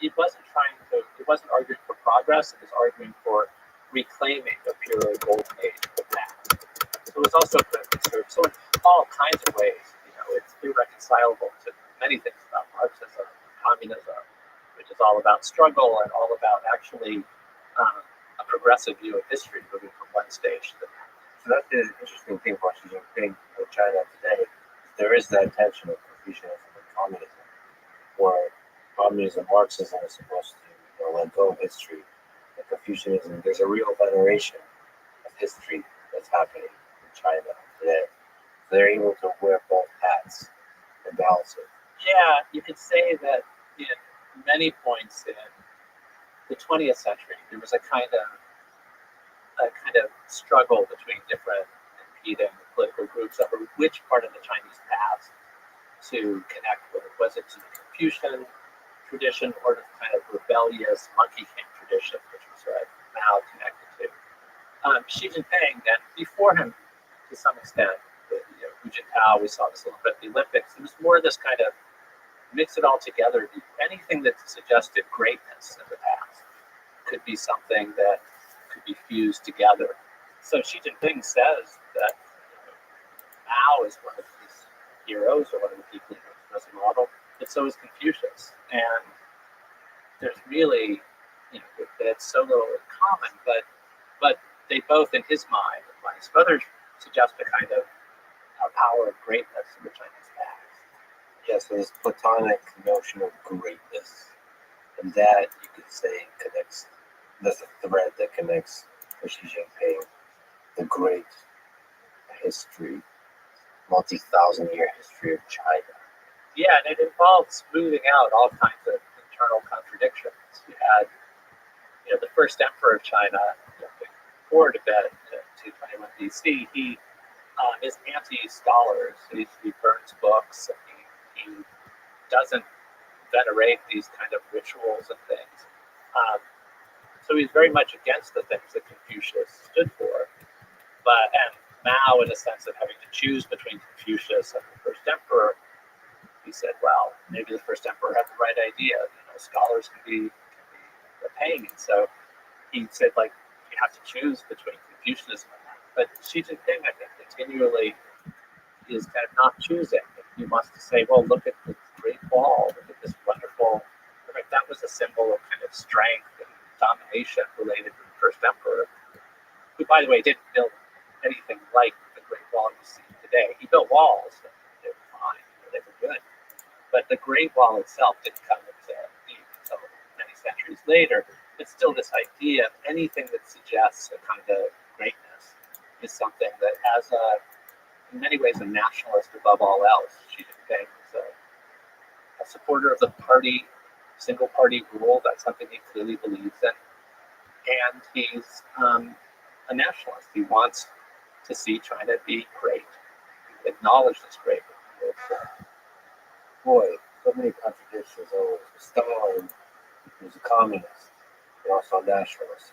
it wasn't arguing for progress, it was arguing for reclaiming the pure golden age of math. So it was also conservative. So in all kinds of ways, it's irreconcilable to many things about Marxism, communism, which is all about struggle and all about actually a progressive view of history, moving from one stage to the next. So that's the interesting thing about Xi Jinping with China today. There is that tension of Confucianism and communism, where communism, Marxism is supposed to let go of history. And Confucianism, there's a real veneration of history that's happening in China today. So they're able to wear both hats and balance it. Yeah, you could say that in many points in the 20th century, there was a kind of struggle between different competing political groups over which part of the Chinese past to connect with. Was it to the Confucian tradition or the kind of rebellious monkey king tradition, which was what Mao connected to? Xi Jinping, and before him, to some extent, Hu Jintao, we saw this a little bit at the Olympics. It was more this kind of mix it all together. Anything that suggested greatness in the past could be something that could be fused together. So Xi Jinping says that Mao is one of his heroes or one of the people he knows as a model, but so is Confucius. And there's really, it's so little in common, but they both, in his mind, and like some others, suggest a kind of power of greatness in the Chinese past. Yeah, so this Platonic notion of greatness, and that you could say connects, that's a thread that connects for Xi Jinping, the great history, multi-thousand-year history of China. Yeah, and it involved smoothing out all kinds of internal contradictions. You had, the first emperor of China, before Tibet, 221 BC, he is anti-scholars. He burns books, and he doesn't venerate these kind of rituals and things. So he's very much against the things that Confucius stood for. And Mao, in a sense of having to choose between Confucius and the first emperor, he said, well, maybe the first emperor had the right idea. Scholars can be a pain. So he said, you have to choose between Confucianism and that. But Xi Jinping, I think, continually is kind of not choosing. He wants to say, well, look at the Great Wall, look at this wonderful, that was a symbol of kind of strength and domination related to the first emperor, who, by the way, didn't build anything like the Great Wall you see today. He built walls, and they were fine, they were good. But the Great Wall itself didn't come until many centuries later. It's still this idea of anything that suggests a kind of greatness is something that, as in many ways, a nationalist above all else, Xi Jinping is a supporter of the single party rule. That's something he clearly believes in. And he's a nationalist. He wants to see China be great, acknowledge this great. Boy, so many contradictions always. Stalin, he was a communist, but also a nationalist,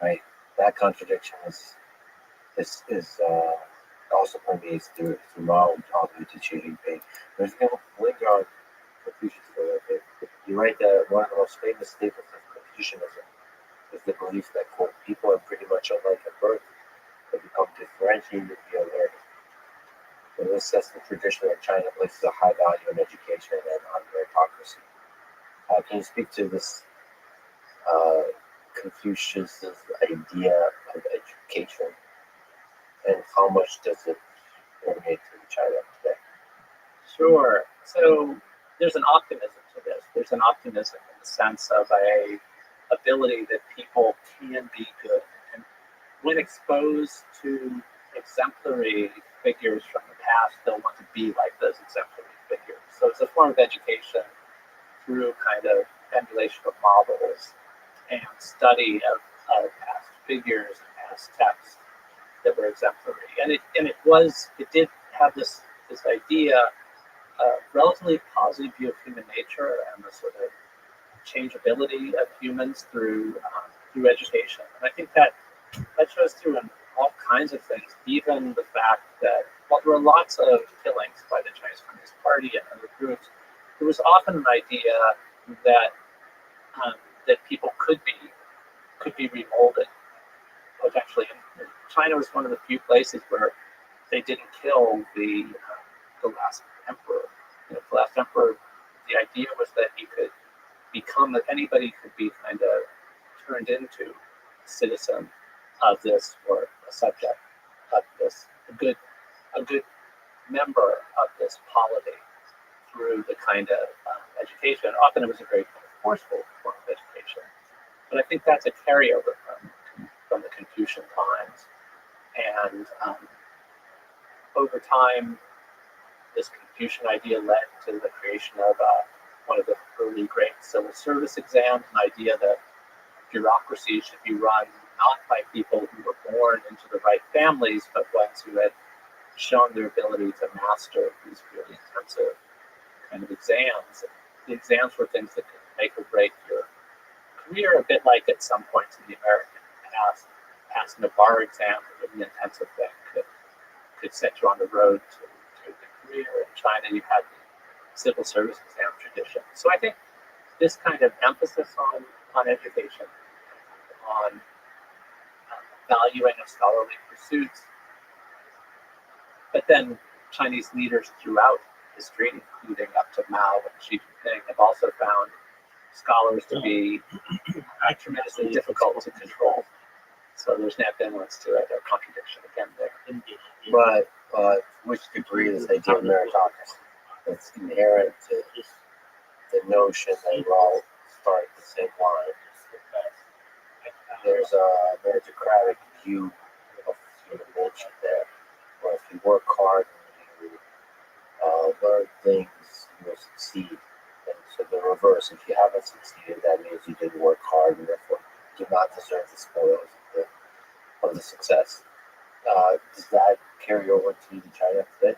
right? That contradiction is also permeates through Mao all the way to Xi Jinping. There's going to linger on Confucius for a little bit. You write that one of the most famous staples of Confucianism is the belief that, quote, people are pretty much alike at birth, but become differentiated via learning. In this sense, the tradition of China places a high value on education and on meritocracy. Can you speak to this Confucius' idea of education, and how much does it permeate through China today? Sure. So there's an optimism to this. There's an optimism in the sense of a ability that people can be good. And when exposed to exemplary figures from the past, they'll want to be like those exemplary figures. So it's a form of education through kind of emulation of models and study of past figures and past texts that were exemplary. And it did have this idea, relatively positive view of human nature and the sort of changeability of humans through education. And I think that shows through in all kinds of things, even the fact that while there were lots of killings by the Chinese Communist Party and other groups, there was often an idea that that people could be remolded. Potentially, and China was one of the few places where they didn't kill the last emperor. The last emperor, the idea was that he could become, that anybody could be kind of turned into a citizen of this, or a subject of this, a good member of this polity through the kind of education. Often it was a very forceful form of education, but I think that's a carryover from the Confucian times. And over time, this Confucian idea led to the creation of one of the early great civil service exams, an idea that bureaucracy should be run not by people who were born into the right families, but ones who had shown their ability to master these really intensive kind of exams. The exams were things that could make or break your career, a bit like at some points in the American past, passing a bar exam, a really intensive thing, could set you on the road to a good career. In China, you had the civil service exam tradition. So I think this kind of emphasis on education, on valuing of scholarly pursuits, but then Chinese leaders throughout history, including up to Mao and Xi Jinping, have also found scholars to be tremendously difficult to control. So there's an ambivalence to it, a contradiction again there. But which degree this idea of meritocracy that's inherent to the notion that we're all start at the same line. There's a meritocratic view of human nature there, where if you work hard and you learn things, you'll succeed. And so the reverse, if you haven't succeeded, that means you didn't work hard and therefore do not deserve the spoils of the success. Does that carry over to China today?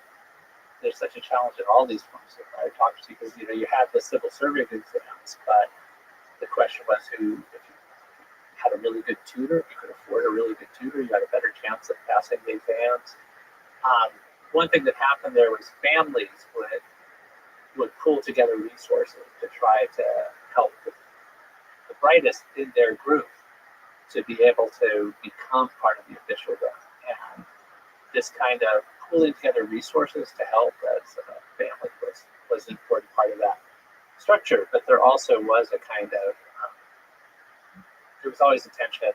There's such a challenge in all these forms of meritocracy because you had the civil service exams, but the question was if you had a really good tutor, if you could afford a really good tutor, you had a better chance of passing the exams. One thing that happened there was families would pool together resources to try to help the brightest in their group to be able to become part of the officialdom. And this kind of pooling together resources to help as a family was an important part of that structure. But there also was a kind of there was always a tension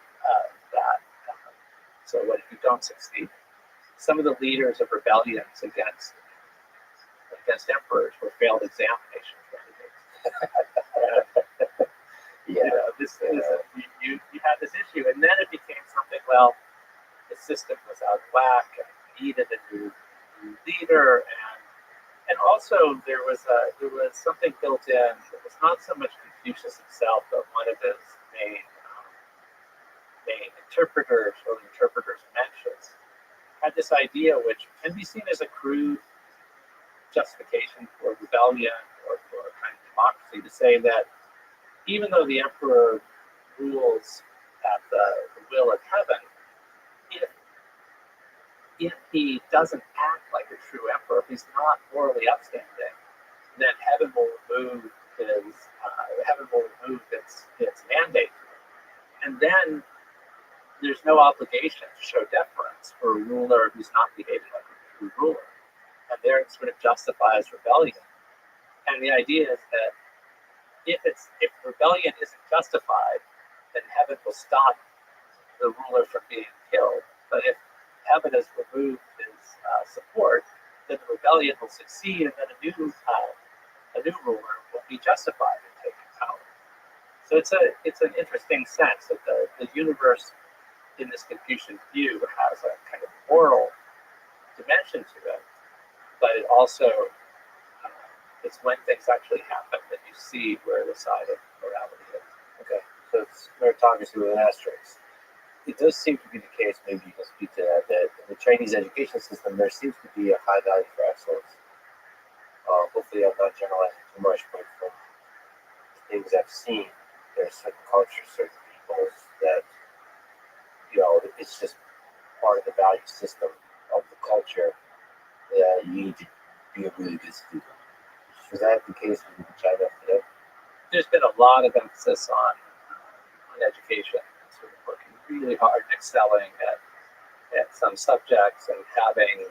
that so what if you don't succeed? Some of the leaders of rebellions against emperors were failed examination candidates. You had this issue, and then it became something. Well, the system was out of whack, and needed a new leader, and also there was something built in. It was not so much Confucius himself, but one of his main interpreters, or interpreters' mentions, had this idea, which can be seen as a crude justification for rebellion or for a kind of democracy, to say that even though the emperor rules at the will of heaven, if he doesn't act like a true emperor, if he's not morally upstanding, then heaven will remove its mandate, and then there's no obligation to show deference for a ruler who's not behaving like a true ruler, and there it sort of justifies rebellion. And the idea is that if rebellion isn't justified, then heaven will stop the ruler from being killed. But if heaven has removed his support, then the rebellion will succeed, and then a new ruler will be justified in taking power. So it's an interesting sense that the universe in this Confucian view has a kind of moral dimension to it, but it also it's when things actually happen that you see where the side of morality is. Okay, so it's meritocracy with an asterisk. It does seem to be the case, maybe you can speak to that in the Chinese education system, there seems to be a high value for excellence. Hopefully I'm not generalizing too much, but from the things I've seen, there's certain cultures, certain peoples that, it's just part of the value system of the culture that you need to be a really good student. Is that the case in China today? There's been a lot of emphasis on education, sort of working really hard, excelling at some subjects, and having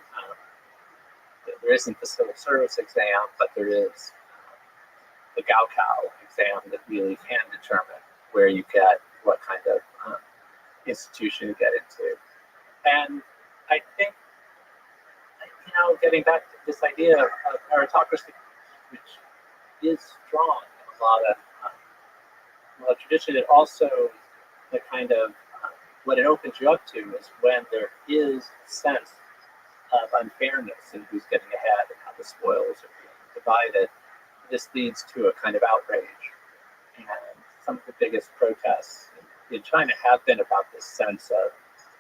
there isn't the civil service exam, but there is the Gaokao exam that really can determine where you get, what kind of institution you get into. And I think, getting back to this idea of meritocracy, which is strong in a lot of tradition, it also the kind of what it opens you up to is when there is a sense of unfairness in who's getting ahead and how the spoils are being divided. This leads to a kind of outrage. And some of the biggest protests in China have been about this sense of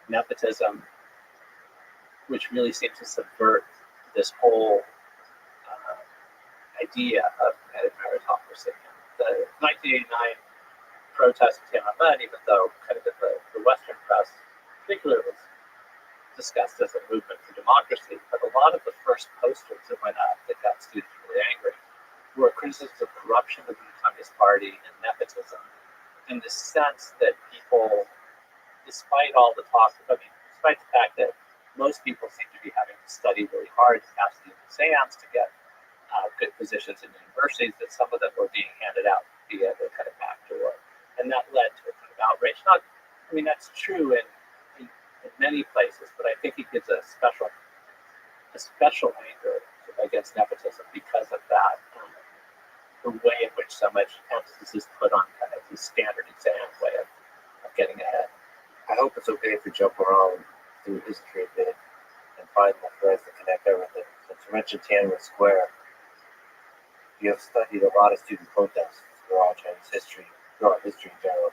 nepotism, which really seems to subvert this whole idea of meritocracy. The 1989 protest in Tiananmen, even though kind of in the Western press in particular was discussed as a movement for democracy, but a lot of the first posters that went up that got students really angry were criticisms of corruption of the Communist Party and nepotism, and the sense that people, despite all the talk, despite the fact that most people seem to be having to study really hard to pass the exams to get good positions in universities, that some of them were being handed out via the kind of back door. And that led to a kind of outrage. That's true in many places, but I think it gives a special anger against nepotism because of that, the way in which so much emphasis is put on kind of the standard exam way of getting ahead. I hope it's okay if we jump around through history a bit and find the threads that connect everything. Since you mentioned Tiananmen Square, you have studied a lot of student protests throughout Chinese history, throughout history in general.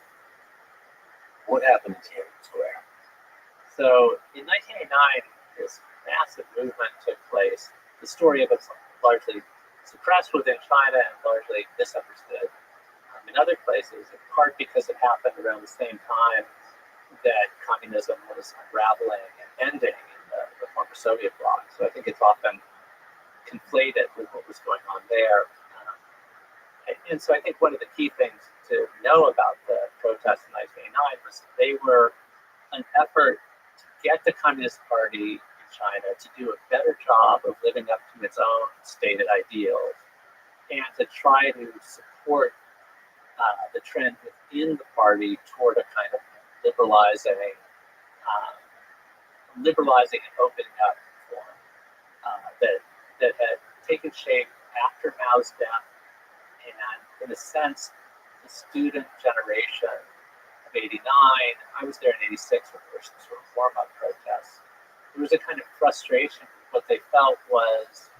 What happened in Tiananmen Square? So in 1989, this massive movement took place. The story of it's largely suppressed within China and largely misunderstood in other places, in part because it happened around the same time that communism was unraveling and ending in the former Soviet bloc. So I think it's often conflated with what was going on there. And so I think one of the key things to know about the protests in 1989 was they were an effort to get the Communist Party in China to do a better job of living up to its own stated ideals and to try to support the trend within the party toward a kind of liberalizing and opening up form that had taken shape after Mao's death. And in a sense, the student generation of 89, I was there in 86 when there were some sort of warm-up protests. There was a kind of frustration with what they felt was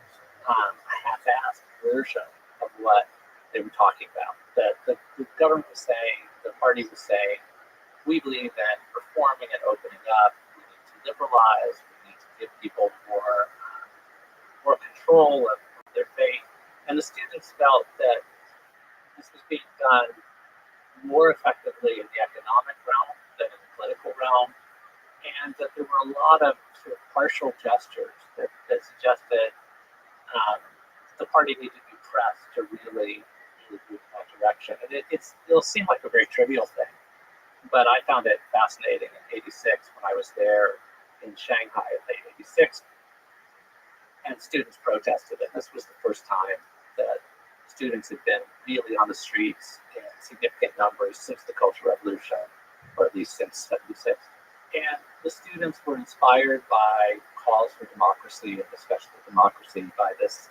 a half-assed version of what they were talking about. That the government was saying, the party was saying, we believe that reforming and opening up, we need to liberalize, we need to give people more control of their faith. And the students felt that this was being done more effectively in the economic realm than in the political realm, and that there were a lot of sort of partial gestures that suggested the party needed to be pressed to really move in that direction. And it'll seem like a very trivial thing, but I found it fascinating in 86 when I was there in Shanghai in late 86, and students protested. And this was the first time that students had been really on the streets in significant numbers since the Cultural Revolution, or at least since 76. And the students were inspired by calls for democracy, and especially democracy by this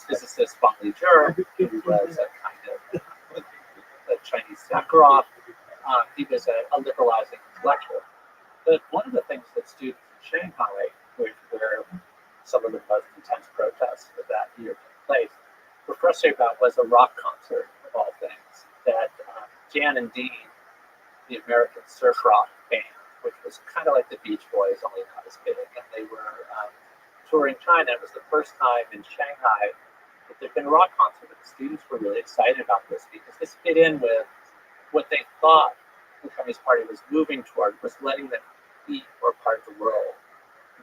physicist, Feng Li-Zhi, who was a kind of a Chinese Sakharov. He was a liberalizing intellectual. But one of the things that students in Shanghai, where some of the most intense protests of that year took place, were frustrated about was a rock concert, of all things, that Jan and Dean, the American surf rock band, which was kind of like the Beach Boys, only not as big, and they were touring China. It was the first time in Shanghai that there'd been a rock concert, and the students were really excited about this because this fit in with what they thought the Communist Party was moving toward, was letting them be more part of the world.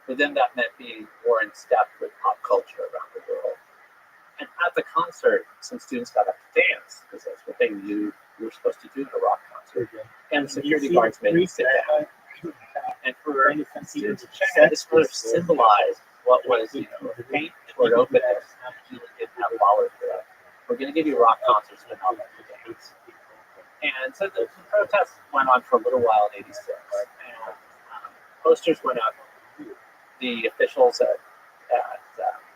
For them, that meant being more in step with pop culture around the world. And at the concert, some students got up to dance because that's what they knew you were supposed to do at a rock concert. And security guards made them sit down. And for students in China, this sort of symbolized what was, a feint toward openness. You didn't have followed through. We're going to give you rock concerts, but not let you dance. And so the protests went on for a little while in '86, and posters went up. The officials at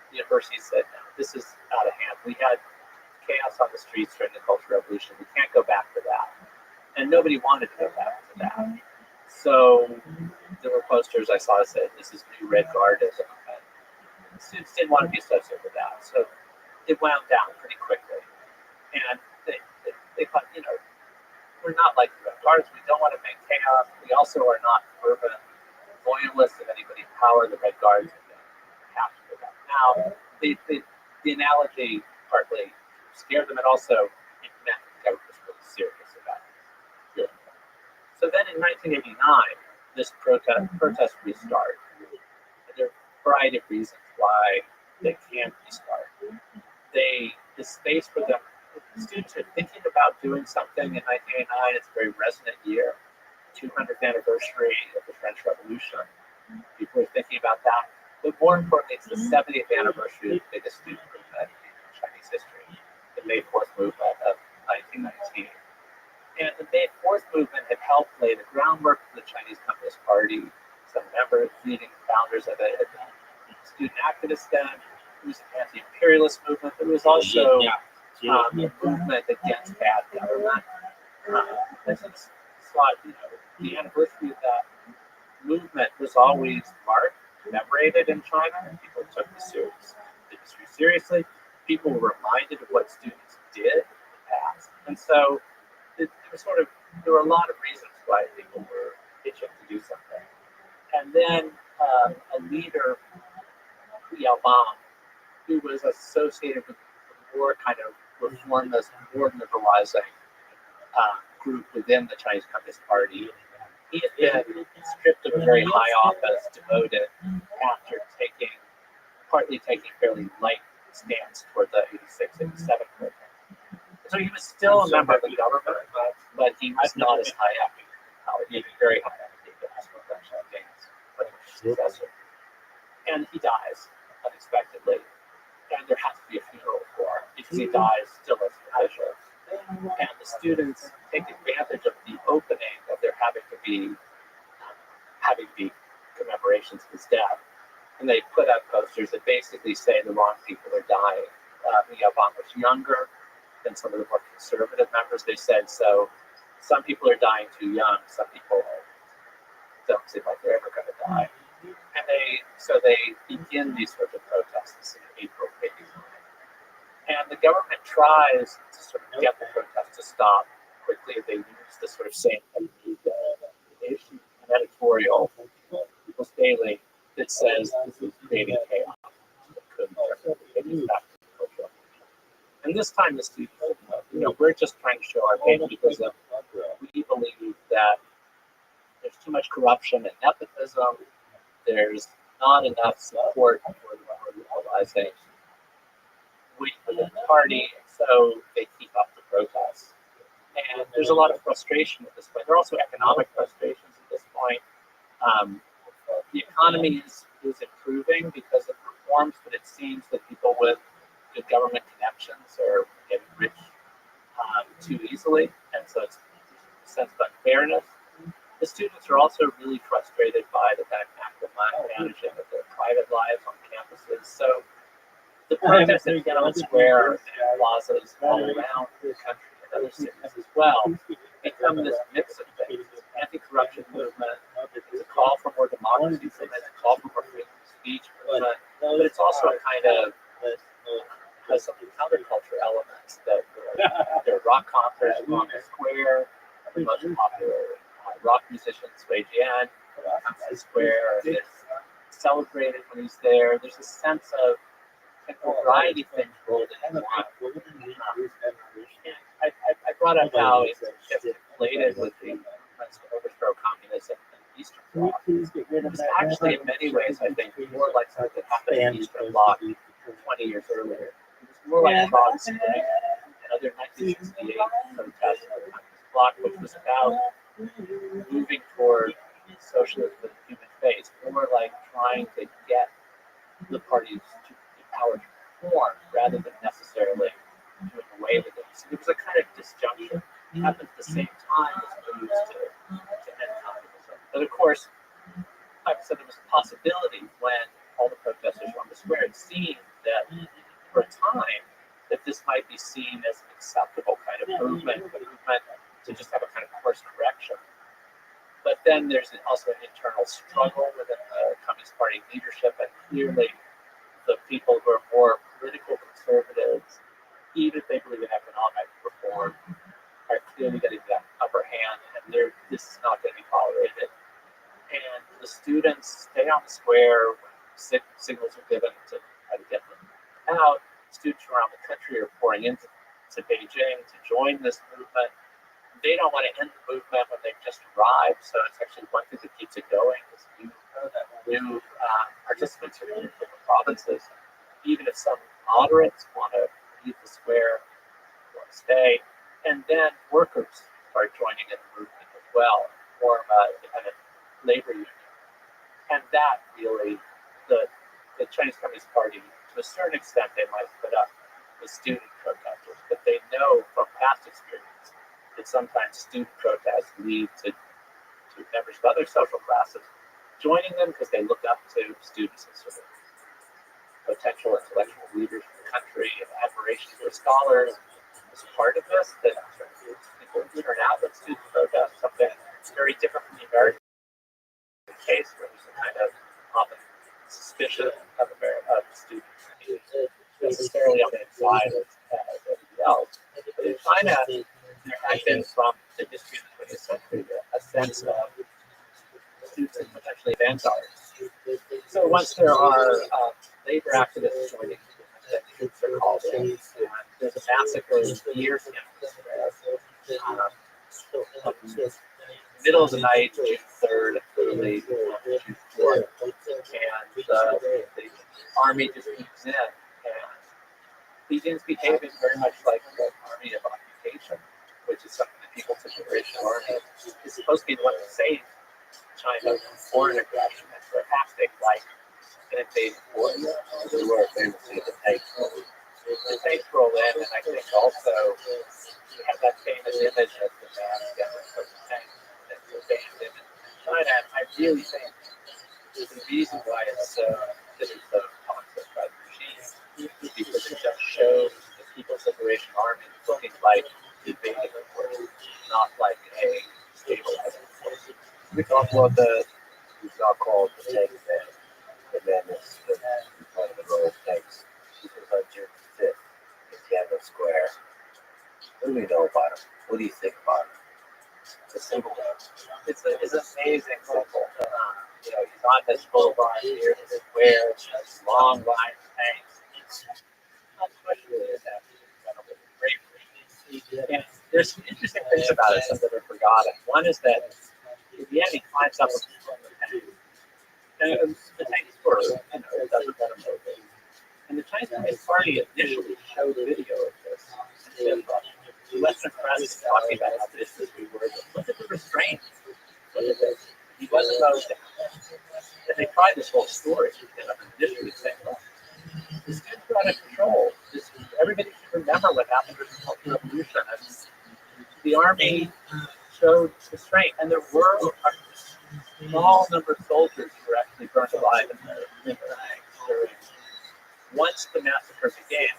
universities said, no, this is out of hand. We had chaos on the streets during the Cultural Revolution. We can't go back to that. And nobody wanted to go back to that. So there were posters I saw that said, this is new red guardism. And students didn't want to be associated with that. So it wound down pretty quickly. And they thought, we're not like the red guards. We don't want to make chaos. We also are not fervent loyalists of anybody in power. The red guards have to go back. Now, the analogy partly scared them, and also it meant that the government was really serious about doing it. So then in 1989, this protest restarted. There are a variety of reasons why they can't restart. The space for them, students are thinking about doing something in 1989. It's a very resonant year, 200th anniversary of the French Revolution. People are thinking about that. But more importantly, it's the 70th anniversary of the biggest student movement in Chinese history, the May 4th movement of 1919. And the May 4th movement had helped lay the groundwork for the Chinese Communist Party. Some members, leading founders of it, had been student activists then. It was an anti-imperialist movement, but it was also a movement against bad government. And since the anniversary of that movement was always marked, commemorated in China, and people took the history seriously. People were reminded of what students did in the past. And so there were a lot of reasons why people were itching to do something. And then a leader, Rabbi, who was associated with the more kind of reformist, more liberalizing group within the Chinese Communist Party, he had been stripped of a very high office, demoted, after partly taking a fairly light stance toward the 86, 87 program. So he was still a member of the government, but he was not as high up. He was very high up. He was successor. And he dies unexpectedly. And there has to be a funeral for him because he dies still as a treasure. And the students take advantage of the opening of there having to be commemorations of his death. And they put up posters that basically say the wrong people are dying. Yaban was younger than some of the more conservative members. They said, so some people are dying too young, some people don't seem like they're ever going to die. And they begin these sorts of protests in April '89. And the government tries to sort of get the protests to stop quickly. They use the sort of same technique, an editorial, People's Daily, that says this is creating chaos. And this time the students, we're just trying to show our patriotism. We believe that there's too much corruption and nepotism. There's not enough support for the more liberalizing wing within the party, so they keep up the protests. And there's a lot of frustration at this point. There are also economic frustrations at this point. The economy is improving because of reforms, but it seems that people with good government connections are getting rich too easily, and so it's a sense of unfairness. The students are also really frustrated by the active managing of their private lives on campuses. So the protests in Tiananmen Square and plazas all around the country and other cities as well become this mix of things. It's an anti-corruption movement, it's a call for more democracy, it's a call for more freedom of speech movement, but it's also a kind of has some counterculture elements that there are rock concerts along the square, the most popular rock musician Sui Jian comes to the square, is celebrated when he's there. There's a sense of a variety of things rolled into one. I brought up how it's just conflated with the plans to overthrow communism and the Eastern Bloc. It's actually, in many ways, I think, more like something that happened in the Eastern Bloc 20 years earlier. It was more like Prague Spring and other 1968 protests of the Communist bloc, which was about moving toward socialism with a human face, more like trying to get the parties to the power to reform rather than necessarily doing away with it. So there was a kind of disjunction. It happened at the same time as moves to end communism. But of course, like I said, there was a possibility when all the protesters were on the square. It seemed that for a time that this might be seen as an acceptable kind of movement, a movement to just have a kind of course correction. But then there's also an internal struggle within the Communist Party leadership, and clearly the people who are more political conservatives, even if they believe in economic reform, are clearly getting that upper hand, and this is not going to be tolerated. And the students stay on the square when signals are given to try to get them out. Students around the country are pouring into Beijing to join this movement. They don't want to end the movement when they've just arrived, so it's actually one thing that keeps it going. Is new participants are in different provinces. Even if some moderates want to leave the square, want to stay, and then workers are joining in the movement as well, form an independent labor union, and that really the Chinese Communist Party, to a certain extent, they might put up with student protesters, but they know from past experience that sometimes student protests lead to members of other social classes joining them because they look up to students as sort of potential intellectual leaders in the country and admiration for scholars. As part of this, that people turn out with student protests, something very different from the American case, where there's a kind of often suspicion of students necessarily on the inside as everybody else. But in China, there had been from the history of the 20th century a sense of students as potentially vanguards. So once there are labor activists joining, that troops are called in, and there's a massacre near campus middle of the night, June 3rd, early June 4th, and the army just moves in and begins behaving very much like the army of occupation, which is something that people think the British Army is supposed to be the one to save China from foreign aggression, and they're acting like an invading force. They were famously the tanks. The tanks roll in, and I think also we have that famous image of the man together with the tank that's a famous image in China. And I really think the reason why it's so toxic by the regime is because it just shows the People's Liberation Army looking like the invading force, not like a stabilizing force. We talk about it's not called the tank man. The man is one of the royal tanks. This was on June 5th in Tiananmen Square. What do we know about him? What do you think about him? The symbol. It's an amazing symbol. He's on this boulevard here, this square, this long line of tanks. Not questioning his incredible bravery. And there's some interesting things about it, some that are forgotten. One is that in the end, he climbs up on the tank. And the tank is for, it doesn't let him move it. And the Chinese Communist Party initially showed video of this. And the Western press is talking about how this is rewarded. Look at the restraint. Look at this. He wasn't mowed down. And they tried this whole story. Initially saying, well, the students were out of control. Everybody should remember what happened during the Cultural Revolution. And the army showed restraint. And there were a small number of soldiers who were actually burned alive in the tanks. Once the massacre began,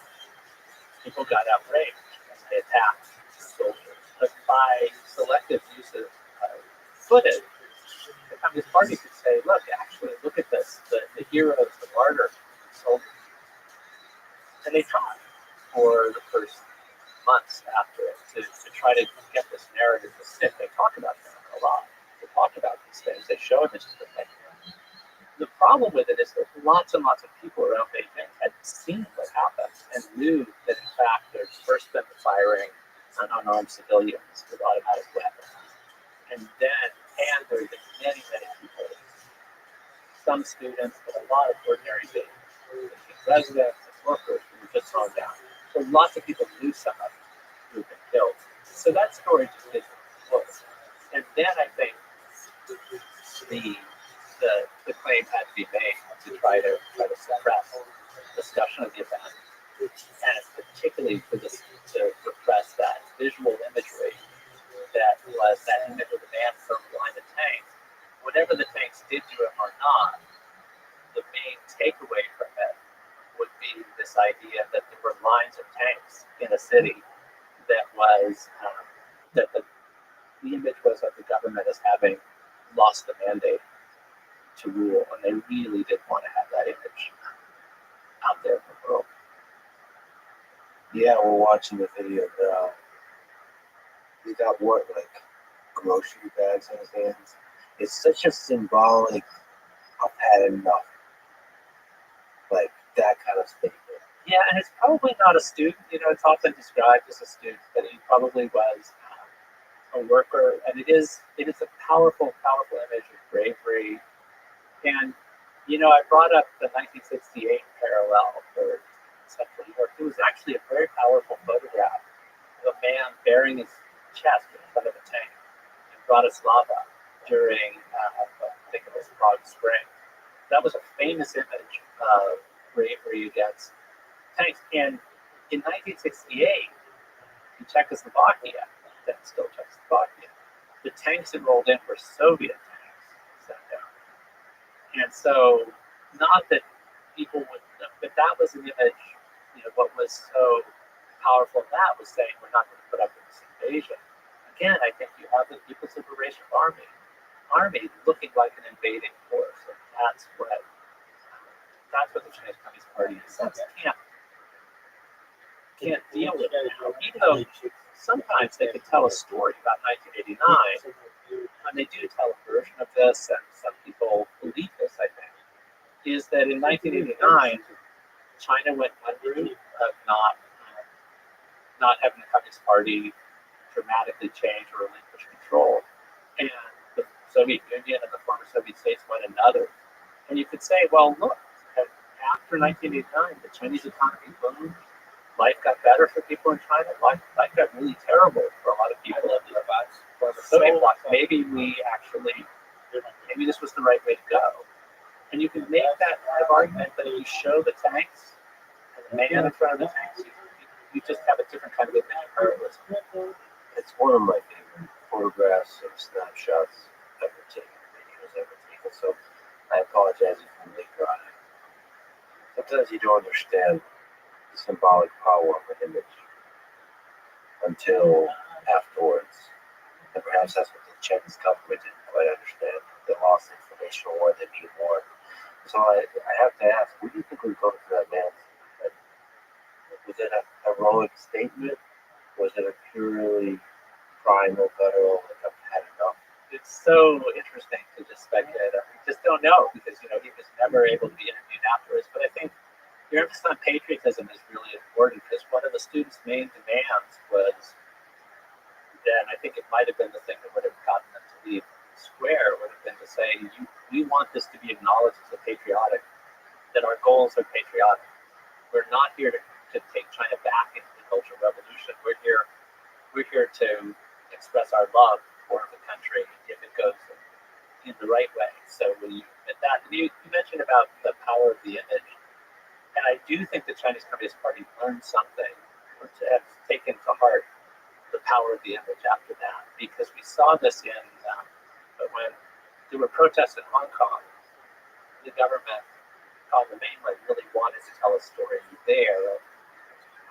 people got outraged and they attacked soldiers. But by selective use of footage, the Communist Party could say, look at this, the heroes, the martyrs, the soldiers. And they tried for the first months after it to try to get this narrative to stick. They talk about that a lot. They talk about these things. They show images of things. The problem with it is that lots and lots of people around Beijing had seen what happened and knew that, in fact, there's first been the firing on unarmed civilians with automatic weapons. And there's been many, many people, some students, but a lot of ordinary Beijing residents and workers who were just thrown down. So lots of people knew someone who had been killed. So that story just didn't work. And then I think the claim had to be made to try to suppress discussion of the event, and particularly to repress that visual imagery that was that image of the man from behind the tank. Whatever the tanks did to him or not, the main takeaway from it would be this idea that there were lines of tanks in a city that was that the image was of the government as having lost the mandate to rule, and they really didn't want to have that image out there in the world. Yeah, we're watching the video. He's got what, like grocery bags in his hands. It's such a symbolic. I've had enough. Like that kind of statement. Yeah, and it's probably not a student. It's often described as a student, but he probably was a worker, and it is a powerful, powerful image of bravery. And I brought up the 1968 parallel for Central New York. It was actually a very powerful photograph of a man bearing his chest in front of a tank in Bratislava during, I think it was Prague Spring. That was a famous image of bravery against tanks. And in 1968, in Czechoslovakia, then still Czechoslovakia, the tanks enrolled in were Soviet tanks sent down. And so, not that people would, but that was an image, what was so powerful in that was saying we're not going to put up with this invasion. Again, I think you have the People's Liberation Army looking like an invading force, and that's what the Chinese Communist Party in a sense can't deal with now. Even though sometimes they could tell a story about 1989, and they do tell a version of this, and some people believe this, I think, is that in 1989, China went one route of not having the Communist Party dramatically change or relinquish control, and the Soviet Union and the former Soviet states went another. And you could say, well, look, after 1989, the Chinese economy boomed. Life got better for people in China. Life got really terrible for a lot of people in the former Soviet bloc. Maybe this was the right way to go. And you can make that kind of argument that you show the tanks and the man in front of the tanks, you just have a different kind of image of heroism. It's one of my favorite photographs or snapshots ever taken, videos ever taken. So I apologize if I'm later on it. Sometimes you don't understand the symbolic power of an image until afterwards. And perhaps that's what the Chinese government didn't quite understand. They lost information war, they need war. So I have to ask, what do you think would go to that man? Was it a heroic statement? Was it a purely primal, guttural, like I've had enough? It's so interesting to just speculate. I just don't know because he was never able to be interviewed afterwards. But I think your emphasis on patriotism is really important because one of the students' main demands was, and I think it might have been the thing that would have gotten them to leave the square, would have been to say, we want this to be acknowledged as a patriotic, that our goals are patriotic. We're not here to take China back into the Cultural Revolution. We're here to express our love for the country if it goes in the right way. So will you admit that? And you mentioned about the power of the image. And I do think the Chinese Communist Party learned something, or to have taken to heart the power of the image after that, because we saw this when there were protests in Hong Kong. The government on the mainland really wanted to tell a story there of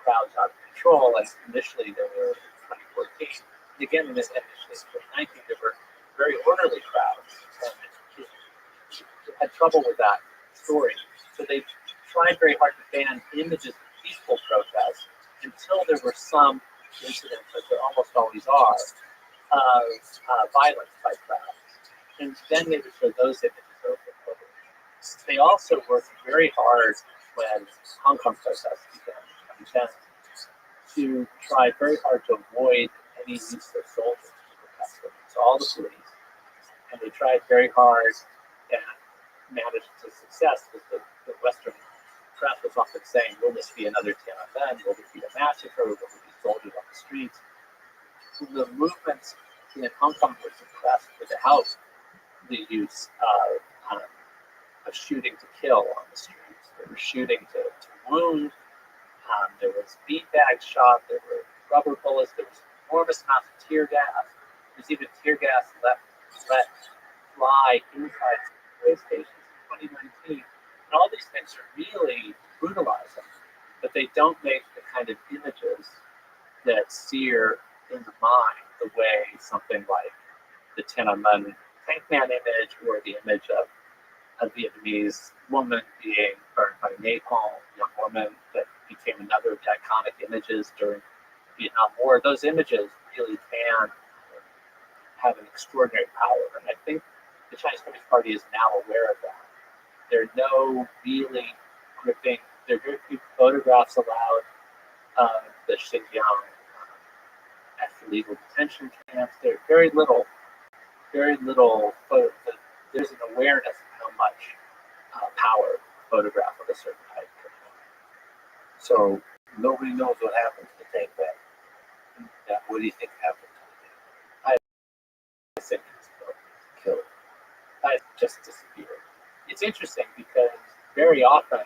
crowds out of control, and initially there were 2014. And again, in this image, this 2019, there were very orderly crowds, and it had trouble with that story. So they tried very hard to ban images of peaceful protests until there were some incidents, as there almost always are, of violence by crowds. And then they would show those images over and over. They also worked very hard when Hong Kong protests began in 2010 to try very hard to avoid any use of soldiers to protest them. So all the police. And they tried very hard and managed to success with the Western press was often saying, will this be another Tiananmen? Will this be a massacre? Will there be soldiers on the streets? The movements in Hong Kong were suppressed without the use of shooting to kill on the streets. They were shooting to wound. There was beanbag shot. There were rubber bullets. There was enormous amounts of tear gas. There's even tear gas let fly inside rail stations in 2019. And all these things are really brutalizing, but they don't make the kind of images that sear in the mind the way something like the Tiananmen tank man image or the image of a Vietnamese woman being burned by napalm, a young woman that became another of the iconic images during the Vietnam War. Those images really can have an extraordinary power, and I think the Chinese Communist Party is now aware of that. There are no really gripping, there are very few photographs allowed of the Xinjiang after legal detention camps. There's very little photo. There's an awareness of how much power a photograph of a certain type can have. So nobody knows what happened to the tank back. Yeah. What do you think happened to I think it's killed? I just disappeared. It's interesting because very often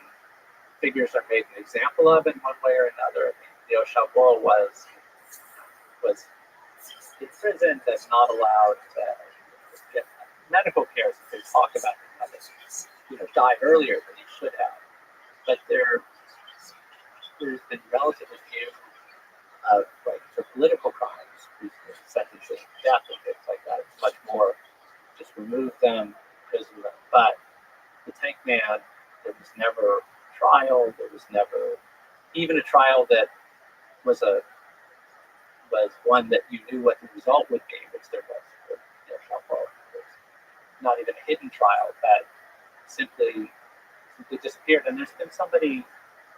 figures are made an example of in one way or another. I mean, Liu Xiaobo was imprisoned and not allowed to get medical care. So they talk about him having, died earlier than he should have. But there's been relatively few of for political crimes, sentences to death and things like that. It's much more just remove them, prison them. But the tank man, there was never trial. There was never even a trial that was one that you knew what the result would be, which there was. Not even a hidden trial, that simply disappeared. And there's been somebody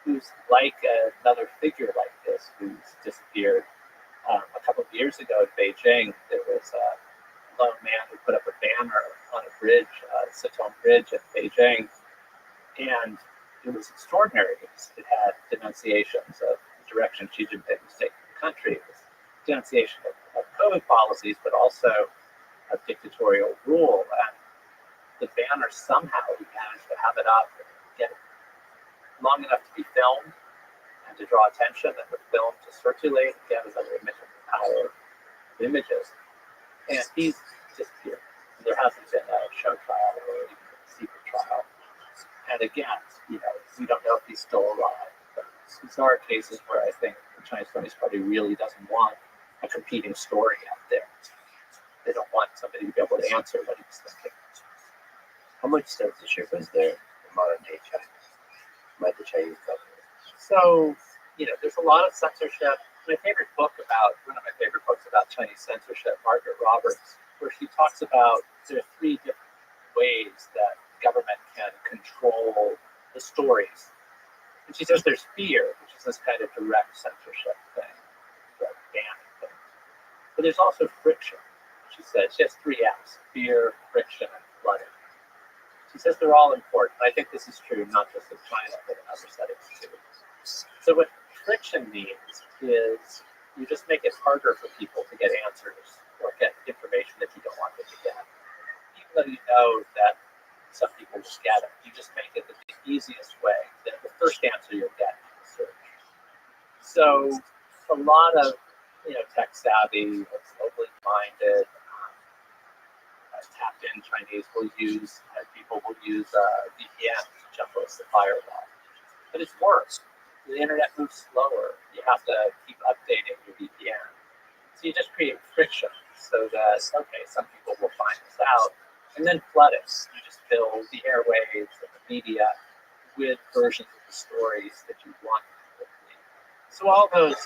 who's like another figure like this who's disappeared. A couple of years ago in Beijing, there was a lone man who put up a banner on a bridge, Siton Bridge in Beijing, and it was extraordinary. It had denunciations of the direction Xi Jinping was taking the country. It was denunciation of COVID policies, but also of dictatorial rule. And the banner somehow managed to have it up and get it long enough to be filmed and to draw attention, and the film to circulate again as another image of the power of images. And he's disappeared. There hasn't been a show trial or even a secret trial. And again, we don't know if he's still alive. But these are cases where I think the Chinese Communist Party really doesn't want a competing story out there. They don't want somebody to be able to answer what he's thinking. How much censorship is there in modern day China by the Chinese government? So, there's a lot of censorship. One of my favorite books about Chinese censorship, Margaret Roberts, where she talks about there are three different ways that government can control the stories. And she says there's fear, which is this kind of direct censorship thing, like banning things. But there's also friction. She says she has 3 F's: fear, friction, and flooding. She says they're all important. I think this is true not just in China, but in other settings too. So what friction means is you just make it harder for people to get answers or get information that you don't want them to get. Even though you know that some people will get it, you just make it the easiest way, the first answer you'll get in the search. So a lot of tech savvy, locally minded, tapped in Chinese people will use VPN to jump over the firewall. But it's worse. The internet moves slower. You have to keep updating your VPN. So you just create friction so that, some people will find this out, and then flood it. You just fill the airwaves and the media with versions of the stories that you want to read. So all those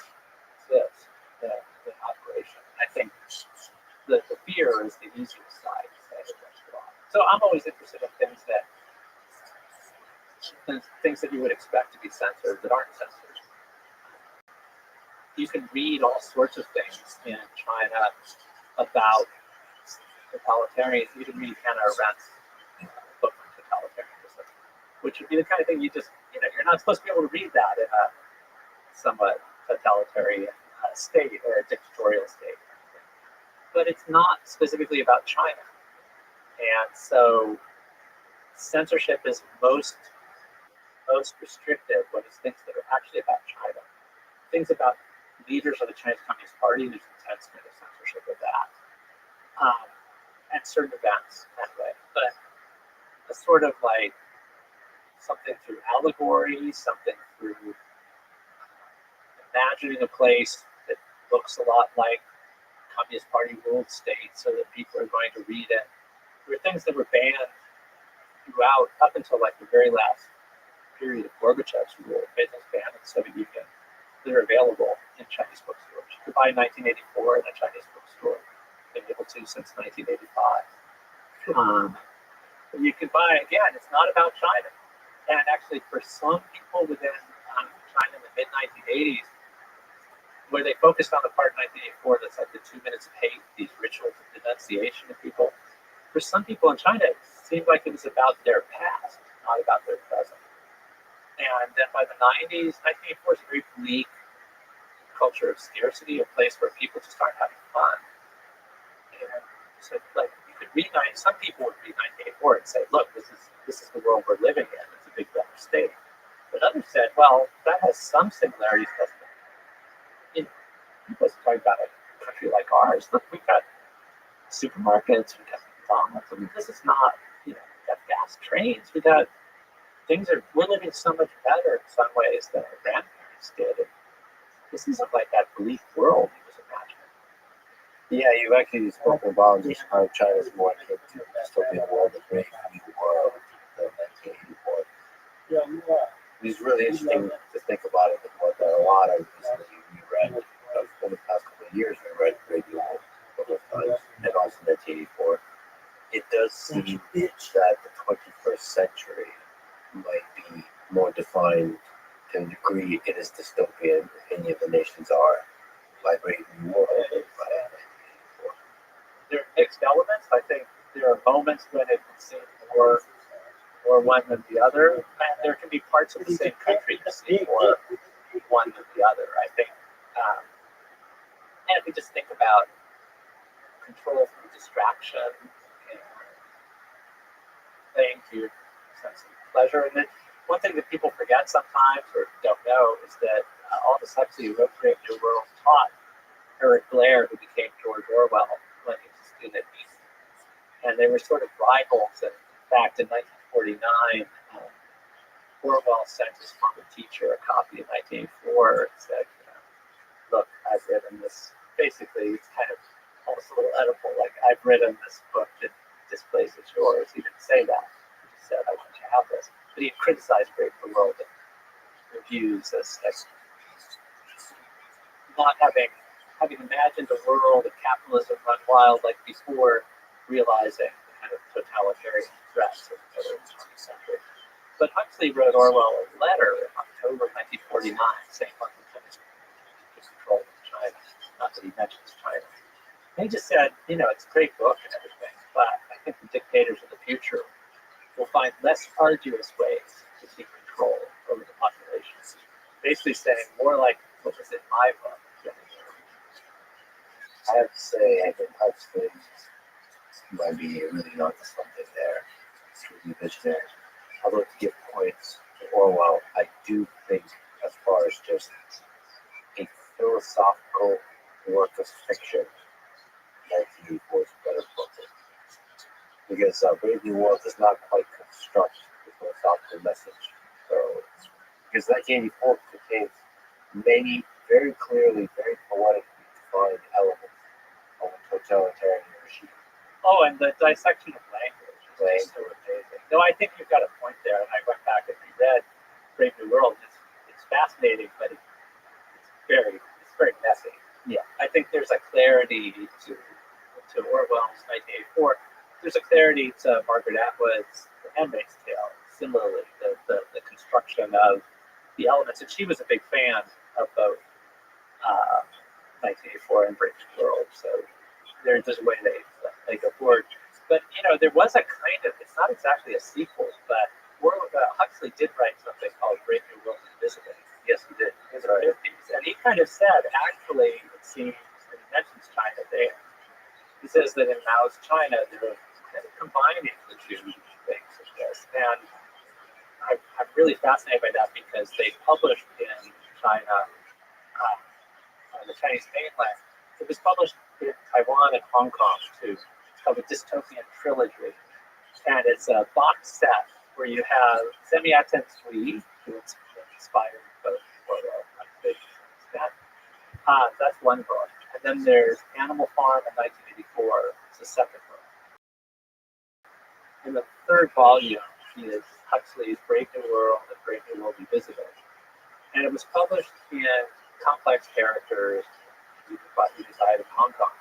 exist in operation. I think the fear is the easiest side to say. So I'm always interested in things that you would expect to be censored that aren't censored. You can read all sorts of things in China about totalitarians. You can read Hannah Arendt's book on totalitarianism, which would be the kind of thing you just you're not supposed to be able to read that in a somewhat totalitarian state or a dictatorial state. But it's not specifically about China. And so censorship is most restrictive when it's things that are actually about China. Things about leaders of the Chinese Communist Party, there's intense kind of censorship of that. And certain events that way. But a sort of like something through allegory, something through imagining a place that looks a lot like Communist Party ruled state so that people are going to read it. There were things that were banned throughout up until like the very last period of Gorbachev's rule. Things banned in the Soviet Union that are available in Chinese bookstores. You could buy 1984 in a Chinese bookstore. Been able to since 1985. You can buy, again, it's not about China. And actually, for some people within China in the mid 1980s, where they focused on the part in 1984 that's like the 2 minutes of hate, these rituals of denunciation of people, for some people in China, it seemed like it was about their past, not about their present. And then by the 90s, 1984 is a very bleak culture of scarcity, a place where people just aren't having fun. And so, like, you could read, some people would read 1984 and say, look, this is the world we're living in. It's a big better state. But others said, well, that has some similarities, doesn't it? People talking about a country like ours. Look, we've got supermarkets, we've got McDonald's. I mean, this is not, we've got fast trains. We're living so much better in some ways than our grandparents did. And this isn't like that bleak world he was imagining. Yeah, you actually spoke about just how China's more akin to the dystopian world, the Brave New World, the 1984. It's really interesting to think about it, because there are a lot of we read over the past couple of years. We read Brave New World a couple of times, and also 1984. It does seem that the 21st century might be more defined to a degree in its dystopian opinion the nations are by Brave New World. There are mixed elements. I think there are moments when it can seem more one than the other. And there can be parts of the same country that seem more one than the other. I think, and if we just think about control through distraction and playing to your sense of pleasure. And then one thing that people forget sometimes or don't know is that Aldous Huxley, who wrote Brave New World, taught Eric Blair, who became George Orwell, when he was a student. And they were sort of rivals. And in fact, in 1949, Orwell sent his former teacher a copy of 1984 and said, look, I've written this. Basically, it's kind of almost a little edible. Like, I've written this book that displaces yours. He didn't say that. He said, I want you to have this. But he criticized Brave New World and reviews as not having imagined a world of capitalism run wild like before, realizing the kind of totalitarian threats of the 20th century. But Huxley wrote Orwell a letter in October 1949 saying London was to control China. Not that he mentions China. And he just said, it's a great book and everything, but I think the dictators of the future will find less arduous ways to keep control over the population. Basically saying more like what was in my book. I have to say, I think Huxley might be really onto something there. It's really visionary. Although to give points to Orwell, I do think, as far as just a philosophical work of fiction, 1984 is a better book. Because Brave New World does not quite construct the philosophical message. So, because 1984 contains many very clearly, very poetically defined elements of a totalitarian regime. Oh, and the dissection of language is so amazing. No, I think you've got a point there, and I went back and reread Brave New World. It's fascinating, but it's very messy. Yeah, I think there's a clarity to Orwell's 1984. There's a clarity to Margaret Atwood's The Handmaid's Tale. Similarly, the construction of the elements, and she was a big fan of both 1984 and Brave New World. So there's a way they go forward. But there was a kind of, it's not exactly a sequel, but Huxley did write something called Brave New World Revisited Yes, he did. in the 50s, and he kind of said, actually, it seems, and he mentions China there. He says that in Mao's China, they're kind of combining the two things of this, and I'm really fascinated by that because they published in China, on the Chinese mainland. It was published in Taiwan and Hong Kong too. It's called the Dystopian Trilogy, and it's a box set where you have Semiaten Sui, who inspired both for that. That's one book, and then there's Animal Farm in 1984. It's a second book. In the third volume is Huxley's Brave New World and Brave New World Revisited, and it was published in Complex Characters. You can buy it in Hong Kong,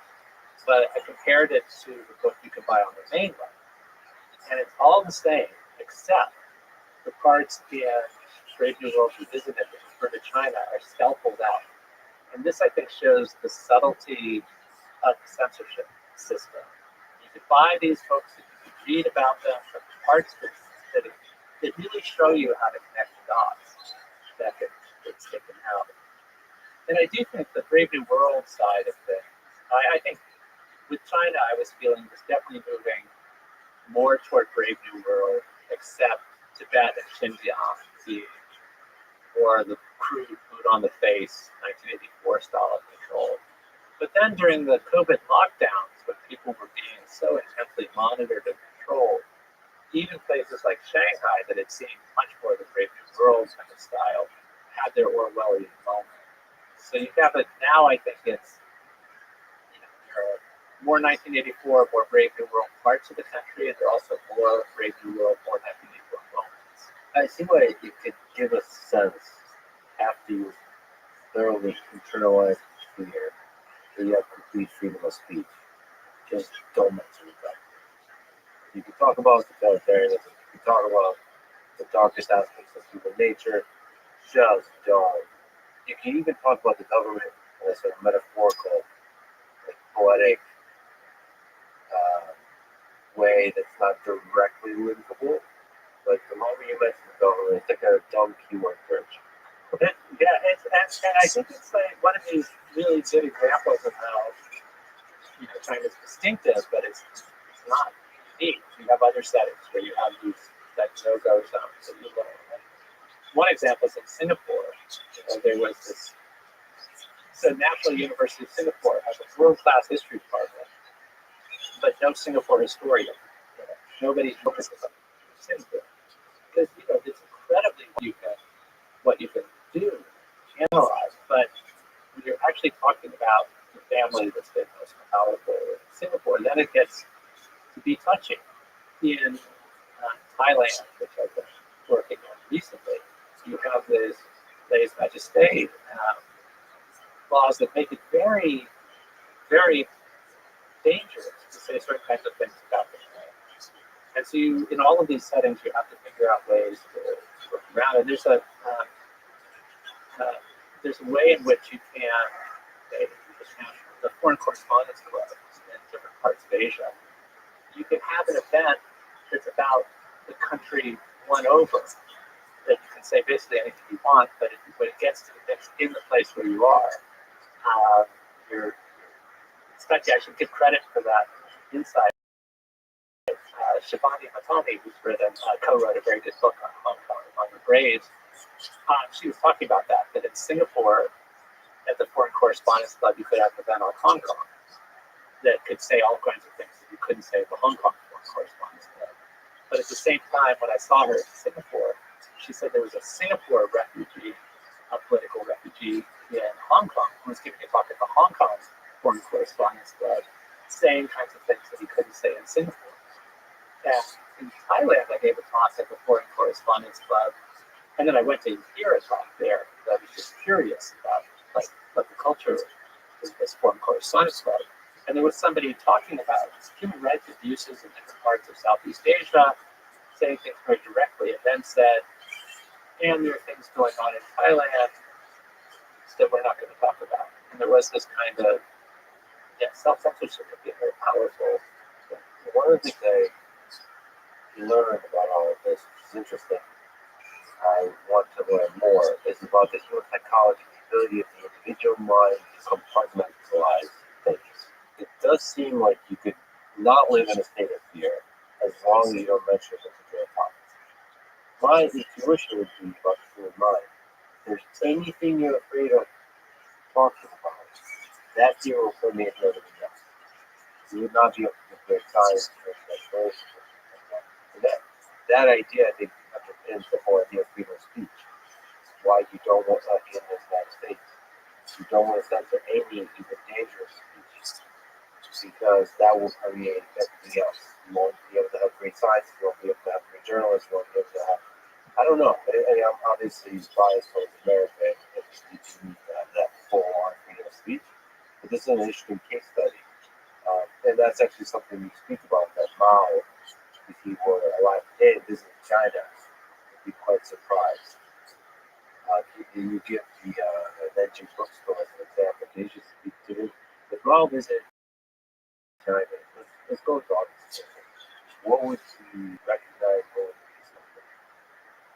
but I compared it to the book you can buy on the mainland, and it's all the same except the parts in Brave New World Revisited that refer to China are scalpeled out, and this I think shows the subtlety of the censorship system. You can buy these books, you can read about them, but the parts that really show you how to connect the dots that get taken out. And I do think the Brave New World side of things, I think with China, I was feeling it was definitely moving more toward Brave New World, except Tibet and Xinjiang, or the crude boot on the face 1984 style of control. But then during the COVID lockdowns, when people were being so intensely monitored and controlled, even places like Shanghai that had seen much more of the Brave New World kind of style had their Orwellian moment. So you have it now. I think it's more 1984, more Brave New World parts of the country, and there are also more Brave New World, more 1984 moments. I see why it could give a sense after you thoroughly internalize fear that you have complete freedom of speech. Just don't mess with that. You can talk about totalitarianism, you can talk about the darkest aspects of human nature, just don't. You can even talk about the government in a sort of metaphorical, like poetic way that's not directly linkable. But the moment you mention the government, it's like a dumb keyword search. And I think it's like one of these really good examples of how China's distinctive, but it's not unique. You have other settings where you have these like no-go zones that you learn. One example is in Singapore. There was this. So National University of Singapore has a world-class history department, but no Singapore historian. Nobody focuses on Singapore because it's incredibly what you can do, analyze. But when you're actually talking about the family that's been most powerful in Singapore, then it gets to be touching. In Thailand, which I've been working on recently, you have this lèse majesté laws that make it very, very dangerous to say certain kinds of things about the land. And so in all of these settings, you have to figure out ways to work around it. There's a way in which you can, say, the foreign correspondence clubs in different parts of Asia, you can have an event that's about the country won over, that you can say basically anything you want, but when it gets to the things in the place where you are, you're expected. I should give credit for that insight. Shivani Matami, who's co-wrote a very good book on Hong Kong, on the Braves, she was talking about that in Singapore, at the Foreign Correspondence Club, you could have an event on Hong Kong that could say all kinds of things that you couldn't say at the Hong Kong Foreign Correspondence Club. But at the same time, when I saw her in Singapore, she said there was a Singapore refugee, a political refugee in Hong Kong, who was giving a talk at the Hong Kong Foreign Correspondence Club, saying kinds of things that he couldn't say in Singapore. And in Thailand, I gave a talk at the Foreign Correspondence Club, and then I went to hear a talk there. I was just curious about what the culture is, this Foreign Correspondence Club. And there was somebody talking about human rights abuses in different parts of Southeast Asia, saying things very directly, and then said, and there are things going on in Thailand that we're not going to talk about. And there was this kind of self-censorship can be very powerful. One of the things I learned about all of this is interesting. I want to learn more is about the human psychology, the ability of the individual mind to compartmentalize things. It does seem like you could not live in a state of fear as long as you don't mention it to your topics. My intuition would be about the human mind. If there's anything you're afraid of talking about, that fear will permeate everything else. You would not be able to compare science or exploration. And that idea, I think, underpins the whole idea of freedom of speech. Why you don't want that in the United States. You don't want to censor any even dangerous speech because that will permeate everything else. You won't be able to have great science, you won't be able to have great journalists, you won't be able to have, I don't know. I'm obviously biased towards America and you need to have that full-on freedom of speech. But this is an interesting case study. And that's actually something you speak about, that Mao, if he were alive today and visiting China, would be quite surprised. You give the Nanjing bookstore as an example. Can you just speak to him? If Mao visited China, let's go to August. What would you recognize? What would be something?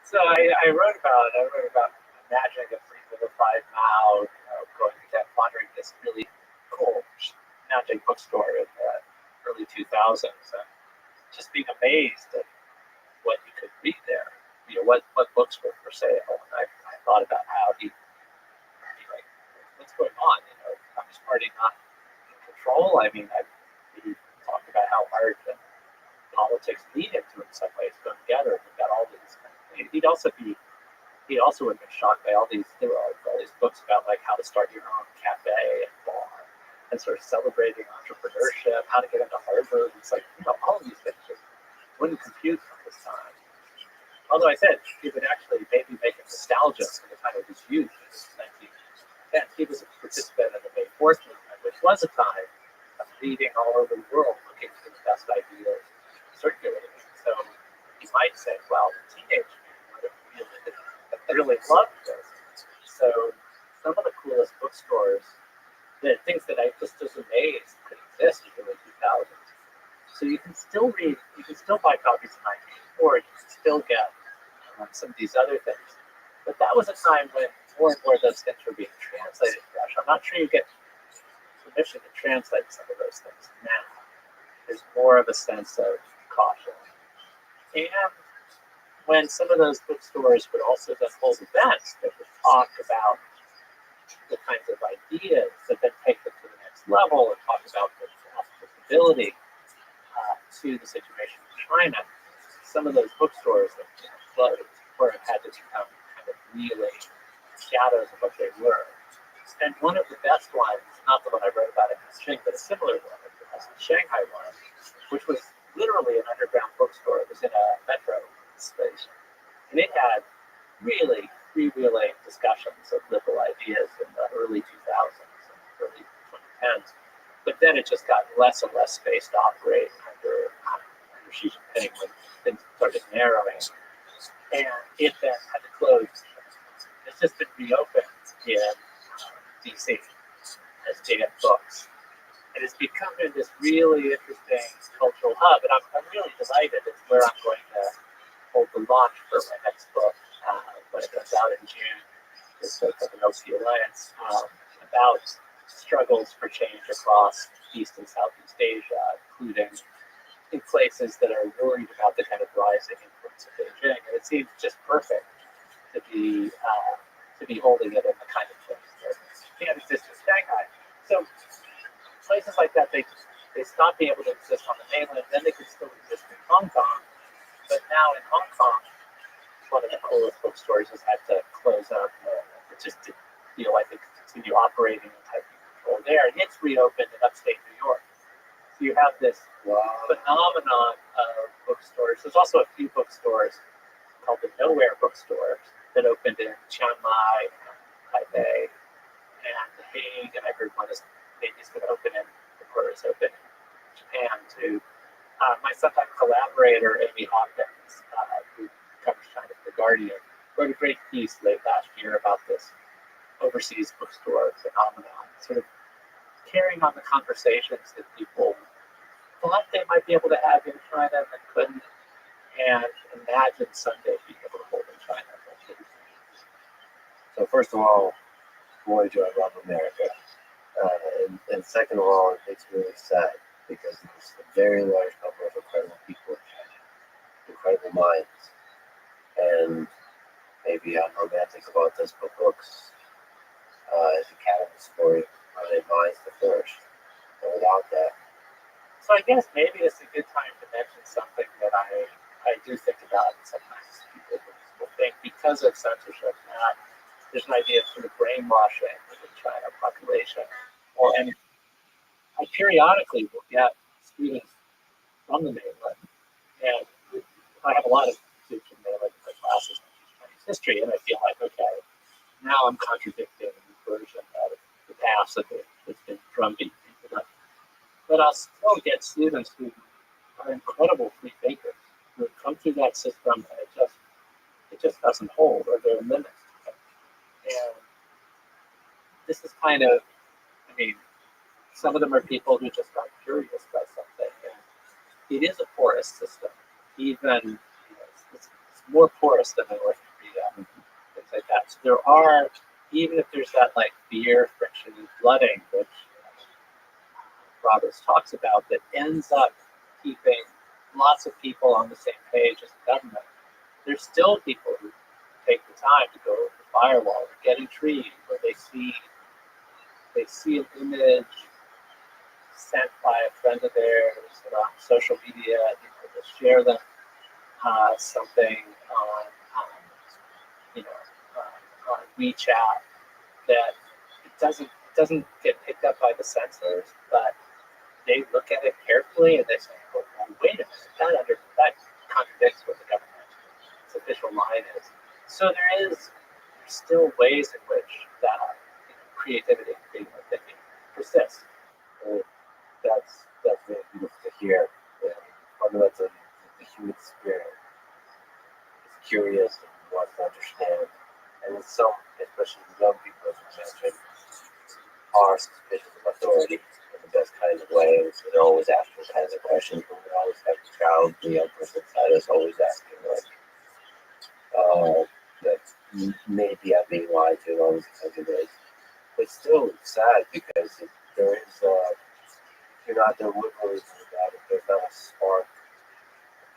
So I wrote about imagining a free vilified Mao, going to that, wandering this really cool Nanjing bookstore in the early 2000s, and just being amazed at what you could read there. What books were for sale. And I thought about how he like, what's going on? Communist Party not in control. I mean, he talked about how hard the politics lead him to in some ways come together. We've got all these. He'd also would have been shocked by all these books about like how to start your own cafe and bar and sort of celebrating entrepreneurship, how to get into Harvard. It's like, all of these things just wouldn't compute from this time. Although I said he would actually maybe make him nostalgia for the time of his youth in 1910. He was a participant in the May 4th movement, which was a time of reading all over the world, looking for the best ideas circulating. So he might say, well, the teenage would have really loved this. So some of the coolest bookstores, the things that I just was amazed could exist in the early 2000s. So you can still read, you can still buy copies of 1984, you can still get some of these other things. But that was a time when more and more of those things were being translated to Russian. I'm not sure you get permission to translate some of those things now. There's more of a sense of caution. And when some of those bookstores would also then hold events that would talk about the kinds of ideas that then take them to the next level and talk about the applicability to the situation in China, some of those bookstores that closed or have had to become kind of really shadows of what they were. And one of the best ones, not the one I wrote about in Beijing, but a similar one, was the Shanghai one, which was literally an underground bookstore. It was in a metro station. And it had really freewheeling discussions of liberal ideas in the early 2000s and early 2010s. But then it just got less and less space to operate under Xi Jinping when things started narrowing. And it then had to close. It's just been reopened in DC as JF Books. And it's become this really interesting cultural hub. And I'm really delighted. It's where I'm going to hold the launch for my next book when it comes out in June. It's the Noki Alliance about struggles for change across East and Southeast Asia, including in places that are worried about the kind of rising influence of Beijing. And it seems just perfect to be holding it in the kind of place that can't exist in Shanghai. So places like that, they stopped being able to exist on the mainland, then they could still exist in Hong Kong. But now in Hong Kong, one of the coolest bookstores has had to close up just to, I think, continue operating and having control there. And it's reopened in upstate New York. So you have this phenomenon of bookstores. There's also a few bookstores called the Nowhere Bookstore that opened in Chiang Mai, and Taipei, and The Hague. And I heard one is maybe going to open in, or is open in Japan too. My sometimes collaborator, Amy Hawkins, who covers China for The Guardian, wrote a great piece late last year about this overseas bookstore phenomenon, sort of carrying on the conversations that people thought they might be able to have in China and couldn't, and imagine someday So first of all, boy, do I love America. And second of all, it makes me really sad because there's a very large number of incredible people in China, incredible minds. And maybe I'm romantic about this, but books is a catalyst for their minds to flourish. And without that, So I guess maybe it's a good time to mention something that I do think about, and sometimes people will think because of censorship that there's an idea of sort of brainwashing of the China population. And I periodically will get students from the mainland, and I have a lot of students from the mainland in my classes on Chinese history, and I feel like, okay, now I'm contradicting the version of the past that's been drumbeat into them. But I'll still get students who are incredible free thinkers who have come through that system and it just doesn't hold, or there are limits to it. And this is kind of, I mean, some of them are people who just got curious about something. And it is a porous system, even it's more porous than the North Korea, things like that. So there are, even if there's that like fear, friction, and flooding, which Roberts talks about, that ends up keeping lots of people on the same page as the government. There's still people who take the time to go over the firewall or get intrigued, or they see an image sent by a friend of theirs or on social media, they'll share them something on WeChat that it doesn't get picked up by the censors, but they look at it carefully and they say, "Oh, well, wait a minute, that contradicts what the government's official line is." So there's still ways in which that creativity and creative thinking persists. uh, that's really beautiful to hear. And fundamentally, the human spirit is curious and wants to understand. And in some, especially young people, as we mentioned, are suspicious of authority in the best kind of ways. They're always asking kinds of questions, but we always have the child, the young person inside us, always asking, like, that maybe I'm being lied to, always because it is. But still, it's sad because there is, if you're not deliberately about it, there's not a spark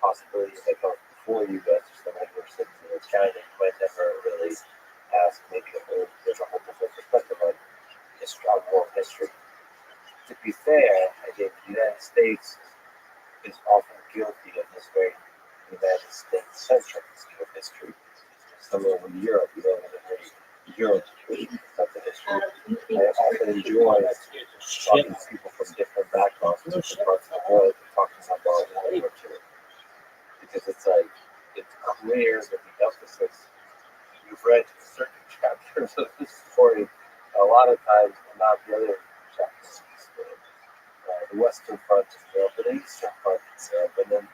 possibility that comes before you as just a regular citizen of China. You might never really ask, maybe there's a whole different perspective on history, on world history. To be fair, I think the United States is often guilty of this very United States-centric view of history. Similar with Europe, in a very Europe-centric history. I often enjoy talking to people from different backgrounds, from different parts of the world, and talking about World War II. Because it's clear that the emphasis you've read certain chapters of this story a lot of times, and not the other chapters of the story. The Western Front is Europe, and the Eastern Front is Europe, and then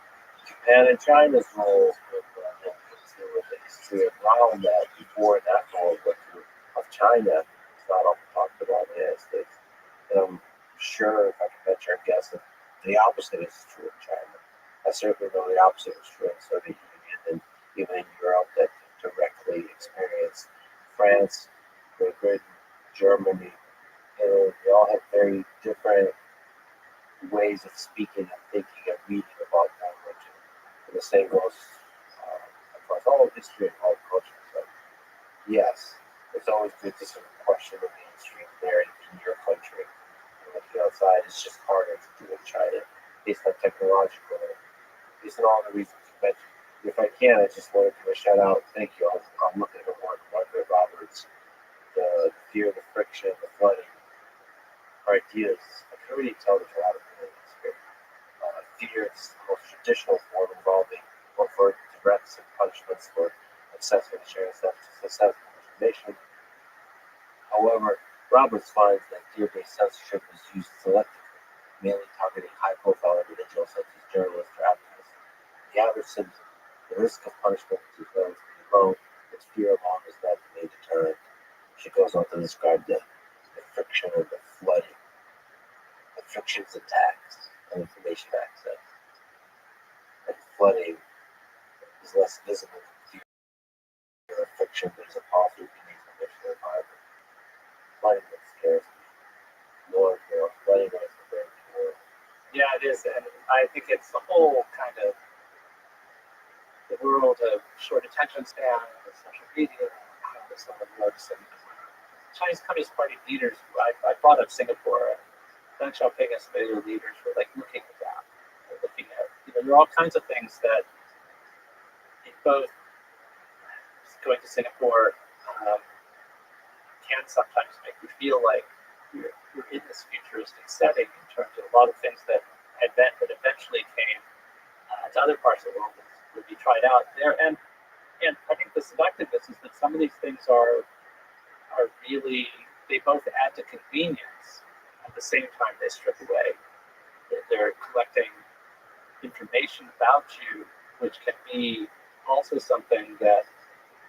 Japan and China's role with the history around that before that role of China is not often talked about in the United States. And I'm sure, if I can venture a guess, that the opposite is true in China. I certainly know the opposite is true in the Soviet Union and even in Europe that directly experienced France, Great Britain, Germany, and they all have very different ways of speaking and thinking and reading about language. And the same goes across all history and all culture. So, yes, it's always good to sort of question the mainstream narrative in your country. And looking outside is just harder to do in China based on technological, based on all the reasons you mentioned. If I can, I just want to give a shout out. Thank you. I'm looking at her work, Margaret Roberts, the fear, the friction, the flooding, her ideas. I can really tell there's a lot of brilliance here. Fear is the most traditional form involving overt threats and punishments for accessing and sharing sensitive information. However, Roberts finds that fear-based censorship is used selectively, mainly targeting high-profile individuals such as journalists or activists. The average citizen, the risk of punishment is relatively low, its fear alone is not the main deterrent. She goes on to describe the friction and the flooding, the friction's attacks on information access, and flooding is less visible than fear or friction, but is a powerful mechanism there's more and more flooding rights compared to Yeah, it is, and I think it's the whole kind of the world of short attention span, and social media, how this all works, and Chinese Communist Party leaders. I brought up Singapore. Deng Xiaoping and some of the leaders were like looking at that, looking at there are all kinds of things that both going to Singapore can sometimes make you feel like you're in this futuristic setting in terms of a lot of things that eventually came to other parts of the world that would be tried out there. And I think the seductiveness is that some of these things are really, they both add to convenience at the same time they strip away. They're collecting information about you, which can be also something that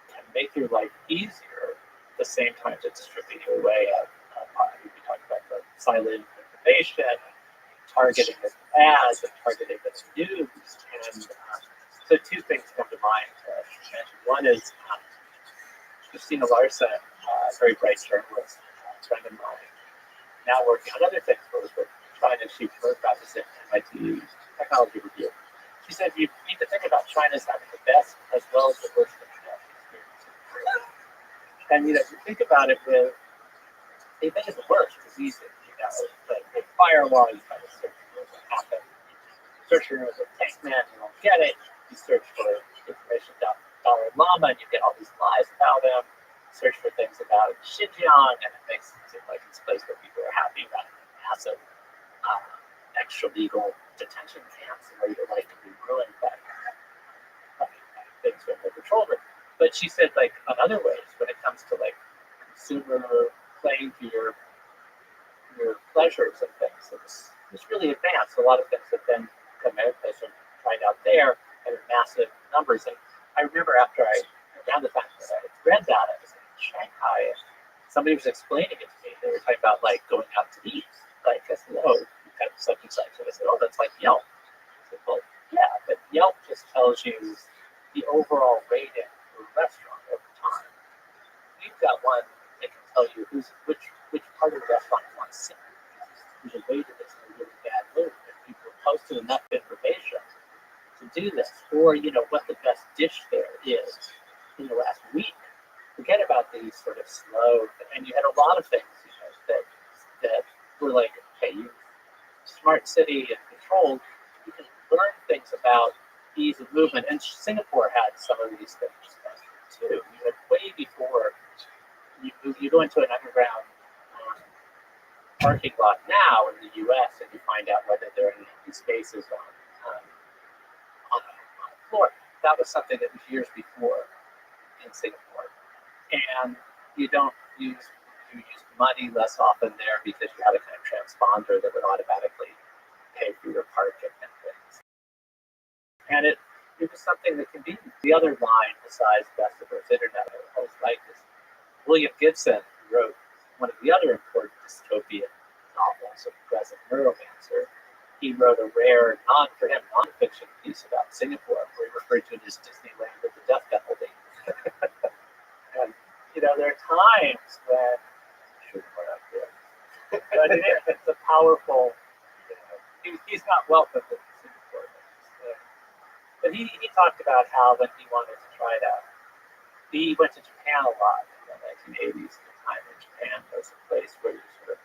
can make your life easier at the same time it's stripping you away of we talked about the silent information, targeting of ads, and targeting of news. And so two things come to mind to mention. One is Christina Larson, a very bright journalist, a friend of mine, now working on other things, but was trying to achieve her practice at MIT Technology Review. She said you need to think about China as having the best as well as the worst internet experience. And if you think about it, they think it's the worst because these, the firewall, you kind of search for what happened. You search for the tank man, you don't get it. You search for information about Dalai Lama, and you get all these lies about him. Search for things about Xinjiang, and it makes it seem like it's a place where people are happy about massive extra legal detention camps where your life can be ruined by things when they're controlled. But she said, like, on other ways, when it comes to like consumer playing to your pleasures and things, it's really advanced. A lot of things have been come out and tried out there and in massive numbers. And I remember around the time that I read that, I was in Shanghai, and somebody was explaining it to me. They were talking about like going out to eat. Like, I said, oh, you've got such and such. And I said, oh, that's like Yelp. I said, well, yeah, but Yelp just tells you the overall rating for a restaurant over time. We've got one that can tell you which part of the restaurant you want to sit. There's a waiter that's in a really bad mood, and people have posted enough information to do this, or what the best dish there is in the last week. Forget about these sort of slow, and you had a lot of things that were like, hey, you smart city and controlled, you can learn things about ease of movement. And Singapore had some of these things too. You had way before you go into an underground parking lot now in the U.S. and you find out whether there are any empty spaces on the floor. That was something that was years before in Singapore, and you use money less often there because you had a kind of transponder that would automatically pay for your parking and things. And it was something that convenient. The other line besides best of Earth Internet I always liked is William Gibson, who wrote one of the other important dystopian novels of Present Neuromancer. He wrote a rare, nonfiction piece about Singapore, where he referred to it as Disneyland with the death penalty. And there are times when but it's a powerful. He's not welcome in Singapore. But he talked about how when he wanted to try it out, he went to Japan a lot in the 1980s. The time in Japan was a place where you sort of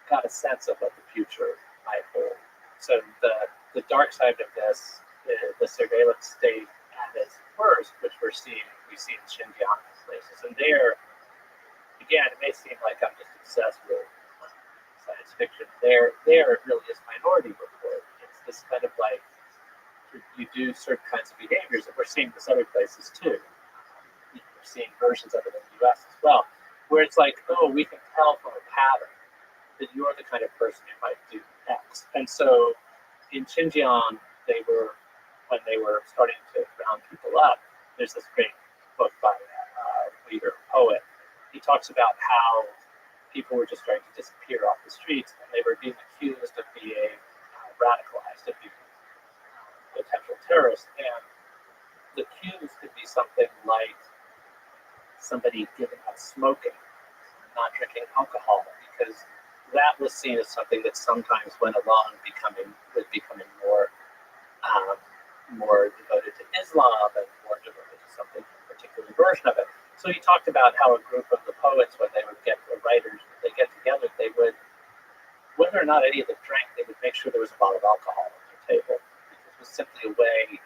got a sense of what the future might hold. So the dark side of this, the surveillance state at its worst, which we see in Xinjiang and places, and there, again, it may seem like I'm just obsessed with science fiction. There it really is Minority Report. It's this kind of like you do certain kinds of behaviors, and we're seeing this other places too. We're seeing versions of it in the U.S. as well, where it's like, oh, we can tell from a pattern that you're the kind of person who might do X. And so in Xinjiang, when they were starting to round people up, there's this great book by a leader, poet. He talks about how people were just starting to disappear off the streets, and they were being accused of being radicalized, of being potential terrorists. And the cues could be something like somebody giving up smoking, not drinking alcohol because that was seen as something that sometimes went along becoming more devoted to Islam and more devoted to something, a particular version of it. So he talked about how a group of the poets, when they would get the writers, they get together, they would, whether or not any of them drank, they would make sure there was a bottle of alcohol on their table. It was simply a way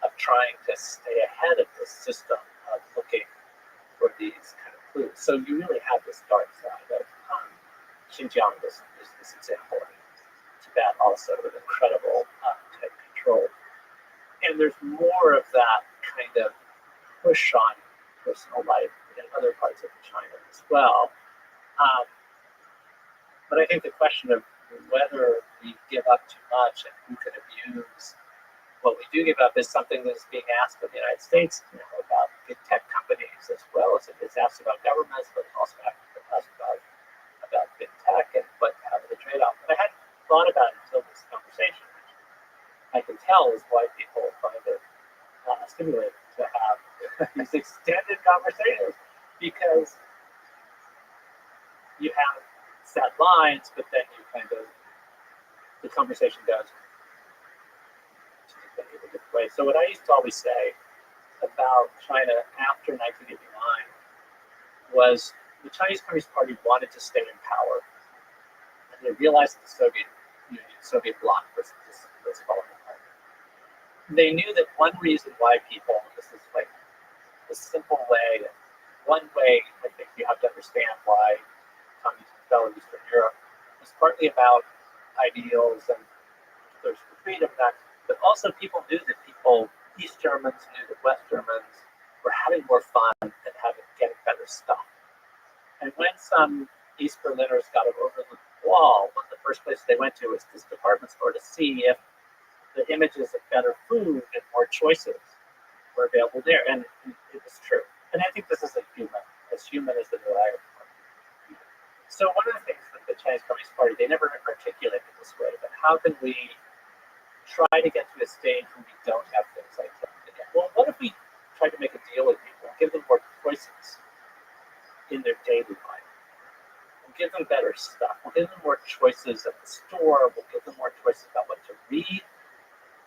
of trying to stay ahead of this system of looking for these kind of clues. So you really have this dark side of Xinjiang is this example. Tibet also with incredible tight control. And there's more of that kind of push on personal life in other parts of China as well. But I think the question of whether we give up too much and who can abuse what we do give up is something that's being asked of the United States now about big tech companies as well as it is asked about governments, but also asked about big tech and how do they trade off. But I hadn't thought about it until this conversation, which I can tell is why people find it stimulating to have these extended conversations, because you have set lines, but then you kind of, the conversation goes to a different way. So what I used to always say about China after 1989 was the Chinese Communist Party wanted to stay in power, and they realized that the Soviet bloc was falling apart. They knew that one reason why people, this is like the simple way, one way I think you have to understand why communism fell in Eastern Europe was partly about ideals and thirst for freedom, but also people knew that East Germans knew that West Germans were having more fun and getting better stuff. And when some East Berliners got over the wall, one of the first places they went to was this department store to see if the images of better food and more choices were available there. And it was true. And I think this is as human as the desire for freedom. So one of the things that the Chinese Communist Party, they never articulated this way, but how can we try to get to a stage where we don't have things like that again? Well, what if we try to make a deal with people, give them more choices in their daily life? We'll give them better stuff. We'll give them more choices at the store. We'll give them more choices about what to read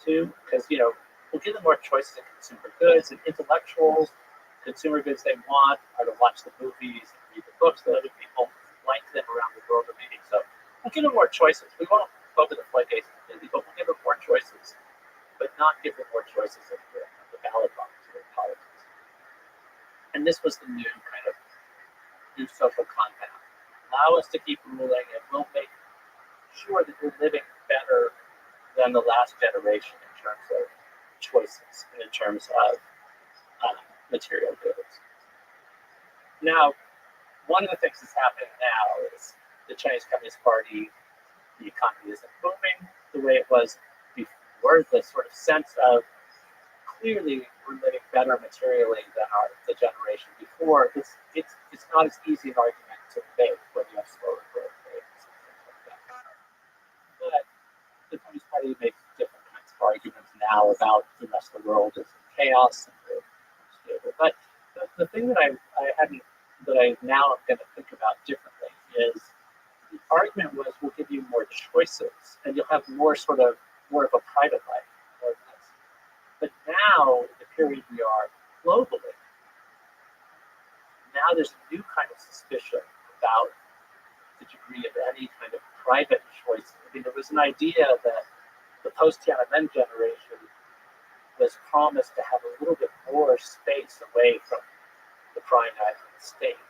to, because, we'll give them more choices in consumer goods and intellectuals. Consumer goods they want are to watch the movies and read the books that other people like them around the world are reading. So we'll give them more choices. We won't open the floodgates completely, but we'll give them more choices, but not give them more choices at the ballot box or politics. And this was the new social compact. Allow us to keep ruling, and we'll make sure that we're living better than the last generation in terms of choices and in terms of material goods. Now, one of the things that's happening now is the Chinese Communist Party, the economy isn't booming the way it was before. The sort of sense of clearly we're living better materially than the generation before. It's not as easy an argument to make when you have slower growth rates and things like that. But the Communist Party makes different kinds of arguments now about the rest of the world is in chaos and we're stable. But the thing that I now am going to think about differently is the argument was we'll give you more choices and you'll have more of a private life. More of this. But now, in the period we are globally, now there's a new kind of suspicion about the degree of any kind of private choice. I mean, there was an idea that the post-Tiananmen generation was promised to have a little bit more space away from the prying eyes of the state.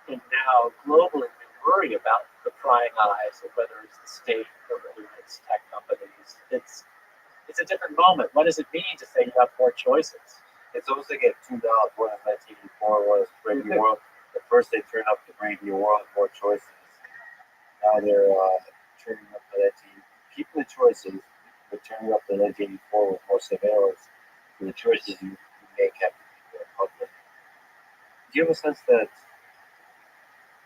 And now, globally, we worry about the prying eyes of whether it's the state or whether it's tech companies. It's a different moment. What does it mean to say you have more choices? It's almost like it tuned out what in 1984 was Brave New World. At first, they turned up the Brave New World with more choices. Now they're turning up the 19, keeping the choices, but turning up the 1984 with more surveillance for the choices you make after people in public. Do you have a sense that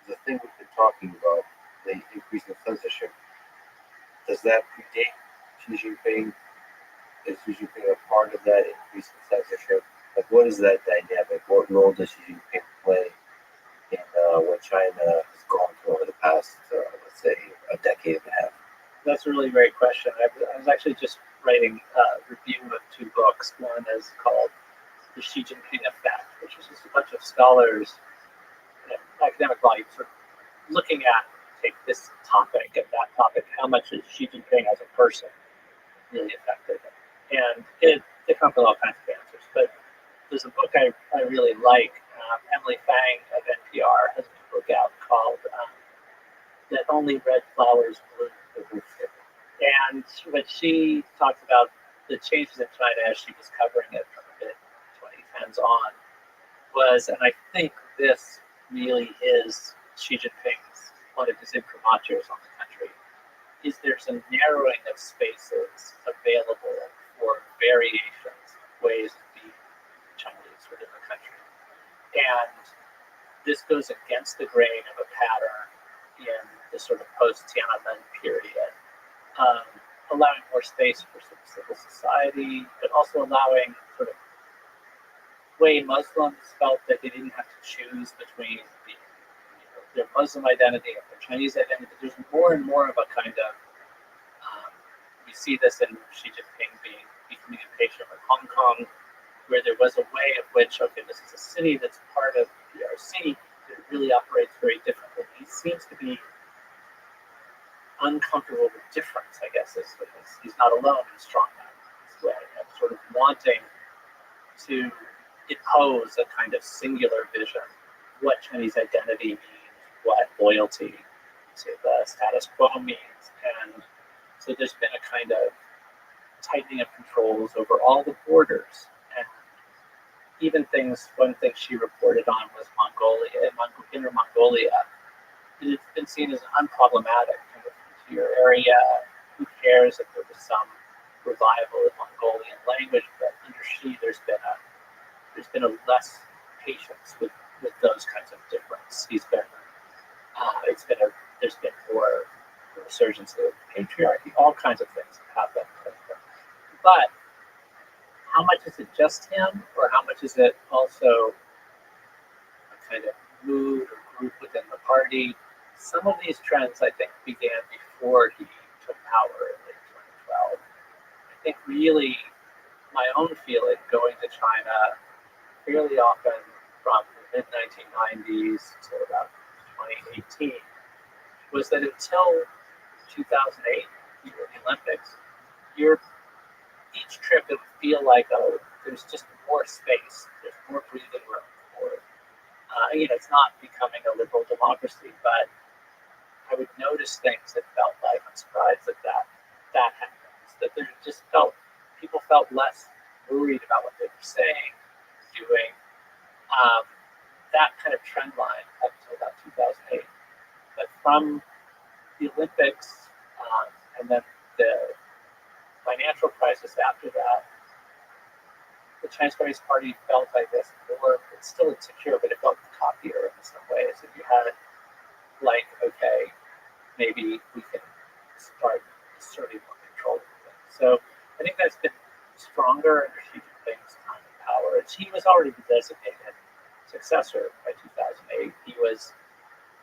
the thing we've been talking about, the increase in censorship, does that predate Xi Jinping? Is Xi Jinping a part of that increase in censorship? Like, what is that dynamic? What role does Xi Jinping play in what China has gone through over the past, let's say, a decade and a half? That's a really great question. I was actually just writing a review of two books. One is called The Xi Jinping Effect, which is just a bunch of scholars, academic volumes, sort of looking at, take this topic and that topic, how much is Xi Jinping as a person really affected him? And they come up with all kinds of answers. But there's a book I really like. Emily Fang of NPR has a book out called That Only Red Flowers Bloom. And what she talked about the changes in China as she was covering it from the mid-2010s on was, and I think this really is Xi Jinping's, one of his imprimaturs on the country, is there's a narrowing of spaces available for variations, ways of being Chinese within the country. And this goes against the grain of a pattern in the sort of post-Tiananmen period, allowing more space for sort of civil society, but also allowing sort of way Muslims felt that they didn't have to choose between their Muslim identity and their Chinese identity. But there's more and more of a kind of, we see this in Xi Jinping becoming impatient with Hong Kong, where there was a way of which, okay, this is a city that's part of the PRC, that really operates very differently. He seems to be uncomfortable with difference, I guess, is he's not alone in strong that way, and sort of wanting to impose a kind of singular vision, what Chinese identity means, what loyalty to the status quo means. And so there's been a kind of tightening of controls over all the borders. And even one thing she reported on was Mongolia, Inner Mongolia. It's been seen as unproblematic kind of frontier area. Who cares if there was some revival of Mongolian language? But under Xi, there's been a less patience with those kinds of difference. There's been more resurgence of patriarchy. All kinds of things have happened. But how much is it just him, or how much is it also a kind of mood or group within the party? Some of these trends, I think, began before he took power in late 2012. I think really my own feeling going to China fairly often from the mid-1990s to about 2018 was that until 2008, the Olympics, each trip it would feel like, oh, there's just more space, there's more breathing room. It's not becoming a liberal democracy, but I would notice things that felt like, I'm surprised that happens, that people felt less worried about what they were saying, doing. That kind of trend line up to about 2008. But from the Olympics and then the financial crisis after that, the Chinese Communist Party felt, I guess, more, it's still insecure, but it felt cockier in some ways. If you had, like, okay, maybe we can start asserting more control of things. So I think that's been stronger under Xi Jinping's time in power. He was already the designated successor by 2008. He was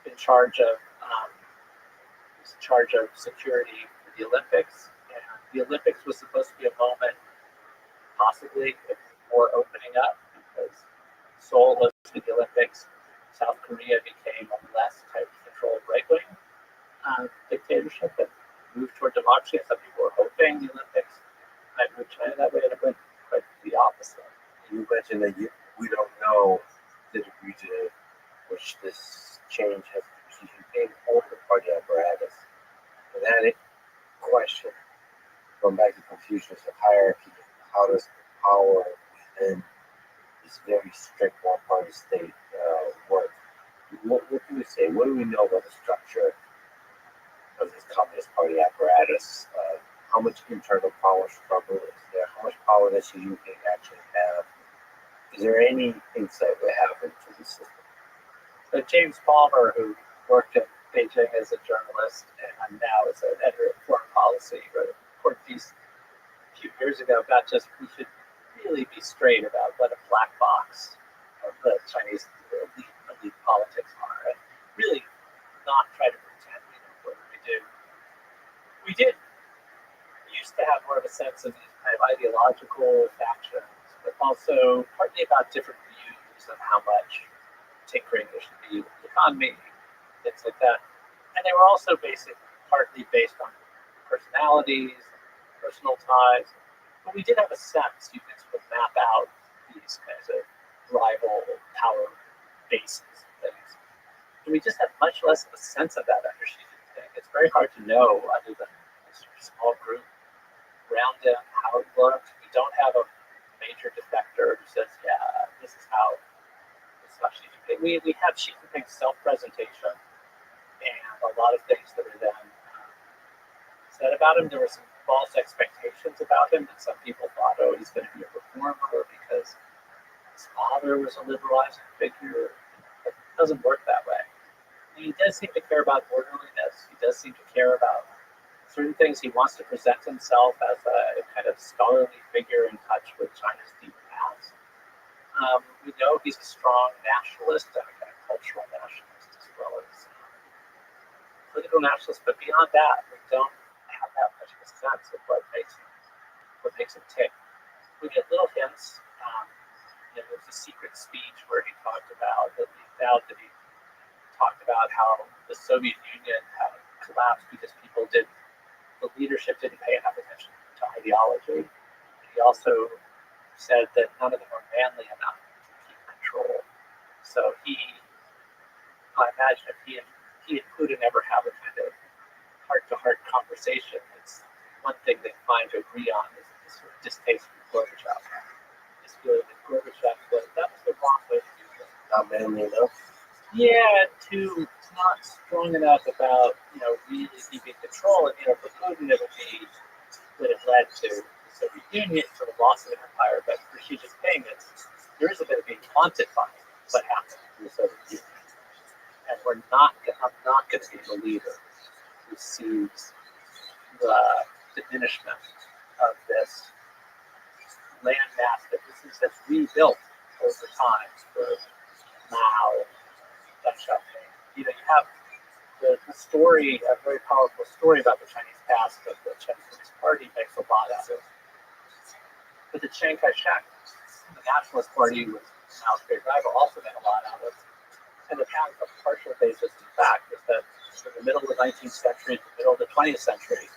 in charge of security for the Olympics, and the Olympics was supposed to be a moment, possibly, more opening up, because Seoul hosted the Olympics. South Korea became a less tightly controlled right-wing dictatorship and moved toward democracy. And some people were hoping the Olympics might move China that way, and it went quite the opposite. You mentioned that we don't know the degree to which this change has Xi Jinping or the party apparatus. And that question, going back to Confucius of hierarchy, how does power within this very strict one-party state work? What do we say? What do we know about the structure of this Communist Party apparatus? How much internal power struggle is there? How much power does Xi Jinping actually have? Is there any insight we have into the system? So James Palmer, who worked at Beijing as a journalist and now is an editor of Foreign Policy, wrote a important piece a few years ago about just we should really be straight about what a black box of the Chinese elite believe politics are, and really not try to pretend we know what we do. We did used to have more of a sense of these kind of ideological factions, but also partly about different views of how much tinkering there should be with the economy, things like that. And they were also partly based on personalities, personal ties. But we did have a sense, you could sort of map out these kinds of rival power bases and things. And we just had much less of a sense of that under Xi Jinping. It's very hard to know, other than a sort of small group around him, how it looked. We don't have a major defector who says, yeah, this is how Xi Jinping. We have Xi Jinping's self-presentation and a lot of things that are then said about him. There were some false expectations about him that some people thought, oh, he's going to be a reformer because his father was a liberalizing figure. It doesn't work that way. He does seem to care about orderliness. He does seem to care about certain things. He wants to present himself as a kind of scholarly figure in touch with China's deep past. We know he's a strong nationalist and a kind of cultural nationalist as well as political nationalist. But beyond that, we don't have that much of a sense of what makes him tick. We get little hints. There was a secret speech where he talked about that he felt that he talked about how the Soviet Union had collapsed because the leadership didn't pay enough attention to ideology. He also said that none of them were manly enough to keep control. So I imagine if he and Putin ever have a kind of heart-to-heart conversation, it's one thing they find to agree on is this sort of distaste for Gorbachev. This feeling that Gorbachev that was the wrong way to do it. Not manly enough. Yeah, it's not strong enough about really keeping control. And for Putin, it would be that it led to the Soviet Union, to the loss of an empire. But for Xi Jinping, there is a bit of being haunted by what happened to the Soviet Union. And I'm not going to be the leader who sees the diminishment of this landmass that that's rebuilt over time for Mao, Deng Xiaoping. You have the story, a very powerful story about the Chinese past that the Chinese Communist Party makes a lot out of. But the Chiang Kai-shek, the Nationalist Party, was Mao's great rival, also made a lot out of. And it has a partial basis in fact is that in the middle of the 19th century, in the middle of the 20th century,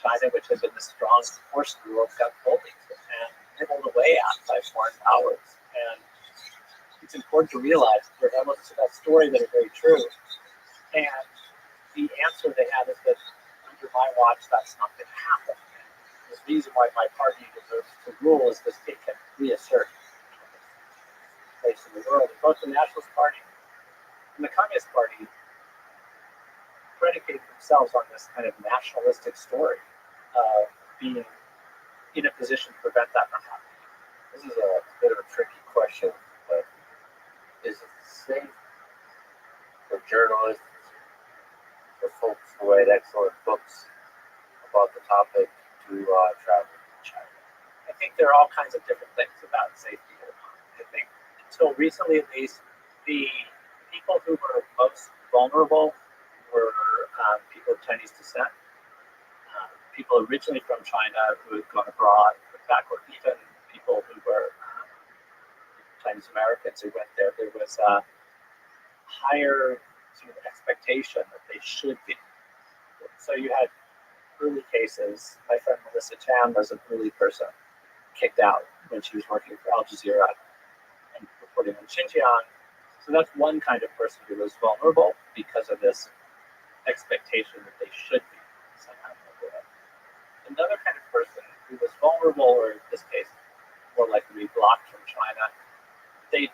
China, which had been the strongest force in the world, got bullied and nibbled away at by foreign powers. And it's important to realize there are elements of that story that are very true. And the answer they have is that under my watch, that's not going to happen. And the reason why my party deserves to rule is that it can reassert its place in the world. And both the Nationalist Party and the Communist Party predicate themselves on this kind of nationalistic story of being in a position to prevent that from happening. This is a bit of a tricky question, but is it safe for journalists, for folks who write excellent books about the topic, to travel to China? I think there are all kinds of different things about safety. I think until recently, at least, the people who were most vulnerable were people of Chinese descent, people originally from China who had gone abroad, or even people who were Chinese Americans who went there. There was a higher sort of expectation that they should be. So you had early cases. My friend Melissa Chan was an early person kicked out when she was working for Al Jazeera and reporting on Xinjiang. So that's one kind of person who was vulnerable because of this expectation that they should be somehow. Another kind of person who was vulnerable, or in this case, more likely to be blocked from China. The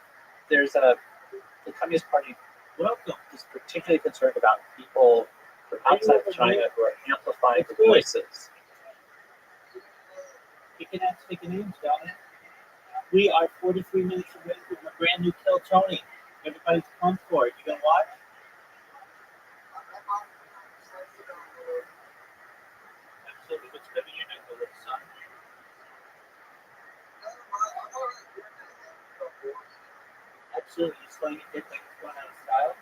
Communist Party is particularly concerned about people from outside of China who are amplifying the voices. You can actually take names, Donnie. We are 43 minutes away from a brand new Kill Tony. Everybody's pumped for it. You gonna watch? Absolutely. What's going to be your next little son? still you slaying a dick like it's going out of style?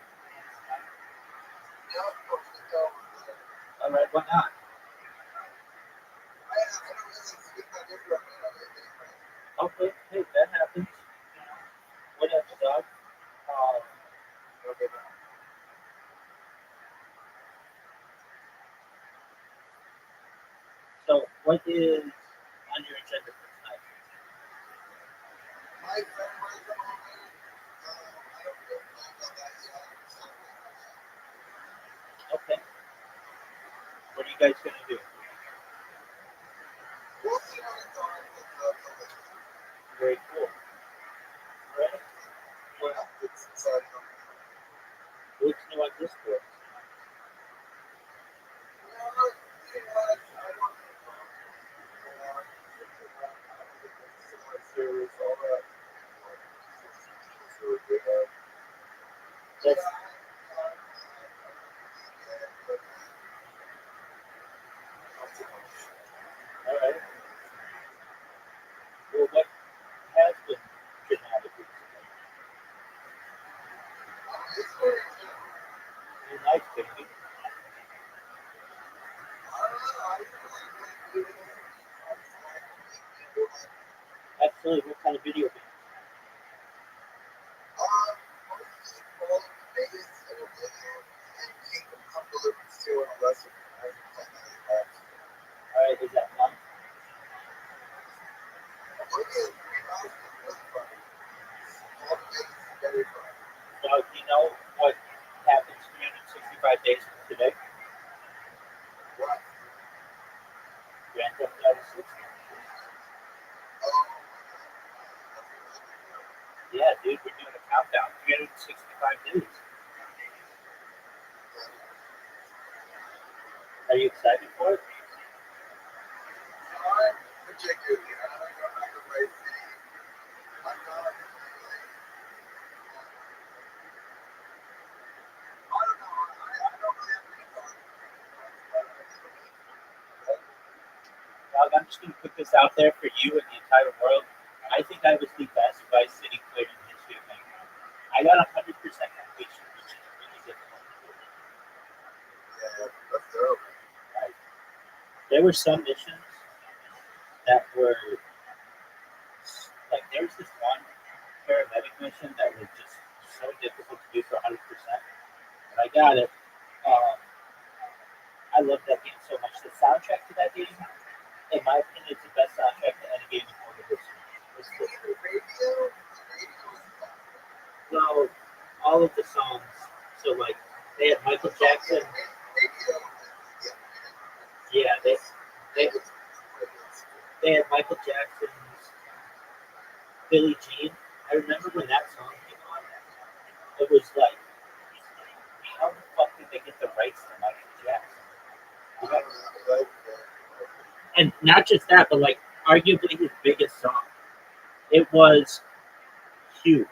All right, why not? Okay, hey, that happens. Whatever, dog. Um, so, what is on your agenda for tonight? Okay. What are you guys gonna do? Very cool. Right? What's new on Discord? That's all right. Well, what has been dramatic recently? Your life, baby. Absolutely. What kind of video game? All right, is that fun? So, you know what happens 365 days from today? Grand Theft Auto 6. Yeah, dude, we're doing a countdown. 365 days. Are you excited for it? Dog, I'm just going to put this out there for you and the entire world. I think I was the best Vice City player in the history of mankind. I got 100% completion, which is really difficult to do. Right. There were some missions that were like there was this one paramedic mission that was just so difficult to do for 100%. But I got it. Um, I love that game so much. The soundtrack to that game, in my opinion, it's the best soundtrack to any game in horror history. It's well, all of the songs. So like they had Michael Jackson. Yeah, they they had Michael Jackson's Billie Jean. I remember when that song came on. It was like, how the fuck did they get the rights to Michael Jackson? You know? And not just that, but like arguably his biggest song. It was huge.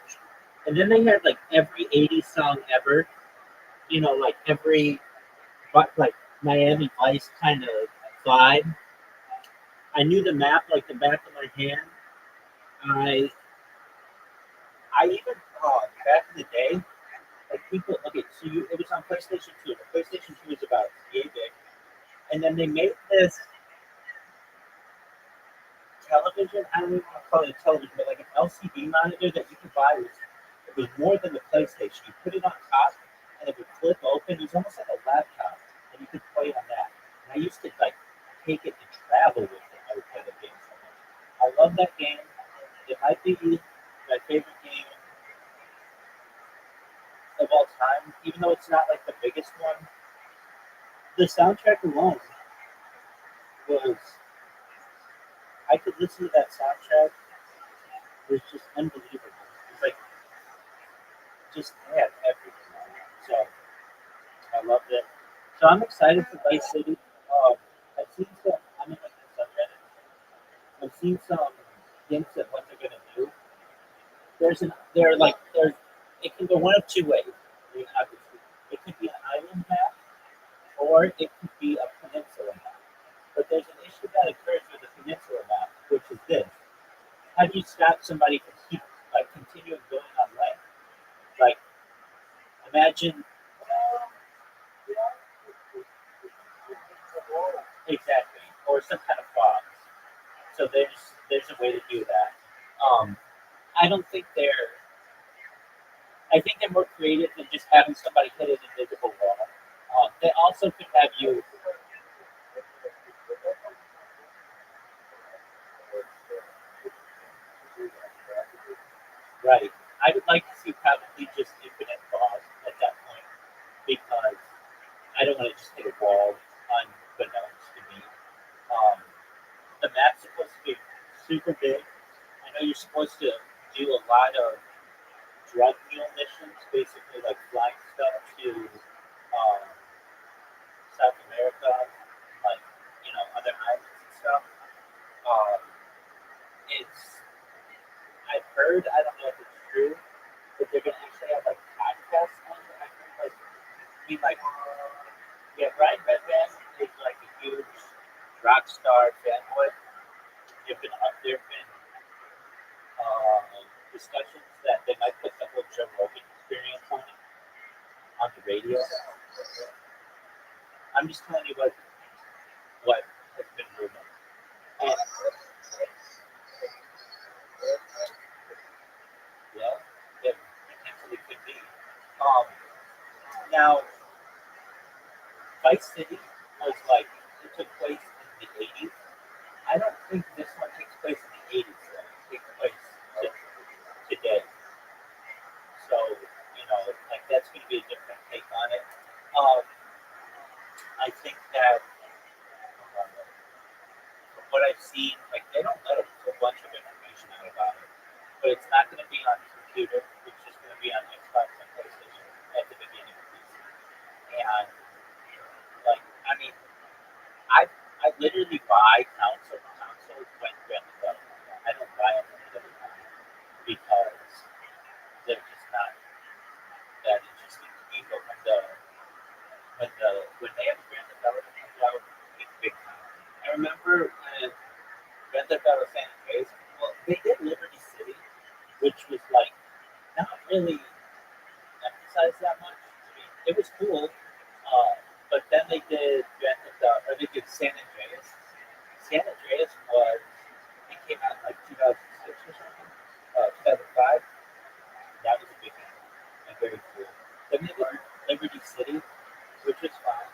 And then they had like every 80s song ever, you know, like every like Miami Vice kind of vibe. I knew the map like the back of my hand. I I even back in the day, like people okay, so it was on PlayStation 2. The PlayStation 2 was about yay big. And then they made this television, I don't even want to call it a television, but like an LCD monitor that you could buy it was more than the PlayStation. You put it on top and it would flip open. It was almost like a laptop and you could play on that. And I used to like take it to travel with it. I would play the game so much. I love that game. It might be my favorite game of all time, even though it's not like the biggest one. The soundtrack alone was I could listen to that soundtrack. It was just unbelievable. It was like just had everything on it. So I loved it. So I'm excited for Vice City. I've seen some. I'm in like the subreddit. I've seen some hints at what they're gonna do. There's it can go one of two ways. I mean, obviously, it could be an island map or it could be a peninsula map. But there's an issue that occurs with the peninsula map, which is this: how do you stop somebody from continuing going on land? imagine exactly, or some kind of fog. So there's a way to do that. I don't think they're. I think they're more creative than just having somebody hit an invisible wall. They also could have you right. I would like to see probably just infinite fog at that point because I don't want to just hit a wall unbeknownst to me. Um, the map's supposed to be super big. I know you're supposed to do a lot of drug mule missions, basically like flying stuff to um, South America, like other islands and stuff. Um, it's I've heard, I don't know if it's true, but they're gonna actually have like podcasts on it. I think like yeah, Brian Redman is like a huge rock star fanboy. There've been discussions that they might put the whole Joe Rogan experience on the radio. I'm just telling you what has been rumored. And, yeah, it potentially could be. Um, now, Vice City was like it took place in the '80s. I don't think this one takes place in the '80s. Though. It takes place today. So like that's going to be a different take on it. Um, I think that from what I've seen, like they don't let a whole bunch of information out about it, but it's not going to be on the computer. It's just going to be on Xbox and PlayStation at the beginning of this. And like, I mean, I literally buy consoles when Grand Theft Auto. I don't buy them any other time because they're just not that interesting to me. But when they have Grand Theft Auto that comes out, it's big time. I remember when Grand Theft Auto San Andreas. Well, they did Liberty City, which was like not really emphasized that much. I mean, it was cool, but then they did Grand Theft Auto, or they did San Andreas. San Andreas it came out in like 2006 or something, 2005. That was a big one and very cool. Then they did Liberty City, which was fine.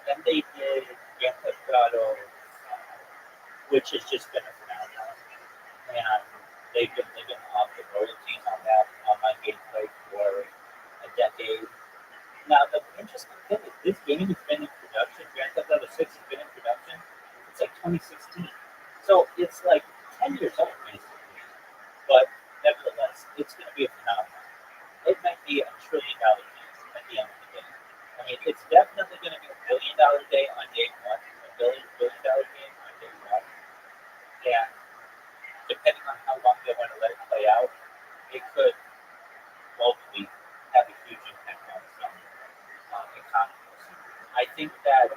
Then they did Grand Theft Auto, which has just been a phenomenon. And they've been living off the royalties on that online gameplay for a decade. Now, the interesting thing is this game has been in production. Grand Theft Auto 6 has been in production. It's like 2016. So it's like 10 years old, basically. But nevertheless, it's going to be a phenomenon. It might be $1 trillion game at the end of the day. I mean, it's definitely going to be $1 billion day on day one, $1 billion game on day one. And depending on how long they want to let it play out, it could globally have a huge impact on some economies. I think that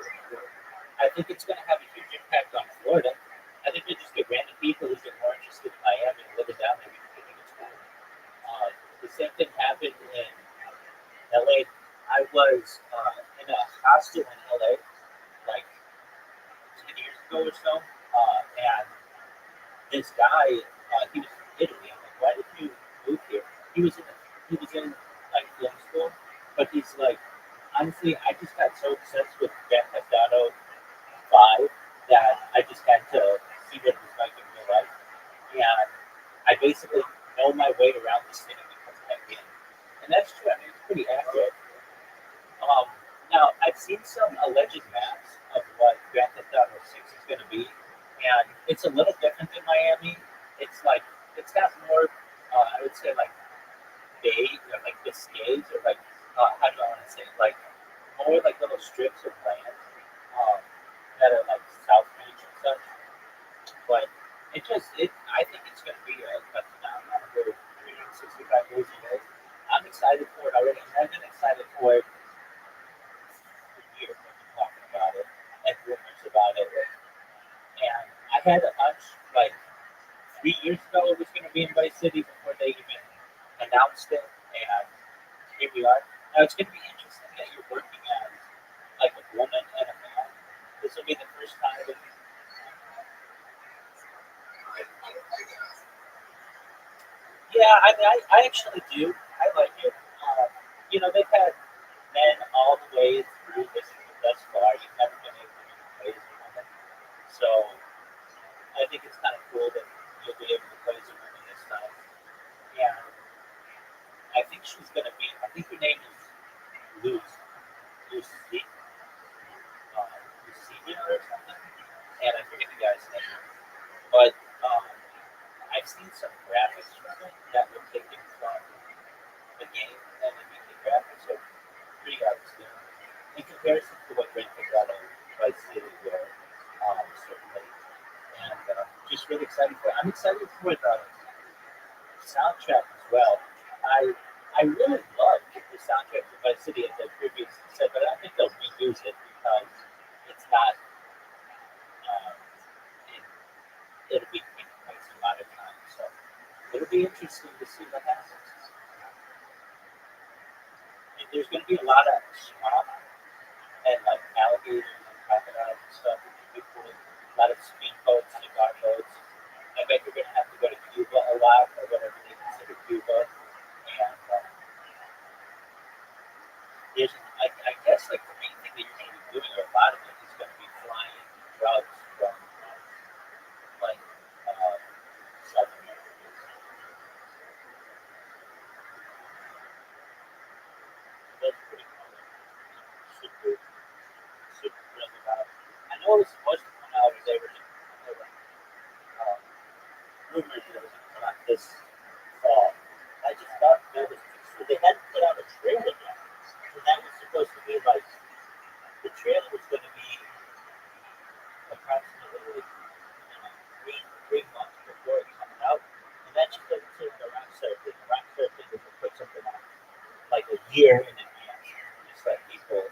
I think it's going to have a huge impact on Florida. I think they just get random people who get more interested in Miami and live it down there because they think it's cool. The same thing happened in LA. I was in a hostel in LA like 10 years ago or so, and this guy, he was from Italy. I'm like, why did you move here? He was in like film school, but he's like, honestly, I just got so obsessed with Grand Theft Auto 5 that I just had to see what it was like in real life. And I basically know my way around the city because of that game. And that's true. I mean, it's pretty accurate. Now, I've seen some alleged maps of what Grand Theft Auto 6 is going to be, and it's a little different than Miami. It's like, it's got more, I would say, like, bay, or like Biscayes, or like, how do I want to say it? Like, more like little strips of land um, that are like South Beach and such. But I think it's going to be a phenomenon for 365 days a day. I'm excited for it already. I've been excited for it for years. I've been talking about it and rumors about it. And I had a hunch like 3 years ago it was going to be in Vice City before they even announced it. And here we are. Now it's going to be interesting that you're working as like a woman and a man. This will be the first time that yeah, I mean, I actually do. I like it. You know, they've had men all the way through this thus far. You've never been able to play as a woman. So I think it's kind of cool that you'll be able to play as a woman this time. And I think she's going to be, I think her name is Lucy, Lucia or something. And I forget the guy's name. But I've seen some graphics from it that were taken from the game and they make the graphics are pretty outstanding in comparison to what Grand Theft Auto Vice City were, certainly. And just really excited for it. I'm excited for the soundtrack as well. I really love the soundtrack for Vice City as I previously said, but I think they'll reuse it because it's not. Um, it'll be quite some amount of time, so it'll be interesting to see what happens. And there's going to be a lot of swamp and like alligators and crocodiles and stuff, which would be cool. A lot of speedboats, cigar boats. I bet you're going to have to go to Cuba a lot, or whatever they consider Cuba. And there's, I guess, like the main thing that you're going to be doing, or a lot of it, is going to be flying drugs from like South America. That's pretty cool. Super, super thrilled about it. I know it was supposed to come out, or they were rumored that it was going to come out this fall. I just thought that was so they hadn't put out a trailer yet. And that was supposed to be like the trailer was going to be approximately three months before it comes out. And that just doesn't seem the Rothschild thing. The Rothschild thing is to put something out like a year in advance. Just let people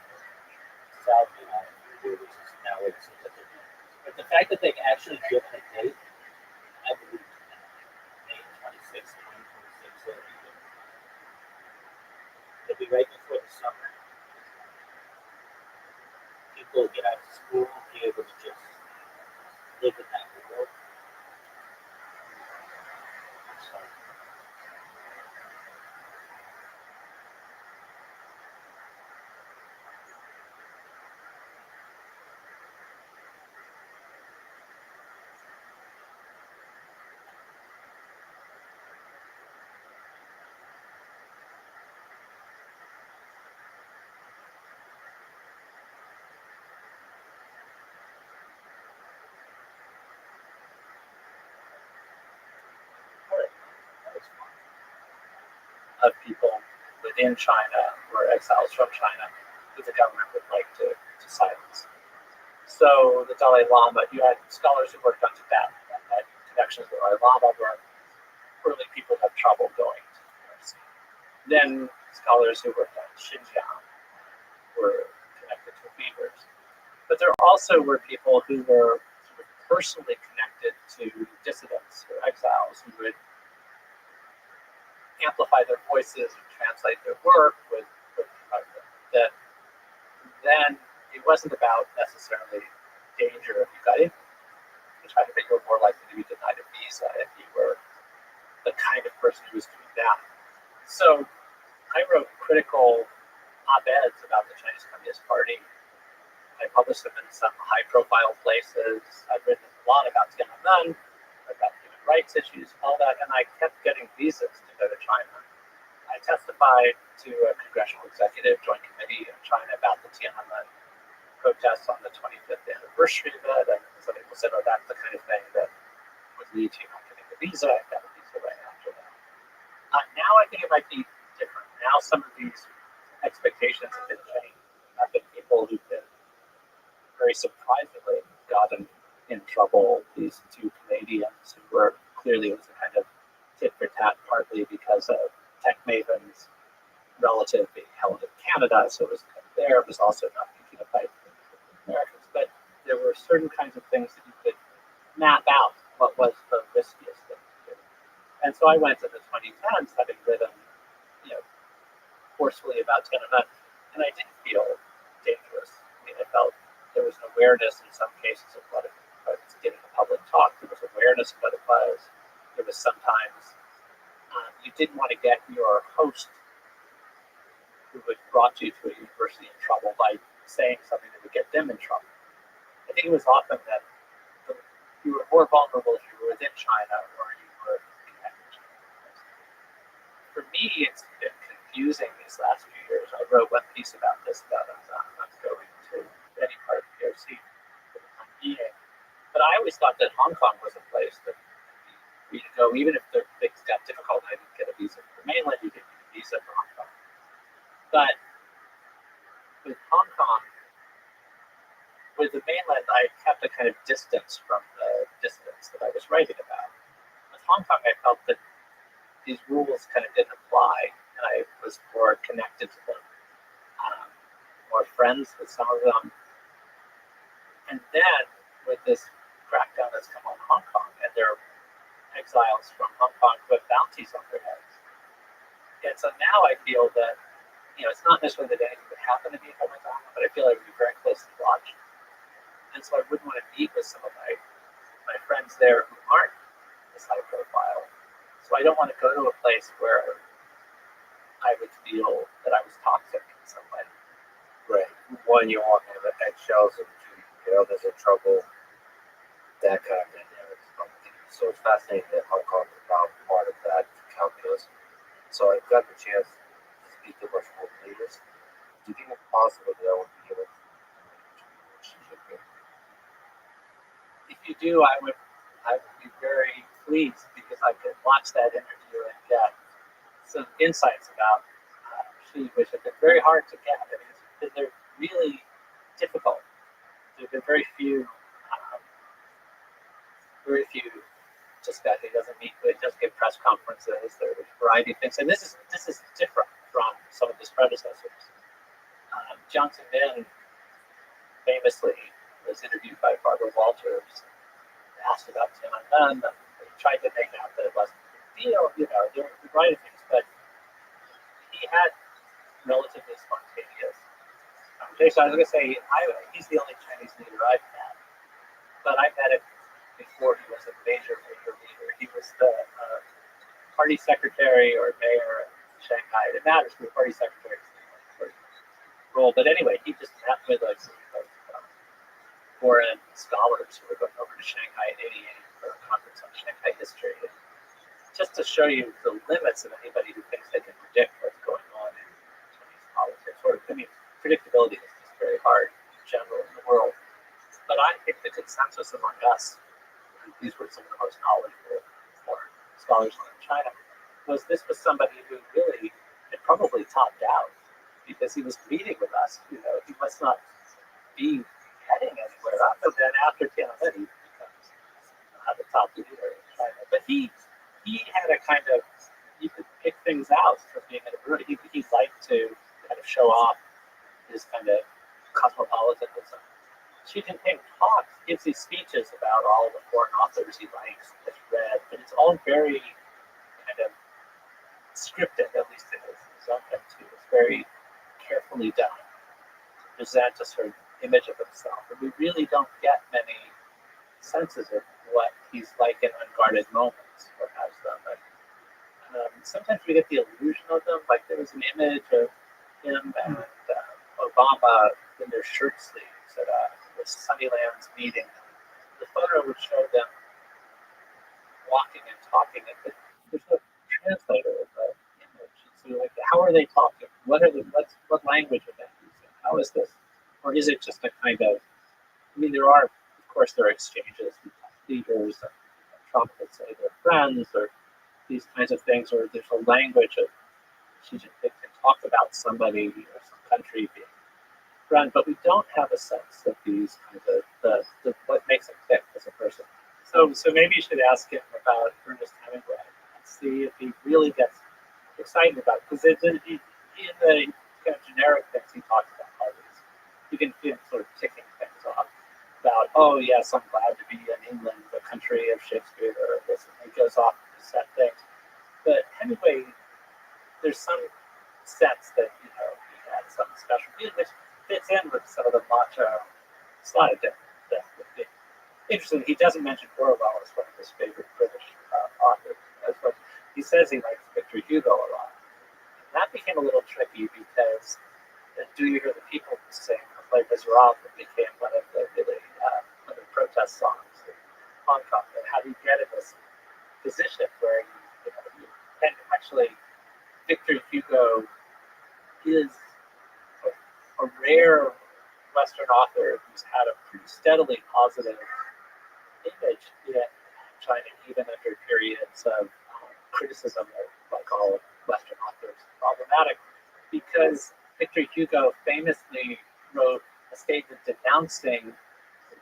salvage on it. Now it seems like they're doing. But the fact that they've actually given a date, I believe May 26th, 2026, it'll be right before the summer. People get out of school, be able to just live in that world. So, all right, that was fun. Of people within China or exiles from China who the government would like to silence. So the Dalai Lama, you had scholars who worked on Tibet and had connections with the Dalai Lama where early people have trouble going to the university. Then scholars who worked on Xinjiang were connected to Uyghurs. But there also were people who were sort of personally connected to dissidents or exiles who would amplify their voices and translate their work with that. Then it wasn't about necessarily danger if you got in. You tried to think you were more likely to be denied a visa if you were the kind of person who was doing that. So I wrote critical op-eds about the Chinese Communist Party. I published them in some high-profile places. I've written a lot about Tiananmen, about human rights issues, all that, and I kept getting visas to go to China. I testified to a congressional executive joint committee in China about the Tiananmen protests on the 25th anniversary of it, and some people said, oh, that's the kind of thing that would lead to not getting a visa. I got a visa right after that. Now I think it might be different. Now some of these expectations have been changed. There have been people who've been very surprisingly gotten in trouble. These two Canadians who were clearly it was a kind of tit for tat, partly because of tech mavens relative being held in Canada, so it was kind of there. It was also not easy to fight Americans, but there were certain kinds of things that you could map out what was the riskiest thing to do. And so I went to the 2010s, having written, 4 forcefully about Tiananmen, and I didn't feel dangerous. I mean, I felt there was an awareness in some cases of what it was giving a public talk. There was awareness of what it was. There was sometimes you didn't want to get your host who had brought you to a university in trouble by saying something that would get them in trouble. I think it was often that you were more vulnerable if you were within China or you were connected to China. For me, it's been confusing these last few years. I wrote one piece about this, about I'm going to any part of PRC for the time being. But I always thought that Hong Kong was a place that we could go, even if things got difficult. I didn't get a visa for the mainland, you didn't get a visa for Hong Kong. But with Hong Kong, with the mainland, I kept a kind of distance from the distance that I was writing about. With Hong Kong, I felt that these rules kind of didn't apply, and I was more connected to them, more friends with some of them. And then, with this crackdown that's come on Hong Kong, and there are exiles from Hong Kong who have bounties on their heads. And so now I feel that, it's not necessarily that anything would happen to me if I went to Hong Kong, but I feel like I would be very closely watched. And so I wouldn't want to meet with some of my friends there who aren't as high profile. So I don't want to go to a place where I would feel that I was toxic in some way. Right. One, you want to have eggshells, and two, you get others in trouble. That kind of dynamic. So it's fascinating that Hong Kong is now part of that calculus. So I've got the chance to speak to much more leaders. Do you think it's possible that I would be able to If you do, I would be very pleased because I could watch that interview and get some insights about Xi, which have been very hard to get. I mean, they're really difficult. There have been very few. Just that he doesn't meet. He doesn't give press conferences. There's a variety of things, and this is different from some of his predecessors. Jiang Zemin famously was interviewed by Barbara Walters, asked about Tiananmen, and they tried to make out that it wasn't a big deal. There were a variety of things, but he had relatively spontaneous conversation. I was going to say, he's the only Chinese leader I've met, but I met him before he was a major leader. He was the party secretary or mayor of Shanghai. It matters who the party secretary is role, but anyway, he just met with a group of foreign scholars who were going over to Shanghai in '88 for a conference on Shanghai history. And just to show you the limits of anybody who thinks they can predict what's going on in Chinese politics, predictability is just very hard in general in the world. But I think the consensus among us, these were some of the most knowledgeable foreign scholars in China, was this was somebody who really had probably topped out because he was meeting with us. He must not be heading anywhere other than after Tiananmen he becomes the top leader in China. But he had a kind of, you could pick things out from being in a room. He liked to kind of show off his kind of cosmopolitanism. Xi Jinping gives these speeches about all the foreign authors he likes, that he read, but it's all very kind of scripted, at least in his own thing too. It's very carefully done to present a sort of image of himself. And we really don't get many senses of what he's like in unguarded moments or has them. And sometimes we get the illusion of them, like there was an image of him and Obama in their shirt sleeves at the Sunnylands meeting. The photo would show them walking and talking, and there's no translator of the image. So you're like, how are they talking? What language are they using? How is this? Or is it just a kind of, there are exchanges with leaders, and Trump would say they're friends, or these kinds of things, or there's a language of Xi Jinping can talk about somebody or some country being a friend, but we don't have a sense of these kinds of the what makes him tick as a person. So maybe you should ask him about Ernest Hemingway and see if he really gets excited about it, because in the kind of generic things he talks about always, you can feel him sort of ticking things off about, oh yes, I'm glad to be in England, the country of Shakespeare, or this, and he goes off to set things. But Hemingway, there's some sets that Actually, he doesn't mention Orwell as one of his favorite British authors, but he says he likes Victor Hugo a lot. And that became a little tricky because Do You Hear the People Sing, like Miserables, became one of the really one of the protest songs in Hong Kong. And how do you get in this position where you can actually, Victor Hugo is a rare Western author who's had a pretty steadily positive image in China, even under periods of criticism of, like all Western authors, problematic, because Victor Hugo famously wrote a statement denouncing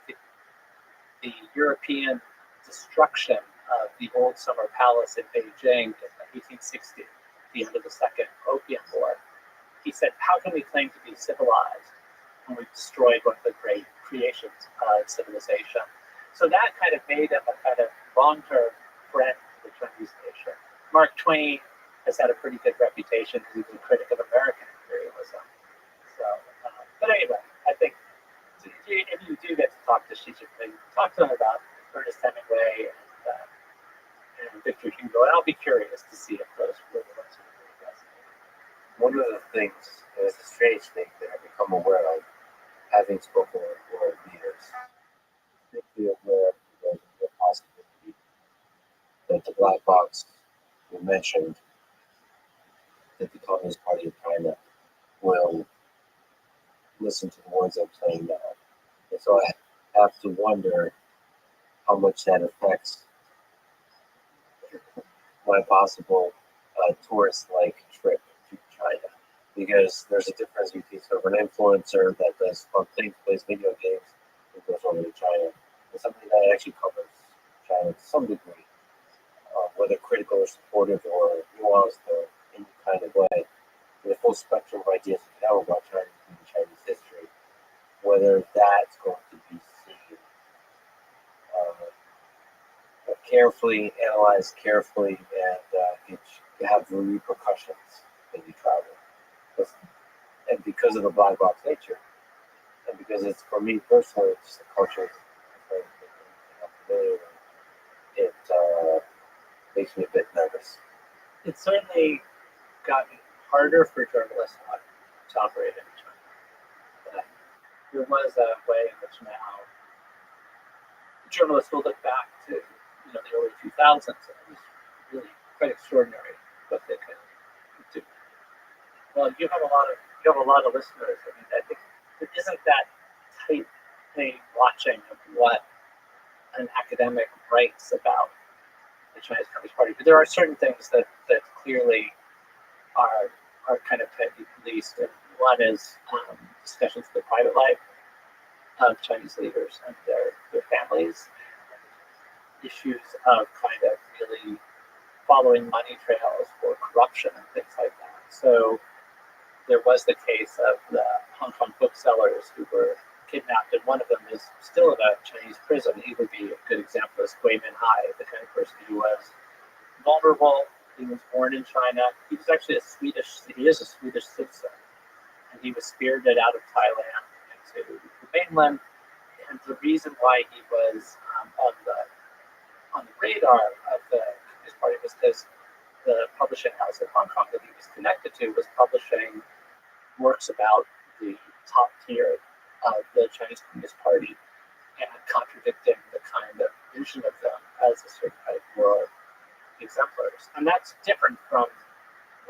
the European destruction of the old summer palace in Beijing in 1860, the end of the Second Opium War. He said, how can we claim to be civilized when we've destroyed one of the great creations of civilization? So that kind of made him a kind of long-term friend of the Chinese nation. Mark Twain has had a pretty good reputation because he was a critic of American imperialism. So, but anyway, I think if you do get to talk to Xi Jinping, talk to him about Ernest Hemingway and Victor Hugo, and I'll be curious to see if those were the ones who really resonated. One of the things, and it's a strange thing that I've become aware of, having spoken with world leaders, particularly aware of the possibility that the black box you mentioned, that the Communist Party of China will listen to the words I'm saying now. And so I have to wonder how much that affects my possible tourist-like trip to China. Because there's a difference between sort of an influencer that does fun things, plays video games, and goes over to China, and something that actually covers China to some degree, whether critical or supportive or nuanced or any kind of way, the full spectrum of ideas you have about China and Chinese history, whether that's going to be seen carefully, analyzed carefully, and it have repercussions when you travel. And because of the black box nature, and because it's, for me personally, it's just a culture I'm familiar with, it makes me a bit nervous. It's certainly gotten harder for journalists to operate in China. There was a way in which now journalists will look back to the early 2000s, and it was really quite extraordinary what they could do. Well, you have a lot of listeners. I mean, I think there isn't that tight thing watching of what an academic writes about the Chinese Communist Party. But there are certain things that clearly are kind of tightly policed. And one is discussions of the private life of Chinese leaders and their families, issues of kind of really following money trails for corruption and things like that. So there was the case of the Hong Kong booksellers who were kidnapped, and one of them is still in a Chinese prison. He would be a good example as Gui Minhai, the kind of person who was vulnerable. He was born in China. He was actually he is a Swedish citizen, and he was spirited out of Thailand into the mainland. And the reason why he was on the radar of the Communist Party was because the publishing house in Hong Kong that he was connected to was publishing works about the top tier of the Chinese Communist Party and contradicting the kind of vision of them as a certain kind of moral exemplars. And that's different from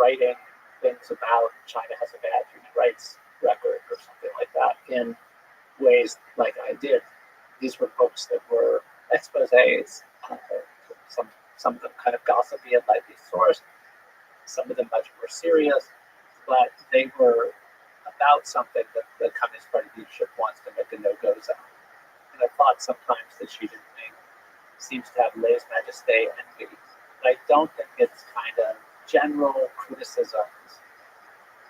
writing things about China has a bad human rights record or something like that in ways like I did. These were books that were exposés, some of them kind of gossipy and lightly sourced, some of them much more serious, but they were about something that the Communist Party leadership wants to make a no-go zone. And I thought sometimes that Xi Jinping seems to have lèse-majesté envy, but I don't think it's kind of general criticisms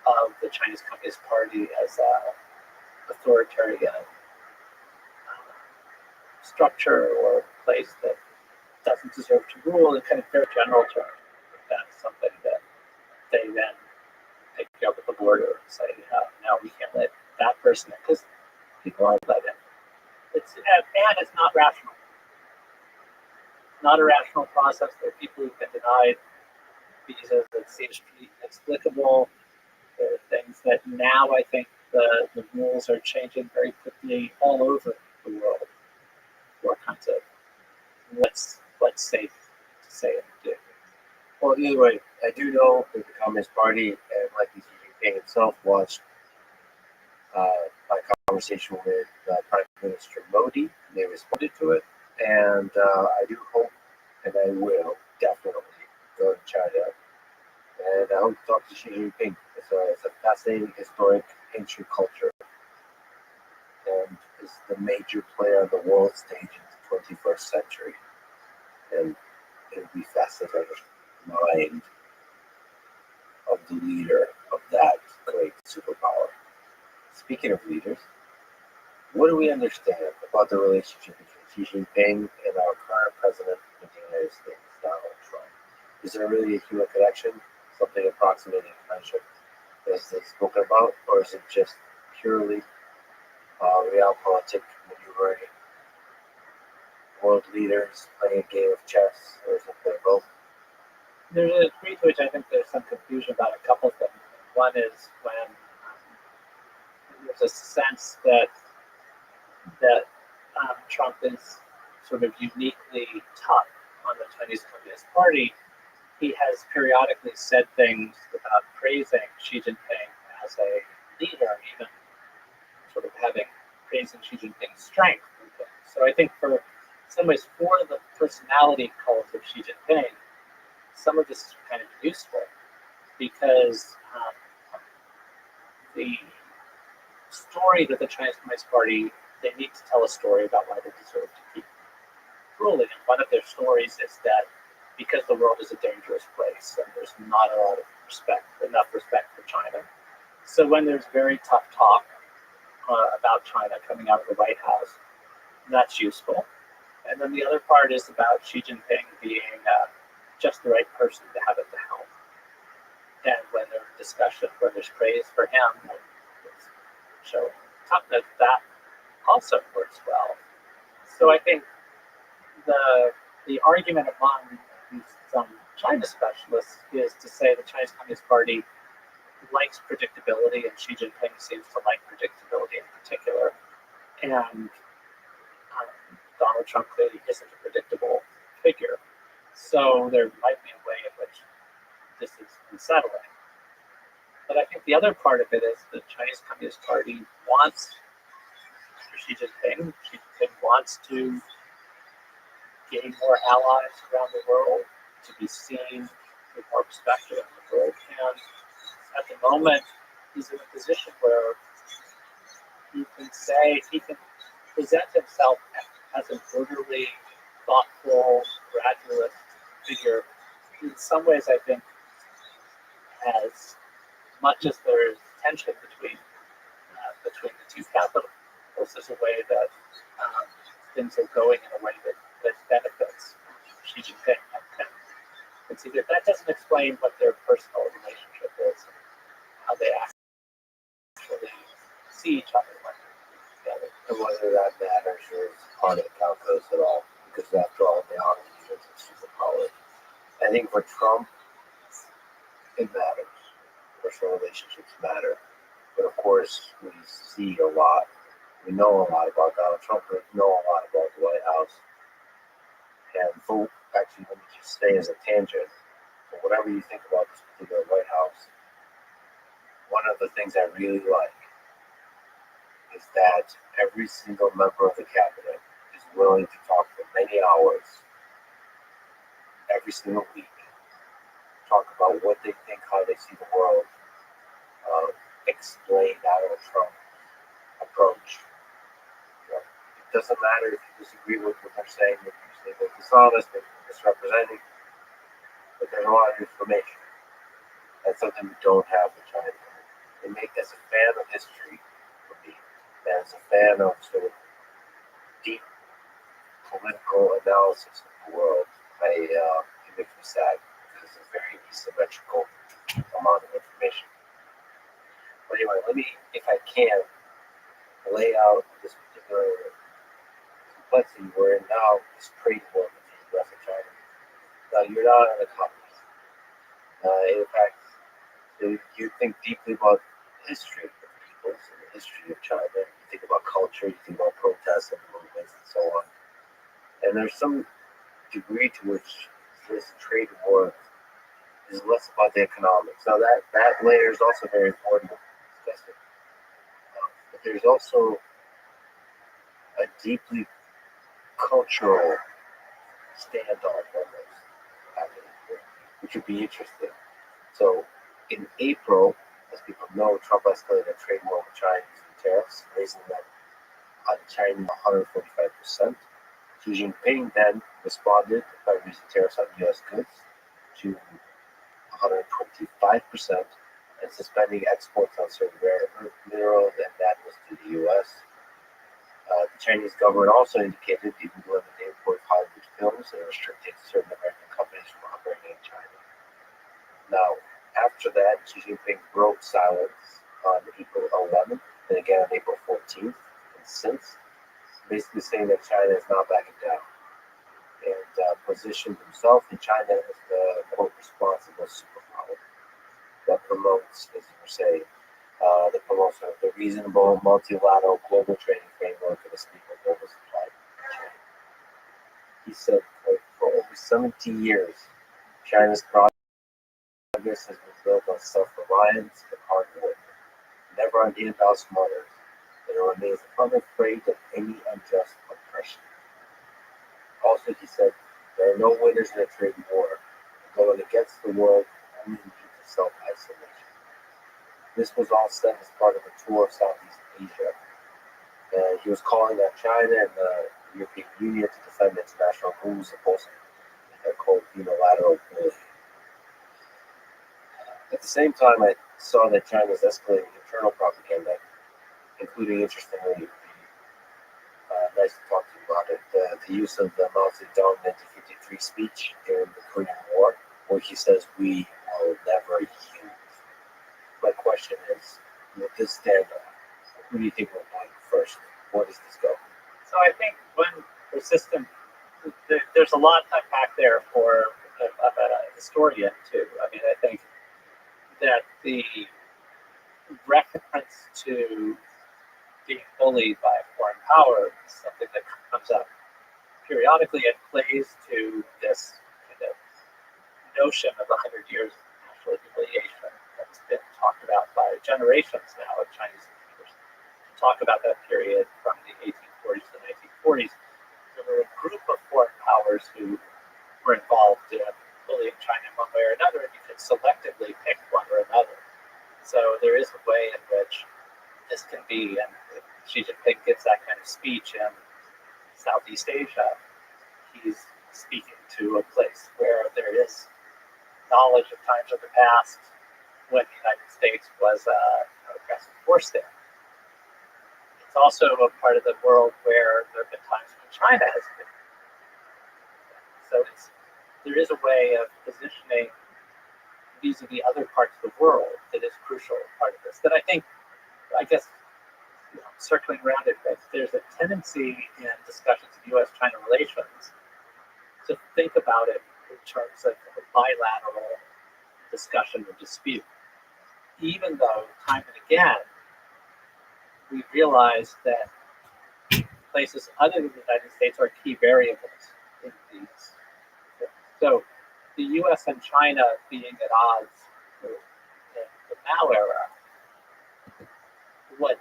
of the Chinese Communist Party as a authoritarian structure or place that doesn't deserve to rule in kind of very general terms. That's something that they then take up at the border and say, no, we can't let that person in, because people are let in. And it's not rational. not a rational process. There are people who've been denied visas that seem to be inexplicable. There are things that now I think the rules are changing very quickly all over the world for kinds of what's safe to say and do. Well, either way, I do know that the Communist Party and likely Xi Jinping himself watched my conversation with Prime Minister Modi. They responded to it, and I do hope, and I will definitely go to China, and I hope to talk to Xi Jinping. It's a fascinating, historic, ancient culture, and is the major player on the world stage in the 21st century, and it would be fascinating mind of the leader of that great superpower. Speaking of leaders, what do we understand about the relationship between Xi Jinping and our current president of the United States, Donald Trump? Is there really a human connection, something approximating friendship as they spoken about, or is it just purely realpolitik maneuvering, world leaders playing a game of chess, or is it both? There's a degree to which I think there's some confusion about a couple of things. One is when there's a sense that Trump is sort of uniquely tough on the Chinese Communist Party. He has periodically said things about praising Xi Jinping as a leader, even sort of praising Xi Jinping's strength. So I think for some ways, for the personality cult of Xi Jinping, some of this is kind of useful because the story that the Chinese Communist Party, they need to tell a story about why they deserve to keep ruling. And one of their stories is that because the world is a dangerous place and there's not a lot of enough respect for China. So when there's very tough talk about China coming out of the White House, that's useful. And then the other part is about Xi Jinping being just the right person to have at the helm. And when there's discussion, when there's praise for him, show toughness, that also works well. So I think the argument among some China specialists is to say the Chinese Communist Party likes predictability, and Xi Jinping seems to like predictability in particular. And Donald Trump clearly isn't a predictable figure. So there might be a way in which this is unsettling. But I think the other part of it is the Chinese Communist Party wants Xi Jinping. Xi Jinping wants to gain more allies around the world, to be seen with more perspective in the world. And at the moment, he's in a position where he can present himself as an orderly, thoughtful, gradualist figure. In some ways, I think, as much as there is tension between the two capitals, there's a way that things are going in a way that benefits Xi Jinping. And see that doesn't explain what their personal relationship is, and how they actually see each other when they're together. And whether that matters or is part of the calculus at all, because after all, they are leaders of superpower. I think for Trump, it matters. Personal relationships matter. But of course, we see a lot. We know a lot about Donald Trump. We know a lot about the White House. And actually, let me just say as a tangent, for whatever you think about this particular White House, one of the things I really like is that every single member of the cabinet is willing to talk for many hours every single week, talk about what they think, how they see the world, explain Donald Trump's approach. It doesn't matter if you disagree with what they're saying, if you say they're dishonest, if they're misrepresenting, but there's a lot of information. That's something we don't have in China. They make us a fan of history, for me, and as a fan of sort of deep political analysis of the world, it makes me sad because it's a very asymmetrical amount of information. But anyway, let me, if I can, lay out this particular complexity we're in now, this trade war between the US and China. you're not an economist. In fact, you think deeply about the history of the peoples and the history of China. You think about culture, you think about protests and movements and so on. And there's some degree to which this trade war is less about the economics. Now that layer is also very important to discuss it. But there's also a deeply cultural standoff almost happening here, which would be interesting. So in April, as people know, Trump escalated a trade war with China using tariffs, raising them on China 145%. Xi Jinping then responded by raising tariffs on U.S. goods to 125% and suspending exports on certain rare earth minerals, and that was to the U.S. The Chinese government also indicated it would limit the import of Hollywood films and restricted certain American companies from operating in China. Now, after that, Xi Jinping broke silence on April 11th and again on April 14th, and since, basically saying that China is not backing down and positioned himself in China as the quote responsible superpower that promotes, as you were saying, the promotion of the reasonable multilateral global trading framework and a stable global supply chain. He said, quote, for over 70 years, China's progress has been built on self-reliance and hard work, never on in-house mothers, and it remains unafraid of any unjust oppression. Also, he said, there are no winners in a trade war. Going against the world only leads to self-isolation. This was all said as part of a tour of Southeast Asia. And he was calling on China and the European Union to defend international rules opposing quote unilateral rule. At the same time, I saw that China is escalating internal propaganda, including, interestingly, nice to talk to you about it, the use of the Mao Zedong 1953 speech during the Korean War, where he says, we will never yield. My question is, with this standoff, who do you think will win first? Where does this go? So I think when resistant, there's a lot to unpack there for a historian too. I mean, I think that the reference to being bullied by a foreign power is something that comes up periodically and plays to this kind of notion of 100 years of national humiliation that's been talked about by generations now of Chinese leaders. To talk about that period from the 1840s to the 1940s, there were a group of foreign powers who were involved in bullying China in one way or another, and you could selectively pick one or another. So there is a way in which this can be, and if Xi Jinping gives that kind of speech in Southeast Asia, he's speaking to a place where there is knowledge of times of the past when the United States was an aggressive force there. It's also a part of the world where there have been times when China has been. So there is a way of positioning vis-a-vis other parts of the world that is crucial part of this. That I guess, circling around it, that there's a tendency in discussions of U.S.-China relations to think about it in terms of a bilateral discussion or dispute, even though time and again we realize that places other than the United States are key variables in these things. So the U.S. and China being at odds in the Mao era, what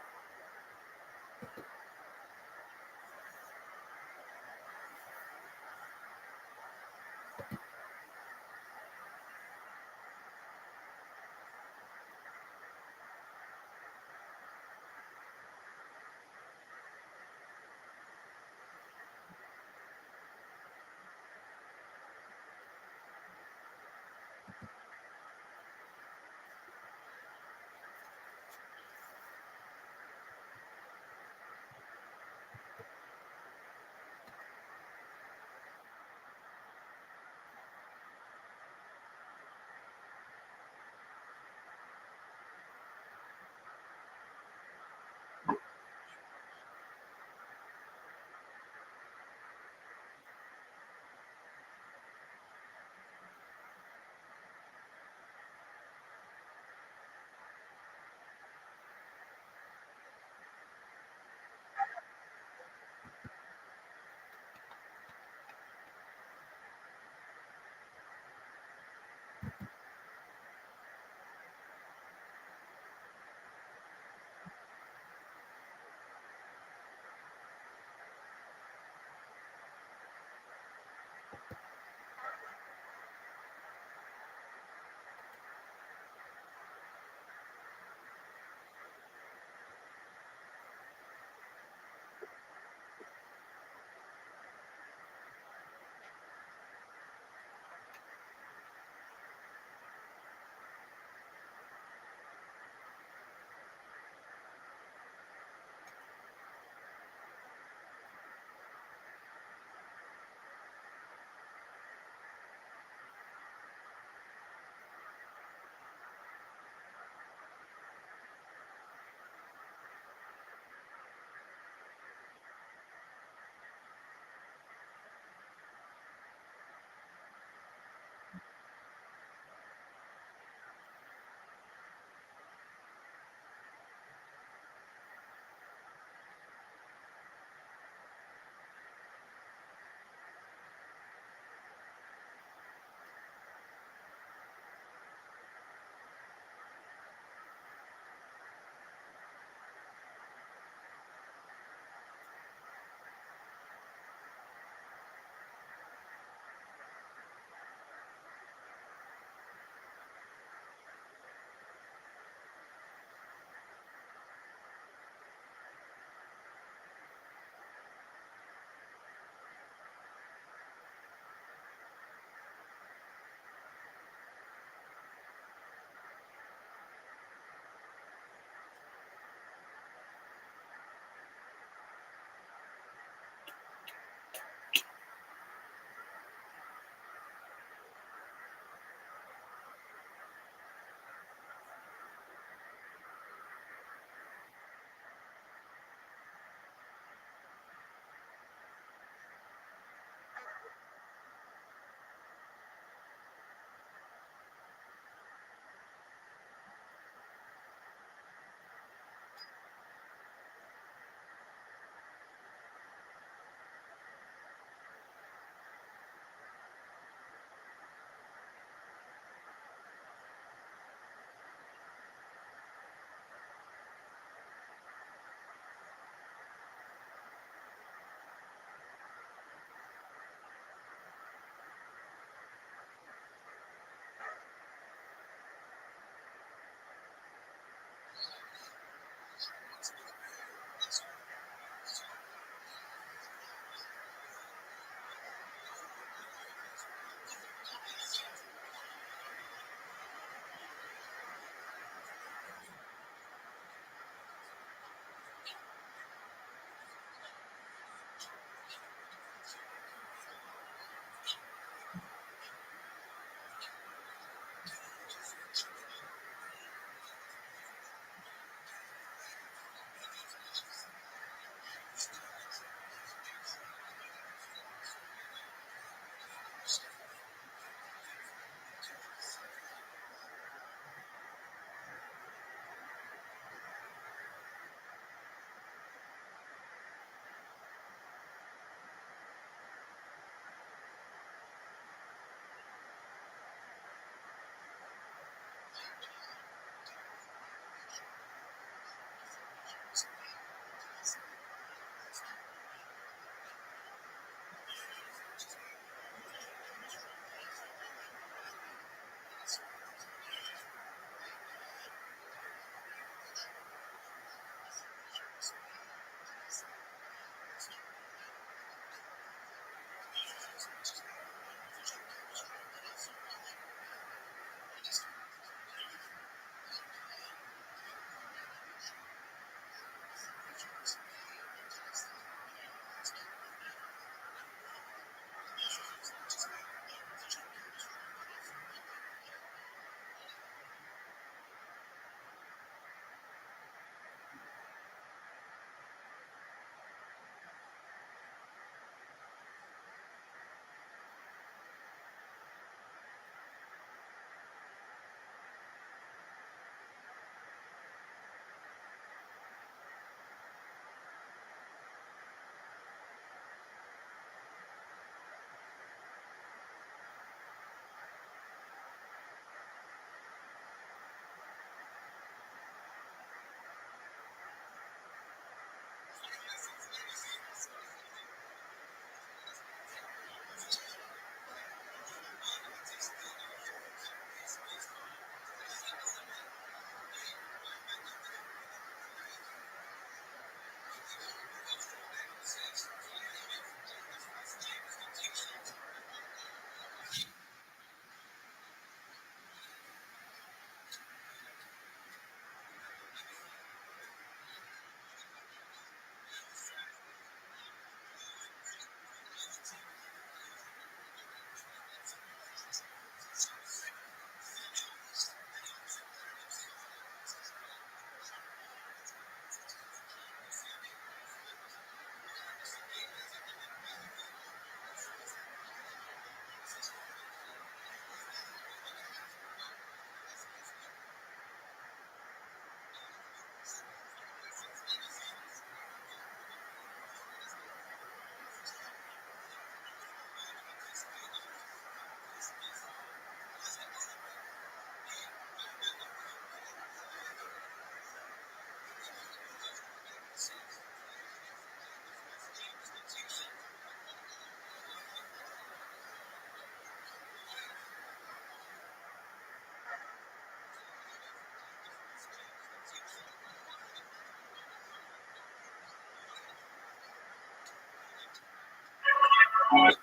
Hello,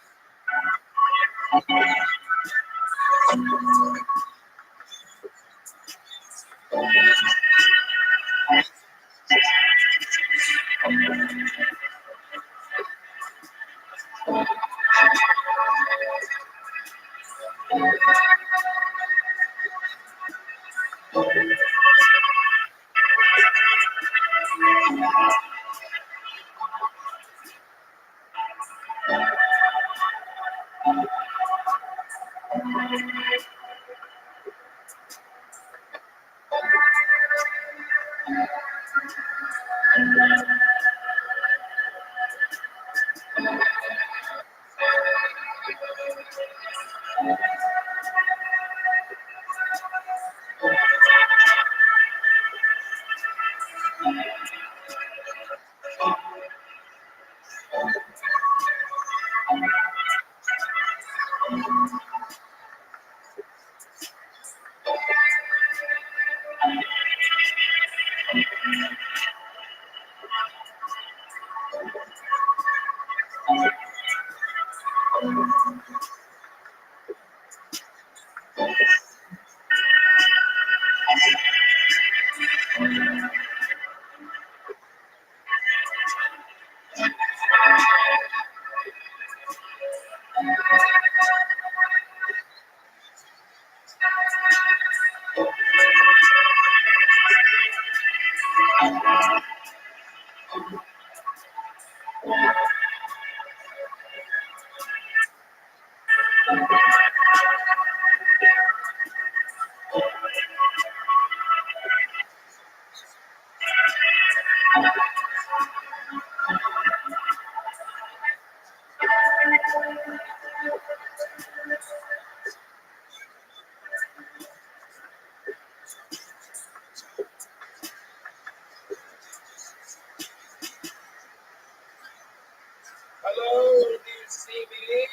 do you see me?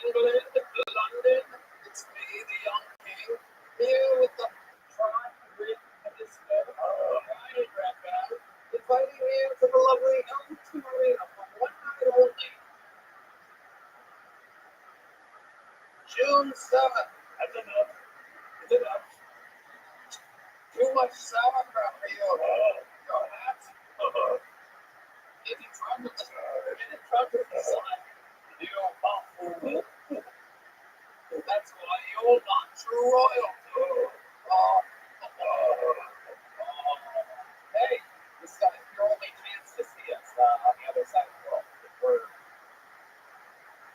England, London, it's me, the young king, here with the prime grid telescope, right, Rabbi, inviting you to the lovely Elton Marina for one night only. June 7th. That's enough. Is enough? Too much sauerkraut for you. Your hat. If you try to decide, you fool. That's why you're not true royalty. Hey, this is your only chance to see us on the other side of the world. We're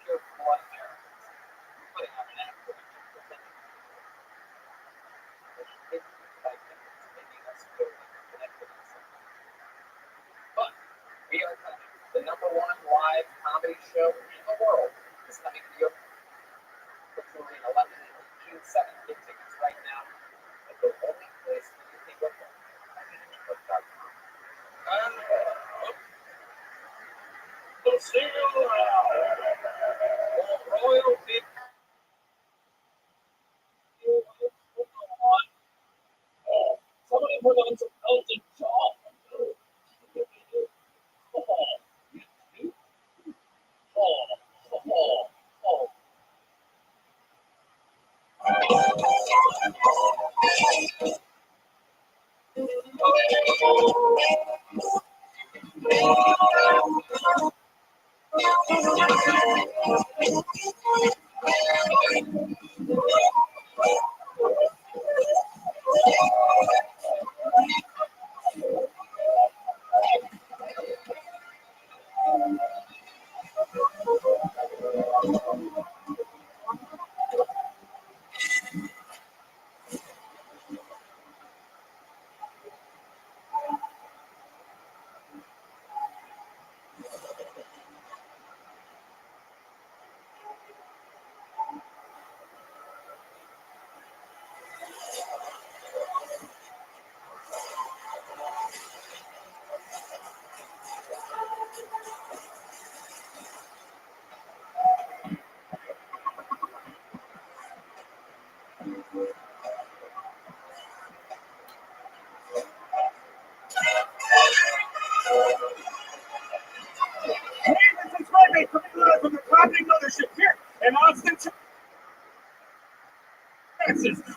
pure blood Americans. We're putting on an act for making us feel like we're connected in some way. But we are coming. The number one live comedy show in the world is coming to your Victoria 11 and June 7th. Get tickets right now at the only place that you can go for. And we'll see you around. Royalty. Somebody put on some Elton John.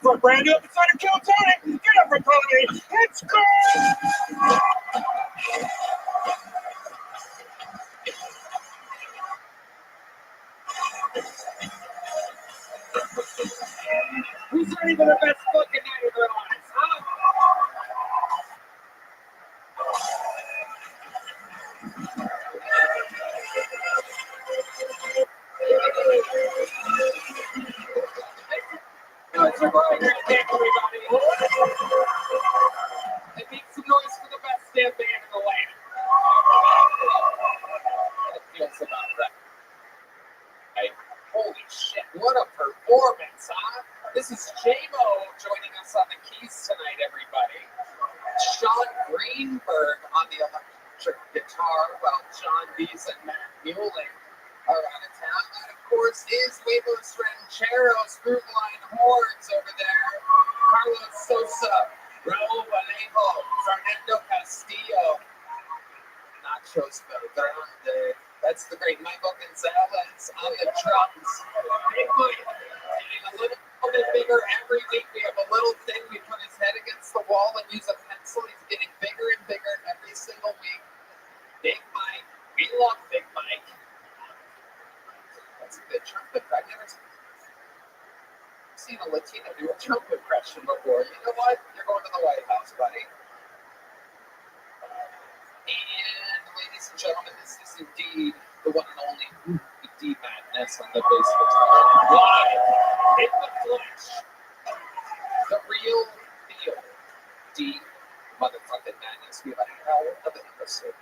for a brand new episode of Kill Tony. Get up for Tony. It's go! Who's ready for the best fucking night of their lives, huh? It's a right here, everybody. And make some noise for the best damn band in the land. That feels about right. Hey, holy shit, what a performance, huh? This is J-Mo joining us on the keys tonight, everybody. Sean Greenberg on the electric guitar, while John Dees and Matt Mueller are out of town. That, of course, is Huevos Rancheros, Fruitline Horns over there. Carlos Sosa, Raul Vallejo, Fernando Castillo, Nachos Belgrande. That's the great Michael Gonzalez on the drums. Big Mike, getting a little bit bigger every week. We have a little thing. We put his head against the wall and use a pencil. He's getting bigger and bigger every single week. Big Mike. We love Big Mike. That's a good trumpet. I've never seen a Latino do a trumpet impression before. You know what? You're going to the White House, buddy. And ladies and gentlemen, this is indeed the one and only D Madness on the bass guitar. Live in the flesh. The real deal. D motherfucking Madness. We have a hell of an episode.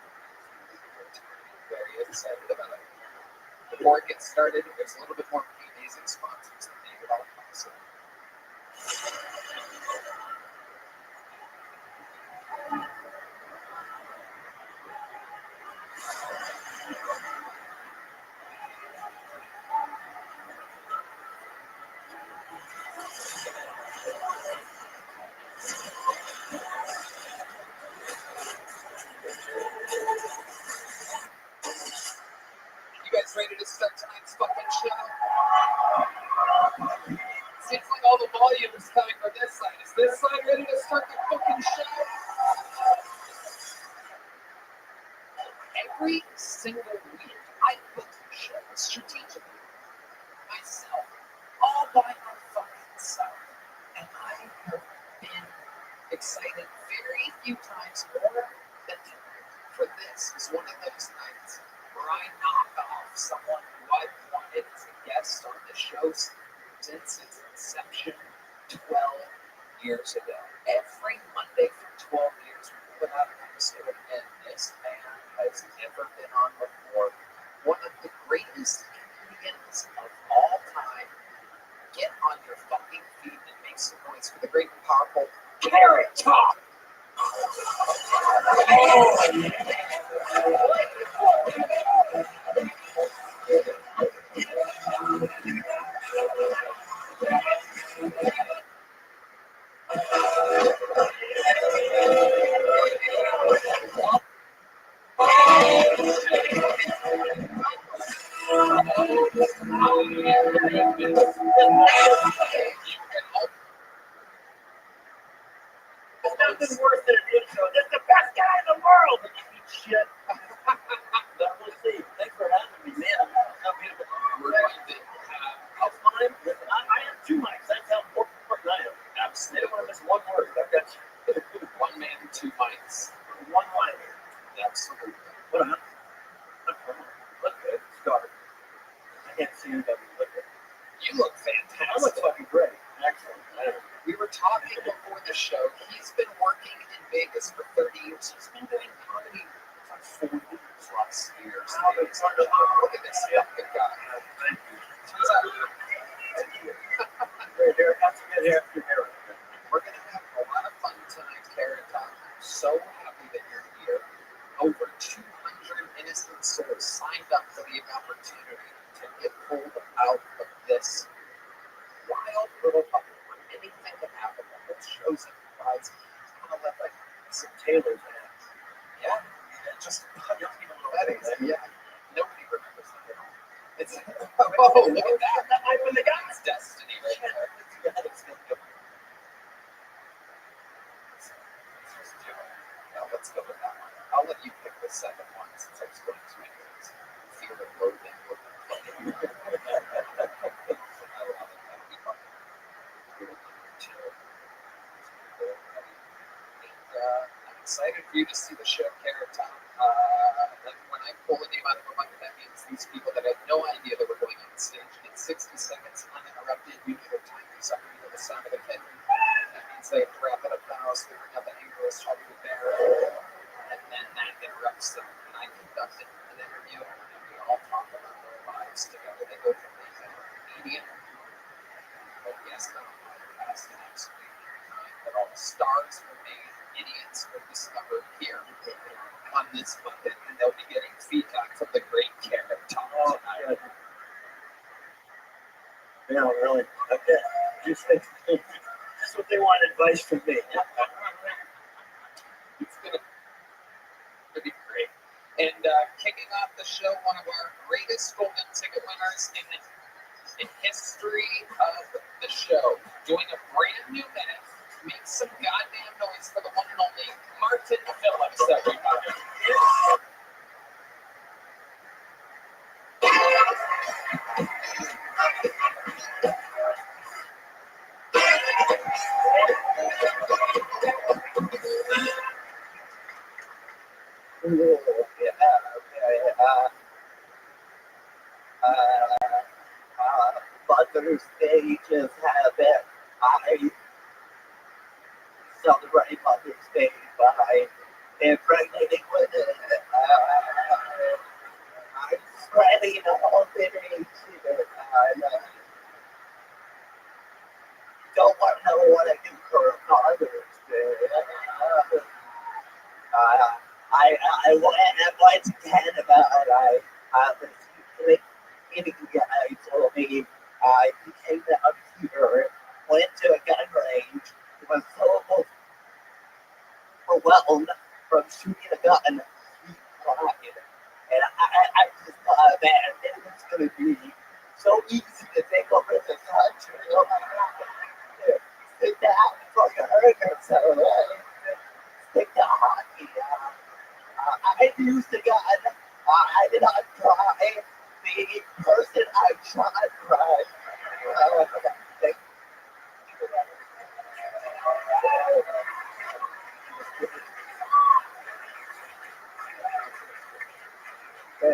Very excited about it. Before it gets started, there's a little bit more amazing sponsors that make it all possible. You guys ready to start tonight's fucking show? Seems like all the volume is coming from this side. Is this side ready to start the fucking show? Every single week, I put shows strategically myself, all by my fucking self. And I have been excited very few times more than tonight. For this is one of those nights where I knock off someone who I've wanted as a guest on the show since its inception 12 years ago. Every Monday for 12 years, we put out an episode, and this man has never been on before. One of the greatest comedians of all time. Get on your fucking feet and make some noise for the great and powerful Carrot Top. There's nothing worse than an intro. This is the best guy in the world. And you eat shit. We'll see. Thanks for having me, man. How beautiful. How's mine? Listen, I have two mics. That's how important I am. Absolutely. I don't want to miss one word. I've got one man, two mics. One line. Absolutely. What a look good. Start. I can't see you, but look good. You look fantastic. I look fucking great. Excellent. We were talking before the show. He's been working in Vegas for 30 years. He's been doing comedy for 40 plus years. Look at this fucking guy. Thank you. Thank you. Great hair. That's a good hair. We're going to have a lot of fun tonight, Carrot Top. I'm so happy that you're here. Over 200 innocent souls signed up for the opportunity to get pulled out of this wild little bubble. Anything can happen. The whole show's improvised. It's kind of left like some Taylor's hands. Yeah. Just weddings. Yeah. Nobody remembers that at all. It's look at that. That might be the guy's destiny right there. let's go with that one. I'll let you pick the second one since I explained to you guys. Fear of loathing. I love it. That'll be fun. I'm excited for you to see the show, Carrot Top. Like when I pull a name out of a bucket, that means these people that had no idea they were going on stage get 60 seconds uninterrupted. You know their time is up. You know the sound of the kitten. That means they have to wrap it up the house, figuring out the anglers, talking with there, and then that interrupts them. And I conduct an interview, and we all talk about their lives together. They go from being a comedian, but yes, not past the next week. That all the stars were made, idiots were discovered here on this bucket, and they'll be getting feedback from the great Carrot Top tonight. No, really. Okay. Just think, that's what they want advice from me. It's gonna be great. And kicking off the show, one of our greatest golden ticket winners in history of the show, doing a brand new minute. Make some goddamn noise for the one and only Martin Phillips, everybody. Mother's Day just happened. I celebrate Mother's Day by impregnating women. I'm spreading all the nature. Don't want to know what I do for Mother's Day. I went to Canada and I was meeting guy told me he came down here, went to a gun range, was so overwhelmed from shooting a gun, he cried. And I just thought, man, it was going to be so easy to take over the country. Oh my God. Sit down before you hurt yourself. Stick to hockey. I used the gun. I did not cry. The person I shot cried. You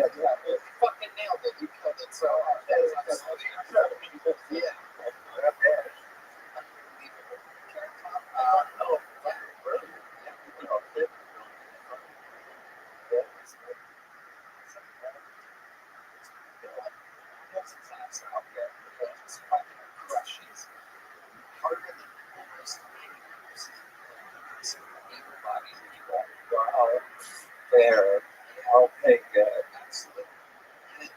fucking nailed it. You killed it so hard. That is absolutely incredible. Yeah. Unbelievable. Carrot Top. No, brilliant. Yeah. Out there, just fucking crushes harder than almost able-bodied people. Wow. Fair. Okay, good. Absolutely. And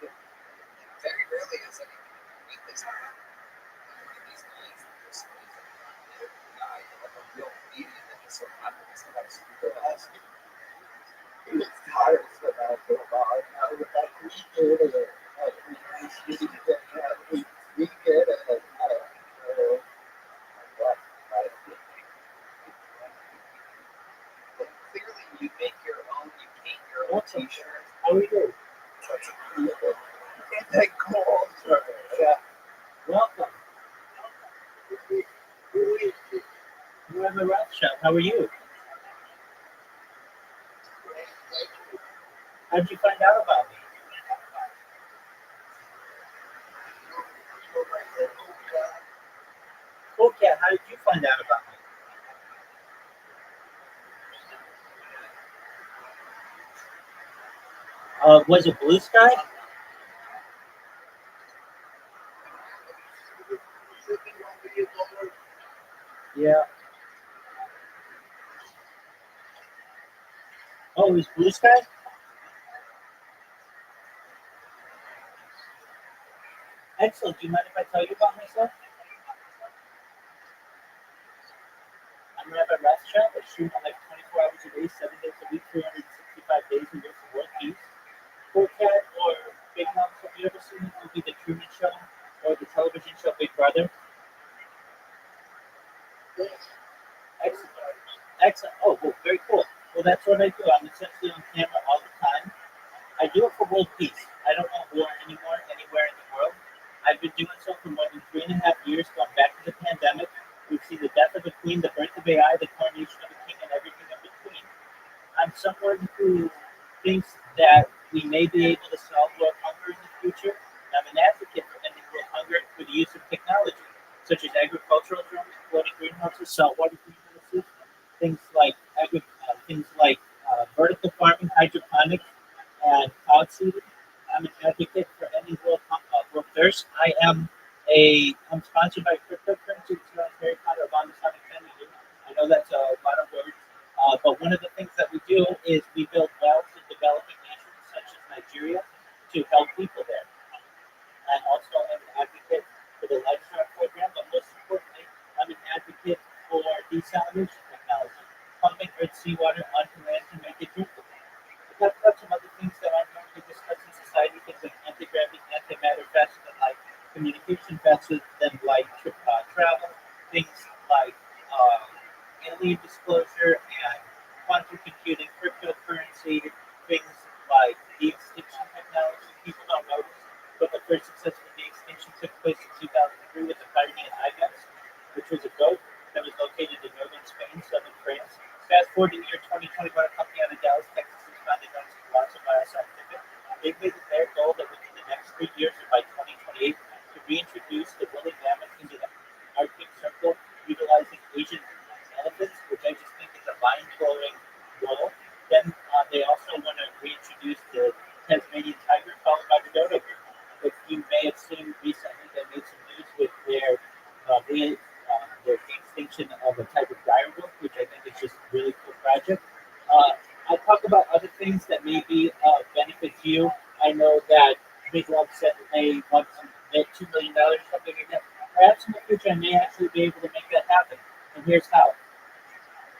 very rarely is anything with this happen. These guys, there's a guy, like a real comedian that just so happens to have super awesome. It's hard for that to about. I was like, we did it. We did it. Clearly, you make your own, you paint your own t-shirt. How are you? It's a cool shirt. Yeah. Welcome. You're at the Rothschild. How are you? How'd you find out about me? Okay, how did you find out about me? Was it Blue Sky? Yeah. Oh, it was Blue Sky? Excellent. Do you mind if I tell you about myself? I'm Rabbi Rothschild. I shoot on like 24 hours a day, 7 days a week, 365 days a year for work peace. Cat or Big Mom, have you ever seen the movie The Truman Show or the television show Big Brother? Excellent. Excellent. Oh, well, very cool. Well, Well, that's what I do. I'm essentially on camera all the time. I do it for world peace. I don't want war anymore anywhere in the world. I've been doing so for more than 3.5 years, going back to the pandemic. We've seen the death of a queen, the birth of AI, the coronation of a king, and everything in between. I'm someone who thinks that we may be able to solve world hunger in the future. I'm an advocate for ending world hunger through the use of technology, such as agricultural drones, floating greenhouses, saltwater greenhouses, things like vertical farming, hydroponics, and cloud seeding. I'm an advocate for ending world thirst. I'm sponsored by cryptocurrency. It's known as Harry Potter Obama Sonic Kennedy. I know that's a lot of words, but one of the things that we do is we build wells in developing nations such as Nigeria to help people there. And also I'm an advocate for the lifestyle program, but most importantly, I'm an advocate for desalination technology, pumping earth seawater onto land to make it drinkable. We talked about some other things that aren't normally discussed in society, things like anti-gravity, antimatter, faster than light, communication faster than light, travel, things like alien disclosure and quantum computing, cryptocurrency, things like de-extinction technology. People don't know this, but the first successful de-extinction took place in 2003 with the Pyrenean ibex, which was a goat that was located in northern Spain, southern France. Fast forward to the year 2021, a company out of Dallas, Texas, is founded known as Rothschild Bioscientific. They've made it their goal that within the next 3 years, or by 2028, to reintroduce the woolly mammoth into the Arctic Circle, utilizing Asian elephants, which I just think is a mind-blowing goal. Then they also want to reintroduce the Tasmanian tiger, followed by the dodo bird. If you may have seen recently, they made some news with their extinction of a type of dire wolf, which I think is just a really cool project. I'll talk about other things that may be of benefit to you. I know that Big Love said that they want to make $2 million or something like that. Perhaps in the future, I may actually be able to make that happen. And here's how.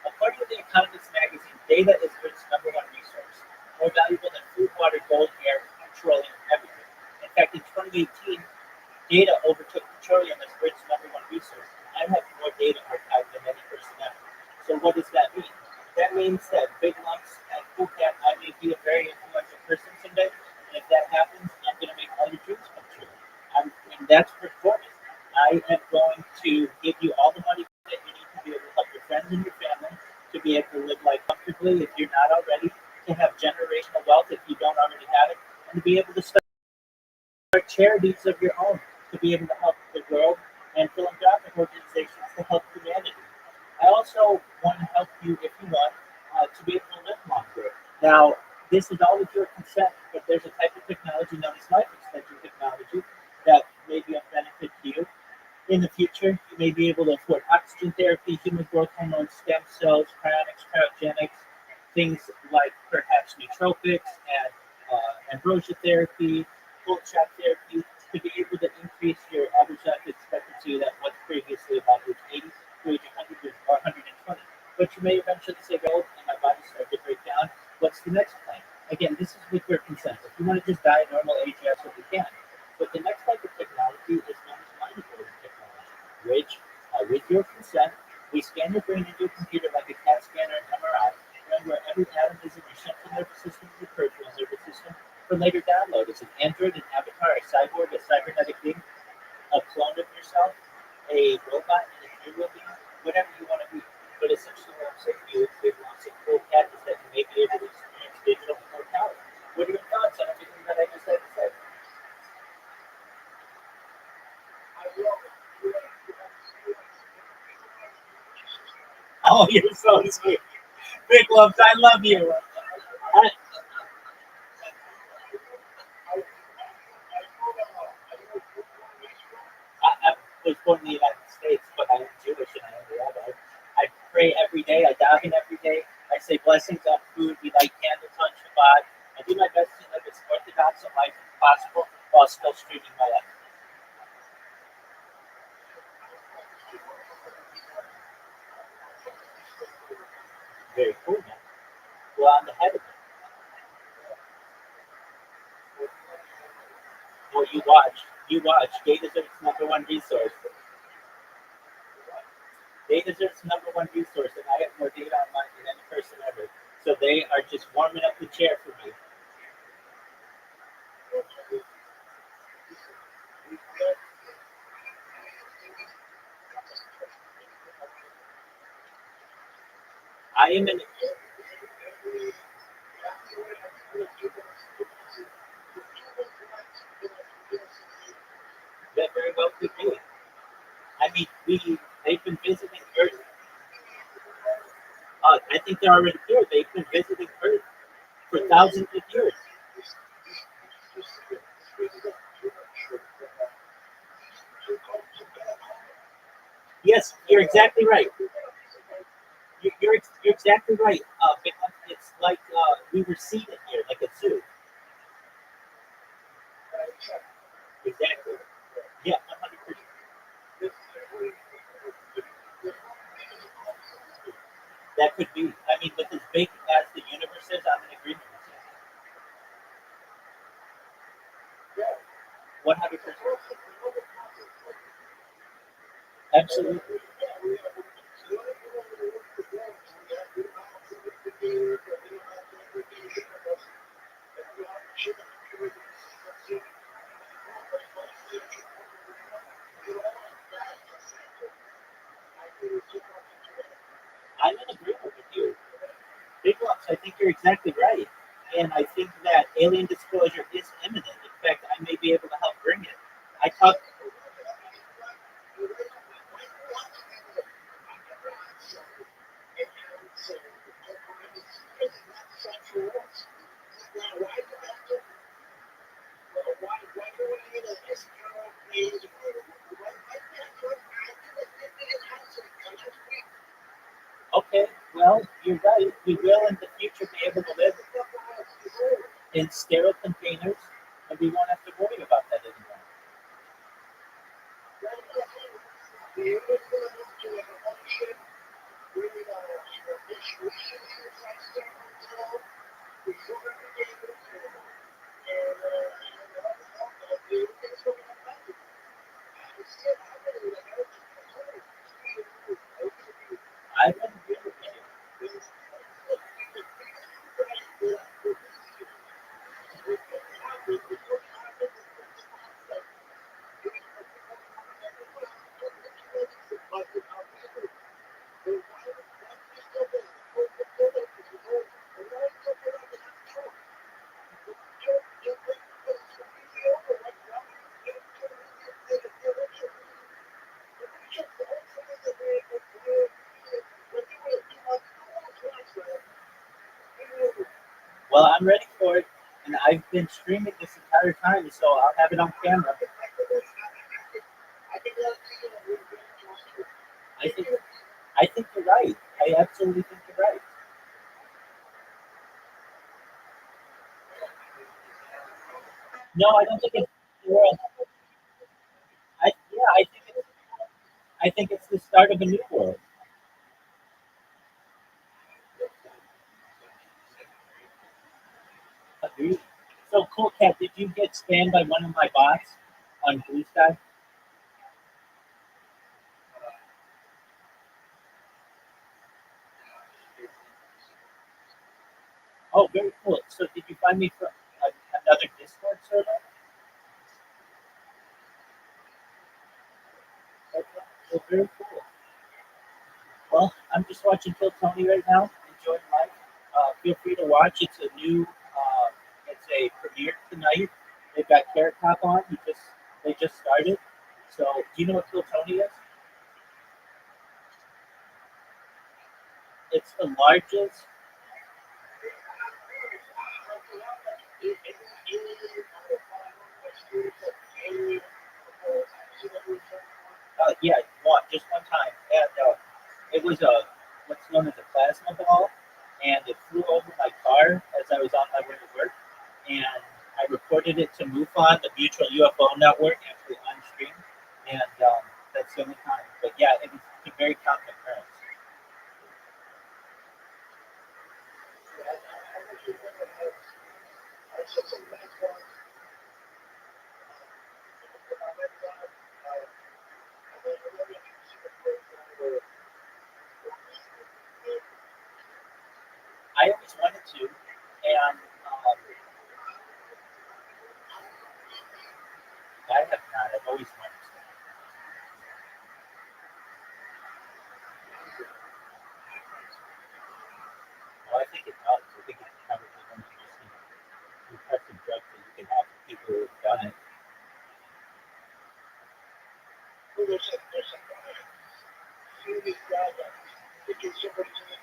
According to The Economist magazine, data is Earth's number one resource, more valuable than food, water, gold, air, petroleum, everything. In fact, in 2018, data overtook petroleum as Earth's number one resource. I have more data archived than any person ever. So what does that mean? That means that Big Lumps and Cool Cat, I may be a very influential person someday, and if that happens, I'm going to make all your dreams come true. And that's performance. I am going to give you all the money that you need to be able to help your friends and your family, to be able to live life comfortably if you're not already, to have generational wealth if you don't already have it, and to be able to start charities of your own, to be able to help the world, and philanthropic organizations to help humanity. I also want to help you, if you want, to be able to live longer. Now, this is all with your consent, but there's a type of technology known as life extension technology that may be of benefit to you. In the future, you may be able to afford oxygen therapy, human growth hormones, stem cells, cryonics, cryogenics, things like perhaps nootropics and ambrosia therapy, cold shock therapy, to be able to increase your average life expectancy that was previously about age 80 to age 100 or 120. But you may eventually say, "Oh, and my body started to break down. What's the next plan?" Again, this is with your consent. If you want to just die a normal age, you absolutely can. But the next type of technology is known as mind-blowing technology, which, with your consent, we scan your brain into a computer like a CAT scanner and MRI, and where every atom is in your central nervous system and your peripheral nervous system for later download as an android, an avatar, a cyborg, a cybernetic being, a clone of yourself, a robot, an ethereal being, whatever you want to be. But essentially, what I'm saying to you, if you want to cool cat, is that you may be able to experience digital immortality. What are your thoughts on everything that I just had to say? Oh, you're so sweet. Big loves, I love you. I was born in the United States, but I am Jewish and I am the rabbi. I pray every day. I daven every day. I say blessings on food. We light candles on Shabbat. I do my best to live as orthodox a life as possible while still streaming my life. Very cool, man. Well, I'm the head of it. Well, you watch. You watch. Data is its number one resource. Data is its number one resource, and I have more data online than any person ever. So they are just warming up the chair for me. I am in. That very well could be. I mean, they've been visiting Earth. I think they're already here. They've been visiting Earth for thousands of years. Yes, you're exactly right. You're exactly right. Because it's like we were seated here, like a zoo. Exactly. Yeah, 100%. That could be. I mean, with as big as the universe is, I'm in agreement with you. 100%. Absolutely. I'm in agreement with you. Big ups. I think you're exactly right. And I think that alien disclosure is imminent. In fact, I may be able to help bring it. I talked. Okay, well, you're right. We will in the future be able to live in sterile containers, and we won't have to worry about that anymore. I'm in agreement with you. Well, I'm ready for it, and I've been streaming this entire time, so I'll have it on camera. I think, I think you're right. I absolutely think you're right. No, I don't think it's the world. Yeah, I think it's the start of a new world. Agreed. So, cool, Cat. Did you get spammed by one of my bots on Blue Sky? Oh, very cool. So, did you find me from another Discord server? Okay. Well, very cool. Well, I'm just watching Kill Tony right now, enjoying life. Feel free to watch. It's a premiere tonight. They've got Carrot Top on. They just started. So, do you know what Kill Tony is? It's the largest. Yeah, just one time, and it was what's known as a plasma ball, and it flew over my car as I was on my way to work, and I reported it to MUFON, the Mutual UFO Network, actually on stream, and that's the only time. But yeah, it's a very common occurrence. I always wanted to, and I have not. I've always wanted to. Well, I think it does. I think it's probably one of the most impressive drugs that you can have for people who have done it. Well, there's a few of these guys that they get so much in it,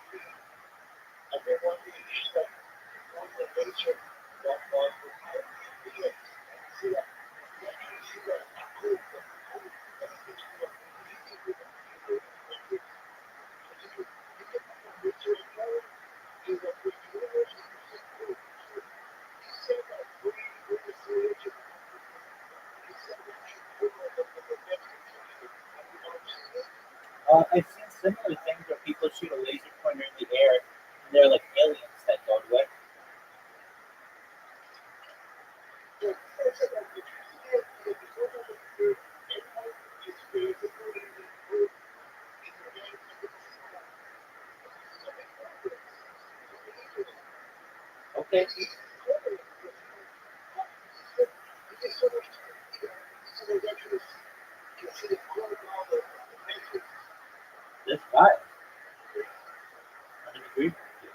and they want to just like one of the nature, one ball for power. Because see that, see that, I've seen similar things where people shoot a laser pointer in the air, and they're like aliens that go to it. Okay. That's right. I agree with you.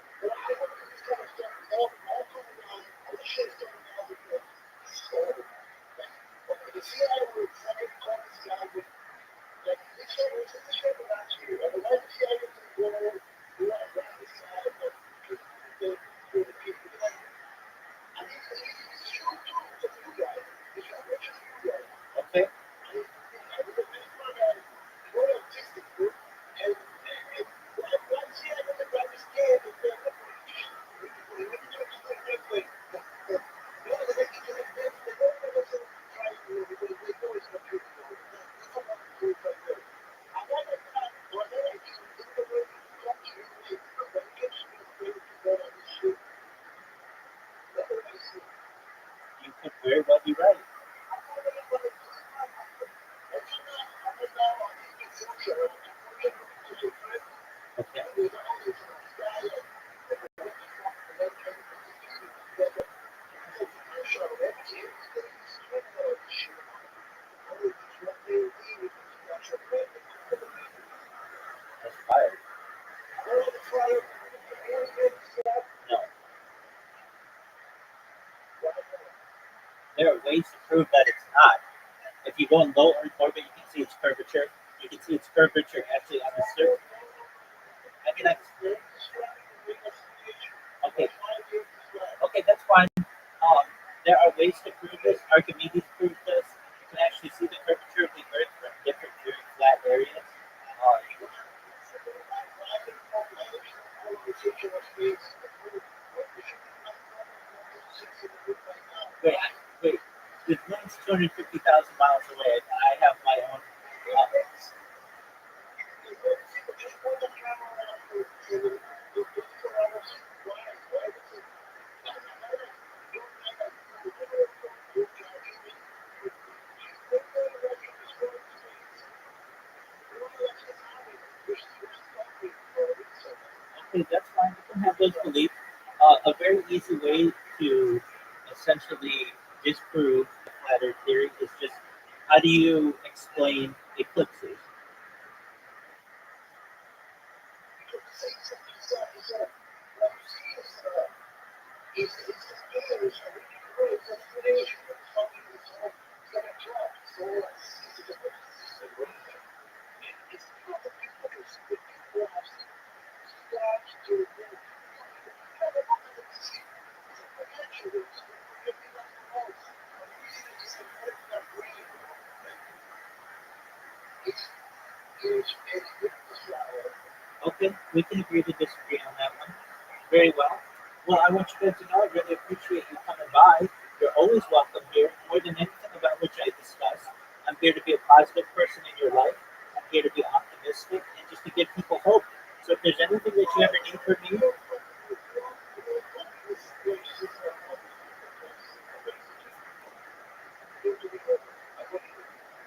Okay. You could very well be right. Okay. That's fired. No. There are ways to prove that it's not. If you go in low Earth orbit, you can see its curvature. You can see its curvature actually on the surface. I mean, okay, okay, that's fine. There are ways to prove this. Archimedes proved this. You can actually see the curvature of the Earth from different very flat areas. Uh, wait, wait. The moon's 250,000 miles away. I have my own. Okay, that's fine. You can have those beliefs. A very easy way to essentially disprove the flat Earth theory is just how do you explain eclipses? Okay, we can agree to disagree on that one. Very well. Well, I want you guys to know I really appreciate you coming by. You're always welcome here. More than anything about which I discuss, I'm here to be a positive person in your life. I'm here to be optimistic and just to give people hope. So if there's anything that you ever need from me,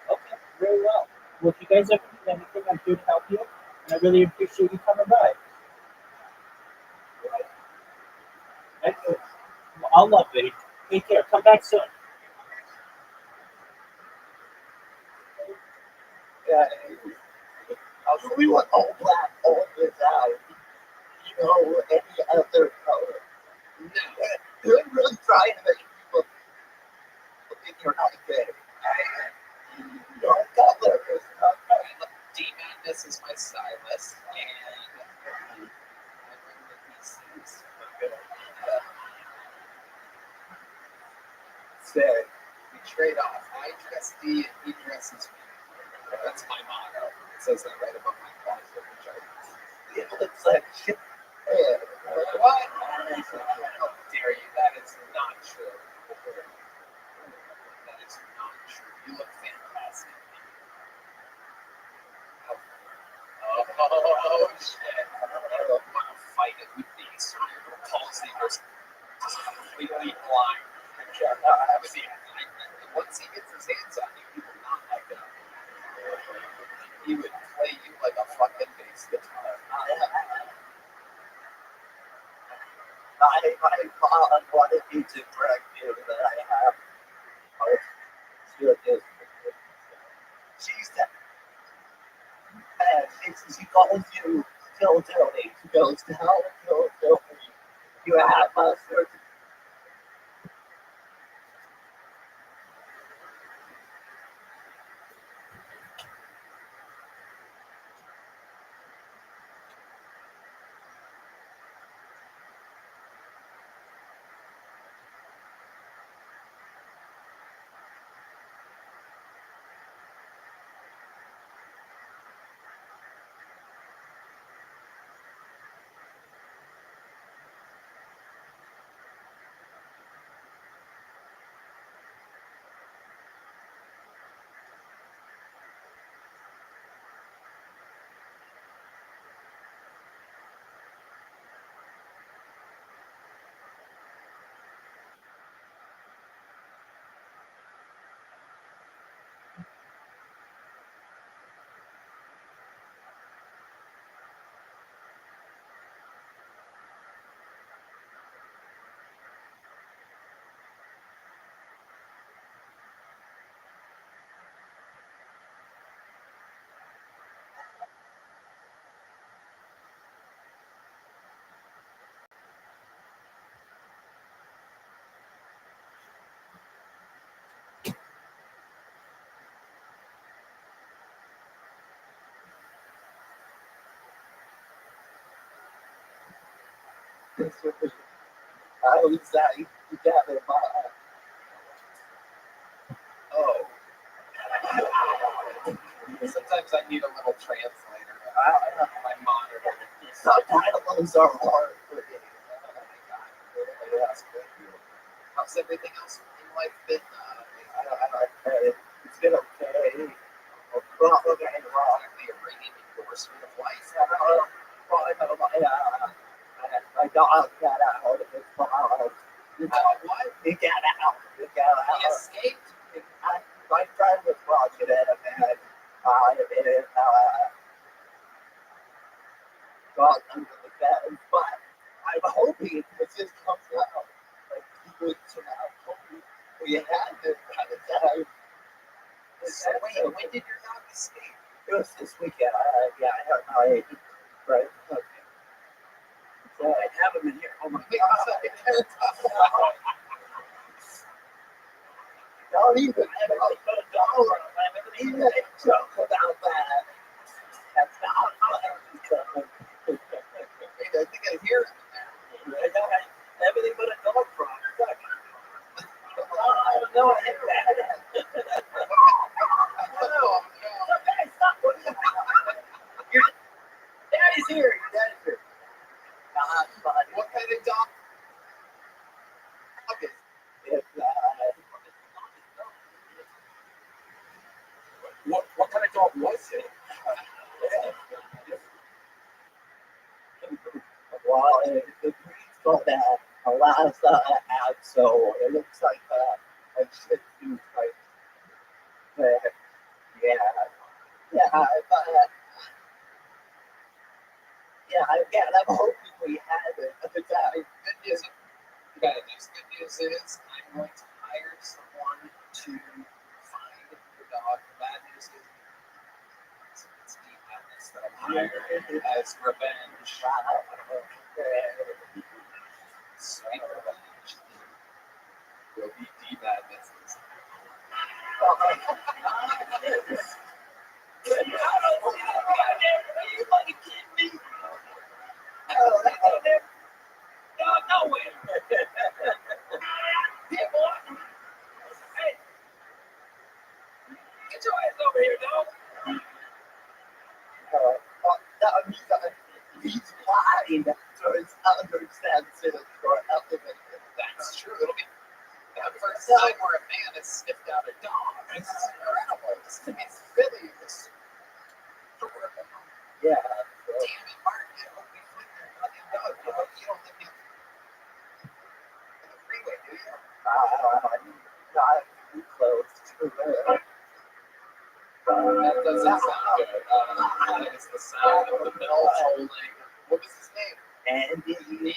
okay, very well. Well, if you guys ever need anything, I'm here to help you. And I really appreciate you coming by. I'll love it. Take care. Come back soon. Yeah, we want all black all this out. You know, any other color. No. They're really trying to make people think you're not gay. No color is not D-Madness is my stylist, and I bring the PCs. said. We trade off. I dress D and he dresses me. That's my motto. It says that right above my closet, which I It looks like shit. Yeah. what? How dare you? That is not true. That is not true. You look fantastic. Oh shit. I don't want to fight it with these cerebral palsy was completely blind. Once he gets his hands on you, he will not let go. He would play you like a fucking bass guitar. My mom wanted me to correct you that I have autism. She said, and she calls you hillbilly. She goes, how hillbilly? You have a certain. I was together, Oh. Sometimes I need a little translator. My monitor. subtitles are hard for me. How's everything else in life been? It's been okay. Exactly a ringing endorsement of life. My dog got out of his house. What? He got out. He escaped? My friend was watching it, and it got under the bed. But I'm hoping it just comes out. Like, he would somehow hoping we had this kind of time. So wait, when did your dog escape? It was this weekend. I had my right. So I have him in here. Oh my God. Don't even put a dollar on it. He made a joke about that. That's not how Wait, I think I hear him in there. everything but a dog frog. I don't know. I hit that. Oh, Okay, stop. What are you doing? Your daddy's here. Your daddy's here. what kind of dog? It's, What kind of dog was it? well, the breed's called Alaska ad, so it looks like a Shih Tzu type. Yeah, yeah, again, I'm hoping we had it at the time. Good news. You got it. There's good news news is I'm going to hire someone to find your dog. The bad news is it's deep madness that I'm hiring as revenge. Sweet revenge. Will be deep madness. Get your ass over here, dog. He's lying to his other senses for elevated. That's true. It'll be the first time where a man has sniffed out a dog. This is incredible. This is really this adorable. Yeah. Damn it, Martin. I hope we find your fucking dog. You don't live in the freeway, do you? Not too close to it. That doesn't sound good. That is the sound of the bell tolling. What was his name? Andy. Andy.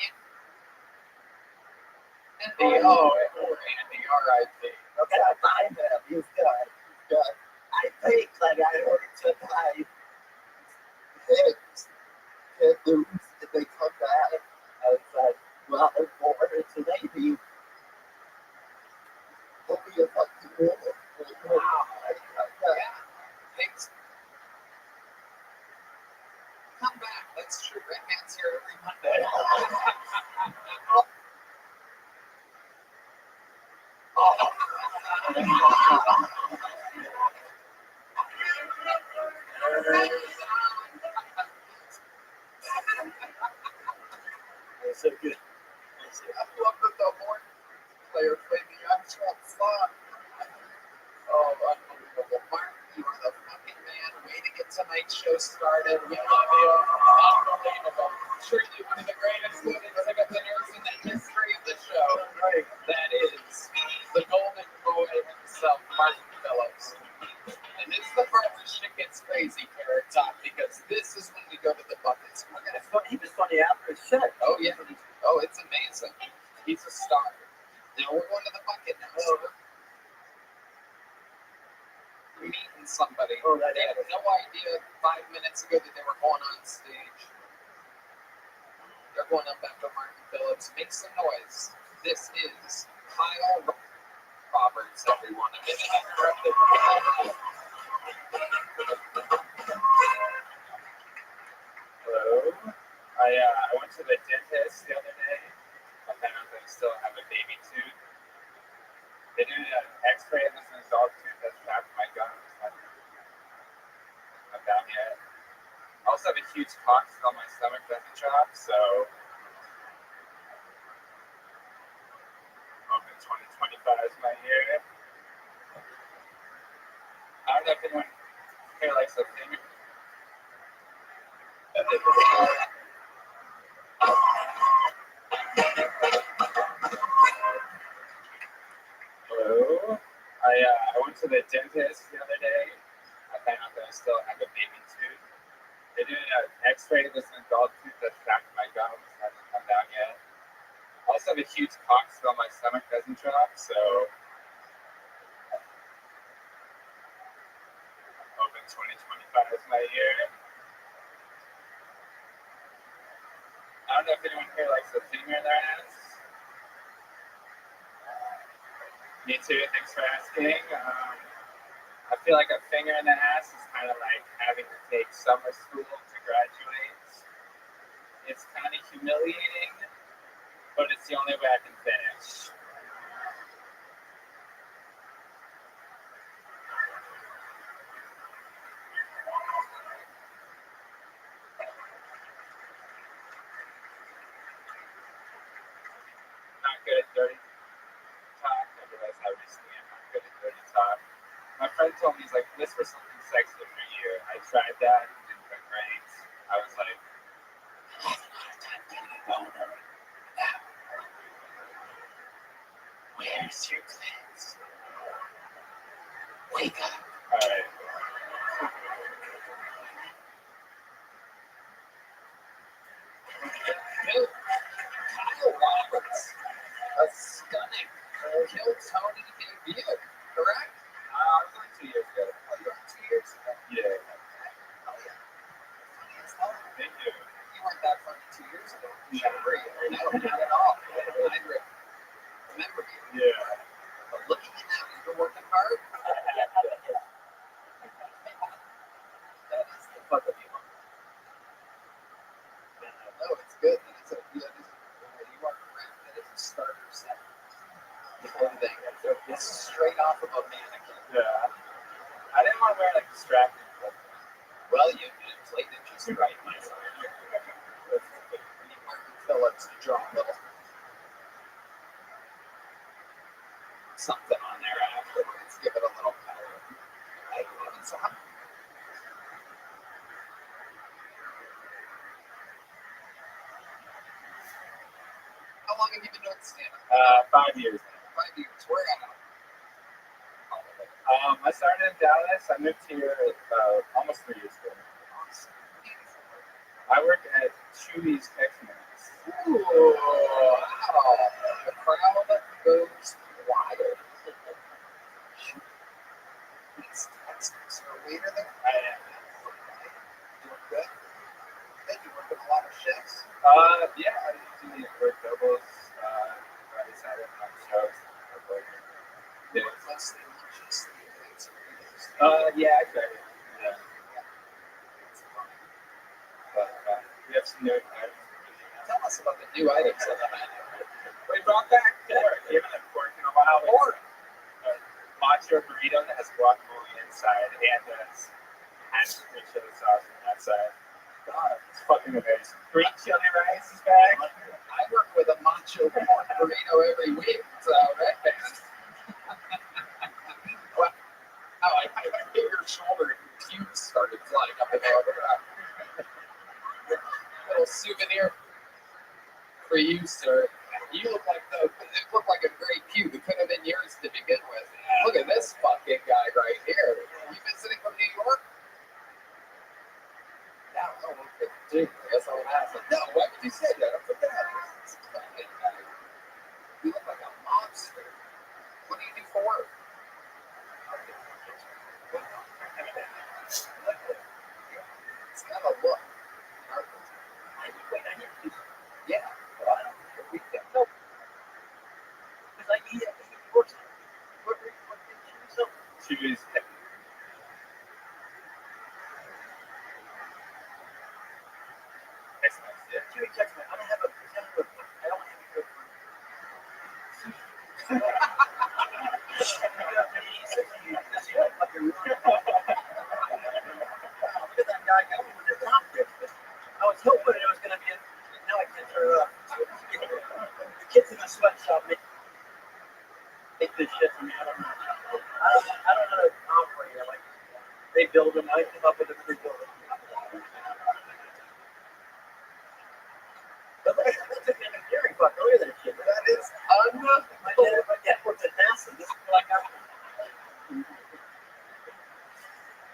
Andy. Oh, poor Andy. R.I.P. Okay, I find him. He's good. He's good. I think, like I heard tonight, hit loose if they come back. I was like, well, for today, he'll be a fucking woman. Wow. Yeah. Thanks. Come back. That's true. Red Man's here every Monday. It's so good. I love the horn player played the actual song. Oh, unbelievable. Mark, you are the fucking man. Way to get tonight's show started. We love you. Unbelievable. Truly one of the greatest movie singer-singers in the history of the show. Right. That is the golden boy himself, Martin Phillips. And this is the part where shit gets crazy, Carrot Top, because this is when we go to the buckets. We're gonna. He was funny after his set. Oh yeah. Oh, it's amazing. He's a star. Now we're going to the bucket now. So we're meeting somebody. Oh, that They had is. no idea 5 minutes ago that they were going on stage. They're going up after Martin Phillips. Make some noise. This is Kyle Roberts, everyone. I'm getting that correctly from the Hello. I went to the dentist the other day. I found out that I still have a baby tooth. They did an X-ray of this adult tooth that's trapped in my gums. I'm down yet. I also have a huge cock on my stomach doesn't drop, so open 2025 is my year. I don't know if anyone here likes a finger. Hello. I went to the dentist the other day. I found out that I still have a baby tooth. They did an X-ray of this adult tooth that's trapped in my gums. Hasn't come down yet. I also have a huge cock on my stomach doesn't drop, so open 2025 is my year. I don't know if anyone here likes a finger in their ass. Me too, thanks for asking. I feel like a finger in the ass is kind of like having to take summer school to graduate. It's kind of humiliating, but it's the only way I can finish. Not good at dirty talk. I realized how recently I'm not good at dirty talk. My friend told me, he's like, list for something sexy for you. I tried that, it didn't go great. I was like, I have a hard time getting a boner. Where's your cleanse? Wake up. Alright. Kyle Roberts, a stunning fuck with you. No, it's good. You are correct. That is a starter set. The clothing. It's straight off of a mannequin. Yeah. I didn't want to wear like distracting clothes. Well, you played it just right, my son. Martin Phillips to draw a little something on there afterwards. Give it a little color. I love it. So how long have you been doing stand-up? 5 years. 5 years. Where at? I started in Dallas. I moved here almost 3 years ago. I work at Chewy's Tex-Mex. Ooh, wow. The crowd goes wild. Chewy's Tex-Mex. You're a waiter there? I am. Doing good? Then you work with a lot of chefs. Yeah, I usually work doubles. Friday, Saturday, night shows. Yeah. Plus, they lunches. Yeah, I tried it. Yeah. But we have some new items. Tell us about the new items on the menu. We brought back pork. We haven't had pork in a while. Pork. Macho burrito that has guacamole inside and has sweet chili sauce on that side. God, it's fucking amazing. Green chili rice is back. I work with a macho pork burrito every week, so right, man. Well, I hit your shoulder and your pubes started flying up and down. Little souvenir for you, sir. You look like it looked like a great pube. It could have been yours to begin with. Look at this fucking guy right here. You visiting from New York? Yeah, oh, okay. Dude, I guess I would ask. No, why would you say that? I'm from Dallas. You look like a monster. What do you do for work? It's got a look. Yeah. Well, I don't know. We don't know. Because I eat it. He works on it. What did you do? So Chewy's Tex-Mex. Yeah. Chewy checks me. I don't have a good. Look at that guy coming with his top dip. I was hoping it was going to be. Now I can't turn it up. The kids in the sweatshop make this shit for me. I don't know. I don't know how to operate it. Like they build them. I come up with them. They build them. But look, that's an engineering fuck. Look at that shit. That is unbelievable. Yeah, what's at NASA? This is like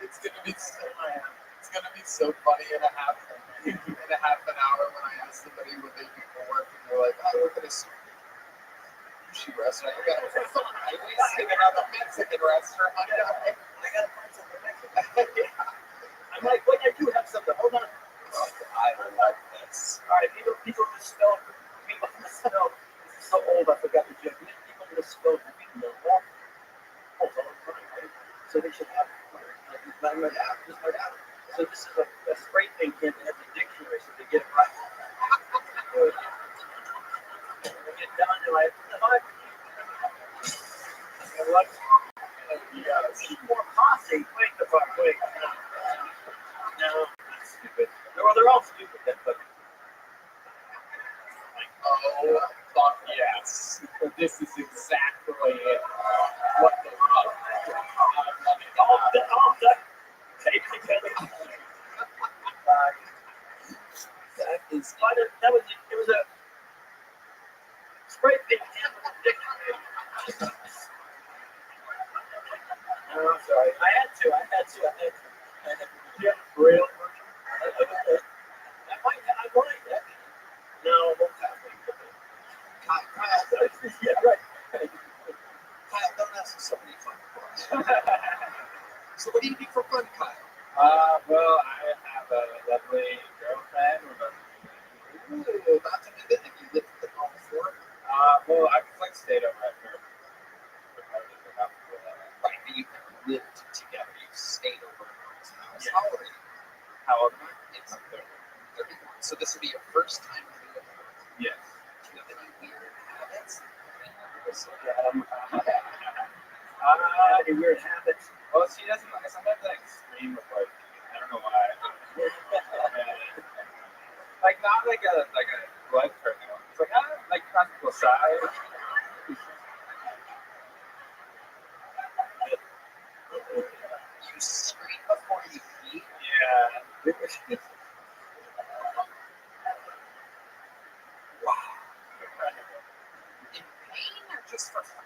it's gonna be so funny in a half an hour when I ask somebody what they do for work and they're like, I work at a sushi restaurant. You gotta find some Chinese at a Mexican restaurant. I gotta find something Mexican. Yeah. I'm like, wait, I do have something. Hold on. I love this. All right, people misspell. People misspell. This is so old. I forgot the joke. People misspell the video. All the time, right? So they should have. So this is a spray paint can that has a dictionary, so they get it right. When they get done, they're like, what? Keep more posse. Wait the fuck, wait. No, that's stupid. Well, they're all stupid. Then, but oh, fuck yes. This is exactly it. What the fuck? That is. That was. It was a spray paint can with a dictionary. No, I'm sorry. I had to. Yeah, real. I might. No, what's happening? Kyle. Yeah, right. Kyle, don't ask so many fun questions. So what do you do for fun, Kyle? Well, I have a lovely girlfriend. Ooh, not to be good if you lived at the home before. Well, I like stayed over at her. Right, but you've never lived together. You've stayed over at her house. Yeah. How old are you? How old am I? It's I'm 30. 31. So this will be your first time living with her. Yes. Do you have any weird habits? Any weird habits? Well, she doesn't. Sometimes I scream with like I don't know why. Like not like a blood curdle. It's like like practical side. You scream before you eat. Yeah. Wow. In pain or just for fun?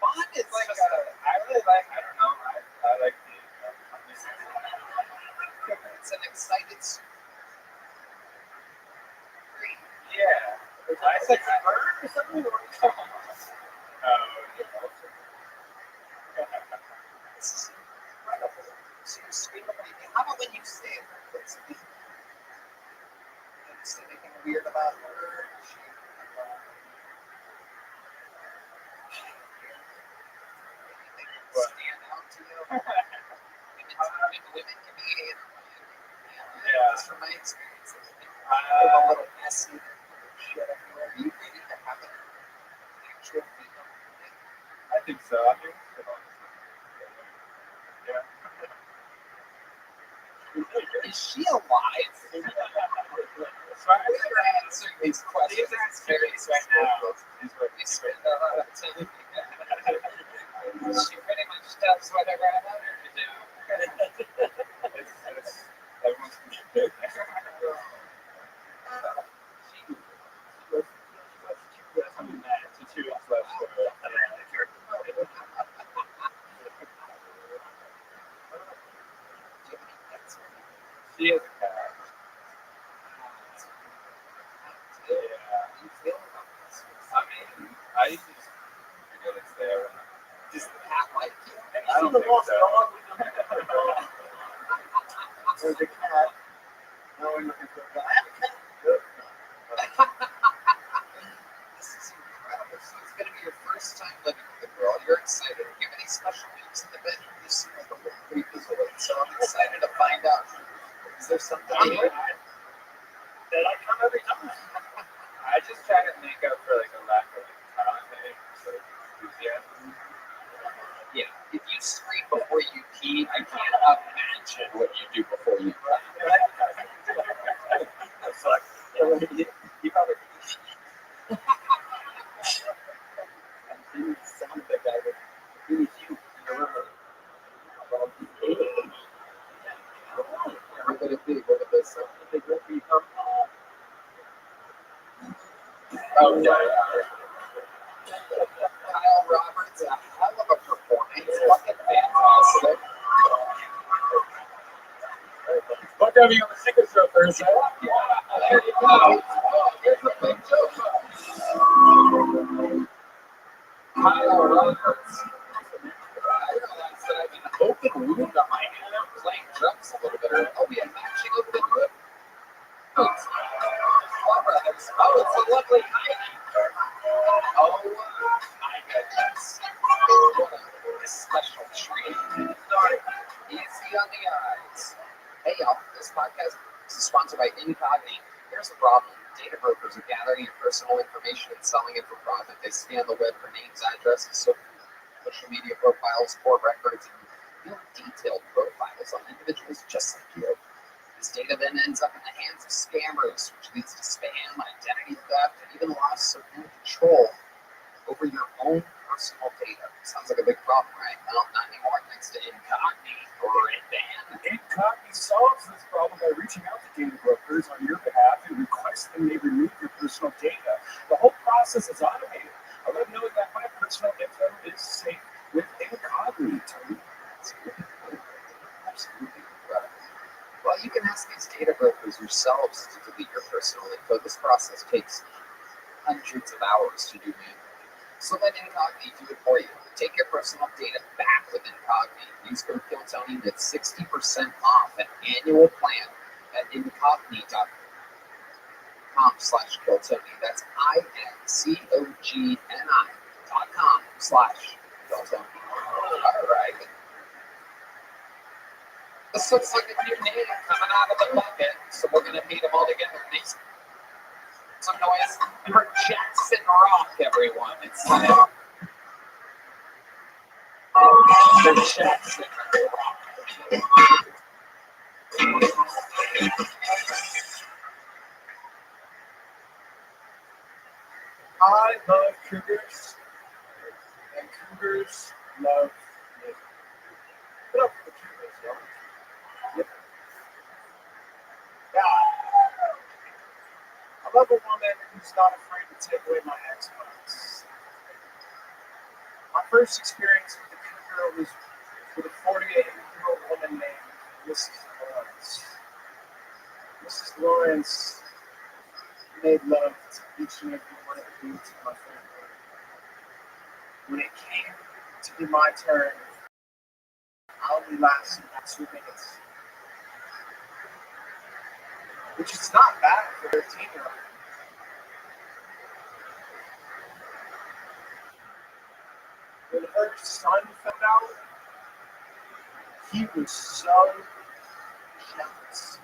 Fun is It's like just I really like. I don't know. I like the. it's an excited scream. Yeah. I said bird or something. This is incredible. So you scream before you eat. How about when you stay at her place? You say anything weird about her? Anything stand out to you? Women can be just from my experience, they're a little messy. Shit everywhere. You really have an actual female. I think so. I think. Yeah. Is she alive? We are answering these questions. These are serious right now. We spend a lot of time. She pretty much does whatever I want her to do. Everyone's good. She is a cat. I mean, I used to just forget it's there. Does the cat like you? I don't think so. There's a cat. Now we're looking for a cat. I have a cat. This is incredible. So it's going to be your first time living with a girl. You're excited. Do you have any special needs in the bedroom? You seem like a little creepy, so I'm excited to find out. Is there something That I come every time. I just try to make up for like a lack of time and enthusiasm. Yeah, if you scream before you pee, I can't imagine what you do before you pee. It's like, you probably sound of that guy would agree with you. Well, What would it be? What would this say? they go for you come Oh, yeah. Kyle Roberts, a hell of a performance. Fucking fantastic. What have you on the secret show Thursday? There you go. Here's the big joke. Kyle Roberts. I realized that I have an open wound on my hand. I'm playing drums a little bit early. Oh, we have matching open wound. Oh, brothers. Oh, it's a lovely Heidi. Oh, my goodness. What a special treat. Sorry. Easy on the eyes. Hey, y'all. This podcast is sponsored by Incogni. Here's the problem. Data brokers are gathering your personal information and selling it for profit. They scan the web for names, addresses, social media profiles, court records, and build detailed profiles on individuals just like you. This data then ends up in the hands of scammers, which leads to spam, identity theft, and even loss of control over your own personal data. Sounds like a big problem, right? Well, not anymore. Thanks to Incogni or Ban. Incogni solves this problem by reaching out to data brokers on your behalf and requesting they remove your personal data. The whole process is automated. I love knowing that my personal info is safe with Incogni, Tony. Absolutely incredible. Well, you can ask these data brokers yourselves to delete your personal info. This process takes hundreds of hours to do manually. So let Incogni do it for you. Take your personal data back with Incogni. Use code KILLTONY with 60% off an annual plan at incogni.com/KILLTONY. That's INCOGNI.com/KILLTONY. All right. This looks like a new name coming out of the bucket, so we're gonna meet them all together. Make some noise for Jackson Rock, everyone. It's for Jackson Rock. I love cougars, and cougars love me. Put up with the cougars, yo. Yep. Yeah. I love a woman who's not afraid to take away my Xbox. My first experience with a cougar was with a 48-year-old woman named Mrs. Lawrence. Mrs. Lawrence made love to each and every one of the dudes in my family. When it came to be my turn, I only lasted about 2 minutes, which is not bad for a 13-year-old. When her son found out, he was so jealous.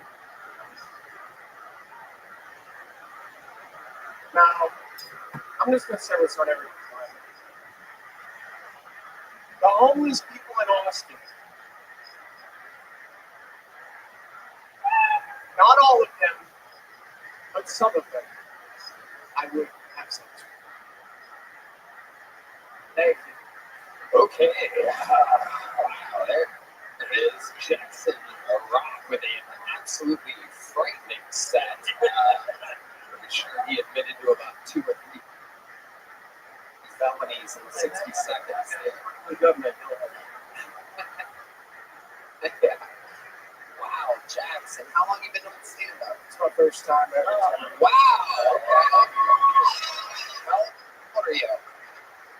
Now, I'm just going to say what's on every mind. The homeless people in Austin, not all of them, but some of them, I would have sex with. Thank you. Okay, wow, there it is. Jackson Rock with an absolutely frightening set. Pretty sure he admitted to about 2 or 3 felonies in 60 seconds. The government. Yeah. Wow, Jackson, how long have you been doing stand-up? It's my first time ever. Wow. What are you?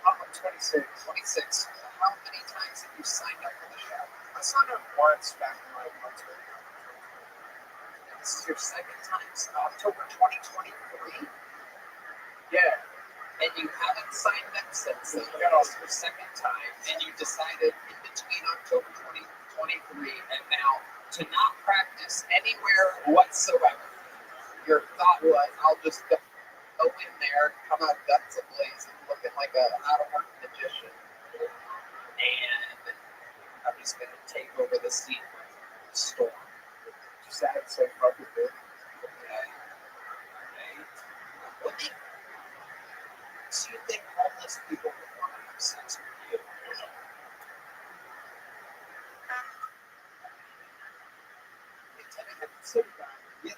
I'm 26. 26. How many times have you signed up for the show? I signed up once back in like October. This is your second time, so October 2023. Yeah. And you haven't signed up since then. That was your second time, and you decided in between October 2023 and now to not practice anywhere whatsoever. Your thought was, I'll just go in there, come out guts a-blazing, looking like a out-of-work magician, and I'm just going to take over the scene with storm. Just had to say fuck it, dude. Okay. What do you think homeless people would want to have sex with you? Sit back. Yeah.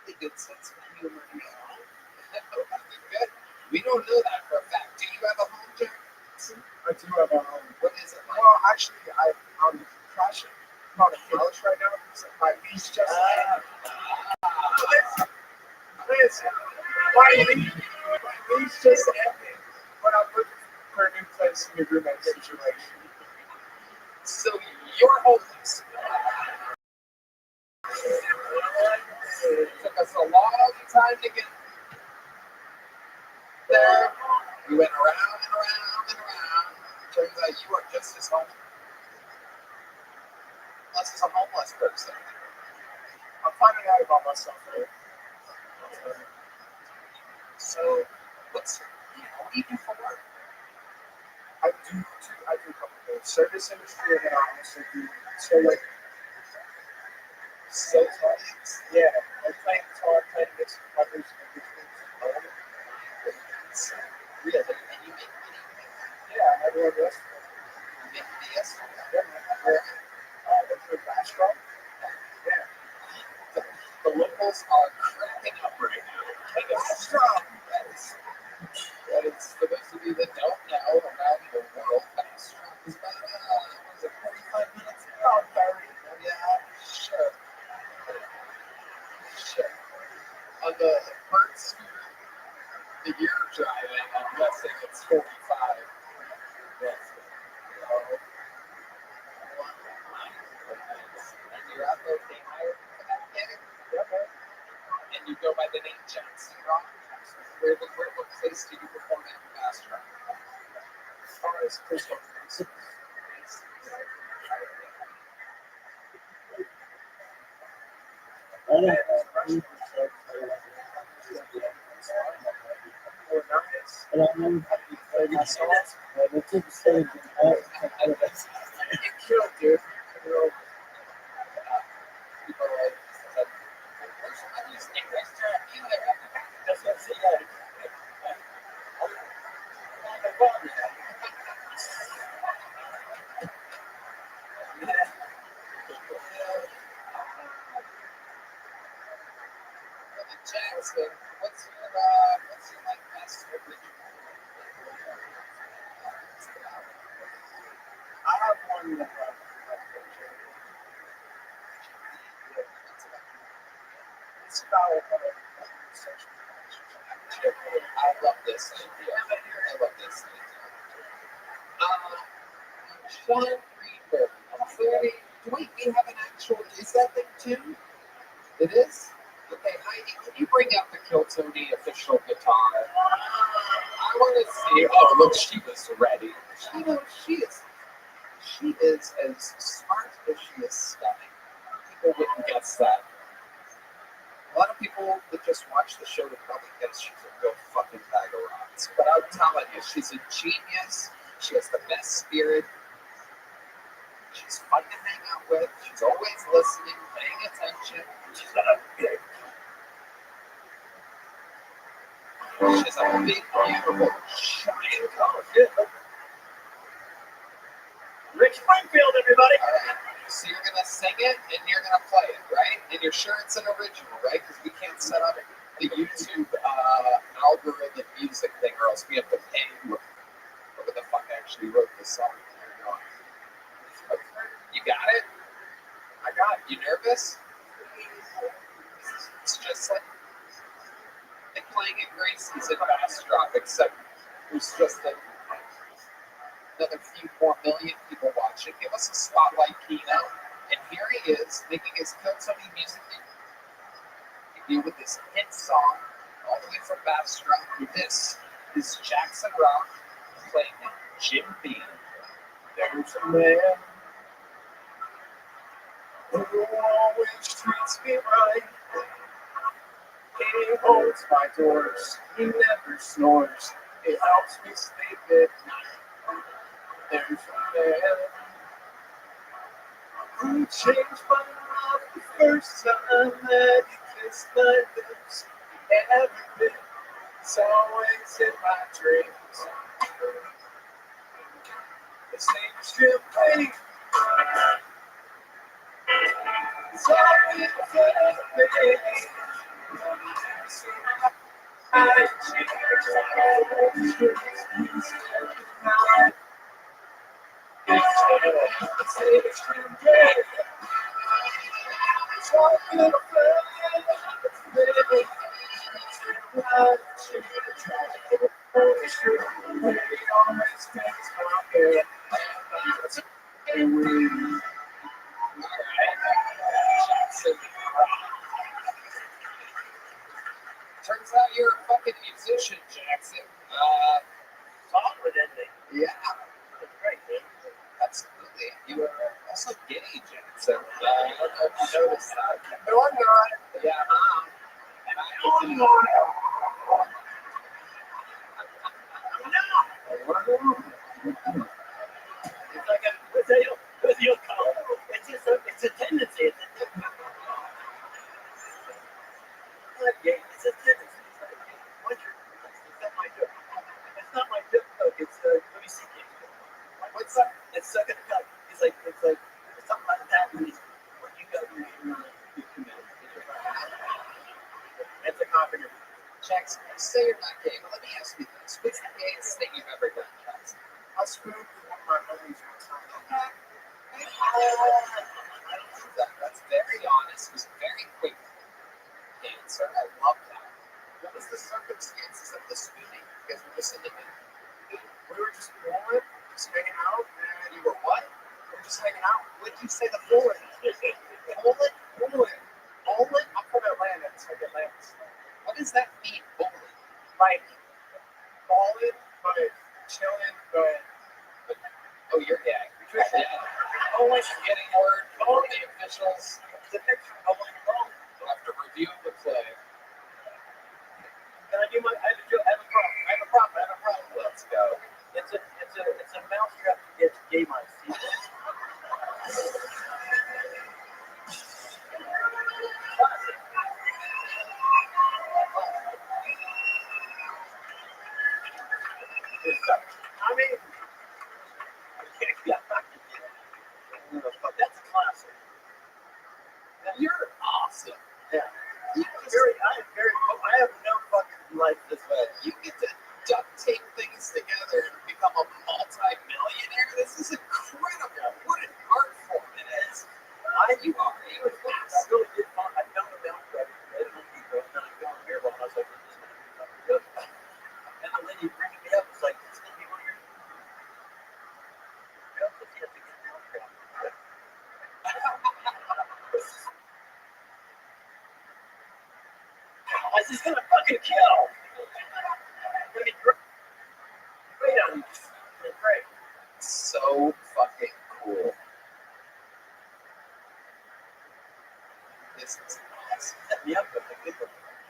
Really good sense of humor. Good. We don't know that for a fact. Do you have a home, Jackson? I do have a home. What is it like? Well, actually, I'm crashing. I'm on a couch right now because my lease just ended. Listen, my lease just ended, but I'm looking for a new place in the roommate situation. So you're homeless. It took us a long time to get there. We went around and around and around. Turns out you are just as homeless as a homeless person. I'm finding out about myself here. So, what do you do for work? I do a couple of things. Service industry, and then I also do solar. So tough. Yeah, I'm playing guitar, playing this, covers, and this. Really? And you make money? Yeah, I do a restaurant. You make BS? Yeah, that's a restaurant. Yeah. The locals are cracking up right now. Restaurant. That is, for those of you that don't know, around the world, Bastrop is about, was it 45 minutes? Oh, 30. Yeah, sure. Sure. On the bird scooter that you're driving, I'm guessing it's 45. Yes. And you're out there paying higher for that gig? And you go by the name Jackson Rock? What place do you perform at in Bastrop? As far as personal things. I don't remember how you played my songs, but it's just saying You killed, dude. People are like, where's my music? Where's the music? that's what I said. Yeah. Jackson, what's your like best original? I have one that it's about sexual I love this idea. I love this idea. Sean Greenberg. Clearly, wait, we have an actual. Is that thing too? It is? Okay, Heidi, can you bring up the Kill Tony official guitar? I want to see. Oh, look, she was ready. You know, she is as smart as she is stunning. People wouldn't guess that. A lot of people that just watch the show would probably guess she's a real fucking bag of rocks. But I'm telling you, she's a genius. She has the best spirit. She's fun to hang out with. She's always listening, paying attention. She's got a big, beautiful, giant color. Rick Springfield, everybody. All right. So you're gonna sing it and you're gonna play it, right? And you're sure it's an original, right? Because we can't set up the YouTube algorithm music thing, or else we have to pay whoever the fuck actually wrote this song. You got it? I got it. You nervous? It's just like playing at Gracie's in Bastrop, except there's just another few more million people watching. Give us a spotlight keynote. And here he is making his Kill Tony music debut with this hit song all the way from Bastrop. This is Jackson Rock playing Jim Beam. There's a man who always treats me right. He holds my doors, he never snores, he helps me sleep at night. There's a man who changed my life the first time that he kissed my lips. Everything is always in my dreams. His name's Jim Beam. So Turns out you're a fucking musician, Jackson. song with ending. Yeah, That's great, man. absolutely. You are also gay, Jackson. I don't know if you noticed that. No, I'm not. Yeah, and I It's like a, what's your call? It's just it's a tendency. It's not gay. It's a tendency. It's like, it's not my joke. It's not my joke, though. It's let me see. what's up? It's sucking a cup. It's like something like that. When you go, you commit. It's a compliment. Jackson, you say you're not gay, but let me ask you this. What's the gayest thing you've ever done, Jackson? I screwed with one of my homies one time. That's very honest. It was a very quick answer. I love that. What was the circumstances of the spooning? You guys were just in the mood. We were just rolling, just hanging out, and You were what? we were just hanging out. What did you say the full in? Bowling? Bowling. Bowling? I'm from Atlanta. It's like Atlanta. What does that mean, bowling? Like, balling, but chilling, but Oh, you're gay. Yeah. always Getting word from the officials the picture of like, oh, after review of the play. Can I do my? I have a problem. Let's go. It's a mousetrap to get gay mice. I mean, that's a classic. You're awesome. Yeah. You I have no fucking life this way. You get to duct tape things together and become a multi-millionaire. This is incredible. What an art form it is. You are. You are I really did fun. I found a mousetrap at Home Depot, and then I found a beer bottle, and I was like, this is going to be fucking good. And the lady bringing me up was like, it's going to be one of your. You have to get a mousetrap. This is gonna fucking kill. It's gonna be great. Great on you. Great. so fucking cool. This is awesome. Yep, that's a good one.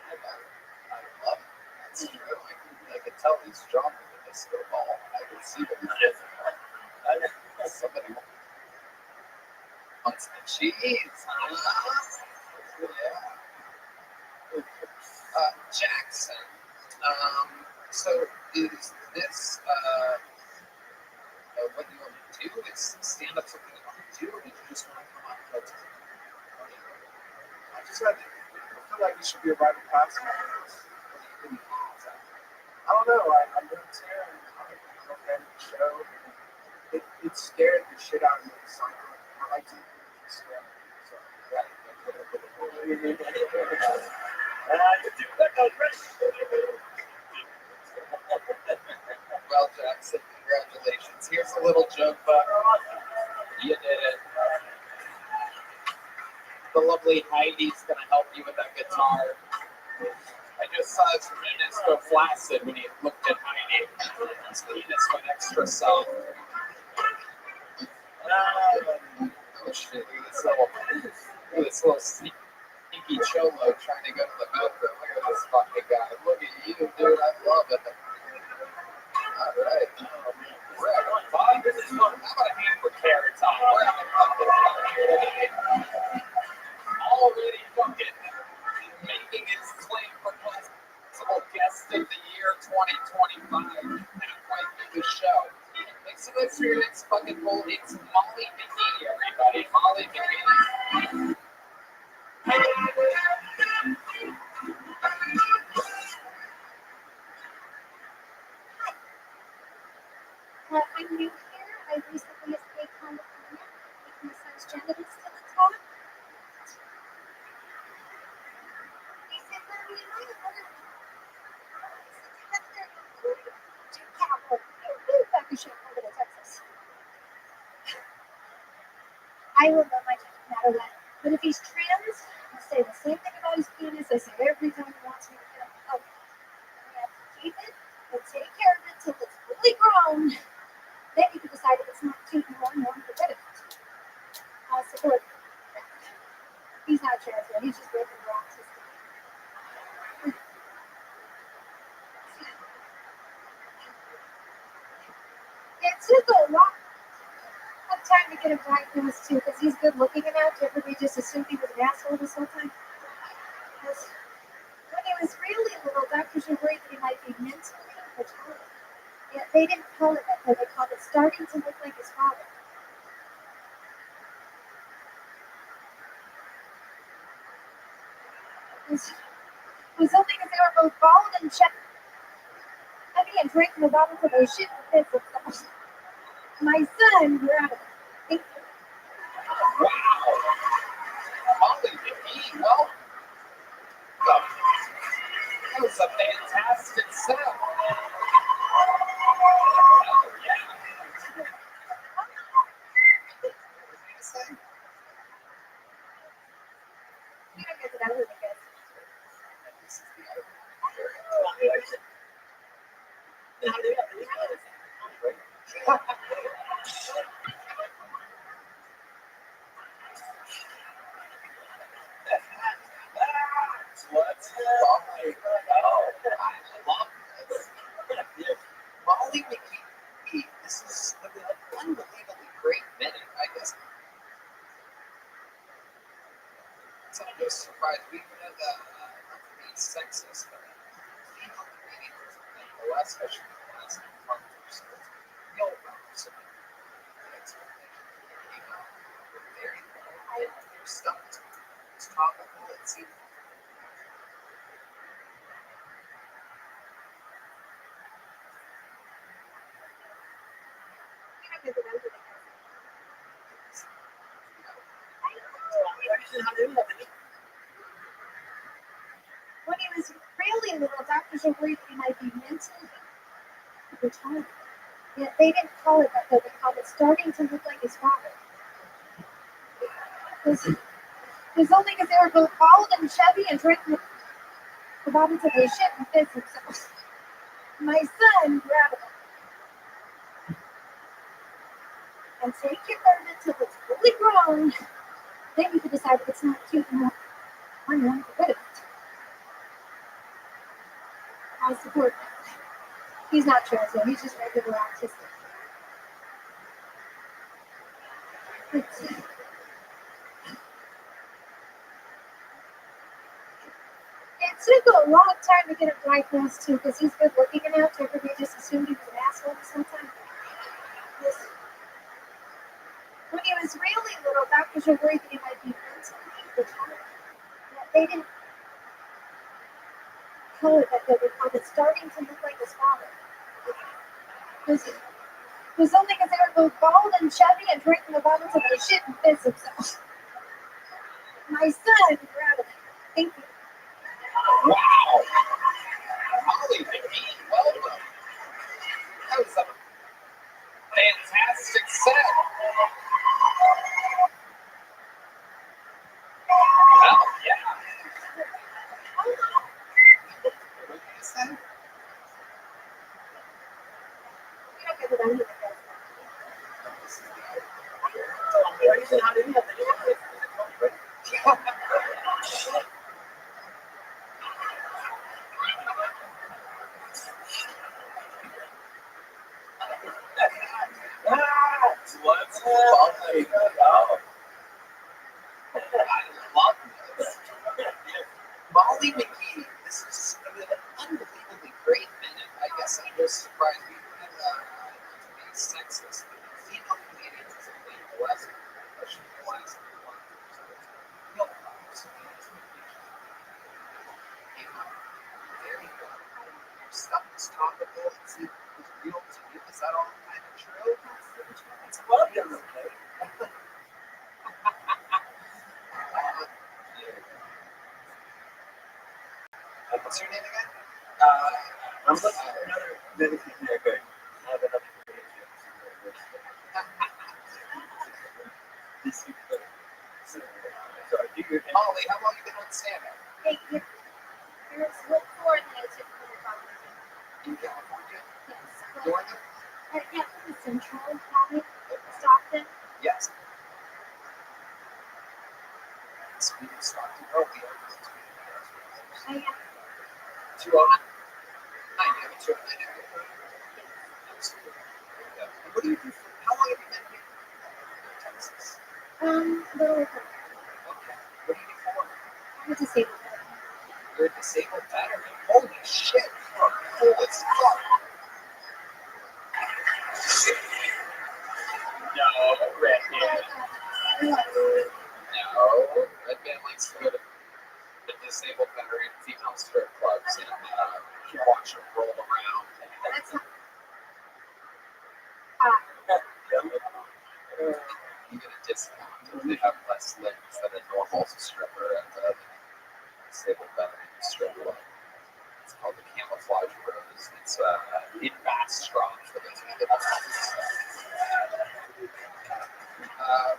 I love it. That's true. I can tell he's stronger than this ball. I can see that somebody wants the cheese. Yeah. Jackson. So is this what you want to do? Is stand up something you want to do, or did you just want to come on and play? I just had to, I feel like it should be a rite of passage. I don't know. I moved here and I'm a fan of the show. It scared the shit out of me. So I like to scare me. So Well, Jackson, congratulations. Here's a little joke, but you did it. The lovely Heidi's going to help you with that guitar. I just saw his penis go flaccid when he looked at Heidi. His penis went extra soft. Oh shit, look at this little sneaky cholo trying to go to the bathroom. Look at this fucking guy. Look at you, dude. I love it. Alright. We're having fun. This is fun. How about a hand for Carrot Top? We're having fun. Already fucking making his claim for possible guest of the year 2025 halfway through the show. Make some noise for your next fucking goal. It's Molly McGee, everybody. Molly McGee. I'm new here. I recently escaped California with my son's genitals to the top. He said, Mommy, am I a woman? I said, Heather, to California. Woo, back to Chicago to Texas. I will love my child no matter what. But if he's trans, I say the same thing about his penis. I say every time he wants me to get him. Oh, we have to keep it and take care of it till it's fully grown. Then you can decide if it's not cute anymore and you want to get rid of it. I'll support that. He's not trans yet. He's just breaking the rocks. It took a lot of time to get him diagnosed too, because he's good looking enough. Everybody just assumed he was an asshole this whole time. Because when he was really little, doctors were worried that he might be mentally retarded. Yeah, they didn't call it that, though. They called it starting to look like his father. It was only because they were both bald and chubby and drinking a bottle of those shit fits of stuff. My son, we're out of it. Wow. Molly McGee, well, that was a fantastic set. You don't get to that really good. I guess. So I'm just surprised we had not to be sexist, but female comedians in the last, especially in the last month or so, real so many expectations came out were very low. Their stuff was topical. It seemed When he was really little, doctors were worried he might be mentally retarded. Yet they didn't call it that, though. They called it starting to look like his father. It was only because they were both bald and chubby and drinking the bottoms of their shit and pissed themselves. My son, Rabbi, and take your bird until it's fully grown. Then you can decide if it's not cute enough. I'm going to get rid of it. I support that. He's not trans, though. He's just regular autistic. It took a long time to get him diagnosed, too, because he's good looking enough to everybody just assumed he was an asshole sometimes. When he was really little, doctors were worried that he might be mentally retarded. They didn't call it that, though. They called it starting to look like his father. It was only because they were both bald and chubby and drinking the bottoms of their shit and piss themselves. My son, Rabbi. Thank you. wow. Holly McGee, welcome. That was a fantastic set. Well, yeah. What did you say? You don't get it on here. What's bubbling? I love this. Molly McGee, this is an unbelievably great minute. I guess I'm just surprised we had not to be sexist, but female comedians is only the last, especially the last month or so. Real so many expectations came out very well. Your stuff is topical. It seemed it was real to you. Is that all kind of true? It's well done, okay. What's your name again? I'm looking for another medicine here, but I have enough Molly, how long have you been on stand-up? 8 years. There's what 4 in the YouTube In California? Yes. Georgia? Yeah, the Central Valley, Stockton. Yes. Sweden, Stockton. Oh, we are. I am. 209. I have a 209. Absolutely. And what do you do for, how long have you been here in Texas? Little over. Okay. What do you do for work? I'm a disabled veteran. You're a disabled veteran. Holy shit. You are cool as fuck. No, Red Band. No, Red Band likes to go to the disabled veteran female strip clubs and watch them roll around. That's not. You get a discount if they have less limbs than a normal stripper at the disabled veteran strip club. It's called the Camouflage Rose. It's in Bastrop for those of you that don't know.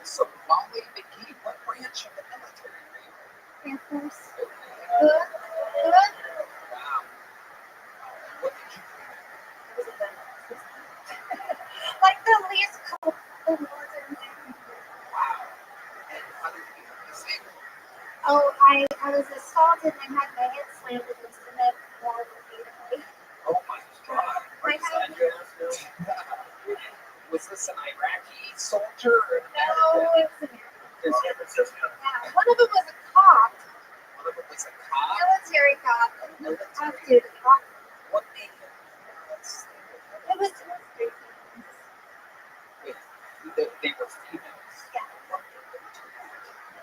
So Molly McGee, what branch of the military are you in? Air Force. Okay. Wow. What did you do? Like the least cool awards and everything. Wow. And how did you get disabled? Oh, I was assaulted and I had my head slammed against the cement wall repeatedly. Oh my god. My husband, Was this an Iraqi soldier or an No, American? it was American. It's San Francisco. Yeah, one of them was a cop, One of them was a cop. military cop, and he was off Military. duty. What made him stay It was three things. with they were females? Yeah. What made them do that?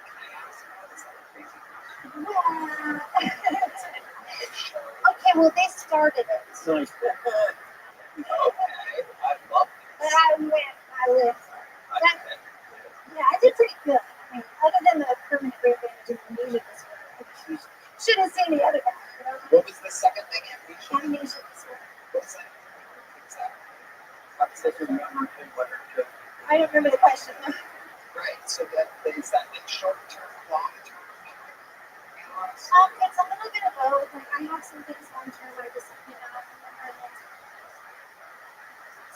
Can I ask that? Is that a crazy question? Well, okay, well, they started it. Nice. Okay, I love But this. I lived. I That- bet. Yeah, I did pretty good. I mean, other than the permanent brain damage and amnesia disorder. Should have seen the other guy. You know? What was the second thing? Amnesia? Amnesia disorder. What was that? Exactly. I just remember him whether to I don't remember the question. Right. So that is that like short term, long term memory loss? It's a little bit of both. Like, I have some things long term. I just, remember like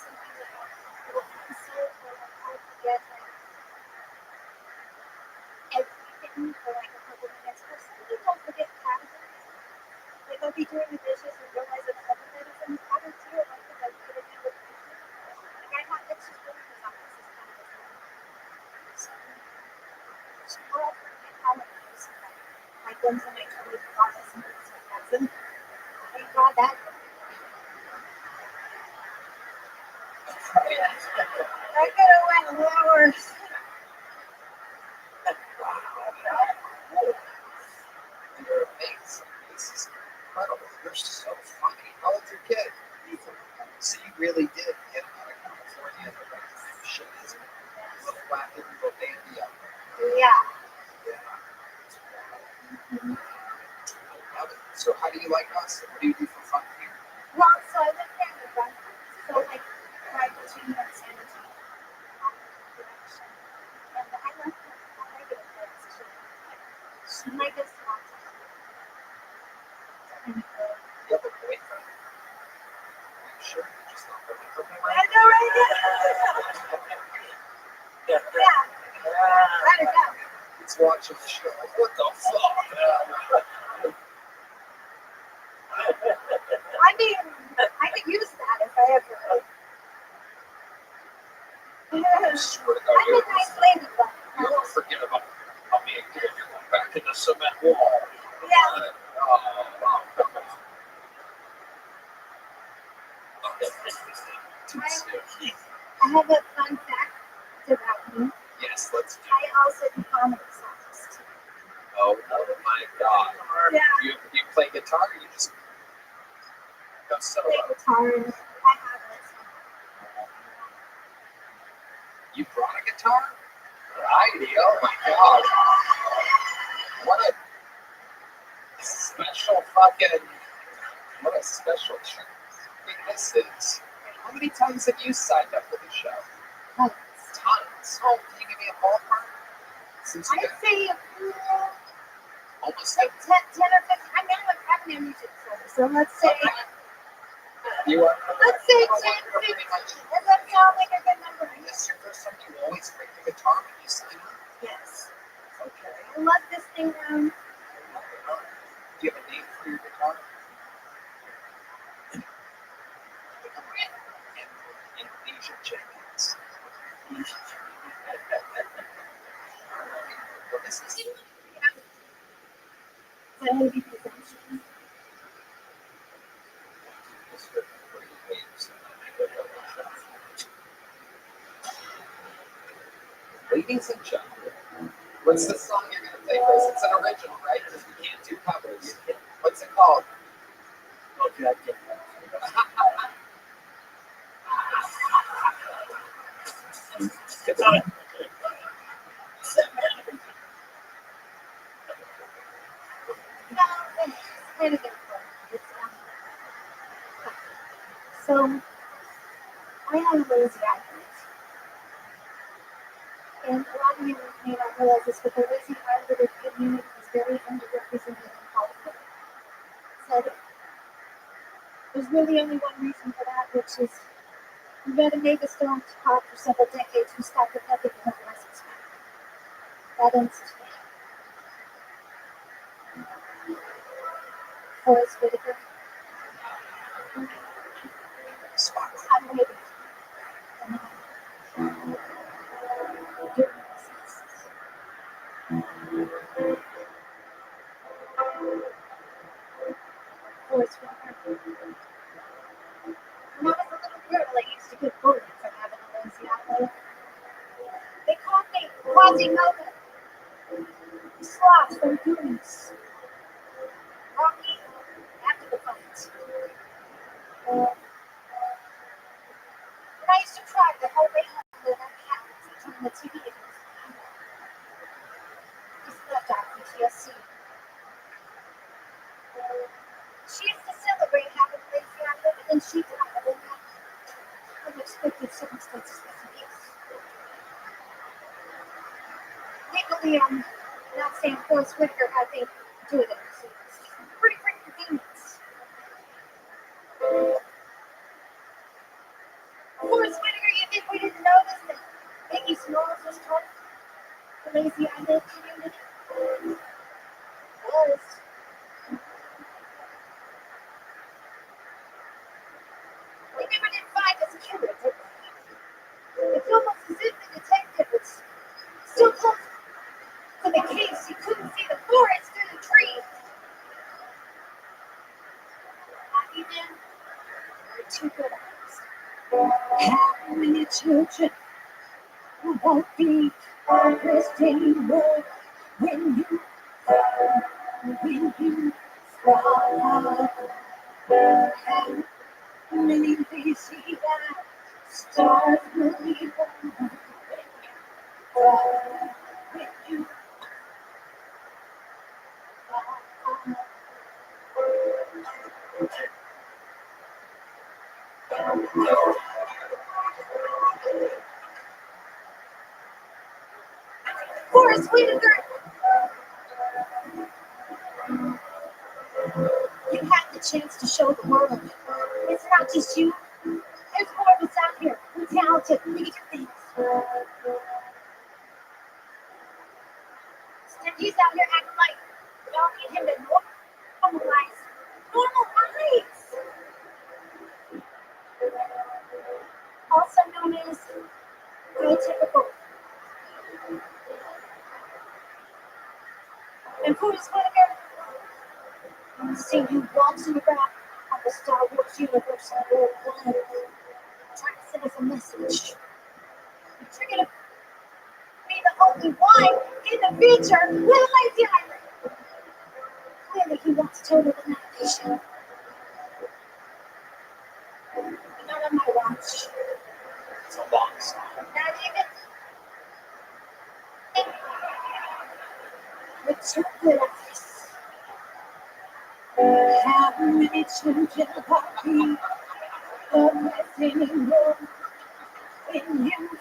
some things like little episodes where like I forget like everything for like a couple minutes. Or some people don't forget categories. Like I'll be doing the dishes and realize that the oven is in the water too. Like because I put it in the kitchen. Like I have it's just really bizarre. This is kind of bizarre. Or I'll forget how many years like when's the next time we got this and things like that. So thank God that. I could have went lower. You're amazing. This is incredible. You're so funny. How old's your kid? So you really did get out of California at the right time. Shit is a little Latin, little dandy out there. Yeah. Yeah. I love it. So how do you like us? What do you do for fun here? Well, so I live here in the front. So like right between here and San Antonio. And I love my regular friends too. And I just want to. You have a boyfriend? Are you sure you're just not looking for me I right know, right? Yeah. I don't know. He's watching the show. Like, what the fuck? I mean, I could use that if I ever. I swear to God, I'm a nice lady, but. you don't forget about me again. You're going back in the cement wall. Yeah. Too soon. I have a fun fact about me. Yes, let's do it. I also do comedy songs. Oh my God. Yeah. You play guitar or you just go solo? Play guitar. I have it. You brought a guitar? Righty, oh my God. What a special fucking, what a special treat this is. How many times have you signed up for the show? Tons. Tons. Oh, can you give me a ballpark? Since you I'd got say almost like 10 or 15. I mean, I'm an music disorder, so let's say you are. let's say 10, 15. Does that sound like a good number? This is your first time. You always bring the guitar when you sign up. Yes. Okay. I love this thing. Do you have a name for your guitar? Amnesia Jenkins. Well, this is It's a movie presentation. Ladies and gentlemen, what's the song you're going to play for us? It's an original, right? Because we can't do covers. What's it called? Okay, I get It's on. No, it's kind of different. It's, so I have a lazy eye. And a lot of you may not realize this, but the lazy eye community is very underrepresented in Hollywood. So there's really only one reason for that, which is you had a mega stone pop for several decades who stopped at nothing and the rest was fine. That ends today. Forrest Whitaker. I'm waiting. Quasimodo, Sloth from Goonies, Rocky after the fight. When I used to try the whole way home with that cat on the TV, he's left out PTSD. She used to celebrate having a lazy eye, but then she died in unexpected circumstances. Legally, I'm not saying Forrest Whitaker had anything to do with it. It's pretty freaking convenient. Forrest Whitaker, you think we didn't notice that Iggy Smalls was part of the lazy eyelid community? Was. They never did find his killer, did they? It's almost as if the detective was so close to the case he couldn't see the forest through the trees. Not even two good eyes. How many children won't be raised anymore when you fall? How many lazy stars will be born when you Forrest Whitaker, you had the chance to show the world. It's not just you. There's more of us out here. We're talented. We can do things. And he's out here acting like y'all need him to normalize. Normalize! Also known as atypical. And Forrest Whitaker, see you waltzing around on the Star Wars universe in World 1, trying to send us a message. You're gonna be the only one in the future with a lazy island. Clearly, he wants total annihilation. Not on my watch. It's a long song. Not even with two good eyes. How many children are we anymore when you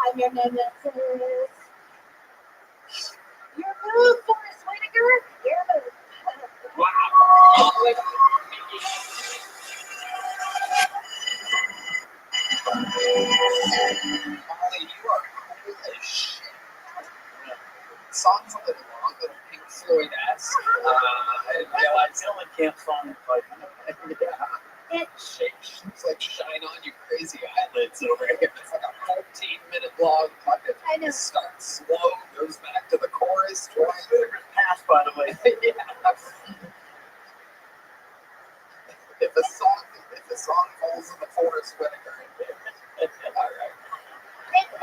I'm your nemesis. Your move, Forrest Whitaker. Your move. Wow. Molly, you are cool as shit. Song's a little long, little Pink Floyd-esque. I didn't realize Dylan can't song like It She's like shine on you crazy eyelids over here. It's like a 14-minute long fucking I know. starts slow, goes back to the chorus twice. Whitaker's pass, by the way. Yeah. If the song falls in the Forrest Whitaker, all right.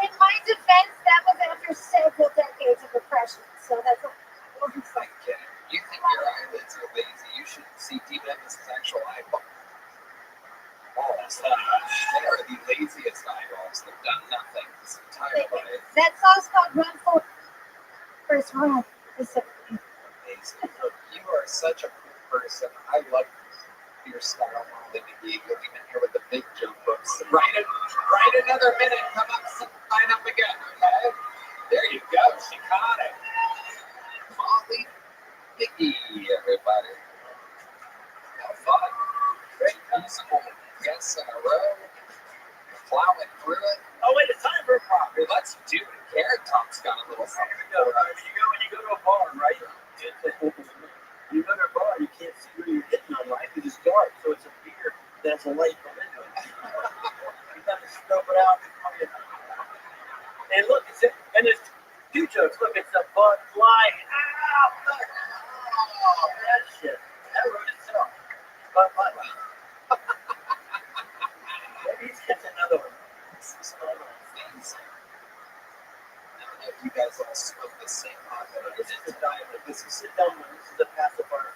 in my defense, that was after several decades of repression. So that's It's like, you think your eyelids are lazy? You should see D-Memphis' actual eyeball. They are the laziest eyeballs. They've done nothing this entire life. that song's called Run Forrest Run. Amazing. You are such a cool person. I love your style, Molly McGee. You'll be in here with the big jump books. Right another minute. Come up, sign up again, okay? There you go. She caught it. Molly McGee, everybody. Have fun. Great musical guests in a row. Plowing through it. Oh, wait, it's time for a pop. Let's do it. Carrot Top's got a little something to go. When you go to a bar, right? You go to a bar, you can't see where you're hitting on, right? Because it's dark, so it's a beer that's a light come into it. You gotta scope it out. And look, and there's two jokes. Look, it's a Bud Light. Ow! That shit. That wrote itself. But maybe he's getting another one. This is one of those things. I don't know if you guys all smoke the same pot, but This is the diamond. This is the dumb one. This is the pacifier.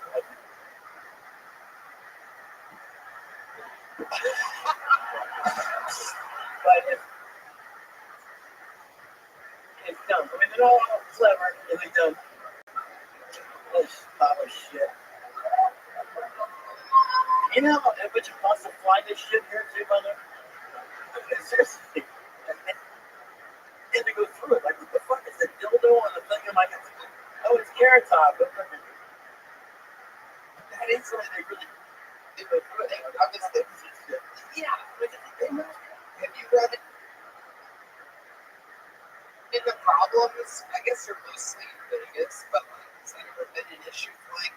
But it's dumb. I mean, they're all clever, really dumb. This pile of shit. You know how much it costs to fly this shit here too, mother? Seriously. And to go through it, like, what the fuck is the dildo on the thing? I'm like, oh, it's Carrot Top. That is something they really they go through it. I'm just thinking, yeah. have you read it? And the problems, I guess, are mostly in Vegas, but like, has that ever been an issue? Like,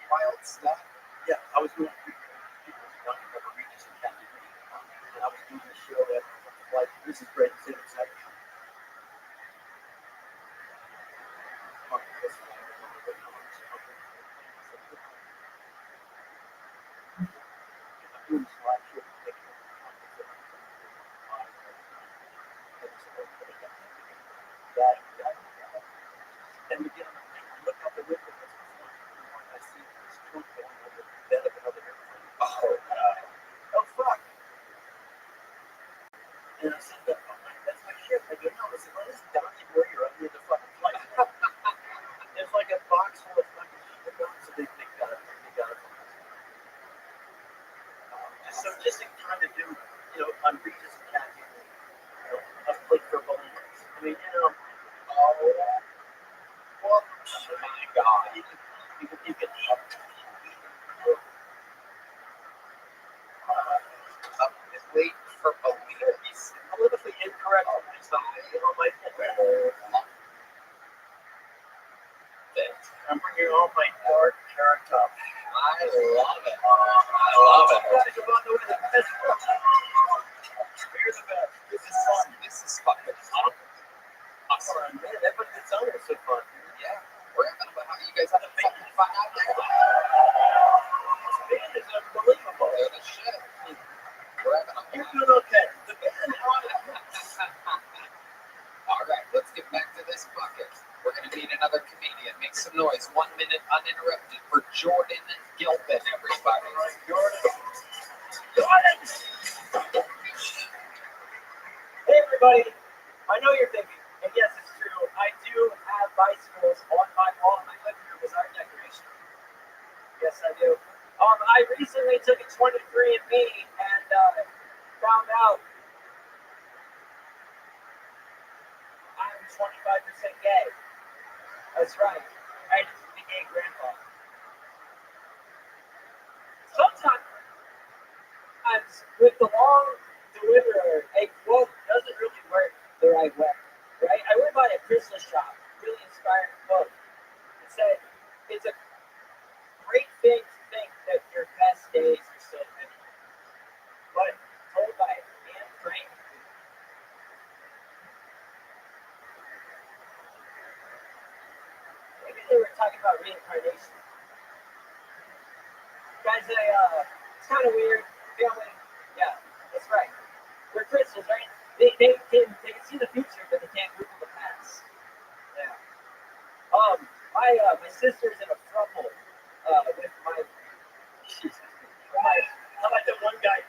wild stuff. Yeah, I was doing Regis and Kathy Green, and I was doing the show at like this is great. It's inside. And again, I look out the window. I see this truck going over the bed of another airplane. Oh fuck! And I said, that's my ship. I go, no, I said, well, this dying warrior under the fucking flight. There's like a box full of fucking shit. So they got it. So just in time to do, on Regis and Kathy, a flick for balloons. I mean, Well, oh my God. you can Wait for balloons. politically incorrect. I'm bringing all my dark Carrot Top. I love it. I love it. Guys are on the way to the best. Here's the best. This is fun. This is fucking fun. Awesome. Man, that was the summer so fun. Yeah. We're having about how you guys have fucking fun out there. This band is unbelievable. They're the shit. We're having a You're doing okay. The band All right, let's get back to this bucket. We're going to meet another comedian. Make some noise. 1 minute uninterrupted for Jordan Gilpin, everybody. Jordan! Hey, everybody. I know you're thinking, and yes, it's true, I do have bicycles on my wall in my living room as art decoration. Yes, I do. I recently took a 23andMe and found out I'm 25% gay. That's right. I just be gay grandpa. Sometimes with the long deliverer, a quote doesn't really work the right way. Right? I went by a Christmas shop, really inspiring quote. It said, it's a great thing to think that your best days are still ahead. But told by Anne Frank, maybe they were talking about reincarnation. Guys, it's kind of weird. Family, yeah, that's right. We're crystals, right? They can see the future, but they can't Google the past. Yeah. My sister's in a throuple with my. How about the one guy?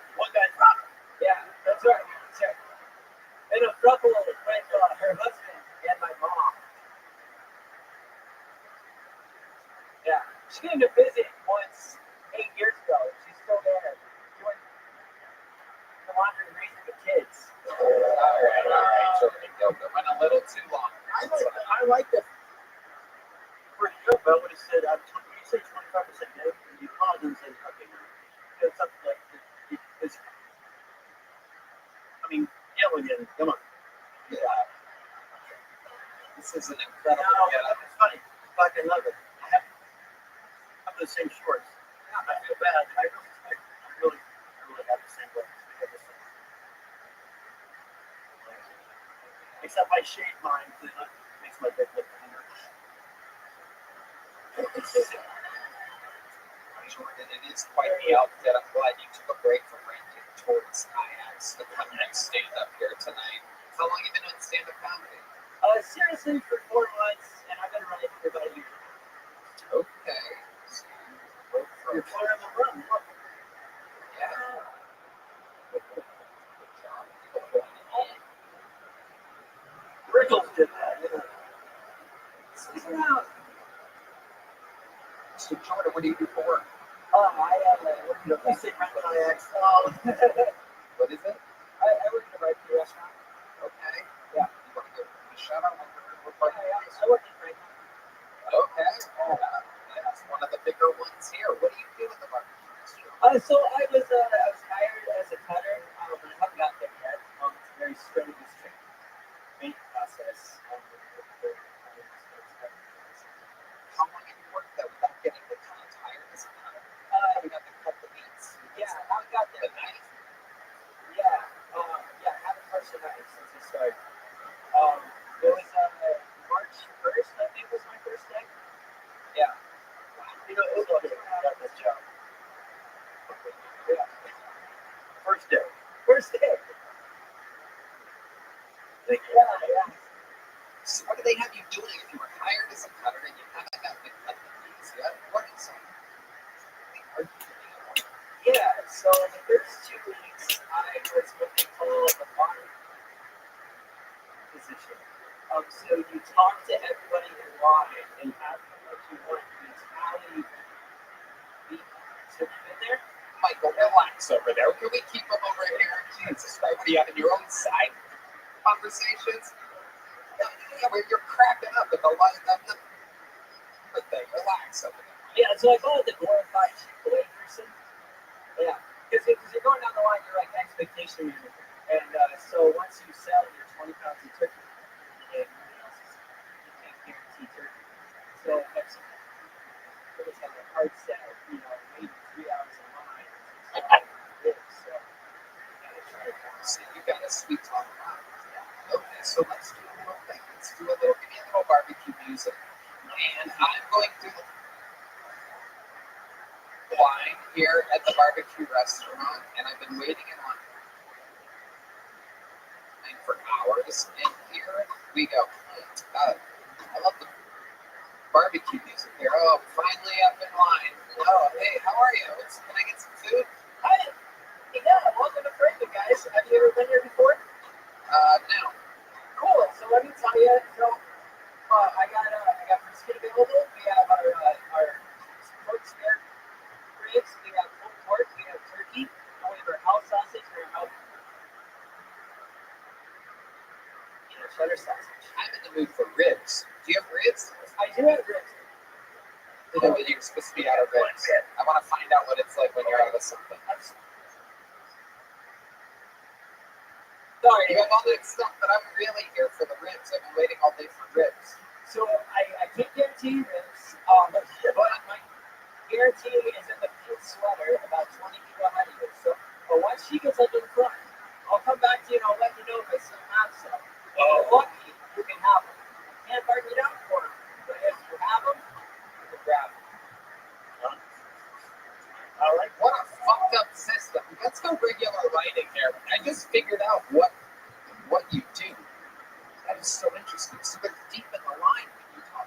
Yeah, that's right. That's right. In a throuple with her husband and my mom. Yeah, she came to visit once 8 years ago. She's still there. She went to laundry and raising the kids. All right. Jordan Gilpin went a little too long. I like the. For sure, but I would have said, when you say 25% no, you pause and say, okay, something like this. I mean, Alien, come on. Yeah. This is an incredible It's funny. I fucking love it. I have the same shorts. I feel bad. I really have the same ones. Except I shave mine, because it makes my dick look thinner. Jordan, it is quite the outfit. I'm glad you took a break from ranking towards kayaks to come and stand up here tonight. How long have you been doing stand-up comedy? Seriously, for 4 months, and I've been running for about a year. Okay. So you go You're from, part of the run. Look. yeah. Good job. Rickles did that. Stick around. So Jordan, what do you do for work? I say rent kayaks. What is it? I work in a barbecue restaurant. Okay. Yeah. You want to give a shout out? What part? I work in Franklin. Okay. That's one of the bigger ones here. What do you do in the barbecue restaurant? So I was hired as a cutter, but I haven't got there yet. It's a very strenuous training process. How long have you worked there without getting the kind of tired as a cutter? Having got to cut the meats? Yeah, I haven't got The there. knife? Yeah, I haven't touched the knife since I started. It was March 1st, I think was my first day. Yeah. You know, it was like got this job. Yeah. First day. First day. Yeah. So what do they have you doing if you were hired as a cutter and you haven't got to cut the meats yet? What is it? Yeah, so the first 2 weeks I was what they call the bottom position. So you talk to everybody in line and ask them what you want. You tally beat. So you been there? Michael, relax over there. Can we keep them over here? Jesus Christ, what do you have in your own side conversations? Yeah, where you're cracking up at the line of the thing. Relax over there. Yeah, so I call it the glorified Chick-fil-A person. Yeah, because you're going down the line, you're like expectation manager. And so once you sell your 20 pounds of turkey, you can't guarantee turkey. So that's it was like a hard sell, maybe 3 hours in line. So So you got a sweet talk around. Okay, so let's do a little thing. Give me a little barbecue music. And I'm going to line here at the barbecue restaurant, and I've been waiting in line for hours. And here we go. I love the barbecue music here. Oh, finally up in line. Oh, hey, how are you? Can I get some food? hi, yeah, welcome to Franklin, guys. Have you ever been here before? No. Cool. So let me tell you. So I got brisket available. We have our pork spare ribs. We have pulled pork. We have turkey. And we have our house sausage and our house cheddar sausage. I'm in the mood for ribs. Do you have ribs? I do have ribs. No, but you're supposed to be out of ribs. I want to find out what it's like when you're out of something. Sorry. You have all that stuff, but I'm really here for the ribs. I've been waiting all day for ribs. So I can't guarantee you ribs. But my guarantee is in the pink sweater about 20 people ahead of you. So, but once she gets up in front, I'll come back to you and I'll let you know if I still have some. If you're lucky, you can have them. Can't bargain it out for them. But if you have them, you can grab them. All right. What a fucked up system. Let's go regular lighting here. I just figured out what you do. That is so interesting. So they're deep in the line when you talk.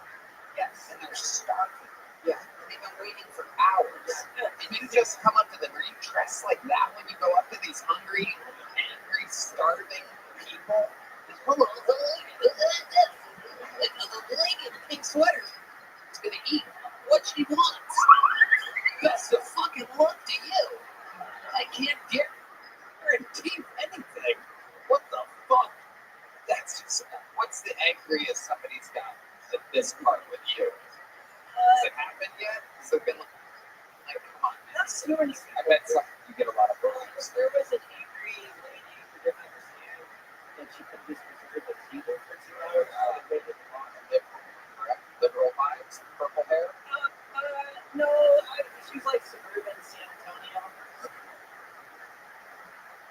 Yes. And they're starving. Yeah. And they've been waiting for hours. And you just come up to them. Are you dressed like that when you go up to these hungry, angry, starving people? Hello, the lady in the pink sweater is gonna eat what she wants. Best of fucking luck to you. I can't guarantee anything. What the fuck? That's just, what's the angriest somebody's got at this part with you? Has it happened yet? Has it been like, come on, man. I bet you get a lot of problems. There was an angry lady who didn't understand that she could just reserve a table for 2 hours. So they waited long. Liberal vibes, purple hair. No, she's like suburban San Antonio.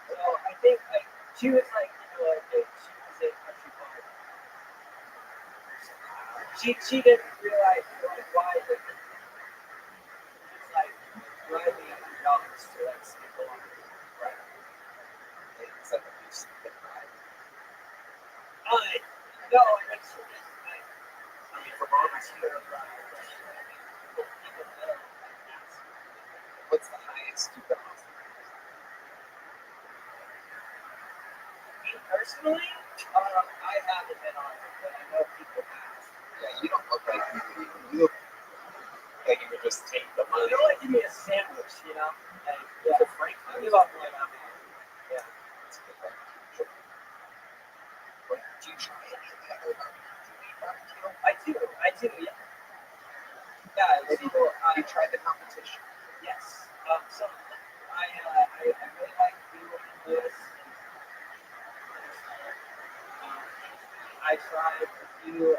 So I think she was like, she was a country club. She didn't realize like why driving dollars to like Singapore. Right. Is that the least you can ride? No, I mean, for moments, you know, What's the highest you've been off? me personally, I haven't been on it, but I know people have. Yeah, you don't look like you look like you would just take the You money. know, like give me a sandwich, you know? Like, yeah, Frank, I give up when I'm out. Yeah. that's a good barbecue. What do you try any of the other barbecue? I do, yeah. Yeah, Have you, so, you tried the competition? yes. So I really like doing this. I tried a few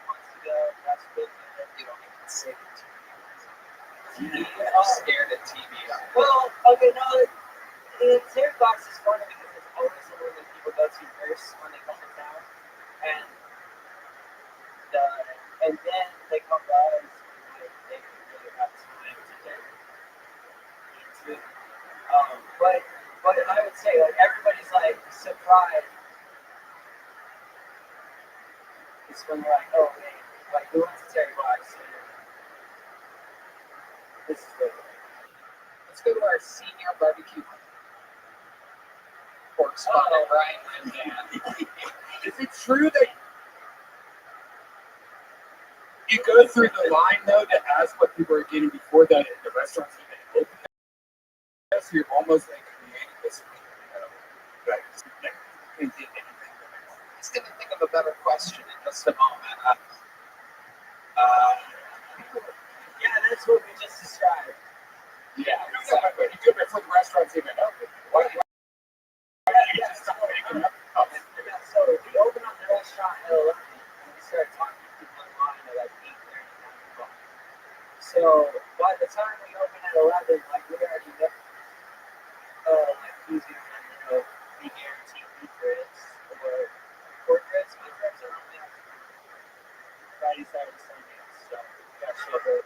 months ago. That's good. You don't even say it. TV. You're scared at TV. Well, okay, no, the cereal box is funny because it's always the one that people go to first when they come to town, and then they come to us when they really have time to get into. But I would say like everybody's like surprised. It's when they're like, oh man, like who wants a Terry box? This is good. Let's go to our senior barbecue correspondent, Brian Windan. Is it true that you go through the line though to ask what people are getting before the restaurant's even open? So you're almost like creating this, like, can't get anything. He's going to think of a better question in just a moment. Yeah, that's what we just described. Yeah, exactly. You do it before the restaurant's even open. Why? Yeah, so we opened up the restaurant at 11 and we started talking to people online at like 8:30, 9 o'clock. So by the time we opened at 11, like we already know like using you know the guaranteed beef ribs or pork ribs. My ribs are only on Friday, Saturday, Sunday. So we got show up.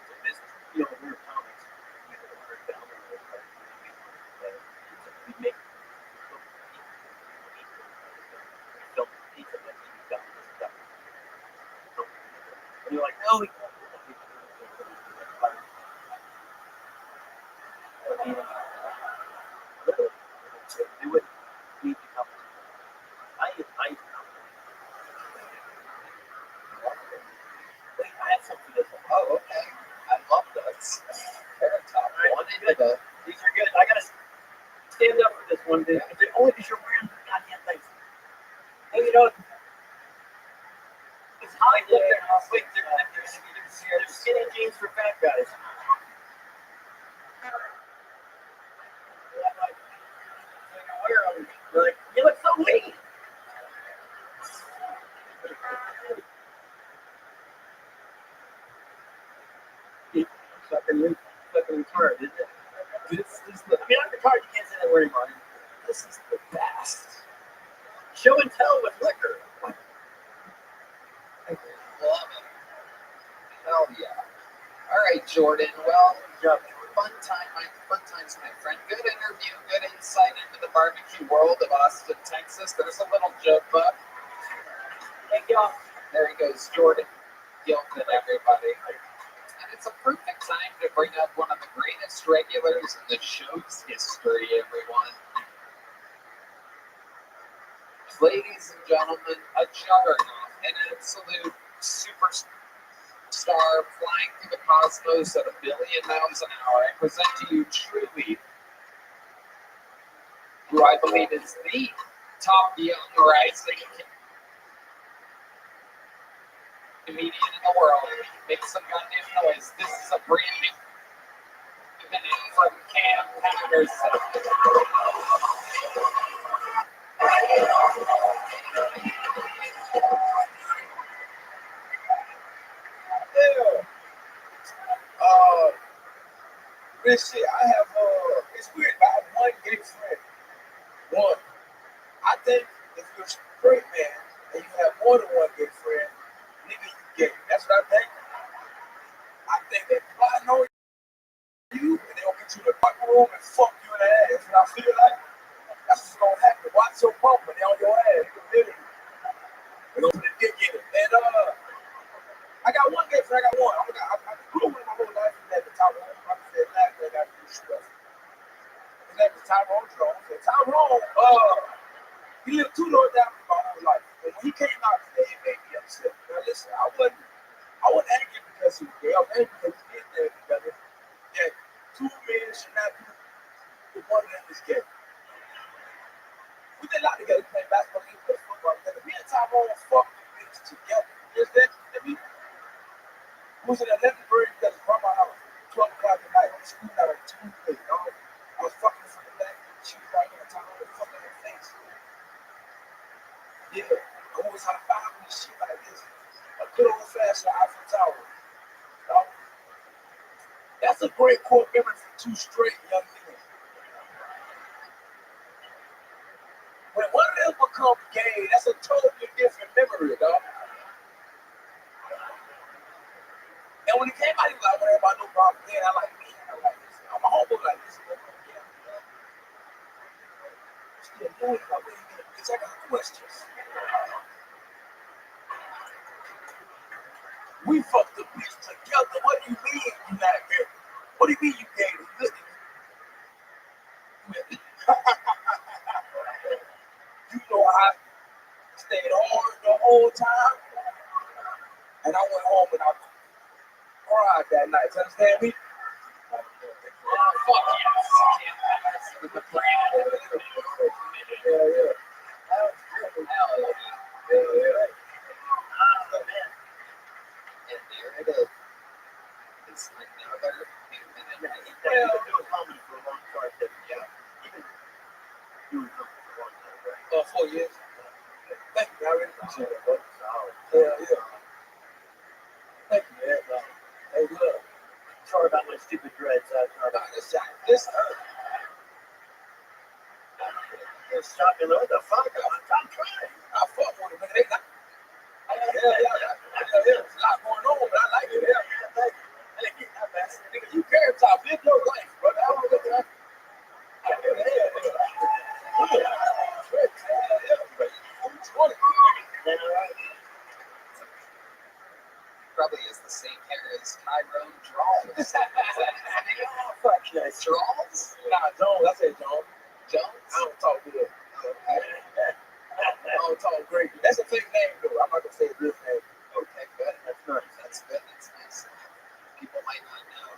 So this, you know, we're comics. We have a hard down on those, but we make film pizza that we got this stuff. And you're like, no, we can't do that. I mean, literally, so do it. Need to come. Wait, I have something for this one. Oh, okay. I love this. Carrot top. One into the. These are good. I gotta stand up for this one, dude. Only because you're wearing the goddamn things. And you know, it's hot there. Wait, they're skinny jeans for fat guys. Wear them. Like, you look so weak. Fucking card, isn't it? This is the, I mean, on the card, you can't say that word anymore. This is the best. Show and tell with liquor. Love it. Hell yeah. All right, Jordan. Well, fun times, my friend. Good interview, good insight into the barbecue world of Austin, Texas. There's a little joke book. Thank y'all. There he goes, Jordan Gilpin, everybody. And it's a perfect time to bring up one of the greatest regulars in the show's history, everyone. Ladies and gentlemen, a juggernaut, an absolute superstar flying through the cosmos at 1 billion miles an hour. I present to you truly, who I believe is the top young rising comedian in the world. Make some goddamn noise. This is a brand new minute from Cam Patterson. This shit, I have, it's weird. I have one gay friend. One. I think if you're a straight man and you have more than one gay friend, nigga, you gay. That's what I think. I think that room and fuck you in the ass. And I feel like that's what's gonna happen. Watch your pump when they're on your ass. Literally. They're gonna put a dick in it. And I got one guess, I got one. I grew up with my whole life and at the top of the I said last day I got to do stuff. His name is Tyrone Jones. And Tyrone, he lived 2 doors down from my whole life. And when he came out today, it made me upset. Now listen, I wasn't angry because he was gay. I was angry because he did that together. That 2 men should not do if one of them is gay. We did a lot together. We played basketball, we played football together. Me and Tyrone fucked the bitch together. You understand? We was in 11th grade together from my house. 12 o'clock at night. I'm school out on Tuesday, dog. I was fucking from the back. She was right there. Tyrone was fucking her face. Yeah. I was high five and shit like this. A good old fashioned Eiffel Tower. Dog. That's a great core memory for 2 straight young men. When one of them becomes gay, that's a totally different memory, dog. And when it came out, he was like, "Whatever, no problem." Man, I like me. I like this. I'm a homeboy like this. Still doing it. Like, wait a minute, bitch, I got questions. We fucked the bitch together. What do you mean you not gay? What do you mean you gay? Listen. You know I stayed hard the whole time, and I went home and I cried that night. You understand me? Fuck yes. With the plan. Yeah. Hell yeah. Yeah. Oh, man. And there it is. It's another human. Well, do a comedy for a long time. Yeah. He been doing comedy for a long time, right? 4 years. Thank you, I really appreciate it, bro. Yeah. Thank you, man. Hey, look. Sorry about my stupid dreads. This Stop me, what the fuck? I'm trying. I fuck with it, but they not. Yeah. There's a lot going on, but I like it. Yeah. Thank you. Nigga, you care top. Live your life, brother. I don't look at that. Probably has the same hair as Tyrone Draws. Fuck that. Draws? Nah, Jones. I said Jones. Jones? I don't talk good. I don't talk great. That's a fake name, though. I'm not gonna say a real name. Okay, good. That's nice. That's good. That's nice. People might not know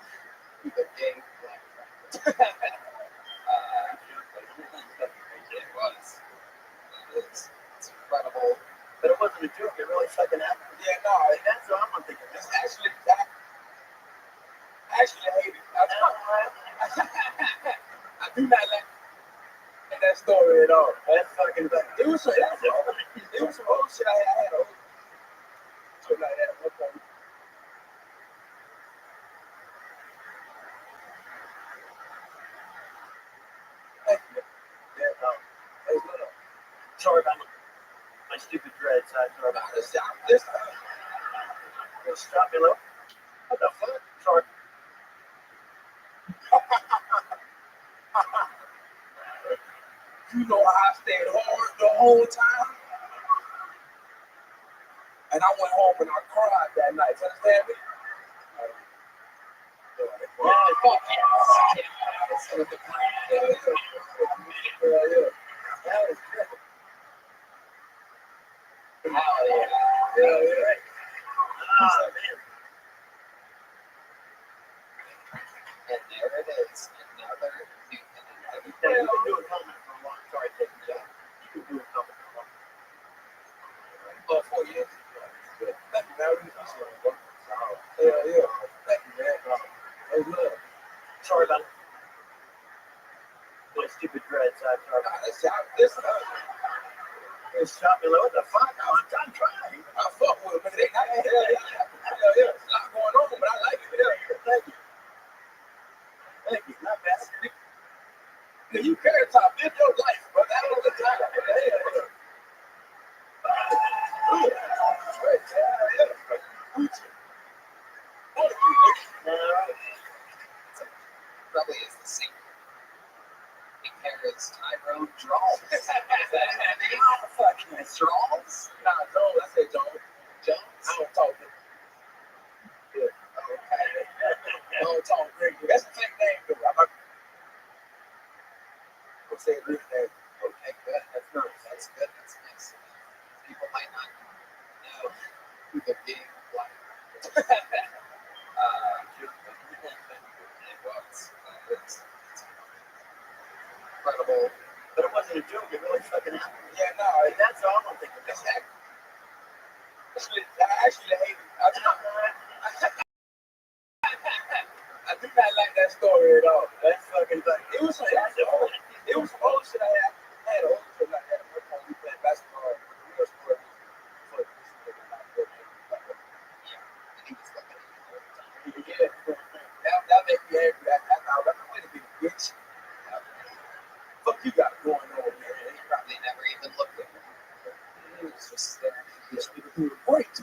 who the gay black friend it was. It is. It's incredible. But it wasn't a joke. It really fucking happened. Yeah, no, That's what I'm thinking. it's actually, I actually hate it. I do not like that story at all. That's fucking bad. It was some old shit I had old shit like that. Okay. Thank you. Yeah, hey, look. Sorry about my stupid dreads. Sorry about This Stop me, low. What the fuck? Sorry. You know I stayed hard the whole time, and I went home and I cried that night. You understand me? Fuck yes. With the plan. Yeah. That was good. Hell yeah. Yeah. Oh, man. And there it is. Another human. Yeah, you can do a comedy for a long time. Sorry, take me out. You can do a comedy for a long time. 4 years. Good. Thank you, man. I really appreciate it, bro. Yeah. Thank you, man. Hey, look. Sorry about my stupid dreads. Sorry about This Stop me, low. What the fuck? I'm trying. I fuck with them, but they not. Yeah. A lot going on, but I like it. Yeah. Thank you. Not bad. Nigga, you care top. Live your life, brother. I don't look at that. Probably is the same through the big black. It was. It's incredible. But it wasn't a joke. It really fucking happened. Yeah, no, And that's all I'm thinking. actually, I do not like that story at all. That's fucking like It was some old shit I had old shit like that. One time we played basketball, real sport. For Yeah. And he was looking at you all the time. yeah, that made me angry. I thought, I'm going to be a bitch. Fuck you got going on here. And he probably never even looked at me. He was just staring at This you. nigga doing great.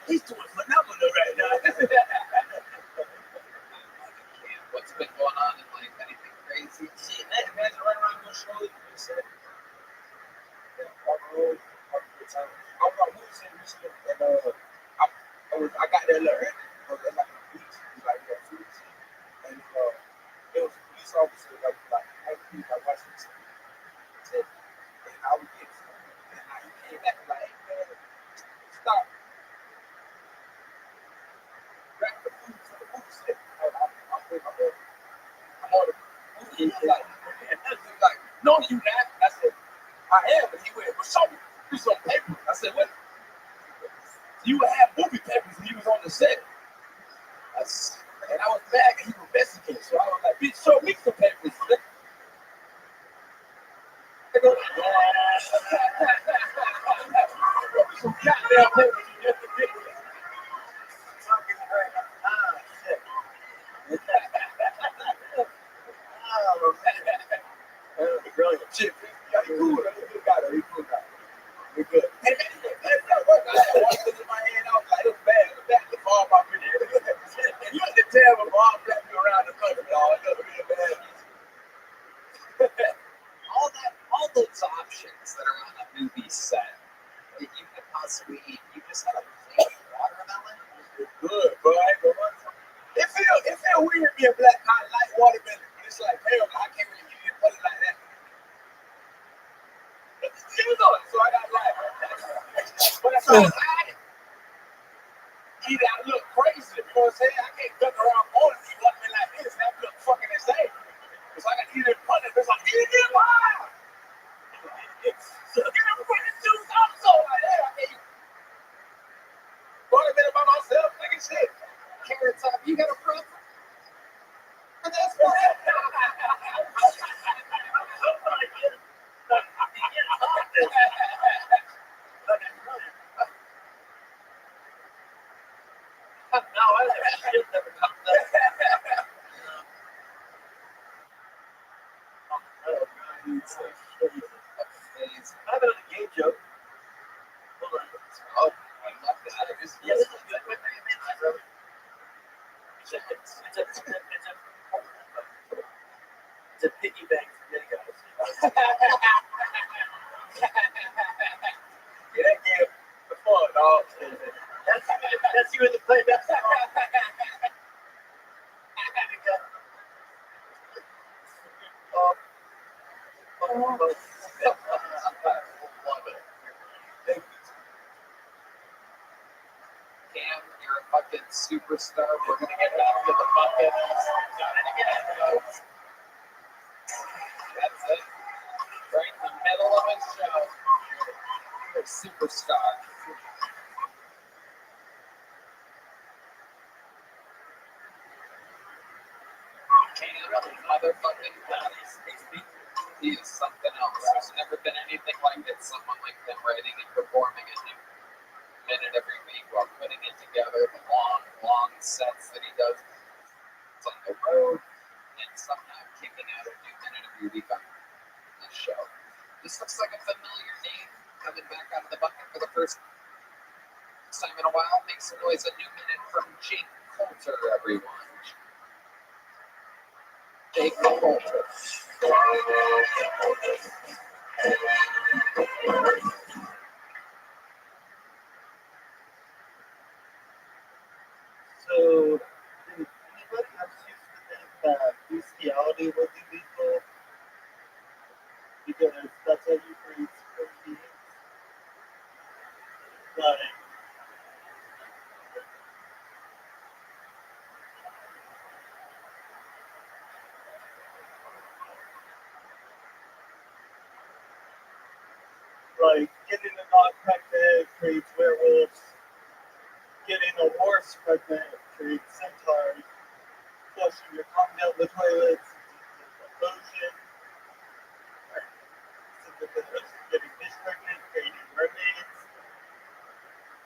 He's doing phenomenal right now. What's been going on in life? Anything crazy? Shit, man, imagine right around your show. You said, I was on Wednesday recently, and I got there a little early. It was like a beach, it was like a food scene, and there was a police officer that was like, "Hey, please, I watched this." And I was getting something, and he came back and like, "Hey, man, stop, grab the food for the food set." I'm on the food. He was like, "No, you not." I said, "I am," and he went, "Well, show me. Here's some paper." I said, "What? You have movie papers when you was on the set." And I was mad and he was Mexican, so I was like, "Bitch, show me some papers." I go, some goddamn papers. Brilliant. Shit, yeah, he cool. He good guy though. He cool guy. We're good. And that's not work. I had one thing in my hand. I was like, it was bad. It was bad to fall my video. You can tell when mom left me around the country, dog. It was real bad. All those options that are on a movie set that you could possibly eat. You just had a plain watermelon. It's good, bro. I ain't gonna lie. It feel weird being black, hot, light watermelon. It's like, hell, I can't really eat it put it like that. You know it, so I got light. But if I hide it, either I look crazy, you know what I'm saying? I can't duck around corners and eat watermelon like this. I look fucking insane. So I got to eat it in front of it. It's like, eat it wild. So get up with the juice. I'm so like that. I can't eat watermelon by myself. Look at shit. Carrot Top, you got a problem? And that's what I have another game joke. Hold on. Oh, I love that. Yeah, this is good. It's a piggy bank for many guys. Yeah, that game, the fun, dog. That's you in the play. That's Love it. Cam, you're a fucking superstar. We're gonna get back to the bucket. That's it. Right in the middle of a show. You're a superstar. Cam, motherfucking he is something else. There's never been anything like it. Someone like him writing and performing a new minute every week while putting it together. The long sets that he does on the road and somehow kicking out a new minute every week on this show. This looks like a familiar name coming back out of the bucket for the first time in a while. Make some noise. A new minute from Jake Coulter, everyone. Jake Coulter. So, did anybody else used to think bestiality was illegal? Because that's how you create beings. like getting a dog pregnant creates werewolves. Getting a horse pregnant creates centaurs. Flushing your tongue down the toilets, ocean. Getting fish pregnant, creating mermaids.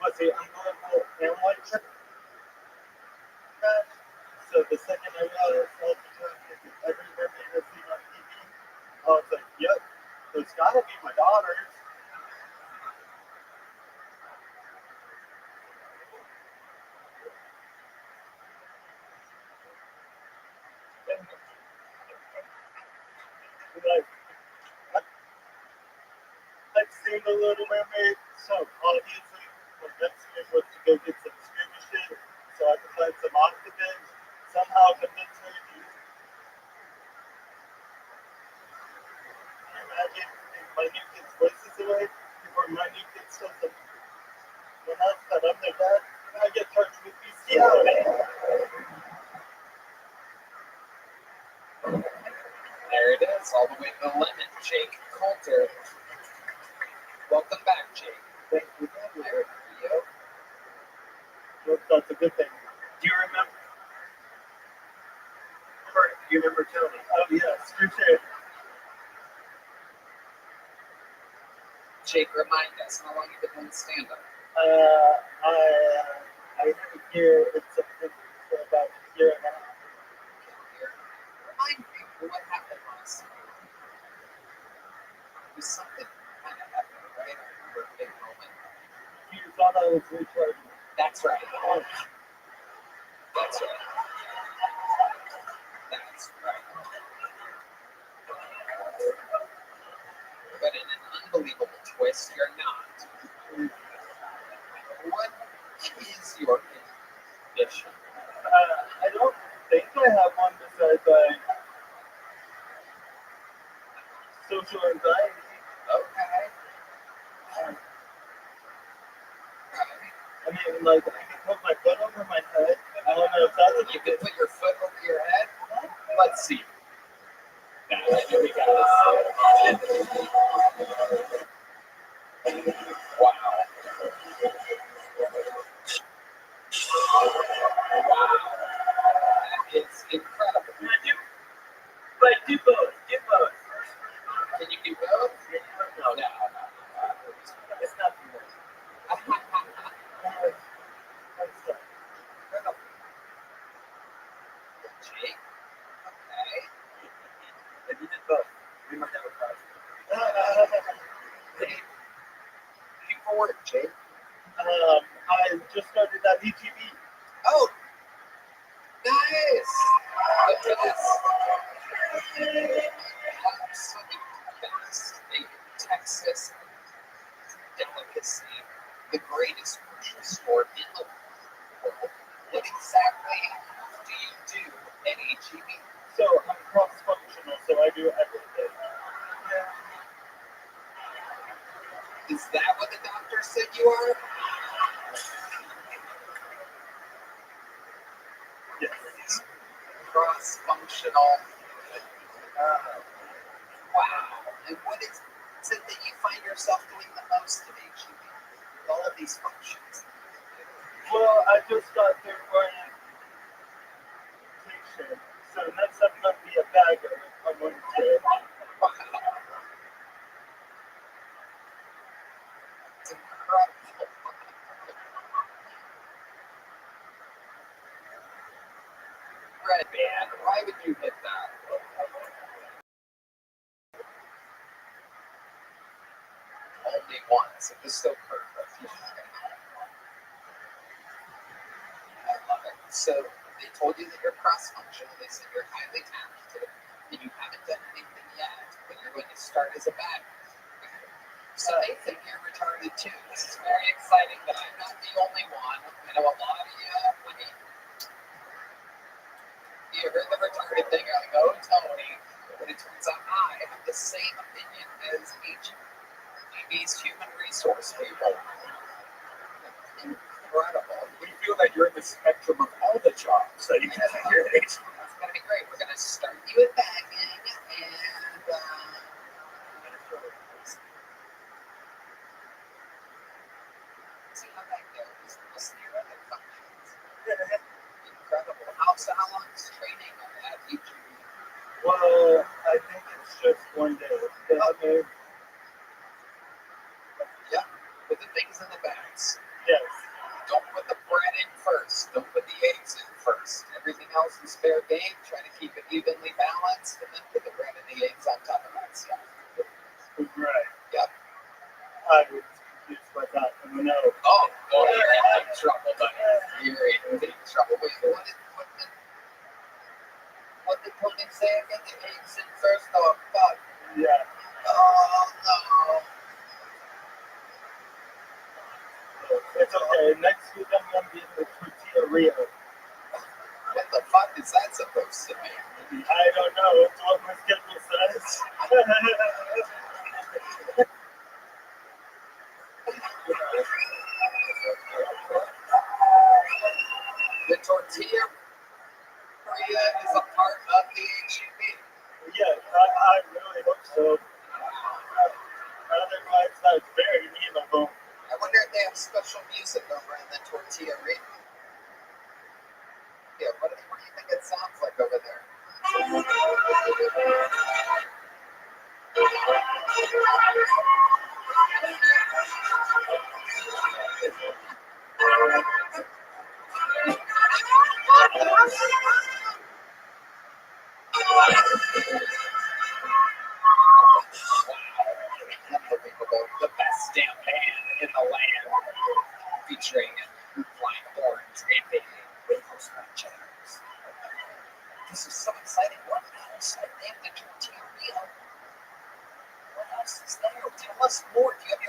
Was the unbelievable family trip? So the second I realized all the time every mermaid I've seen on TV, I was like, yep, those gotta be my daughters. Like, I've seen the Little Mermaid, so obviously my next thing was to go get some scuba shit so I could find some oxygen. Somehow convince her to use. Can you imagine if my new kid's voices away before my new kid says them? When I said I'm their dad, I get charged with bestiality. There it is, all the way to the limit. Jake Coulter. Welcome back, Jake. Thank you. I remember you. Well, that's a good thing. Do you remember? Do you remember Tony? Oh, yes, for sure. Jake, remind us, how long you been doing stand-up? I have a year, it's about a year and a half. Remind me what happened last night. It was something kind of epic, right? I remember a big moment. You thought I was retarded. That's right. That's right. That's right. But in an unbelievable twist, you're not. What is your ambition? I don't think I have one besides social anxiety. Okay. I mean, like, I can put my foot over my head. I don't know if that's You can put your foot over your head? Let's see. I know we got this. Wow. Wow. That is incredible. Right, do both. Do both. Can you do both? No, No. it's not too much. Jake? Okay. If you did both, we might have a prize. Looking forward, Jake. I just started at ETV. Oh, nice. Look at this. Absolute best in Texas delicacy, the greatest grocery store in the world. What exactly do you do at HEB? So I'm cross-functional, so I do everything. Is that what the doctor said you are? Yes. Cross-functional. Wow. And what is it that you find yourself doing the most at HEB? With all of these functions. Well, I just got through orientation, so next I'm going to be a bagger. I'm going to. Wow. It's incredible. Red man, why would you hit that? Only once. It was so perfect. I love it. So they told you that you're cross-functional. They said you're highly talented, and you haven't done anything yet, but you're going to start as a bagger. So they think you're retarded too. This is very exciting that I'm not the only one. I know a lot of you, when you heard the retarded thing, you're like, oh, Tony. But it turns out I have the same opinion as HEB's human resource people. that you're in the spectrum of all the jobs that you can figure it. That's gonna be great. We're gonna start you at bagging and see how that goes. We'll see your other functions. Incredible. How long is training at each of you? Well, I think it's just one day. Okay. Yeah, put the things in the bags. Yes. Don't put the bread in first. Don't put the eggs in first. Everything else is fair game. Try to keep it evenly balanced, and then put the bread and the eggs on top of that stuff. Right. Yep. I was confused by that. I don't know. Oh, you're in big trouble, buddy. You're in big trouble. Wait, what did Tony say again? The eggs in first? Oh, fuck. Yeah. Oh, no. It's okay. Next week I'm going to be in the tortilla Rio. What the fuck is that supposed to mean? I don't know. It's what my schedule says. The tortilla is a part of the HEB. Yes, I really hope so. Otherwise, that's very mean of them. I wonder if they have special music over in the tortilla ring. Yeah, what do you think it sounds like over there? Unbelievable. The best damn band in the land. Featuring flying horns and Windhouse Jammers. This is so exciting. What else? I named the tortilla Rio. What else is there? Tell us more. Do you have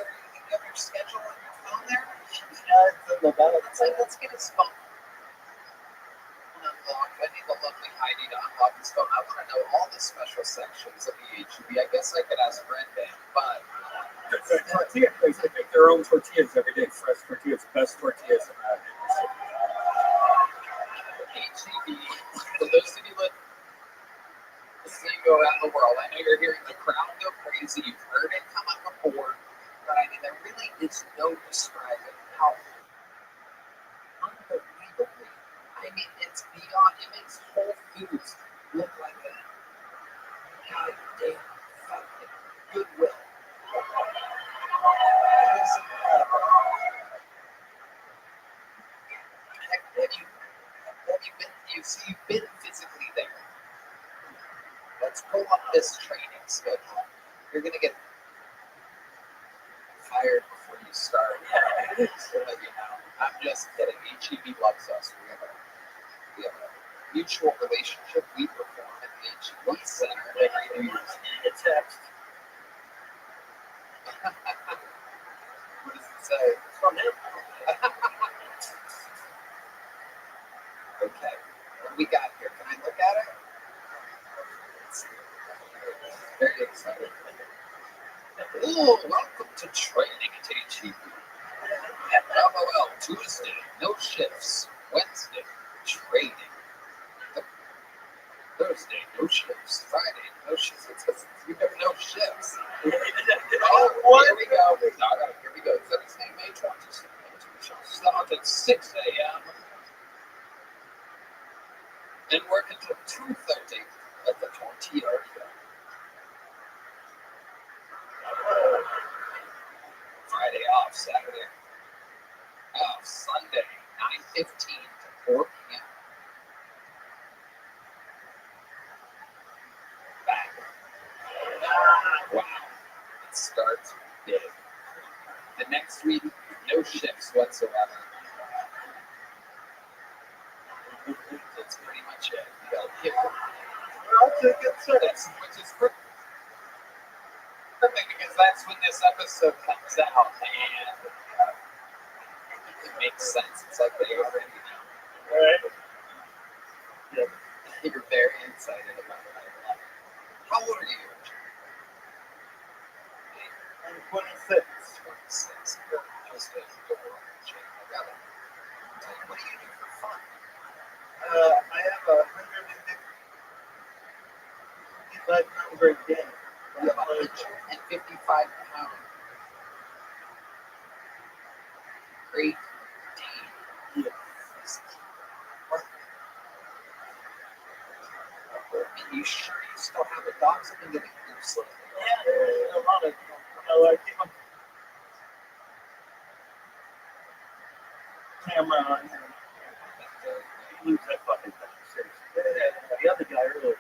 your schedule on your phone there? Yeah, it's in the back. Let's get his phone. Unlock. I need the lovely Heidi to unlock his phone. I want to know all the special sections of the HEB. I guess I could ask Brendan, but It's a tortilla place. They make their own tortillas every day. Fresh tortillas, best tortillas in the city. HEB, for those of you listening around the world, I know you're hearing the crowd go crazy. You've heard it come up before, but I mean, there really is no describing how unbelievably. I mean, it's beyond. It makes Whole Foods look like a goddamn fucking Goodwill. It is incredible. You've been physically there. Let's pull up this training schedule. You're gonna get fired before you start. Just to let you know. I'm just kidding. HEB loves us. We have a mutual relationship. We perform at the HEB Center every New Year's. A text. What does it say? From him. Okay. What do we got here? Can I look at it? Very excited. Oh, welcome to training at HEB. LOL, Tuesday, no shifts. Wednesday, training. Thursday, no shifts. Friday, no shifts. It says you have no shifts. Oh, here we go. All right, here we go. Thursday, May 20th. Start at 6 a.m. and work until 2:30 at the tortilla area. Friday off, Saturday off, Sunday 9:15 to 4 p.m. Back. Wow, it starts big. The next week, no shifts whatsoever. That's pretty much it. You gotta pick one. I'll take it, sir. Which is perfect because that's when this episode comes out, and it makes sense. It's like they already know. Right? Yeah. You're very excited about it. I love it. How old are you? I'm 26. 26. Just a door. I got it. What do you do for fun? I have a 155 pound break day. You have 155 pound Great Dane. Yes. Are you sure you still have the dogs? I've been getting loose lately. Yeah, a lot of, I keep my camera on him. Lose that fucking thing. Seriously. The other guy earlier.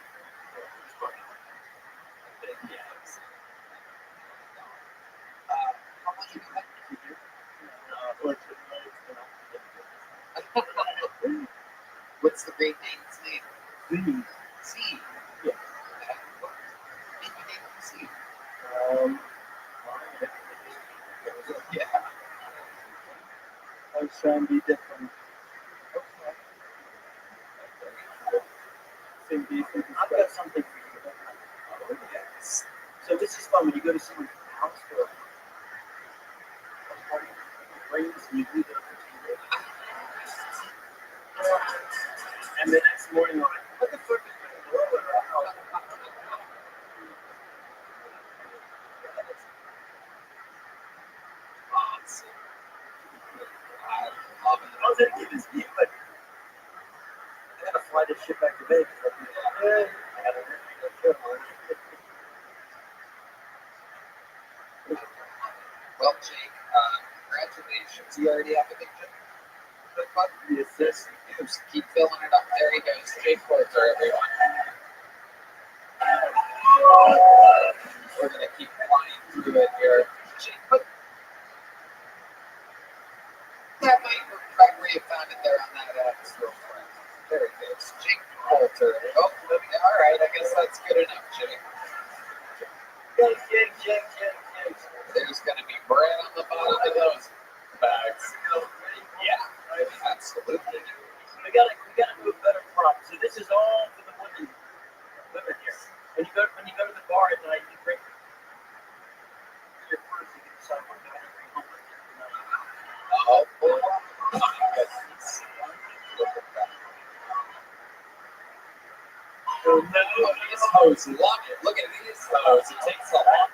How much do you have? What's the Great Dane's name? Z. Yeah. What did you name him Z? Yeah. I was trying to be different. I've got something for you. Oh, yes. So this is fun when you go to someone's house for a party, brings you leave it up for 2 days. And the next morning, you're like, what the fuck is going to blow in our house? Awesome. I love it. I was going to give this gift, but I got to fly this shit back to Vegas. I got to Well, Jake, congratulations. You already have a big job. The fuck? the assist. Just keep filling it up. There he goes. Jake Porter, everyone. We're going to keep flying through it here. Jake, put that mic right where you found it there on that real quick. There it goes. Jake Porter. Oh, all right. I guess that's good enough, Jake. Jake. There's going to be bread on the bottom of those bags. Yeah, absolutely. We gotta do a better prop. So this is all for the women here. When you go to the bar at night, you bring your purse. You can decide what kind of bring home with you. Oh, boy. My goodness. Look at that. Oh no! Oh, these hoes love it. Look at these hoes. It takes a lot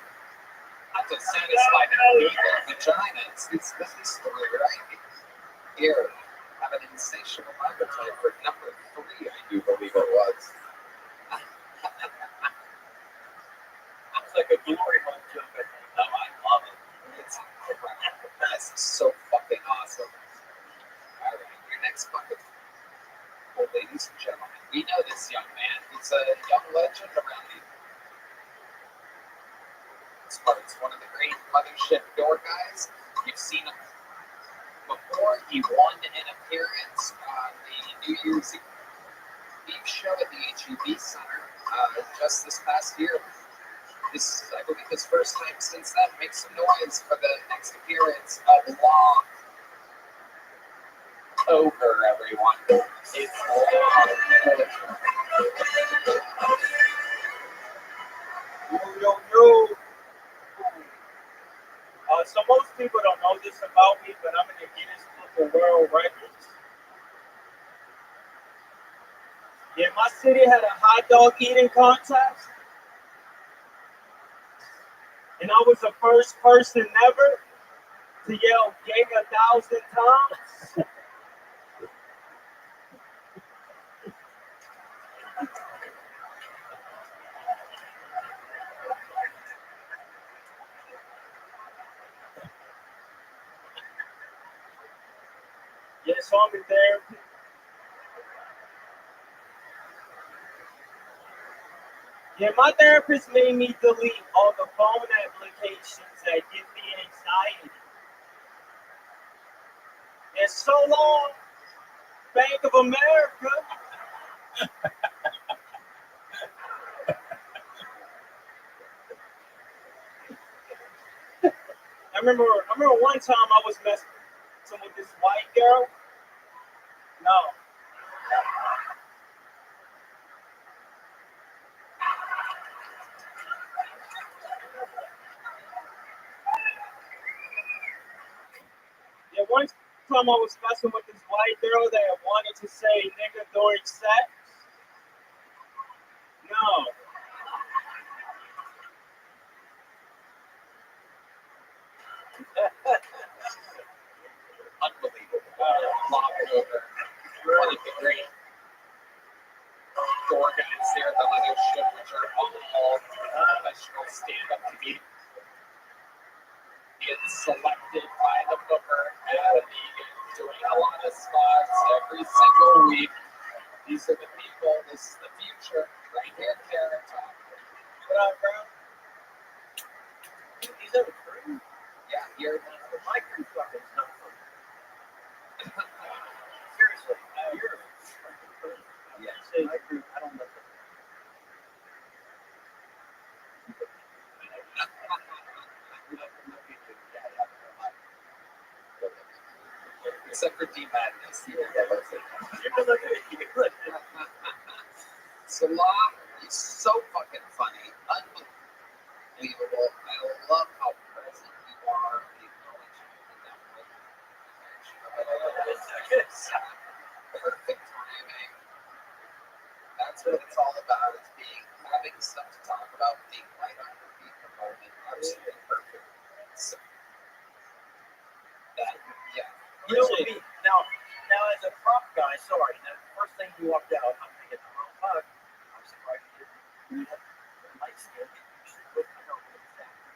not to satisfy their vaginas. This is three, right? Here, have an insatiable appetite for number 3, I do believe it was. It's like a glory hole joke. I think. No, I love it. It's that's so fucking awesome. All right, your next bucket. Well, ladies and gentlemen, we know this young man. He's a young legend around these parts. One of the great mothership door guys. You've seen him before. He won an appearance on the New Year's Eve show at the HEB Center just this past year. This is, I believe, his first time since then. Make some noise for the next appearance of Long Over, everyone. It's Long Over. Yo. So most people don't know this about me, but I'm in the Guinness Book of World Records. Yeah, my city had a hot dog eating contest. And I was the first person ever to yell gang 1,000 times. Yeah, so I'm in therapy. Yeah, my therapist made me delete all the phone applications that give me anxiety. And so long, Bank of America. I remember one time I was messing with this white girl. No. Yeah, time I was messing with this white girl that wanted to say nigga during sex? No. Unbelievable. Lopping over. One of the great door guys there at the leather ship, which are all professional stand-up comedians. Being selected by the booker at a meeting, doing a lot of spots every single week. These are the people, this is the future, right here, Carrot Top. What up, bro? These are the crew? Yeah, here. My crew fucking not fun. Seriously, you're a fucking crew. Yeah, say my crew, I don't know. Except for D Madness. Salah is so fucking funny. Unbelievable. I love how present you are. The acknowledgement. Perfect timing. That's what it's all about. It's having stuff to talk about, being light on your feet in the moment. Absolutely perfect. So, yeah. You know what I mean? Now as a prop guy, sorry, the first thing you walked out, I'm thinking, oh fuck, I'm surprised you didn't have the light skin. You should put, I don't know exactly.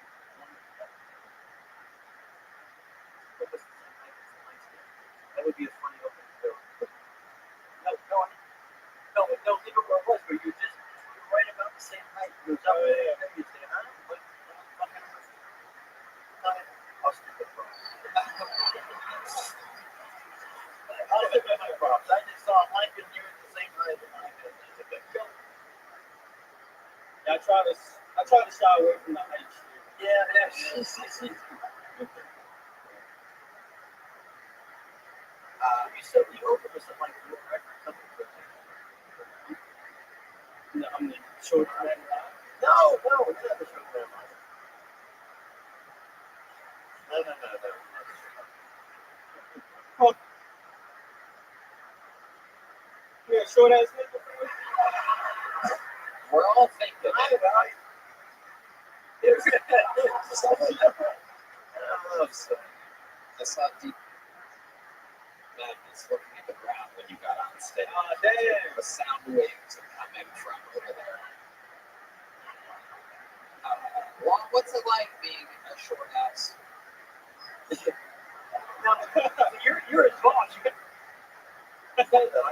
What was the same height as the light skin? That would be a funny opening film. No, leave it where it was, but you're right about the same height. You're up there, and you say, huh? What fucking I'll stick with props. I'll stick with my props. I just saw Mike and you at the same height as Mike. It's a big film. Yeah, I try to shy away from the height shit. Yeah. You said you opened with something like your record, something like that. No, I'm the short man. No, you're not the short man. No. Yeah, short ass nigga. We're all thinking. I saw Deep Madness looking at the ground when you got on stage. Oh, damn. The sound waves are coming from over there. Well, what's it like being a short ass? Now, you're his boss. You can say that.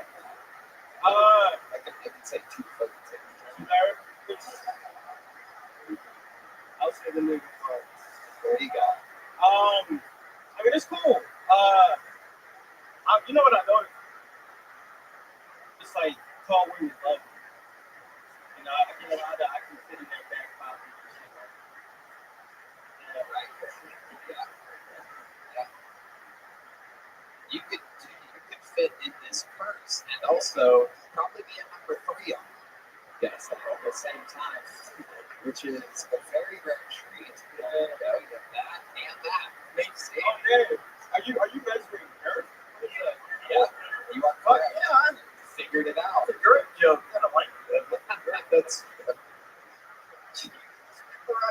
I can say 2 foot. I'll say the nigga part. There you go. I mean, it's cool. You know what I noticed? It's like tall women love me. You know, I can sit in their back pocket and shit. Right. Yeah. You could fit in this purse and also probably be a number 3 on it. Yes, at the same time, which is a very rare treat. You know, you have that and that. Makes it. Oh, man. Are you measuring dirt? Yeah, you are correct. Yeah, I Figured it out. it's a great joke. I don't like it. That's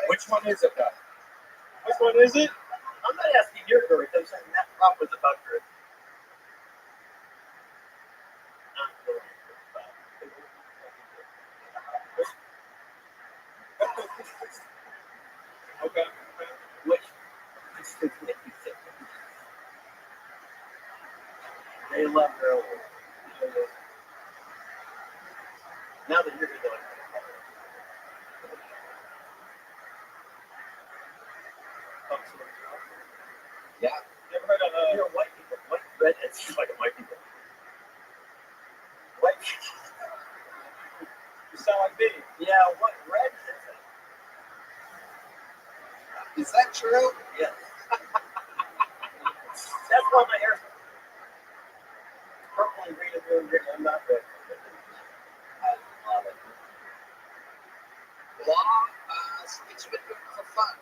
Which one is it, though? Which one is it? I'm not asking your girth. I'm saying that prop was about girth. Okay. Which they love girls. Now that you're going to yeah. You ever heard of white people, white redheads, seems like a white people. White. you sound like me? Yeah, what red is it? Is that true? Yes. That's why my hair's purple and green and blue and green. I'm not red. I love it. Law, what you been doing for fun?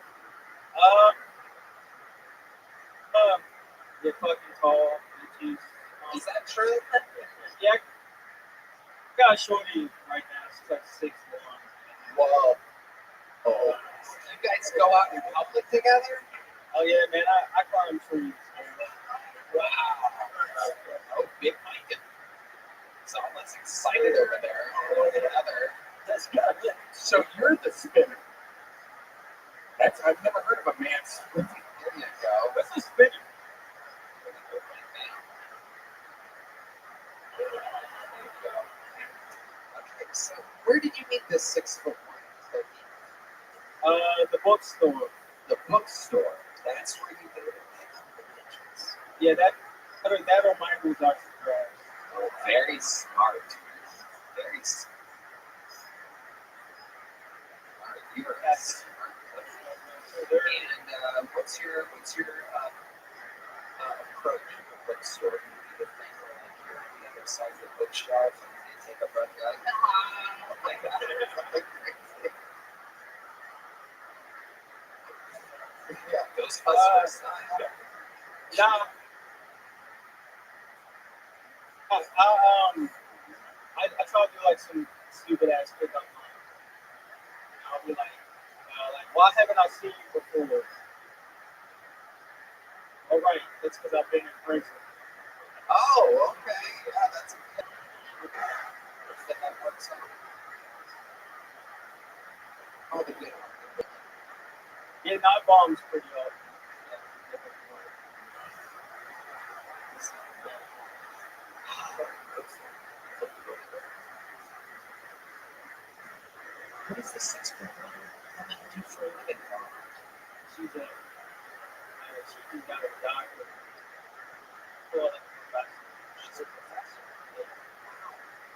You're fucking tall. And she's, Is that true? yeah, I got a shorty right now. She's like 6'1". Whoa. Oh. You guys go out in public together? Oh yeah, man, I climb trees. Wow. Oh, big Mike. It's almost excited over there. Another. That's good. So you're the spinner. That's I've never heard of a man spinning. There you go. What's the spinner? Okay, so where did you meet this 6'1"? The bookstore. The bookstore. That's where you go to pick up the bitches. Yeah, that or Michael's Arts and Crafts. Oh, very smart. Very smart. You are smart. And what's your approach to the bookstore? Do you do the thing where like you're on the other side of the bookshelf and you take a breath, you're like, ah, oh my god. Yeah, Ghostbusters style. Nah, I try to do like some stupid ass shit on mine. I'll be like, why haven't I seen you before? Oh right, that's because I've been in prison. Oh, okay. Yeah, that's okay. That works out. Oh, the good one. Yeah, not bombs pretty often. What is the 6'1" woman do for a living? She's she got a doctor. Well, like a professor. She's a professor.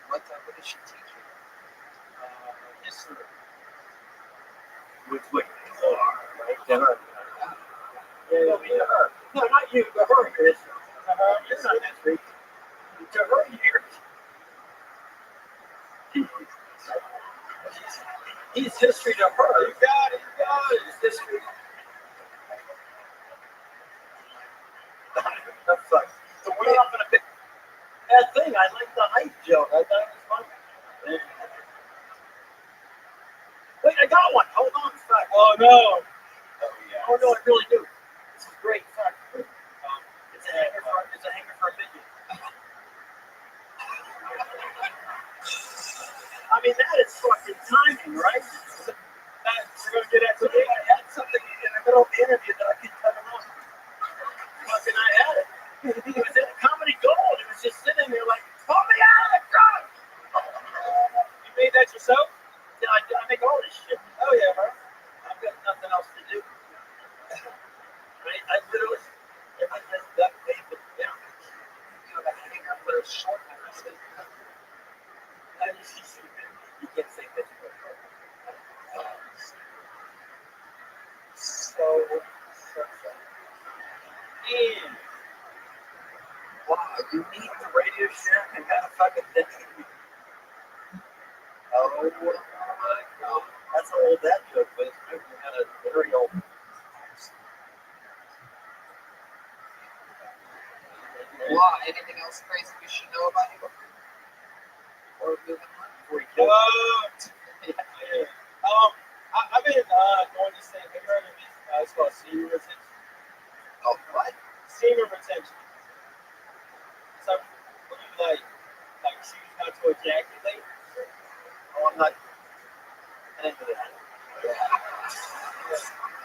What does she teach you? History. With what you are, right? To her. Yeah, No, to her. No, not you. To her, Chris. to her, You're not history. To her, you're. He's history to her. You got it, you got it. He's history. That's like, so we're not gonna pick that thing. I like the height joke. I thought it was funny. Wait, I got one. Hold on a sec. Oh no. Oh, yeah. Oh no, I really do. This is great. Fuck. It's a hanger for a midget. I mean, that is fucking timing, right? We're gonna get that So today. I had something in the middle of the interview that I could cut him off. Fucking I had it. It was in a comedy gold. It was just sitting there like, pull me out, God! You made that yourself? I make all this shit. Oh yeah, bro. I've got nothing else to do. I literally, if I just duct tape it down, You know, the hanger for a short person. you can't say that. So, And Wow, you need the Radio Shack and got a fucking thing. oh my god. That's how old that joke was. We had a very old. Wow, anything else crazy we should know about you? Or moving on? Before he killed yeah. I've been going to say, have you heard of this? It's called senior retention. Oh, what? Senior retention. So when you like choose not to ejaculate. Oh, I'm not into that. You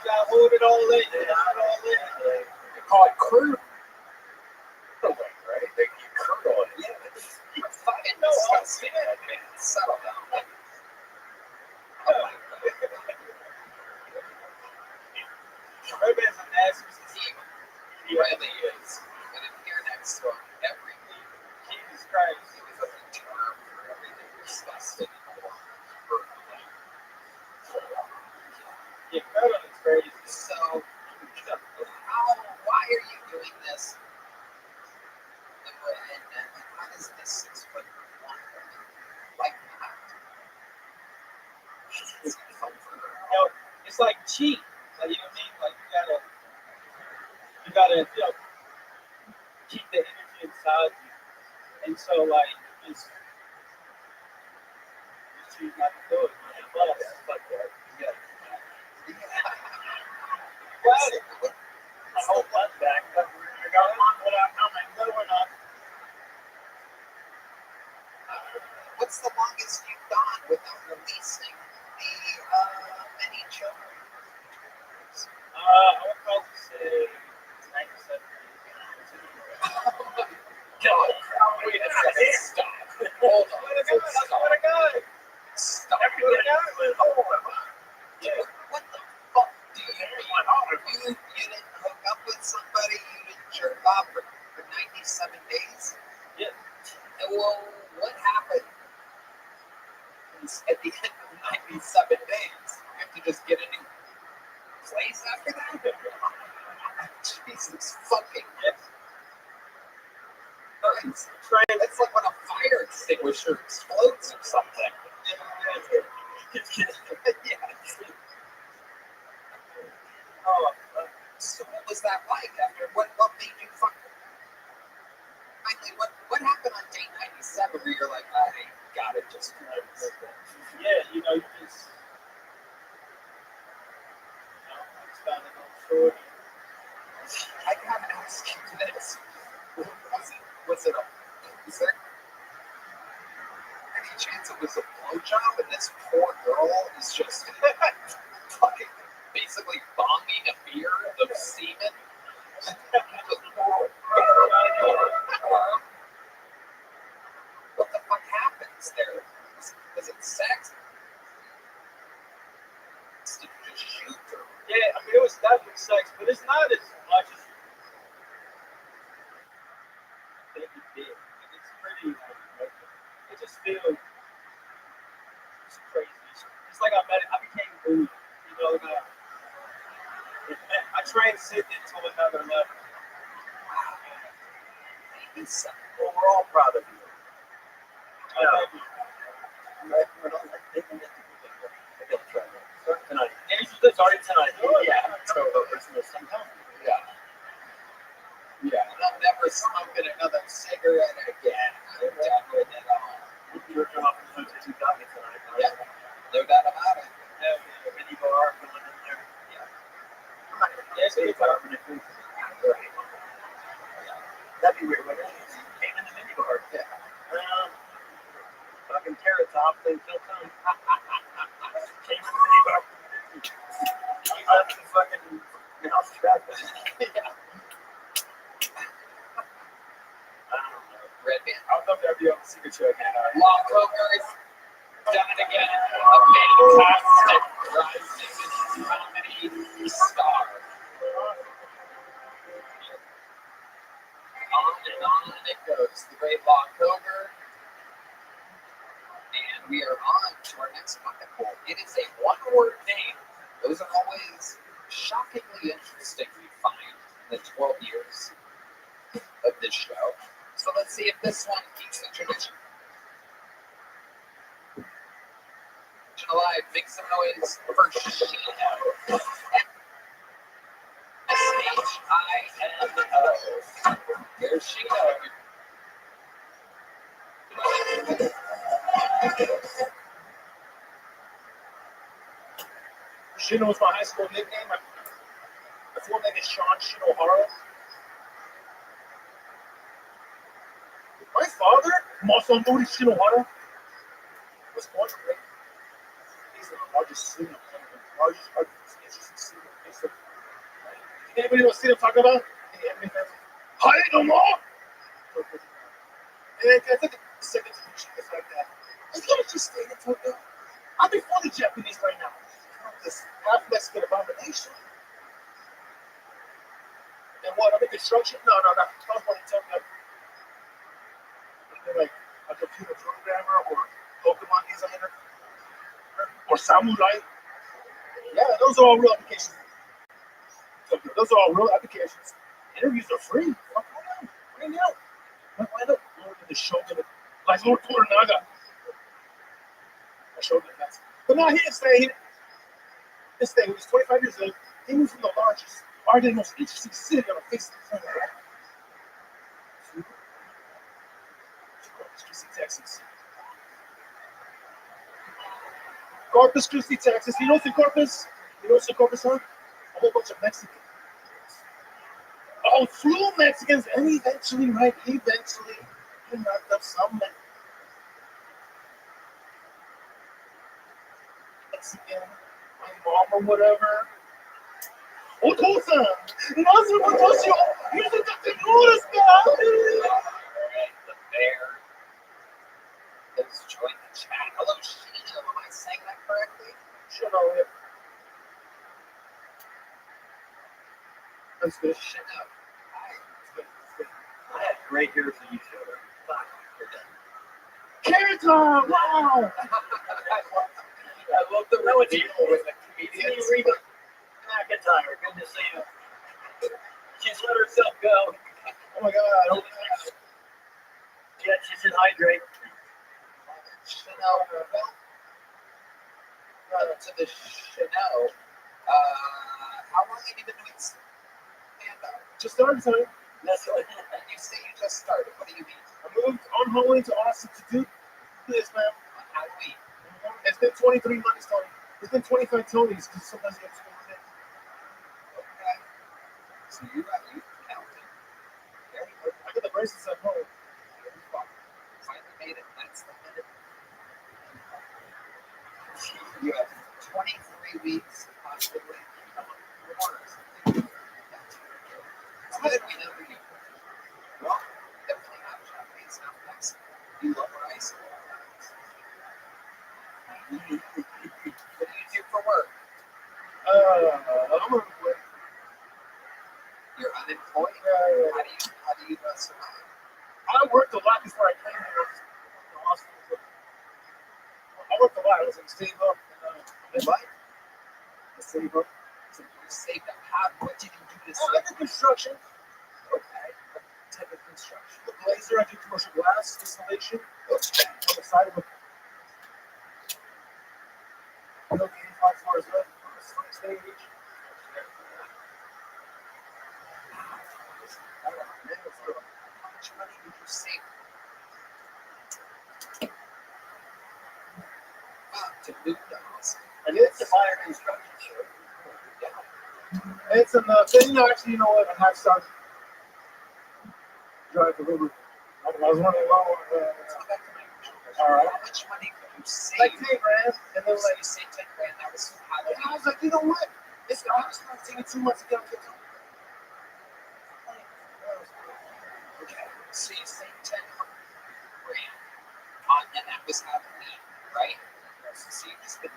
gotta hold it all in. You gotta hold it all in. They call it curdling, right? They you curdle it. Yeah, it's fucking disgusting. Man, settle down. Oh my god. Rabbi's a nasty scheme. He really is. And I'm here next to him every week. Jesus Christ. He was a term for everything disgusting or Yeah, Curling is crazy. so, why are you doing this? And how does this 6'1" like that? It's fun for her. You know, it's like cheat. Like, you know what I mean? Like you gotta, sabotage you. And so, like, just choose not to do it. But, yeah. Well, my whole butt back. I got one without coming. Good one up. What's the longest you've gone without releasing the many children? I would probably say 97. God, wait a second. Stop. Hold on. What a guy. Stop. Oh, yeah. What the fuck do you mean? You didn't hook up with somebody, you didn't jerk off for 97 days? Yeah. And well, what happened at the end of 97 days? You have to just get a new place after that? Jesus fucking Christ. That's like when a fire extinguisher explodes or something. Yeah. Oh, so what was that like after? What made you fucking? Finally, what happened on day 97 where you're like, I gotta just do this? Yeah, you know, you just found it on shore. I gotta ask you this. Was it is there any chance it was a blowjob and this poor girl is just fucking basically bonging a beer of semen? What the fuck happens there? Is it sex? Did you just shoot her? Yeah, I mean, it was definitely sex, but it's not as much as you think it did. It's pretty, it just feels it's crazy. It's like I became moved. You know, I transitioned to another level. Well, we're all proud of you. We're not like thinking that maybe I'll try that. Start tonight. Starting tonight. Yeah. So sometime. Yeah. Yeah. And I'm never smoking another cigarette again. I'm done with it all. You're off as much as you got me tonight. Yeah. No doubt about it. Have a mini bar going in there. Yeah. I'm not gonna say carbon if we right. That'd be weird, wouldn't it? Came in the mini bar. Yeah. Fucking carrot top, then kill time. Came in the mini bar. That's the fucking mouse trap. Yeah. I don't know. Red Band. I would love to have you on the secret show again. Long Cokers. Done it again. A fantastic rising comedy star. On it goes. The great Long Coker. And we are on to our next bucket poll. It is a one-word name. Those are always shockingly interesting, we find, in the 12 years of this show. So let's see if this one keeps the tradition. Alive, make some noise for Shino. S-H-I-N-O. There's Shino. Shino was my high school nickname. My full name is Sean Shinohara. My father, Masanori Shinohara, was born in Lake. He's the largest city, largest city. Anybody know what city I'm talking about? Hi, no more. And I think the second generation is like that. As long as you stay in Tokyo, I'll be fully Japanese right now. This half Mexican abomination. And what? I'm in construction? No. I was born in Tokyo. Like a computer programmer or Pokemon designer or samurai. Yeah, those are all real applications. Those are all real applications. Interviews are free. Why not? Right now. Why not? Lord in the shogun, like Lord Toranaga. I showed him that. But no, he didn't stay. He stayed. He was 25 years old. He moved from the largest, arguably most interesting city on the face of the planet. Christi, Texas. Corpus Christi, Texas. You know the Corpus? You know the Corpus, huh? A whole bunch of Mexicans. Oh, flew Mexicans, and eventually, he knocked up some Mexican, my mom or whatever. Otosan! Nasu Otoshio! Here's the Notice now! Alright, the bear. Let's join the chat. Hello, Sheena. Am I saying that correctly? Shut up. That's good. Sheena. Hi. I had great hair for you, Trevor. Carrot Top! Wow! I love the reveal with the comedians. McIntyre, good to see you. She's let herself go. Oh my god. Yeah, she should hydrate. Chanel, to the Chanel. How long have you been doing stand-up? Just started time. That's what. And you say you just started. What do you mean? I moved on Halloween to Austin to do this, man. On Halloween. It's been 23 months, Tony. It's been 25 Tonys, because sometimes you have to go in. Okay. So you counted. Very good. I got the bracelets at home. Very fun. Finally made it. That's the minute. You have 23 weeks, possibly. It's good we know who you are. Well, definitely not Japanese, not Mexican. You love rice. What do you do for work? I'm gonna quit. You're unemployed? How do you survive? I worked a lot before I came here to Austin. I worked a lot. I was in Steve Up and What? the Steve Up. So you saved up. What did you do to I save did construction. Okay. What type of construction? The Blazer, I do commercial glass installation Okay. on the side of the 85 floors up on the front stage. How much money did you save? To move to Austin. I did. It's a fire construction show. It's an thing, actually, you know what? I have started drive the river. I was running low. Let's go back to my original question. All right. How much money could you save? Like 10 grand, and then So like, you saved 10 grand. That was and Halloween. I was like, you know what? It's honestly not taking 2 months to get on TikTok. Okay. So you saved 10 grand and that was Halloween, right? So you just been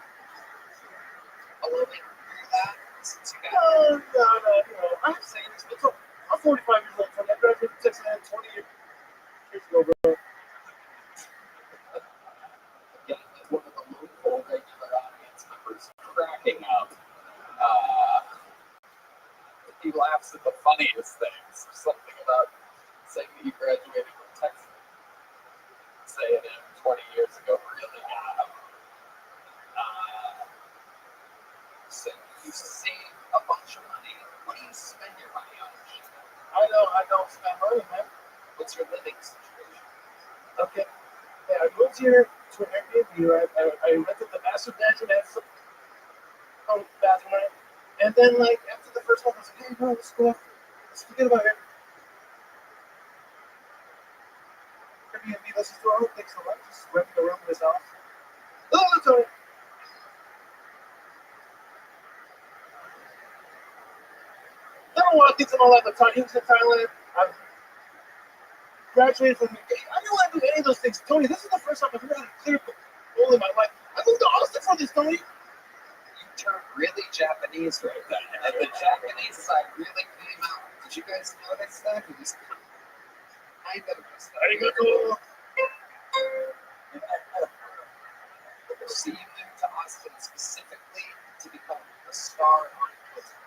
blowing through that since you got No, you know, I'm saying this, but I'm 45 years old, so I graduated from Texas 20 years ago, bro. again one of the local regular audience members cracking up. He laughs at the funniest things. Something about saying that you graduated from Texas. Saying it 20 years ago really got him. So you save a bunch of money. What do you spend your money on? I don't spend money, man. What's your living situation? Okay. Yeah, I moved here to an Airbnb, right? I rented the master bedroom and some bathroom, right? And then, like, after the first month, I was like, hey, bro, let's go. Let's forget about it. Airbnb, let's just do our own thing. So I'm just renting a room in this house. Oh, that's all right. Then I walked into my life. I'm talking to Thailand. I've graduated from. I didn't want to do any of those things. Tony, this is the first time I've ever had a clear goal in my life. I moved to Austin for this, Tony. You turned really Japanese right then. And the Japanese side really came out. Did you guys notice that? It was kind of just Arigato. So you moved to Austin specifically to become a star on Twitter.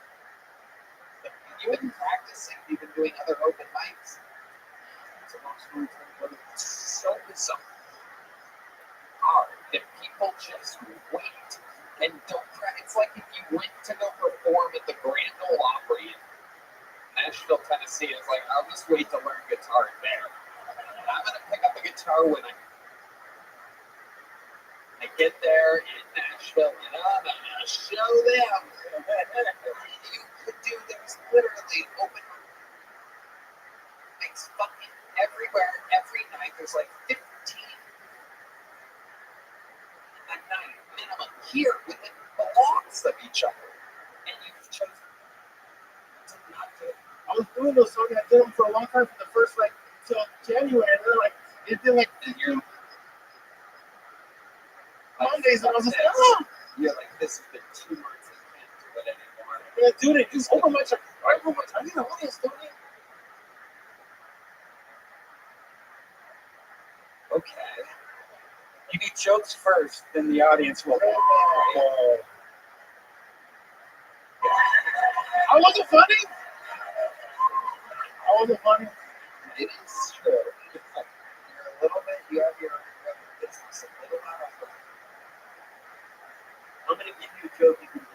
You've been practicing, you've been doing other open mics. It's a long story. It's so bizarre. That people just wait and don't practice. It's like if you went to go perform at the Grand Ole Opry in Nashville, Tennessee, it's like, I'll just wait to learn guitar there. And I'm going to pick up a guitar guitar when I get there in Nashville and I'm gonna show them. You could do, there's literally open mics fucking everywhere, every night. There's like 15 a night minimum here within blocks of each other. And you've chosen to not do it. I was doing those songs. I did them for a long time, for the first like till January, and then like it did like 15 Mondays, and I was just like, oh, You're like, this has been 2 months and can't do it anymore. yeah, dude, it just open mics. I open mics. I need an audience, don't you? Okay. You do jokes first, then the audience will. I wasn't funny. I wasn't funny. It is true. You're a little bit, you have your business a little out of control. I'm gonna give you a joke you can do.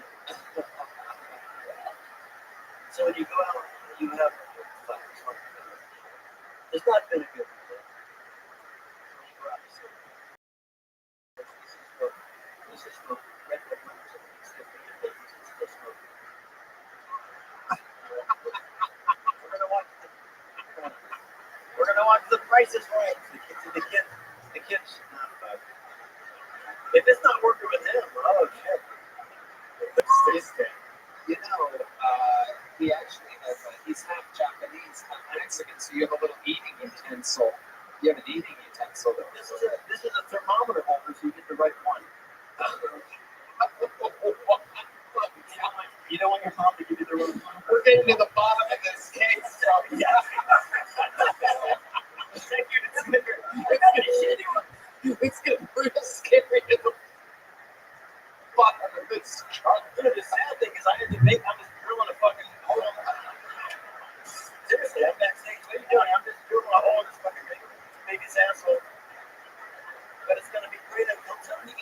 So when you go out, you have fun. There's not been a good one. When you go out, you say, this is for red red ones. It's different. It's still smoking. We're gonna watch the Price is Right. The kids. If it's not working with him, oh shit. You know, he actually has he's half Japanese, half Mexican, so you have a little eating utensil. You have an eating utensil that This is a thermometer holder, so you get the right one. You know when you're home, they give you the right one. We're getting to the bottom of this case, so Yeah. it's getting real scary at the bottom of this truck. Dude, the sad thing is I was drilling a fucking hole. Seriously, I'm backstage. What are you doing? I'm just drilling a hole in this fucking biggest asshole. But it's gonna be great until Tony.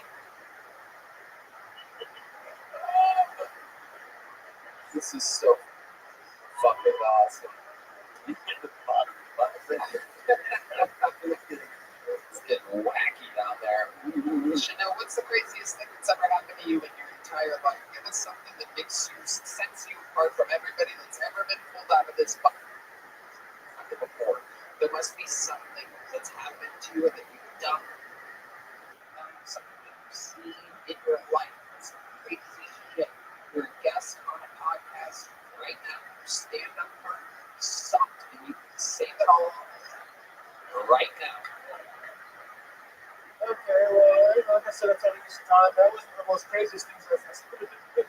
This is so fucking awesome. It's getting wacky down there. Chanel, what's the craziest thing that's ever happened to you in your entire life? Give us something that sets you apart from everybody that's ever been pulled out of this bucket before. There must be something that's happened to you that you've done, something that you've seen in your life. It's crazy shit. You're a guest on a podcast right now. Your stand-up part sucked, and you can save it all right now. Okay, well, like I said, I'm telling you some time. That wasn't the most craziest things I've been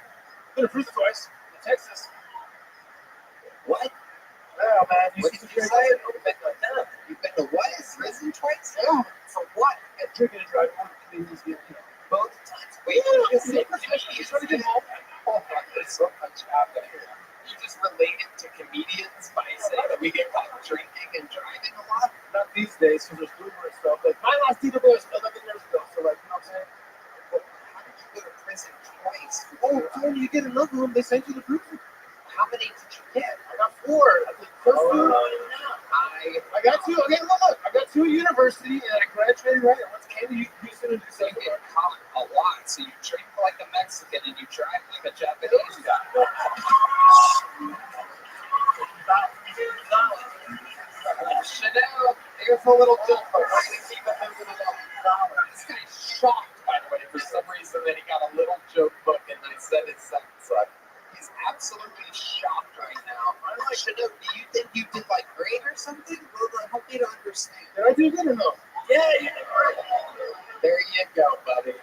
to prison twice in Texas. What? Yeah, man. What did you say? You've been to what? Prison twice? Yeah. For what? And drinking and driving. Both times. Wait, you say He's trying to get home. oh, there's so much happening. You just relate it to comedians by saying that we get caught drinking and driving a lot? Not these days, because there's Uber and stuff. But my last DW was 11 years ago. So, like, you know what I'm saying? But how did you go to prison twice? Oh, when you get another one, they send you to prison. How many did you get? I got 4. The first two, I got 2. Okay, look. I got 2 at university, and I graduated right. I went to Canada, Houston, and So you get caught a lot. So you drink like a Mexican and you drive like a Japanese guy. Chanel, here's a little joke. We're going to keep it moving along. This guy's shocked, by the way, for some reason that he got a little joke book and I said his sentence. He's absolutely shocked right now. Chanel, do you think you did like great or something? Well, help me to understand. Did I do good or no? Yeah, you did great. There you go, buddy.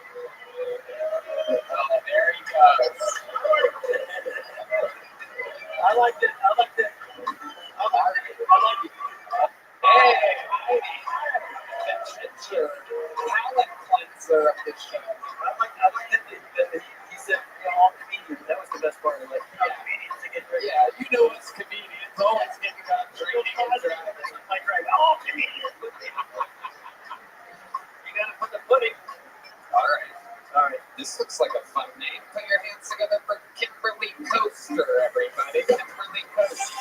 Oh, there he goes. I liked it. I like it. Hey, the palate cleanser of the show. I like that he said, all comedians. That was the best part. Like, comedians to get ready. Yeah, you know us comedians always getting about drinking and driving. Like, right, all comedians. You gotta put the pudding. All right. This looks like a fun name. Put your hands together for Kimberly Coaster, everybody. Kimberly Coaster.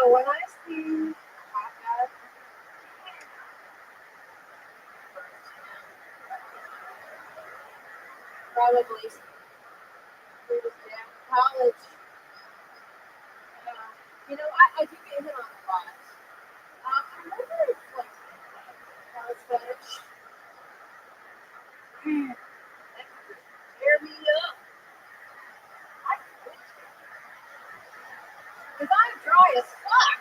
when I see probably college. I do get hit on a lot. I wonder if like college fetish. That could just tear me up. Because I'm dry as fuck.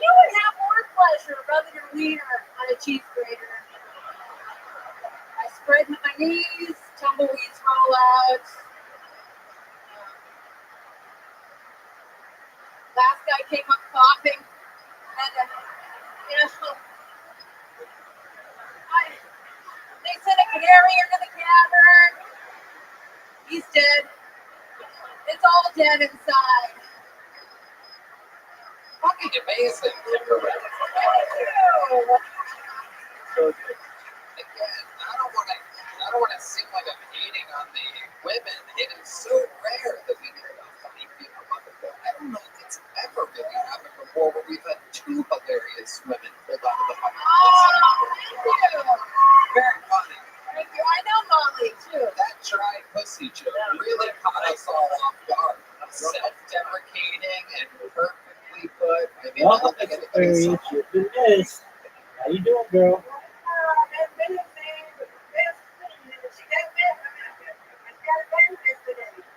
You would have more pleasure rubbing your wiener on a cheese grater. I spread my knees, tumbleweeds roll out. Last guy came up coughing, and they sent a canary into the cavern. He's dead. It's all dead inside. Fucking amazing, Kimberly. Thank you. So good. Again, I don't want to seem like I'm hating on the women. It is so rare that we get a funny female motherfucker. I don't know if it's ever really happened before where we've had two hilarious women pulled out of the fucking Thank you. Very funny. Thank you. I know Molly too. That dry pussy joke really caught us all off guard. Self-deprecating and perfectly put. I mean, I don't think anybody saw it. How you doing, girl?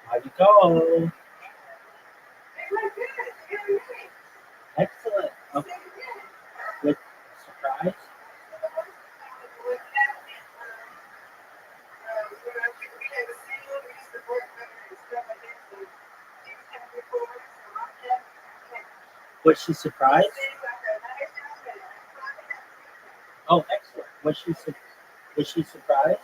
How'd you go? Excellent. Okay. With surprise? Was she surprised? Oh, excellent. Was she surprised?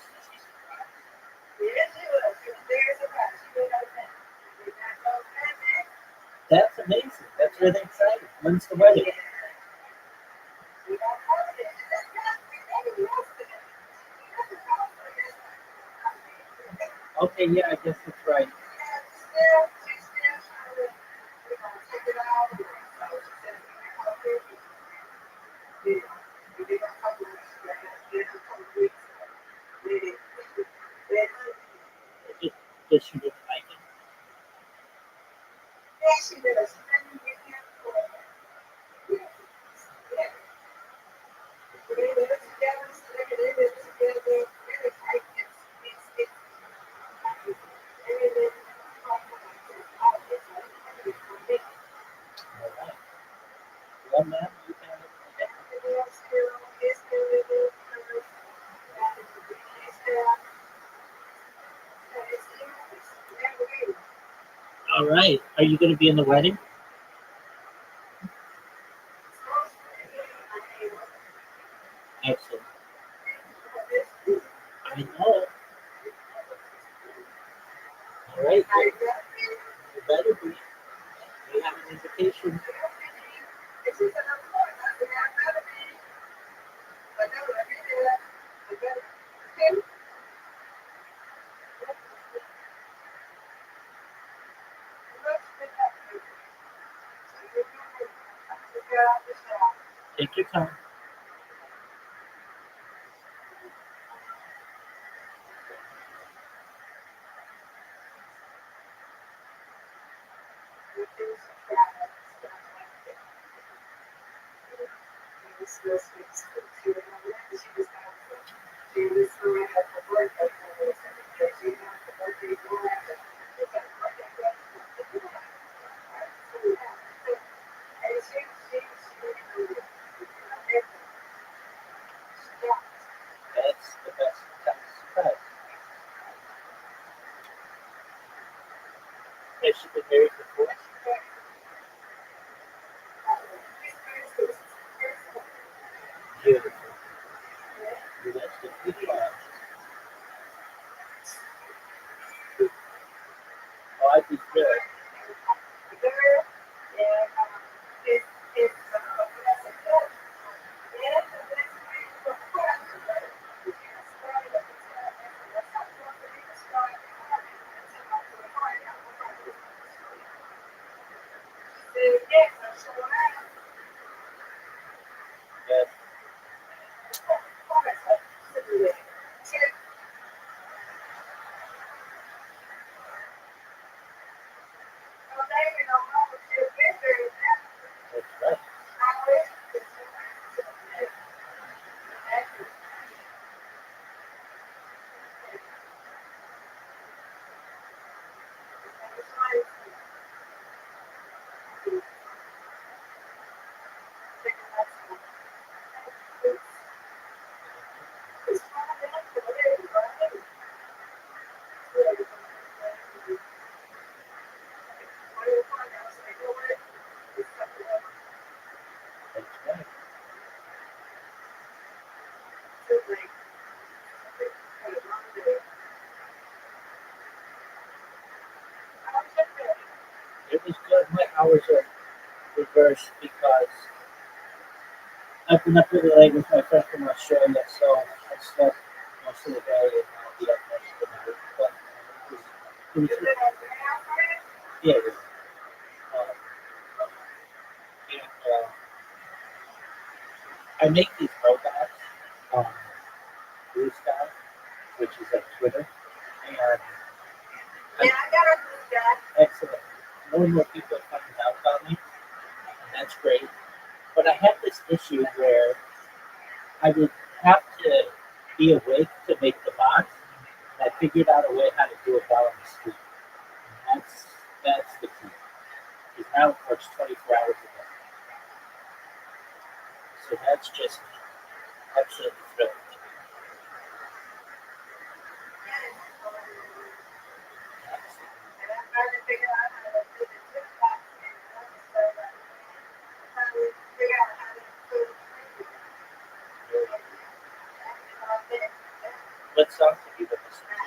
That's amazing. That's really exciting. When's the wedding? Okay, yeah, I guess that's right. Does she look like it? All right. Well, ma'am, you can. All right. Are you going to be in the wedding? Excellent. I know. All right. You better be. We have an invitation. Take your time. That's the best kind of surprise. Has she been married before? Beautiful. Well, that's the good part. Oh, I'd be good. hours are reversed because I've been up really late with my friend from Australia, so I slept most of the day and I'll be up most of the night. But it was yeah, it was, and, I make these robots on Blue Sky, which is like Twitter, and excellent. More and more people are finding out about me, and that's great. But I had this issue where I would have to be awake to make the box, and I figured out a way how to do it while I'm asleep. And that's the key. Because now it works 24 hours a day. So that's just absolutely thrilling to me. What songs have you been listening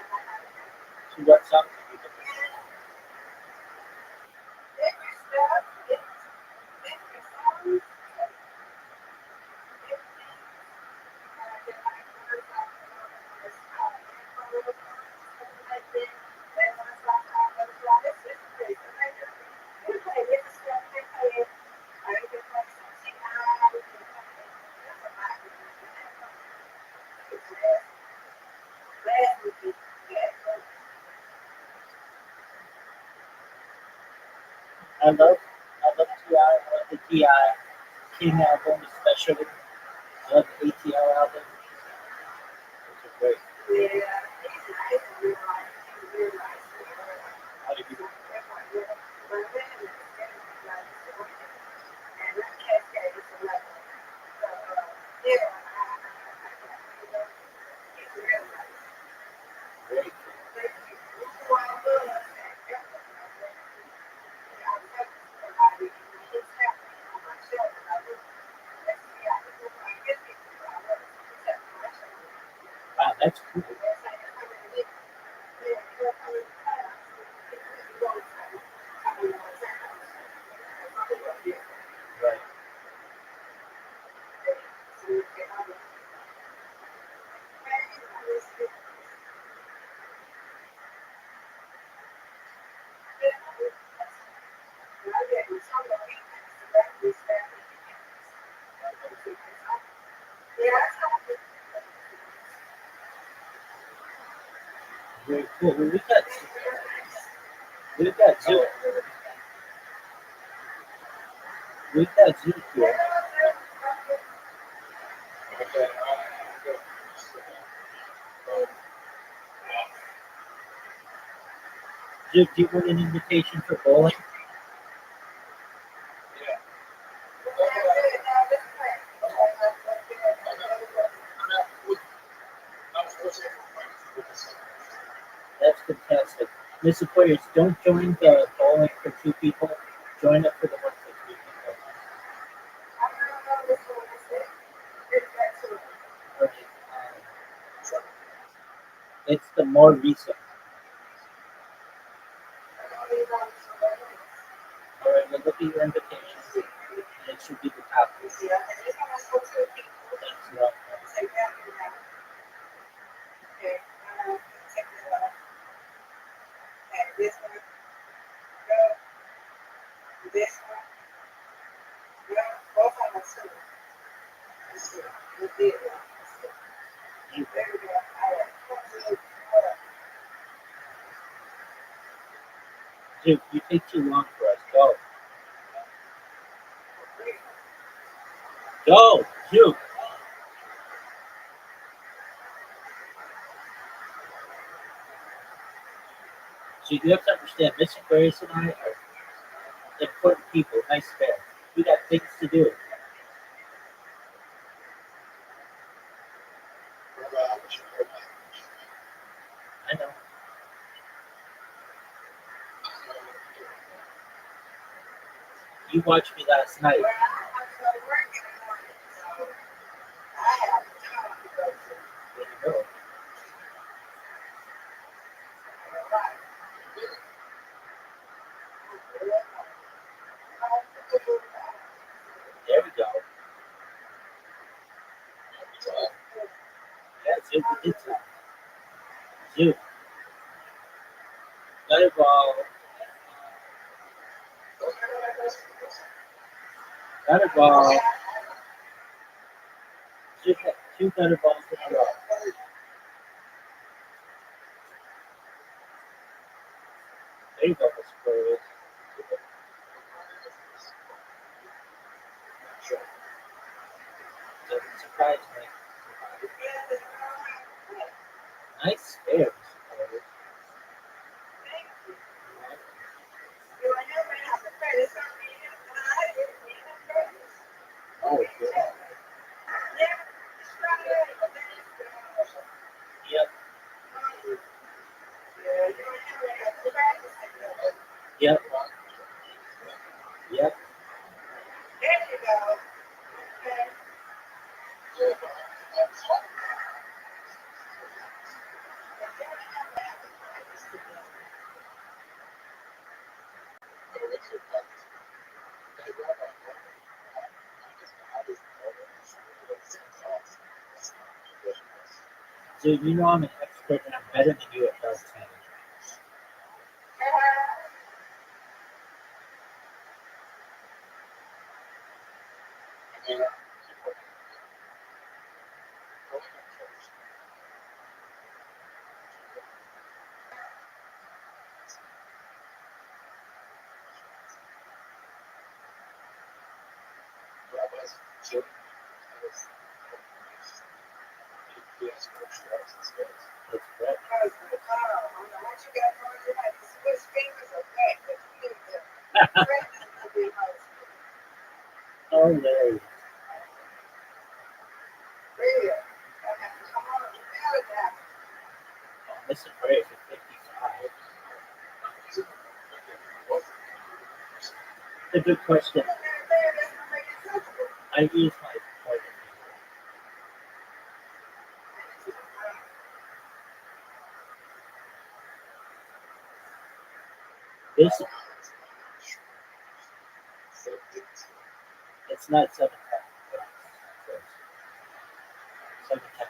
to? What songs have you been listening to? I love T.I. I love the T.I. King album especially. I love the ATL album. Those are great. How did you great? Wow, that's cool. Right. Very cool. Well, we've got Zoo. We've got Zoo here. Zoo, do you want an invitation for bowling? That's fantastic. Miss Aquarius, don't join the bowling for two people. Join it for the one for three people. Right. It's the more recent. All right, we'll look at your invitation, and it should be the top. Thanks a lot. Dude, you take too long for us. Go. Go, Duke. So you have to understand, Miss Aquarius and I are important people. Nice fair. We got things to do. I know. You watched me last night. There you go. Zoo, we did that. Zoo. Gutter ball. Gutter ball. Two gutter balls in a row. There you go, Miss Aquarius. Doesn't surprise me. Nice stairs. Oh, good. Yep. Yep. Yep. Dude, you know I'm an expert and I'm better than you at dog training. That's correct. Oh, Larry. Oh, Mr. Aquarius is 55. That's a good question. I use my pointer finger. This, it's not 7 times. 7 times.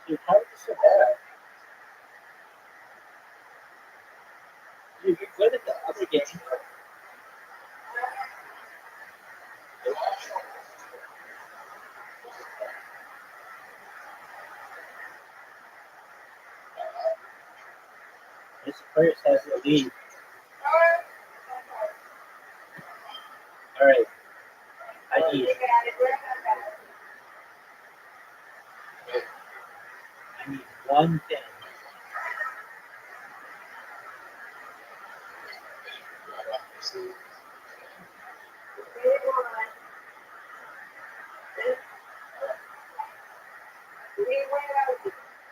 Dude, how are you so bad? Dude, you're good at the other game. Mr. Aquarius has the lead. All right. I need one thing.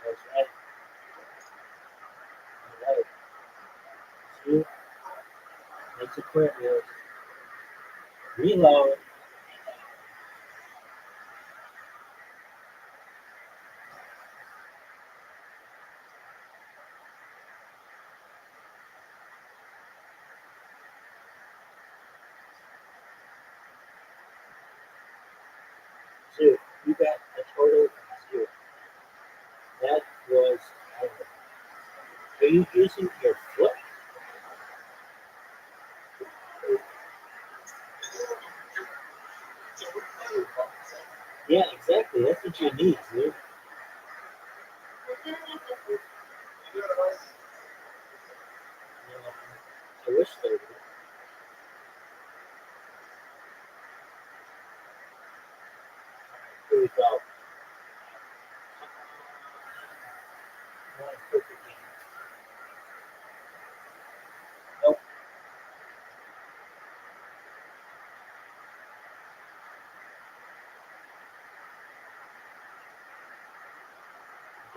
That's right. All right. Two. Mr. Aquarius. Reload. Two. You got a total of 0. That was horrible. Are you using your foot? Yeah, exactly. That's what you need, dude. I wish they would. Here we go. Nope.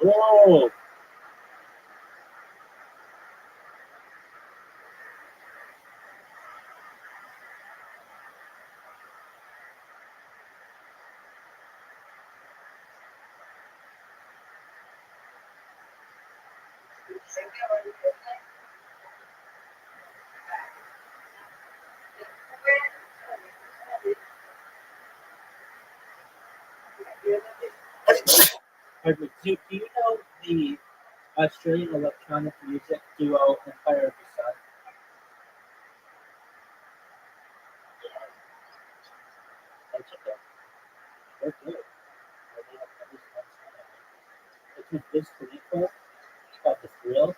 Whoa! Perfect. Do you know the Australian electronic music duo Empire of the Sun? That's okay. They're good. They have at least one song on it. It's with Wiz Khalifa. It's called The Thrill.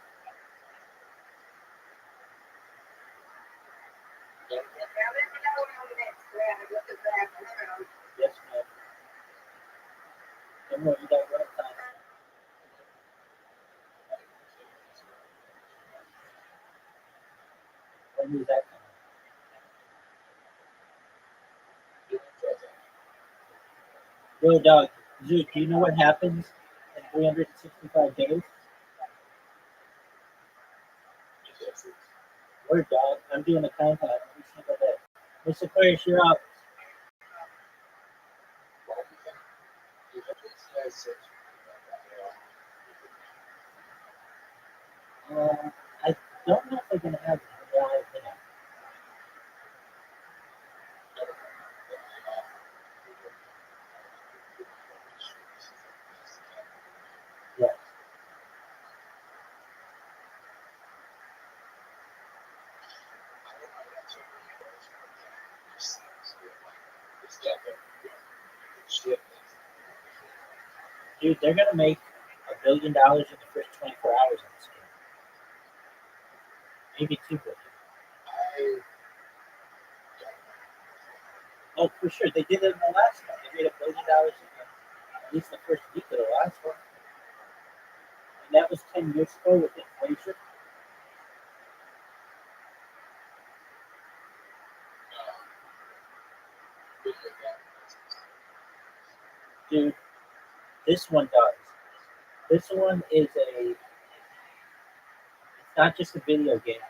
Yes, ma'am. Don't worry, you got one time. When was that coming? Yo, dog. Zoo, do you know what happens in 365 days? Word, dog. I'm doing a countdown every single day. Mr. Aquarius, you're up. I don't know if they're going to have live now. Yeah. Dude, they're going to make $1 billion in the first 24 hours on this game. Maybe $2 billion. Oh, for sure. They did it in the last one. They made $1 billion in at least the first week of the last one. And that was 10 years ago with inflation. Dude, this one does. This one is it's not just a video game.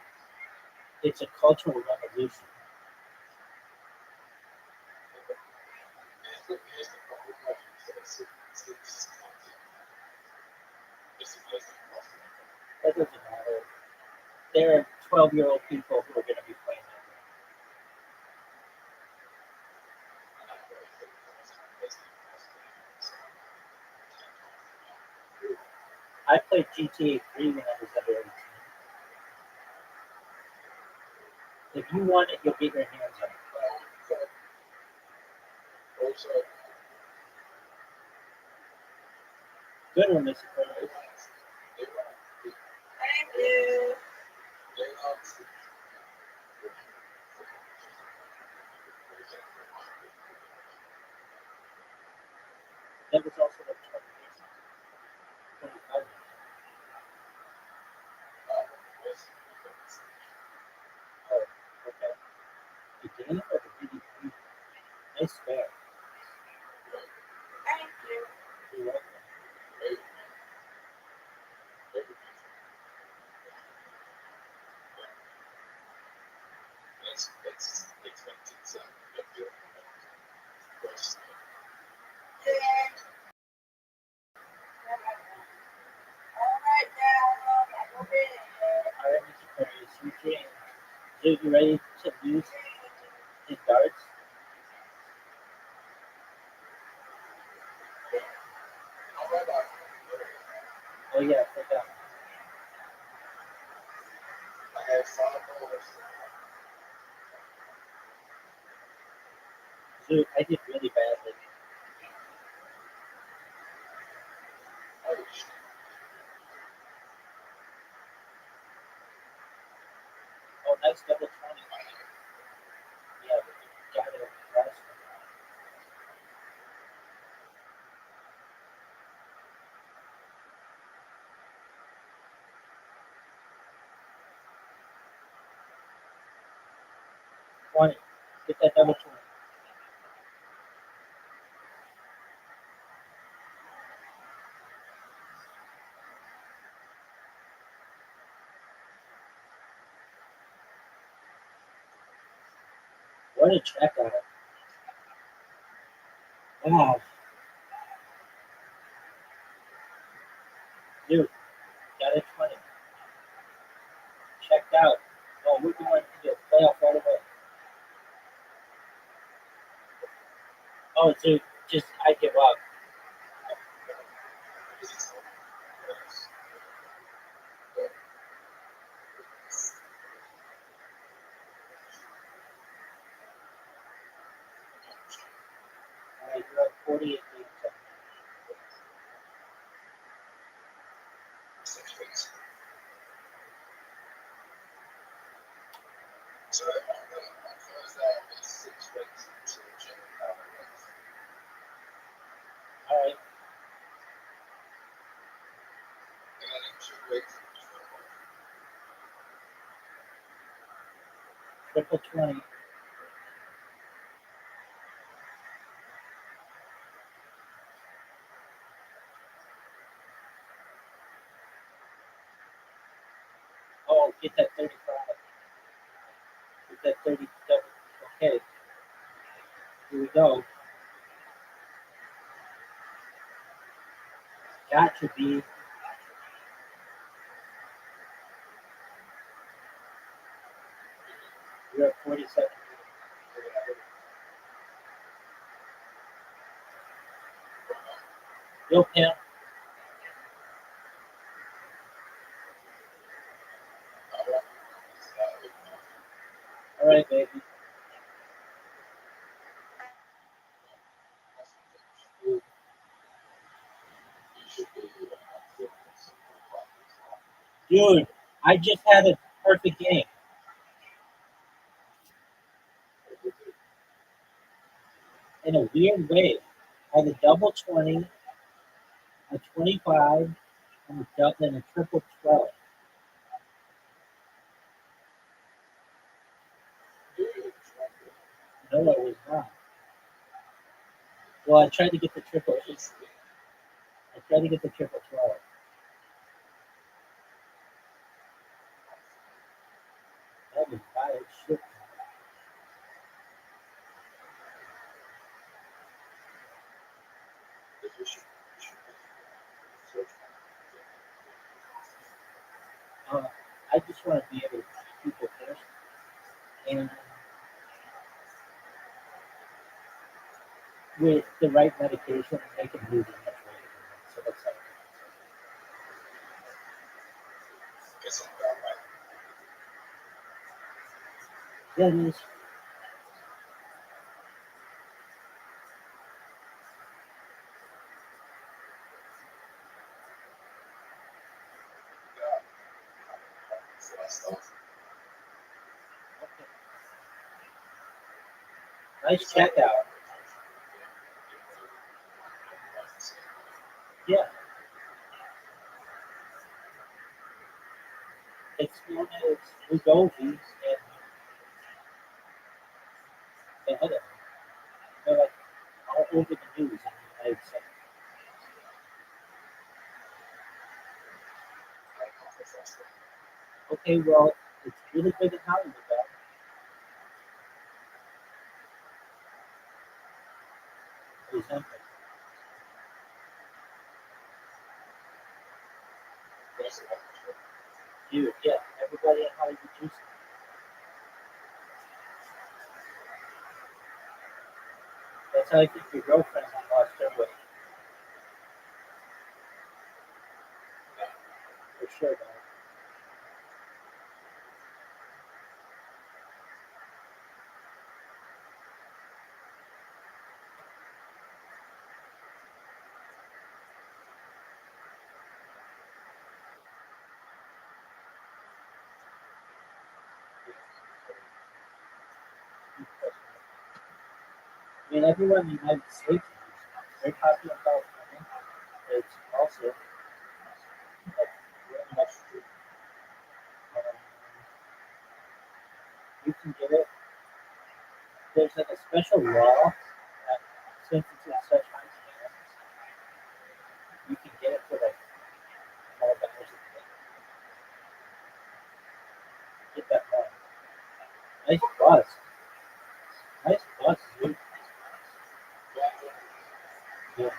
It's a cultural revolution. That doesn't matter. There are 12-year-old people who are going to be playing that game. I played GTA 3 when I was under 18. If you want it, you'll get your hands on it. Good one, Mr. Curtis. Thank you. That was also like 20 years ago. 25 years ago. Oh, okay. The game or the DVD? Nice fair. Thank you. You're welcome. All right, Mr. Curtis, you can. So you ready to lose in darts? Oh yeah, I forgot. So I did really badly. Oh, nice double 20. Yeah, but you got it last one. Get that double 20. What a check out. Wow. Dude, got a 20. Checked out. Oh, we're going to the playoff right away. Oh, dude, just I give up. 6 weeks. So on Thursday, I missed 6 weeks until June. All right. And then in 2 weeks, Triple 20. Oh, get that 35. Get that 30. Okay. Here we go. Gotcha, B. You're at 47. Yo, pimp. All right, baby. Dude, I just had a perfect game. In a weird way. I had a double 20, a 25, and a triple 12. No, I was not. Well, I tried to get the triple. I tried to get the triple 12. That was bad as shit. I just want to be able to see people first. And with the right medication, they can lose it much later. So that's how it's not that way. yeah, it is. So that's stuff. Okay. Nice checkout. Yeah. It's known as Lugovi's and the other. They're like all over the news in the United States. Okay, well, it's really big in Hollywood, though. Ozempic. Dude, yeah, everybody in Hollywood juice. That's how I think your girlfriend lost her weight. For sure, man. I mean, everyone in the United States is very popular in California. It's also like very much you can get it. There's like a special law that since it's in such high demand, you can get it for like $12 a day. Get that money. Nice bus. Nice bus, dude. Yeah.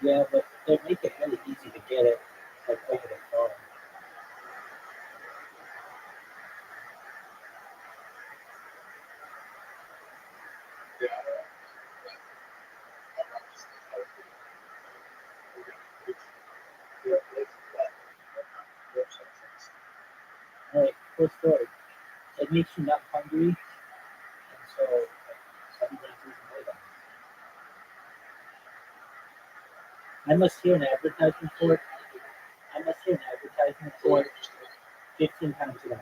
Yeah, but they make it really easy to get it like over the phone. All right, cool story. it makes you not hungry, and so everybody's losing weight. I must hear an advertisement for it. I must hear an advertisement for it 15 times a day.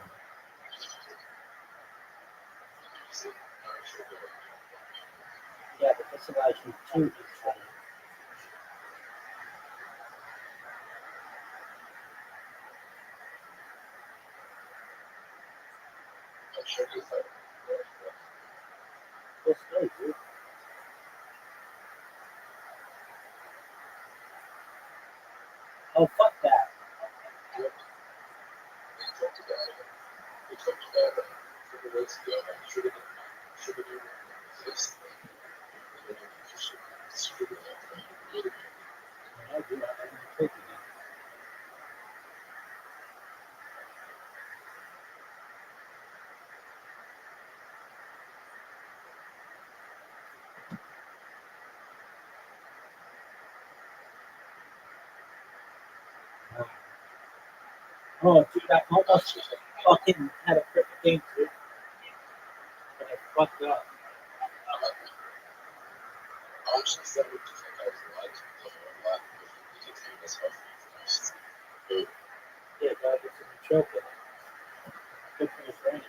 Yeah, but this allows you to eat sugar. What's good, dude? Oh, fuck that. No, dude, I'm not gonna take it. Oh, dude, I almost fucking had a perfect game, dude. But I fucked up. Yeah, God, it's a choke it. Good for his brain.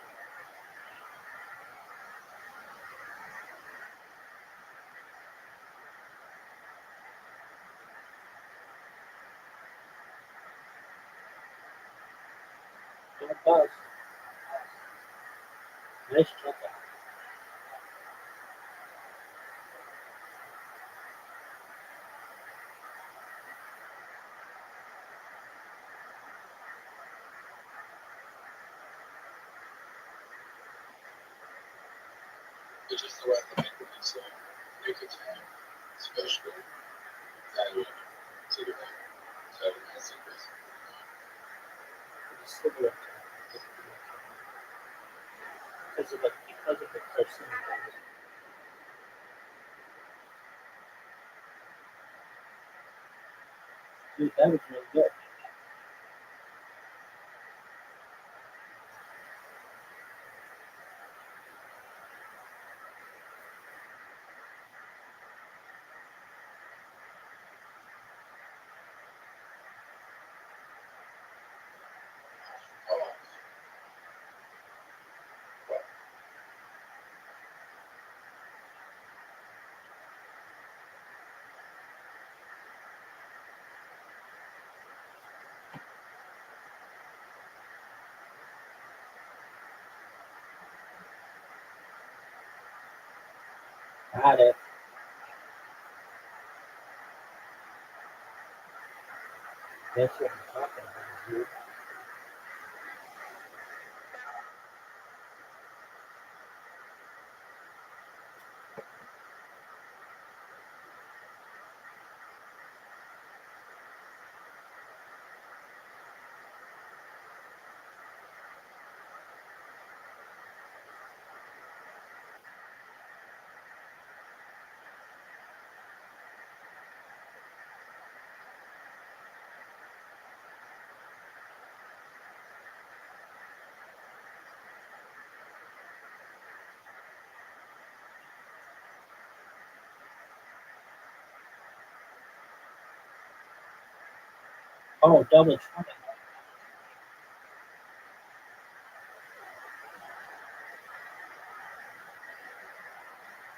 Don't buzz. Nice check out. Cigarette. Because of the carcinogen. Dude, that was really good. Got it. That's what I'm talking about, dude. Oh, double 20.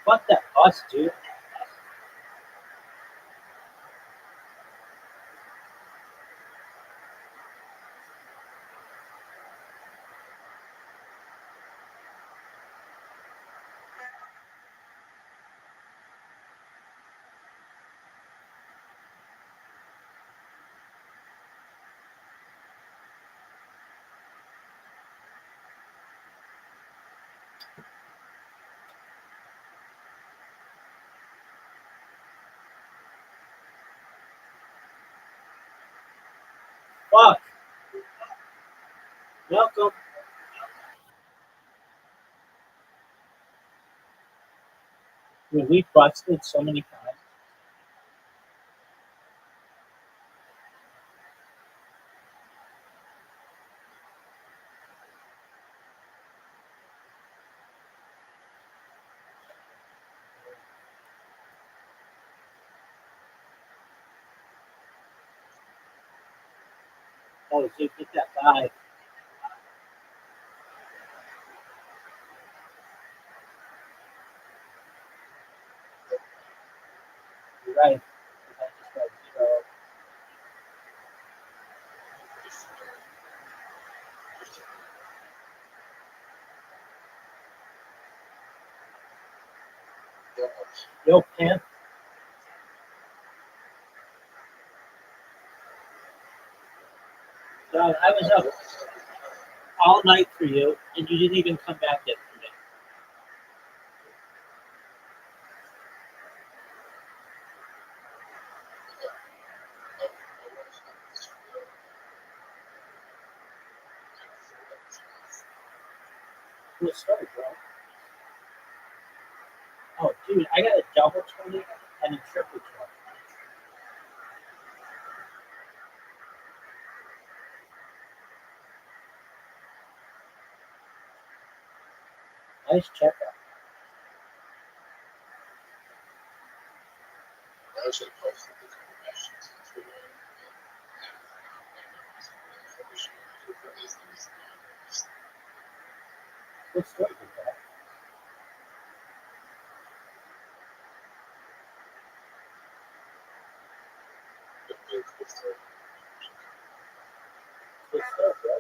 Fuck that bus, dude. Fuck. Welcome. Dude, we busted so many times. Oh, so you get that vibe. You're right. I just got zero. Yo, Pam. God, I was up all night for you, and you didn't even come back yet for me. Cool story, bro. Oh, dude, I got a double 20 and a triple 20. Nice checkout. Good story, bro. Good stuff, bro.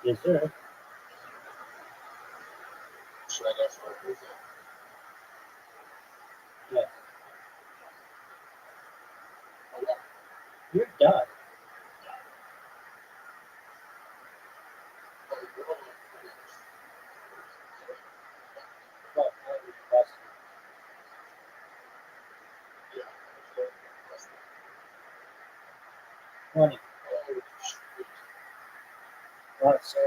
Yes, sir. Yeah. You're done. Well, I was busted. 20. Well, so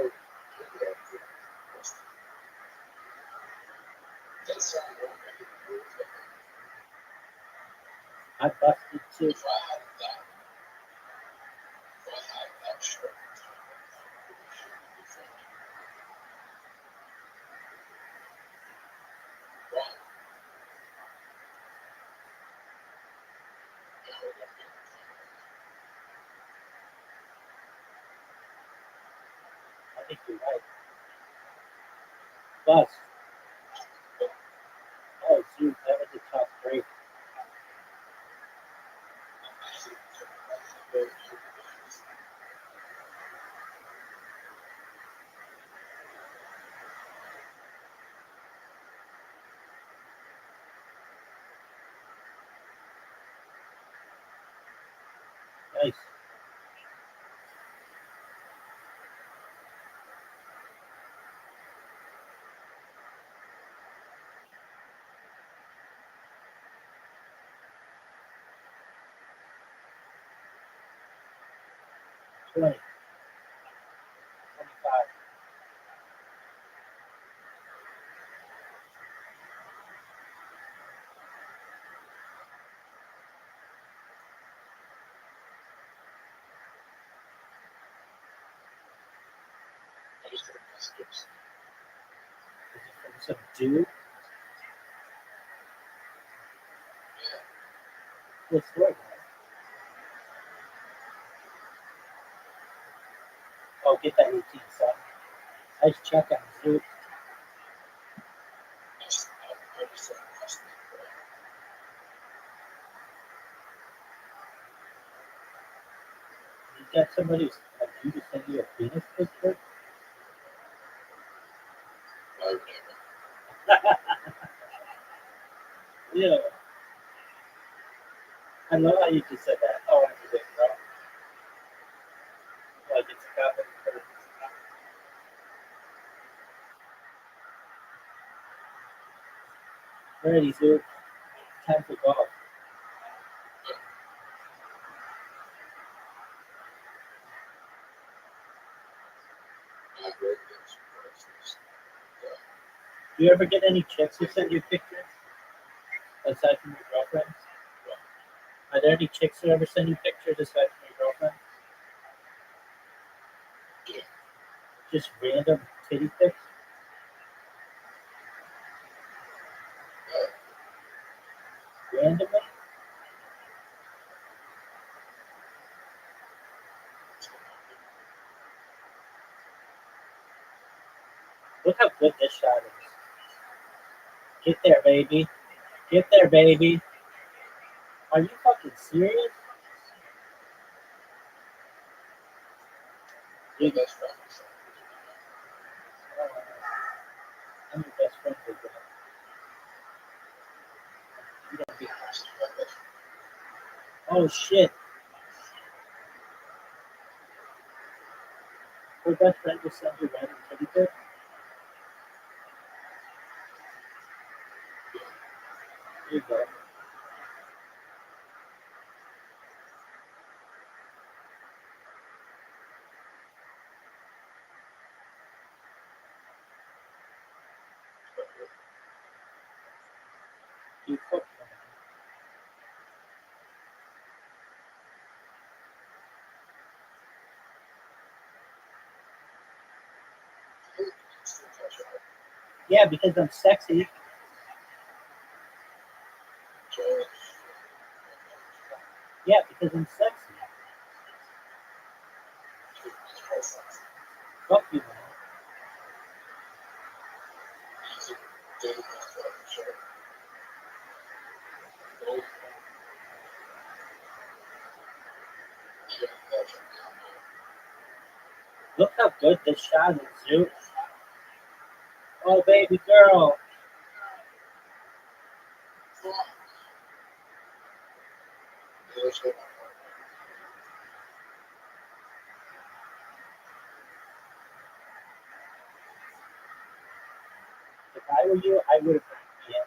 I busted too. I think you're right. Bust. Oh, dude, that was a tough break. Nice. Twenty. 25. Is it from some dude? Good story, man. Oh, get that routine, son. Nice checkout, dude. You got somebody like you to send you a penis picture? Yeah. I love how you just said that. Oh, I did, bro. Like it's a common for ready, dude. Time for golf. Do you ever get any chicks who send you pictures aside from your girlfriend? Are there any chicks who ever send you pictures aside from your girlfriend? Just random titty pics? Randomly? Look how good this shot is. Get there, baby. Get there, baby. Are you fucking serious? Your best friend. I'm your best friend, big guy. You don't be. Oh shit. Her best friend just sent you random teddy bear? Here you go. You fucking. Yeah, because I'm sexy. Yeah, because I'm sexy. Fuck you, man. Look how good this shot is, dude. Oh, baby girl. If I were you, I would have been in.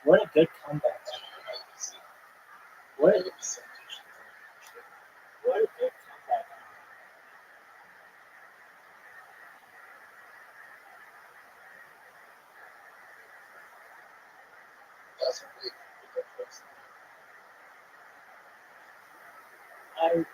What a good comeback. What a good comeback. I don't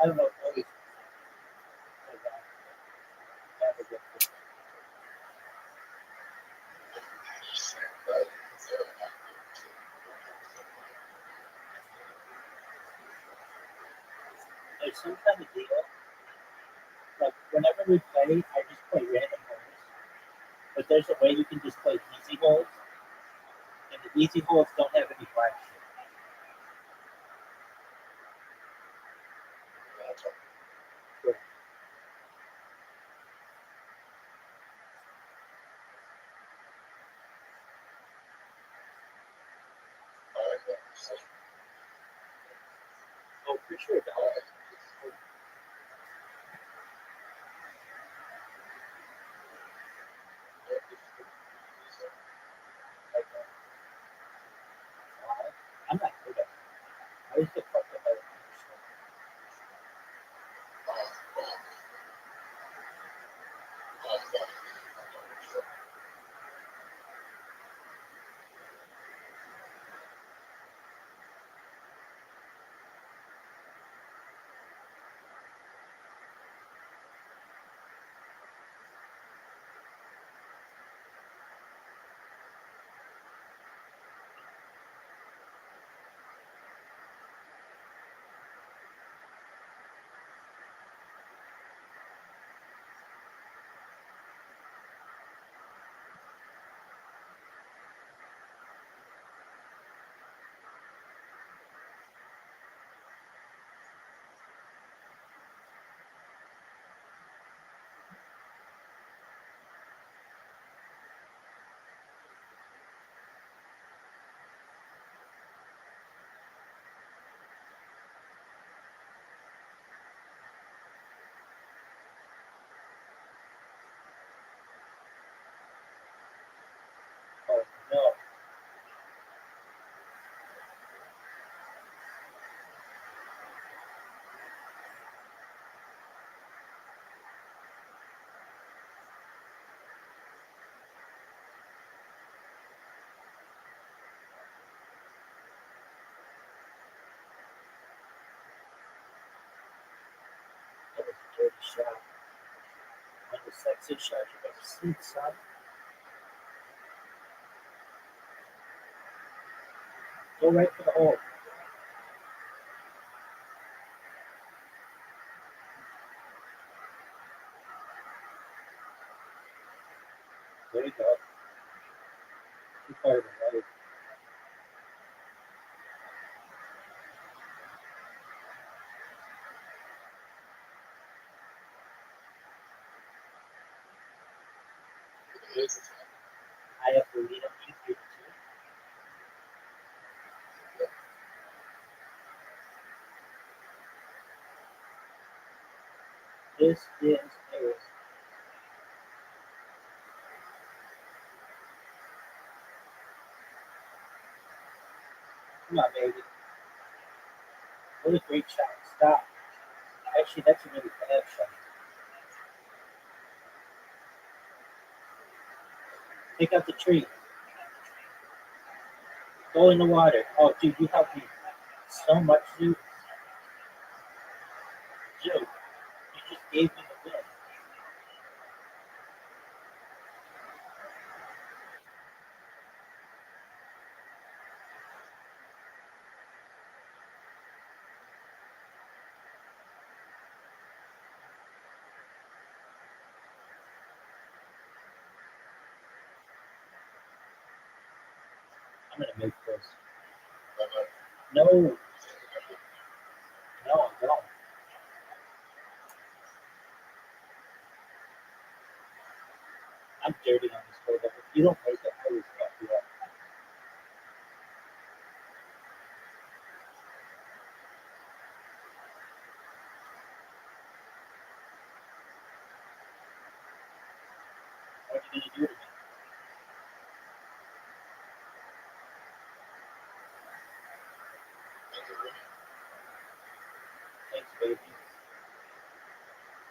I don't know. Always. There's some kind of deal. Like whenever we play, I just play random holes. But there's a way you can just play easy holes, and the easy holes don't have any black shit. Oh, for sure, dog. I'm not good at it. I used to fuck up at it. dirty shot. One of the sexiest shots you've ever seen, son. Go right for the hole. There you go. Too far to the right. I have to lead up to you too. This is a come on, baby. What a great shot. Stop. Actually, that's a really bad shot. Take out the tree. Go in the water. Oh, dude, you helped me so much, dude. Dude, you just gave me the win. I'm gonna make this. No. No, I don't. I'm dirty on this board, but if you don't make it, I will fuck you up. What are you gonna do to me? Thanks, baby.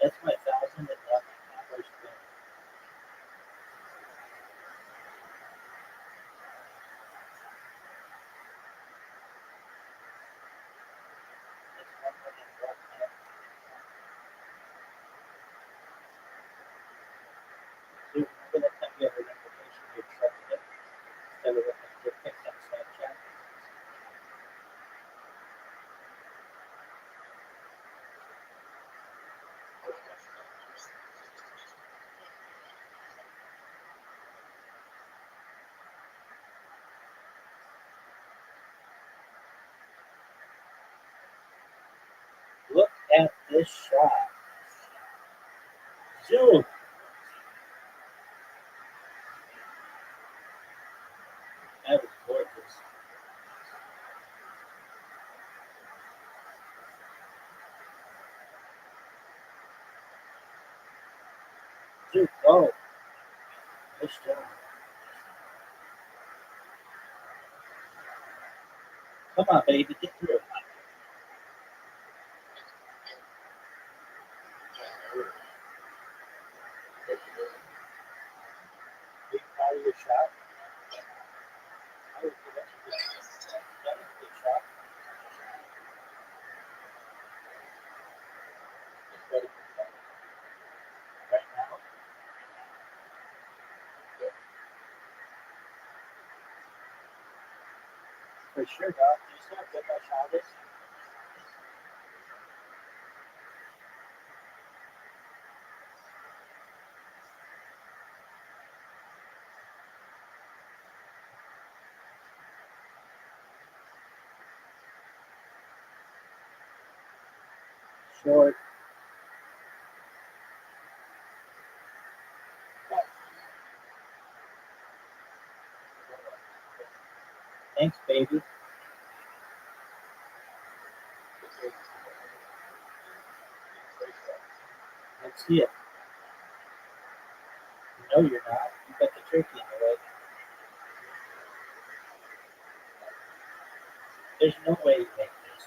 That's my 1,000 and nothing. First win. That's 1 million bucks, man. Dude, remember that time you had an information you accepted it instead of looking at dick pics on Snapchat? Look at this shot. Dude. That was gorgeous. Dude, go. Nice job. Come on, baby, get through it. Are you proud of your shot? I would give it to you. That was a good shot. It's ready for fun. Right now? For sure, dog. Do you see how good that shot is? Short. Thanks, baby. Let's see it. No, you're not. You got the turkey in the way. There's no way you make this.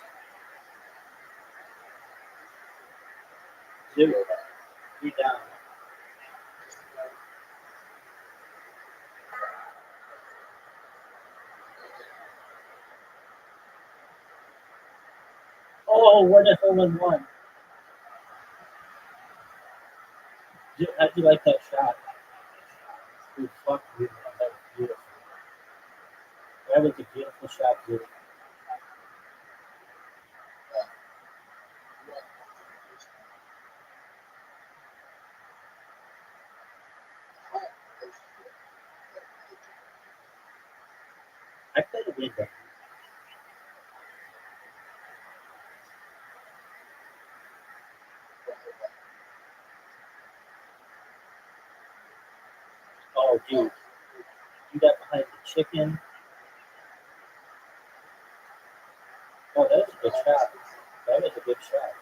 Dude, you're down. Oh, what a hole in one. Dude, how'd you like that shot? Dude, fuck you, man. That was beautiful. That was a beautiful shot, dude. I played a window. Oh, dude. You got behind the chicken. Oh, that was a good shot. That was a good shot.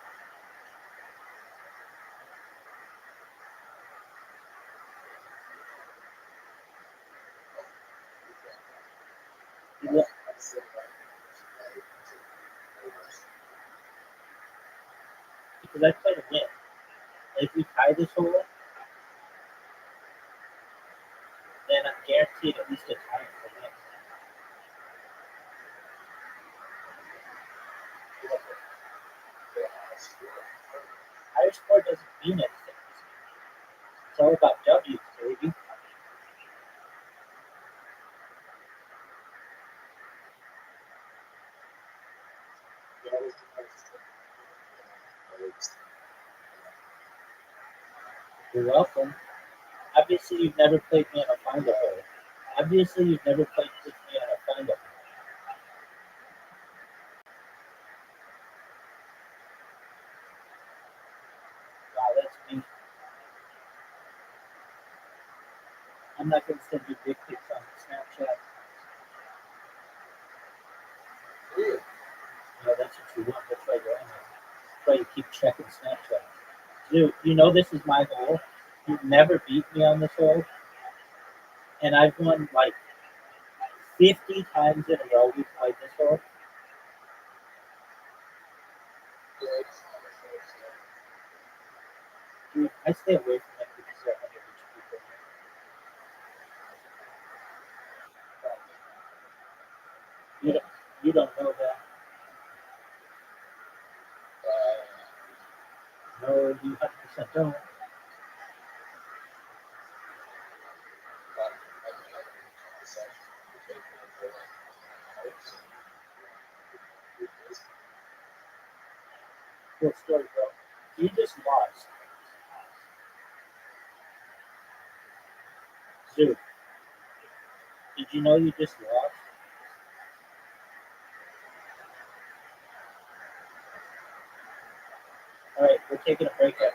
Yeah. Because I played a win. And if we tie this hole, then I'm guaranteed at least a tie for the win. Higher score doesn't mean anything. It's all about W's, baby. You're welcome. Obviously, you've never played me on a finder hole. Obviously, you've never played with me on a finder hole. Wow, that's me. I'm not going to send you dick pics on Snapchat. No, that's what you want. That's why you're on there. That's why you keep checking Snapchat. Dude, you know this is my hole. You've never beat me on this hole. And I've won like 50 times in a row we've played this hole. Dude, I stay away from it because they're underage people. You don't know that. No, you 100% don't. Cool story, bro. You just lost. Dude, did you know you just lost? All right, we're taking a break up.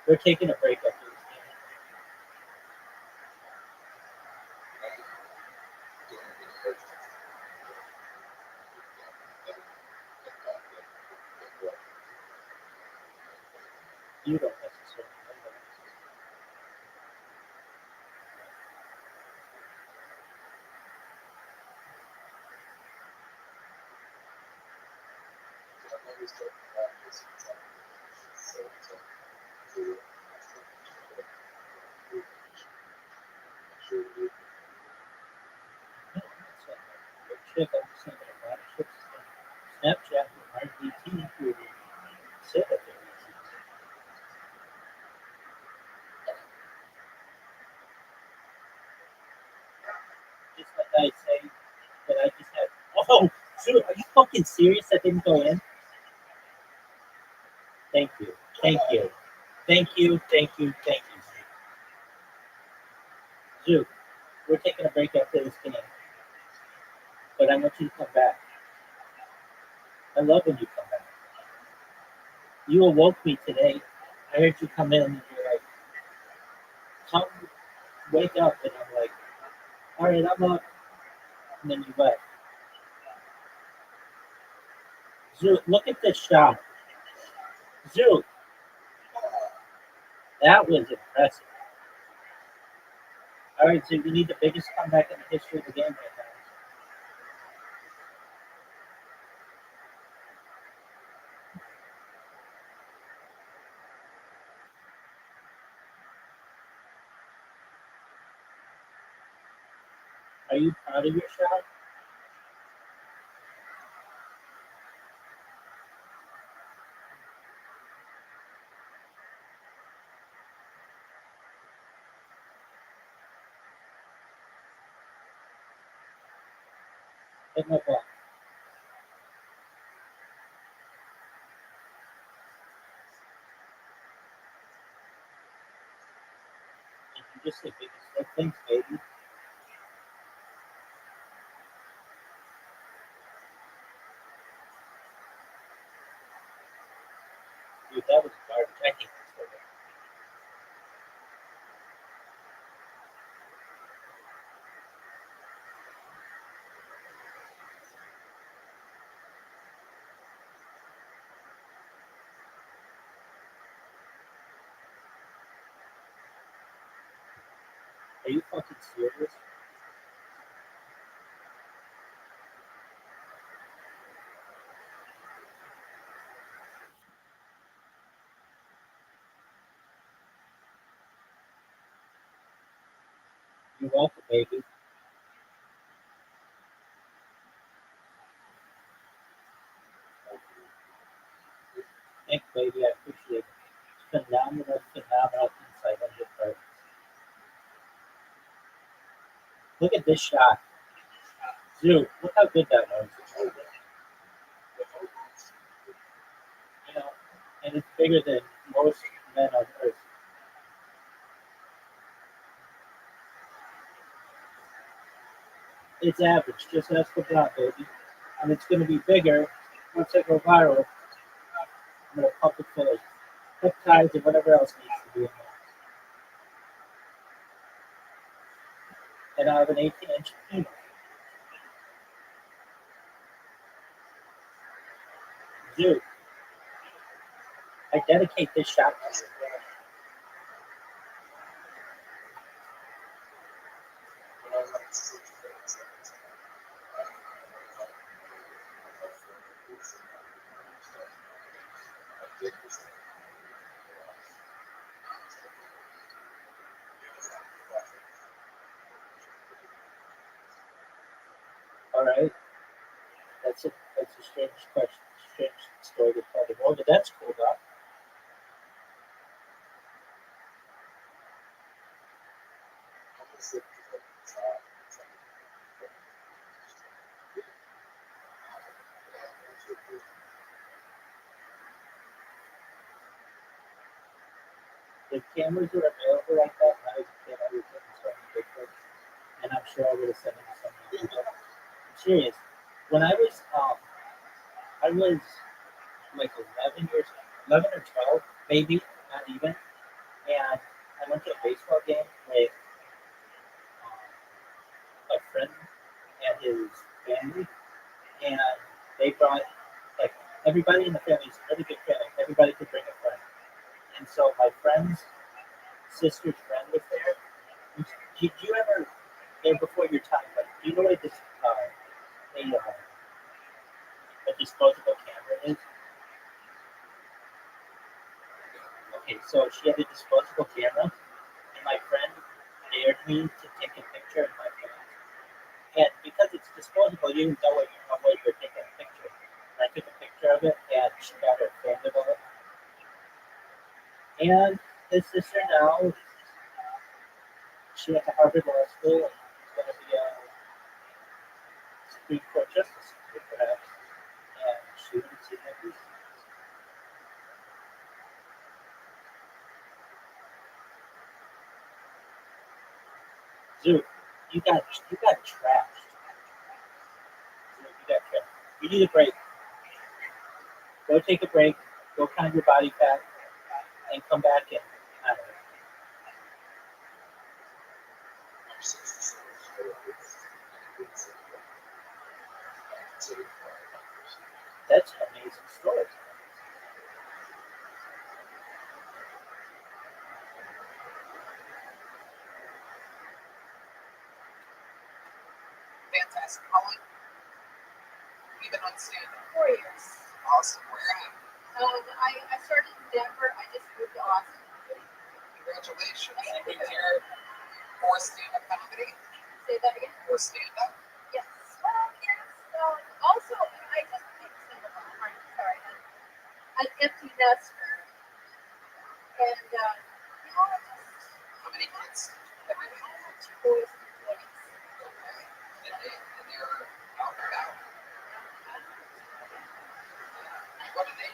We're taking a break up here. You don't necessarily know that. No, I'm not saying that. But chick, I'm just saying that a lot of chicks on Snapchat who aren't 18 who say that they're 18. Just like I say that I just had. Oh, dude, are you fucking serious? That didn't go in? Thank you. Thank you. Thank you. Thank you. Thank you. Dude, we're taking a break after this game. But I want you to come back. I love when you come back. You awoke me today. I heard you come in and you're like, come wake up. And I'm like, all right, I'm up. And then you left. Zoo, look at this shot. Zoo, that was impressive. All right, so you need the biggest comeback in the history of the game right now. Are you proud of your shot? Hit my butt. Did you just say biggest stick? Thanks, baby. Dude, that was garbage. I hate this photo. Are you fucking serious? You're welcome, baby. Thanks, baby. I appreciate it. Phenomenal insight on your part. Look at this shot. Dude, look how good that was. You know, and it's bigger than most men on earth. It's average. Just ask LeBron, baby. And it's going to be bigger once I go viral. I'm going to pump it full of peptides and whatever else needs to be in there. And I have an 18-inch penis. Dude, I dedicate this shot to you. All right. That's a strange question, strange story to tell the world, but that's cool, Doc. If cameras were available like that when I was a kid, I would take so many pictures, and I'm sure I would have sent them to so many people. I'm serious. When I was like 11 or 12, maybe, not even, and I went to a baseball game with a friend and his family, and they brought, like, everybody in the family is a really big family. Everybody could bring a friend. And so my friend's sister's friend was there. Did you ever, before your time, but do you know what a disposable camera is? Okay, so she had a disposable camera, and my friend dared me to take a picture of my phone. And because it's disposable, you didn't know what you were taking a picture. And I took a picture of it, and she got her filmed about it. And his sister now, she went to Harvard Law School and is going to be a Supreme Court justice, perhaps. And she would see my piece. Dude, you got trashed. Dude, you got trashed. You need a break. Go take a break. Go count your body fat, and come back and I don't know. That's an amazing story. Fantastic. How long have you been on stand-up? 4 years. Awesome. Where at? I started in Denver. I just moved to Austin. Congratulations. You moved here for stand-up comedy? Say that again? For stand-up? Yes. Yes. Also, I just picked stand-up on. Sorry. An empty nester. And, I just, How many kids? I have 2 boys and 2 boys. Okay. And they're out and about?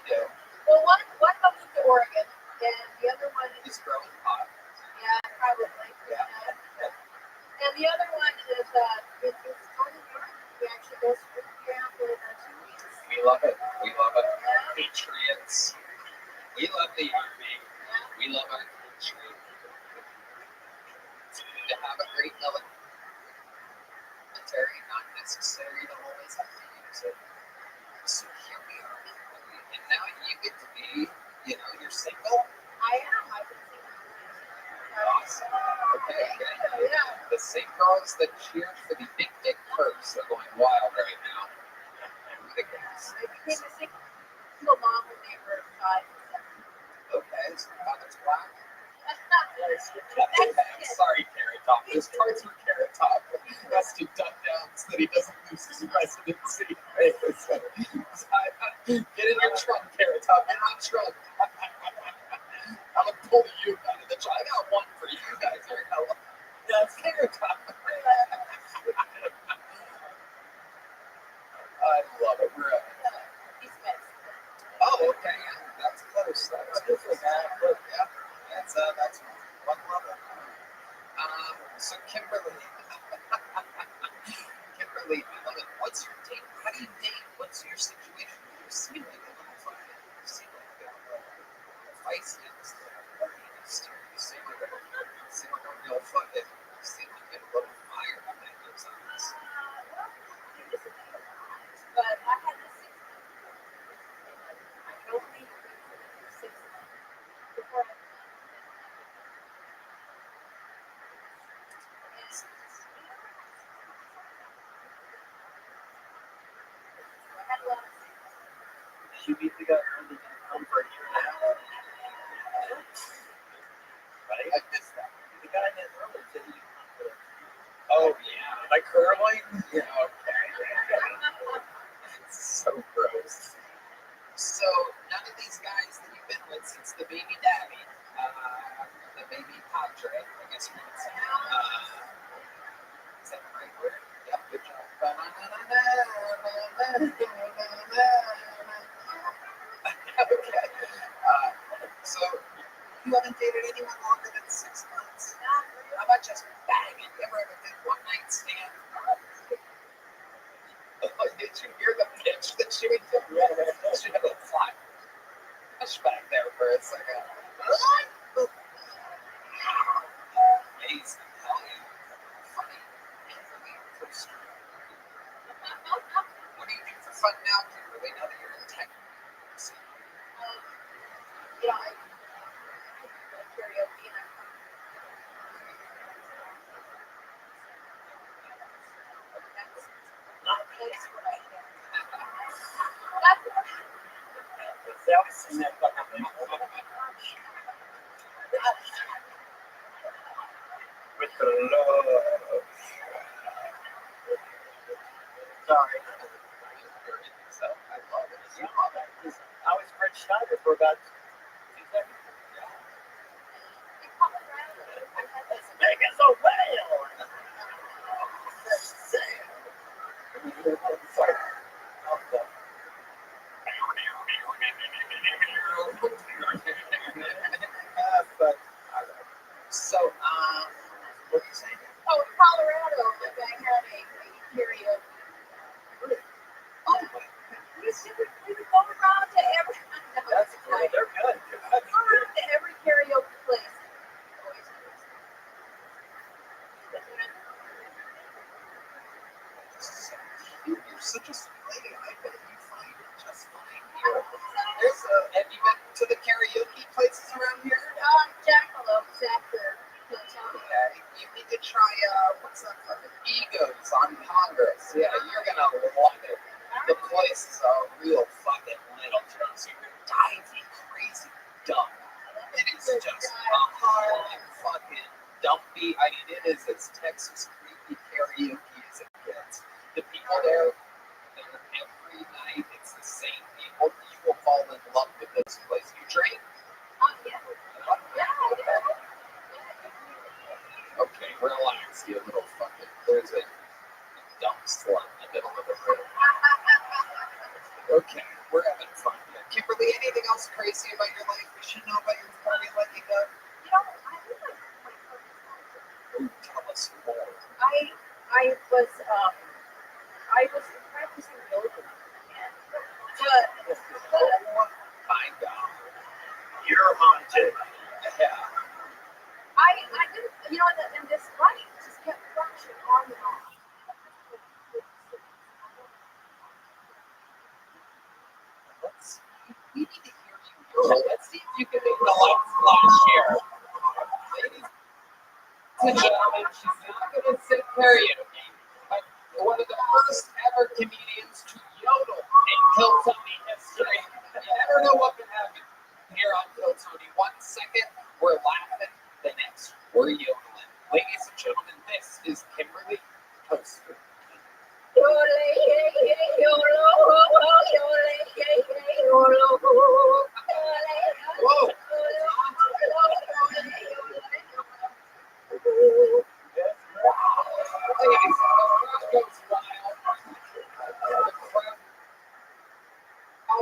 Yeah. Well, one of them moved to Oregon, and the other one is, He's growing pot. yeah, probably. Yeah. And the other one is it's Tony York. He actually goes to camp in 2 weeks. We love it. We love it. Yeah. Patriots. We love the Army. We love our country. It's good to have a great military, not necessary to always have to use it. So here we are. And now you get to be, you're single. I am. I've been thinking. Awesome. Okay. Yeah. The same girls that cheered for the big dick curse are going wild right now. Who the guys? I became a single mom when they were 5 and 7. Okay, so father's black. That's not good. Okay, sorry, Carrot Top. This card's for Carrot Top. He has to duck down so that he doesn't lose his residency. Get in your trunk, Carrot Top. Get in my trunk. I'm gonna pull you out of the trunk. I got one for you guys. Here, hello. Yeah, it's Carrot Top. I love it. We're He's mixed. Oh, okay. Yeah, that's close. That's good for that. Yeah, that's one level. So Kimberly, Kimberly, what's your date? How do you date? What's your situation? You seem like a little fucking. You seem like a feisty. You seem like a real fucking. You seem like you have a little fire behind those eyes. But I had this 6 months. I could only do 6 months before I had a lot of You meet the guy who lived in home for a year and a half, right? I missed that. The guy that earlier said he Oh yeah. Am I curling? Yeah. Okay. So gross. So none of these guys that you've been with since the baby daddy, the baby padre, I guess we would say. Is that the right word? Yep. Good job. Okay. So you haven't dated anyone longer than 6 months. How about just banging? You ever have a good one night stand? Did you hear the pitch that she would do? She had a flashback there for a second. Amazing. Hell yeah. Funny. First. What do you do for fun now, Kimberly, now that you're in tech? you know, I karaoke and that's what I do. that was in that fucking thing. With the love. Sorry. So I love it. You love it. I was Fred Schneider for about 2 seconds. Big as a whale. Sorry. But so what are you saying? Oh, in Colorado, the guy had a karaoke. Oh my. We would go around to every. That's great. They're good. Go around to every karaoke place. You're such a sweet lady. I bet you find it just fine here. Have you been to the karaoke places around here? Jackalopes after the town. Okay. You need to try what's that fucking Egos on Congress. Yeah, you're gonna love it. The place is a real fucking little place. You're diving crazy dumb. It is just a hard fucking dumpy. I mean, it is as Texas creepy karaoke as it gets. The people there every night, it's the same people. You will fall in love with this place. You drink? Yeah. Okay, relax, you little fucking. There's a dumb slut in the middle of the room. Okay, we're having fun here. Kimberly, else crazy about your life we should know about your party letting go? You know, I think my purpose. Ooh, tell us more. I was practicing yoga, and but My God. You're haunted. Yeah. I didn't, you know, and this light just kept flashing on and on. Let's, we need to hear you. Girl. Let's see if you can make the lights flash here. Ladies and gentlemen, she's not going to sit karaoke, but one of the first ever comedians to yodel in Kill Tony history. You never know what can happen here on Kill Tony. 1 second, we're laughing. The next, we're yodeling. Ladies and gentlemen, this is Kimberly Toaster. Whoa! Ladies, the crowd goes wild.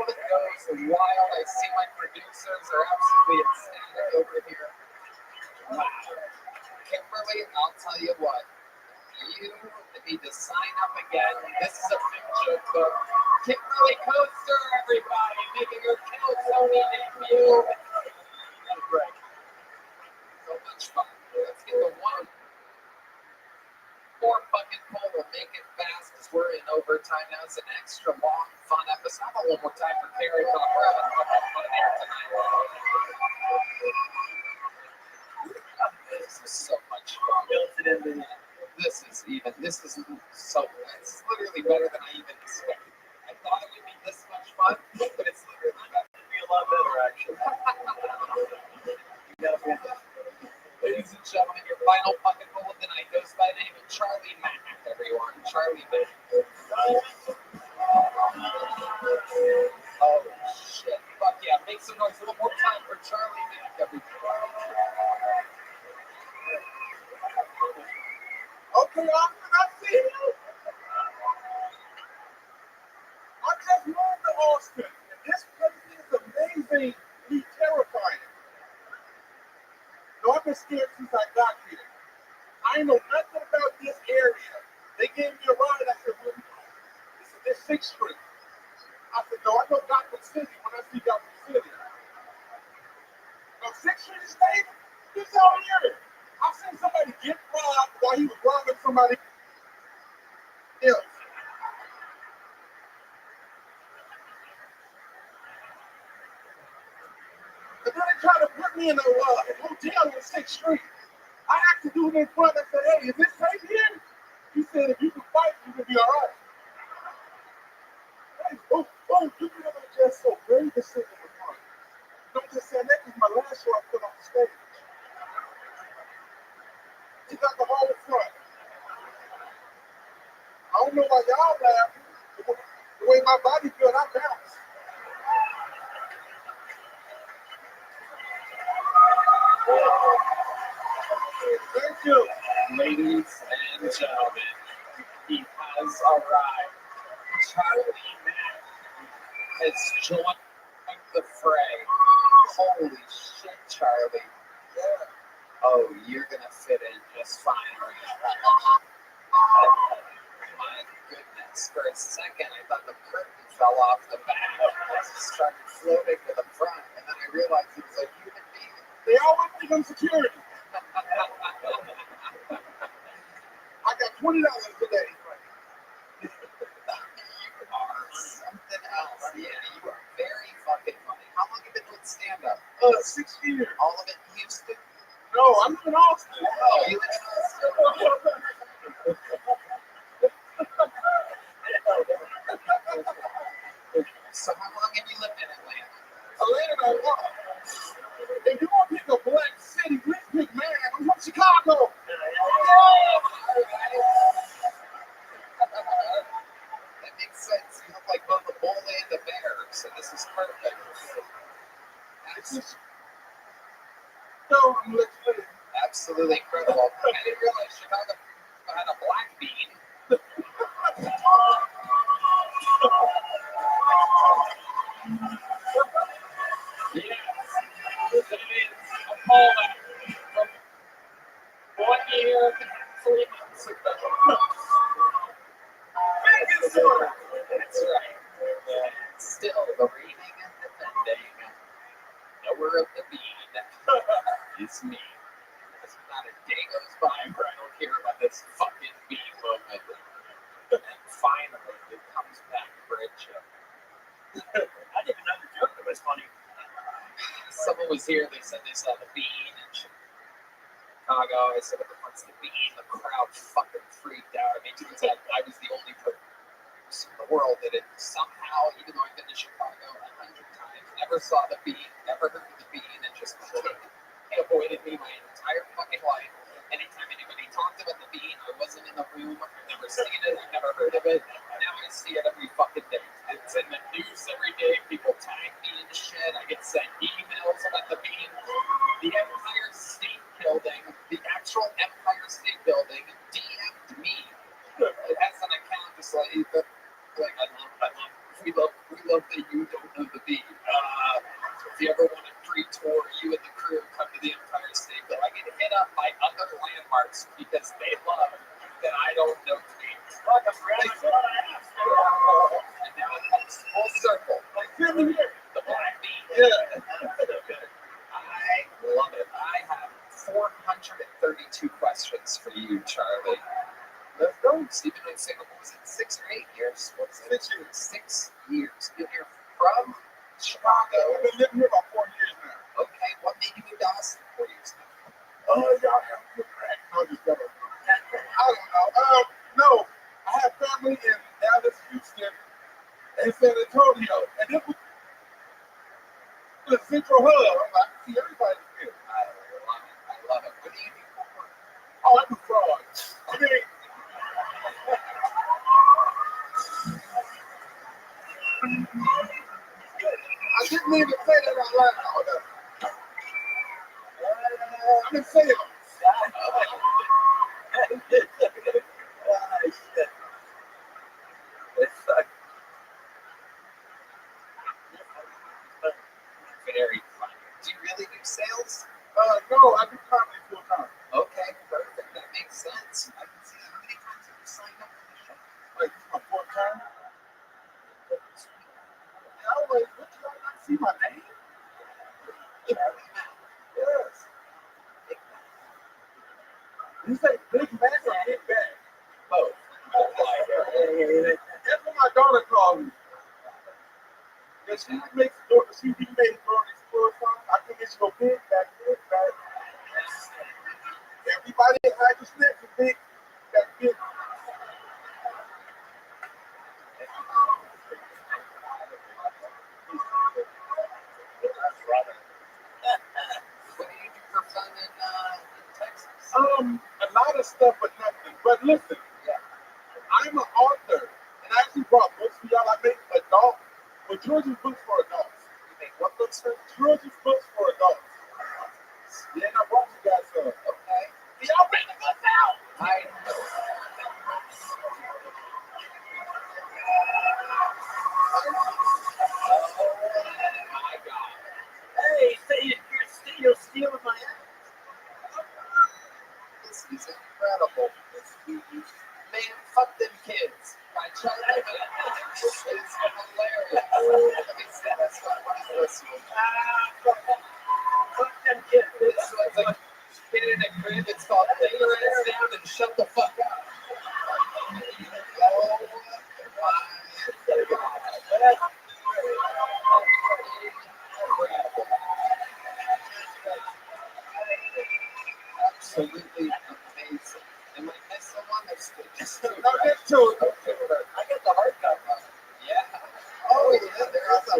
The crowd goes wild. I see my producers are absolutely ecstatic over here. Wow. Kimberly, I'll tell you what. You need to sign up again. This is a picture book. Kimberly Coaster, everybody, making her Kill Tony debut. That's right. So much fun. Let's get the one more fucking pull. We'll make it fast because we're in overtime now. It's an extra long, fun episode. How about one more time for Carrie Talk? We're having a lot of fun here tonight. This is so much fun. This is so, it's literally better than I even expected. I thought it would be this much fun, but it's literally better. It'd be a lot better, actually. Ladies and gentlemen, your final fucking pull of the night goes by the name of Charlie Mack, everyone. Charlie Mack. Oh, shit. Fuck yeah. Make some noise one more time for Charlie Mack, everyone. Okay, Austin, I see you. I just moved to Austin, and this place is amazingly terrifying. No, I've been scared since I got here. I know nothing about this area. They gave me a ride. I said, well, this 6th Street. I said, no, I know Gotham City when I see Gotham City. No, 6th Street is safe. This out here. I've seen somebody get robbed while he was robbing somebody else. And then they tried to put me in a hotel on 6th Street. I asked the dude in front, I said, hey, is this safe here? He said, if you can fight, you can be all right. Hey, you can have just so very the shit in the front. You know, I'm just saying, that is my last show I put on stage. He got the whole front. I don't know why y'all laughing. The way my body feels, I bounce. Thank you. Ladies and gentlemen, he has arrived. Charlie Mack has joined the fray. Holy shit, Charlie. Oh, you're gonna fit in just fine. My goodness. For a second, I thought the curtain fell off the back. It started floating to the front, and then I realized it was a human being. They always think I'm security. I got $20 today. You are something else. Yeah, you are very fucking funny. How long have you been doing stand-up? 6 years. All of it in Houston? No, I'm in Austin. Oh, you live in Austin? So how long have you lived in Atlanta? Atlanta, if you want to pick a black city, let's pick man. I'm from Chicago. That makes sense. You look like both a bull and a bear, so this is perfect. I'm Absolutely incredible. I didn't realize Chicago had a black bean. was here, they said they saw the bean in Chicago. I said, what the fuck's the bean? The crowd fucking freaked out. I mean, turns out I was the only person in the world that it somehow, even though I've been to Chicago 100 times, never saw the bean, never heard of the bean, and just avoided me my entire fucking life. Anytime anybody talked about the bean, I wasn't in the room. I've never seen it. I've never heard of it. Now I see it every fucking day. It's in the news every day. People tag me in shit. I get sent emails about the bean. The Empire State Building, the actual Empire State Building, DM'd me. It has an account just like we love that you don't know the bean. If you ever want a free tour, you and the crew come to the Empire State Building. I get hit up by other landmarks because they love that I don't know the bean. And now it comes full circle. The black bean. Yeah. I love it. I have 432 questions for you, Charlie. Let's go. Stephen in Singapore was it 6 or 8 years? What's it? 6 years. 6 years. And you're from Chicago. I've been living here about 4 years now. Okay, what made you move to Austin 4 years now? Y'all have good crack. No, just never. I don't know. No, I have family in Dallas, Houston, and San Antonio, and it was the central hub. I'm like, see, everybody's here. I love it. What do you do for work? Oh, I'm a fraud. I mean, I didn't mean to say that out loud. I'm in sales. Very funny. Do you really do sales? No, I do comedy full time. Okay, perfect. That makes sense. I can see how many times have you signed up for the show? Like, this is my fourth time. I was like, what, you all not see my name? Charlie Mack. Yes. You say Big Mac or Big Bag? Both. That's what my daughter called me. Yeah, she makes she remakes Dora Explorer songs. I think it's go Big Back, Big Back. Everybody in Hydro Snap is big. That's big. What do you do for fun in Texas? A lot of stuff, but nothing. But listen, Yeah. I'm an author, and I actually brought books for y'all. I make adult, but George's books for adults. You make what books for? George's books for adults. Yeah, and I brought you guys some. Okay. Y'all bring the books out. I know. Oh my God. Hey, you're stealing my ass. This is incredible. Man, fuck them kids. My child. This is hilarious. Let me see this one. What is this one? Fuck them kids. This one's a kid in a crib. It's called Lay Your Ass Down and Shut the Fuck Up. Oh my God. Incredible. Absolutely amazing. Am I missing one? That's just No, that's two. okay. I got the hardcover. Yeah. Oh yeah, there is a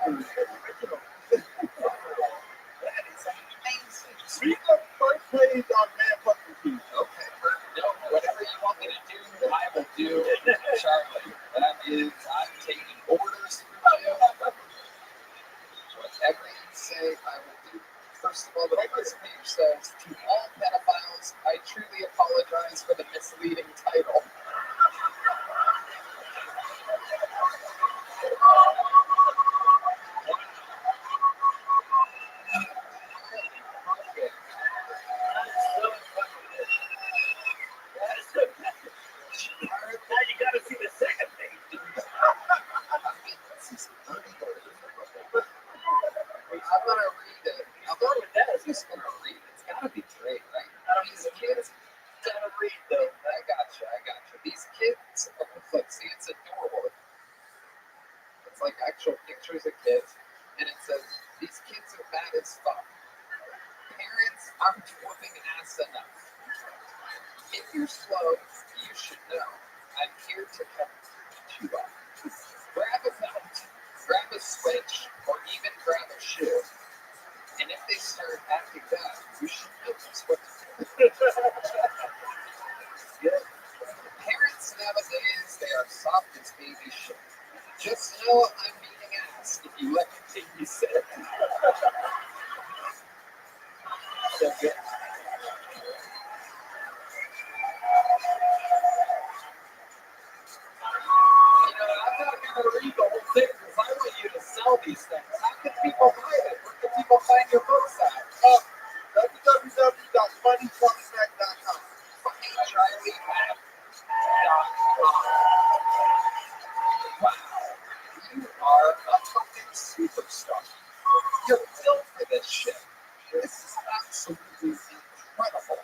Original. that is amazing. Read the first page on Man Fucking Keys. Okay, no, whatever you want me to do, I will do. Charlie, that is, I'm taking orders from you. Whatever you say, I will do. First of all, the first page says, to all pedophiles, I truly apologize for the misleading title. Now you gotta see the second page. This is unbelievable. I'm gonna read it. I'm just gonna read it. It's gotta be great, right? These kids gotta read though. I gotcha. here to catch you up. Grab a belt, grab a switch, or even grab a shoe. And if they start acting up, you should notice what to do. Parents nowadays, they are soft as baby shit. Just know I'm being asked if you let me babysit. So good. I'm not going to read the whole thing because I want you to sell these things. How can people buy it? Where can people find your books at? www.funnycharliemac.com. FunnyCharlieMac.com. Wow. You are a fucking superstar. You're built for this shit. This is absolutely incredible.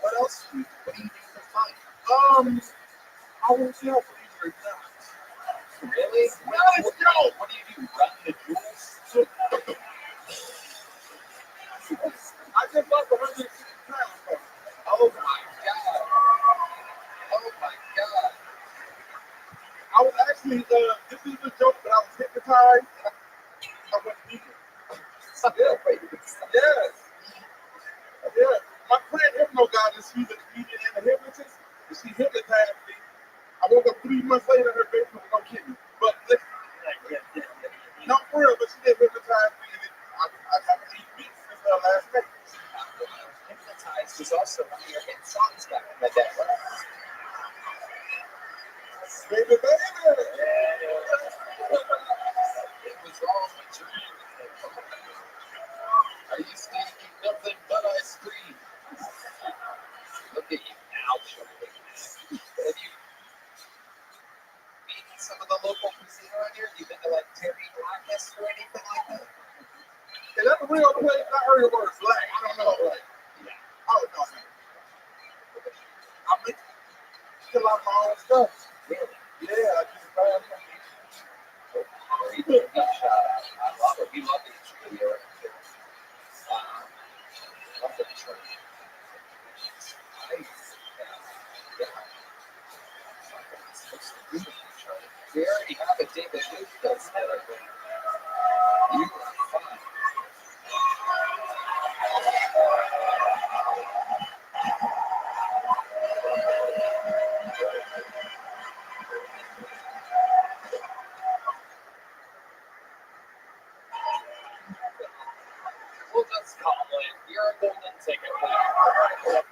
What else do you do? What do you do for fun? I will tell, believe it or not. Really? What do you do? Run the jewels? I just love the 160 pounds. Oh my god. Oh my god. I was actually, this is a joke, but I was hypnotized. I went vegan. Yes. Yeah. My friend Hypno got this. She's a comedian and a hypnotist. And she hypnotized me. I woke up 3 months later, her basement was gonna kill me. But no, for real, but she did hypnotize me. And I got 8 weeks since last night. Hypnotized was also one of your hit songs back in the day. Baby, baby. It was all a dream. I used to eat nothing but ice cream. Look at you now, Charlie. Have you eaten some of the local cuisine around here? You been to like Terry Blackest or anything like that? Is that the real place? I heard the word black. I don't know. Like, yeah. Oh, no. I make still out my own stuff. Really? Yeah, I just found it. I love it. We love the tree around here. Love the tree. We already have a David Luke does that. You are fun. We'll just call it. You're a golden ticket winner.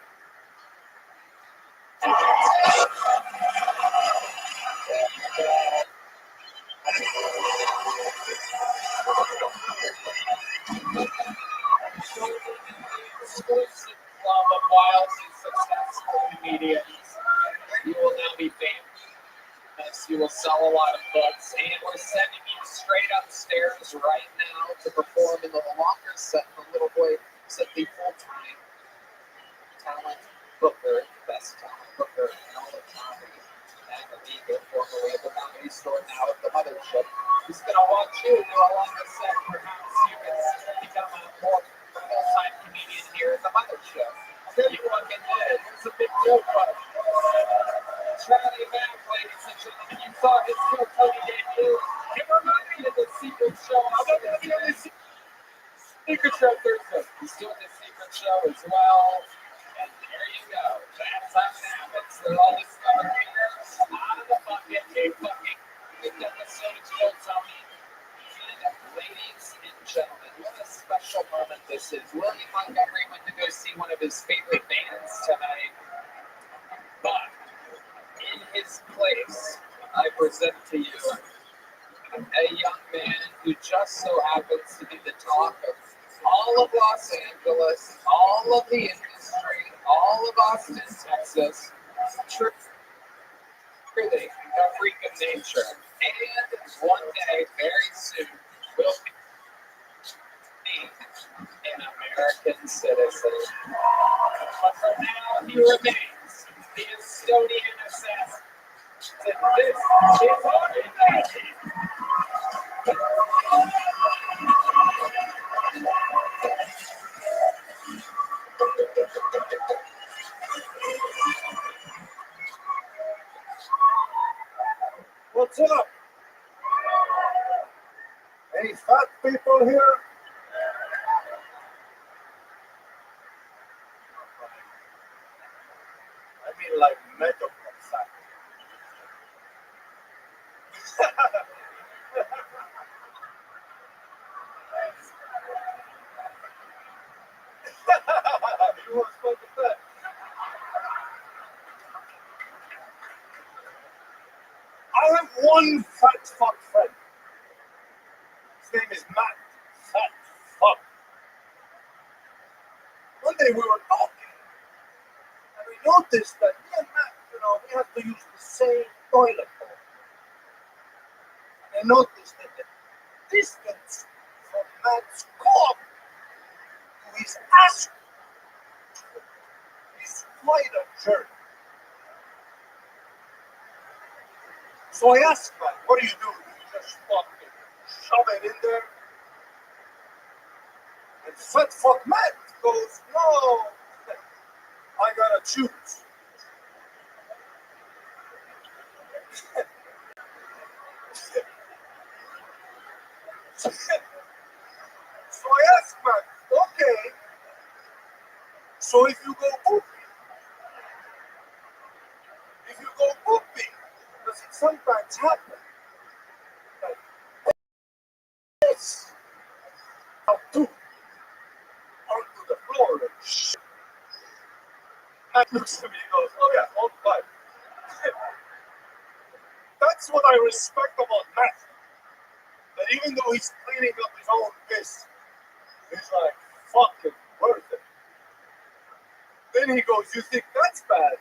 Exclusive club of wildly successful comedians. You will now be famous. Yes, you will sell a lot of books, and we're sending you straight upstairs right now to perform in the longer set. The little boy said the full-time talent booker, best talent booker in all of comedy, and Amiga, formerly of the Comedy Store, now at the Mothership. He's going to watch you do a longer set. Perhaps you can become a more full-time comedian here at the Mothership. You fucking did. It's a big joke, but Charlie Mack, ladies and gentlemen, you saw his Kill Tony debut. It reminded me of the Secret Show. I'm going to be on the Secret Show Thursday. He's doing the Secret Show as well. And there you go. That's how it happens. They're all discovered here. Out of the bucket, a fucking big episode of Kill Tony. And ladies and gentlemen, what a special moment this is. William Montgomery went to go see one of his favorite bands tonight. But in his place, I present to you a young man who just so happens to be the talk of all of Los Angeles, all of the industry, all of Austin, Texas. Truly a freak of nature. And one day, very soon, will be an American citizen. But for now, he remains the Estonian assassin. This is our What's up? Any fat people here? I mean, like medical fat. You want to smoke the fat? I have one fat fuck friend. His name is Matt. Fat fuck. One day we were talking, and we noticed that me and Matt, we have to use the same toilet bowl. And I noticed that the distance from Matt's cock to his ass is quite a journey. So I asked Matt, what do? Do you just fucking shove it in there? And fat fuck Matt goes, no, I gotta choose. So I asked Matt, okay, so if you go pooping, does it sometimes happen that this out poop onto the floor and shit? Matt looks at me and goes, oh yeah, all fine. That's what I respect about Matt. That even though he's cleaning up his own piss, he's like, fucking worth it. Then he goes, you think that's bad?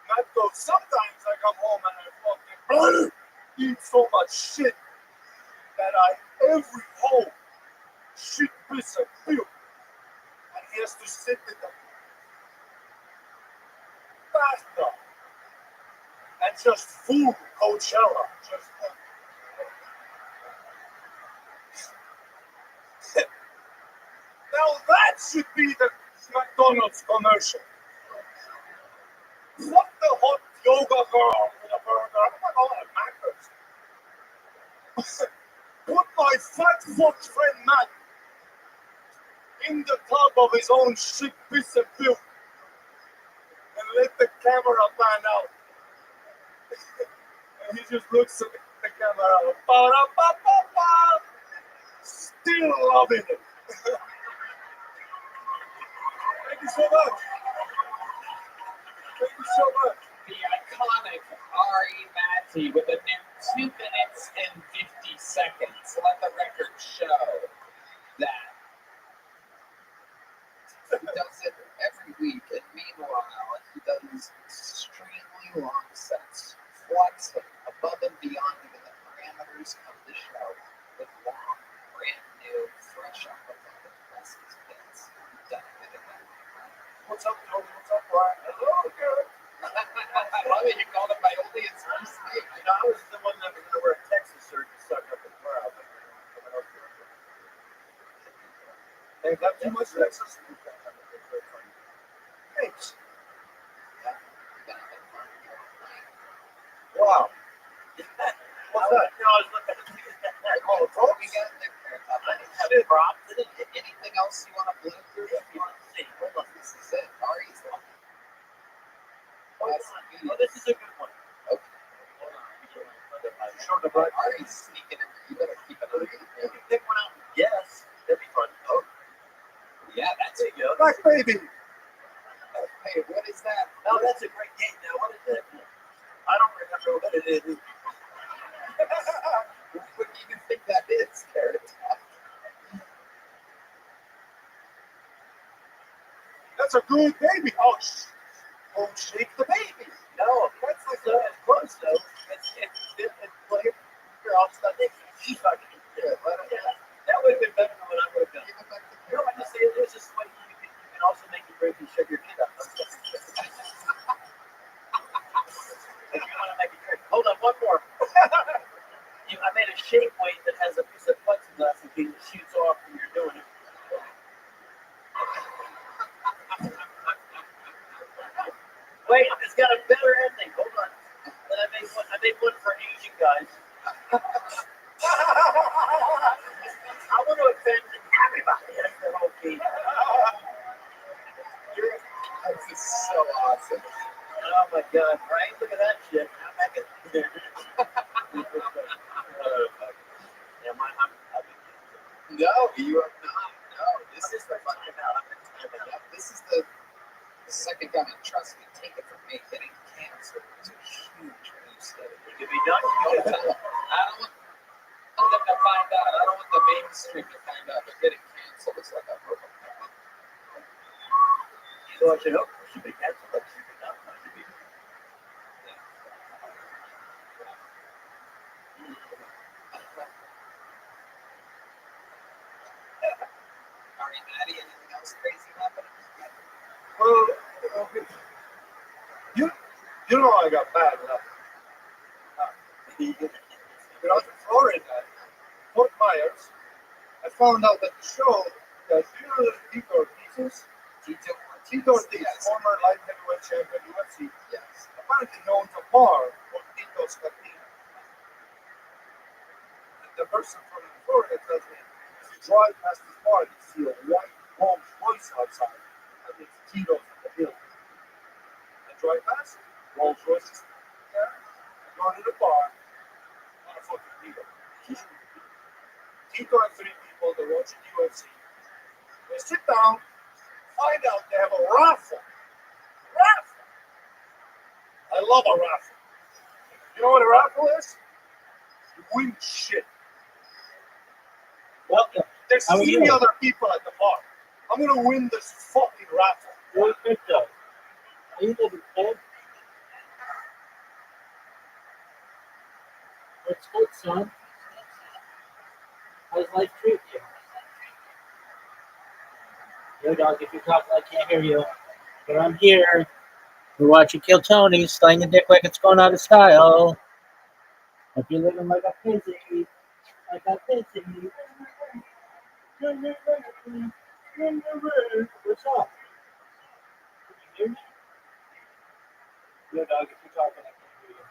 Matt goes, sometimes I come home and I fucking eat so much shit that every hole, shit, piss, and puke. And he has to sit in the bathtub and just fool Coachella. Just now that should be the McDonald's commercial. Fuck the hot yoga girl with a burger. I'm not all that matters. Put my fat fuck friend Matt in the tub of his own shit, piss, and puke, and let the camera pan out. And he just looks at the camera, ba-da-ba-ba-ba, still loving it. Thank you so much. Thank you so much. The iconic Ari Matty with a new 2 minutes and 50 seconds. Let the record show that he does it every week, and meanwhile, he does extremely long sets, flexing above and beyond even the parameters of the show with long, brand new, fresh off the fucking presses bits. He's done it with it. What's up, Tony? What's up, Brian? Hello, girl. I love it. You called him by only his first name. I was the one that was going to wear a Texas shirt and suck up the crowd. They got too much Texas. Thanks. Wow. What's that? I was looking at Oh, folks? we got the props. Anything else you want to blow through? If you want to see, hold on. This is it. Ari's one. Oh, this is a good one. Okay. Hold on. Show the butt. Ari's sneaking in. You better keep it on. You can pick one out. Yes. That'd be fun. Oh, Yeah, that's it. there you go. Black baby. Hey, what is that? Oh, that's a great game. Now, what is it? I don't remember what it is. What do you even think that is, Carrot Top? That's a good baby. Oh, don't shake the baby. No, that's like it's close though. It's like you're all stuck in. She's fucking good. That would have been better than what I would have done. You know what I say? There's this way you can also make it break and shake your kid up. If you want to make it drink. Hold on, one more. I made a shake weight that has a piece of plexiglass and it shoots off when you're doing it. Wait, it's got a better ending. Hold on. Then I make made one for Asian guys. I want to offend everybody. That's the whole key. This is so awesome. Oh my God, right? Look at that shit. I'm back at No, you are not. No, this is the fucking this is the second coming. Trust me, take it from me. Getting cancer is a huge mistake. It can be done. I don't want them to find out. I don't want the mainstream to find out. But getting canceled is like a So I should hope it should be canceled. It should be done. It should be. Are you Maddie? Anything else crazy happening? Well, you know I got bad luck. When I was in Florida, Fort Myers, I found out that the show that Tito Ortiz, Tito Ortiz, former light heavyweight champion UFC, Yes. apparently owns a bar called Tito's Cantina. And the person from Florida tells me, if you drive past this bar, you see a white Rolls Royce outside. That means Tito's at the hill. I drive past, Rolls Royce is there. I go to the bar, not a fucking Tito. Tito and 3 people, they're watching UFC. They sit down, find out they have a raffle. Raffle! I love a raffle. You know what a raffle is? You win shit. Welcome. There's How are 3 you? other people at the bar. I'm gonna win this fucking raffle. Really quick though. Are you living dead? What's good, son? How's life treat you? Yo, dog, if you talk, I can't hear you. But I'm here. We're watching Kill Tony, slaying the dick like it's going out of style. If you're living like a pissy, like a pissy. What's up? Can you hear me? Yo, dog, if you're talking, I can't hear you.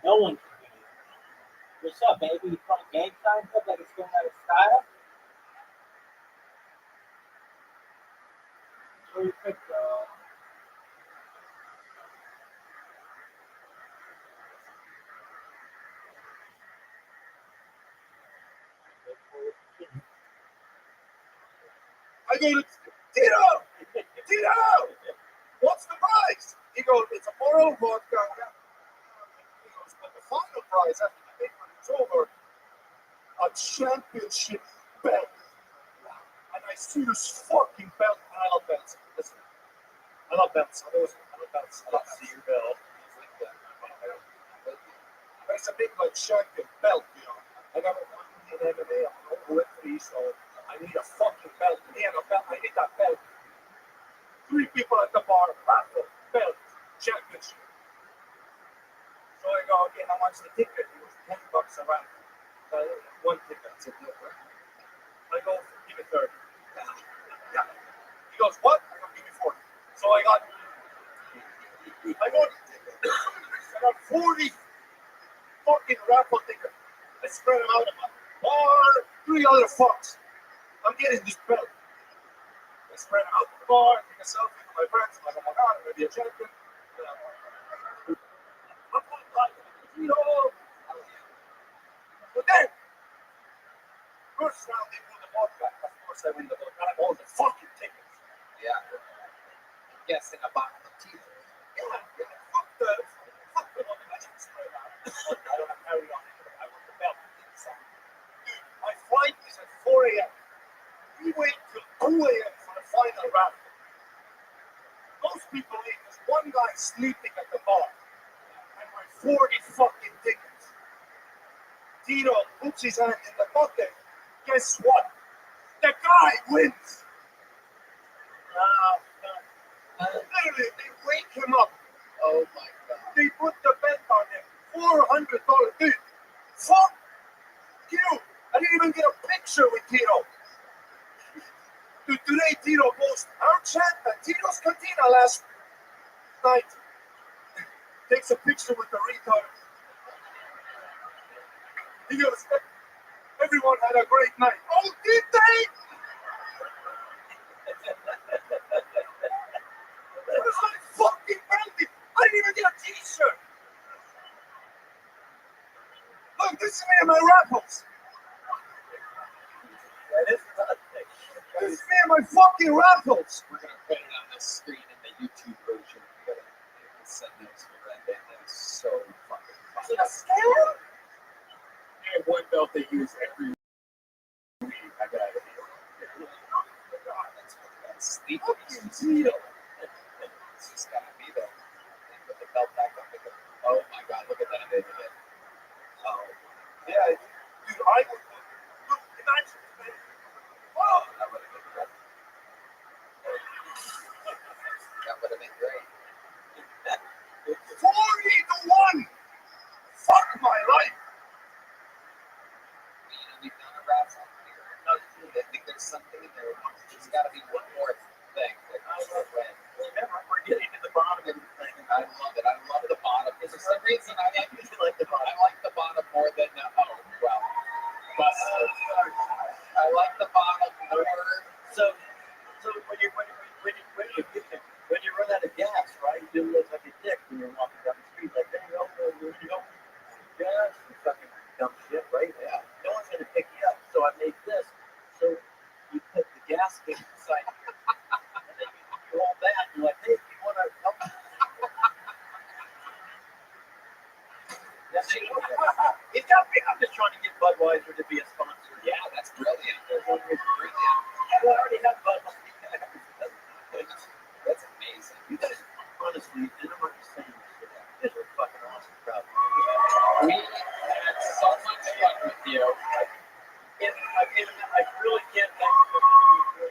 No one can hear you. What's up, baby? You playing gang signs up like it's going out of style? Really quick, though. I go to Tito! Tito! What's the prize? He goes, it's a bottle of vodka. He goes, but the final prize after the big one is over, a championship belt. And I see this fucking belt, and I love belts. Listen, I love belts. I love belts. I love to see your belt. But it's a big like champion belt, you know. I never won in MMA. I'm an old referee, so I need a fucking belt. Me and a belt. I need that belt. 3 people at the bar, raffle, belt, championship. So I go, okay, how much the ticket? It was $10 a raffle. One ticket. I said, no, I go, give me 30. Yeah. He goes, what? I go, give me 40. So I got 40 fucking raffle tickets. I spread them out about 3 other fucks. I'm getting this belt. I spread them out to the bar, take a selfie with my friends. I'm like, oh my god, I'm gonna be a champion. I'm going like, you know. But then, first round they won the vodka. Of course I win the vodka. I have all the fucking tickets. Yeah. Guessing a bottle of tea. Yeah, fuck the vodka. I didn't spread out. I don't have carry on. I want the belt. Dude, my flight is at 4 a.m. We wait till 2 a.m. for the final round. Most people leave. There's one guy sleeping at the bar. And my 40 fucking tickets. Tito puts his hand in the bucket. Guess what? The guy wins. Literally, they wake him up. Oh my god. They put the bet on him. $400. Dude, fuck you. I didn't even get a picture with Tito. Dude, today Tito posted our chat at Tito's Cantina last night. takes a picture with the retard. He goes, everyone had a great night. Oh, did they? Where's my fucking brandy? I didn't even get a t-shirt. Look, this is me and my raffles. That is nothing. This is me and my fucking raffles. We're gonna put it on the screen in the YouTube version. We gotta send those to Rabbi. That is so fucking Is it funny. a scam? I have one belt they use every week. I got it. That's what that sleep Fucking is. deal. It's just gotta be there. They put the belt back up again. Oh my god, look at that. They did it. Oh, yeah, dude, I would look, imagine, man. Oh, That would have been great. That would have been great. 40-1. Fuck my life. You know, we've done a raffle here. I think there's something in there. There's gotta be one more thing that I would win. Remember, we're getting to the bottom of the thing. I love it. I love the bottom. For some reason, I usually like the bottom. I like the bottom more than well. I like the bottom more. So when you run out of gas, right? You look like a dick when you're walking down the street. Like, there you go, gas, you fucking dumb shit, right? Yeah. No one's gonna pick you up. So I made this. So you put the gas thing inside here, and then you hold that. And you're like, hey, you want to help? It's got to be. I'm just trying to get Budweiser to be a sponsor. Yeah, that's brilliant. Brilliant. Brilliant. I already have Budweiser. That's amazing. You guys, honestly, and I'm not just saying this for that. You guys are fucking awesome crowd. We had so much fun with you. I really can't thank you.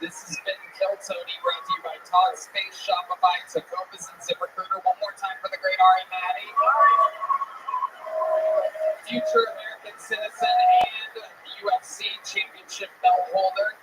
This has been Kill Tony, brought to you by Talkspace, Shopify, Tacovas, and ZipRecruiter. One more time for the great Ari Maddie. Future American citizen and UFC championship belt holder.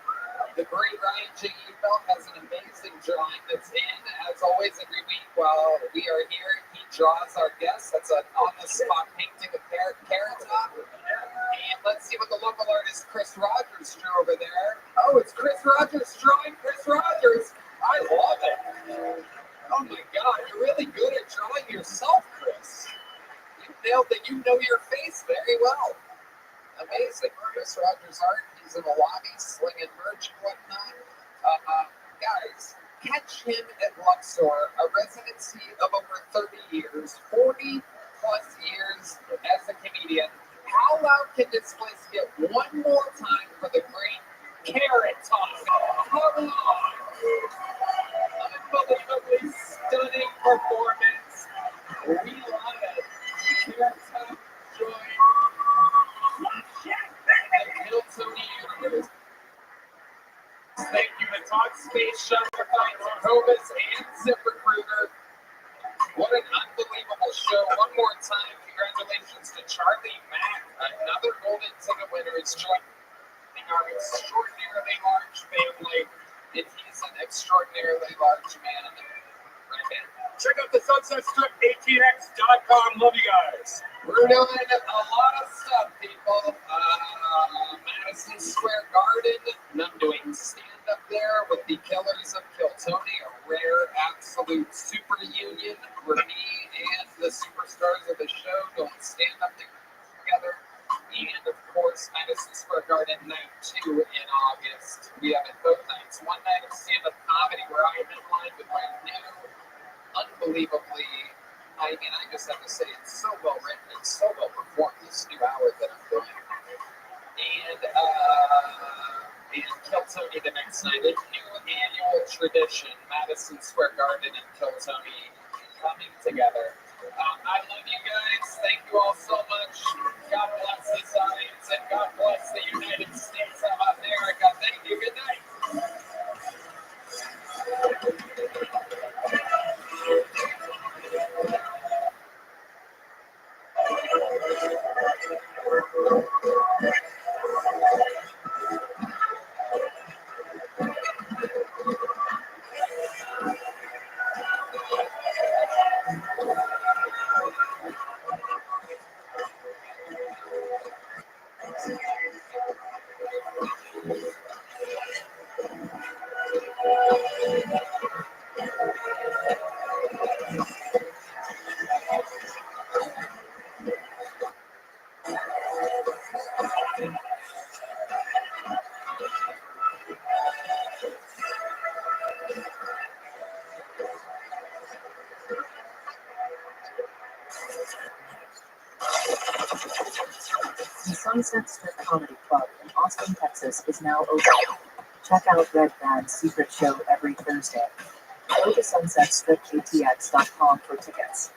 The great Ryan J. Belt has an amazing drawing that's in. As always, every week while we are here, he draws our guests. That's an on-the-spot painting of Carrot Top. And let's see what the local artist Chris Rogers drew over there. Oh, it's Chris Rogers drawing Chris Rogers. I love it. Oh my God, you're really good at drawing yourself, Chris. You nailed it. You know your face very well. Amazing. Chris Rogers art. He's in the lobby slinging merch and whatnot. Guys, catch him at Luxor, a residency of over 30 years, 40 plus years as a comedian. How loud can this place get one more time for the great Carrot Top? Come on! Unbelievably stunning performance. We love it. Carrot Top joined the Kill Tony universe. Thank you to Talkspace, Shopify, Tacovas, and ZipRecruiter. What an unbelievable show. One more time, congratulations to Charlie Mack, another golden ticket winner, is joining our extraordinarily large family. And he's an extraordinarily large man. Right. Check out the Sunset Strip, ATX.com. Love you guys. We're doing a lot of stuff, people. Madison Square Garden, and I'm doing stand-up there with the Killers of Kill Tony, a rare, absolute super reunion where me and the superstars of the show doing stand-up together. And, of course, Madison Square Garden Night 2 in August. We have it both nights. One night of stand-up comedy where I am in line with my new, unbelievably, I just have to say, it's so well written and so well performed, this new hour that I'm doing. And Kill Tony the next night. A new annual tradition, Madison Square Garden and Kill Tony coming together. I love you guys. Thank you all so much. God bless this audience and God bless the United States of America. Thank you. Good night. 26th Strip Comedy Club in Austin, Texas is now open. Check out Red Band's secret show every Thursday. Go to sunsetstripatx.com for tickets.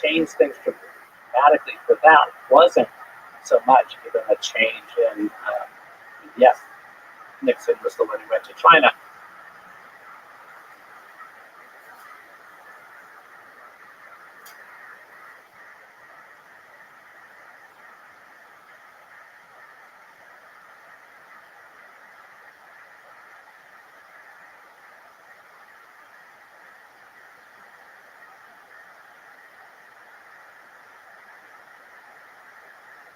Change things dramatically for that wasn't so much even a change in, yes, Nixon was the one who went to China.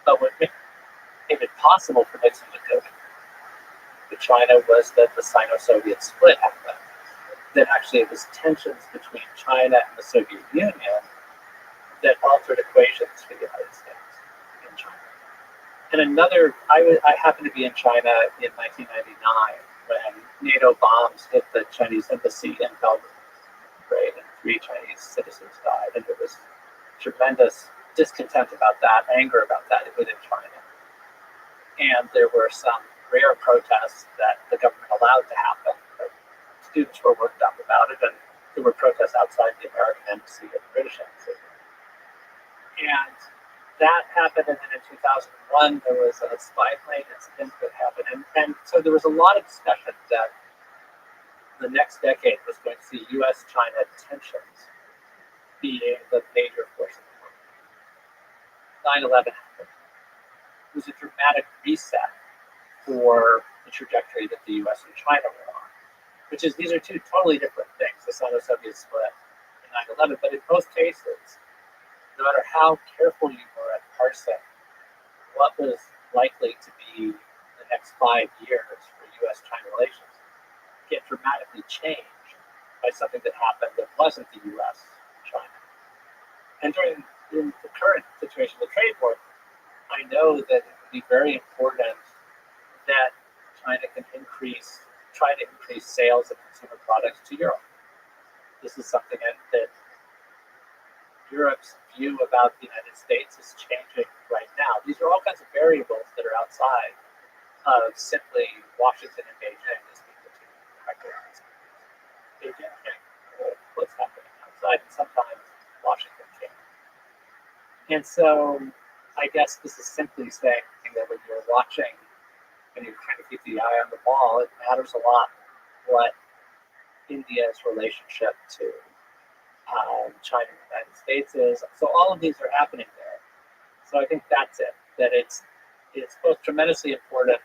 But what made it possible for Nixon to go to China was that the Sino-Soviet split happened. That actually it was tensions between China and the Soviet Union that altered equations for the United States in China. And I happened to be in China in 1999 when NATO bombs hit the Chinese embassy in Belgrade, right? And 3 Chinese citizens died, and there was tremendous discontent about that, anger about that within China. And there were some rare protests that the government allowed to happen. But students were worked up about it, and there were protests outside the American embassy and the British embassy. And that happened, and then in 2001, there was a spy plane incident that happened. And so there was a lot of discussion that the next decade was going to see U.S.-China tensions being the major force of the world. 9/11 happened. It was a dramatic reset for the trajectory that the U.S. and China were on, which is these are two totally different things, the Sino-Soviet split and 9/11. But in both cases, no matter how careful you were at parsing what was likely to be the next 5 years for U.S.-China relations, get dramatically changed by something that happened that wasn't the U.S. and China. And in the current situation of the trade war, I know that it would be very important that China can try to increase sales of consumer products to Europe. This is something that Europe's view about the United States is changing right now. These are all kinds of variables that are outside of simply Washington and Beijing as being the two factors. Beijing can't control what's happening outside, and sometimes Washington can't. And so I guess this is simply saying that when you're watching and you're trying to keep the eye on the ball, it matters a lot what India's relationship to China and the United States is. So all of these are happening there. So I think that's it. That it's both tremendously important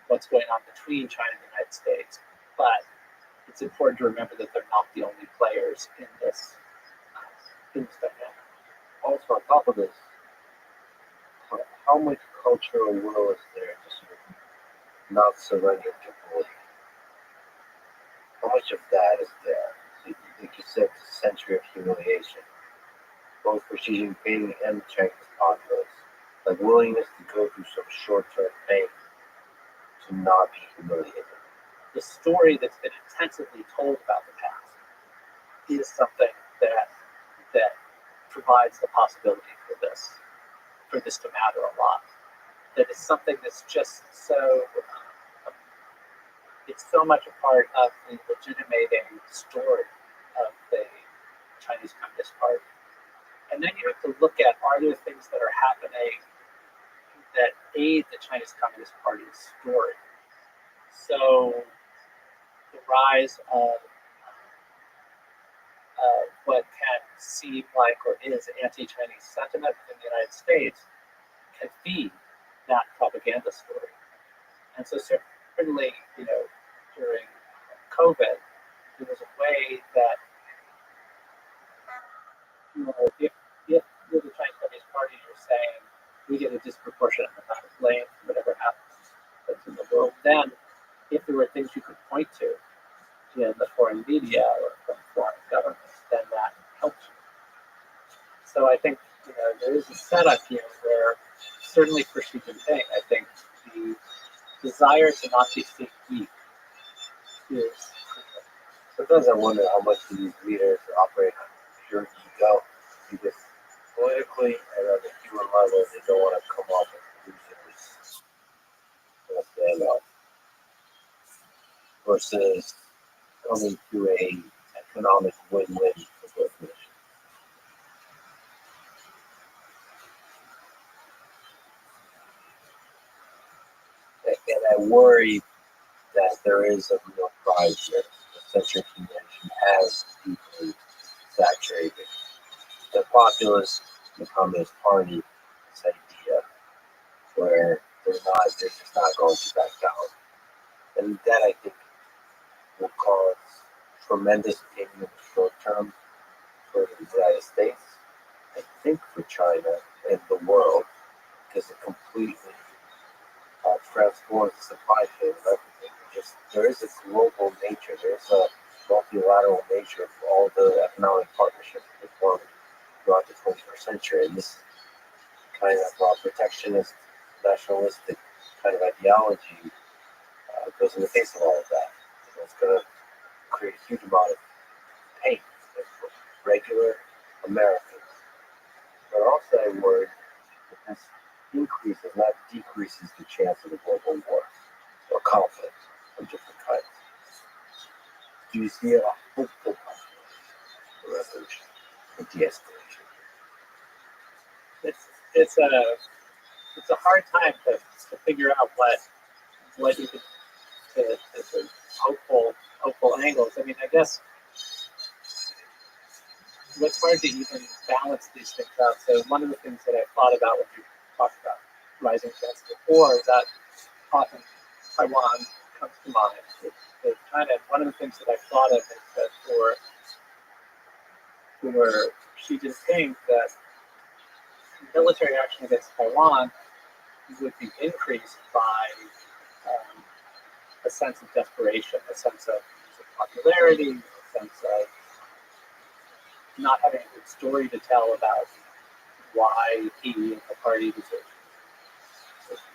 what's going on between China and the United States, but it's important to remember that they're not the only players in this dynamic. Also, on top of this, how much cultural will is there to sort of not surrender to politics? How much of that is there? So, like you said, it's a century of humiliation, both for Xi Jinping and the Chinese populace. Like willingness to go through some short-term pain to not be humiliated. The story that's been intensively told about the past is something that provides the possibility for this to matter a lot. That is something that's just so it's so much a part of the legitimating story of the Chinese Communist Party. And then you have to look at, are there things that are happening that aid the Chinese Communist Party's story? So the rise of what can seem like or is anti-Chinese sentiment in the United States can feed that propaganda story. And so certainly, during COVID, there was a way that, if you're the Chinese Communist Party, you're saying we get a disproportionate amount of blame for whatever happens that's in the world, then if there were things you could point to in the foreign media or from foreign governments, then that helps you. So I think there is a setup here where, certainly for Xi Jinping, I think the desire to not be seen weak is critical. Sometimes I wonder how much these leaders operate on pure ego, because politically and on the human level, they don't want to come off as losers and stand up, versus coming to a economic win-win for both nations. And I worry that there is a real pride here. The century convention has deeply saturated the populist, the Communist Party, this idea where they're just not going to back down. And that, I think, will cause tremendous pain in the short term for the United States, I think for China and the world, because it completely transforms the supply chain of everything. There is a global nature, there's a multilateral nature of all the economic partnerships that formed throughout the 21st century. And this kind of protectionist, nationalistic kind of ideology goes in the face of all of that. It's going to create a huge amount of pain for regular Americans. But also I worry that this increases, not decreases, the chance of a global war or conflict of different kinds. Do you see a hopeful possibility for resolution and de-escalation? It's a hard time to figure out what you could to hopeful angles. I mean, I guess what's hard to even balance these things out. So one of the things that I thought about when you talked about rising threats before is that often Taiwan comes to mind with China. And one of the things that I thought of is that for Xi Jinping, that military action against Taiwan would be increased by a sense of desperation, a sense of popularity, a sense of not having a good story to tell about why he and the party deserve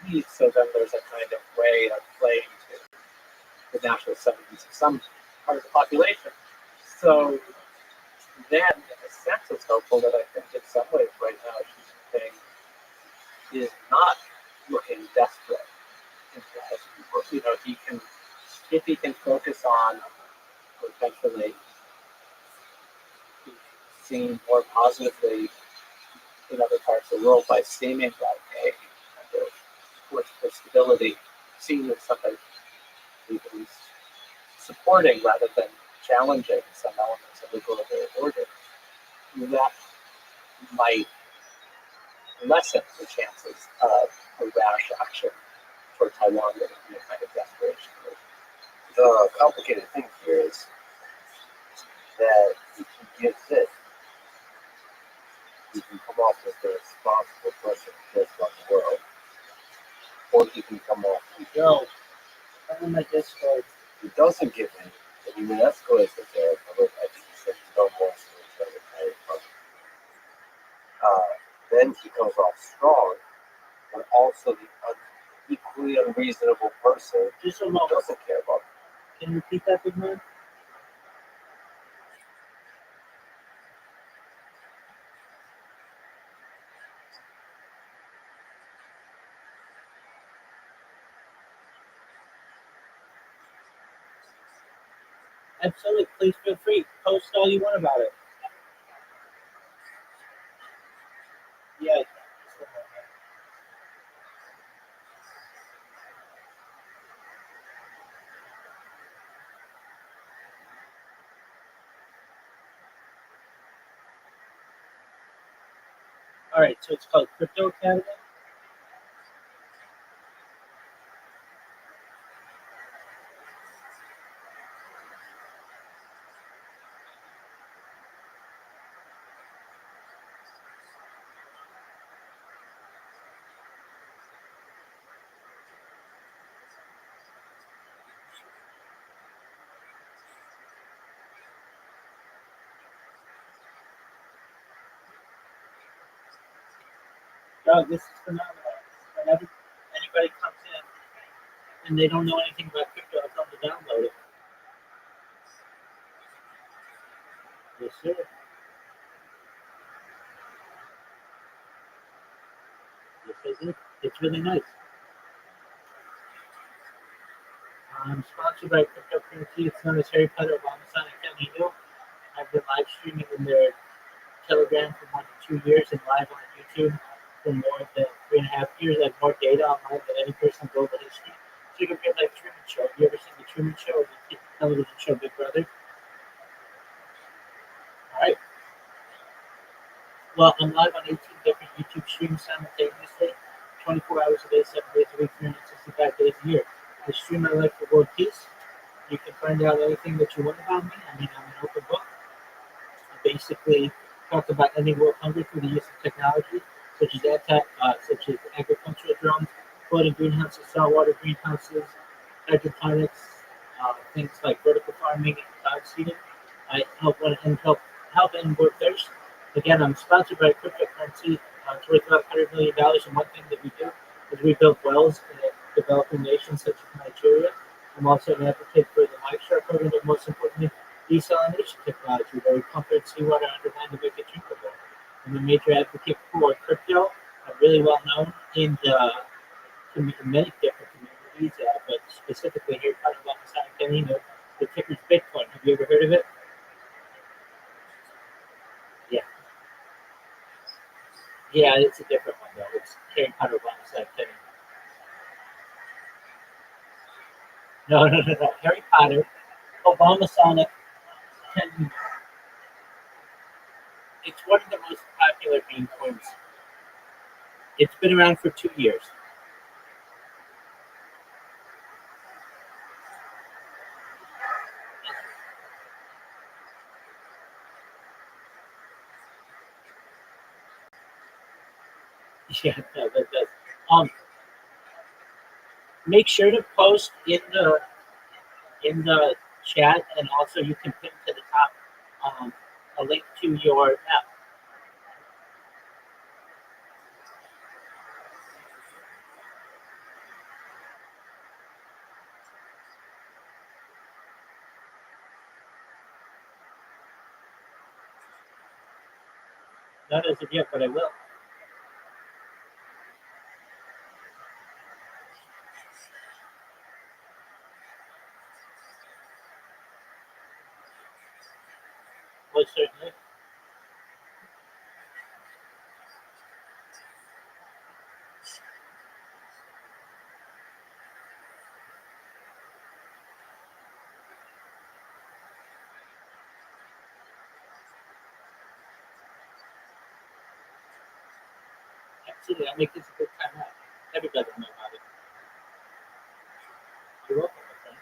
peace. So then there's a kind of way of playing to the national sentiments of some part of the population. So then, in a sense, it's hopeful that I think in some ways right now Xi Jinping is not looking desperate. You know, he can, if he can focus on potentially seen more positively in other parts of the world by seeming like a kind of force for stability, seen as somebody who's supporting rather than challenging some elements of the global order, that might lessen the chances of a rash action toward Taiwan that would be a kind of desperation. The complicated thing here is that if he gives it, he can come off as the responsible person who cares about the world, or he can come off as Yo, I'm in my Discord. he doesn't give in, and even escalates the there. I think he said no more then he comes off strong, but also the equally unreasonable person Just a who moment. doesn't care about it. Can you repeat that, big man? Absolutely. Please feel free. Post all you want about it. Yeah. All right. So it's called Crypto Academy. No, this is phenomenal. Whenever anybody comes in and they don't know anything about crypto, I tell them to download it. Yes, sir. Yes, I did. It's really nice. I'm sponsored by cryptocurrency. It's known as Harry Potter of Amazon and County Hill. I've been live streaming in their Telegram for more than 2 years and live on YouTube for more than 3.5 years. I have more data online than any person in global history. So you can be like Truman Show. Have you ever seen the Truman Show or the television show Big Brother? All right. Well, I'm live on 18 different YouTube streams simultaneously, 24 hours a day, 7 days a week, 365 days a year. I stream my life for world peace. You can find out anything that you want about me. I mean, I'm an open book. I basically talk about ending world hunger through the use of technology, such as agricultural drones, floating greenhouses, saltwater greenhouses, hydroponics, things like vertical farming and cloud seeding. I help end world thirst. Again, I'm sponsored by cryptocurrency. It's worth about $100 million. And one thing that we do is we build wells in developing nations such as Nigeria. I'm also an advocate for the MyShare program, but most importantly, desalination technology, where we pump in seawater underground to make it drinkable. I'm a major advocate for crypto. I'm really well known in many different communities, but specifically here talking about the San Antonio, the ticker's Bitcoin. Have you ever heard of it? Yeah. Yeah, it's a different one though. It's Harry Potter Obama San Antonio. No. Harry Potter, Obama Sonic, and it's one of the most popular meme coins. It's been around for 2 years. Yeah, no, that does. Make sure to post in the chat, and also you can pin to the top a link to your app. Not as of yet, but I will. Most certainly. Absolutely. I'll make this a good time out. Everybody will know about it. You're welcome, my friend.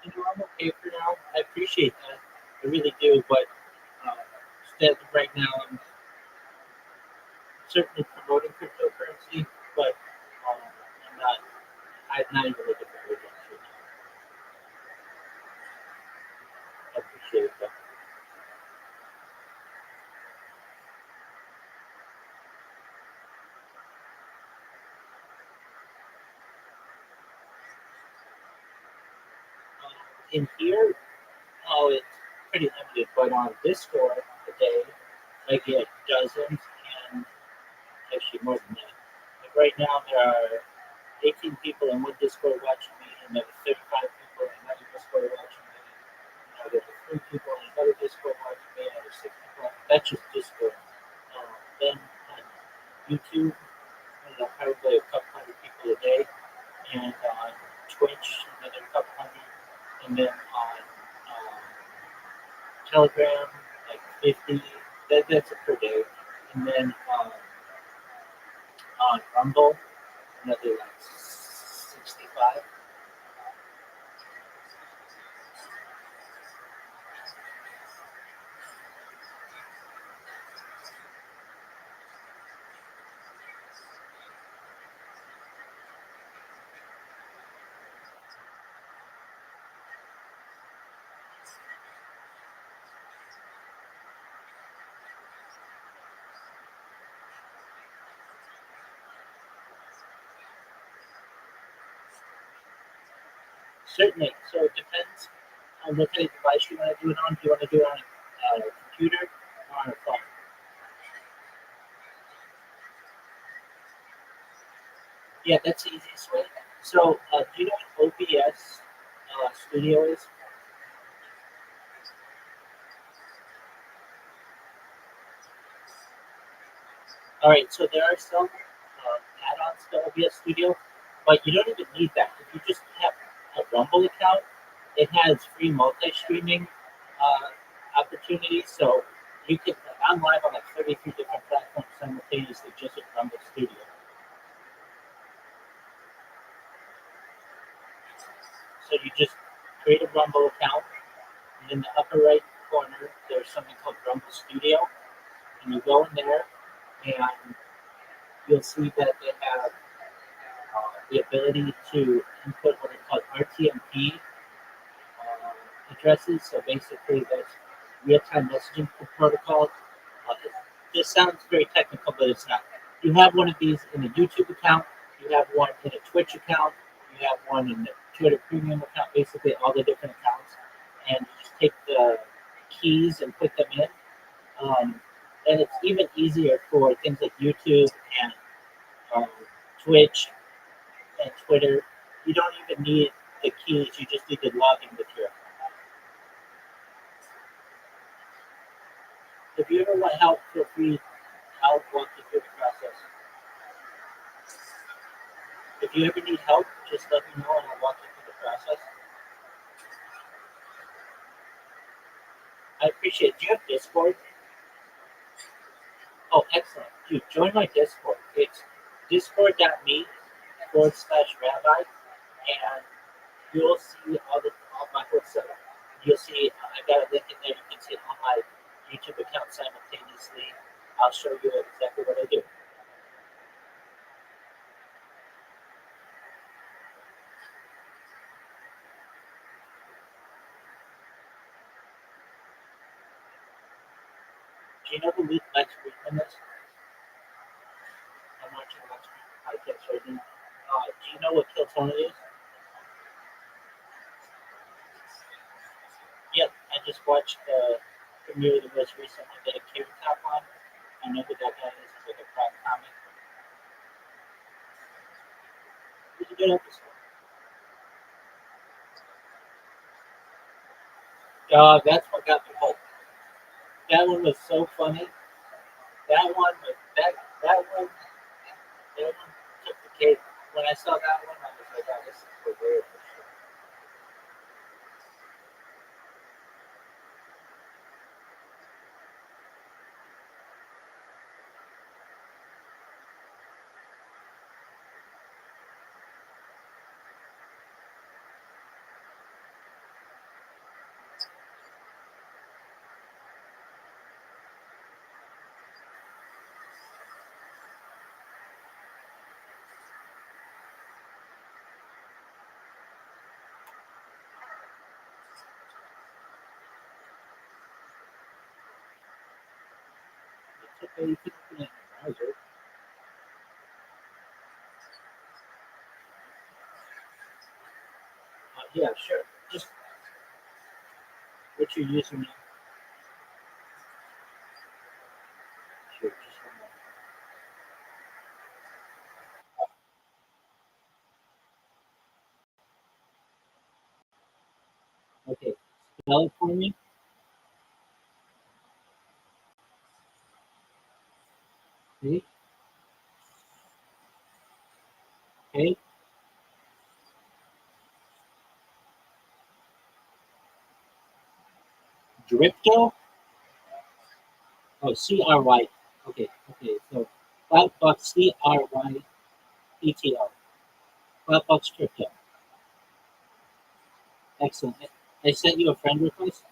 I'm okay for now. I appreciate that. I really do, but instead right now I'm certainly promoting cryptocurrency, but I'm not even looking for agents right now. I appreciate it though. In here, oh, it's pretty limited, but on Discord today, I get dozens and actually more than that. Like right now, there are 18 people in one Discord watching me, and there are 35 people in another Discord watching me. There are 3 people in another Discord watching me, and there's 6 people. That's just Discord. Then on YouTube, probably a couple hundred people a day, and on Twitch, another couple hundred, and then on Telegram, like 50. That's a per day, and then on Rumble, another like 65. Certainly. So it depends on what kind of device you want to do it on. Do you want to do it on a computer or on a phone? Yeah, that's the easiest way. So, do you know what OBS Studio is? All right, so there are some add-ons to OBS Studio, but you don't even need that. If you just have a Rumble account, it has free multi-streaming opportunities. So you can, I'm live on like 33 different platforms simultaneously just with Rumble Studio. So you just create a Rumble account, and in the upper right corner, there's something called Rumble Studio, and you go in there, and you'll see that they have the ability to input what are called RTMP addresses. So basically, that's real-time messaging protocol. This sounds very technical, but it's not. You have one of these in a YouTube account. You have one in a Twitch account. You have one in the Twitter Premium account, basically all the different accounts, and you just take the keys and put them in. And it's even easier for things like YouTube and Twitch and Twitter. You don't even need the keys, you just need to log in with your account. If you ever want help, feel free. I'll walk you through the process. If you ever need help, just let me know and I'll walk you through the process. I appreciate it. Do you have Discord? Oh, excellent. Dude, join my Discord. It's discord.me/Rabbi, and you'll see all my whole setup. You'll see I got a link in there. You can see all my YouTube account simultaneously. I'll show you exactly what I do. Do you know who Lex Friedman is? I'm watching Lex Friedman podcast right now. Do you know what Kill Tony is? Yep, I just watched the premiere of the most recent one that a Carrot Top on. I know who that guy is. He's like a crime comic. It was a good episode. That's what got me hooked. That one was so funny. That one was that one took the cake. When I saw that one, I was like, oh, this is for real for sure. It's okay, you can open it in the browser. Yeah, sure. Just what you're using. Sure, just one moment. Okay, spell it for me. Okay, okay. Dripto? Oh, CRY. Okay, okay. So $5 CRYETO. $5 crypto. Excellent. I sent you a friend request.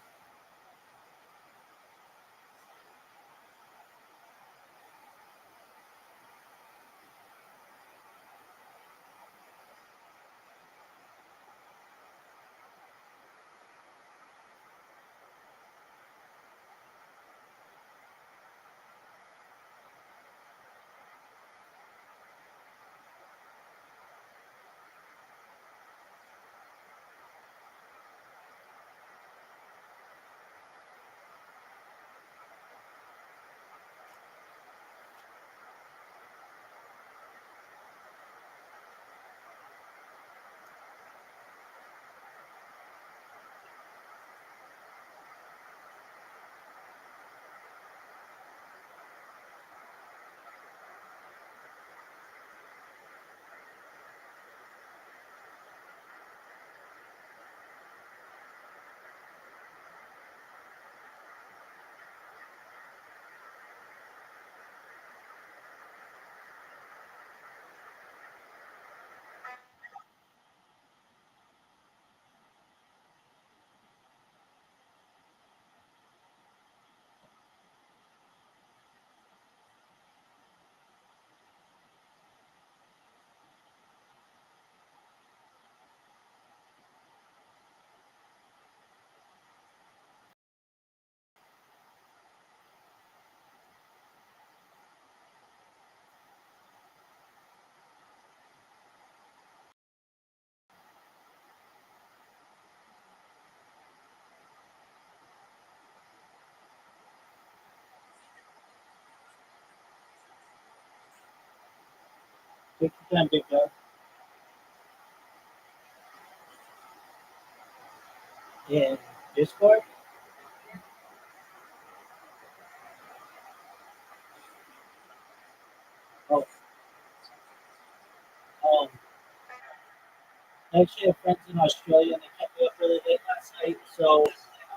Take your time, big dog. In Discord? Oh, um, I actually have friends in Australia and they kept me up really late last night, so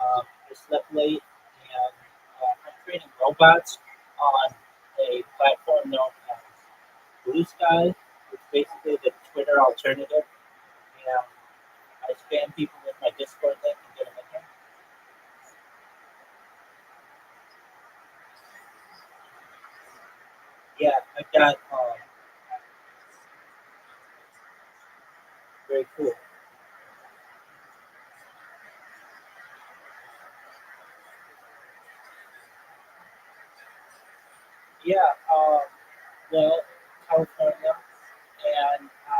I slept late and I'm training robots on a platform known as Blue Sky, which is basically the Twitter alternative. And I spam people with my Discord link and get them in here. Yeah, I've got very cool. Yeah, well, California, and I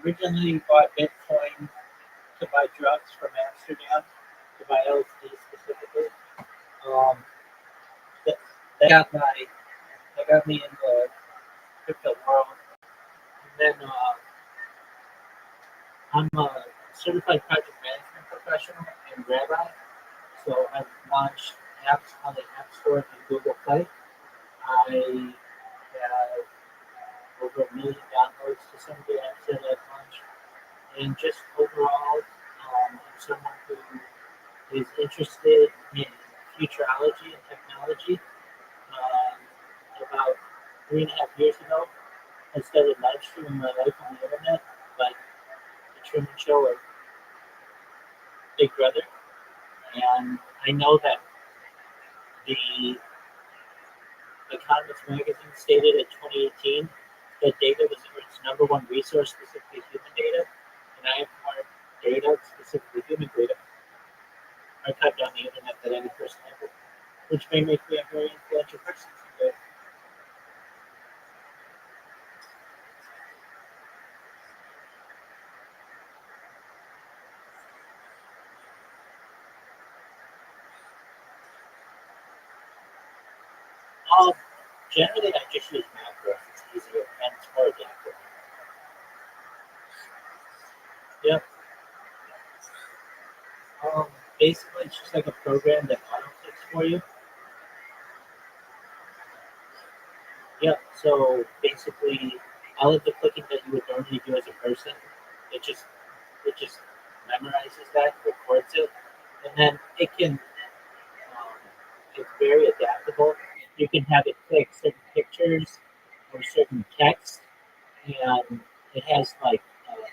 originally bought Bitcoin to buy drugs from Amsterdam, to buy LSD specifically. Um, that, that got me in the crypto world. And then I'm a certified project management professional and Rabbi, so I've launched apps on the App Store and Google Play. I have over 1 million downloads to some of the apps that I've launched. And just overall, I'm someone who is interested in futurology and technology. About 3.5 years ago, I started live streaming my life on the internet, like the Truman Show or Big Brother. And I know that the Economist magazine stated in 2018 that data was its number one resource, specifically human data. And I have more data, specifically human data, archived on the internet than any person ever, which may make me a very influential person today. Um, Generally, I just use macros. It's easier and it's more adaptive. Yep. Basically, it's just like a program that auto-clicks for you. Yep. So basically, all of the clicking that you would normally do as a person, it just it just memorizes that, records it, and then it's very adaptable. You can have it click certain pictures or certain text, and it has like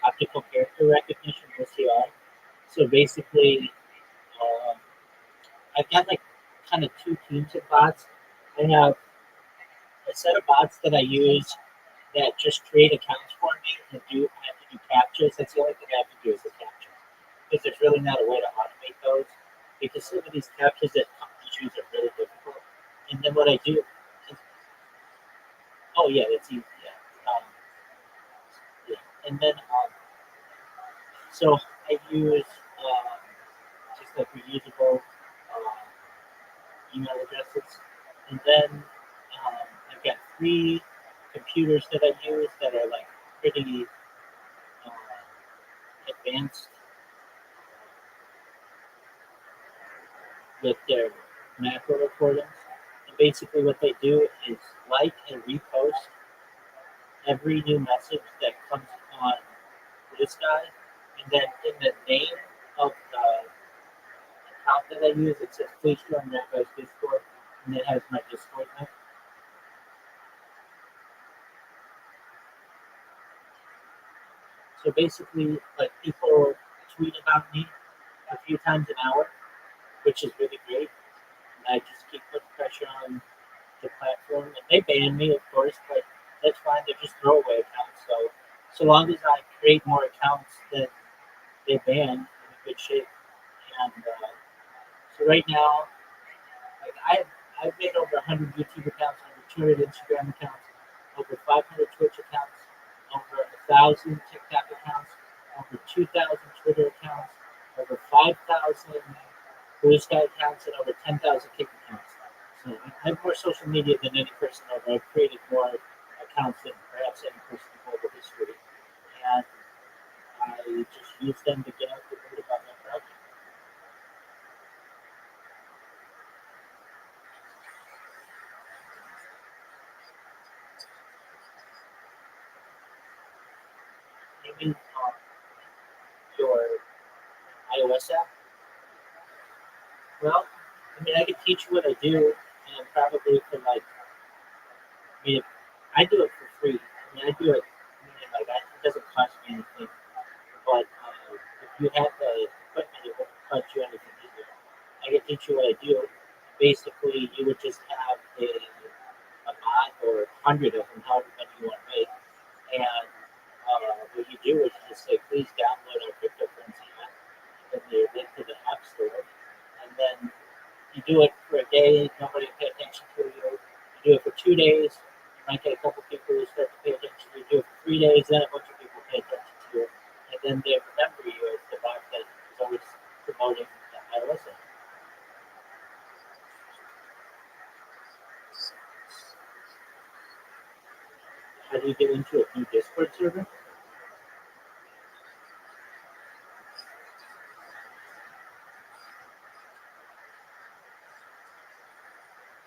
optical character recognition (OCR). So basically, um, I've got like kind of two teams of bots. I have a set of bots that I use that just create accounts for me and I have to do captures. That's the only thing I have to do is the capture. Because there's really not a way to automate those. Because some of these captures that companies use are really difficult. And then what I do is, oh yeah, that's easy. Yeah. Yeah. And then so I use just like reusable email addresses. And then I've got 3 computers that I use that are like pretty advanced with their macro recordings. And basically, what they do is like and repost every new message that comes on this guy. And then in the name of the account that I use, it says please join that guy's Discord. And it has my Discord link. So basically, like people tweet about me a few times an hour, which is really great. And I just keep putting pressure on the platform. And they ban me, of course, but that's fine. They're just throwaway accounts. So long as I create more accounts that they ban, I'm in good shape. And so right now, like I've made over 100 YouTube accounts, over 200 Instagram accounts, over 500 Twitch accounts, over 1,000 TikTok accounts, over 2,000 Twitter accounts, over 5,000 Blue Sky accounts, and over 10,000 Kick accounts. So I have more social media than any person ever. I've created more accounts than Brad. books and personal global history, and I just use them to get out the word about my project. You mean your iOS app? Well, I mean, I could teach you what I do, and probably for like, I mean, I do it for free. I mean, I do it, I mean, like, it doesn't cost me anything. But if you have the equipment, it won't cost you anything either. I can teach you what I do. Basically, you would just have a bot or 100 of them, however many you want to make. And what you do is you just say, please download our cryptocurrency app. And then you link to the app store. And then you do it for a day, nobody will pay attention to you. You do it for 2 days, you might get a couple people who start to pay attention to you. You do it for 3 days, then a bunch of people pay attention to you. And then they remember you as the bot that is always promoting the iOS app. How do you get into a new Discord server?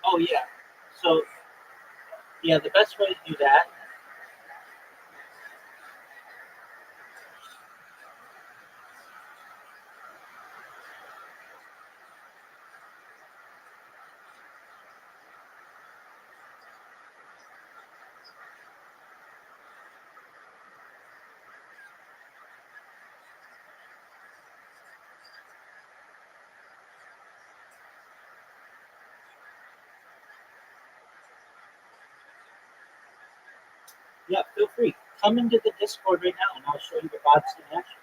Oh, yeah. So, yeah, the best way to do that. Yeah, feel free. Come into the Discord right now, and I'll show you the bots in action.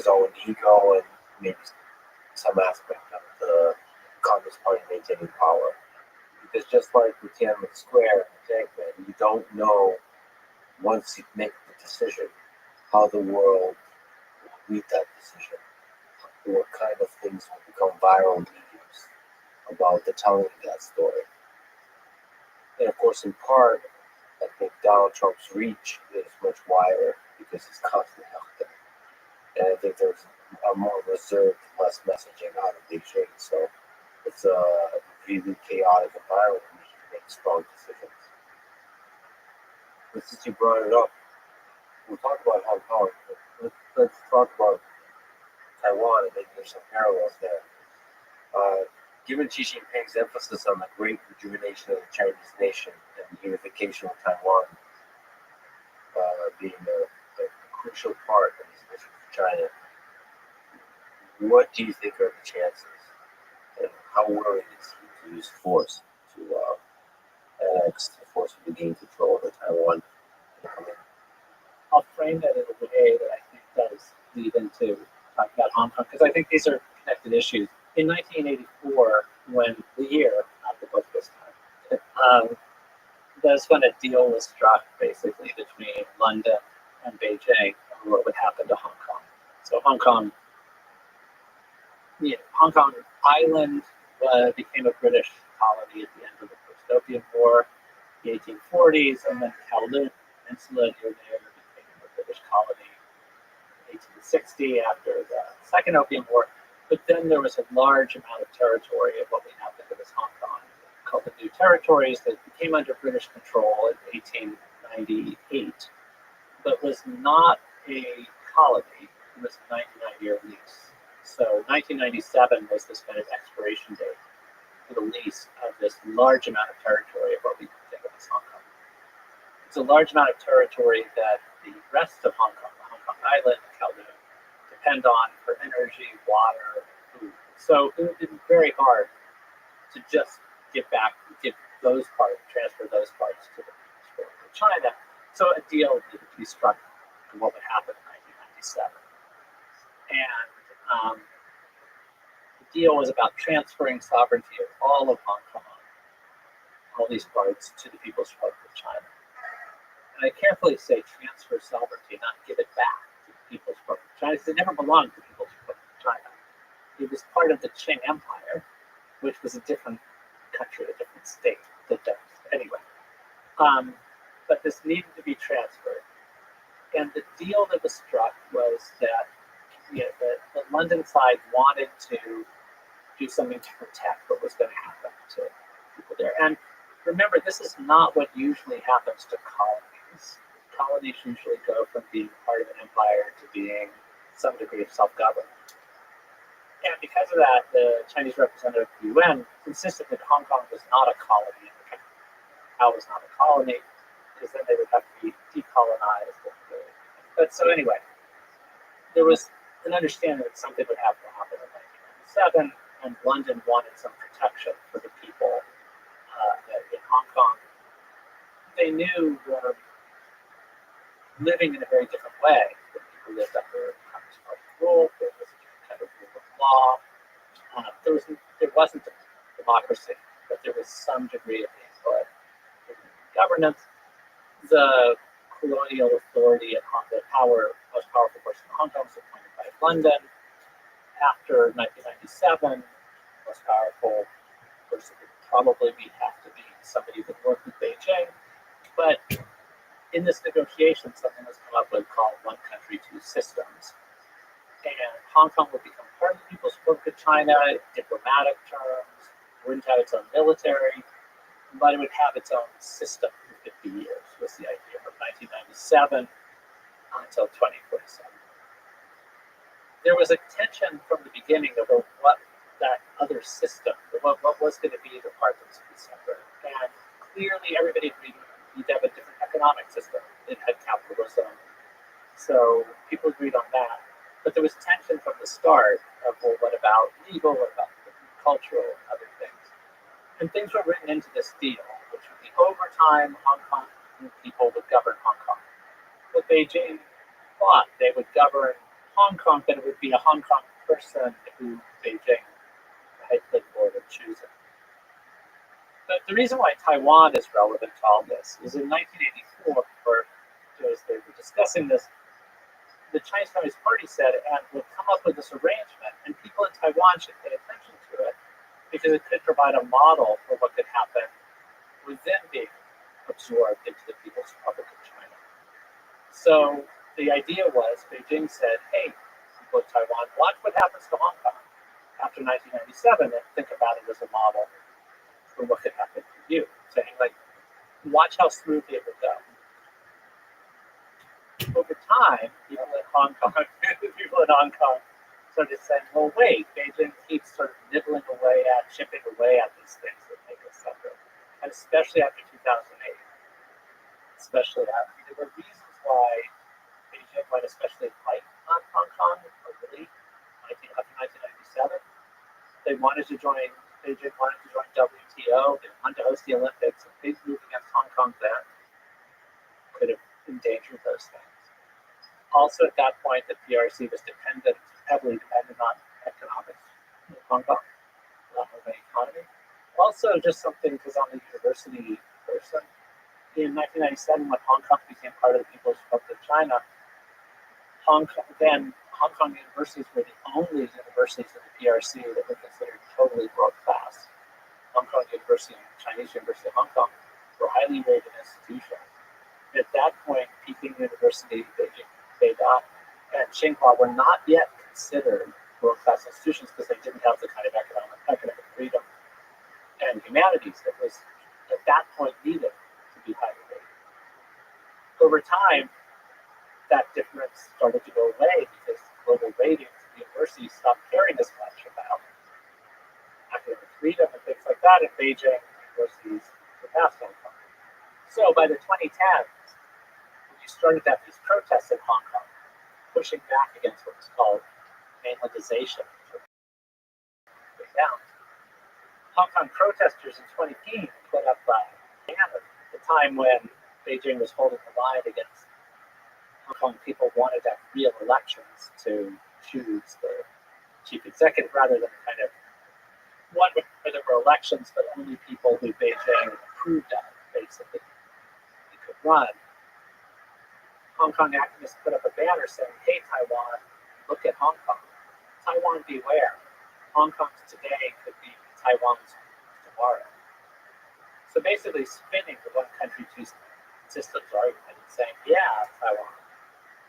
his own ego and maybe some aspect of the Communist Party maintaining power. Because just like with Tiananmen Square, you don't know once you make the decision how the world will read that decision. What kind of things will become viral mediums about the telling of that story. And of course, in part, I think Donald Trump's reach is much wider because he's constantly out there. And I think there's a more reserved, less messaging out of Beijing. So it's a really chaotic environment in which to make strong decisions. But since you brought it up, we'll talk about Hong Kong. Let's talk about Taiwan and maybe there's some parallels there. Given Xi Jinping's emphasis on the great rejuvenation of the Chinese nation and the unification of Taiwan being a crucial part of his mission for China, what do you think are the chances? And how willing is he to use force to annex, to forcefully gain control of Taiwan? I'll frame that in a way that I think does lead into talking about Hong Kong, because I think these are connected issues. In 1984, when the year, not the book this time, that's when a deal was struck basically between London and Beijing on what would happen to Hong Kong. So Hong Kong Island became a British colony at the end of the First Opium War, the 1840s, and then Kowloon Peninsula near there became a British colony in 1860 after the Second Opium War. But then there was a large amount of territory of what we now think of as Hong Kong, called the New Territories, that became under British control in 1898, but was not a colony. It was a 99-year lease. So 1997 was this kind of expiration date for the lease of this large amount of territory of what we think of as Hong Kong. It's a large amount of territory that the rest of Hong Kong, the Hong Kong Island, Kowloon, depend on for energy, water, food. So it would be very hard to just transfer those parts to China. So a deal needed to be struck on what would happen in 1997. And the deal was about transferring sovereignty of all of Hong Kong, all these parts, to the People's Republic of China. And I carefully say transfer sovereignty, not give it back to the People's Republic of China, because it never belonged to the People's Republic of China. It was part of the Qing Empire, which was a different country, a different state. Anyway, but this needed to be transferred. And the deal that was struck was that the London side wanted to do something to protect what was going to happen to people there. And remember, this is not what usually happens to colonies. Colonies usually go from being part of an empire to being some degree of self-government. And because of that, the Chinese representative at the UN insisted that Hong Kong was not a colony in the country. How was not a colony, because then they would have to be decolonized. But so anyway, there was an understanding that something would have to happen in 1997, and London wanted some protection for the people in Hong Kong. They knew were living in a very different way. The people lived under Communist Party rule. There was a different kind of rule of law. There wasn't a democracy, but there was some degree of input in governance. The colonial authority and the most powerful person in Hong Kong was appointed by London. After 1997, the most powerful person would probably have to be somebody who worked with Beijing. But in this negotiation, something was come up with called one country, two systems. And Hong Kong would become part of the People's Republic of China in diplomatic terms, wouldn't have its own military, but it would have its own system for 50 years, was the idea, from 1997 until 2047. There was a tension from the beginning about what that other system, what was going to be the part that was going to be separate. And clearly everybody agreed you'd have a different economic system. It had capitalism. So people agreed on that. But there was tension from the start of, well, what about legal, what about cultural and other things? And things were written into this deal, which would be over time, Hong Kong people would govern Hong Kong. But Beijing thought they would govern Hong Kong, then it would be a Hong Kong person who Beijing had put forward of choosing. But the reason why Taiwan is relevant to all this is in 1984, as they were discussing this, the Chinese Communist Party said, and we'll come up with this arrangement, and people in Taiwan should pay attention to it because it could provide a model for what could happen with them being absorbed into the People's Republic of China. So the idea was, Beijing said, hey, people of Taiwan, watch what happens to Hong Kong after 1997 and think about it as a model for what could happen to you. Saying, like, watch how smoothly it would go. Over time, people in Hong Kong started saying, well, wait, Beijing keeps sort of nibbling away at, chipping away at these things that make us separate. And especially after 2008. There were reasons why Beijing went especially light on Hong Kong, or really, after 1997. Beijing wanted to join WTO, they wanted to host the Olympics, a big move against Hong Kong then could have endangered those things. Also, at that point, the PRC was heavily dependent on economics in Hong Kong, not on the economy. Also, just something because I'm a university person. In 1997, when Hong Kong became part of the People's Republic of China, Hong Kong universities were the only universities in the PRC that were considered totally world class. Hong Kong University and Chinese University of Hong Kong were highly rated institutions. At that point, Peking University, Beijing, and Tsinghua were not yet considered world-class institutions because they didn't have the kind of academic freedom and humanities that was at that point needed to be highly rated. Over time, that difference started to go away because global ratings of universities stopped caring as much about academic freedom and things like that, and Beijing universities surpassed Hong Kong. So by the 2010s, you started to have these protests in Hong Kong, pushing back against what was called mainlandization. Down. Hong Kong protesters in 2015 put up a banner at the time when Beijing was holding the line against Hong Kong. People wanted to have real elections to choose the chief executive rather than kind of one where there were elections, but only people who Beijing approved of, basically, could run. Hong Kong activists put up a banner saying, hey, Taiwan, look at Hong Kong. Taiwan, beware. Hong Kong's today could be Taiwan's tomorrow. So basically spinning the one country, two systems argument and saying, yeah, Taiwan,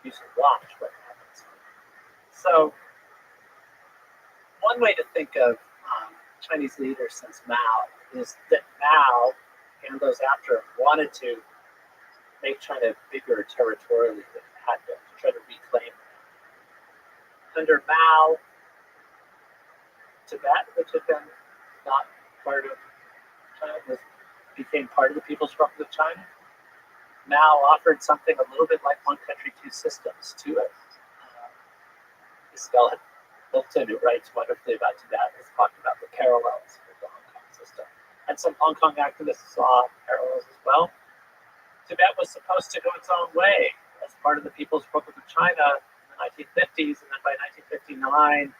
you should watch what happens. So one way to think of Chinese leaders since Mao is that Mao and those after him wanted to make China bigger territorially than it had been, to try to reclaim it. Under Mao, Tibet, which had been not part of China, became part of the People's Republic of China. Mao offered something a little bit like one country, two systems to it. Isabel had built in, who writes wonderfully about Tibet, has talked about the parallels with the Hong Kong system. And some Hong Kong activists saw parallels as well. Tibet was supposed to go its own way as part of the People's Republic of China in the 1950s, and then by 1959,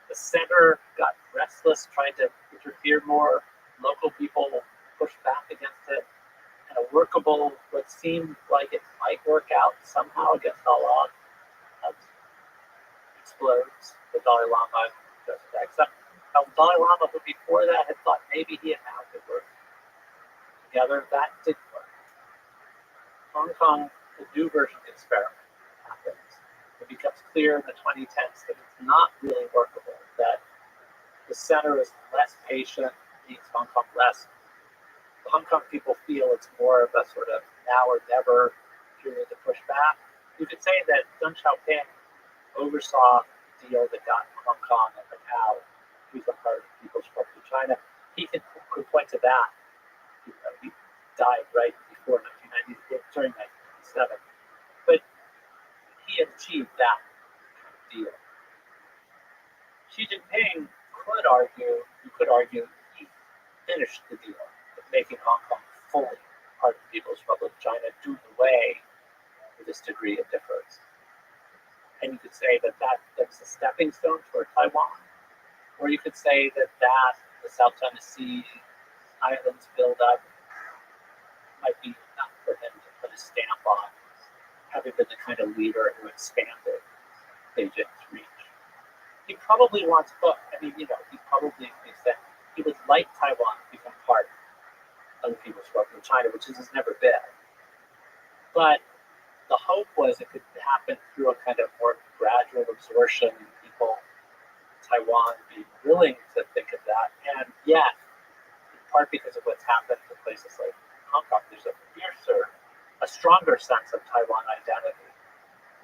the center got restless, tried to interfere more. Local people pushed back against it, and a workable, what seemed like it might work out somehow against all odds, explodes. The Dalai Lama does that. Except the Dalai Lama, who before that had thought maybe he and Mao could work together, that didn't work. Hong Kong, the new version of the experiment happens. It becomes clear in the 2010s that it's not really workable, that the center is less patient, needs Hong Kong less. The Hong Kong people feel it's more of a sort of now or never period to push back. You could say that Deng Xiaoping oversaw the deal that got Hong Kong and Macau to become part of the People's Republic of China. He could point to that. He died right before 1990, during 1997. But he achieved that deal. Xi Jinping could argue he finished the deal of making Hong Kong fully part of the People's Republic of China, doing away with this degree of difference. And you could say that that's a stepping stone toward Taiwan. Or you could say that the South China Sea islands buildup might be enough for him to put a stamp on, having been the kind of leader who expanded Beijing's reach. He probably wants both. I mean, he probably thinks that he would like Taiwan to become part of the People's Republic of China, which it has never been. But the hope was it could happen through a kind of more gradual absorption, people, Taiwan being willing to think of that. And yet, in part because of what's happened in places like Hong Kong, there's a stronger sense of Taiwan identity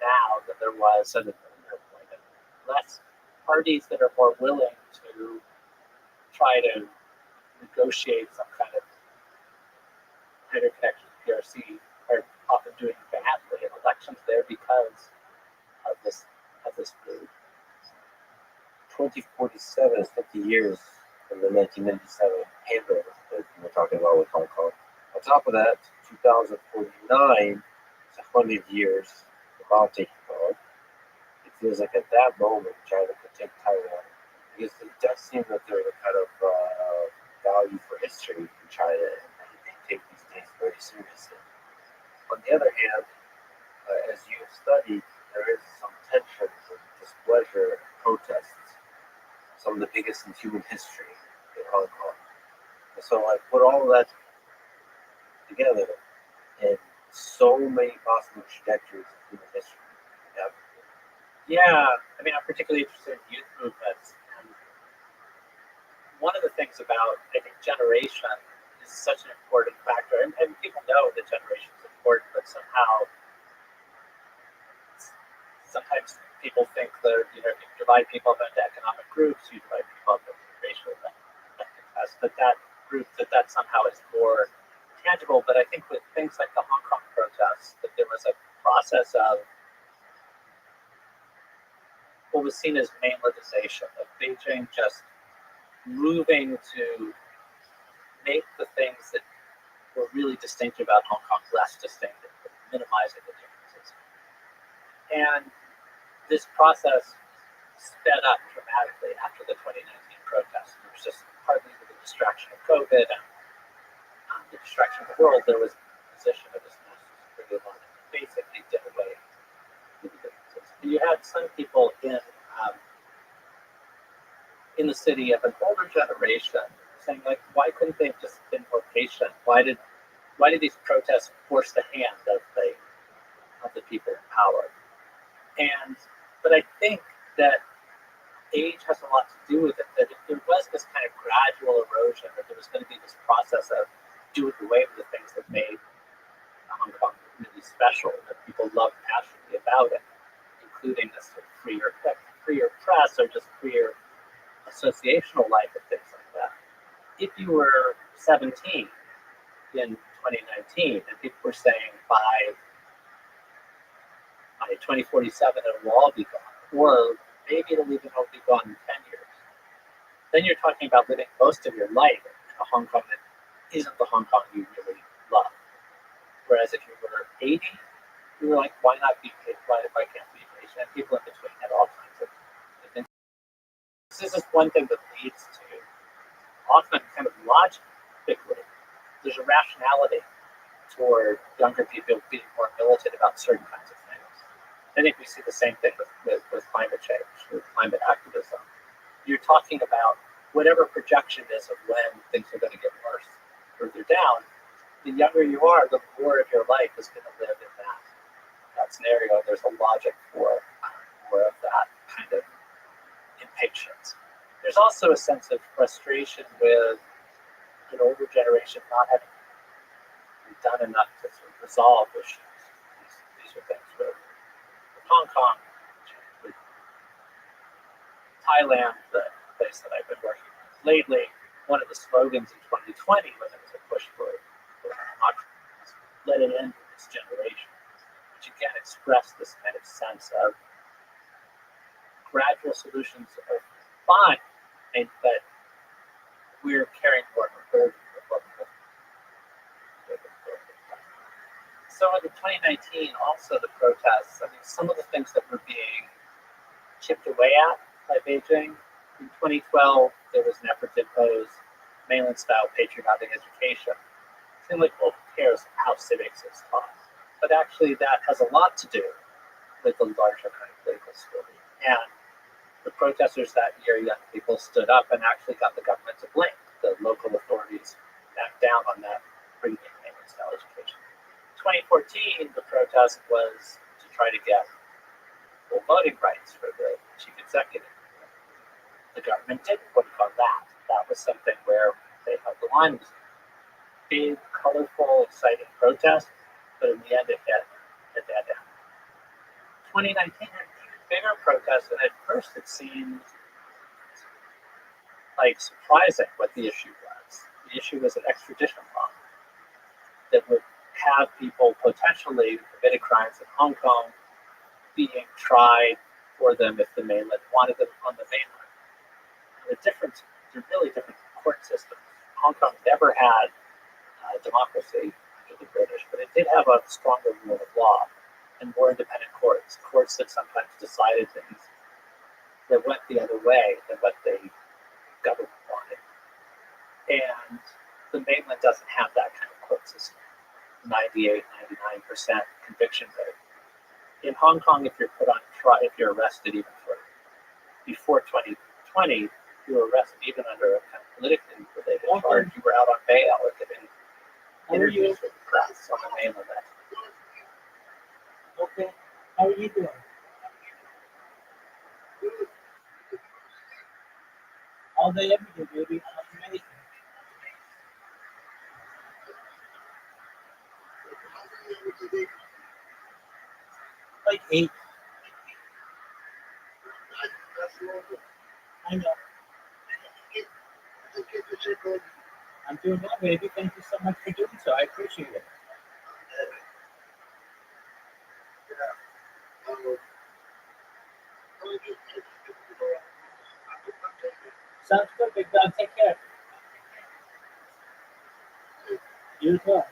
now than there was at another point. Less parties that are more willing to try to negotiate some kind of interconnection with PRC are often doing badly in elections there because of this move. 2047 is 50 years from the 1997 handover that we were talking about with Hong Kong. On top of that, 2049 is 100 years about taking Kong. It feels like at that moment, China could take Taiwan because it does seem that there's a kind of value for history in China, and they take these days very seriously. On the other hand, as you have studied, there is some tension, displeasure, and protests. Some of the biggest in human history in Hong Kong. And so I put all of that together and so many possible trajectories of human history. Yeah, I mean, I'm particularly interested in youth movements. And one of the things about, I think, generation is such an important factor. And people know that generation is important, but sometimes people think that, if you divide people up into economic groups, you divide people up into racial ethnic, but that somehow is more tangible. But I think with things like the Hong Kong protests, that there was a process of what was seen as mainlandization, of Beijing just moving to make the things that were really distinct about Hong Kong less distinctive, minimizing the differences. And this process sped up dramatically after the 2019 protests. It was just partly with the distraction of COVID and the distraction of the world. There was a position of this message pretty long and basically did away with the differences. And you had some people in the city of an older generation saying, like, why couldn't they have just been more patient? Why did these protests force the hand of the people in power? But I think that age has a lot to do with it, that if there was this kind of gradual erosion, that there was going to be this process of doing away with the things that made Hong Kong really special, that people loved passionately about it, including this sort of freer press or just freer associational life and things like that. If you were 17 in 2019 and people were saying by 2047 it will all be gone, or maybe it'll even all be gone in 10 years, then you're talking about living most of your life in a Hong Kong that isn't the Hong Kong you really love. Whereas if you were 80, you were like, why not be patient? Why can't we be patient? And people in between had all kinds of things. This is one thing that leads to often kind of logically, there's a rationality toward younger people being more militant about certain kinds of things. I think we see the same thing with climate change, with climate activism. You're talking about whatever projection is of when things are going to get worse further down. The younger you are, the more of your life is going to live in that scenario. There's a logic for more of that kind of impatience. There's also a sense of frustration with an older generation not having done enough to sort of resolve issues. These are things with Hong Kong, with Thailand, the place that I've been working with lately. One of the slogans in 2020 when there was a push for democracy, let it end with this generation, which again expressed this kind of sense of gradual solutions are fine, but we're carrying more of a burden. So in 2019, also the protests, I mean, some of the things that were being chipped away at by Beijing. In 2012, there was an effort to impose mainland-style patriotic education. It seemed like, well, who cares how civics is taught? But actually, that has a lot to do with the larger kind of political story. And the protesters that year, young people stood up and actually got the government to blame. The local authorities backed down on that bringing mainland-style education. 2014, the protest was to try to get full voting rights for the chief executive. The government didn't work on that. That was something where they held the line. It was a big, colorful, exciting protest, but in the end, it had down. 2019 had bigger protests, and at first it seemed like surprising what the issue was. The issue was an extradition law that would have people potentially who committed crimes in Hong Kong being tried for them if the mainland wanted them on the mainland. And they're really different court systems. Hong Kong never had democracy under the British, but it did have a stronger rule of law and more independent courts that sometimes decided things that went the other way than what the government wanted. And the mainland doesn't have that kind of court system. 98, 99% conviction rate. In Hong Kong, if you're put on trial, if you're arrested even before 2020, you were arrested even under a kind of politically related charge. You were out on bail or giving interviews with the press on the mainland. Okay. How are you doing? All day, every day, baby. I'm amazing. Like 8. I know. I'm doing well, baby. Thank you so much for doing so. I appreciate it. Sounds good, big dog. Take care. You as well.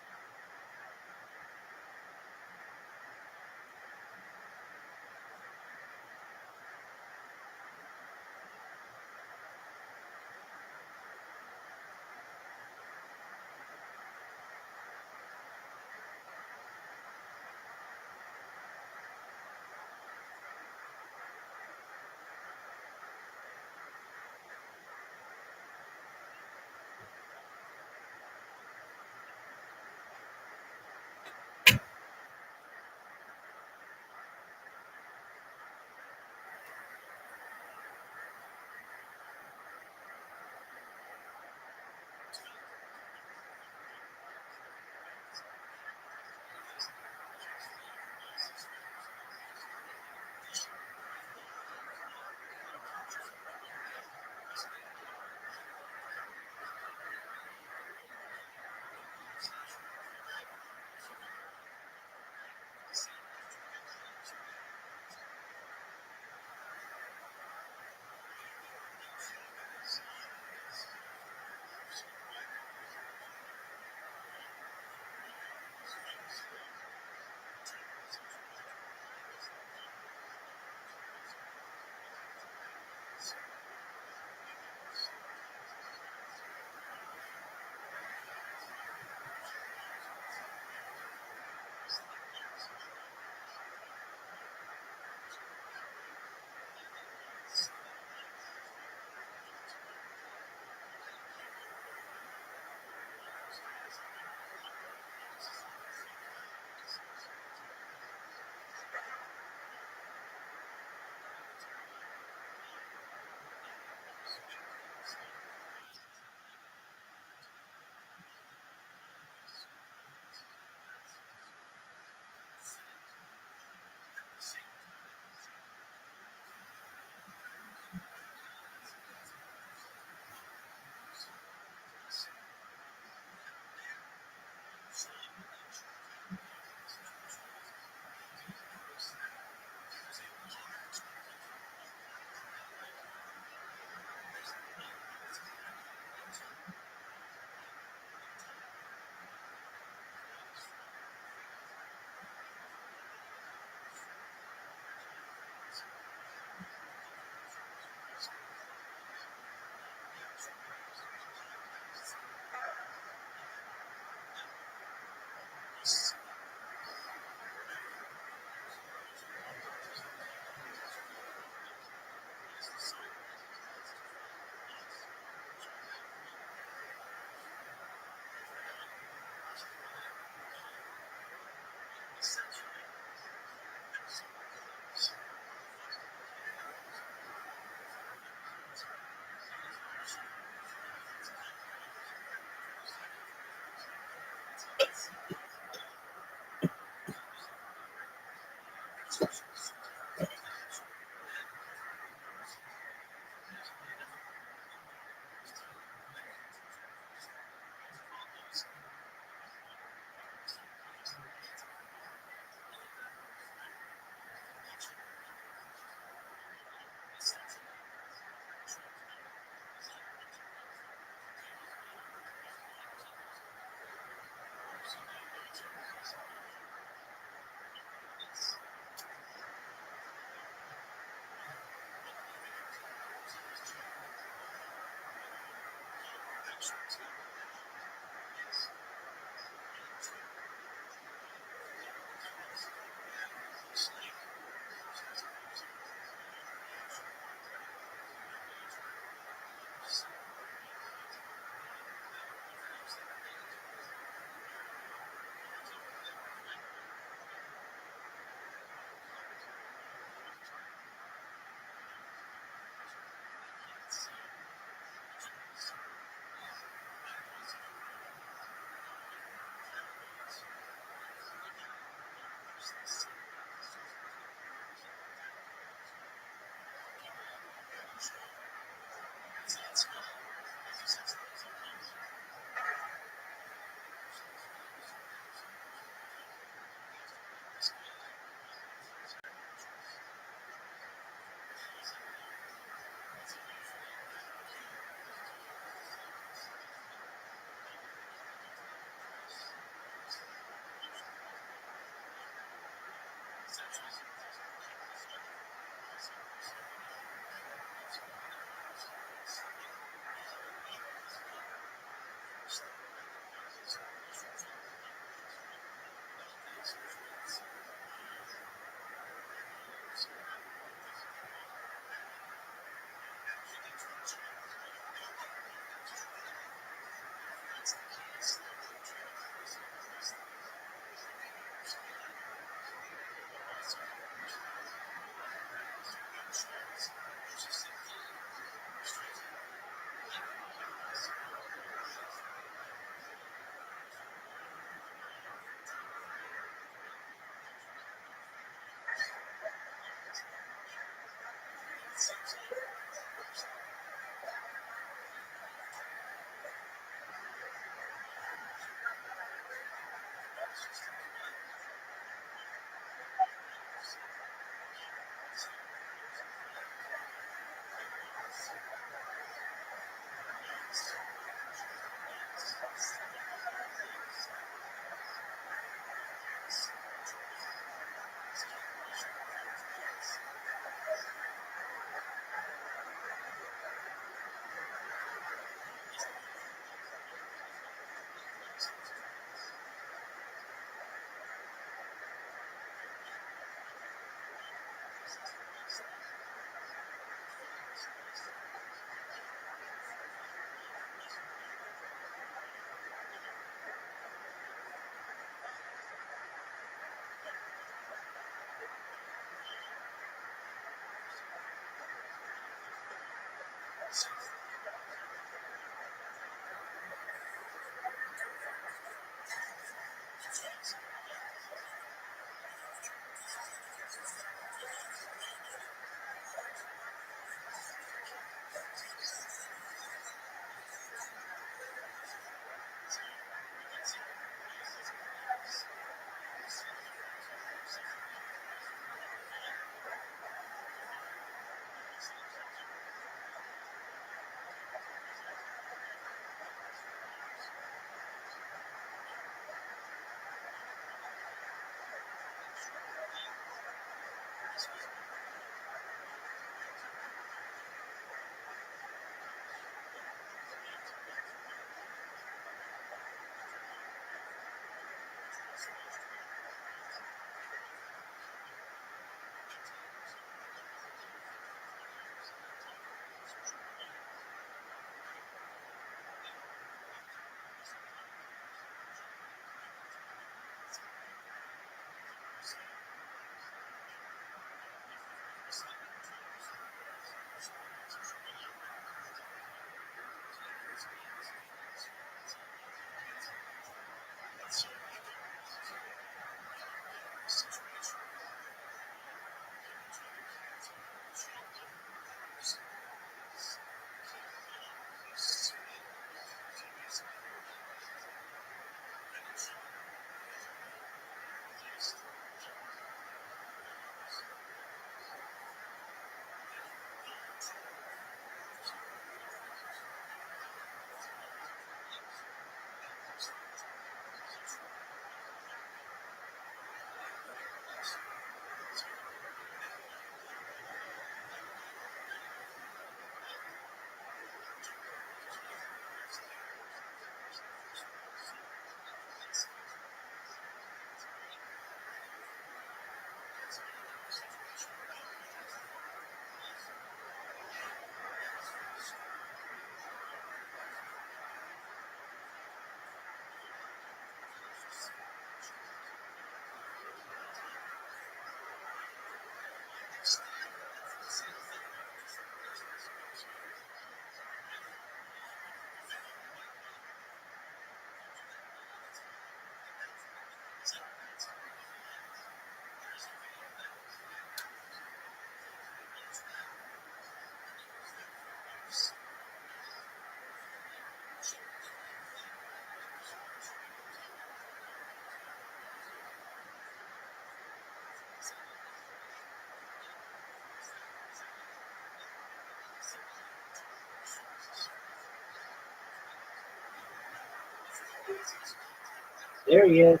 There he is.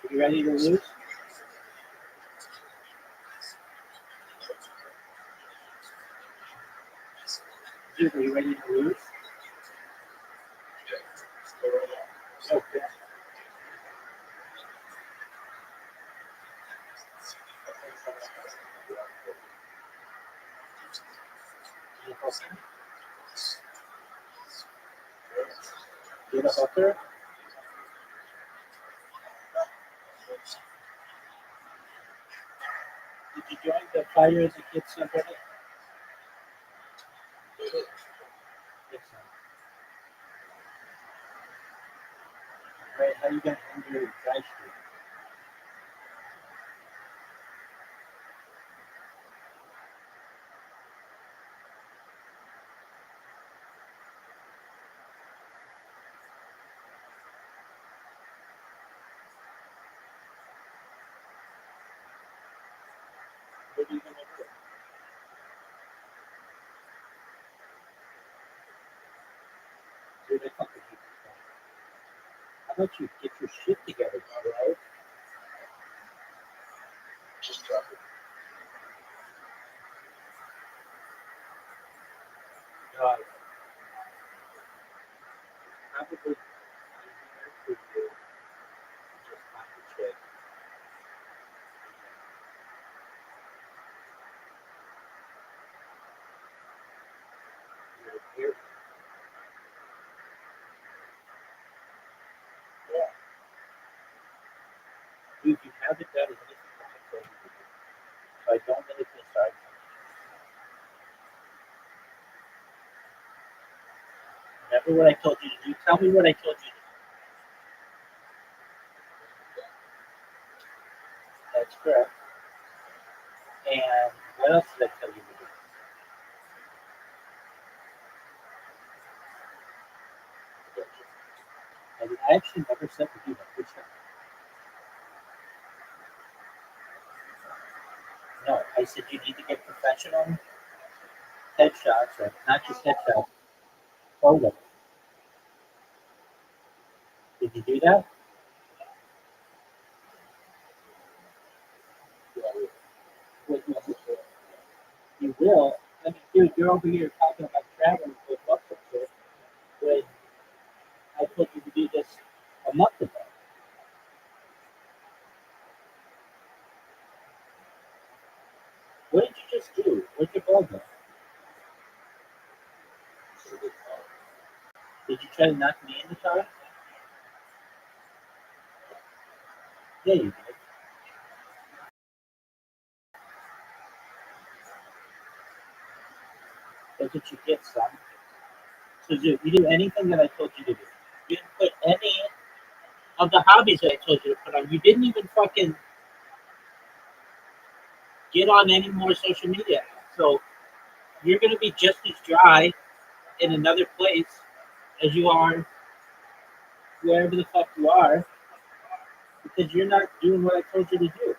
You ready to lose? Dude, are you ready to lose? Okay. Get a hooker. Did you join the Fighters and Kids subreddit? Yes, sir. Right, how you got under Dry Street? What are you gonna do? Dude, I fucking hate this guy. How about you get your shit together, bro? Just drop it. God. Probably I'm here for you. Just find a chick. You're here. Yeah. Dude, you haven't done anything that I told you to do. So I don't really feel sorry for you. Remember what I told you to do? Tell me what I told you to do. That's correct. And what else did I tell you to do? I actually never said to do that. Which one? No, I said you need to get professional headshots, or not just headshots, photos. Did you do that? What you will. I mean, dude, you're over here talking about traveling with muscle shit when I told you to do this a month ago. What did you just do? Where'd your ball go? Did you try to knock me in the car? Yeah, you did. That's what you get, son. So, dude, you do anything that I told you to do. You didn't put any of the hobbies that I told you to put on. You didn't even fucking get on any more social media. So you're gonna be just as dry in another place as you are wherever the fuck you are because you're not doing what I told you to do.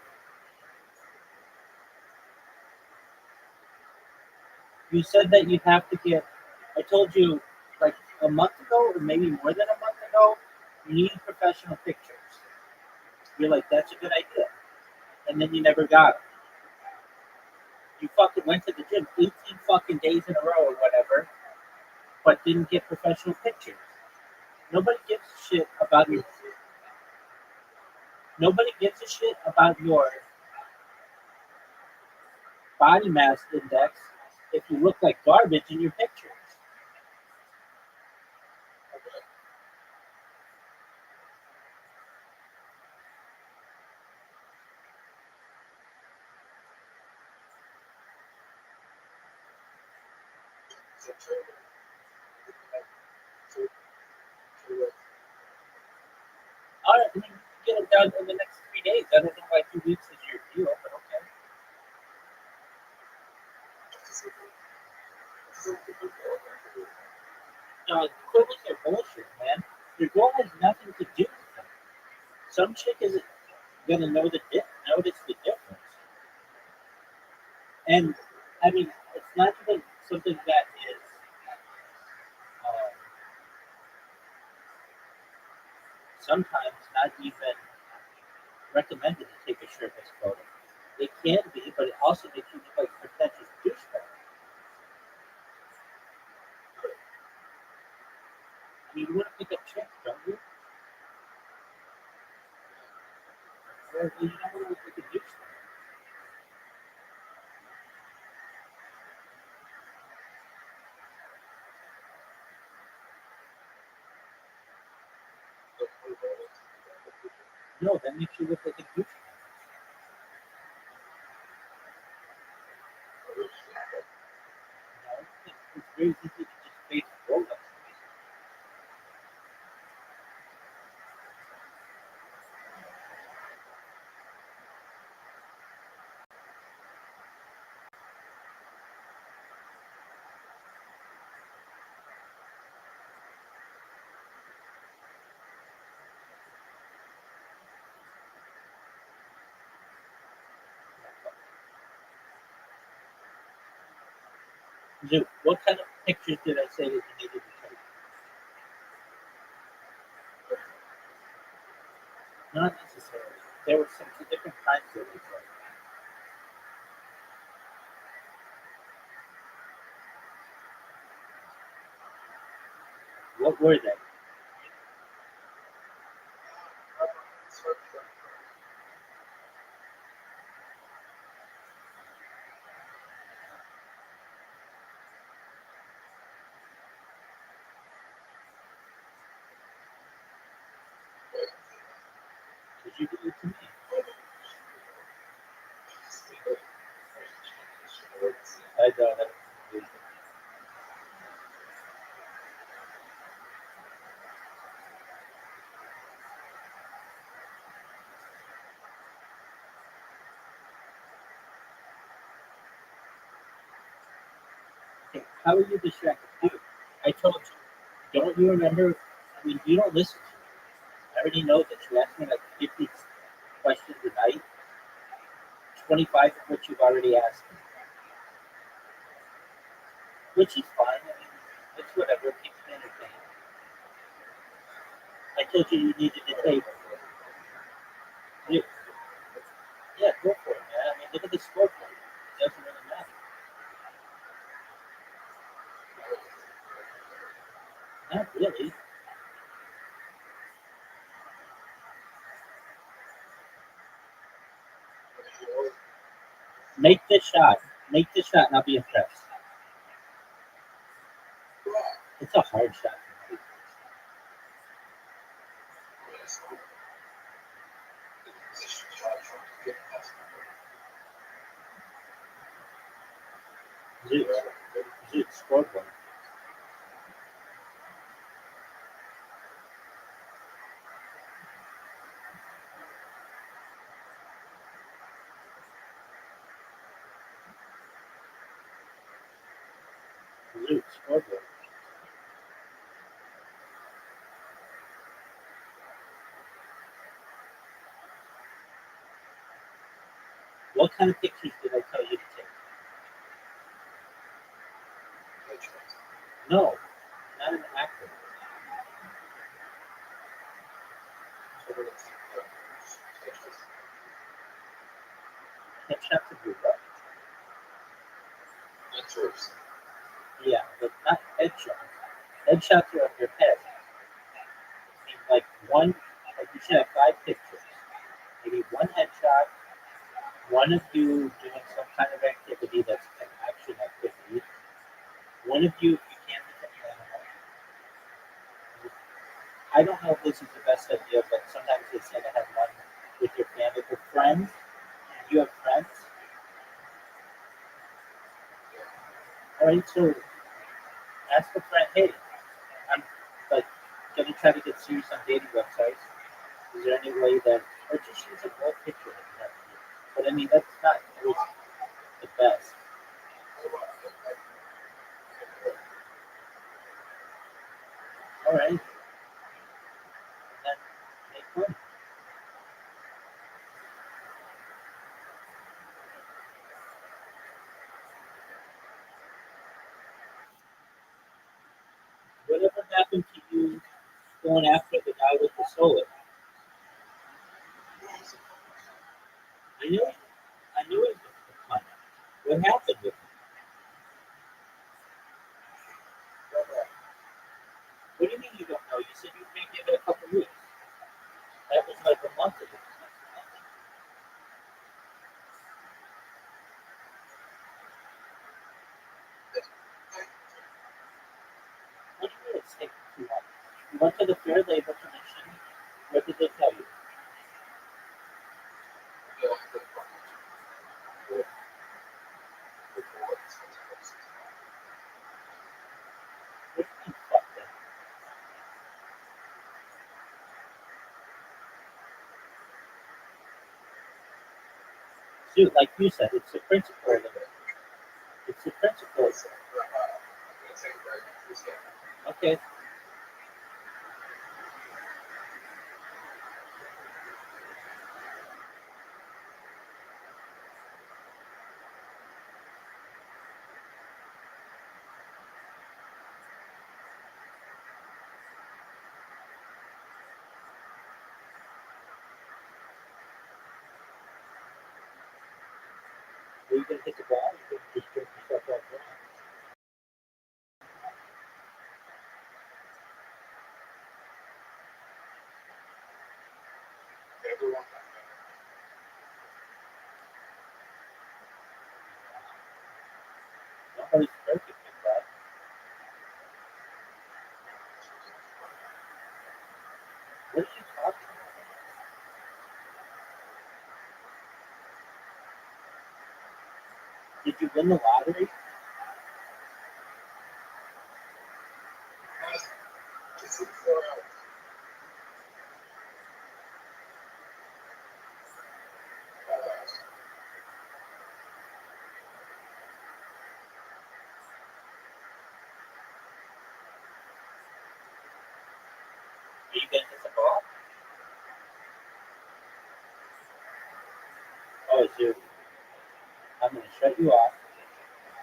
You said that you have to get. I told you like a month ago, or maybe more than a month ago. You need professional pictures. You're like, that's a good idea, and then you never got it. You fucking went to the gym 18 fucking days in a row or whatever, but didn't get professional pictures. Nobody gives a shit about your. Nobody gives a shit about your body mass index if you look like garbage in your pictures. All right, I mean, get them done in the next 3 days. I don't know why 2 weeks is your deal, but okay. Quibbles are bullshit, man. Your goal has nothing to do with them. Some chick isn't gonna notice the difference. And I mean, it's not even something that is sometimes not even recommended to take a shirtless photo. It can be, but it also makes you look like a pretentious douchebag. I mean, you want to pick up chicks, don't you? Well, you don't want to look like a douchebag. No, that makes you look like a douchebag. It's very easy to just face roll up. Dude, what kind of pictures did I say that you needed to take? Not necessarily. There were some different kinds that we took. What were they? Did you give it to me? I don't have it. Okay, how are you distracted? Dude, I told you. Don't you remember? I mean, you don't listen to me. I already know that you asked me like 50 questions a night, 25 of which you've already asked me. Which is fine. I mean, it's whatever. It keeps me entertained. I told you you needed a table. You, yeah, go for it, man. I mean, look at the scoreboard. It doesn't really matter. Not really. Make the shot. Make the shot and I'll be impressed. It's a hard shot for me. Zoot, scoreboard. Zoot, scoreboard. What kind of pictures did I tell you to take? No, not an actor. Headshots of your what? Yeah, but not headshots. Headshots are of your head. I mean, like one, like you should have 5 pictures. Maybe one headshot, one of you doing some kind of activity that's an action activity. One of you, if you can't be an animal. I don't know if this is the best idea, but sometimes they say to have one with your family, with friends. You have friends. All right, so ask a friend, hey, I'm like gonna try to get serious on dating websites. Is there any way that, or just use an old picture of that? But I mean, that's not always the best. All right, and then make fun. going after the guy with the solar. I knew he was the client. What happened with him? What do you mean you don't know? You said you may give it a couple weeks. That was like a month ago. What do you mean it's taking too long? You went to the Fair Labor Commission. What did they tell you? What do you mean fuck that? Dude, like you said, it's the principle of it. It's the principle. Okay. Are you going to hit the ball? You're going to just jerk yourself off wrong. Everyone. Nobody's perfect, bud. What are you talking about? Did you win the lottery? It's in 4 hours. Are you going to hit the ball? Oh, dude. I'm going to shut you off.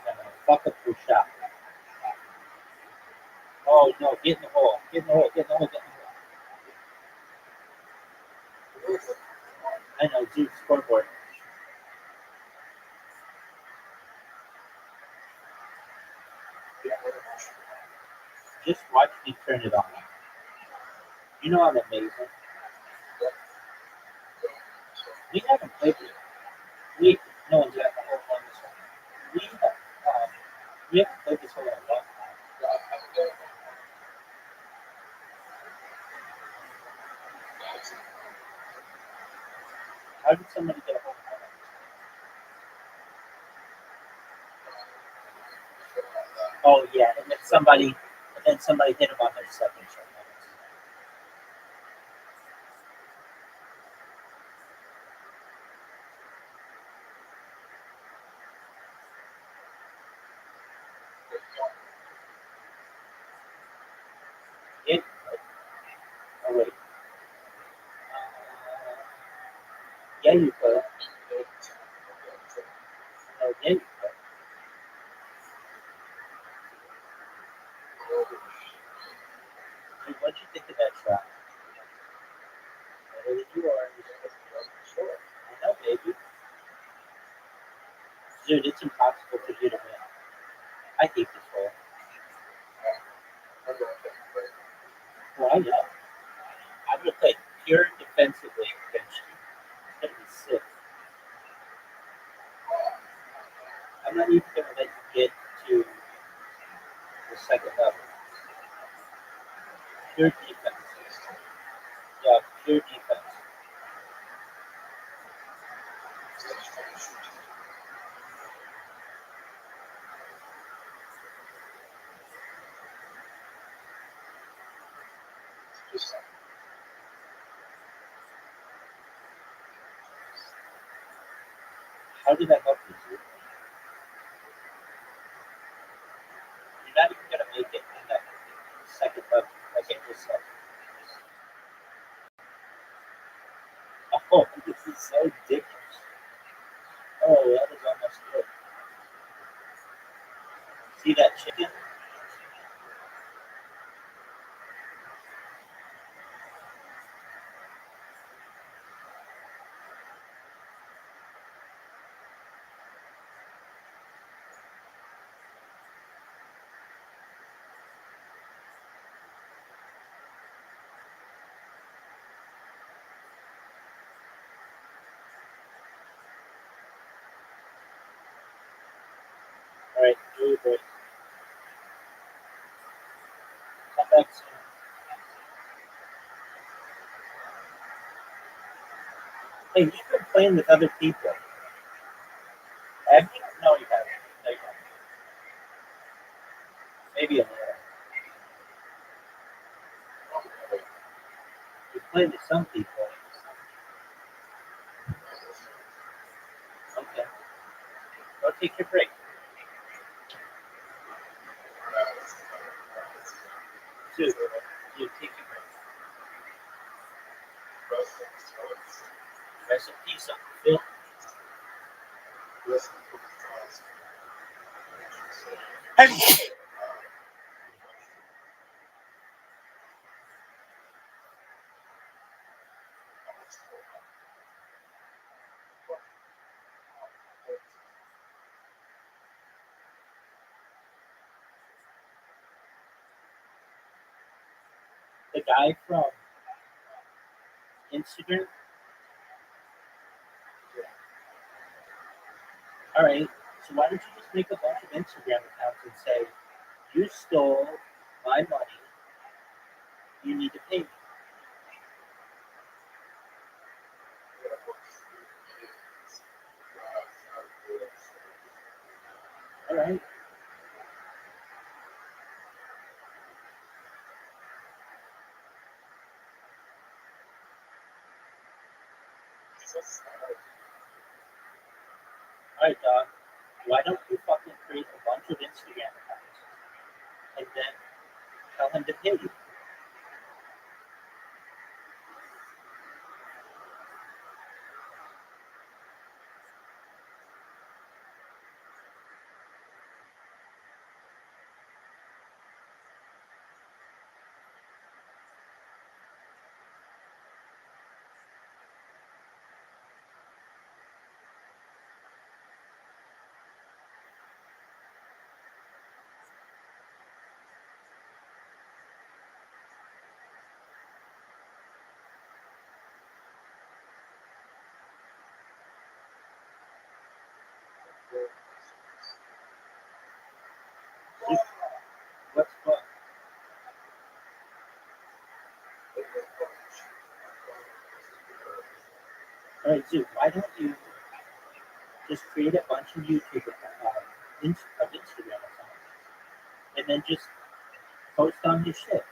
I'm going to fuck up your shot. Oh, no. Get in the hole. Get in the hole. Get in the hole. Get in the hole. I know. Dude, scoreboard. Just watch me turn it on. You know I'm amazing. We haven't played it. No one's got the whole on this one. We haven't played this whole in a long time. How did somebody get a hold of it? Oh yeah, and then somebody hit him on their second shot. Yeah. Oh wait. Yeah, you could. Oh, yeah, you could. Dude, what'd you think of that shot? Better than you are. Sure. I know, baby. Dude, it's impossible for you to win. I hate this hole. Well, I know. I'm gonna play pure defensively against you. It's gonna be sick. I'm not even gonna let you get to the second level. Pure defense. Yeah, pure defense. How did that help you, dude? You're not even gonna make it in that second level. Like it just said. Oh, this is so ridiculous. Oh, that was almost good. See that chicken? break. Come back soon. Hey, you've been playing with other people. Have you? No, you haven't. No, you haven't. Maybe a little. You played with some people. Okay. Go take your break. Dude, you take your break. Rest in peace, Uncle Phil. The guy from Instagram. All right. So why don't you just make a bunch of Instagram accounts and say, you stole my money. You need to pay me. All right. All right, dog. Why don't you fucking create a bunch of Instagram accounts and then tell him to pay you? What's fun? All right, dude. Why don't you just create a bunch of YouTube Instagram accounts and then just post on his shit?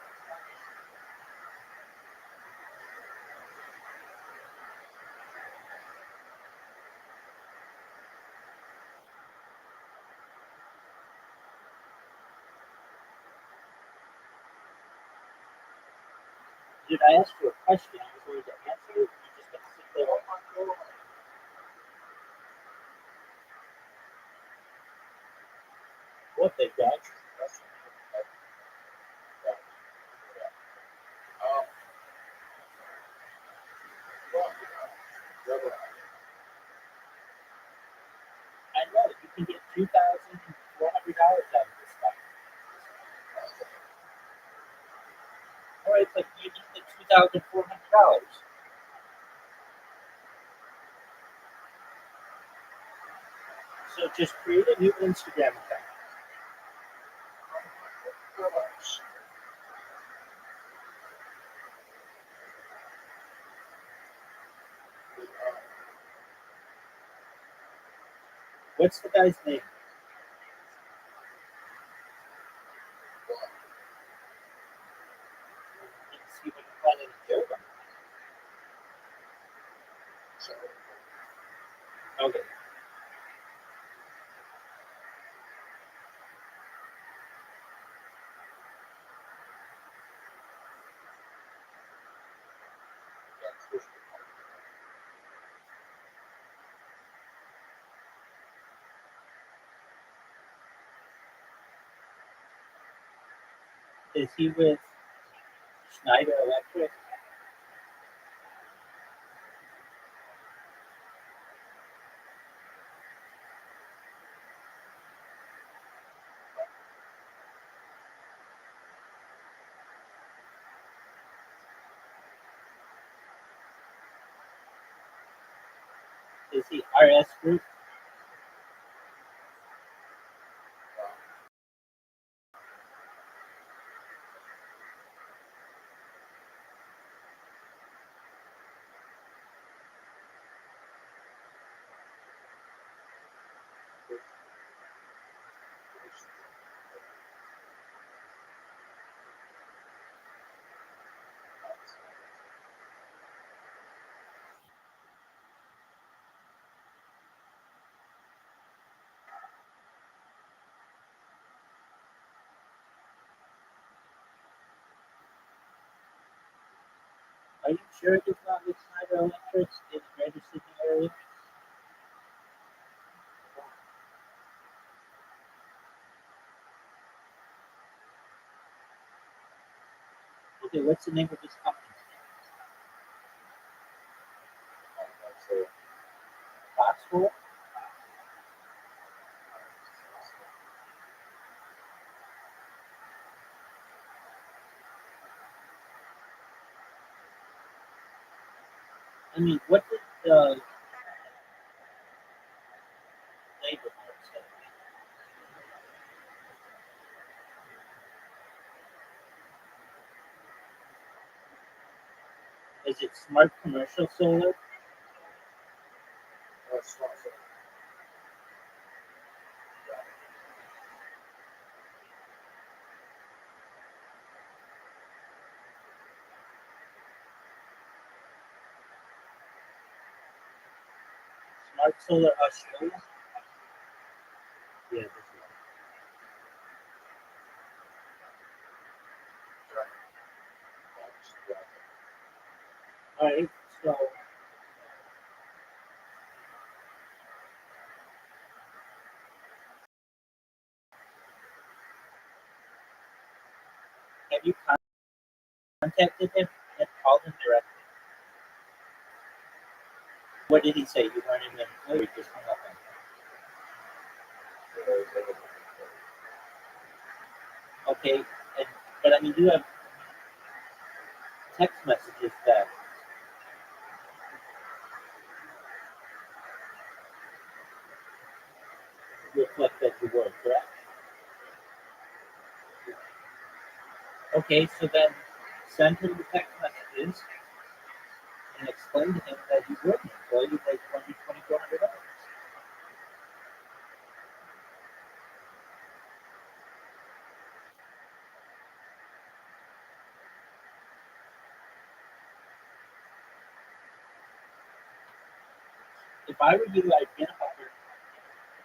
Dude, I asked you a question. I was going to answer it. You just got to sit there. Oh my God. What they got? I know you can get $2,400 out of this stuff. All right, but you need the $2,400. So just create a new Instagram account. What's the guy's name? Let's see if we can find any joke. Okay. Is he with Schneider Electric? Is he RS Group? Are you sure there's not with Schneider Electric in the Greater Sydney area? Okay, what's the name of this company? Rothschild? I mean, what did the labor force say? Is it smart commercial solar? Smart Solar Australia? Yeah, this is Alright, so have you contacted him and called him directly? What did he say? You weren't even employed, you just hung up on him. Okay, but I mean, you have text messages that reflect that you were, correct? Okay, so then send him the text messages and explain to him that you were an employee, you make $2,400. If I were you, I'd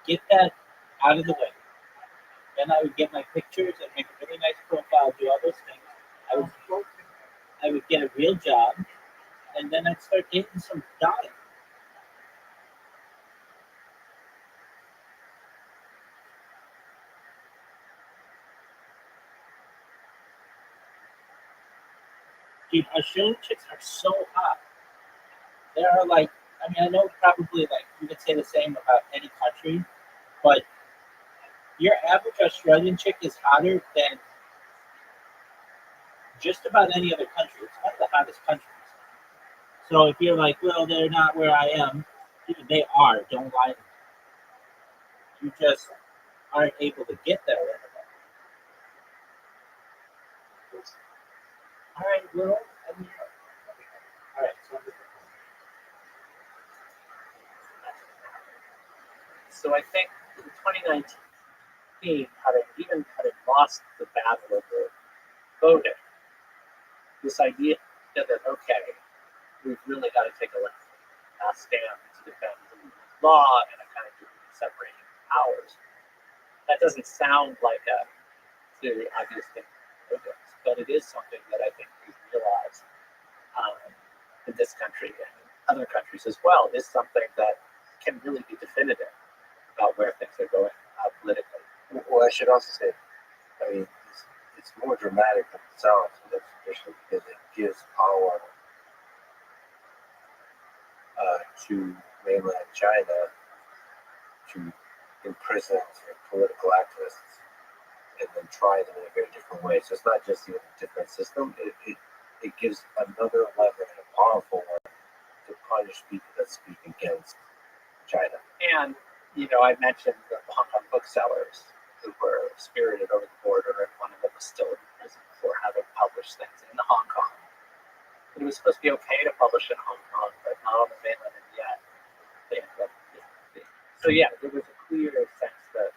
get that out of the way. Then I would get my pictures and make a really nice profile, do all those things. I would get a real job, and then I'd start dating some guy. Dude, Australian chicks are so hot. There are like, I mean, I know probably like you could say the same about any country, but your average Australian chick is hotter than just about any other country. It's one of the hottest countries. So if you're like, well, they're not where I am, dude, they are. Don't lie to me. You just aren't able to get there. All right, well, I mean, all right. So I think in 2019, even having lost the battle over voting, this idea that okay, we've really got to take a stand to defend the law and a kind of separation of powers. That doesn't sound like a clearly obvious thing, but it is something that I think we realize in this country and in other countries as well. Is something that can really be definitive about where things are going politically. Well, I should also say, I mean, it's more dramatic than it sounds in this tradition because it gives power to mainland China to imprison political activists and then try them in a very different way. So it's not just a different system, it gives another lever and a powerful one to punish people that speak against China. And, you know, I mentioned the Hong Kong booksellers who were spirited over the border, and one of them was still in prison for having published things in Hong Kong. It was supposed to be okay to publish in Hong Kong, but not on the mainland, and yet they ended up. So yeah, there was a clear sense that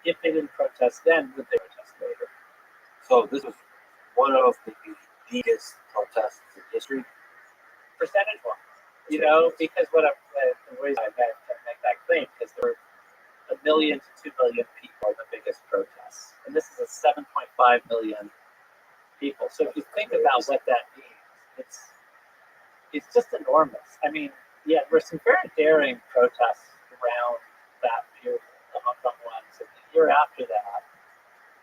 if they didn't protest then, would they protest later? So this was one of the biggest protests in history. Percentage-wise, you know, because the ways I make that claim, because there were 1 million to 2 million people are the biggest protests, and this is a 7.5 million people. So if you think about what that means, it's just enormous. I mean, yeah, there were some very daring protests around that period, the Hong Kong ones, and the year after that,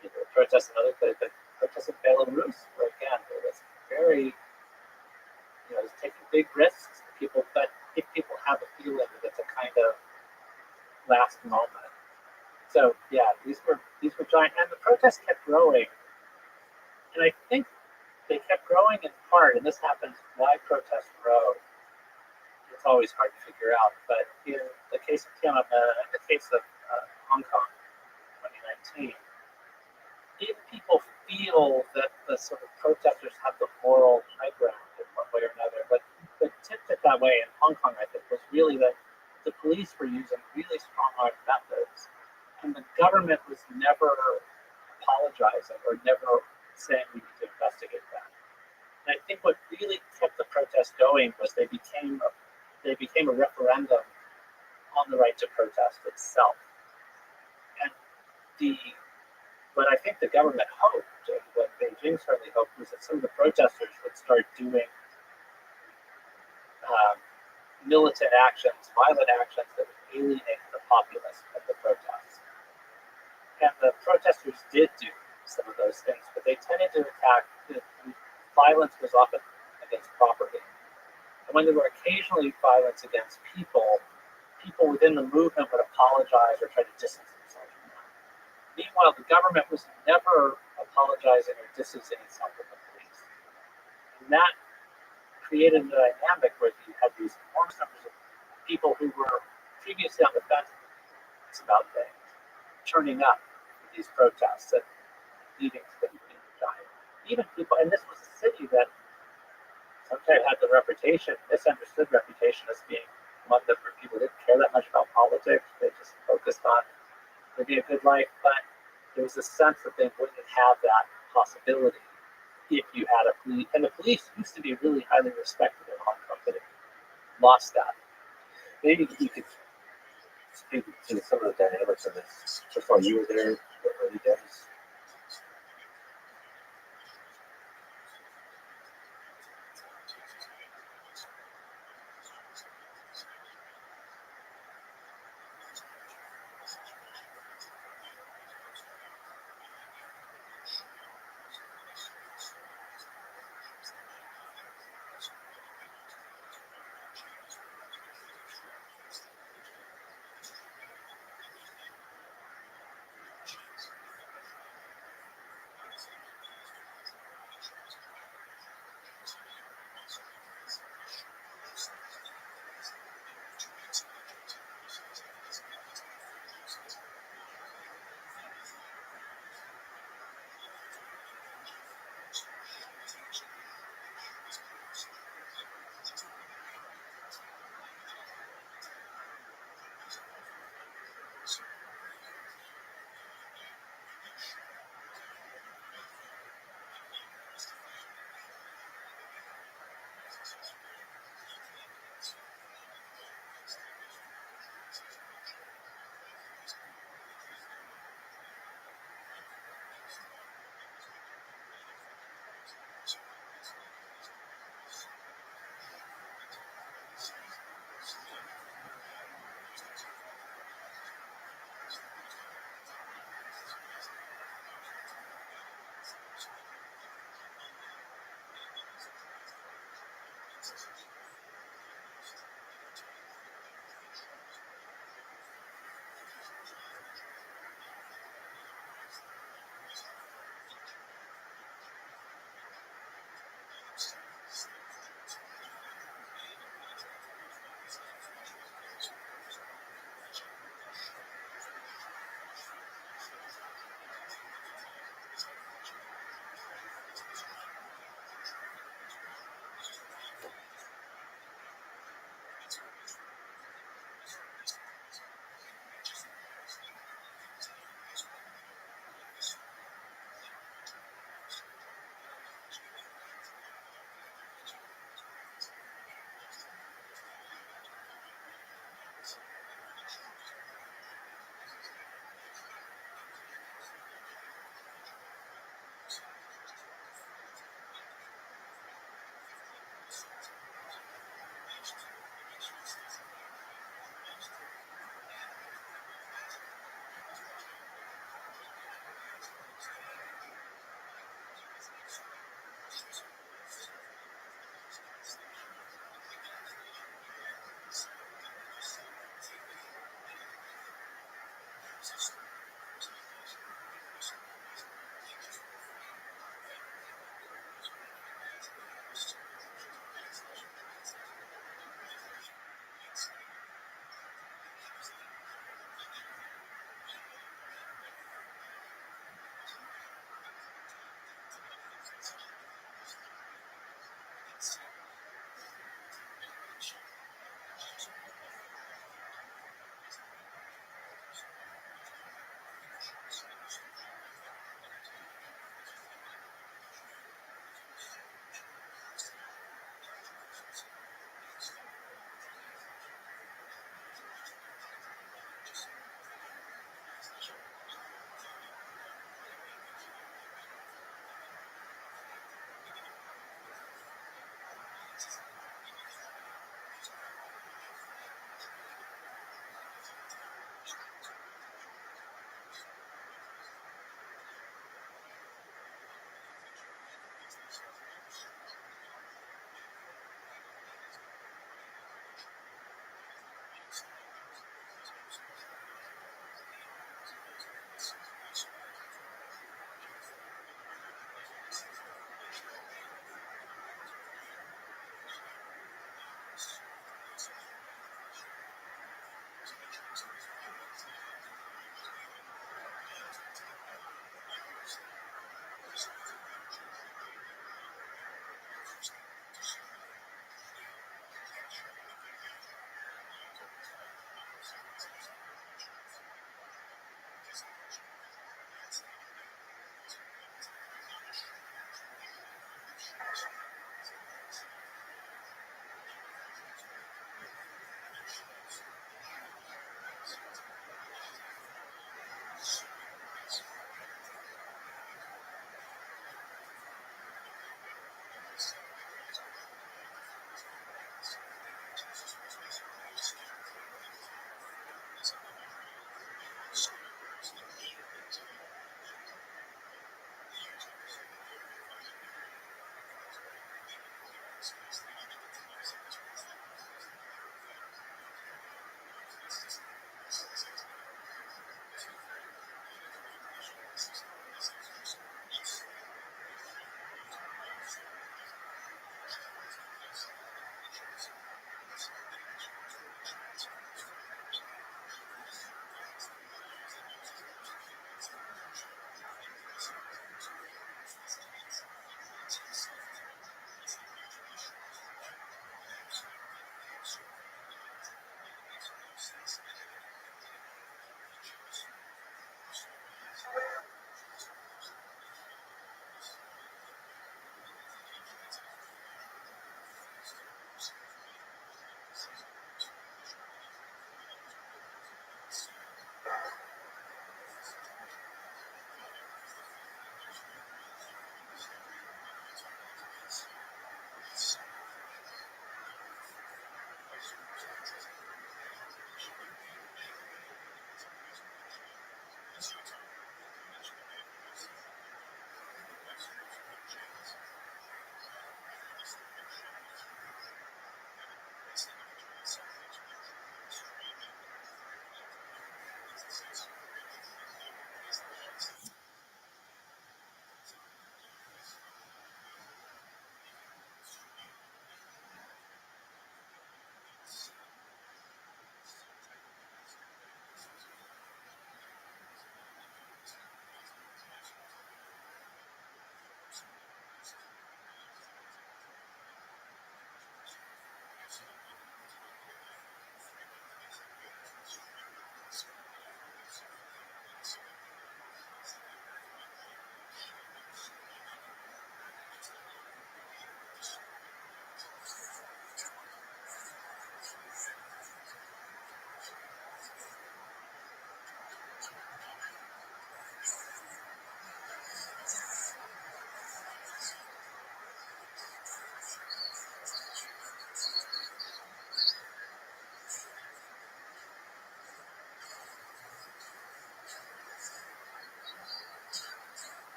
there were protests in other places, but protests in Belarus, where again, there was very, it was taking big risks for people, but if people have a feeling that it's a kind of last moment. So yeah, these were giant, and the protests kept growing, and I think they kept growing in part, and this happens why protests grow. It's always hard to figure out, but in the case of Tiananmen, in the case of Hong Kong, 2019, if people feel that the sort of protesters have the moral high ground in one way or another, but tipped it that way in Hong Kong, I think, was really that the police were using really strong-armed methods, and the government was never apologizing or never saying we need to investigate that. And I think what really kept the protest going was they became a referendum on the right to protest itself. And what I think the government hoped, and what Beijing certainly hoped, was that some of the protesters would start doing militant actions, violent actions that would alienate the populace of the protests. And the protesters did do some of those things, but they tended to attack. Violence was often against property. And when there were occasionally violence against people within the movement would apologize or try to distance themselves from that. Meanwhile, the government was never apologizing or distancing itself from the police. And that created a dynamic where you had these enormous numbers of people who were previously on the fence about things turning up at these protests and leading to them being dying. Even people, and this was a city that sometimes had the misunderstood reputation as being one that where people didn't care that much about politics. They just focused on living a good life. But there was a sense that they wouldn't have that possibility if you had a police. And the police used to be really highly respected in Hong Kong, but it lost that. Maybe you could speak to some of the dynamics of this. So far, you were there in the early days.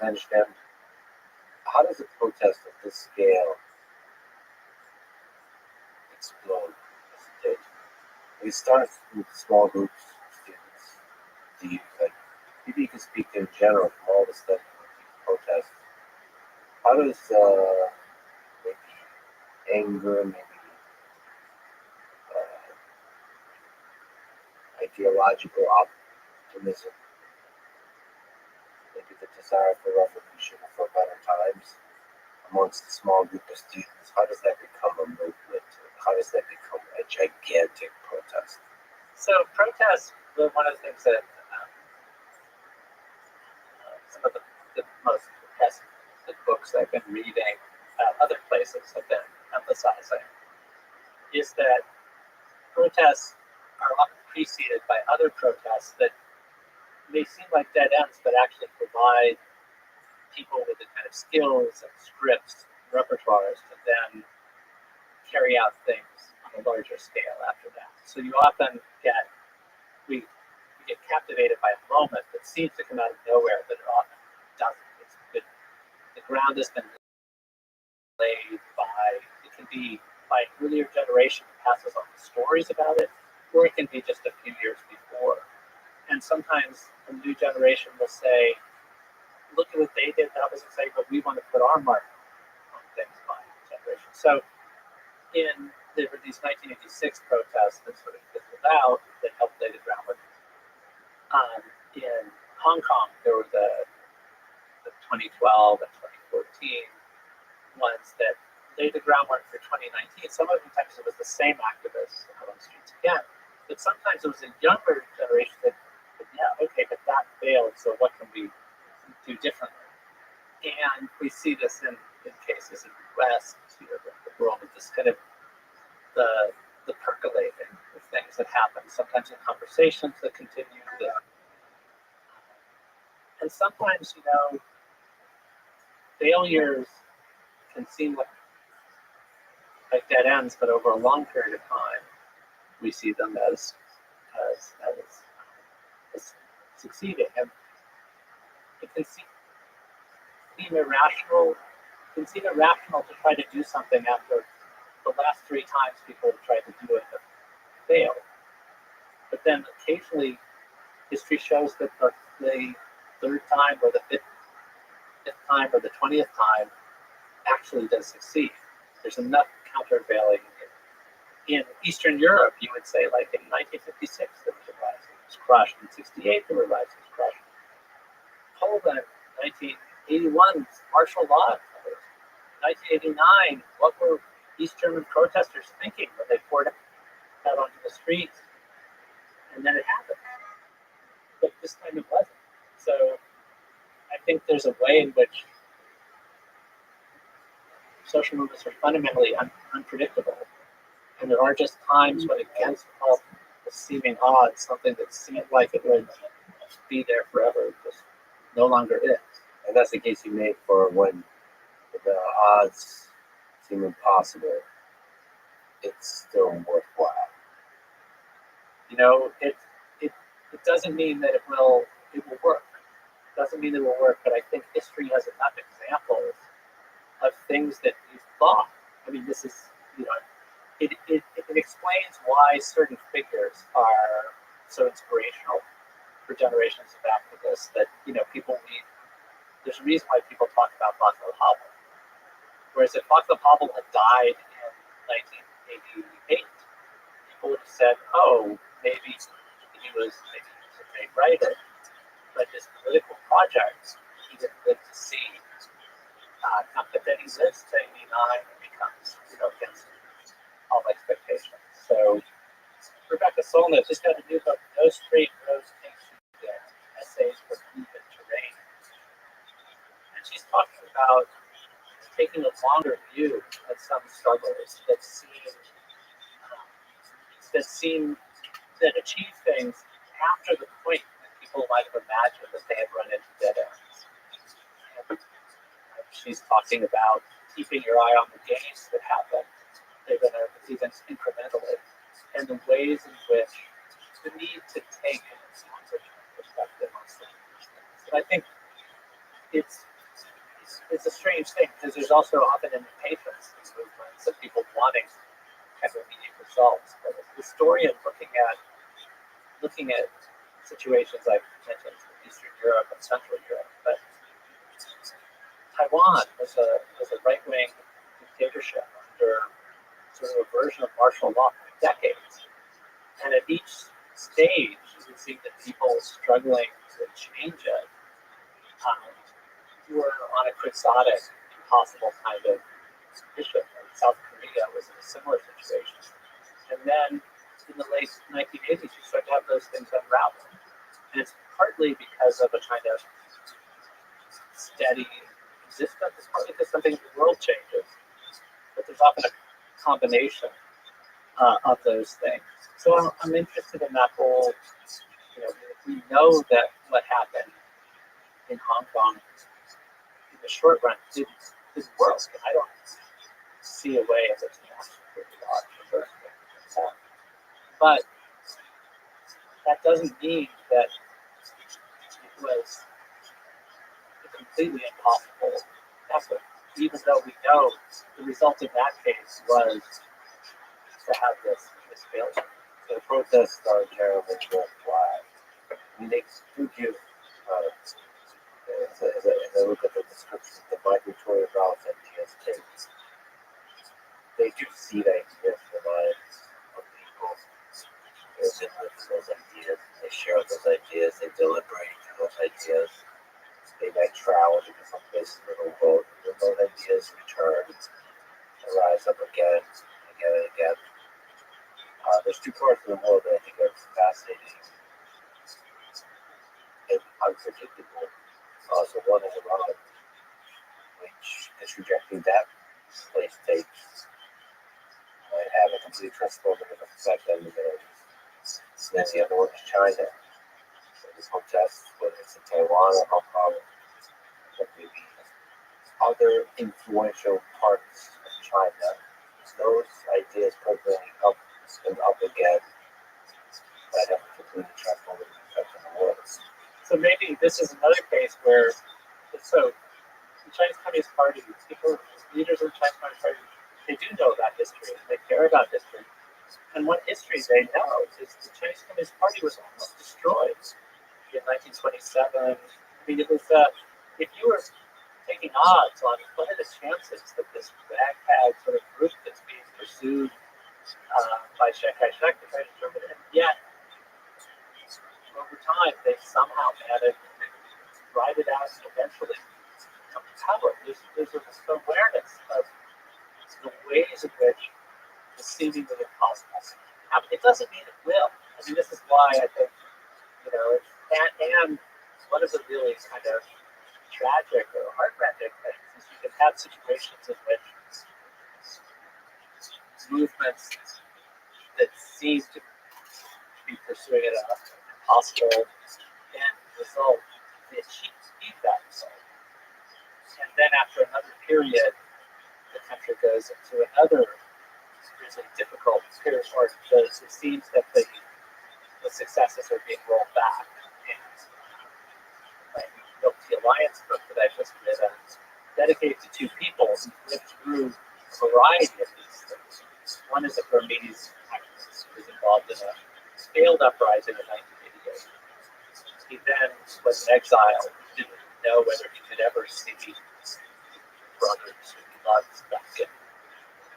I understand, how does a protest of this scale explode as it did? We started with small groups of students, the youth, like maybe you can speak in general from all the stuff protests. How does maybe anger, maybe ideological optimism, maybe the desire for revolution or for better times amongst a small group of students, how does that become a movement? How does that become a gigantic protest? So protests were one of the things that some of the most impressive books I've been reading, other places have been emphasizing, is that protests are often preceded by other protests that may seem like dead ends, but actually provide people with the kind of skills and scripts, repertoires to then carry out things on a larger scale after that. So you often get, we get captivated by a moment that seems to come out of nowhere, but it often doesn't. The ground has been laid by, it can be by an earlier generation that passes on the stories about it, or it can be just a few years before. And sometimes a new generation will say, look at what they did, that was exciting, but we want to put our mark on things by generation. So there were these 1986 protests that sort of fizzled out that helped lay the groundwork. In Hong Kong, there were the 2012 and 2014 ones that laid the groundwork for 2019. Some of the times it was the same activists out on the streets again, but sometimes it was a younger generation that, yeah, okay, but that failed, so what can we do differently? And we see this in cases in the West, the world, of this kind of the percolating of things that happen, sometimes in conversations that continue. And sometimes, failures can seem like dead ends, but over a long period of time, we see them as succeeding. And it can seem irrational. It can seem irrational to try to do something after the last 3 times people have tried to do it have failed. But then occasionally, history shows that the 3rd time or the 5th time or the 20th time actually does succeed. There's enough countervailing. In Eastern Europe, you would say, like in 1956, there was a rise, it was crushed. In 68, there were rises, crushed. Poland, 1981, martial law. 1989, what were East German protesters thinking when they poured out onto the streets? And then it happened. But this time it wasn't. So I think there's a way in which social movements are fundamentally unpredictable. And there are just times when, against all the seeming odds, something that seemed like it would be there forever just no longer is. And that's the case you made for when the odds seem impossible, it's still worthwhile. It doesn't mean that it will work. It doesn't mean it will work, but I think history has enough examples of things that you thought. I mean, this is, it explains why certain figures are so inspirational for generations of activists that, people read. There's a reason why people talk about Václav Havel. Whereas if Václav Havel had died in 1988, people would have said, oh, maybe he was a great writer, but his political projects he didn't live to see. But then he lives to 89 and becomes, against all expectations. So Rebecca Solnit just got a new book, No Straight Roads Things You Get, Essays for Even Terrain. And she's talking about taking a longer view at some struggles that achieve things after the point that people might have imagined that they had run into dead ends. And she's talking about keeping your eye on the gains that happen, even incrementally, and the ways in which the need to take a longer perspective on some of these things. And I think, it's a strange thing because there's also often an impatience in movements of people wanting kind of immediate results. But as a historian looking at situations like mentioned Eastern Europe and Central Europe, but Taiwan was a right wing dictatorship under sort of a version of martial law for decades. And at each stage, it seemed that people struggling to change it were on a quixotic, impossible kind of mission. And South Korea was in a similar situation. And then in the late 1980s, you start to have those things unravel. And it's partly because of a kind of steady existence, it's partly because something in the world changes. But there's often a combination of those things. So I'm interested in that whole, we know that what happened in Hong Kong in the short run didn't work. And I don't see a way in which the actually really are. But that doesn't mean that it was a completely impossible effort, even though we know the result in that case was to have this failure. The protests are generally worldwide. I mean, they do give, as I look at the description of the migratory routes and TSK, they do see the ideas in the minds of people. They live with those ideas, they share those ideas, they deliberate those ideas. They might travel to different places in the world, and those ideas return and rise up again and again. There's two parts of the world that I think are fascinating and unpredictable. So one is Iran, which the trajectory that place takes might have a complete transformative effect on the Middle East. Then the other one is China. So the protests, whether it's in Taiwan or Hong Kong, or maybe other influential parts of China, those ideas probably up and up again might have a completely transformative effect on the world. So maybe this is another case where, so the Chinese Communist Party, people, leaders of the Chinese Communist Party, they do know about history, they care about history. And one history they know is the Chinese Communist Party was almost destroyed in 1927. I mean, it was, if you were taking odds on what are the chances that this ragtag sort of group that's being pursued by Chiang Kai-shek to try to determine it, and yet over time they somehow managed to ride it out and eventually come to power. There's this awareness of the ways in which the seemingly impossible happen. It doesn't mean it will. I mean, this is why I think, and one of the really kind of tragic or heartrending things is you can have situations in which movements that seem to be pursuing an impossible end result, they achieve that result. And then after another period, the country goes into another really difficult period where it seems that the successes are being rolled back. And the Alliance book that I just read dedicated to two people who lived through a variety of these things. One is a Burmese activist who was involved in a failed uprising in 1988. He then was in exile, didn't know whether he could ever see brothers who he loved back in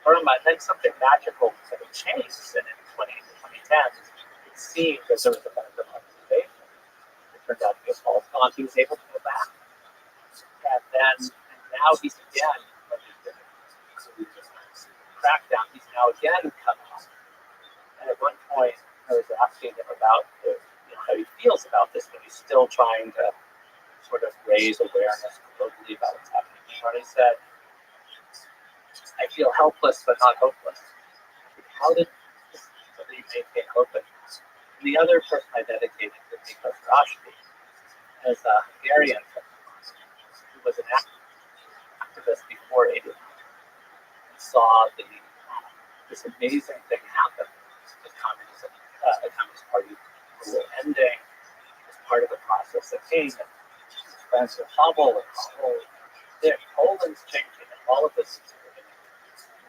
Burma. And then something magical sort of changed, and in 2010, it seemed that there was a benefit of observation. It turned out to be a false dawn. He was able to go back. And now he's again, when he's been crackdown, he's now again come out. And at one point, I was asking him about how he feels about this, but he's still trying to sort of raise awareness globally about what's happening. And he said, I feel helpless but not hopeless. How did somebody maintain hope? And the other person I dedicated to Nikos Rothschild is a Hungarian who was an activist before 89. He saw this amazing thing happen with communism, the Communist Party rule ending as part of the process that came. And expensive. Hubble, Poland's changing, and all of this is in a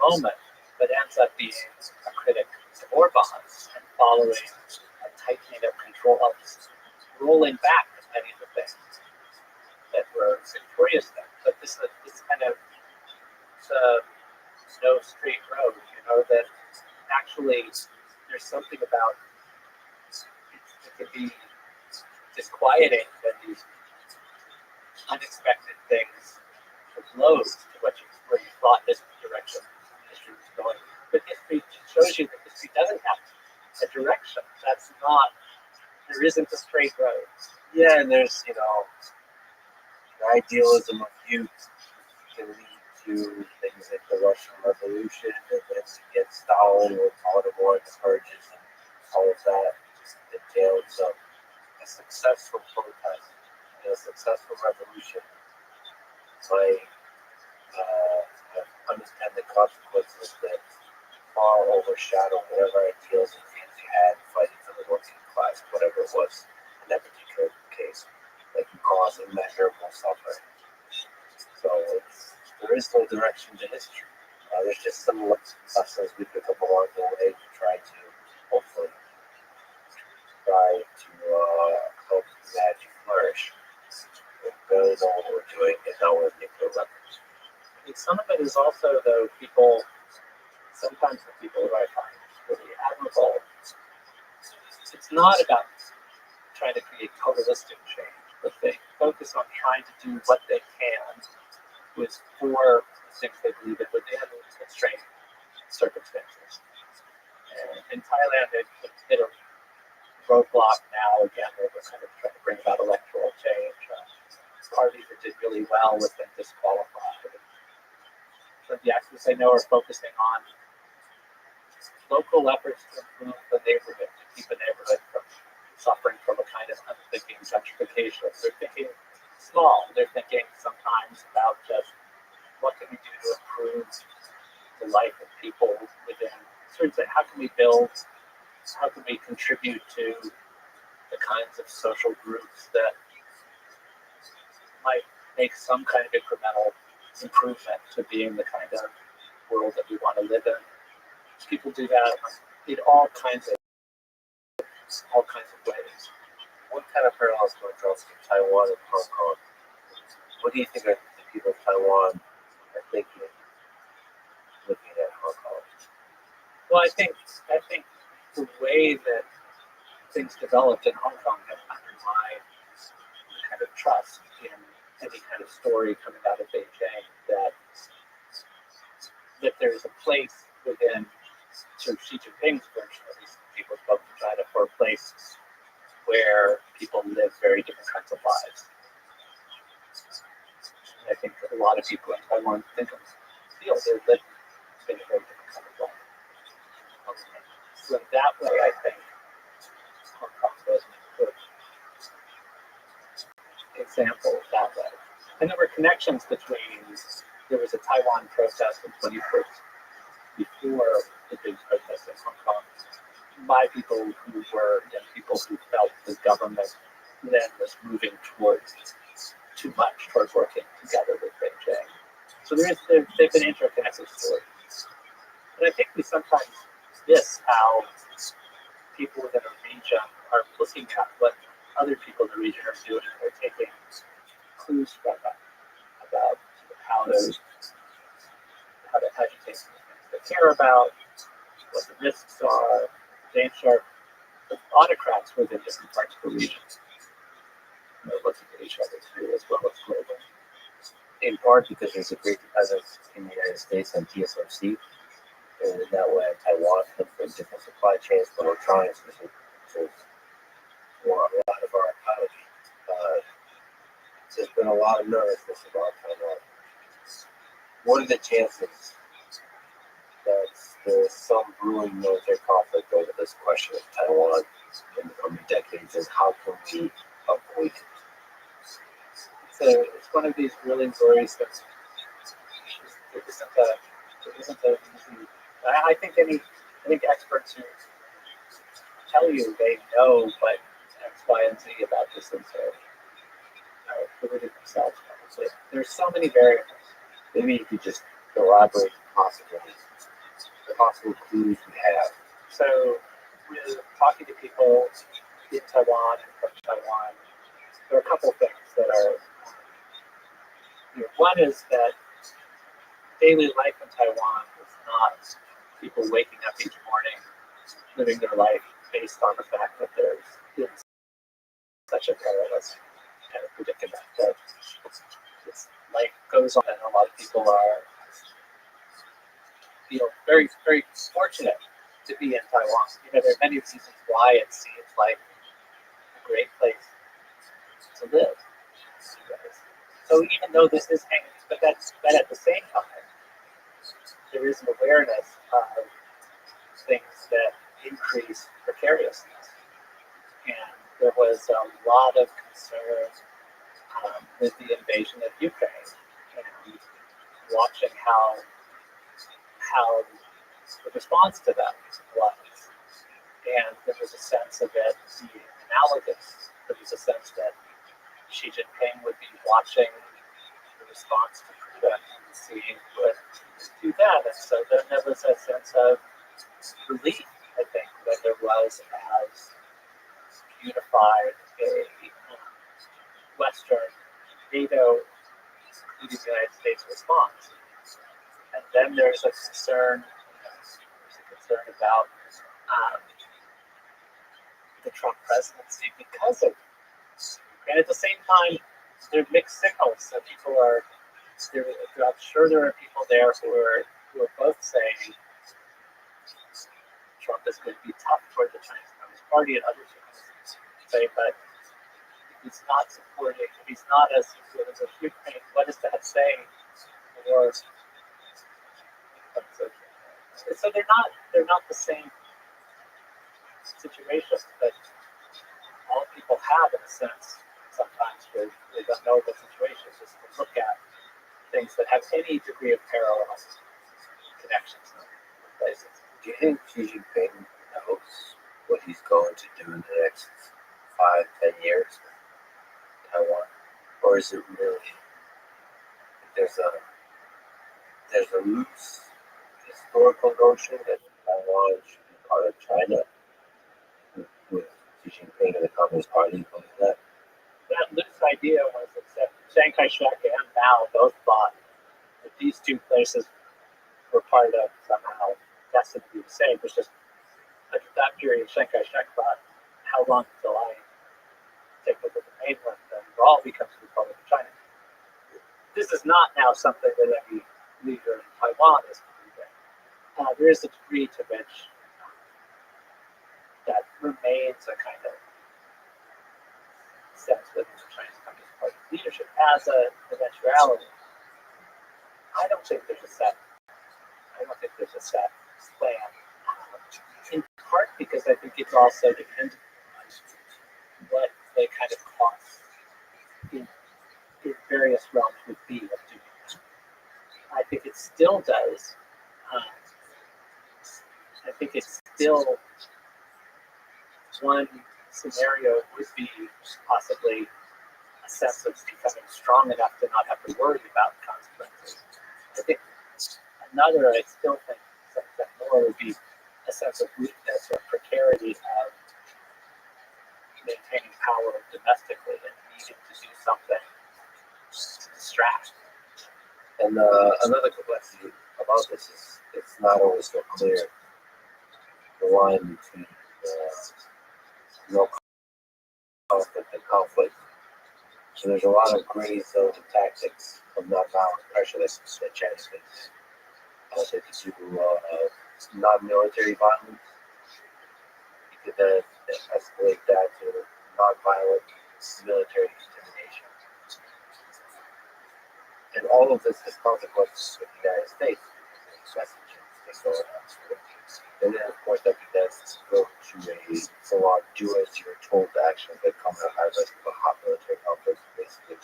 moment, but ends up being a critic to Orban and following a tightening of control, rolling back many of the things that were victorious then. But this kind of no straight road, that actually there's something about it can be disquieting when these unexpected things flow to where you thought this direction history was going. But history shows you that history doesn't have a direction. There isn't a straight road. Yeah, and there's, the idealism of youth can lead to things like the Russian Revolution, and then you get Stalin with Holodomor, the purges, and all of that entailed. So a successful protest and a successful revolution might have unintended consequences that far overshadow whatever ideals and dreams you had fighting for the working class, whatever it was in that particular case, like cause immeasurable suffering. So there is no direction to history. There's just some lessons we pick up along the way to try to hopefully help humanity flourish. We really know what we're doing and how we're nuclear weapons. And some of it is also, though, sometimes the people who I find really admirable, it's not about trying to create totalistic change, but they focus on trying to do what they can for things they believe in within constrained circumstances. And in Thailand, they've hit a roadblock now. Again, they're kind of trying to bring about electoral change. Parties that did really well with them disqualified. But the activists I know are focusing on local efforts to improve the neighborhood, to keep a neighborhood from suffering from a kind of unthinking gentrification. They're thinking small. They're thinking sometimes about just what can we do to improve the life of people within. How can we build? How can we contribute to the kinds of social groups that might make some kind of incremental improvement to being the kind of world that we want to live in? People do that in all kinds of ways. What kind of parallels do I draw from Taiwan and Hong Kong? What do you think the people of Taiwan are thinking, looking at Hong Kong? Well, I think the way that things developed in Hong Kong have undermined the kind of trust in any kind of story coming out of Beijing that there's a place within sort of Xi Jinping's version, at least people spoke to China, for a place where people live very different kinds of lives. And I think a lot of people in Taiwan feel they're living in a very different kind of life. So that way, I think Hong Kong was a good example of that way. And there were connections there was a Taiwan protest in 2014 before the big protest in Hong Kong by people who were young people who felt the government then was moving towards working together with Beijing. So they've been interconnected stories. And I think we sometimes miss how people within a region are looking at what other people in the region are doing. They're taking clues from them about how to educate things they care about, what the risks are, danger, the autocrats within different parts of the region. They're looking at each other too, as well as global. In part because there's a great dependence in the United States on TSMC, and in that way Taiwan comes from different supply chains for electronics, which is for a lot of our economy. There's been a lot of nervousness about Taiwan. What are the chances that there's some brewing military conflict over this question of Taiwan in the coming decades, and how can we avoid it? So it's one of these really worrisome. It isn't a easy. I think experts who tell you they know what X, Y, and Z about this and so polluted themselves. So there's so many variables. Maybe you could just elaborate the possible clues we have. So with talking to people in Taiwan and from Taiwan, there are a couple things that are, one is that daily life in Taiwan is not people waking up each morning, living their life based on the fact that there's been such a perilous kind of predicament that life goes on, and a lot of people are very, very fortunate to be in Taiwan. There are many reasons why it seems like a great place to live. So even though this is hanging, but at the same time, there is an awareness of things that increase precariousness. And there was a lot of concern with the invasion of Ukraine and watching how the response to that was. And there was a sense of it being analogous. There was a sense that Xi Jinping would be watching the response to Cuba and seeing what do that. And so then there was a sense of relief, I think, that there was as unified a Western NATO, including the United States response. And then there's a concern about the Trump presidency because of this. And at the same time, there are mixed signals. So people are, I'm sure there are people there who are both saying Trump is going to be tough toward the Chinese Communist Party, and others are going to say, but he's not supporting, he's not as supportive of Ukraine. What does that say? Or so they're not the same situations that all people have in a sense. Sometimes they don't know the situations, just to look at things that have any degree of parallel connections in places. Do you think Xi Jinping knows what he's going to do in the next 5-10 years in Taiwan? Or is it really there's a loose historical notion that Taiwan should be part of China with Xi Jinping and the Communist Party believe that? That loose idea was that Chiang Kai-shek and Mao both thought that these two places were part of somehow destined to be the same. It was just at that period, Chiang Kai-shek thought, how long until I take over the mainland and it all becomes the Republic of China? This is not now something that any leader in Taiwan is believing. There is a degree to which that remains a kind of sense within the Chinese Communist Party leadership as an eventuality. I don't think there's a set plan. In part because I think it's also dependent on what the kind of costs in various realms would be of doing that. I think it still does. I think it's still one scenario would be possibly a sense of becoming strong enough to not have to worry about consequences. I think another, I still think that more would be a sense of weakness or precarity of maintaining power domestically and needing to do something to distract. And another complexity about this is it's not always so clear the line between no conflict and conflict. So there's a lot of gray zone tactics of nonviolent pressure that China takes. They could do non-military violence. You could then escalate that to non-violent military intimidation. And all of this has consequences for the United States. And then, of course, that could then go to a full-on do as you're told actions that come at a high risk of a hot military conflict. Basically,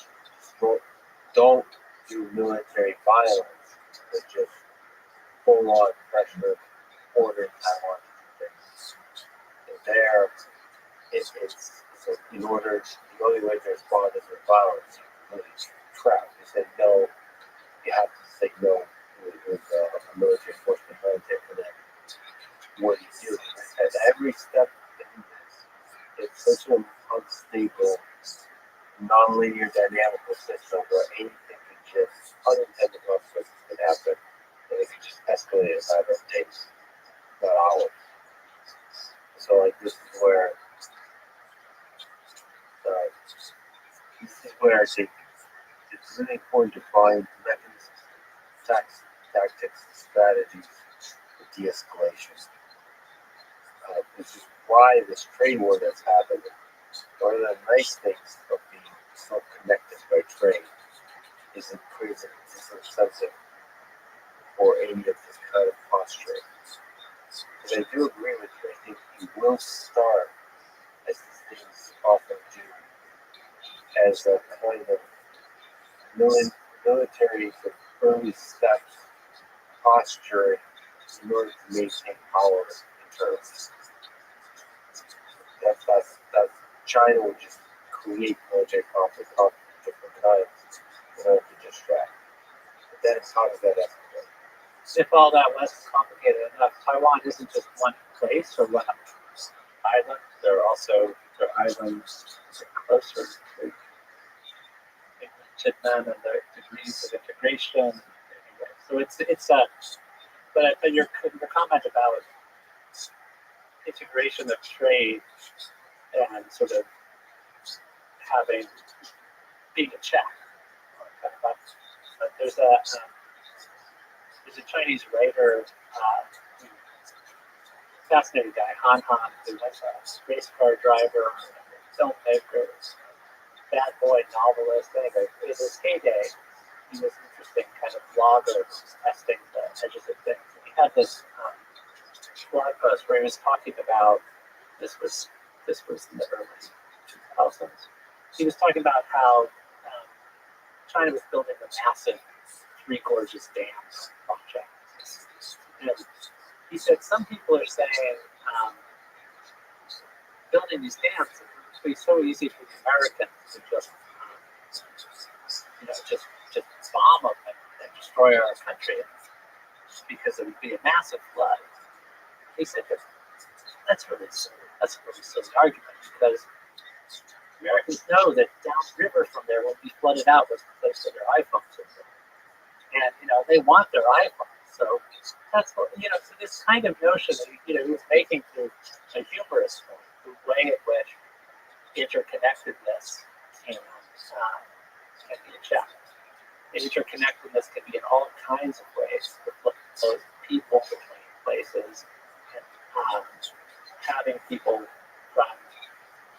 don't do military violence, but just full-on pressure, ordering Taiwan. And there, it's So in order, the only way to respond is with violence. Really crap. They said no. You have to say no with a military force behind it, and then what do you do? At every step in this, it's such an unstable, non-linear dynamical system where anything can just unintended consequences can happen, and it can just escalate in a matter of days, not hours. So like this is where I think it's really important to find mechanisms, tactics, strategies for de-escalation. This is why this trade war that's happening, one of the nice things of being so connected by trade is it creates a disincentive for any of this kind of posturing. Because I do agree with you, I think you will start, as these things often do, as a kind of military sort of early steps posturing in order to maintain power internally. That's China would just create military conflict of different kinds in order to distract. But then how does that escalate? If all that was complicated enough, Taiwan isn't just one place or one island. There are islands closer to Chitman and the degrees of integration. Anyway, so it's a but your comment about integration of trade and sort of being a check. There's a Chinese writer, fascinating guy, Han, who was a race car driver, filmmaker, bad boy novelist. Anyway, in his heyday, he was an interesting kind of blogger, testing the edges of things. He had this blog post where he was talking about this was in the early 2000s. He was talking about how China was building a massive Three Gorges Dams project. And he said some people are saying building these dams would be so easy for the Americans to just bomb them and destroy our country because it would be a massive flood. He said that's a really silly argument because Americans know that downriver from there will be flooded out was the place where their iPhones are from. And they want their iPhones. So that's what so this kind of notion that he was making through a humorous point, the way in which interconnectedness can be a challenge. Interconnectedness can be in all kinds of ways, both people between places, and having people from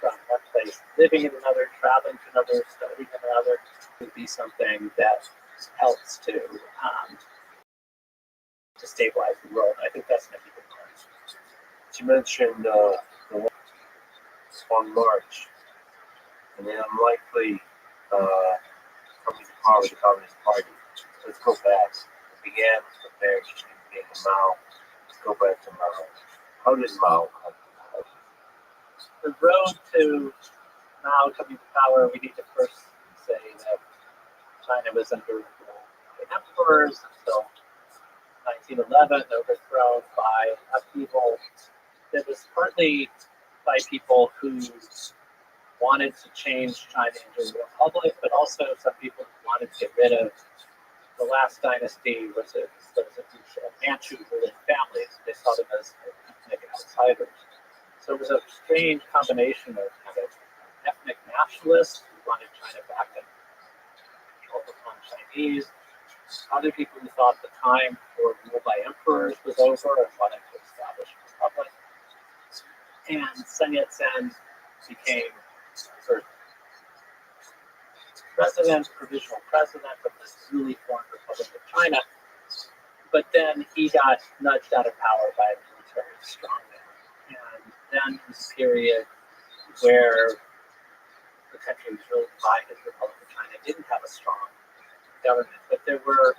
one place living in another, traveling to another, studying in another, would be something that helps to stabilize the world. I think that's going to be the point. You mentioned the one on March, and the unlikely coming to power of the Communist Party. Let's go back. It began with the marriage being Mao. Let's go back to Mao. How did Mao come to power? The road to Mao coming to power, we need to first say that China was under rule by emperors until 1911, overthrown by upheaval. It was partly by people who wanted to change China into a republic, but also some people who wanted to get rid of the last dynasty was a Manchu ruling families. They saw them as ethnic outsiders. So it was a strange combination of kind of ethnic nationalists who wanted China back and control upon Chinese, other people who thought the time for rule by emperors was over and wanted to establish a republic. And Sun Yat-sen became sort of provisional president of this newly formed Republic of China. But then he got nudged out of power by a military strongman. And then there was a period where the country was really divided. The Republic of China didn't have a strong government, but there were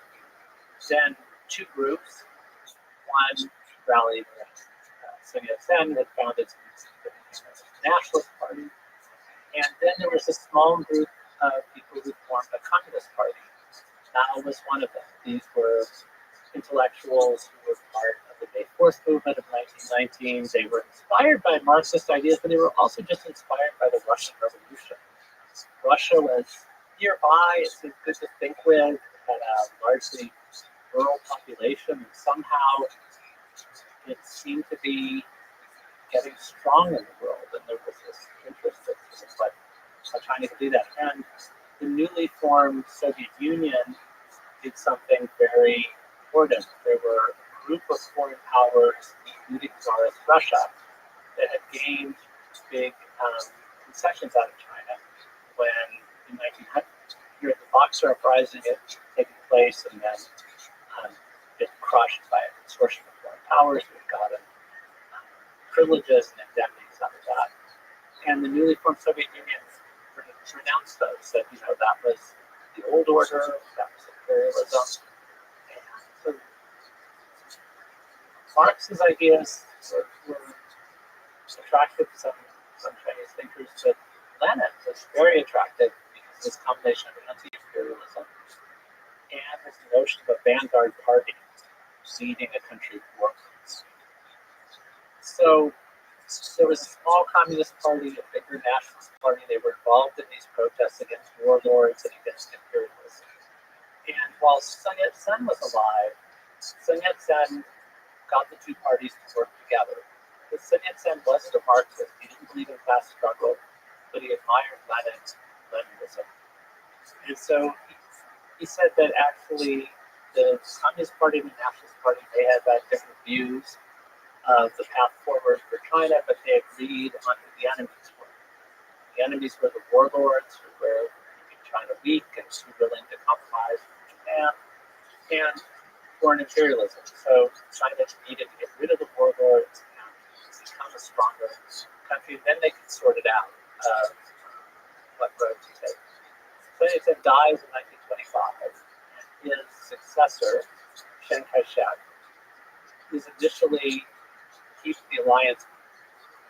then two groups. One rallied around Sun Yat-sen had founded the Nationalist Party, And then there was a small group of people who formed a communist party. Mao was one of them. These were intellectuals who were part of the May 4th movement of 1919. They were inspired by Marxist ideas, but they were also just inspired by the Russian Revolution. Russia was nearby, it seemed good to think with, it had a largely rural population, and somehow it seemed to be getting strong in the world, and there was this interest in what China could do that. And the newly formed Soviet Union did something very important. There were a group of foreign powers, including Tsarist Russia, that had gained big concessions out of China when in 1900, the Boxer Uprising had taken place, and then been crushed by a consortium of foreign powers who had gotten privileges and indemnities out of that. And the newly formed Soviet Union renounced those, said, that was the old order, that was imperialism. And so Marx's ideas were attractive to some Chinese thinkers, but Lenin was very attractive because of this combination of anti-imperialism and this notion of a vanguard party leading a country forwards. So there was a small communist party, a bigger nationalist party. They were involved in these protests against warlords and against imperialism. And while Sun Yat-sen was alive, Sun Yat-sen got the two parties to work together. Because Sun Yat-sen wasn't a Marxist, he didn't believe in class struggle, but he admired Leninism. And so he said that actually the Communist Party and the Nationalist Party, they had different views of the path forward for China, but they agreed on who the enemies were. The enemies were the warlords who were keeping China weak and too willing to compromise with Japan, and foreign imperialism. So China needed to get rid of the warlords and become a stronger country. Then they could sort it out what road to take. Sun Yat-sen dies in 1925, and his successor, Chiang Kai-shek, is initially keeps the alliance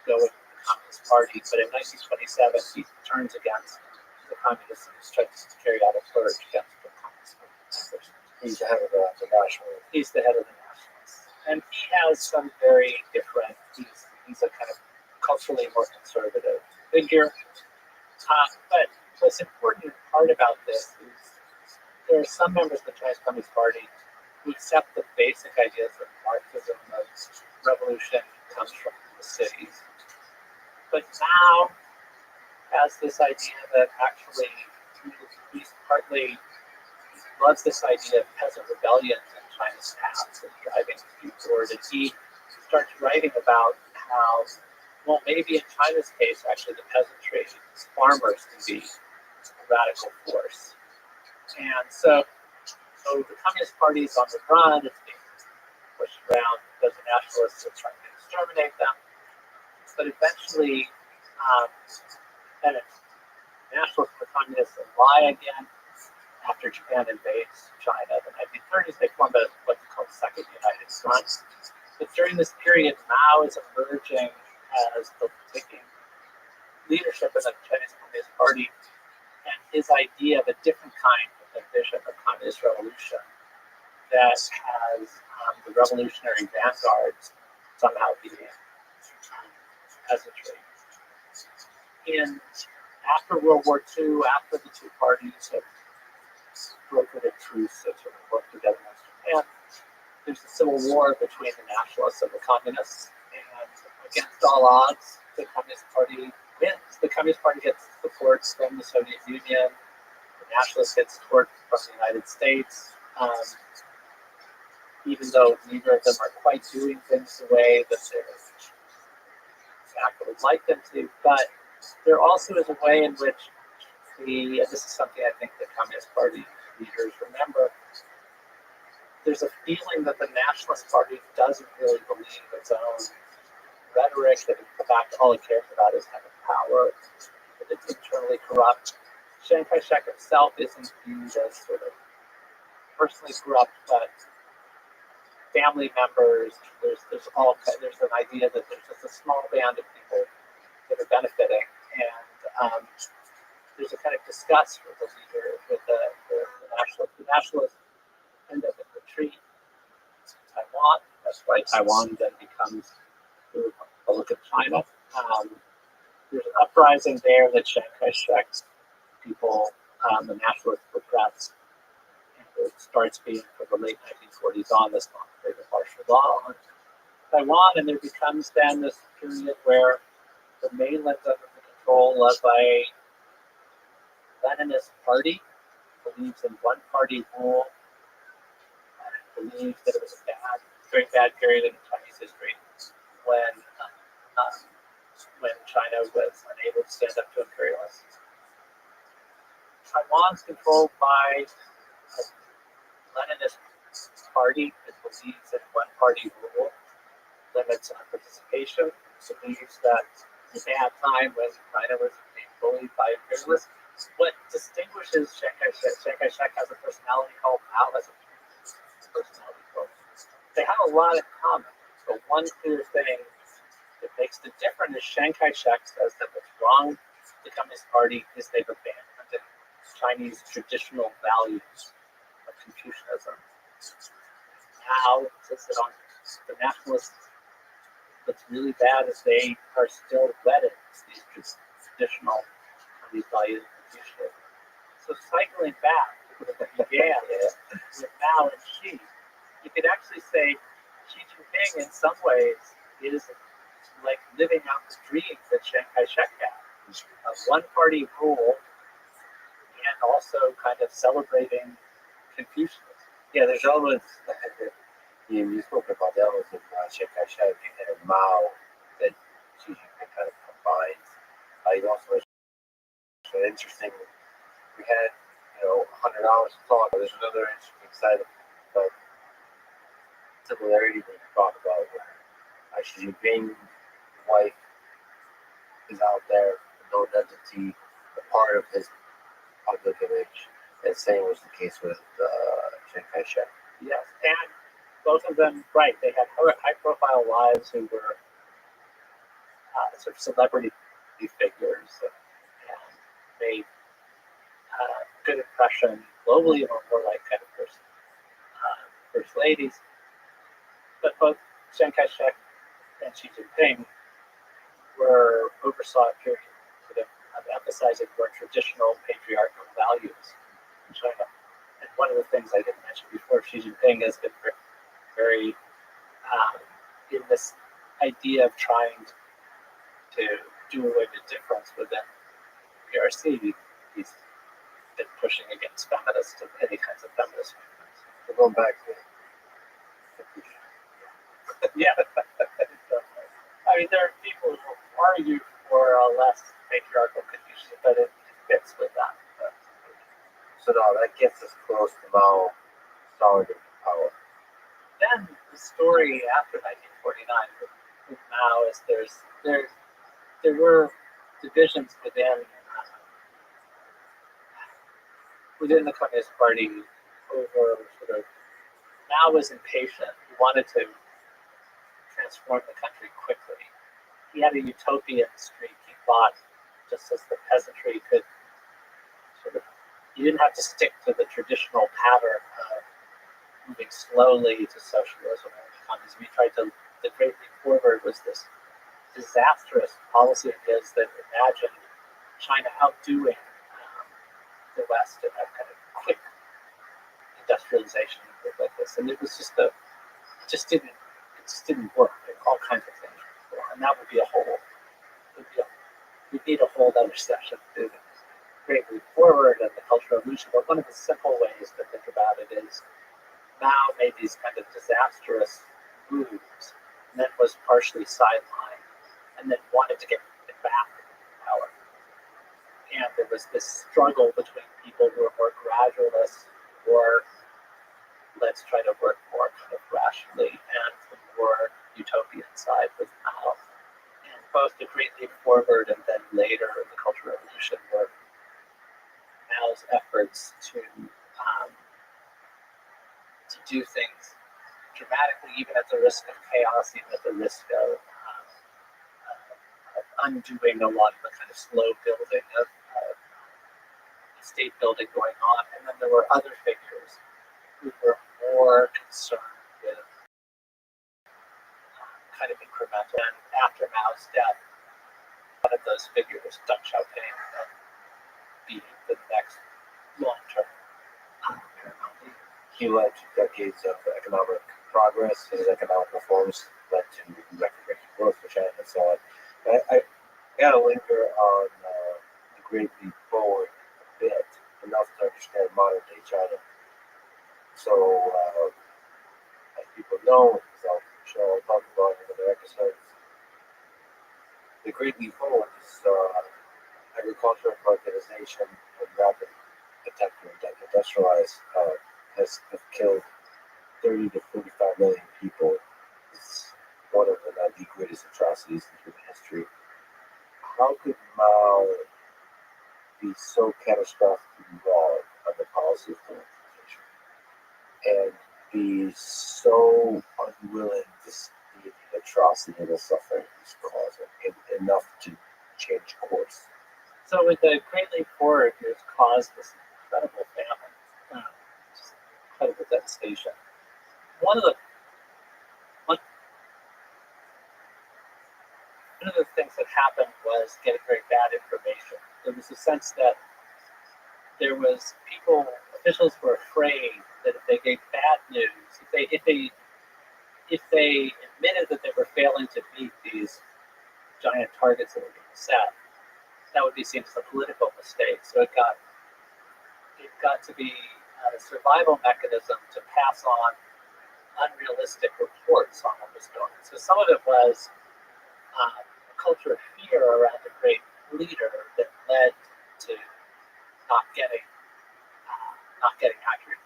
going with the Communist Party, but in 1927 he turns against the communists and tries to carry out a purge against the Communist Party. He's the head of the Nationalists. He's the head of the Nationalists. And he has some very different, he's a kind of culturally more conservative figure. But what's important part about this is there are some members of the Chinese Communist Party who accept the basic ideas of Marxism, of revolution comes from the cities. But now has this idea that actually he's partly loves this idea of peasant rebellions in China's past and driving people forward. And he starts writing about how, well, maybe in China's case, actually the peasantry, farmers can be a radical force. And so the Communist Party is on the run, it's being pushed around because the nationalists are trying to exterminate them. But eventually, the nationalists and the communists ally again after Japan invades China in the 1930s. They form what's called Second United Front. But during this period, Mao is emerging as taking leadership in the Chinese Communist Party, and his idea of a different kind of vision of communist revolution that has the revolutionary vanguards somehow being peasantry. After World War II, after the two parties have brokered a truce that sort of worked together against Japan, there's a civil war between the nationalists and the communists, and against all odds, the Communist Party wins. The Communist Party gets support from the Soviet Union, the nationalists get support from the United States, even though neither of them are quite doing things the way that their backer would like them to. But there also is a way in which and this is something I think the Communist Party leaders remember, there's a feeling that the Nationalist Party doesn't really believe its own rhetoric, that in fact all it cares about is having power, that it's internally corrupt. Chiang Kai-shek himself isn't viewed as sort of personally corrupt, but family members, there's an idea that there's just a small band of people that are benefiting, and there's a kind of disgust with the leader, with the nationalists. The nationalists end up in retreat to Taiwan. That's why Taiwan then becomes the Republic of China. There's an uprising there that Chiang Kai-shek's people, the nationalists, repress. And it starts being from the late 1940s on this conflict of martial law on Taiwan, and there becomes then this period where the mainland's under the control of a Leninist party, believes in one-party rule, and believes that it was a very bad period in Chinese history when China was unable to stand up to imperialists. Taiwan's controlled by a Leninist party that believes in one-party rule, limits on participation, believes that the bad time when China was being bullied by imperialists. What distinguishes Chiang Kai-shek has a personality called Maoism. Personality quote. They have a lot in common, but one clear thing that makes them different is Chiang Kai-shek says that what's wrong with the Communist Party is they've abandoned Chinese traditional values of Confucianism. Now, says that on the nationalists, what's really bad is they are still wedded to these traditional values of Confucianism. So cycling back to what began with Mao and Xi, you could actually say Xi Jinping in some ways is like living out the dream that Chiang Kai-shek had, of one-party rule and also kind of celebrating Confucianism. Yeah, there's elements that you spoke about the elements of Chiang Kai-shek and Mao that Xi Jinping kind of combines. You also mentioned interesting. We had, $100 to talk. There's another interesting side of similarity we talk about where Xi Jinping's wife is out there, no identity, a part of his public image, and same was the case with Chiang Kai-shek. Yes, and both of them, right, they had high-profile wives who were sort of celebrity figures and made good impression globally, or more like kind of first ladies. But both Chiang Kai-shek and Xi Jinping oversaw a period of emphasizing more traditional patriarchal values in China. And one of the things I didn't mention before, Xi Jinping has been very in this idea of trying to do away with difference within PRC. He's been pushing against feminists and any kinds of feminist movements. We're going back to Yeah. I mean, there are people who argue for a less patriarchal Confucianism, but it fits with that. So now that gets us close to Mao starting power. Then the story after 1949 with Mao is there were divisions within the Communist Party over sort of Mao was impatient. He wanted to transform the country quickly. He had a utopian streak. He thought just as the peasantry could you didn't have to stick to the traditional pattern of moving slowly to socialism or communism. He tried to, the Great Leap Forward was this disastrous policy of his that imagined China outdoing the West in a kind of quick industrialization like this. And it was just it just didn't work. Like all kinds of things. And that would be we'd need a whole other session to do the Great Leap Forward and the Cultural Revolution. But one of the simple ways to think about it is Mao made these kind of disastrous moves and then was partially sidelined and then wanted to get back in power. And there was this struggle between people who were more gradualists or let's try to work more kind of rationally, and the more utopian side with Mao. And both the Great Leap Forward and then later the Cultural Revolution were Mao's efforts to do things dramatically, even at the risk of chaos, even at the risk of undoing a lot of the kind of slow building of state building going on, and then there were other figures who were more concerned with kind of incremental. And after Mao's death, one of those figures, Deng Xiaoping, be the next long-term paramount leader. He led to decades of economic progress. His economic reforms led to record-breaking growth for China and so on. I gotta linger on the Great Leap Forward a bit, enough to understand modern-day China. So, as people know, because I'm sure I'll talk about it in other episodes, the Great Leap Forward is agricultural productization and rapid attempt to industrialize has killed 30 to 45 million people. It's one of the greatest atrocities in human history. How could Mao be so catastrophically wrong on the policy of colonization and be so unwilling to see the atrocity and the suffering he's causing enough to change course? So with the Great Leap Forward, it's caused this incredible famine, just incredible devastation. One of the things that happened was getting very bad information. There was a sense that officials were afraid that if they gave bad news, if they admitted that they were failing to meet these giant targets that were being set, that would be seen as a political mistake. So it got to be a survival mechanism to pass on unrealistic reports on what was going on. So some of it was a culture of fear around a great leader that led to not getting accurate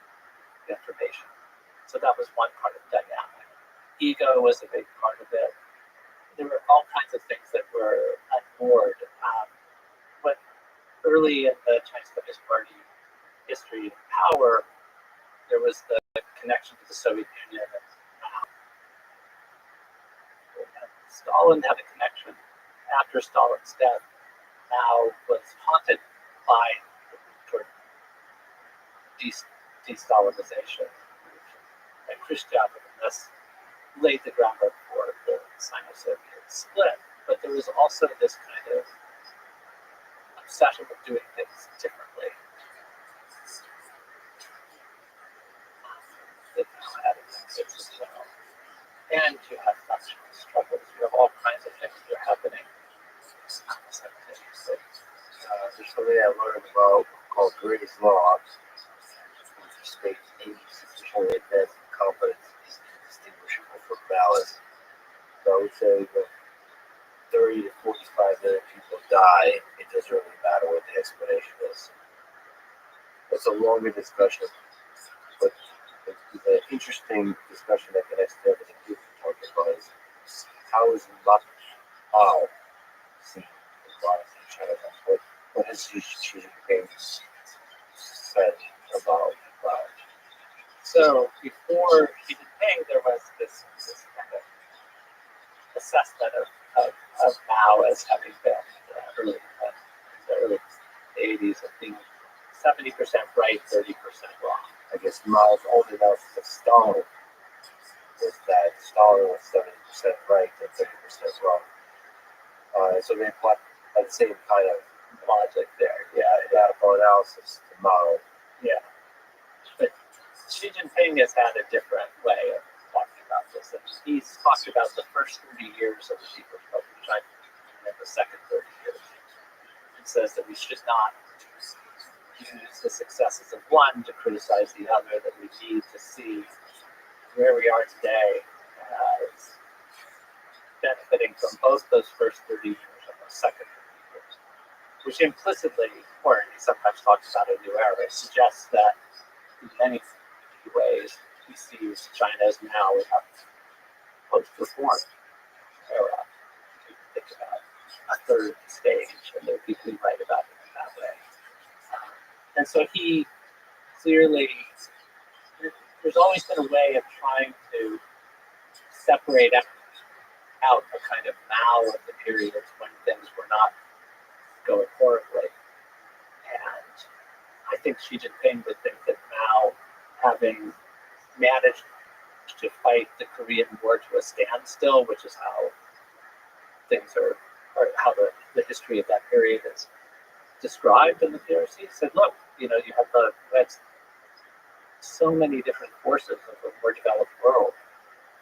information. So that was one part of the dynamic. Ego was a big part of it. There were all kinds of things that were unmoored. But early in the Chinese Communist Party history and power, there was the connection to the Soviet Union. And Stalin had a connection. After Stalin's death, Mao was haunted by toward de-Stalinization. And Khrushchev, and this laid the groundwork for the Sino-Soviet split. But there was also this kind of obsession with doing things differently. That Mao had against it as well. And you have national struggles. You have all kinds of things that are happening simultaneously. There's something I learned about called Gray's Law, which states any sufficiently advanced competence is indistinguishable from malice. So I would say that 30 to 45 million people die. It doesn't really matter what the explanation is. It's a longer discussion, but the interesting discussion that connects to everything you've been talking about is how is Mao seen in China? What has Xi Jinping said about Mao? So before Xi Jinping, there was this kind of assessment of Mao as having been early in the early 80s of being 70% right, 30% wrong. I guess Mao's old enough to Stalin was that Stalin was 70% right and 30% wrong. So they apply the same kind of Logic there, yeah. radical analysis to Mao. Yeah. But Xi Jinping has had a different way of talking about this. And he's talked about the first 30 years of the People's Republic of China and the second 30 years. It says that we should not use the successes of one to criticize the other, that we need to see where we are today as benefiting from both those first 30 years and those second 30 years, which implicitly, or he sometimes talks about a new era, suggests that in many ways he sees China as now a post-reform era. You can think about a third stage, and there are people who write about it in that way. And so he clearly, there's always been a way of trying to separate out a kind of Mao of the periods when things were not going horribly, and think Xi Jinping would think that Mao, having managed to fight the Korean War to a standstill, which is how things are, or how the history of that period is described in the PRC, said, look, you had so many different forces of a more developed world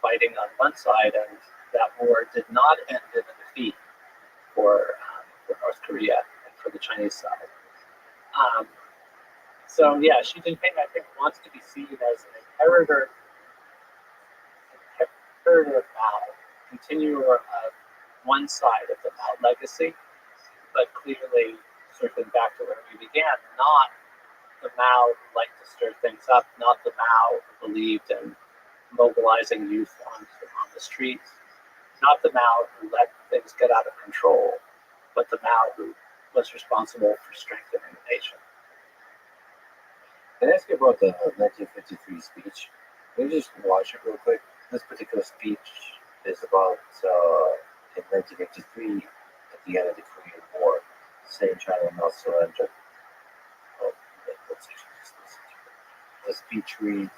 fighting on one side, and that war did not end in a defeat for North Korea and for the Chinese side. So yeah, Xi Jinping, I think, wants to be seen as an inheritor of Mao, continuer of one side of the Mao legacy, but clearly, circling back to where we began, not the Mao who liked to stir things up, not the Mao who believed in mobilizing youth on the streets, not the Mao who let things get out of control, but the Mao who was responsible for strengthening the nation. Can I ask you about the 1953 speech? Maybe just watch it real quick. This particular speech is about in 1953, at the end of the Korean War, saying China will not surrender. Oh, the speech reads,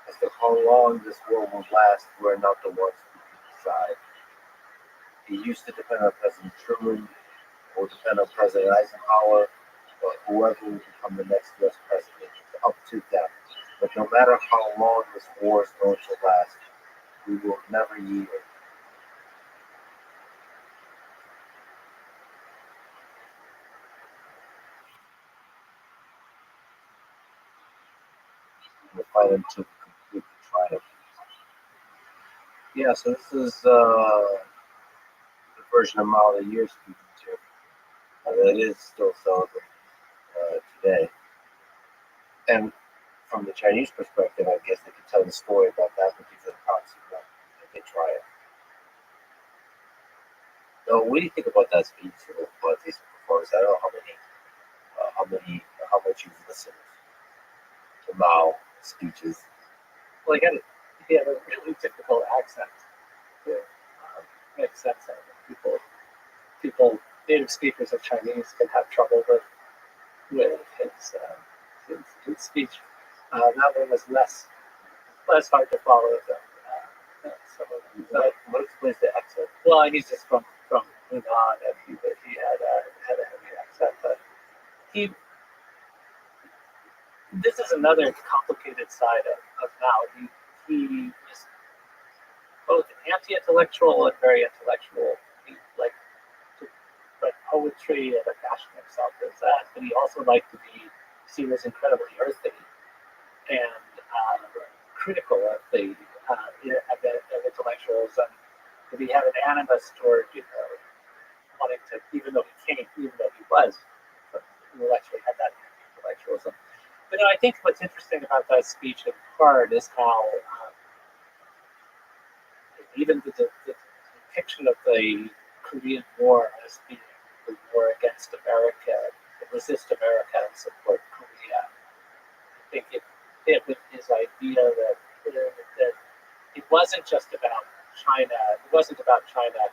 as to how long this war will last, we're not the ones who can decide. It used to depend on President Truman, or depend on President Eisenhower, or whoever will become the next U.S. president. It's up to them. But no matter how long this war is going to last, we will never yield. We'll fight until we completely triumph. Yeah, so this is the version of Mao that you're speaking to. That is still celebrated today. And from the Chinese perspective, I guess they could tell the story about that particular concept if they try it. So, what do you think about that speech? About these performers? I don't know how much you've listened to Mao speeches. Well, he had a really difficult accent to make sense of it. People, native speakers of Chinese can have trouble with his speech. That one was less hard to follow than some of them. But What explains the accent? well, he's just from Hunan, and he had a heavy accent. But this is another complicated side of Mao. He is both anti-intellectual and very intellectual. He liked to write poetry and fashion himself as that, but he also liked to be seen as incredibly earthy and critical of the intellectuals, and that he had an animus toward wanting to, even though he was intellectually had that intellectualism. But I think what's interesting about that speech in part is how even the depiction of the Korean War as being the war against America, to resist America and support Korea. I think it fit with his idea that it wasn't just about China. It wasn't about China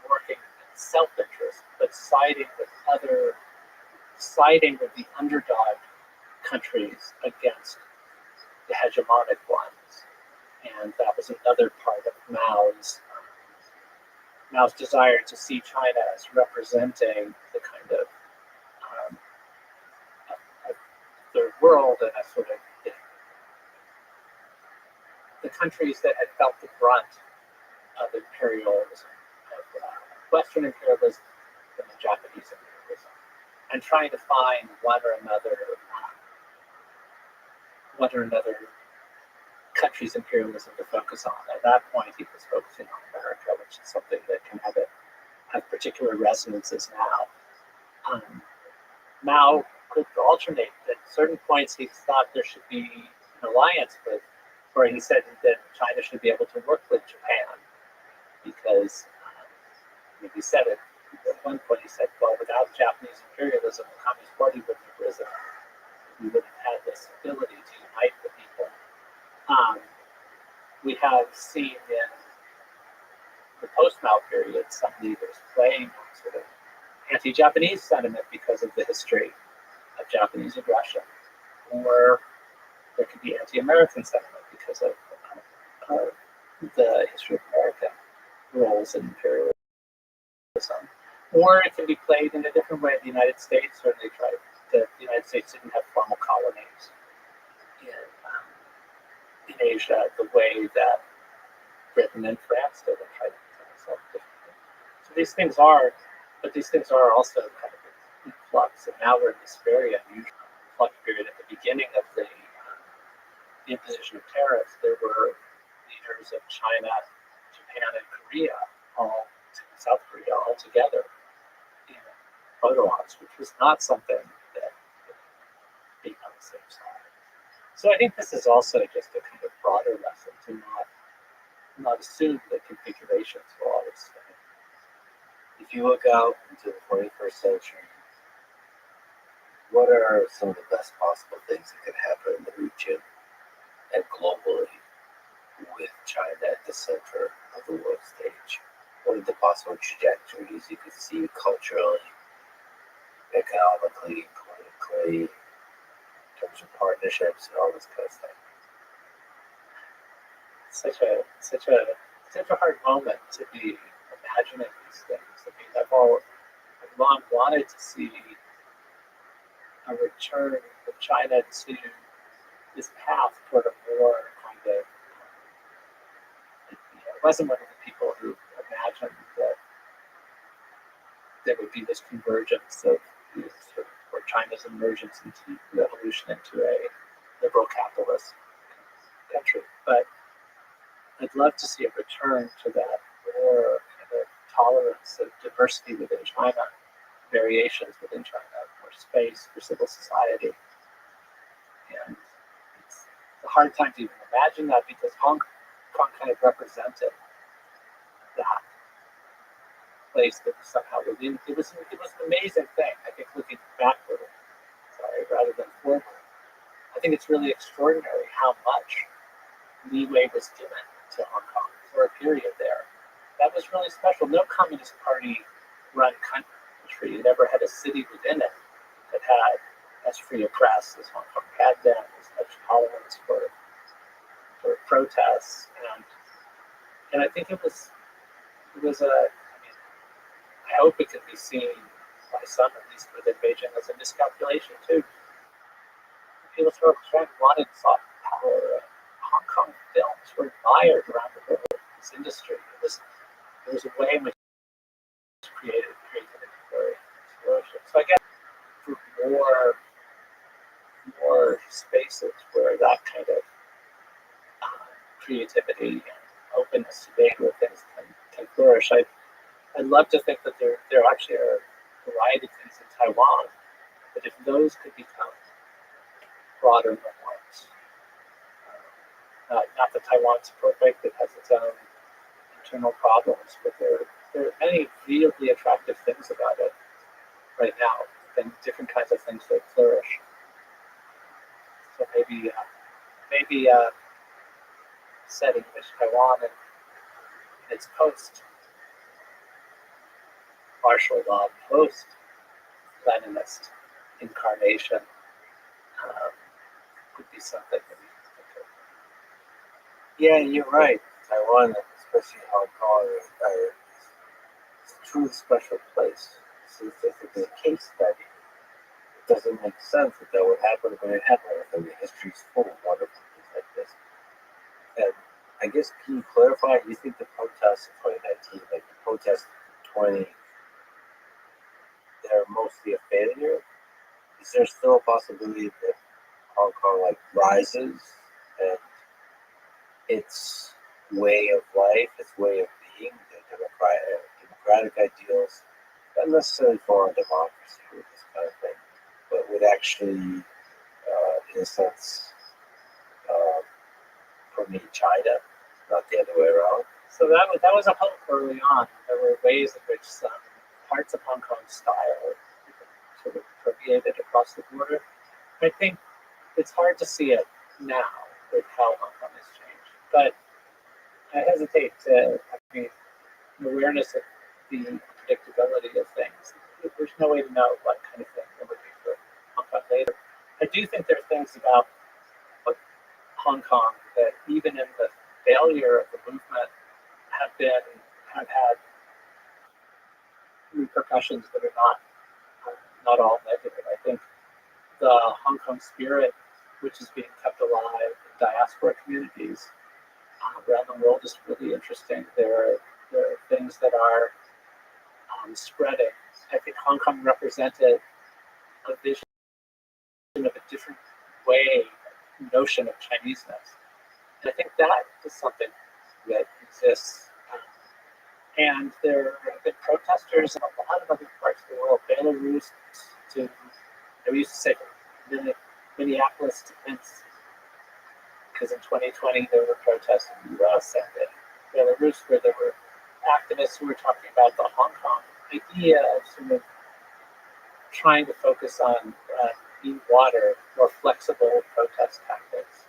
working in self-interest, but siding with the underdog countries against the hegemonic ones. And that was another part of Mao's desire to see China as representing the kind of third world and a sort of the countries that had felt the brunt of imperialism, of Western imperialism and the Japanese imperialism, and trying to find one or another country's imperialism to focus on. At that point, he was focusing on America, which is something that can have particular resonances now. Mao could alternate. At certain points, he thought there should be an alliance with, where he said that China should be able to work with Japan, because he said it at one point. He said, "Well, without Japanese imperialism, the Communist Party wouldn't have risen. We wouldn't have had this ability to unite the people." We have seen in the post-Mao period some leaders playing on sort of anti-Japanese sentiment because of the history of Japanese aggression, or there could be anti-American sentiment because of the history of American roles in imperialism. Or it can be played in a different way. The United States certainly tried. The United States didn't have formal colonies in Asia the way that Britain and France did, and tried to present itself differently. So these things are, but these things are also kind of in flux. And now we're in this very unusual flux period. At the beginning of the imposition of tariffs, there were leaders of China, Japan, and Korea, South Korea, all together in photo ops, which was not something that being on the same side. So I think this is also just a kind of broader lesson to not assume that configurations will always stay. If you look out into the 21st century, what are some of the best possible things that could happen in the region and globally with China at the center of the world stage? What are the possible trajectories you could see culturally, economically, politically, in terms of partnerships and all this kind of stuff? Such a hard moment to be imagining these things. I mean, I've long wanted to see a return of China to this path toward a more kind of. I wasn't one of the people who imagined that there would be this convergence of or China's emergence into evolution into a liberal capitalist country. But I'd love to see a return to that more kind of tolerance of diversity within China, variations within China, more space for civil society. And it's a hard time to even imagine that because Hong Kong kind of represented that place that was somehow within. It was an amazing thing. I think looking backward, rather than forward, I think it's really extraordinary how much leeway was given to Hong Kong for a period there. That was really special. No Communist Party run country never had a city within it that had as free a press as Hong Kong had then, as much tolerance for protests, and I think it was I hope it could be seen by some, at least within Beijing, as a miscalculation too. People sort of wanted soft power. Hong Kong films were admired around the world. This industry, there was a way in which it was created for explosion. So I guess for more spaces where that kind of creativity and openness to being with things can flourish. I'd love to think that there actually are a variety of things in Taiwan, but if those could become broader norms, not that Taiwan's perfect, it has its own internal problems, but there are many really attractive things about it right now, and different kinds of things that flourish. So maybe setting which Taiwan in its post-martial law, post-Leninist incarnation could be something that we can think of. Yeah, you're right. Taiwan, especially Hong Kong, it's a truly special place. Since this is a case study, it doesn't make sense that would happen, but it happened. I mean, history is full of wonderful things like this. And I guess, can you clarify, you think the protests in 2019, like the protests in 20, they're mostly a failure? Is there still a possibility that Hong Kong rises and its way of life, its way of being, the democratic ideals, not necessarily for democracy or this kind of thing, but would actually, in a sense, permeate China, not the other way around? So that was a hope early on. There were ways in which some parts of Hong Kong style sort of permeated across the border. I think it's hard to see it now with how Hong Kong has changed. But I hesitate to, awareness of the unpredictability of things. There's no way to know what kind of thing there would be for Hong Kong later. do think there are things about Hong Kong that even in the failure of the movement have had repercussions that are not all negative. I think the Hong Kong spirit, which is being kept alive in diaspora communities around the world, is really interesting. There are things that are spreading. I think Hong Kong represented a vision of a different way, notion of Chineseness. And I think that is something that exists. And there have been protesters in a lot of other parts of the world, Belarus to, we used to say from Minneapolis to Minsk, because in 2020 there were protests in the US and in Belarus where there were activists who were talking about the Hong Kong idea of sort of trying to focus on being water, more flexible protest tactics.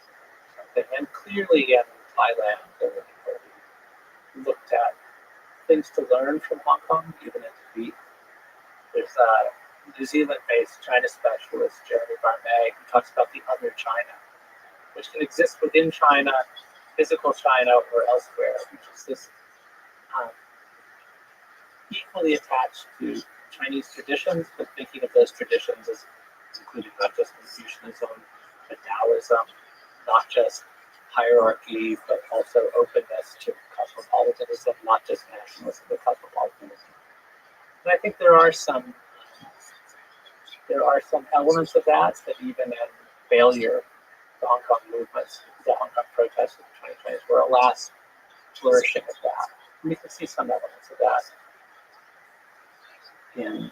And clearly in Thailand, there were people who looked at things to learn from Hong Kong, even in defeat. There's a New Zealand-based China specialist, Jeremy Barmay, who talks about the other China, which can exist within China, physical China, or elsewhere, which is this equally attached to Chinese traditions, but thinking of those traditions as including not just Confucianism, but Taoism, not just hierarchy, but also openness to cosmopolitanism, not just nationalism, but cosmopolitanism. And I think there are some elements of that even in failure, the Hong Kong movements, the Hong Kong protests of the 2020s were a last flourishing of that. And you can see some elements of that in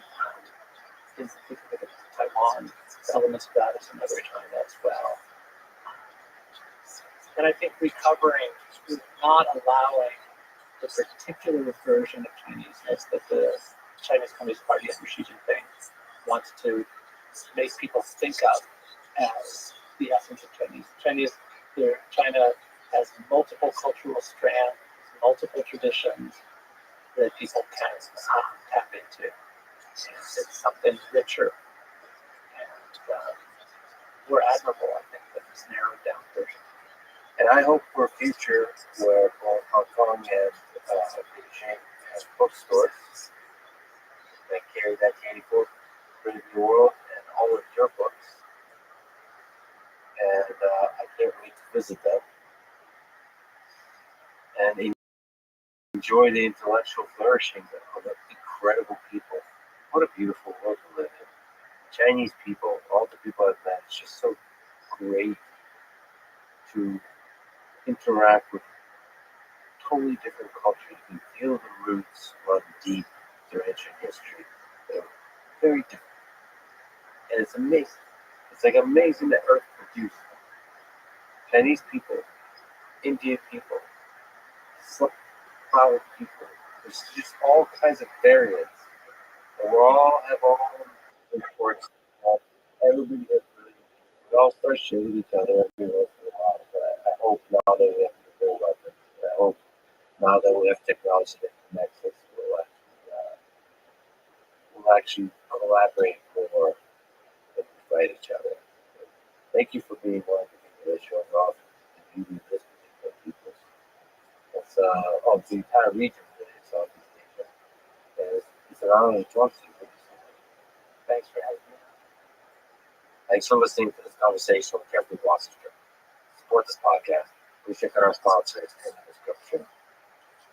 Taiwan, elements of that is in other China as well. And I think recovering, not allowing the particular version of Chineseness that the Chinese Communist Party under Xi Jinping wants to make people think of as the essence of Chinese. China has multiple cultural strands, multiple traditions that people can tap into. And it's something richer and more admirable, I think, than this narrowed down version. And I hope for a future where both Hong Kong and Beijing have bookstores that carry that candy book for the world and all of your books. And I can't wait to visit them and enjoy the intellectual flourishing of incredible people. What a beautiful world to live in. Chinese people, all the people I've met, it's just so great to interact with totally different cultures and feel the roots run deep through ancient history. They're very different. And it's amazing. It's like amazing that Earth produced Chinese people, Indian people, flower people. There's just all kinds of variants. And we all have all imports. Everybody has we all start shooting each other every once in a while. But I hope now that we have nuclear weapons, I hope now that we have technology that connects us, we'll actually collaborate more and fight each other. Thank you for being one of the people that showing off the beauty of this particular people. It's of the entire region, really, Southeast Asia. And it's an honor to talk to you. Thanks for having me. Thanks for listening to this conversation with Jeffrey Wasserstrom. Support this podcast. Please check out our sponsors in the description.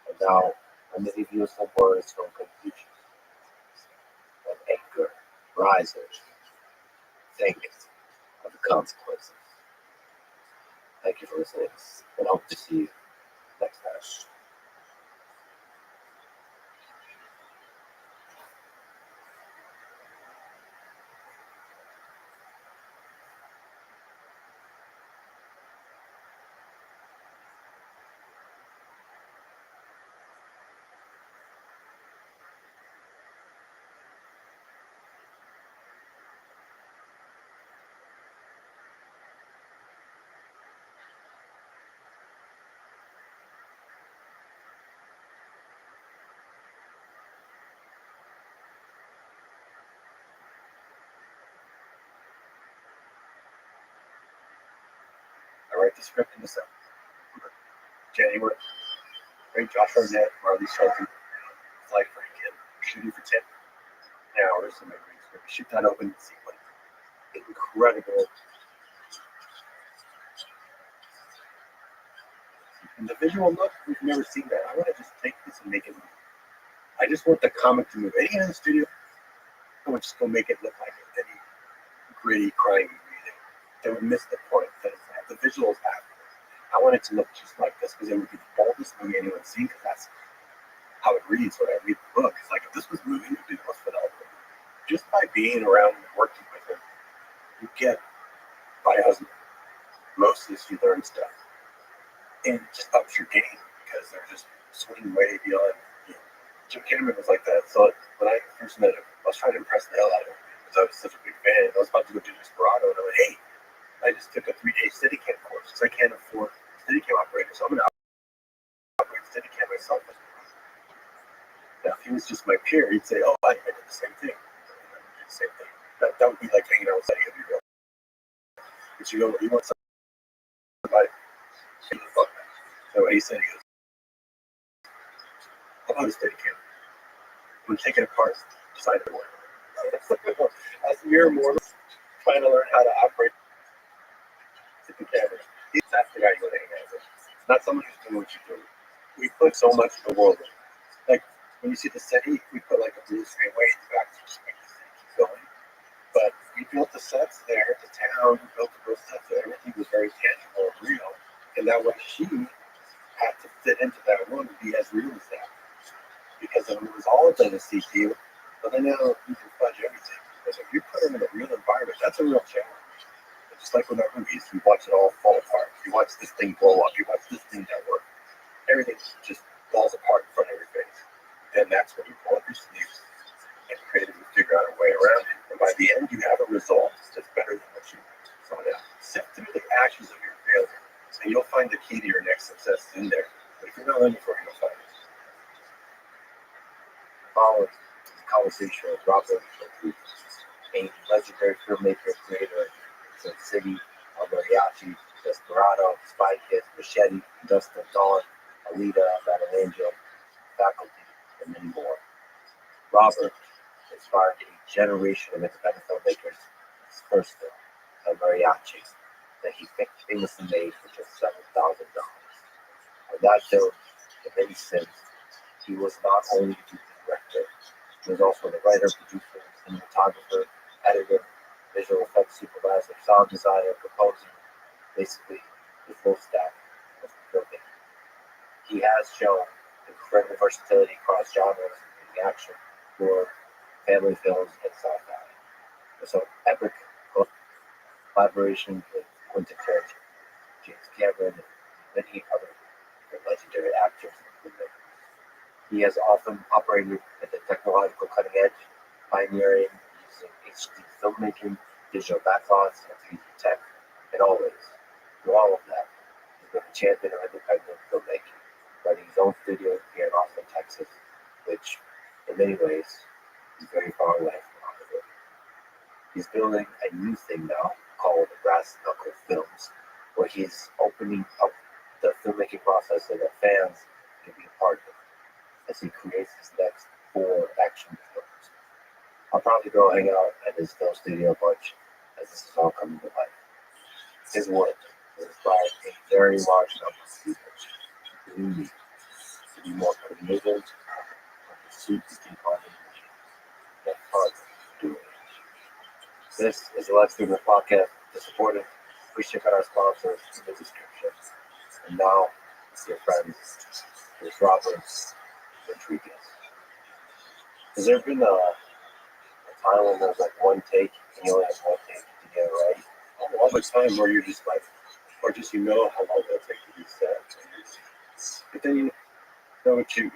And now, let me leave you with some words from Confucius. When anger rises, think of the consequences. Thank you for listening, and hope to see you next time. write the script in December. January, great Josh Arnett, Marley Shelton, flight for a kid, shooting for 10 hours in my green screen. Shoot that open sequence. Incredible. And the visual look, we've never seen that. I want to just take this and make it move. I just want the comic to move. Anything in the studio, I would just go make it look like any gritty crime movie. They would miss the point. That the visuals have. I want it to look just like this because it would be the boldest movie anyone's seen because that's how it reads when I read the book. It's like if this was moving, it would be the most phenomenal. Just by being around and working with him, you get by osmosis. Mostly you learn stuff. And it just ups your game because they're just swinging way beyond. Jim Cameron was like that. So when I first met him, I was trying to impress the hell out of him because I was such a big fan. I was about to go do Desperado, and I went, hey, I just took a 3-day Steadicam course because I can't afford Steadicam operator, so I'm going to operate Steadicam myself. Now, if he was just my peer, he'd say, oh, I did the same thing. I did the same thing. That would be like hanging out with Eddie of your But you want somebody, get the fuck out. So what he said, he goes, how about a Steadicam? I'm going to take it apart, decide it away. As a mere mortal, trying to learn how to operate the camera. That's the guy you go to hang out with. It's not someone who's doing what you do. We put so much in the world. Like when you see the city, we put like a blue screen way in the back to just make the city keep going. But we built the sets there, the town, we built the real sets there. Everything was very tangible and real. And that way she had to fit into that world and be as real as that. Because if it was all done in CG, but then now you can fudge everything. Because if you put them in a real environment, that's a real challenge. Just like with our movies, you watch it all fall apart. You watch this thing blow up. You watch this thing network. Everything just falls apart in front of your face. And that's when you pull up your sleeves and creatively figure out a way around it. And by the end, you have a result that's better than what you saw now. Sift through the ashes of your failure, and you'll find the key to your next success in there. But if you're not looking for it, you'll find it. Following the conversation with Robert, a legendary filmmaker, creator, Sin City, El Mariachi, Desperado, Spy Kids, Machete, Dust of Dawn, Alita, Battle Angel, Faculty, and many more. Robert inspired a generation of independent filmmakers. His first film, El Mariachi, that he famously made for just $7,000. On that film, in many sins, he was not only the director, he was also the writer, producer, cinematographer, editor, visual effects supervisor, sound designer, composer, basically the full stack of filmmaking. He has shown incredible versatility across genres in action, horror, family films, and sci-fi. There's an epic collaboration with Quentin Tarantino, James Cameron, and many other legendary actors and filmmakers. He has often operated at the technological cutting edge, pioneering using HD filmmaking, digital backlots, and 3D tech, and always, through all of that, he's been a champion of independent filmmaking, running his own studio here in Austin, Texas, which, in many ways, is very far away from Hollywood. He's building a new thing now called Brass Knuckle Films, where he's opening up the filmmaking process so that fans can be a part of it as he creates his next 4 action films. I'll probably go hang out at his film studio a bunch as this is all coming to life. His work has inspired a very large number of people, including me, to be more creative and pursue to keep on the mission. That's hard to do it. This is the Let's Do It podcast. To support it, please check out our sponsors in the description. And now, dear friends, here's Robert Rodriguez. Has there been a time when there's like one take and you only have one take to get it right? All the time where you're just like, or just you know how long it'll take to do set. But then you know what you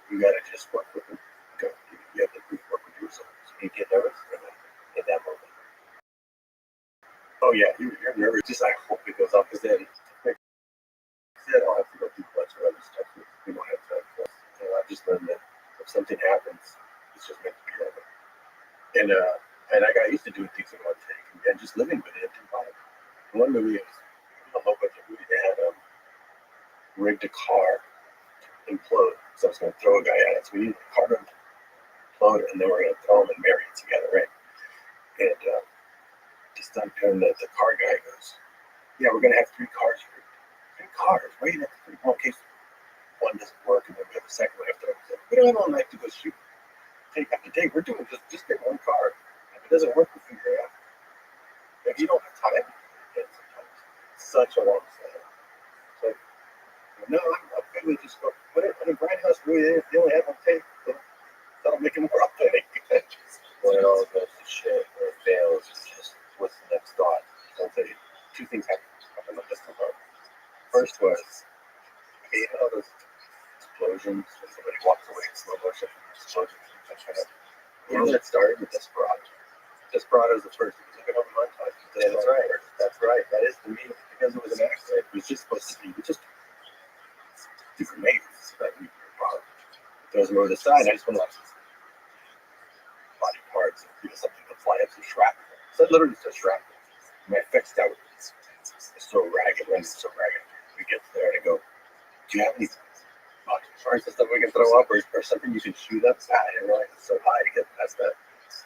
gotta just work with it. You have to work with yourself. So you get nervous in that moment. Oh yeah, you're nervous. Just I hope it goes up because then I don't have to go through a bunch of other stuff. We don't have time for it. I just learned that if something happens, it's just meant to be over. And I got used to doing things in one take and just living with it. One movie is whole bunch of movies. They had rigged a car to implode. So I was going to throw a guy at it. So we needed the car to implode, and then we're going to throw them and marry it together, right? And just and the car guy goes, yeah, we're going to have 3 cars here. 3 cars, right? That's pretty well, in case one doesn't work, and then we have a second one after that. We don't have all night to go shoot. Take out the day. We're doing just get 1 car. If it doesn't work, we'll figure it out. If you don't have time, sometimes such a long set. So, no, I'm family just go. When a grindhouse really they only have one take, that'll make it more authentic. When it all goes to shit, when it fails, it's just what's the next thought? I'll tell you, 2 things happened on this alone. First was, you know, those explosions when somebody walks away in slow motion from explosions. You know, that started with Desperado. Desperado is the first. If you look it up in montage, that's right. That's right. That is the meaning because it was an accident. It was just supposed to be just two grenades that we brought. Those were the side. I just want to body parts and something to fly up some shrapnel. So it literally says shrapnel. My fixed out is so ragged. When it's so ragged, we get there and I go, do you have any parts and stuff we can throw up or something you can shoot up? And we're like, it's so high to get past that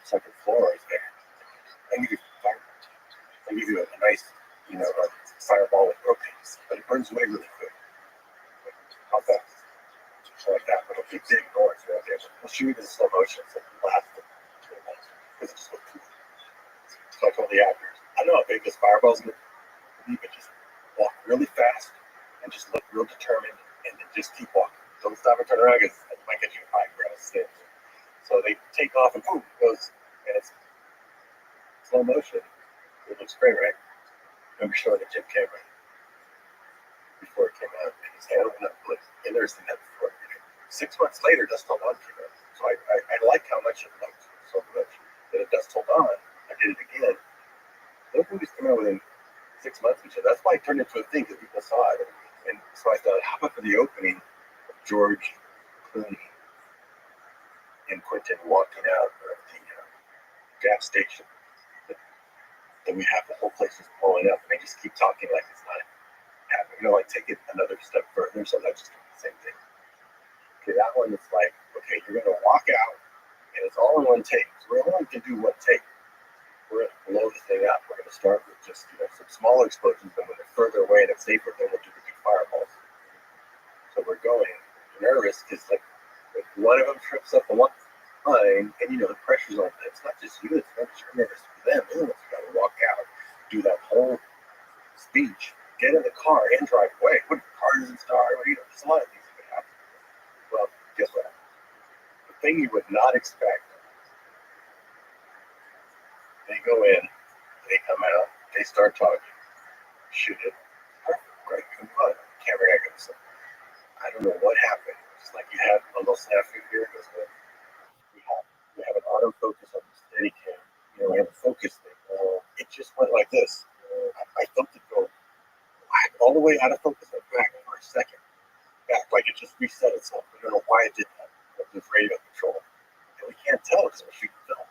second floor right there. I give you fire. I give you a nice, a fireball with propane, but it burns away really quick. How fast? So like that, but it'll be big doors. We'll shoot it in slow motion, so it'll last because it's so cool. So I told the actors, I know how big this fireball's going to be, but just walk really fast and just look real determined, and then just keep walking. Don't stop and turn around because it might get you a 5 grand stairs. So they take off and boom, it goes, and it's slow motion. It looks great, right? I'm showing the Jim camera before it came out, and his hand went up. Look, and there's that before. 6 months later, Dust Till Dawn came out. So I like how much it looked so much that at Dust Till Dawn, I did it again. Those movies come out within 6 months of each other. That's why it turned into a thing that people saw it. And so I thought, how about for the opening of George Clooney and Quentin walking out of the gas station? Then we have the whole place is blowing up, and they just keep talking like it's not happening. Like take it another step further, so that's just doing the same thing. Okay, that one is like, okay, you're gonna walk out, and it's all in one take. So we only can do one take. We're gonna blow the thing up. We're gonna start with just some smaller explosions, but when they're further away and it's safer, then we'll do the big fireballs. So we're going nervous because like if one of them trips up the line, and the pressure's on. It's not just you. It's not just nervous for them. They're the ones who got to walk out, do that whole speech, get in the car, and drive away. What if the car doesn't start? There's a lot of things that could happen. Well, guess what? The thing you would not expect. They go in, they come out, they start talking, shoot it. Perfect, great, good fun. Camera guy goes, I don't know what happened. It's like you have a little snafu here. Goes, we have an autofocus on the steady cam. We have a focus thing. It just went like this. I felt it go all the way out of focus and back for a second. Back, like it just reset itself. I don't know why it did that. It was radio control. And we can't tell because we're shooting film.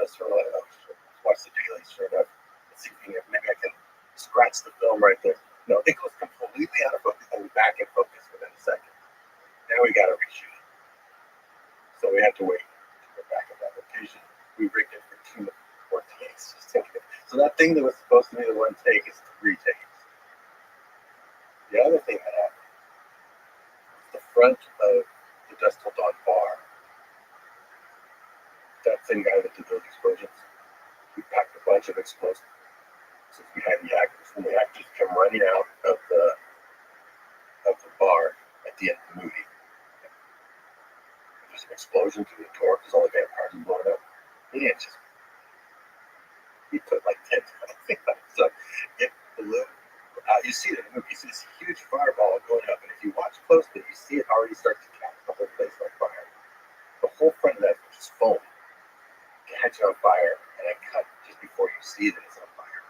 So like, watch the dailies, sure enough. Let's see if maybe I can scratch the film right there. No, it goes completely out of focus and back in focus within a second. Now we got to reshoot it. So we have to wait to go back at that location. We rigged it for 2 more takes. So that thing that was supposed to be the one take is 3 takes. The other thing that happened, the front of the Dust Till Dawn bar, that same guy that did those explosions, we packed a bunch of explosives. So we had the actors, and the actors come running out of the bar at the end of the movie. There's an explosion through the door because all the vampires are blowing up. He put like 10 so it blew. You see it in the movie. You see this huge fireball going up, and if you watch closely, you see it already start to catch the whole place on fire. The whole front of that, which is foam, catch on fire, and I cut just before you see that it's on fire.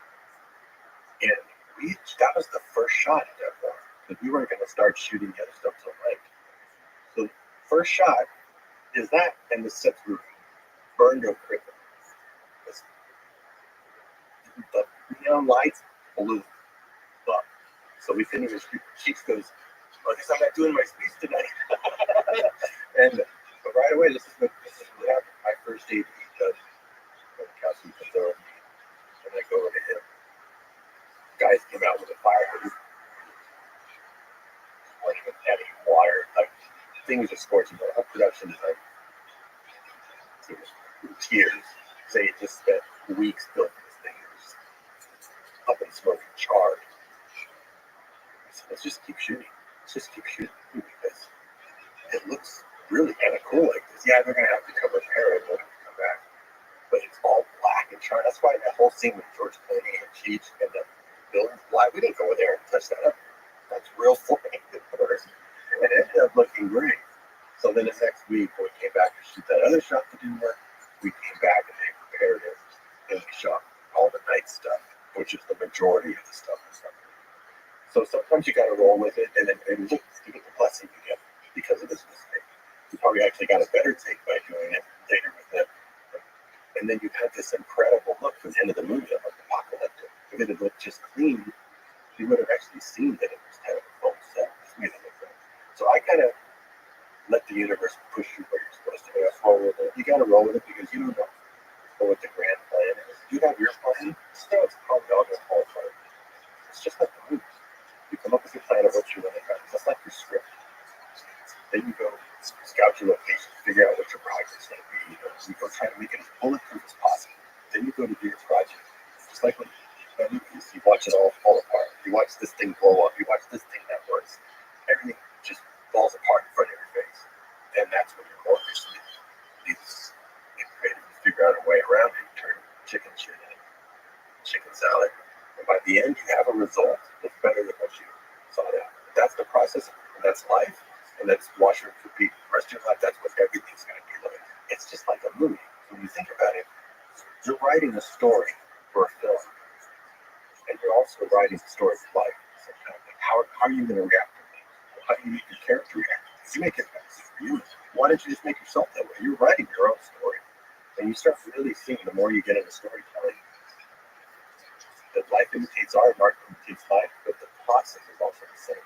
And that was the first shot at that point, because we weren't going to start shooting the other stuff till night. So first shot is that, and the set's roof burned to a crisp. The neon lights blew up. So we couldn't even speak. She goes, "Oh, I guess I'm not doing my speech tonight." And but right away, this is what happened. My first day to eat judge, when the council comes over, and I go over to him. Guys came out with a fire hose, weren't even adding water. Like things are scorching. But our production is like tears. They just spent weeks building this thing. It was up in smoke and charred. So let's just keep shooting. Let's just keep shooting because it looks really kind of cool like this. Yeah, they're gonna have to come repair it when we come back, but it's all black and charred. That's why that whole scene with George Clooney and Cheech and the building's black. We didn't go there and touch that up. That's real footing, and it ended up looking great. So then the next week, when we came back to shoot that other shot that didn't work, we came back and they repaired it and we shot all the night stuff, which is the majority of the stuff. So sometimes you got to roll with it, and then look, you get the blessing you get because of this mistake. You probably actually got a better take by doing it later with it. And then you have this incredible look from the end of the movie, like apocalyptic. If it had looked just clean, you would have actually seen that it was kind of a full set. So I kind of let the universe push you where you're supposed to go. Roll with it. You got to roll with it because you don't know what the grand plan is. You have your plan. Still, it's probably all going to fall apart. It's just like the movie. You come up with your plan of what you want to do, just like your script. Then you go scout your location, figure out what your project is going to be. You go try to make it as bulletproof as possible. Then you go to do your project. Just like when you watch it all fall apart. You watch this thing blow up. You watch this thing that works. Everything just falls apart in front of your face. And that's when you're orchestrating. You get creative. You figure out a way around it. You turn chicken shit into chicken salad. And by the end, you have a result that's better than what you saw out. That's the process, and that's life, and that's wash and repeat. The rest of your life, that's what everything's going to be like. It's just like a movie. When you think about it, you're writing a story for a film, and you're also writing a story for life. Sometimes, like how are you going to react to things? How do you make your character react? If you make it for you, why don't you just make yourself that way? You're writing your own story, and you start really seeing the more you get into storytelling. That life imitates art, art imitates life, but the process is also the same.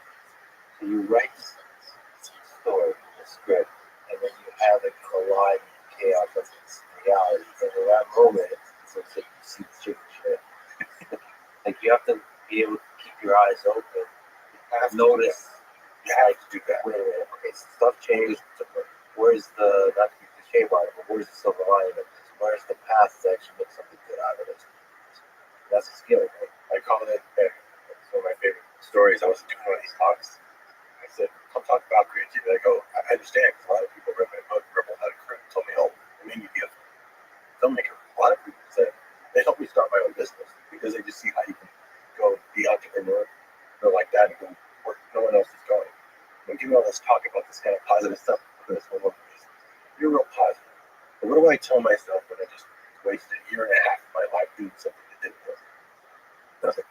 So you write the story, the script, and then you have it collide with chaos of reality. And in that moment, it's like you see the chicken shit. Like you have to be able to keep your eyes open. You have to notice. You have to do that. Wait a minute. Okay, so stuff changed. Where's the, not to be cliche about it, but where's the silver lining of this? Where's the path to actually make something good out of this? That's a skill, right? I call it, one of my favorite stories. I was doing one of these talks. I said, come talk about creativity. I go, I understand, because a lot of people read my book, Rebel How to Create, told me, oh, it made me be a filmmaker. A lot of people said, they helped me start my own business, because they just see how you can go be entrepreneur, go like that, and go where no one else is going. When people all this talk about this kind of positive stuff, you're real positive. But what do I tell myself when I just wasted a year and a half of my life doing something that didn't work? Nothing.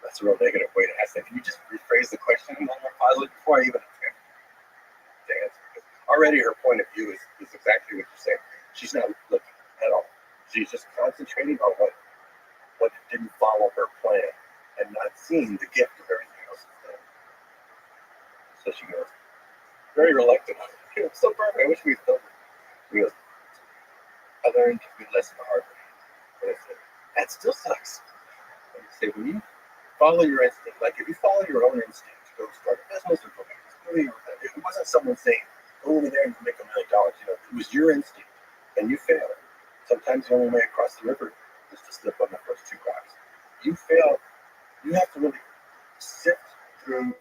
That's a real negative way to ask that. Can you just rephrase the question a little more positive before I even attempt to answer? Because already her point of view is exactly what you're saying. She's not looking at all. She's just concentrating on what didn't follow her plan and not seeing the gift of everything else is there. So she goes, very reluctant. It's so perfect. I wish we'd filmed it. He goes, I learned a good lesson the hard way. And I said, that still sucks. And I say, when you follow your instinct, like if you follow your own instinct to go start a business or go make this movie, it wasn't someone saying, go over there and make $1 million. It was your instinct, and you failed. Sometimes the only way across the river is to slip on the first 2 rocks. You fail, you have to really sift through,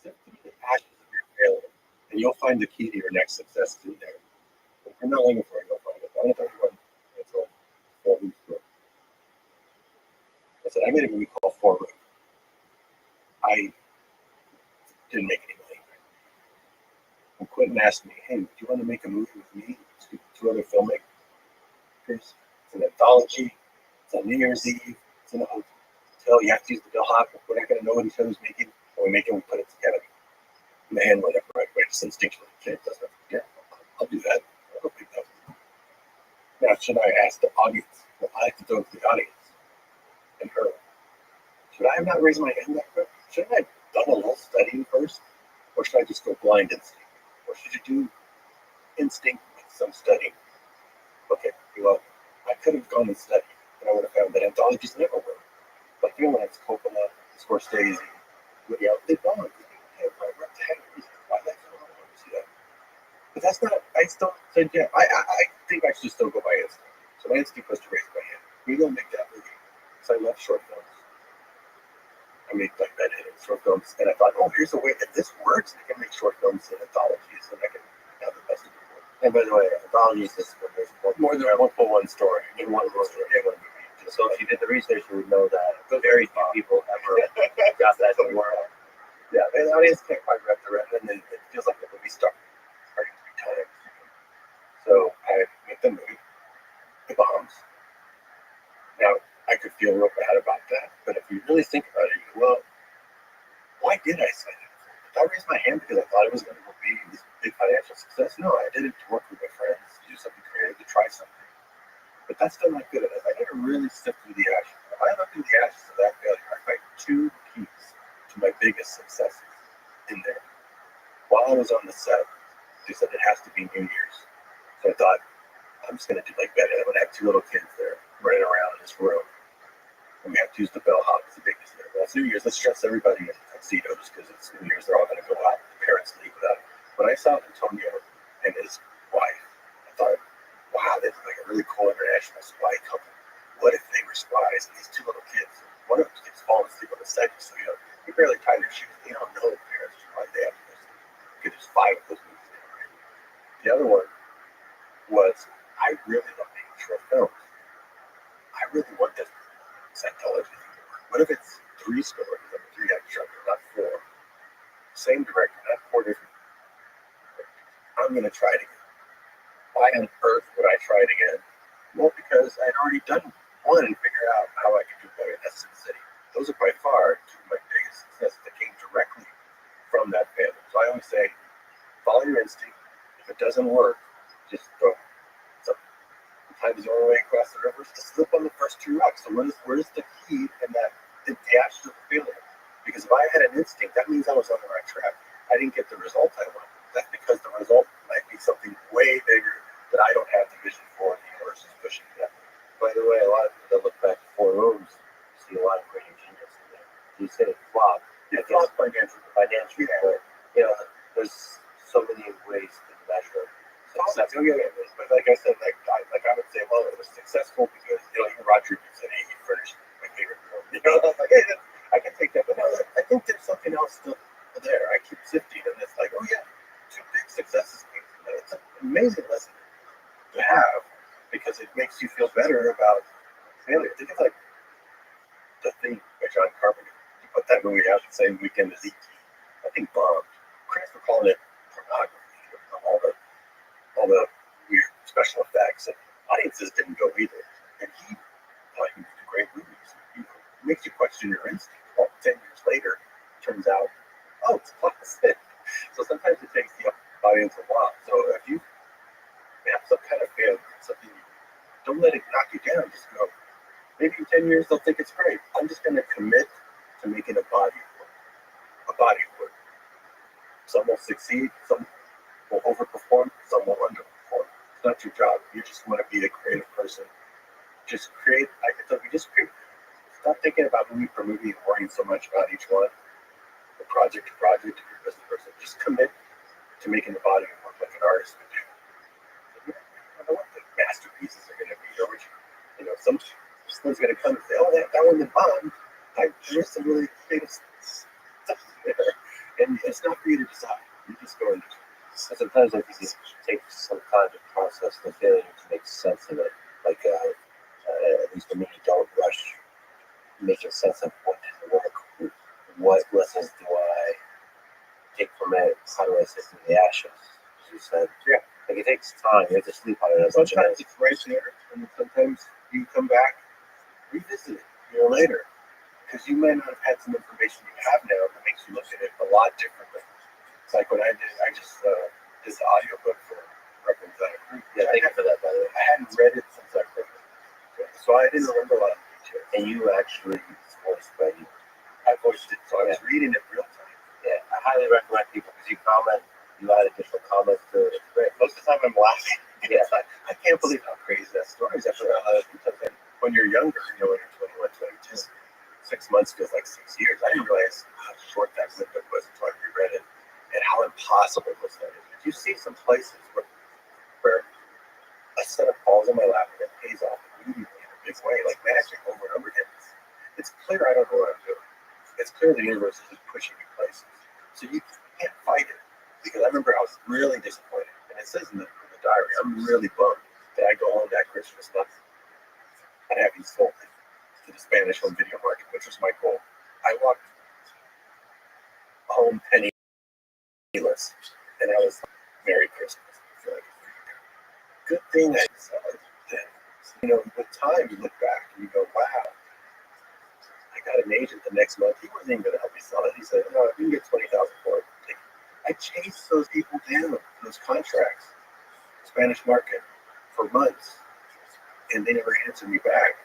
sift through the ashes of your failure, and you'll find the key to your next success in there. If you're not looking for it, you'll find it. I don't know if everyone, it's all 4 weeks ago. I said, I made a movie called Forward. I didn't make any money. And Quentin asked me, hey, do you want to make a movie with me? 2 other filmmakers. It's an anthology. It's on New Year's Eve. It's in a hotel. You have to use the bellhop. We're not going to know what each other's making. When we make it, we put it together. And the hand went up right away, just instinctually. It doesn't. Yeah, I'll do that. I'll pick that. Now, should I ask the audience? Well, I have to go to the audience and her. Should I have not raised my hand that quick? Shouldn't I have done a little studying first? Or should I just go blind instinct? Or should you do instinct with some studying? Okay, well, I could have gone and studied, and I would have found that anthologies never work. Like, you know, when it's Coppola, Scorsese, Woody Allen, they don't. They can't find what the heck is why that's not I want to see that. But that's not, I still said, yeah, I think I should still go by instinct. So my instinct was to raise my hand. We don't make that movie. So I love short films. I made like that short films, and I thought, oh, here's a way that this works. I can make short films and anthologies, and I can have the best of the world. And by the way, anthologies is when there's more than one story in one story, in one movie. So if you did the research, you would know that very few people ever got that to work. Yeah, the audience can't quite wrap their head, and it feels like the movie starting to be tired. So I make the movie, it bombs. Now, I could feel real bad about that, but if you really think about it, you go, well, why did I sign up for it? Did I raise my hand because I thought it was going to be this big financial success? No, I did it to work with my friends, to do something creative, to try something. But that's still not good enough. I need to really sift through the ashes. If I look through the ashes of that failure, I find two keys to my biggest successes in there. While I was on the set, they said it has to be New Year's. So I thought, I'm just going to do like that. I'm going to have two little kids there running around in this room. And we have to use the bellhop as the biggest there. Well, it's New Year's. Let's dress everybody in tuxedos because it's New Year's. They're all going to go out. The parents leave without it. When I saw Antonio and his wife, I thought, wow, this is like a really cool international spy couple. What if they were spies and these two little kids? One of them keeps falling asleep on the set, so they barely tie their shoes. They don't know the parents why they have to go sleep. Because there's 5 of those movies now, right? The other one was I really love making short films. I really want this psychology thing to work. What if it's 3 stories of a 3-act structure, not 4? Same director, not 4 different. I'm going to try it again. Why on earth would I try it again? Well, because I'd already done one and figured out how I could do better. That's Sin City. Those are by far 2 of my biggest successes that came directly from that family. So I always say, follow your instinct. If it doesn't work, just go. Sometimes the only way across the river is to slip on the first 2 rocks. So where's the key in that the ashes of the failure? Because if I had an instinct, that means I was on the right track. I didn't get the result I wanted. That's because the result might be something way bigger that I don't have the vision for. The universe is pushing that. By the way, a lot of people that look back at 4 rooms see a lot of creative genius in there. You said it flopped. It flopped financially, but there's so many ways to measure success. But like I said, I would say, well, it was successful because even Roger said, hey, he furnished my favorite room. Like, hey, I can take that, but no, I think there's something else still there. I keep sifting, and it's like, oh yeah, 2 big successes came from that. It's an amazing lesson to have because it makes you feel better about failure. Think of like The Thing by John Carpenter. He put that movie out the same weekend as E.T. I think bombed. Critics were calling it pornography. All the weird special effects, and audiences didn't go either. And he thought he was a great movie. It makes you question your instinct. Well, 10 years later, turns out, oh, it's classic. So sometimes it takes the audience a while. So if you have some kind of failure, something, don't let it knock you down. Just go. Maybe in 10 years they'll think it's great. I'm just going to commit to making a body of work. A body of work. Some will succeed. Some will overperform. Some will underperform. It's not your job. You just want to be a creative person. Just create. I can tell you, just create. Stop thinking about movie per movie and worrying so much about each one. The project to project, if you're a business person, just commit to making the body of work like an artist would do. I don't know what the masterpieces are going to be. Someone's going to come and say, "Oh, that one in bond, there's some really creative stuff there," and it's not for you to decide. You just go and do it. Sometimes I think it takes some time to process the failure to make sense of it. Like at least for me, don't rush making sense of what didn't work. What lessons do I take from it? How do I sift through the ashes? As you said, yeah. Like it takes time. You have to sleep on it. Sometimes it's right there, and sometimes you come back, revisit it a year later, because you might not have had some information you have now that makes you look at it a lot differently. It's like when I did this audiobook for Reverend Zach. Yeah, thank you for that, by the way. I hadn't read it since I read it, so I didn't remember a lot of details. And you actually voiced by you. I voiced it, so I was reading it real time. Yeah, I highly recommend people because you comment, you add additional comments to it. It's great. Most of the time I'm laughing. Yeah, I can't believe how crazy that story is. After when you're younger, when you're 21, 22, 6 months feels like 6 years. I didn't realize how short that window was until I reread it and how impossible this thing is. You see some places where a setup falls in my lap and it pays off immediately in a big way, like magic over and over again. It's clear I don't know what I'm doing. It's clear the universe is just pushing me places. So you can't fight it. Because I remember I was really disappointed. And it says in the diary, I'm really bummed that I go home that Christmas month and have you sold it to the Spanish home video market, which was my goal. I walked home penniless, and I was like, Merry Christmas. I feel like good thing I decided then. With time you look back and you go, wow, I got an agent the next month. He wasn't even going to help me sell it. He said, no, if you can get $20,000 for it, take it. I chased those people down, those contracts, Spanish market, for months, and they never answered me back.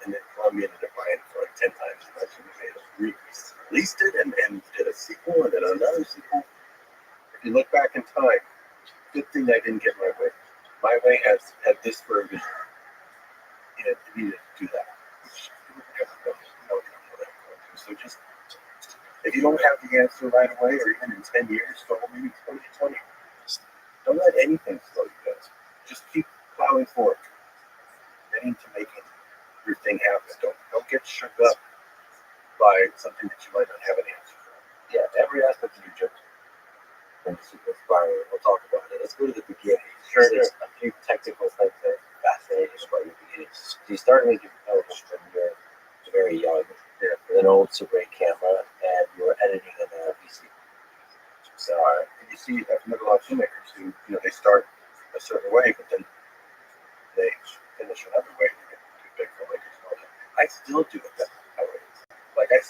And then Columbia ended up buying it for like 10 times as much, and we released it and did a sequel and then another sequel. If you look back in time, good thing I didn't get my way. My way had this version, and it needed to do that. So just, if you don't have the answer right away, or even in 10 years, so maybe 2020, don't let anything slow you down. Just keep plowing forward, getting to making your thing happen. Don't get shook up by something that you might not have an answer for. Yeah, every aspect of your journey is super inspiring. We'll talk about it. Let's go to the beginning. Sure. There's a few technical things that are fascinating about your beginning. So you started making films when you were very young, with an old Super 8 camera, and you were editing in a VC. So you see, I've met a lot of filmmakers who, they start a certain way, but then they finish another way to get too big filmmakers and all that. I still do it that way. Like I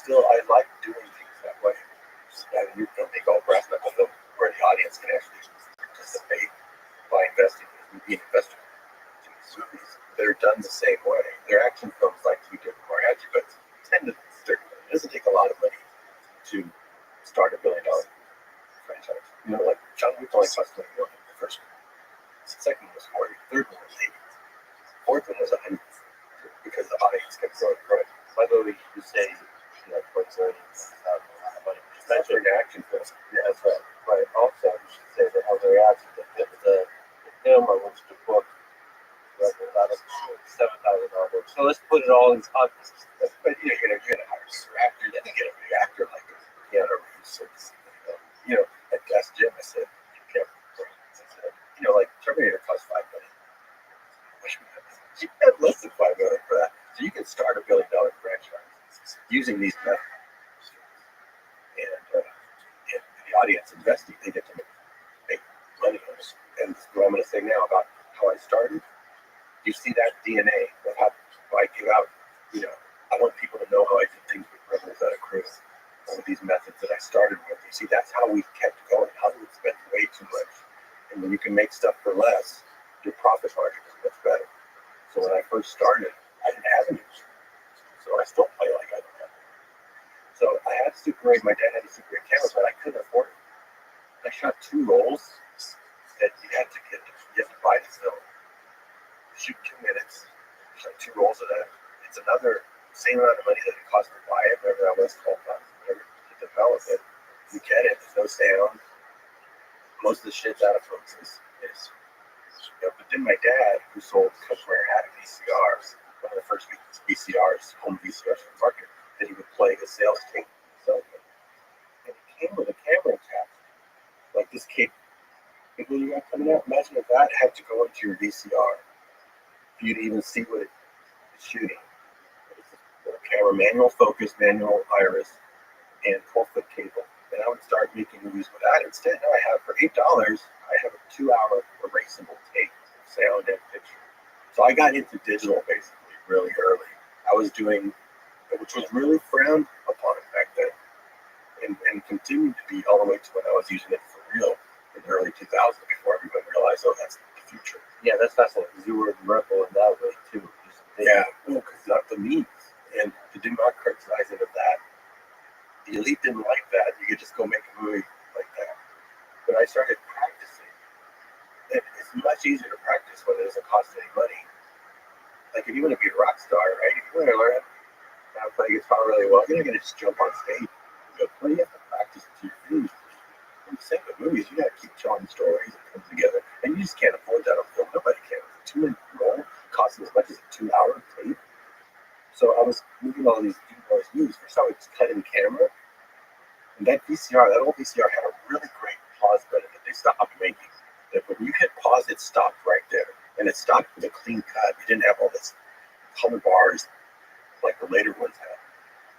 like doing things that way. And you don't make all brass knuckle film where the audience can actually participate by investing and be an investor in these movies. They're done the same way. Their action films like to be different, more edgy, but 10 to 30 million. It doesn't take a lot of money to start a $1 billion franchise. Like John Wick only cost $20 million the first one. The second one was 40, the third one was 80. The fourth one was 100 because the audience kept growing. By the way, you say what's a money. That's an action film. Yeah, that's right. Right. Also, you should say that how the reaction to the film I watched the book was about $7,000. So let's put it all in context. But you're gonna hire an actor, then you get a big actor like Keanu Reeves. At Gas Gym, I said, like Terminator cost $5 million. You have less than $5 million for that. So you can start a $1 billion franchise using these methods. And the audience investing, they get to make money on this. And what I'm going to say now about how I started, you see that DNA of how I give out, I want people to know how I did things with Rebels at a cruise. And with these methods that I started with, you see, that's how we kept going. How we spent way too much. And when you can make stuff for less, your profit margin is much better. So when I first started, I didn't have any. So I still play like I don't have it. So I had Super 8. My dad had a Super 8 camera, but I couldn't afford it. I shot 2 rolls that you had to buy the film. Shoot 2 minutes. Shot 2 rolls of that. It's another same amount of money that it cost to buy it, whatever that was, $12, whatever, to develop it. You get it. There's no sound. Most of the shit's out of focus. But then my dad, who sold cookware, had a VCR, one of the first VCRs, home VCRs for the market, that he would play his sales tape. So, and it came with a camera attached. Like this cape, when you got coming out, imagine if that had to go into your VCR for you to even see what it's shooting. It's a camera, manual focus, manual iris, and 12-foot cable. And I would start making movies with that. Instead, now I have, for $8, I have a 2-hour erasable tape, sound and picture. So I got into digital basically really early. I was doing, which was really frowned upon back then, and continued to be all the way to when I was using it for real in the early 2000s before everyone realized, oh, that's the future. Yeah, that's fascinating because you were rebel in that way too. Yeah, well, because not the means and the democratizing of that like if you want to be a rock star, right? If you want to learn how to play guitar really well, you're not going to just jump on stage. You have to practice to your fingers. I'm saying with movies, you got to keep telling stories and come together, and you just can't afford that on film. Nobody can. A 2-minute roll costs as much as a 2-hour tape. So I was moving all these movies. First, I was cutting camera, and that old VCR had a really great pause button that they stopped making. That when you hit pause, it stopped right there, and it stopped with a clean cut. It didn't have all this color bars like the later ones had.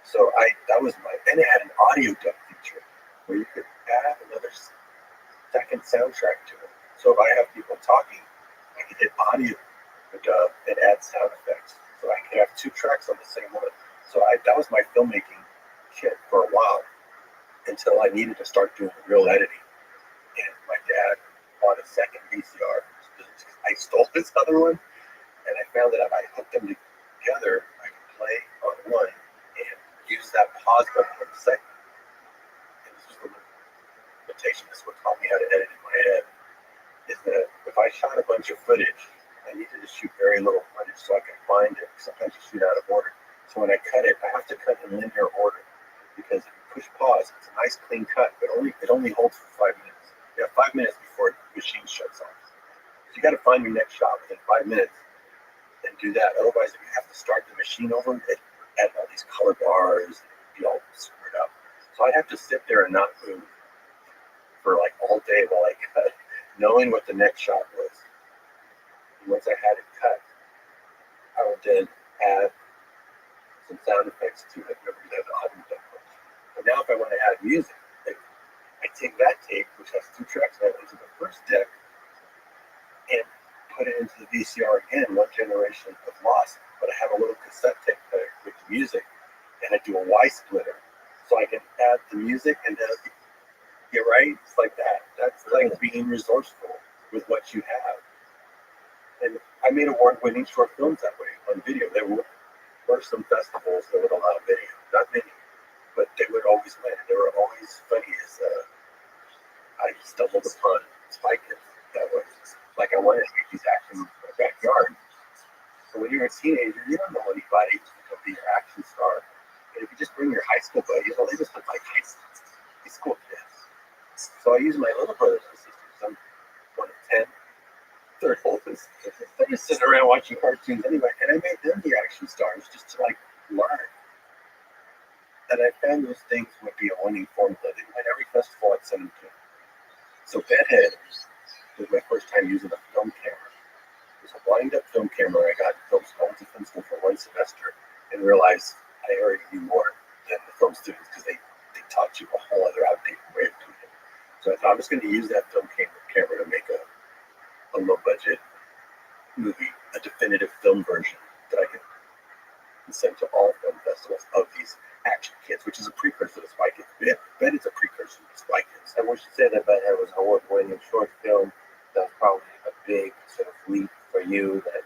So and it had an audio dub feature where you could add another second soundtrack to it. So if I have people talking, I could hit audio dub and add sound effects. So I could have 2 tracks on the same one. So that was my filmmaking kit for a while until I needed to start doing real editing. And my dad bought a second VCR. I stole his other one, and I found that if I hooked them together, I could play on one and use that pause button on the second. And this was the limitation. This is what taught me how to edit in my head. Is that if I shot a bunch of footage, I needed to shoot very little footage so I could find it. Sometimes you shoot out of order. So when I cut it, I have to cut in linear order because if you push pause, it's a nice clean cut, but it only holds for 5 minutes. You have 5 minutes before the machine shuts off. So you got to find your next shot within 5 minutes and do that. Otherwise, if you have to start the machine over, it add all these color bars, and be all screwed up. So I have to sit there and not move for like all day while I cut, knowing what the next shot was. And once I had it cut, I would then add some sound effects to it. Remember, you have the audio dub. But now if I want to add music, I take that tape, which has 2 tracks on it, into the first deck and put it into the VCR again, one generation of loss. But I have a little cassette tape player with the music, and I do a Y splitter. So I can add the music and then you're right, it's like that. That's like being resourceful with what you have. And I made award-winning short films that way on video. There were some festivals that would allow video, not many, but they would always win. They were always funny as I stumbled upon Spy Kids. That was like I wanted to make these actions in my backyard. So when you're a teenager, you don't know anybody to be your action star. And if you just bring your high school buddies, well, they just look like high school kids. So I use my little brothers and sisters. I'm one of 10. They're oldest. They're just sitting around watching cartoons anyway, and I made them the action stars just to like learn. And I found those things would be a winning formula. They win every festival I'd send them to. So Bedhead was my first time using a film camera. It was a wind-up film camera I got in film school for 1 semester and realized I already knew more than the film students because they taught you a whole other outdated way of doing it. So I thought I was going to use that film camera to make a low-budget movie, a definitive film version that I could send to all film festivals of these action kids, which is a precursor to Spy Kids. Bet it's a precursor to Spy Kids. And we should say that Bedhead was an award-winning short film. That was probably a big sort of leap for you that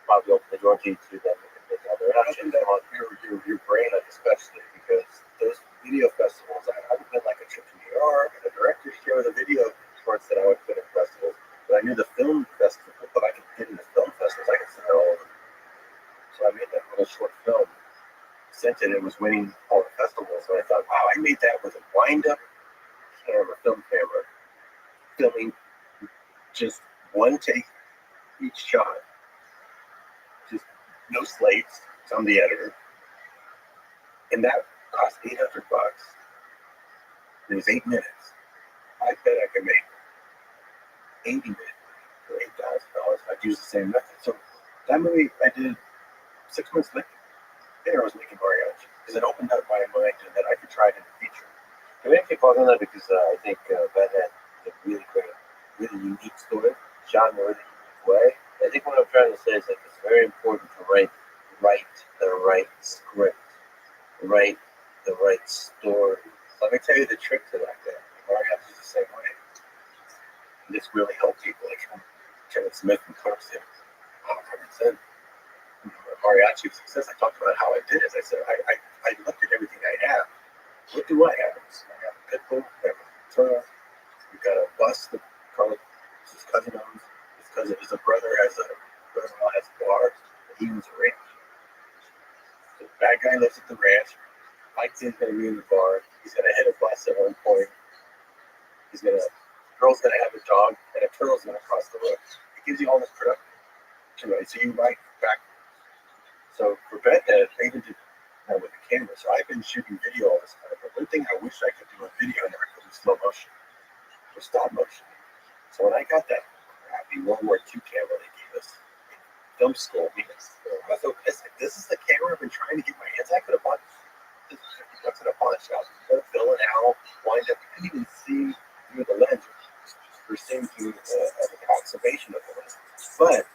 probably opened the door to you to then make other actions. Your brain, especially because those video festivals, I haven't been like a trip to New York and a director's show, the video shorts that I would put in festivals. But I knew the film festival, but I could get into film festivals. I could send all of them. So I made that little short film, sent it, and was winning all the festivals. And I thought, wow, I made that with a wind-up film camera, filming just one take each shot, just no slates. So I'm the editor, and that cost $800. It was 8 minutes. I bet I could make 80 minutes for $8,000. I'd use the same method. So that movie I did 6 months later. I was making mariachi because it opened up my mind and that I could try it in the future. Can we actually pause on that because I think Bedhead is a really great, really unique story, shot in a really unique way. I think what I'm trying to say is that it's very important to write the right script, write the right story. Let me tell you the trick to that. Mariachi is the same way. And this really helped people like Kevin Smith and Clark said, 100%. Mariachi of success. I talked about how I did it. I said, I looked at everything I have. What do I have? I have a pit bull, I have a turtle, we've got a bus that his cousin owns. His brother-in-law has a bar. he was a ranch. So the bad guy lives at the ranch. Fights in going to be in the bar. He's going to hit a bus at one point. Girl's going to have a dog, and a turtle's going to cross the road. It gives you all this production, right? So you write back. So for Bedhead, I even did with the camera. So I've been shooting video all this time. But one thing I wish I could do a video and I could do slow motion or stop motion. So when I got that crappy World War II camera they gave us in film school, I was so pissed. Like, this is the camera I've been trying to get my hands on. I could have bought this for $50 at a pawn shop. Phil and Al wind up. You couldn't even see through the lens. We're seeing through an approximation of the lens. But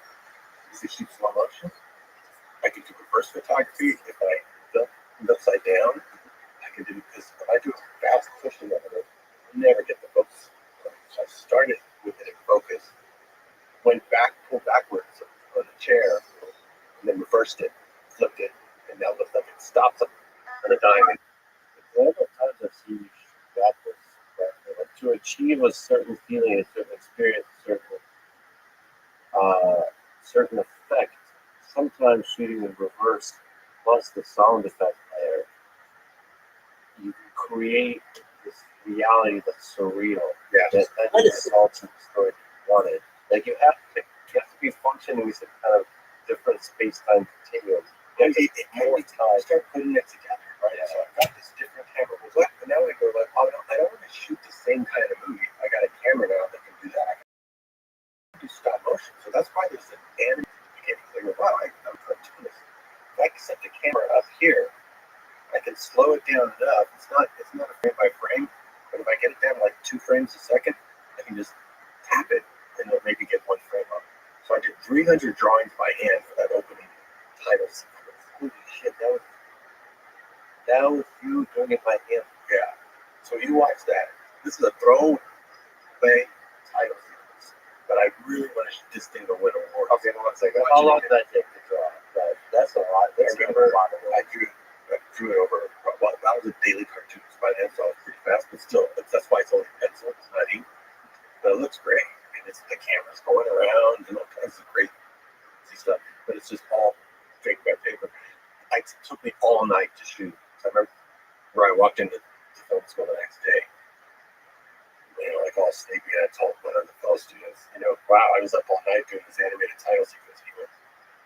you can shoot slow motion. I can do reverse photography if I flip it upside down. I can do because if I do a fast pushing of it, I never get the focus. So I started with it in focus, went back, pulled backwards on the chair, and then reversed it, flipped it, and now looks like it stops on a dime. The number of times I've seen you shoot backwards, like, to achieve a certain feeling, a certain experience, certain effect. Sometimes shooting in reverse plus the sound effect there, you create this reality that's surreal. Yeah, That is ultimate story you wanted. Like you have to be functioning in some kind of different space-time continuum. You have to more time. Start putting it together, right? Yeah. So I've got this different camera. But now I go like, oh no, I don't want to shoot the same kind of movie. I got a camera now that can do that. I can do stop motion. So that's why there's an animated beginning. They go, wow, I'm cartoonist. If I can set the camera up here, I can slow it down enough. It's not a frame by frame, but if I get it down like 2 frames a second, I can just tap it and it'll maybe get 1 frame up. So I did 300 drawings by hand for that opening title sequence. Holy shit, that was you doing it by hand. Yeah. So you watch that. This is a throwaway title sequence, but I really want to shoot this thing to win an award. Okay, one second. How long did that take to draw? That's a lot. That's a lot of work. I drew it over. Well, that was a daily cartoon by then, so I was pretty fast, but still, that's why it's only pencil. It's not ink, but it looks great. And it's the camera's going around and all kinds of crazy stuff. But it's just all fake by paper. It took me all night to shoot. So I remember where I walked into the film school the next day. Like all sleepy, and I told one of the fellow students, wow, I was up all night doing this animated title sequence. He went,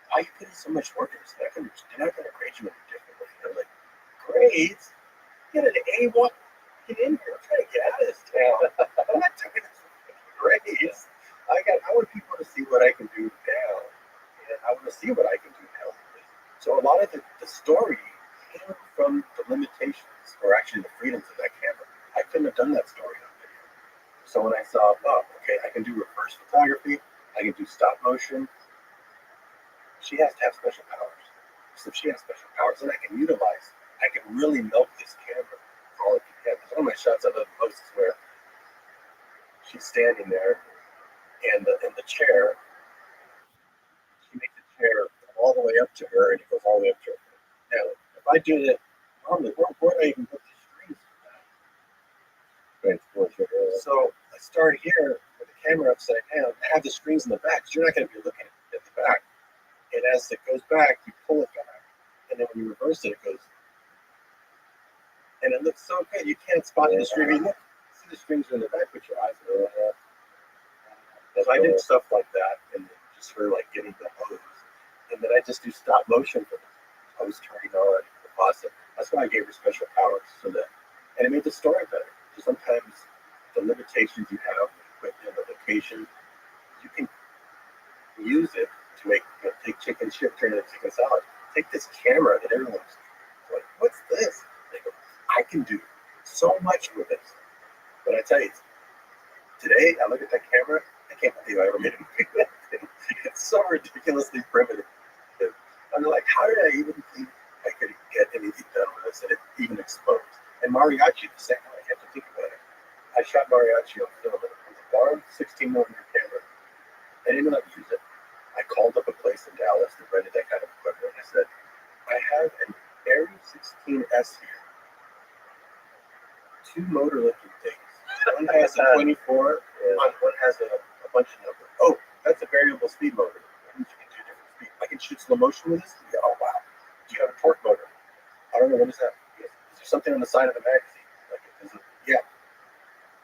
why are you putting so much work into this? They're not going to grade you any differently. And I'm like, grades? Get an A1. Get in here. I'm trying to get out of this town. I'm not talking about grades. I want people to see what I can do now. And I want to see what I can do now. So a lot of the story came from the limitations, or actually the freedoms of that camera. I couldn't have done that story on video. So when I saw, okay, I can do reverse photography, I can do stop motion. She has to have special powers. So if she has special powers, then I can really milk this camera for all it can get. One of my shots I love most is where she's standing there and the chair, she makes the chair all the way up to her and it goes all the way up to her. Now, if I do that, normally, where do I even put the screens? So I start here with the camera upside down. I have the screens in the back because you're not going to be looking at the back. And as it goes back, you pull it back. And then when you reverse it, it goes. And it looks so good. You can't spot the string. You see the strings are in the back, put your eyes in it. So I did stuff like that, and just her like getting the hose. And then I just do stop motion for the hose turning on the faucet. That's why I gave her special powers. And it made the story better. So sometimes the limitations you have with the location, you can use it to make take chicken shit, turn it into chicken salad. Take this camera that everyone's like, what's this? They go, I can do so much with this. But I tell you, today I look at that camera, I can't believe I ever made a movie with that thing. It's so ridiculously primitive. I'm like, how did I even think I could get anything done with this and it even exposed? And mariachi, the same way, I have to think about it. I shot mariachi on film. It was a borrowed 16mm camera. I didn't know how to use it. I called up a place in Dallas that rented that kind of equipment. I said, I have an Airy 16S here. 2 motor-looking things. One has a 24, one has a bunch of numbers. Oh, that's a variable speed motor. That means you can do different speed. I can shoot slow motion with this? Yeah, oh wow. Do you have a torque motor? I don't know, what is that? Is there something on the side of the magazine? Like, yeah.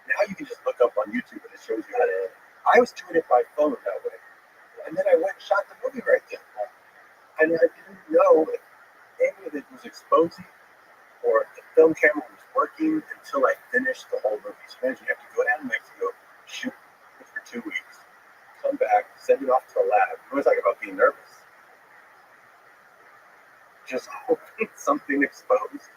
Now you can just look up on YouTube and it shows you how to edit. I was doing it by phone that way. And then I went and shot the movie right there. And I didn't know if any of it was exposing or if the film camera was working until I finished the whole movie. So imagine you have to go down to Mexico, shoot it for 2 weeks, come back, send it off to a lab. We always talk about being nervous. Just hoping something exposed.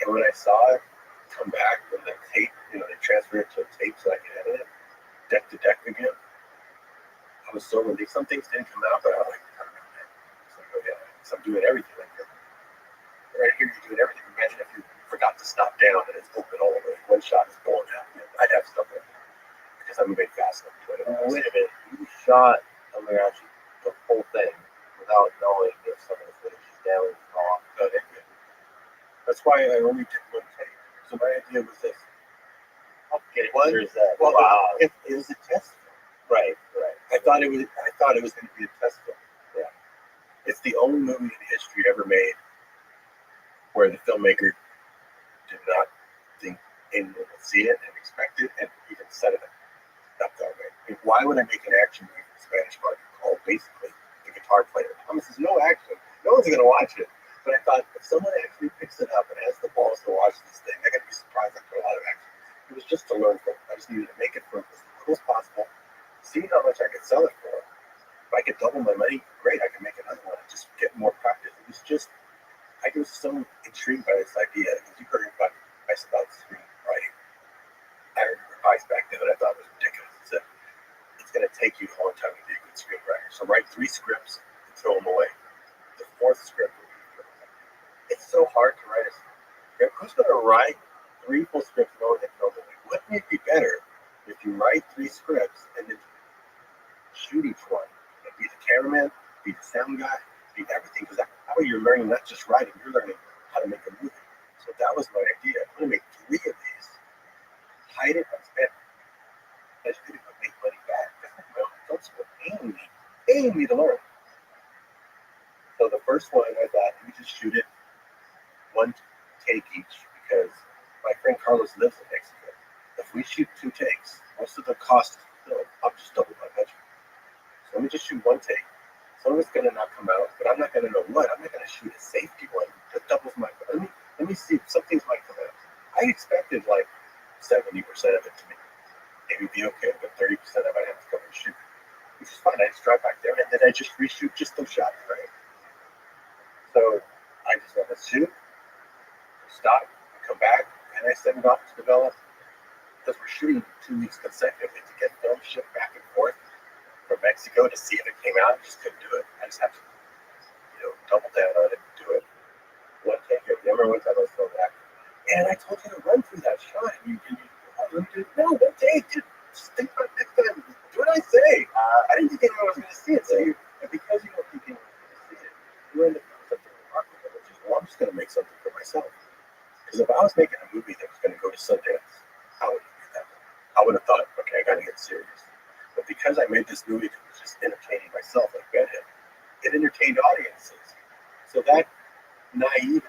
And when I saw it come back with the tape, they transferred it to a tape so I could edit it, deck to deck again. I was so relieved. Some things didn't come out, but I was like, I don't know, man. It's like, oh yeah, so I'm doing everything like that. Right here, you're doing everything. Imagine if you forgot to stop down and it's open all the way. One shot is blown out. I'd have stuff like that because I'm moving fast enough to do it. Wait a minute, you shot a Mariachi, the whole thing, without knowing if some of the footage is damaged or off. That's why I only did one take. So my idea was this. Okay, One, there's that. well, Wow. it was a test film. Right. I thought it was going to be a test film. Yeah. It's the only movie in history ever made where the filmmaker did not think anyone would see it and expect it and even set it up that way. I mean, why would I make an action movie for the Spanish market called basically The Guitar Player? Promises no action. No one's going to watch it. But I thought if someone actually picks it up and has the balls to watch this thing, they're going to be surprised after a lot of action. It was just to learn from it. I just needed to make it for as little as possible, see how much I could sell it for. If I could double my money, great, I can make another one and just get more practice. It was just, I was so intrigued by this idea because you heard about screenwriting. I heard advice back then that I thought was ridiculous. It said, it's going to take you a long time to be a good screenwriter. So write 3 scripts and throw them away. The 4th script will be thrown away. It's so hard to write a script. Who's going to write 3 full scripts knowing that throw them away? Wouldn't it be better if you write 3 scripts and then shoot each one and be the cameraman, be the sound guy, be everything? Because that way you're learning not just writing, you're learning how to make a movie. So that was my idea. I'm going to make 3 of these, hide it, and spend educated, but make money back. That's like my own film school paying me to learn. So the first one, I thought, let me just shoot it 1 take each because my friend Carlos lives in Mexico. If we shoot 2 takes, most of the cost is film. I'll just double my budget. So let me just shoot 1 take. Some of it's going to not come out, but I'm not going to know what. I'm not going to shoot a safety one that doubles my budget. Let me see if some things might come out. I expected like 70% of it to maybe be okay, but 30% I might have to come and shoot, which is fine. I just drive back there and then I just reshoot just those shots, right? So I just want to shoot, stop, come back, and I send it off to develop because we're shooting 2 weeks consecutively to get film shipped back and forth from Mexico to see if it came out. I just couldn't do it. I just have to, double down on it and do it. 1 take. Remember one time I was filming back, and I told you to run through that shot, and no, 1 take. Just think about it next time. Do what I say. I didn't think anyone was going to see it, and because you don't think anyone was going to see it, you end up doing something remarkable, which is, well, I'm just going to make something for myself. Because if I was making a movie that was going to go to Sundance, how would you do that? I would have thought, okay, I got to get serious. But because I made this movie that was just entertaining myself, like Bedhead, it entertained audiences. So that naivete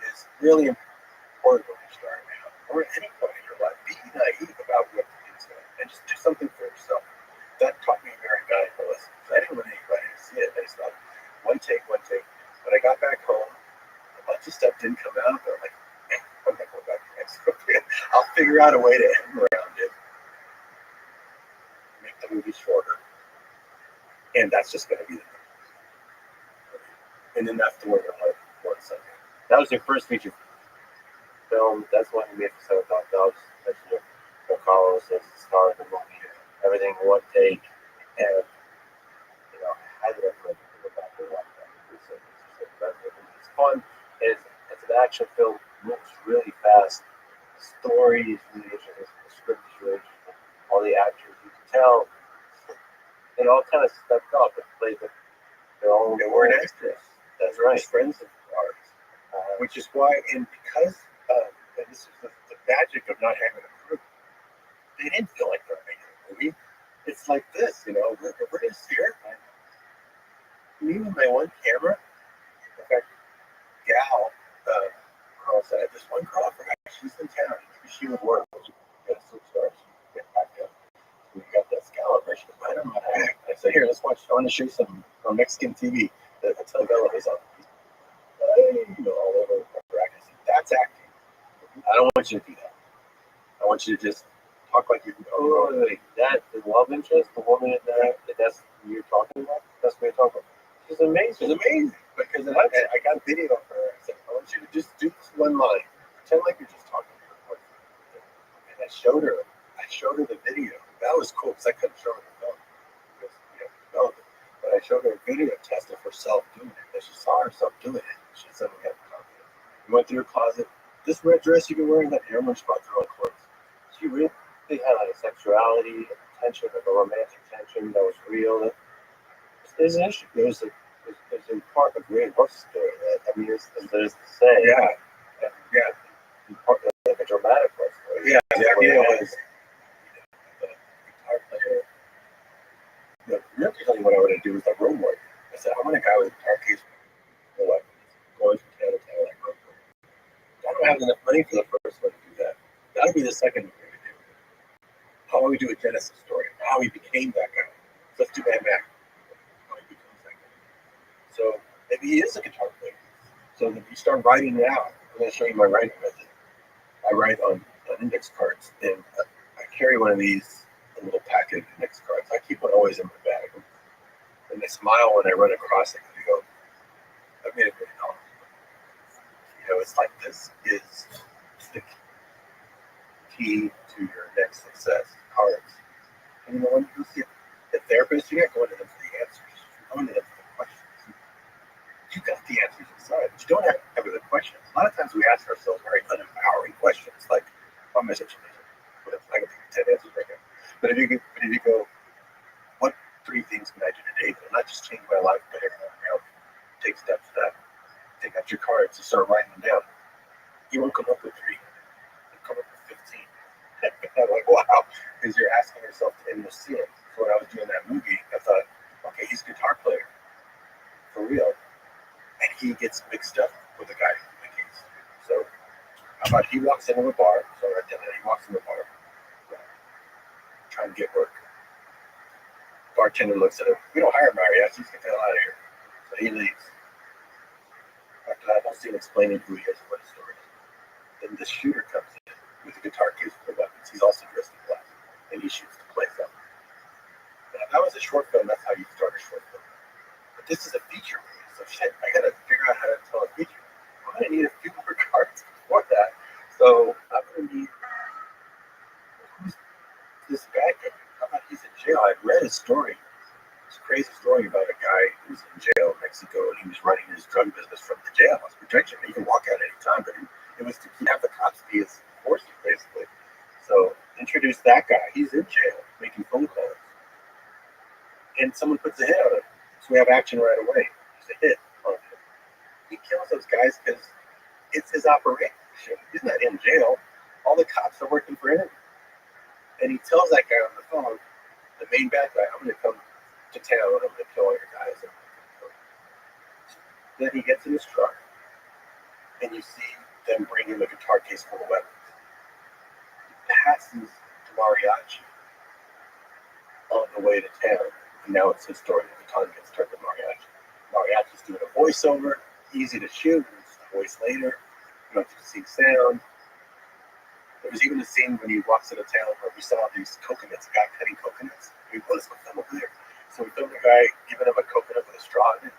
is really important when you're starting out, or at any point in your life. Be naive about what you're doing and just do something for yourself. That taught me very valuable lessons. I didn't want anybody to see it. I just thought, 1 take. When I got back home, a bunch of stuff didn't come out. But I'm like, I'm not going back to Mexico. I'll figure out a way to end around it. Make the movie shorter. And that's just going to be the thing. And then that's the one that like one Sunday. That was your first feature film. That's when you made for $7,000. That's your Carlos as the star of the movie. Everything 1 take. And, I highly recommend you go back and watch that. It's fun. It's an action film. Moves really fast. The story is really interesting. The script is really interesting. All the actors, you can tell, they all kind of stepped up and played their own. They weren't extras. That's right. Friends of ours. Which is why, and because, and this is the magic of not having a crew, they didn't feel like they're making a movie. It's like this, we're just here. me with my one camera. In fact, gal, girl said, "This one girl, I forgot she's in town. Maybe she would work." Got some stars. Get back up. We got that scallop version. I don't know how to act. I said, "Here, let's watch. I want to show you some Mexican TV. The telenovela is on. All over the rack." I said, "That's acting. I don't want you to do that. I want you to just talk like you can go." Oh, wait, that the love interest, the woman that's you're talking about. That's what you're talking about. She's amazing. She's amazing because I got a video of her. I said, "I want you to just do this one line. Pretend like you're just talking to her." And I showed her the video. That was cool because I couldn't show her the film because developed it. But I showed her a video test of herself doing it. And she saw herself doing it. She suddenly had confidence. We went through her closet. This red dress you can wear in that everyone just bought their own clothes. She really had like a sexuality, tension, like a romantic tension that was real. There's an issue. There's in part a great horse story. That, I mean, there's to say. Yeah. In part, like a dramatic horse story. Yeah, the idea was the guitar player. The real thing what I want to do is the room work. I said, I want a guy with a guitar case for like going from town to town like room work. I don't have enough money for the first one to do that. That'll be the second one we do. How about we do a Genesis story? How he became that guy. So let's do that back. How he becomes that guy. So maybe he is a guitar player. So if you start writing it out, I'm going to show you my writing method. I write on index cards, and I carry one of these little packet index cards. I keep one always in my bag. And I smile when I run across it because I go, I made a great novel. It's like this is the key to your next success cards. And when you see the therapist, you're not going to them for the answers. You're going to them for the questions. You got the answers inside, but you don't have the questions. A lot of times we ask ourselves very unempowering questions, like, "What am I such a loser?" I can think of 10 answers right now. But if you go, what 3 things can I do today that will not just change my life, but take steps to that. Take out your cards and start writing them down. You won't come up with 3. You'll come up with 15. I'm like, wow, because you're asking yourself to end the sin. So when I was doing that movie, I thought, okay, he's a guitar player. For real. And he gets mixed up with a guy in the case. So how about he walks into a bar, so right then he walks into a bar, trying to get work. Bartender looks at him. "We don't hire mariachis, get the hell out of here." So he leaves. After that, I'll see him explaining who he is and what his story is. Then the shooter comes in with a guitar case for weapons. He's also dressed in black, and he shoots the place up. Now, if that was a short film, that's how you start a short film. But this is a feature movie, so shit, I gotta figure out how to tell a feature. I'm gonna need a few more cards before that. So I'm gonna need who's this guy? How about he's in jail? I'd read his story. It's a crazy story about a guy who's in jail in Mexico, and he was running his drug business from the jailhouse protection. He can walk out any time, but it was to have the cops be his forces, basically. So introduce that guy. He's in jail making phone calls, and someone puts a hit on him. So we have action right away. There's a hit on him. He kills those guys because it's his operation. He's not in jail. All the cops are working for him. And he tells that guy on the phone, the main bad guy, "I'm going to come to town, I'm going to kill all your guys." Then he gets in his truck, and you see them bring him a guitar case full of weapons. He passes to mariachi on the way to town, and now it's his story. The baton gets turned to mariachi. Mariachi's doing a voiceover, easy to shoot, it's the voice later, you don't have to see sound. There was even a scene when he walks into town where we saw these coconuts, a guy cutting coconuts. Let's go film over there. So we filmed a guy giving him a coconut with a straw in it,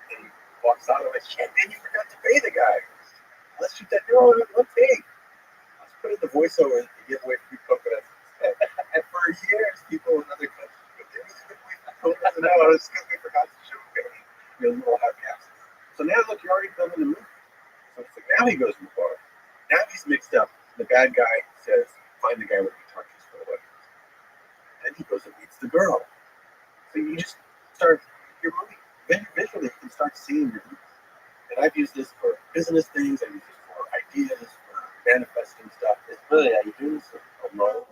and he walks out. I'm like, "Shit, man, you forgot to pay the guy. Let's shoot that girl in one take. Let's put in the voiceover to give away free coconuts." And for years, people in other countries would give us free coconuts, and now it's because we forgot to show him your little happy accident. So now, look, you're already filming the movie. So it's like, now he goes in the bar. Now he's mixed up. The bad guy says, "Find the guy with the guitar case for the weapons." Then he goes and meets the girl. So you just start your movie. Visually, you can start seeing your movie. And I've used this for business things. I use this for ideas, for manifesting stuff. It's really how you do this alone.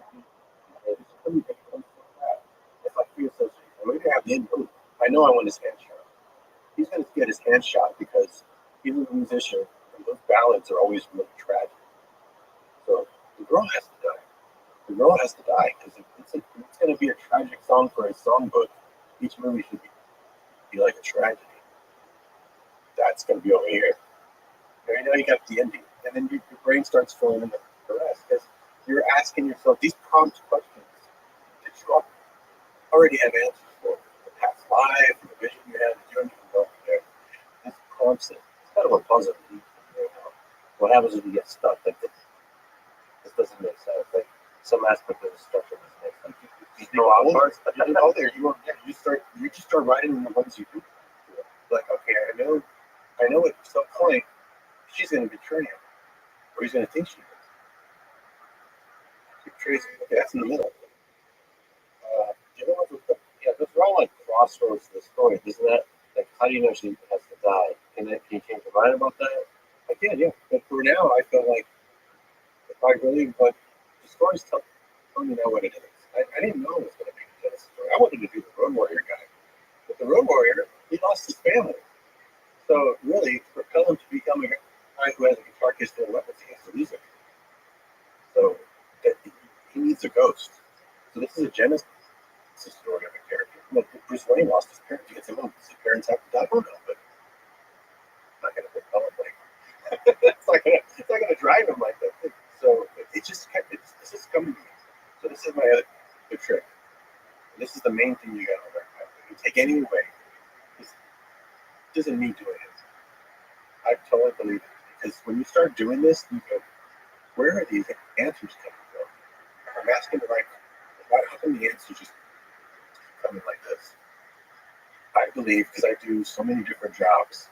It's like free association. Maybe I have the input. I know I want to stand sure. he's going to get his hand shot because he's a musician, and those ballads are always really tragic. So the girl has to die. The girl has to die because it's going to be a tragic song for his songbook. Each movie should be like a tragedy. That's going to be over here. Right now you got the ending, and then your brain starts filling in the rest because you're asking yourself these prompt questions that you already have answers for. The past life, the vision you had, you don't even know there. This prompts it. It's kind of a puzzle. You know, what happens if you get stuck? Like this doesn't make sense. Like some aspect of the structure doesn't make sense. You throw out parts, but you know there. You just start writing the ones you do. Like okay, I know at some point she's going to betray him, or he's going to think she is. She betrays him. Okay, that's in the middle. You know what? Yeah, those are all like crossroads of the story. Isn't that like how do you know she has to die? Can you change your mind about that? I can, yeah. But for now, I feel like if I really, but the story's telling me now what it is. I didn't know it was going to be the Genesis story. I wanted to do the Road Warrior guy, but the Road Warrior, he lost his family. So really, to propel him to become a guy who has a guitar case full of weapons, he has to lose it. So he needs a ghost. So this is a Genesis story of a character. Look, Bruce Wayne lost his parents. He gets him home. Does his parents have to die? Oh no, but I'm not going to propel him like it's not going to drive him like that. So this is coming to me. So this is my other trick. And this is the main thing you got to learn. You take any way. This doesn't need doing it. I totally believe it. Because when you start doing this, you go, where are these answers coming from? I'm asking the right question. How come the answers just coming like this? I believe, because I do so many different jobs,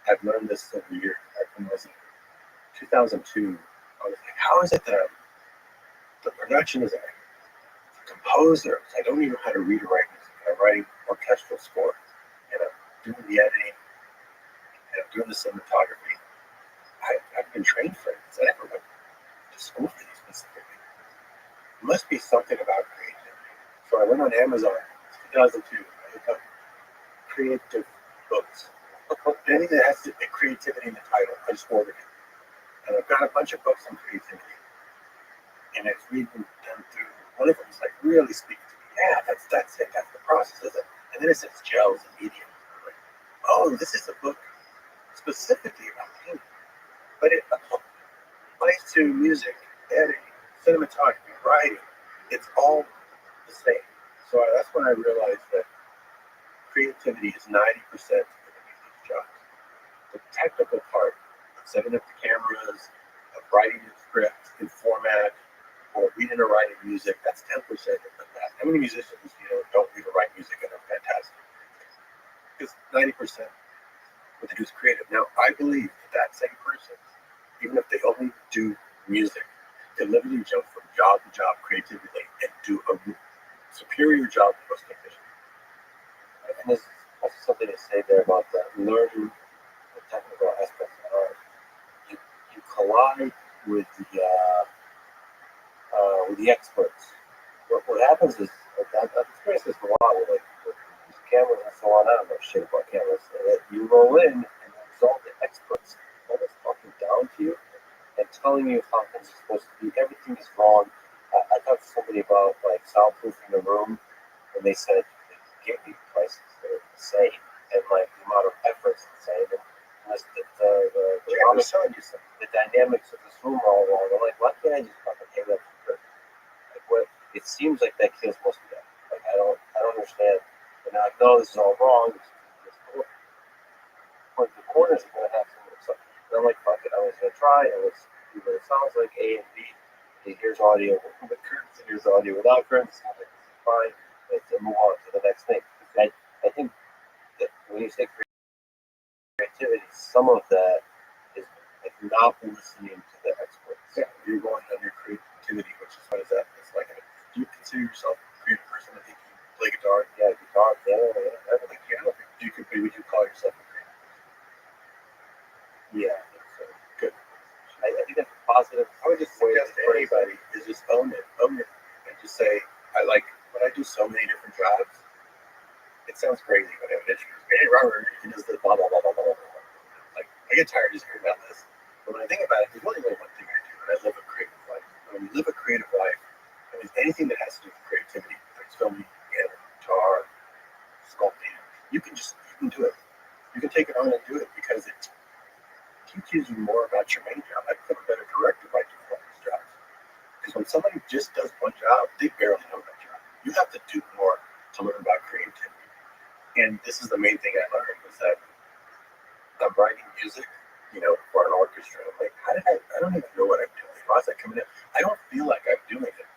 I've learned this over years. When I was in 2002, I was like, how is it that the production is a composer? I don't even know how to read or write music. I'm writing orchestral score, and I'm doing the editing, and I'm doing the cinematography. I've been trained for it because I never went to school for these specifically. It must be something about creativity. So I went on Amazon in 2002. I looked up creative books. Anything that has creativity in the title, I just ordered it. And I've got a bunch of books on creativity. And it's reading them through. One of them is like really speaking to me. Yeah, that's it. That's the process, is it? And then it says gels and medium. I'm like, oh, this is a book specifically about painting. But it applies to music, editing, cinematography, writing. It's all the same. So that's when I realized that creativity is 90% of the job. The technical part of setting up the cameras, of writing the script in format, or reading or writing music, that's 10% of that. How many musicians don't read or write music and are fantastic? Because 90% what they do is creative. Now, I believe that same person, even if they only do music, can literally jump from job to job creatively and do a superior job than most technicians. And there's also something to say there about that learning the technical aspects of art. You collide with the experts. What happens is, I've experienced this a lot with cameras and so on. I don't know shit about cameras. You roll in and result the experts almost talking down to you and telling you how things are supposed to be. Everything is wrong. I talked to somebody about like soundproofing the room, and they said they give you prices that are insane, and like the amount of effort is insane. And the dynamics of this room are all wrong. I'm like, why can't I just fucking hang up the curtain? Like, what? It seems like that kid's supposed to be done. Like, I don't understand. And I know this is all wrong. But the corners are going to have some stuff. And I'm like, fuck it. I was going to try. Let's see what it sounds like. A and B. Okay, here's audio with curtains, and here's audio without curtains. Like, this is fine. Let's move on to the next thing. I think that when you say creativity, some of that is like not listening to the experts. Yeah, you're going on your creativity, which is what is that? It's like, do you consider yourself a creative person? I think you play guitar. Yeah, guitar. Yeah. I don't think piano. Would you call yourself a creative person? Yeah, I think so. Good. I think that's positive. I would just suggest to anybody is just own it, and just say, I do so many different jobs. It sounds crazy, but I have an instrument I get tired just hearing about this. But when I think about it, there's only one thing I do, and I live a creative life. And when you live a creative life, I mean, anything that has to do with creativity, like filming, piano, guitar, sculpting, you can do it. You can take it on and do it because it teaches you more about your main job. I become a better director by doing all these jobs. Because when somebody just does one job, they barely know that job. You have to do more to learn about creativity. And this is the main thing I learned was that I'm writing music, for an orchestra. I'm like, I don't even know what I'm doing. How's that coming in? I don't feel like I'm doing it.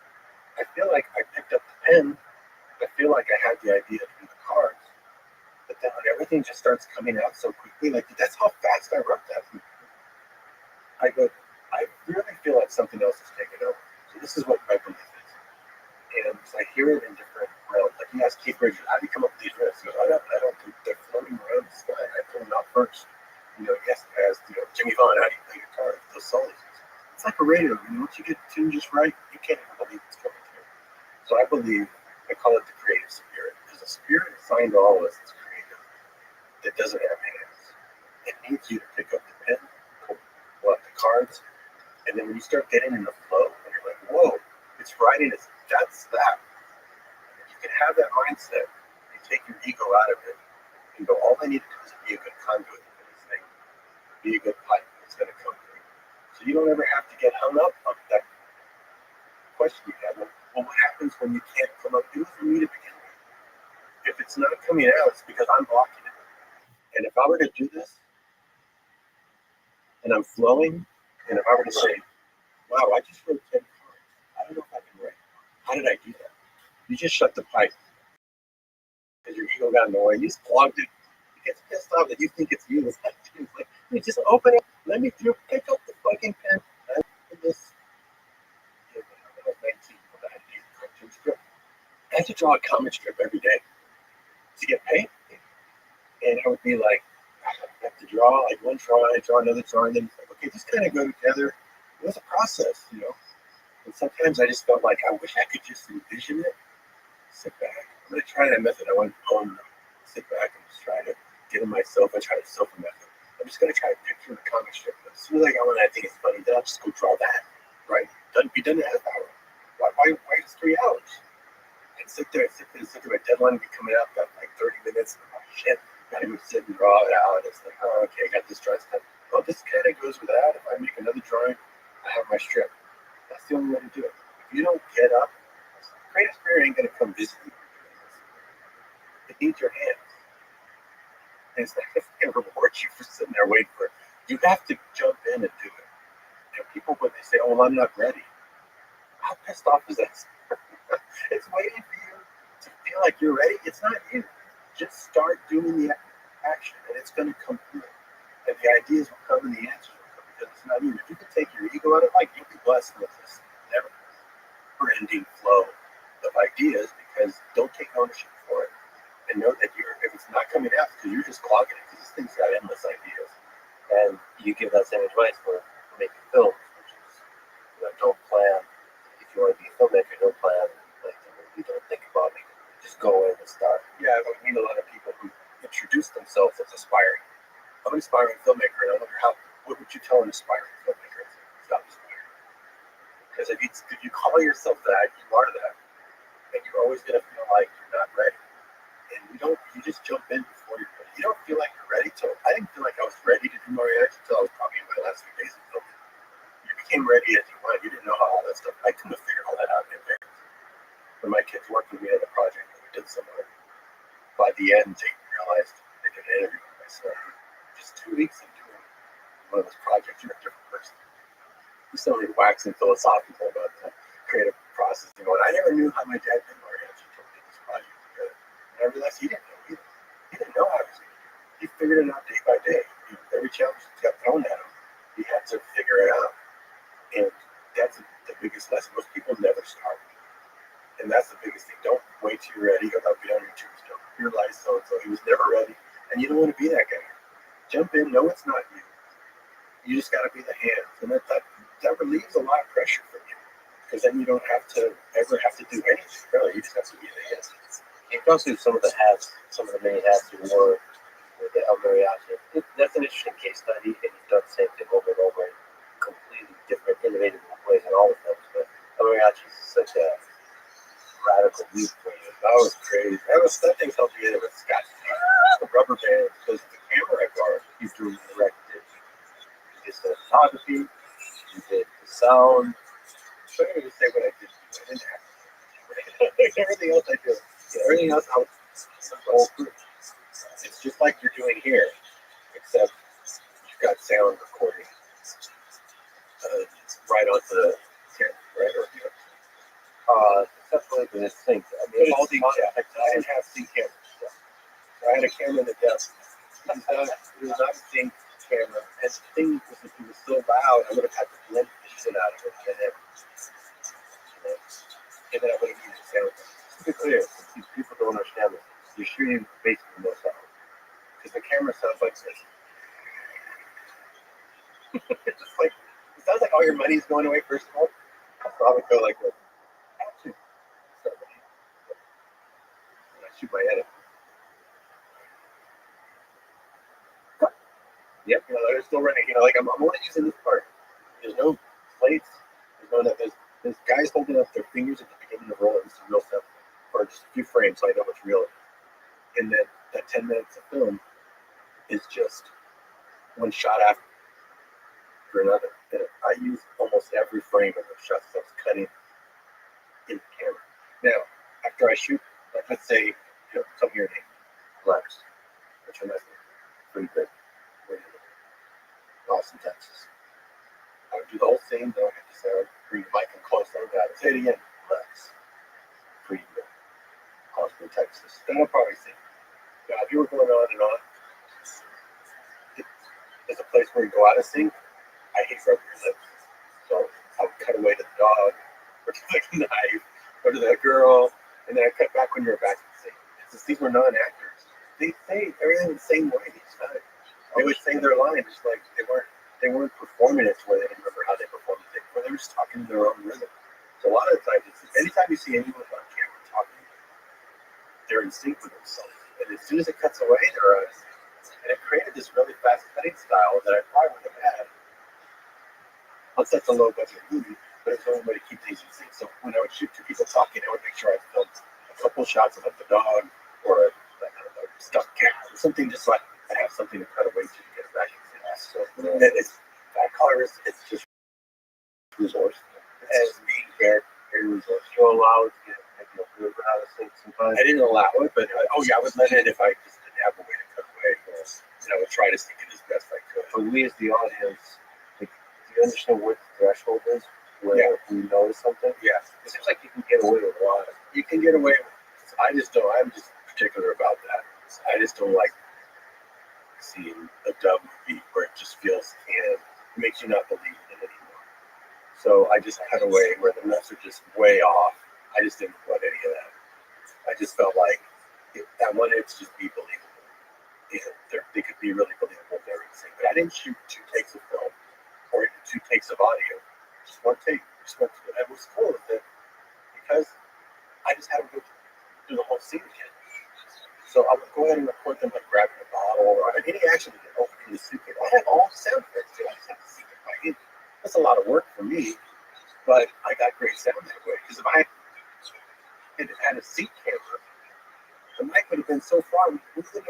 I feel like I picked up the pen. I feel like I had the idea to do the cards. But then when everything just starts coming out so quickly, like that's how fast I wrote that. I really feel like something else is taking over. So this is what my belief is. And I hear it in different realms. Like you ask Keith Bridges, how do you come up with these riffs? He goes, I don't think they're floating around the sky. I pull them out first. Yes, as Jimmy Vaughn, how do you play guitar? Those solos. It's like a radio. Once you get the tune just right, you can't even believe it's coming through. So I call it the creative spirit. Because the spirit assigned to all of us is creative. That doesn't have hands. It needs you to pick up the pen, pull out the cards, and then when you start getting in the flow, and you're like, whoa, it's writing, that's that. You can have that mindset. You take your ego out of it, and go, all I need to do is be a good conduit for this thing. Be a good pipe. It's going to come through. So you don't ever have to get hung up on that question you have. Well, what happens when you can't come up with it for me to begin with? If it's not coming out, it's because I'm blocking it. And if I were to do this, and I'm flowing, and if I were to say, wow, I just wrote 10 cards. I don't know if I can write. How did I do that? You just shut the pipe. Because your ego got in the way. You just plugged it. It gets pissed off that you think it's you. It's not you. It's like, hey, just open it. Let me through. Pick up the fucking pen. I did this. When I was 19, I had to do a cartoon strip. I had to draw a comic strip every day to get paid. And I would be like, I have to draw like one drawing, draw another drawing, then it's like, okay, just kind of go together. It was a process, And sometimes I just felt like I wish I could just envision it, sit back. I'm going to try that method. I went home, sit back and just try to get in myself. I try to self a method. I'm just going to try to picture the comic strip. As soon as I got one I think it's funny, then I'll just go draw that, right? Be done in a half hour. Why just 3 hours? And sit there, my deadline will be coming up, got like 30 minutes. Oh, shit, gotta go sit and draw it out. It's like, oh, okay, I got this drawing done. Oh, this kind of goes with that. If I make another drawing, I have my strip. That's the only way to do it. If you don't get up, the creative spirit ain't going to come visit you. It needs your hands. And it's not going to reward you for sitting there waiting for it. You have to jump in and do it. And people, when they say, oh, well, I'm not ready, how pissed off is that? It's waiting for you to feel like you're ready. It's not you. Just start doing the action, and it's going to come through. And the ideas will come, and the answers will come, because it's not you. If you can take your ego out of it, you'll be blessed with this never-ending flow of ideas, because don't take ownership for it. And know that if it's not coming out, because you're just clogging it, because this thing's got endless ideas. And you give that same advice for making films, which is, don't plan. If you want to be a filmmaker, don't plan. You don't think about it. Just go in and start. Yeah, I meet a lot of people who introduce themselves as aspiring. I'm an aspiring filmmaker, and I wonder what would you tell an aspiring filmmaker? Stop aspiring. Because if you call yourself that, you are that. And you're always going to feel like you're not ready. And you just jump in before you're ready. You don't feel like you're ready I didn't feel like I was ready to do mariachi until I was probably in my last few days of filming. You became ready as you went. You didn't know how all that stuff, I couldn't have figured all that out in advance. When my kids worked with me on the project, we did similar. By the end, they realized they did an interview with my son. Just 2 weeks into doing one of those projects, you're a different person. You suddenly waxing philosophical about the creative process. And I never knew how my dad did mariachi until we did this project together. And I realized he didn't know either. He didn't know how to do it. He figured it out day by day. Every challenge that got thrown at him, he had to figure it out. And that's the biggest lesson. Most people never start. And that's the biggest thing. Don't wait till you're ready. Go out be on your tombstone. Realize so-and-so. He was never ready. And you don't want to be that guy. Jump in. No, it's not you. You just got to be the hands. And that relieves a lot of pressure from you. Because then you don't have to ever have to do anything. Really, you just have to be the hands. It goes through some of the many hats you wore with the El Mariachi. That's an interesting case study, and he's done the same thing over and over in completely different, innovative ways in all of them. But El Mariachi is such a radical leap for you. That was crazy. That thing held together with Scott rubber band because the camera I borrowed, You directed, you did cinematography, you did the sound. I'm trying to say what I did. I didn't have to. Everything else I do. Everything else I was all through. It's just like you're doing here, except you've got sound recording right onto the camera, right? Definitely, but it's synced. I But mean, it's sync cam. I didn't have sync cameras. I had a camera in the desk. It was not a sync camera. And the thing was, if it was so loud, I would have had to blend the shit out of it. And then I would have used sound. to be clear, people don't understand this. You're shooting basically no sound. Because the camera sounds like this. It's just like, it sounds like all your money's going away, first of all. So I would go like this. Action. And I shoot my edit. Yep, they're still running. Like I'm only using this part. There's no plates. There's no that. There's guys holding up their fingers at the beginning of the roll. It's real stuff for just a few frames, so I know what's real. And then that 10 minutes of film is just one shot after another. And I use almost every frame of those shots. So I was cutting in the camera. Now, after I shoot, like let's say, come here, Nate. Relax. What's your last name? Pretty good. Where do you live? Austin, Texas. I would do the whole thing, though I have to say, I would bring the mic in close. I got it. Say it again. Relax. Pretty good. Austin, Texas. Then I'll probably say, now, if you were going on and on, there's a place where you go out of sync. I hate rubbing your lips. So I would cut away to the dog, or to the knife, or to that girl, and then I cut back when you're back to the scene. Since these were non-actors, they say everything the same way each time. They would say their lines just like they weren't performing it to where they didn't remember how they performed it. They were just talking in their own rhythm. So a lot of the times, anytime you see anyone on camera talking, they're in sync with themselves. And as soon as it cuts away, they're out of sync. And it created this really fast cutting style that I probably would have had on such a low budget movie, but it's the only way to keep things in sync. So when I would shoot two people talking, I would make sure I filmed a couple shots of like the dog or a stuffed cat or something, just so I have something to cut away to get it back in sync. So it's that color is it's just resource. It's being very resourceful. you allow it to get maybe a little bit out of sync sometimes. I didn't allow it, but I would let it if I just didn't have a way to cut away. And I would try to sync it as best I could. But we as the audience, like, do you understand what the threshold is where we notice something? Yeah, It seems like you can get away with a lot. you can get away with it. I'm just particular about that. I just don't like seeing a dub movie where it just feels and it makes you not believe in it anymore. So I just cut away where the notes are just way off. I just didn't want any of that. I just felt like I wanted it to just be believable. They could be really believable if they were in sync. But I didn't shoot 2 takes of film or even 2 takes of audio. Just one take. It was cool with it because I just had to go through the whole scene again. So I would go ahead and record them like grabbing a bottle or any action to get opening the suitcase. I have all the sound effects too. I just have to see if I get. That's a lot of work for me, but I got great sound that way. Because if I had a seat camera, the mic would have been so far, we would have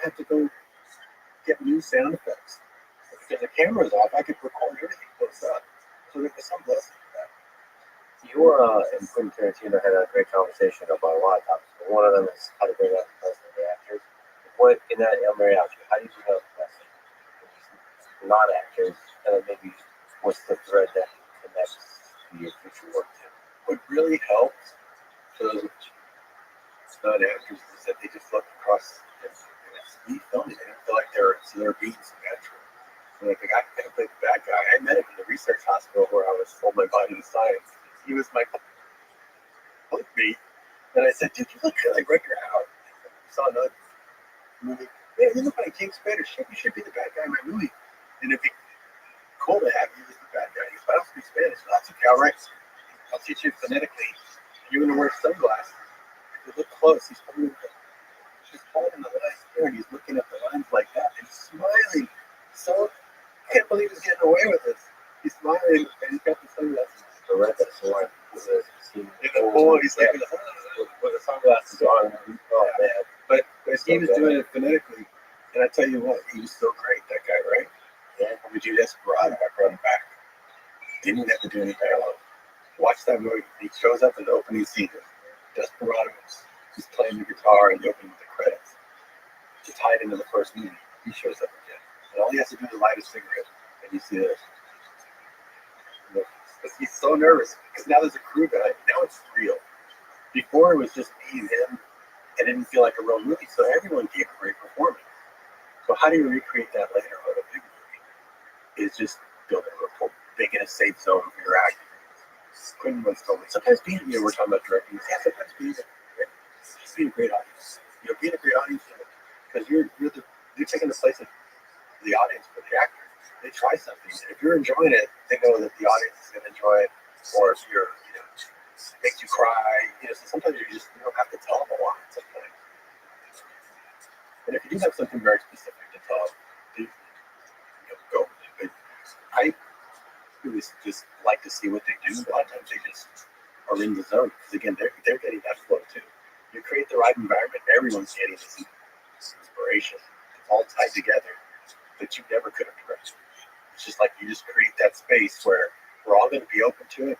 had to go get new sound effects. Because the camera's off, I could record everything close up. So there was some blessing to that. You and Quentin Tarantino had a great conversation about a lot of topics, but one of them is how to bring out the best in the actors. What in that El Mariachi, how do you bring out the best in non-actors, and then maybe what's the thread that connects to your future work too? What really helped for those non-actors is that they just look across and it's me filming. They didn't feel like they were being supernatural. So like the guy who played the bad guy, I met him in the research hospital where I was told my body to science. He was my me. And I said, dude, you look like Rutger Hauer. I saw another movie. Man, you look like King Spader. Shit, you should be the bad guy in my movie. And it'd be cool to have you as the bad guy. He goes, I don't speak Spanish. Well, that's okay, all right. I'll teach you phonetically. You're going to wear sunglasses. If you look close, he's holding the light. there and he's looking at the lines like that and he's smiling. So I can't believe he's getting away with this. He's smiling and he's got the sunglasses. I read that somewhere. In the pool, he's like with the sunglasses on. Oh man! But he was doing it phonetically, and I tell you what, he was so great. That guy, right? Yeah. We do Desperado. I brought him back. Didn't even have to do any dialogue. Watch that movie. He shows up in the opening scene. Desperados. He's playing the guitar and the opening with the credits. To tie it into the first movie, he shows up again, and all he has to do is light a cigarette, and you see this. He's so nervous because now there's a crew behind him. Now it's real. Before it was just me and him. It didn't feel like a real movie, so everyone gave a great performance. So how do you recreate that later on a big movie? Is just building a rapport, making a safe zone for your acting. Quentin once told me, sometimes being, we're talking about directing, sometimes being a great audience. Being a great audience, because you're taking the place of the audience for the actor. They try something. If you're enjoying it, they know that the audience is going to enjoy it. Or if you're, makes you cry, so sometimes you don't have to tell them a lot sometimes. And if you do have something very specific to tell them, go with it. But I really just like to see what they do. A lot of times they just are in the zone. Because again, they're getting that flow too. You create the right environment, everyone's getting this inspiration. It's all tied together that you never could have directed. It's just like you just create that space where we're all going to be open to it.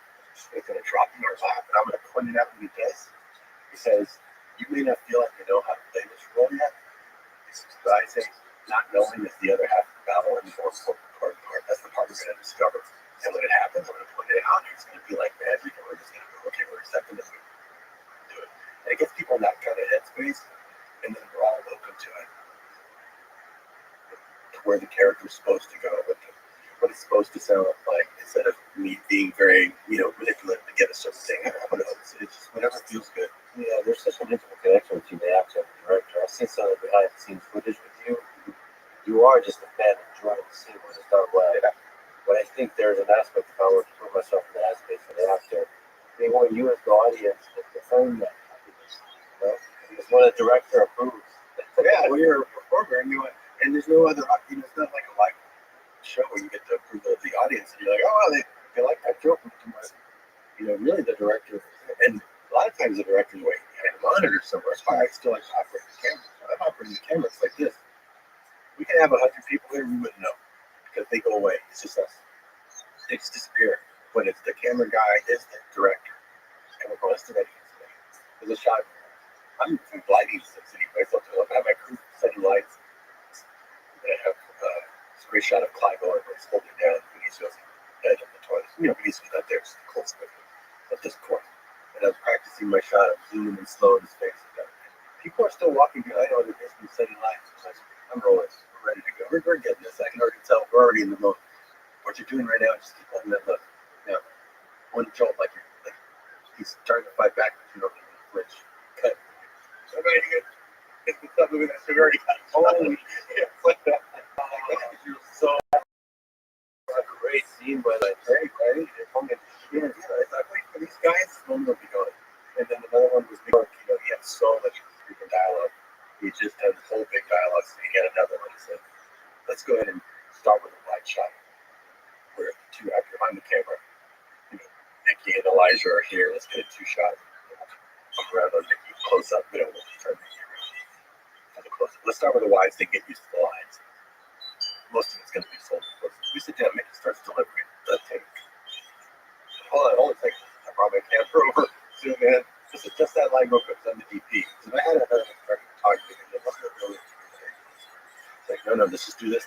It's going to drop in our lap, and I'm going to point it out when he does. Because you may not feel like you know how to play this role yet. But I say not knowing is the other half of the battle and the more important part. That's the part we're going to discover. And when it happens, I'm going to point it out, and it's going to be like magic, and we're just going to go, okay, we're accepting this. Do it. And it gets people in that kind of headspace, and then we're all open to it. To where the character's supposed to go, what it's supposed to sound like, instead of me being very, manipulative to get a certain thing. I don't know. It's just whatever feels good. Yeah, there's such an intimate connection between the actor and the director. I've seen some of the behind the scenes footage with you. You are just a fan enjoying the scene when it's done well. Yeah. But I think there's an aspect, if I were to put myself in the aspect of the actor, they want you as the audience to confirm that happiness. Because when a director approves, yeah, well, you're a performer, and there's no other, it's not like a live show where you get the approval of the audience, and you're like, oh, they like that joke. Really the director, and a lot of times the director's waiting behind a monitor somewhere. That's why I still like to operate the camera. When I'm operating the camera, it's like this. We can have 100 people here, we wouldn't know, because they go away. It's just us. They just disappear. When it's the camera guy is the director, and we're going to study. There's a shot. I'm from lighting since anyway, so I have my crew setting lights. And I have this great shot of Clive Owen where he's holding down Benicio's head on the toilet. Benicio's not there, it's close at this point. And I was practicing my shot of zooming and slow in his face. People are still walking behind on the distance setting lights. I'm rolling. We're ready to go. We're getting this. I can already tell. We're already in the mode. What you're doing right now is just keep holding that look. Now, one jolt like he's starting to fight back, but you don't need to flinch. Cut. I'm ready to get. It's not moving that sugar already got. Holy shit. You're so a great scene, but like, great, right? Yeah, I thought, wait for these guys, one will be going. And then another one was New York, he had so much freaking dialogue. He just had this whole big dialogue, so he had another one. He said, let's go ahead and start with a wide shot. Where the two actors behind the camera, Nikki and Elijah are here. Let's get a two shot. Come around on Nikki, close up. We don't want to turn Nikki around. Let's start with a wide thing, get used to the lines. Most of it's going to be sold. We sit down, Mickey starts delivering the take. Hold on a second. I brought my camera over, zoom in. Just that line real quick, I'm the DP. And I had another director talk to me, and it wasn't really it's like, no, let's just do this.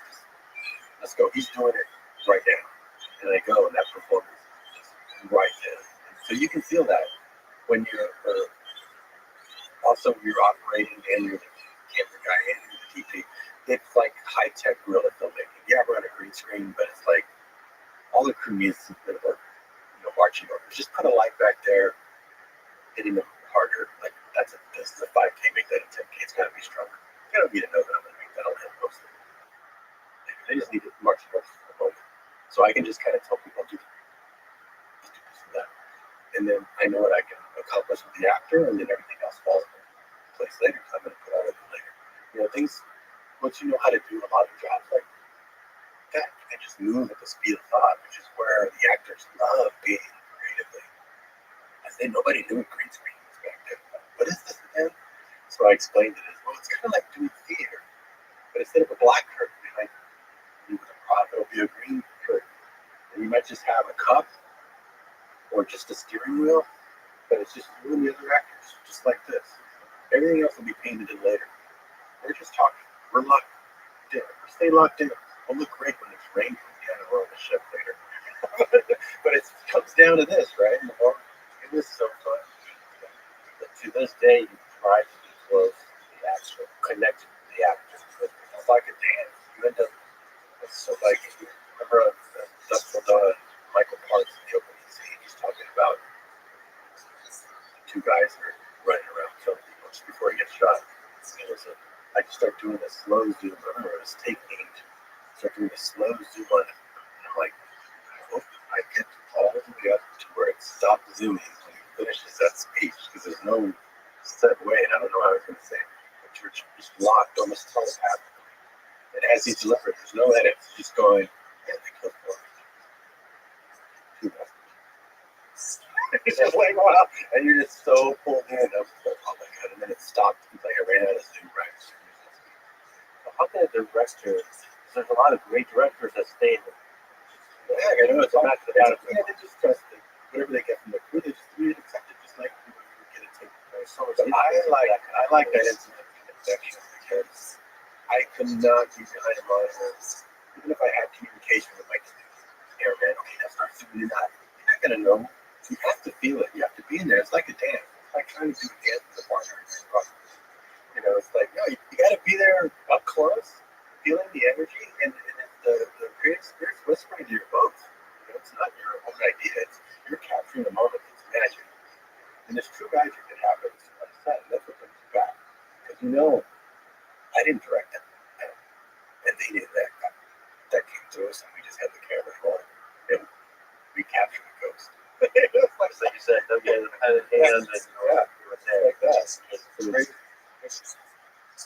Let's go. He's doing it right now. And I go, and that performance is right there. So you can feel that when you're also you're operating and you're the camera guy and you're the DP. It's like high-tech guerrilla filmmaking. Yeah, we're on a green screen, but it's like all the crew needs is a bit of marching orders. Just put a light back there, hitting them harder. Like this is a 5K, make that a 10K. It's got to be stronger. It's got to be to know that I'm going to make that. I'll hit most of it. I just need to marching orders for the moment, so I can just kind of tell people just do this and that, and then I know what I can accomplish with the actor, and then everything else falls into place later because I'm going to put all of it later. things, once you know how to do a lot of jobs like that, you can just move at the speed of thought, which is where the actors love being creatively. I say nobody knew what green screen was back then. What is this again? So I explained it as, well, it's kind of like doing theater, but instead of a black curtain behind you with a prop, it'll be a green curtain. And you might just have a cup or just a steering wheel, but it's just you and the other actors, just like this. Everything else will be painted in later. We're just talking. We're locked in. We stay locked in. We'll look great when it's raining again or on the ship later. But it comes down to this, right? It was so fun. But to this day, you try to be close to the actual connected to the actors. It's like a dance. You end up, it's so like, remember Michael Parks in the opening scene, he's talking about two guys that are running around killing people just before he gets shot. It was I just start doing a slow zoom. I remember it was take 8. Start doing a slow zoom on it. And I'm like, I hope I get all the way up to where it stopped zooming when he finishes that speech, because there's no set way, and I don't know how I was going to say it. But you're just locked, almost telepathically. And as he delivered, there's no edits. He's just going, yeah, they killed 4. It's just like, wow. And you're just so pulled in. I was like, oh my God. And then it stopped. It's like I ran out of Zoom rights. So how can a director, there's a lot of great directors that stay in the I know it's all back to the bottom. Yeah, they just trust it. Whatever they get from the crew, they just really accept it, just like people who get it taken. So I like that intimate connection because I could not be behind a monitor, even if I had communication with my cameraman. Okay, that's not doing that. You're not gonna know. You have to feel it. You have to be in there. It's like a dance. It's like trying to do a dance with a partner. It's like, no, you got to be there up close, feeling the energy, and the creative spirit's whispering to your both. It's not your own idea. You're capturing the moment. It's magic. And there's true magic that happens on set, and that's what brings you back. Because I didn't direct them, and they did that. That came to us, and we just had the camera rolling, and we captured the ghost. Like you said, they'll get a hand, and you were there. Like that. It's great.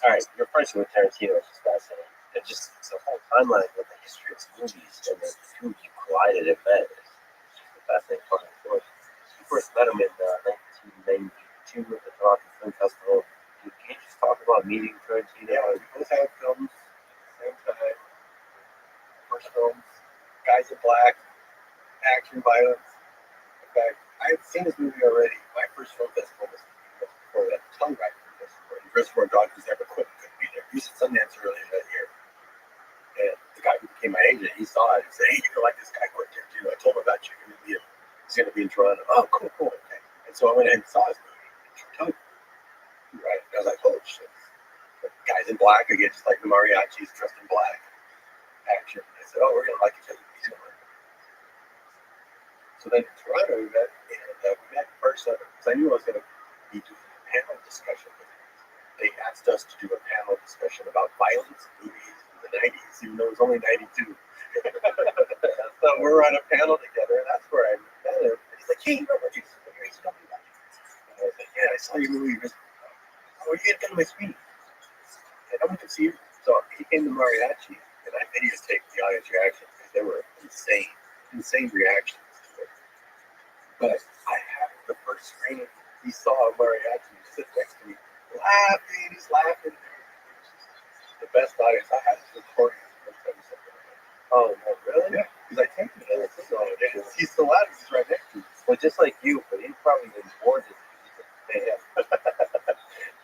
All right, your friendship with Tarantino is just fascinating. And just the whole timeline with the history of movies and the two you collided and met is just a fascinating part of the story. You first met him in 1992 at the Toronto Film Festival. Can you just talk about meeting Tarantino? Yeah, we both had films at the same time. First films, Guys in Black, action, violence. In fact, I had seen this movie already. My first film festival was before that, Telluride Film Festival. And Reservoir Dogs was never couldn't be there. He was at Sundance earlier that year. And the guy who became my agent, he saw it and said, hey, you're like this guy, Quentin Tarantino. I told him about you. He's going to be in Toronto. Oh, cool, okay. And so I went ahead and saw his movie in Toronto. Right? And I was like, holy shit. But Guys in Black, again, just like the mariachis dressed in black. Action. I said, oh, we're going to like each other. He's going to like me. So then in Toronto, we met, and we met in person because I knew I was going to be doing a panel discussion with him. They asked us to do a panel discussion about violence in movies in the 90s, even though it was only 92. So we're on a panel together, and that's where I met him. And he's like, hey, you know what you said? And I was like, yeah, I saw your movie. Oh, you get to come to my screening. And I went to see you. So he came to Mariachi, and I videotaped the audience reactions because they were insane reactions to it. But I had the first screening. He saw Mariachi sit next to me, laughing. He's laughing. The best audience. I had this recording. Oh, no, really? Yeah, because I taped it. So he's still out. He's right next to me. Well, just like you, but he's probably been bored as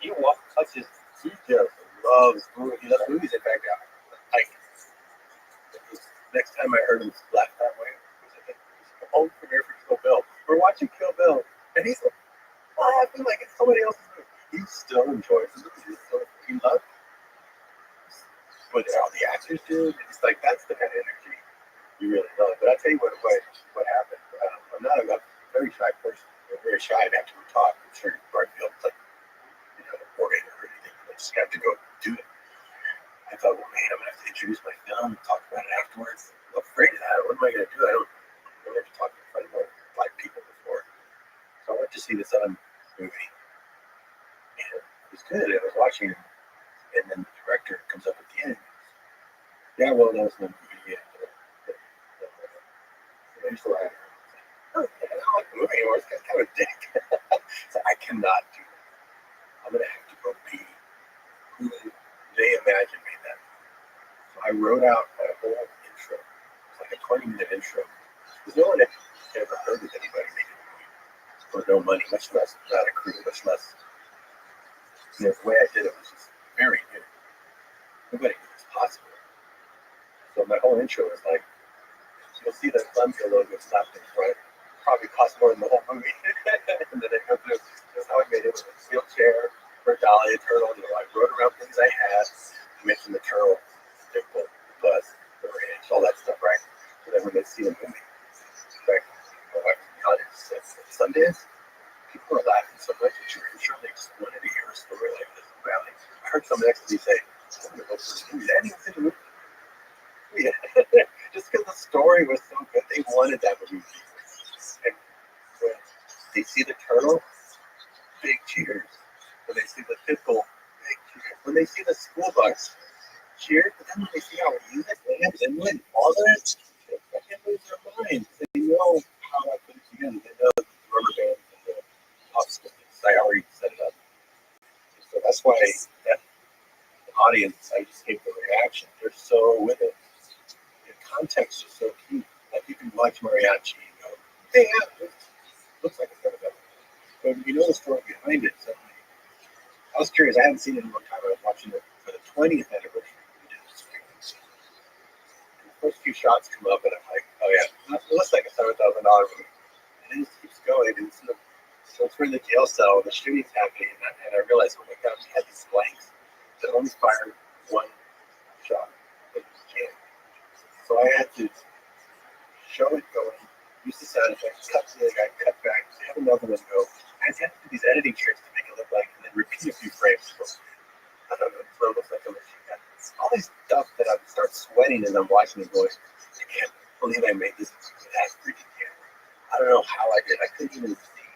he touches. He just loves movies. He loves movies. In fact, next time I heard him laugh that way, it was at the home premiere for Kill Bill. We're watching Kill Bill, and he's laughing like it's somebody else's movie. He still enjoys the movie. He loves it. But all the actors do, it's like that's the kind of energy you really love. But I'll tell you what happened. I'm not a very shy person. I'm very shy after we talk. I'm sure Garfield, like, orator or anything. I just have to go do it. I thought, well, man, I'm going to have to introduce my film and talk about it afterwards. I'm afraid of that. What am I going to do? I don't have to talk in front of more black people before. So I went to see this other movie. And it was good. I was watching it. And then Yeah, well, that was my movie. I used to laugh. Oh, yeah, I don't like the movie anymore. It's kind of a dick. So I cannot do that. I'm going to have to go be who they imagined made that. So I wrote out a whole intro. It's like a 20-minute intro. Because no one had ever heard of anybody making a movie for no money, much less not a crew, much less. The way I did it was just very good. Nobody knew it was possible. So my whole intro was like, you'll see the Columbia logo slapped in front. Probably cost more than the whole movie. And then I go through, that's how I made it with a wheelchair, for a dolly, a turtle. I wrote around things I had. I mentioned the turtle, the bus, the ranch, all that stuff, right? So then when they see the movie, like, my wife and the audience said, Sundance, people are laughing so much at your intro, they just wanted to hear a story like this about it. I heard someone next to me say, I'm going to go for the movie. I didn't even see the movie. Yeah. Just because the story was so good, they wanted that movie. And when they see the turtle, big cheers. When they see the pickle, big cheers. When they see the school bus, cheers. But then when they see how we use it, they wouldn't bother it. They can't lose their minds. They know how I put it together. They know the rubber band and the popsicle sticks. I already set it up. So that's why that audience, I just hate the reaction. They're so with it. The context is so key. Like you can watch mariachi and go, hey, yeah, it looks like it's gonna go. But if you know the story behind it, suddenly, I was curious. I hadn't seen it in a long time. I was watching it for the 20th anniversary. We did this screening. And the first few shots come up, and I'm like, oh yeah, it looks like a $7,000 movie. And it just keeps going. And so it's we're in the jail cell, and the shooting's happening, and I realized, oh my god, we had these blanks that only fired one shot. It was jammed. So I had to show it going, use the sound effects, cut to the guy, cut back, have another one go. I had to do these editing tricks to make it look like, and then repeat a few frames. So, I don't know, so it looks like a machine gun. All these stuff that I would start sweating as I'm watching it going, I can't believe I made this with that freaking camera. I don't know how I did. I couldn't even see.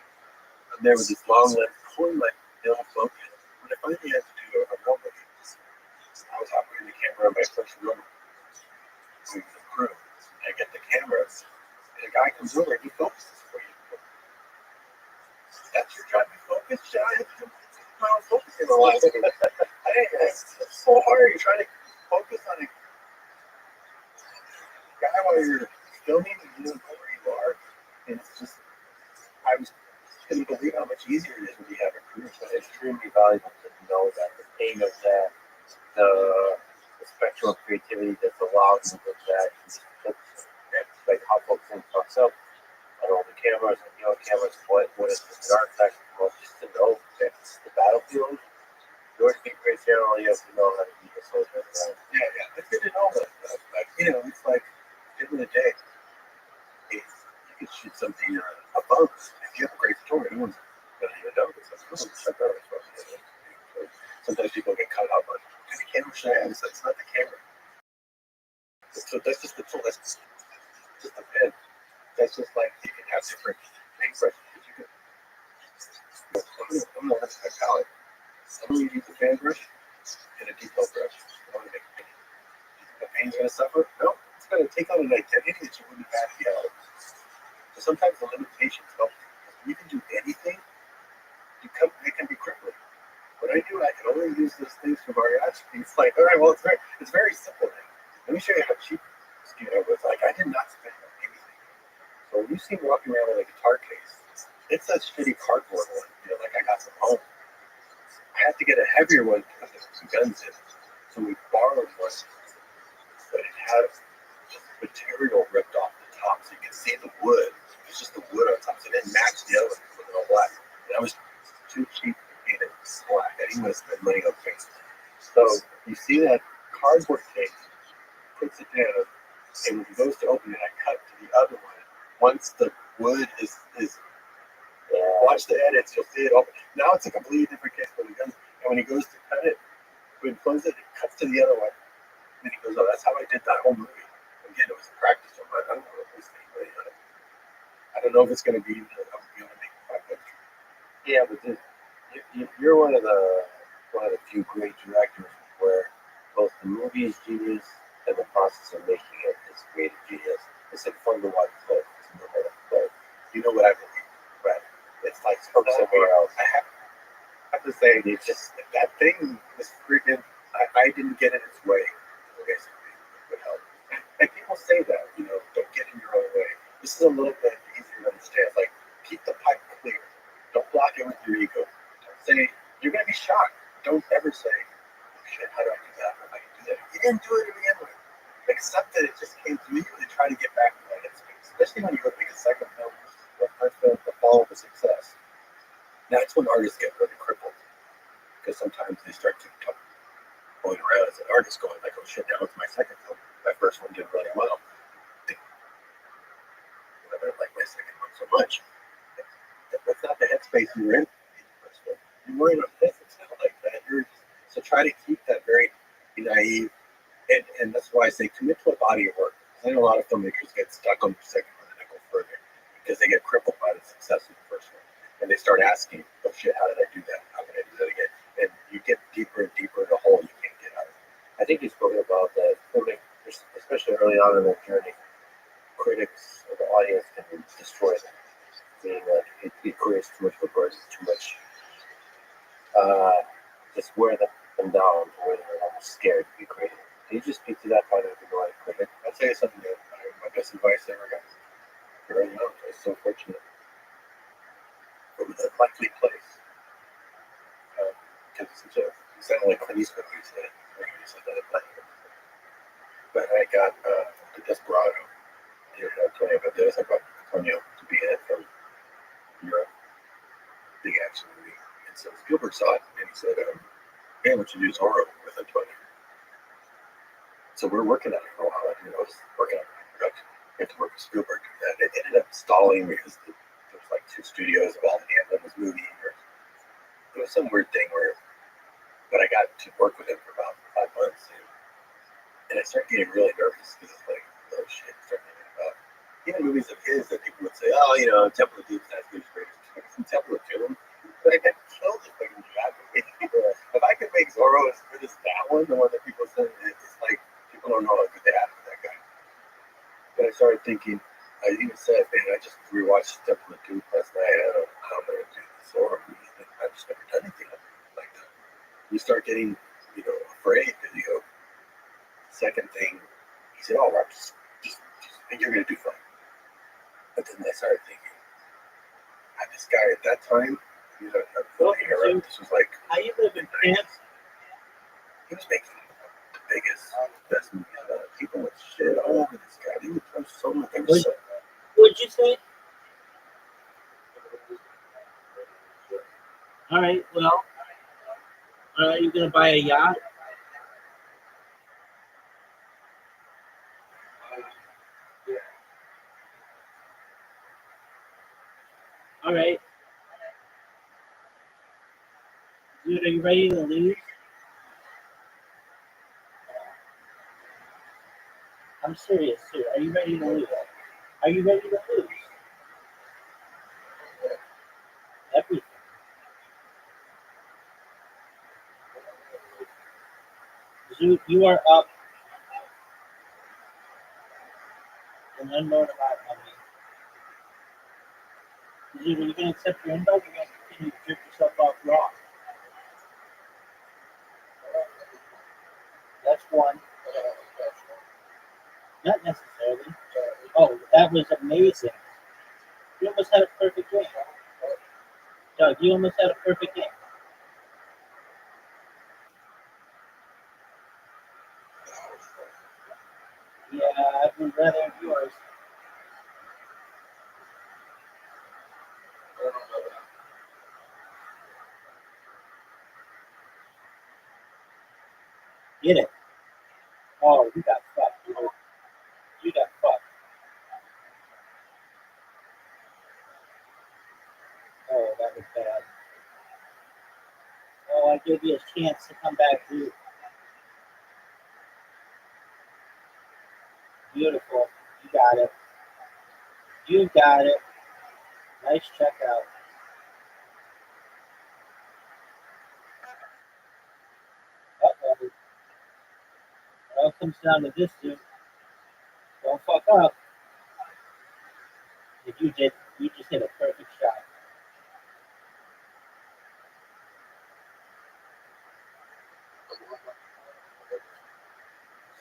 I'm there with this long lens pulling my film focus. When I finally had to do a real movie, I was operating the camera on my first real movie with the crew. I get the cameras, and a guy comes over and he focuses for you. That's your job, you focus, John. I was focusing a lot. It's so hard. You're trying to focus on a guy while you're filming and you don't know where you are. And it's just, I couldn't believe how much easier it is when you have a crew. So it's extremely valuable to know that the pain of that, the spectrum of creativity that's allowed you with that. That's like how folks think to themselves. On all the cameras and cameras, what is the artifact? Well, just to know that the battlefield, in order to be a great general, you have to know how to keep a soldier around. Yeah. It's good to know that. It's like, at the end of the day, if you can shoot something above, if you have a great story, no one's going to even know this. Sometimes people get caught up on, how many cameras should I have? It's not the camera. So that's just the tool. That's just the pen. That's just like you can have different paintbrushes. I'm going to have a palette. I'm going to use a fan brush and a detail brush. I want to make paint. The paint's going to suffer? No. It's going to take on an identity that you wouldn't have the other. So sometimes the limitations help. When you can do anything, it can be crippling. When I do, I can only use those things for mariachi. It's like, all right, well, it's very simple now. Let me show you how cheap this guitar was. Like, I did not spend on anything. So when you see me walking around with a guitar case, it's a shitty cardboard one, like I got from home. I had to get a heavier one because there were some guns in it. So we borrowed one, but it had material ripped off the top, so you can see the wood. It's just the wood on top, so it didn't match the other one with all black. And that was too cheap to paint it black. I didn't want to spend money on paint. So you see that cardboard case, puts it down, and when he goes to open it, I cut to the other one. Once the wood is watch the edits, you'll see it open. Now it's a completely different case for the guns. And when he goes to cut it, when he closes it, it cuts to the other one. And he goes, oh, that's how I did that whole movie. Again, it was a practice. So I don't know if it's anybody on it. I don't know if it's going to be able to make it. Yeah, but you're one of the few great directors where both the movie is genius and the process of making it is creative genius. It's like fun to watch play. It's no matter play. You know what I believe, right? It's like from somewhere else. I have to say, it's just that thing was freaking. I didn't get in its way. Basically, would help. And people say that, don't get in your own way. This is a little bit easier to understand. It's like keep the pipe clear. Don't block it with your ego. Don't say you're gonna be shocked. Don't ever say, oh, shit, how do I do that? How do I do that? You didn't do it to begin with. Accept that it just came to you and try to get back to that headspace. Especially when you go make a second film or first film to follow the success. That's when artists get really crippled. Because sometimes they start to going around as an artist going like, oh shit, now it's my second film. My first one did really well. I don't like my second one so much. That's not the headspace you were in the first one. You were in a place that's not like that. So try to keep that very naive. And that's why I say commit to a body of work. I know a lot of filmmakers get stuck on the second one and they go further because they get crippled by the success of the first one. And they start asking, oh shit, how did I do that? How can I do that again? And you get deeper and deeper in a hole you can't get out of. I think you've spoken about that filmmakers, especially early on in their journey, critics or the audience can destroy them. Meaning that it creates too much of a burden, too much, just wear them down to where they're almost scared to be creative. Can you just speak to that part of the right critic? I'll tell you something that my best advice I ever got. Early on, I was so fortunate. It was a likely place. Because it's such a, it sounded like Clint Eastwood when he said it. But I got the Desperado. Antonio Banderas. I brought Antonio to be in it from Europe. Big action movie. And so Spielberg saw it and he said, hey, why don't you do Zorro with Antonio? So we're working on it for a while. I was working on production. I had to work with Spielberg to do that. It ended up stalling because there was like 2 studios of all the hands on this movie. It was some weird thing but I got to work with him for about 5 months. And I started getting really nervous because it's like, oh shit, starting thinking about even movies of his that people would say, oh, Temple of Doom, that's his greatest. Temple of Doom, but I got killed if I can do that movie. If I could make Zorro as good as that one, the one that people said, it's like people don't know how good they have with that guy. But I started thinking, I even said, man, I just rewatched Temple of Doom last night. I don't know how I'm going to do the Zorro movie. I've just never done anything like that. You start getting, afraid because you go. Second thing, he said, "Oh, Rob, just you're gonna do fine." But then I started thinking, this guy at that time, he was a film era. This was like, How you live in France? he was making the biggest, best movies. People would shit all over this guy. He would throw so much. What'd you say? All right. Well, are you gonna buy a yacht? All right. Dude, are you ready to leave? I'm serious, dude. Are you ready to leave? Are you ready to lose? Everything. Zoot, you are up an unknown amount of money. Zoot, are you going to accept your invite? Or are you going to continue to jerk yourself off raw? That's one. Not necessarily. Oh, that was amazing. You almost had a perfect game. Doug, you almost had a perfect game. Yeah, I would rather have yours. Get it. Oh, you got fucked, dude. You got fucked. Oh, that was bad. Oh, I gave you a chance to come back, dude. Beautiful. You got it. You got it. Nice checkout. Uh-oh. It all comes down to this, dude. up. If you just hit a perfect shot.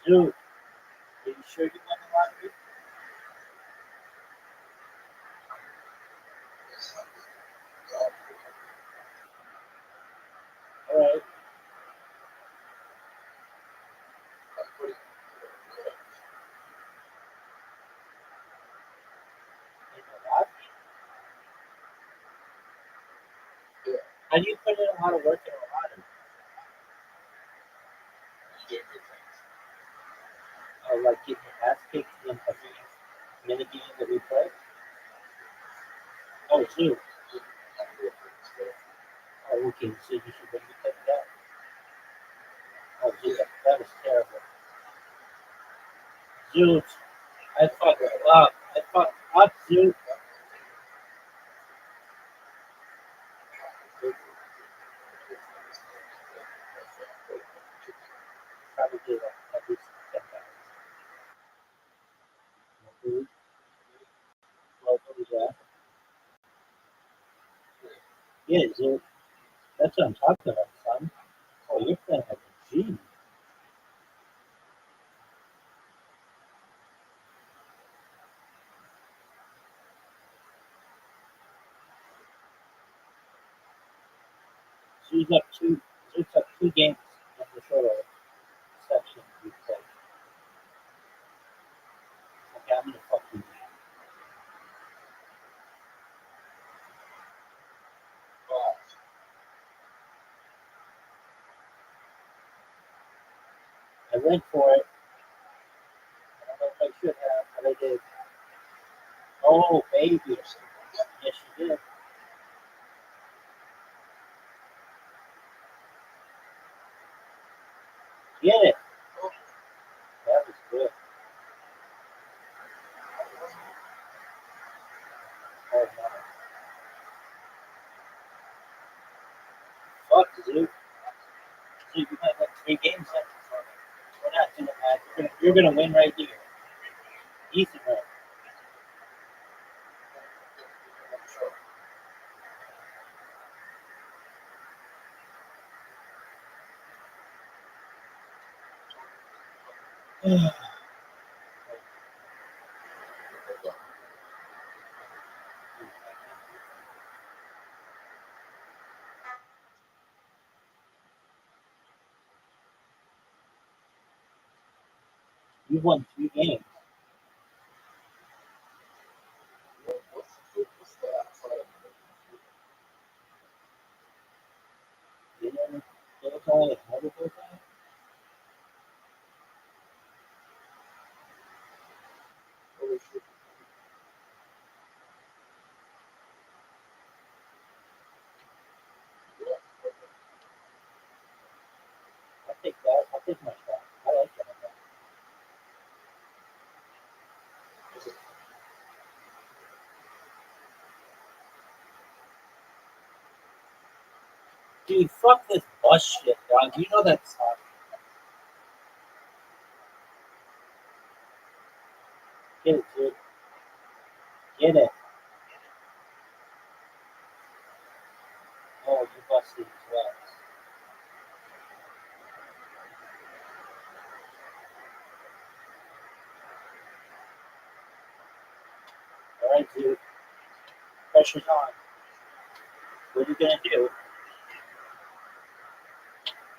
Zoo, are you sure you won the lottery? All right. In the lottery? How do you put in a lot of work in a lottery? Oh, like getting your ass kicked in every minute game that we play? Oh, Zoo. Oh, okay, so you should bring the that. Oh, Zoo, that was terrible. Zoo, I fucked up. I fucked up, Zoo. Probably did at least 10 times. Locally, yeah. Yeah, Zoo. That's what I'm talking about, son. Oh, you're playing like a G. Zoo's up two games in the total section we played. Okay, I'm gonna fuck you. I went for it. I don't know if I should have, but I did. Oh, baby. Yes, you did. Get it. That was good. Oh, no. Fuck, Zoo. You might win 3 games after for me. We're not doing that. You're gonna win right here. Easy win. You won 3 games. You know, those all another those all? I'll take that. I'll take my shot. I like that. Dude, fuck this bus shit, dog. You know that song. Get it, dude. Get it. Oh, you busted as well. All right, dude. Pressure's on. What are you gonna do?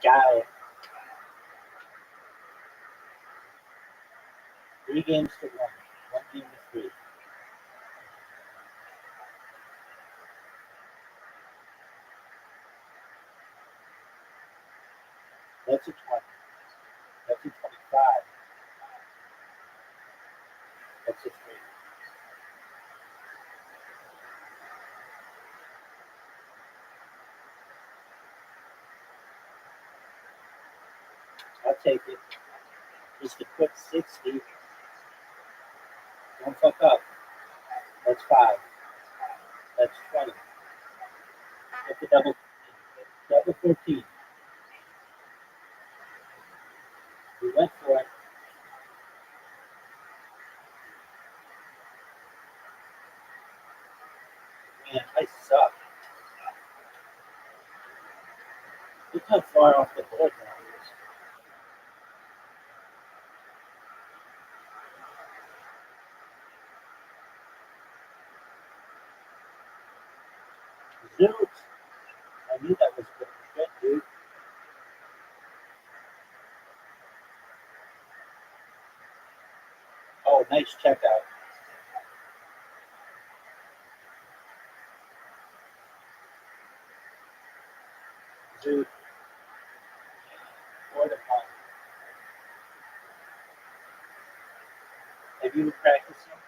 Got it. 3 games to 1. 1 game to 3. That's a 20. That's a 25. That's a 3. I'll take it. Just a quick 60. Don't fuck up. That's 5. That's 20. That's a double 14. We went for it. Man, I suck. Look how far off the board now it is. Zoot. I knew that was good, dude. Oh, nice checkout. Dude, what a fun. Have you been practicing?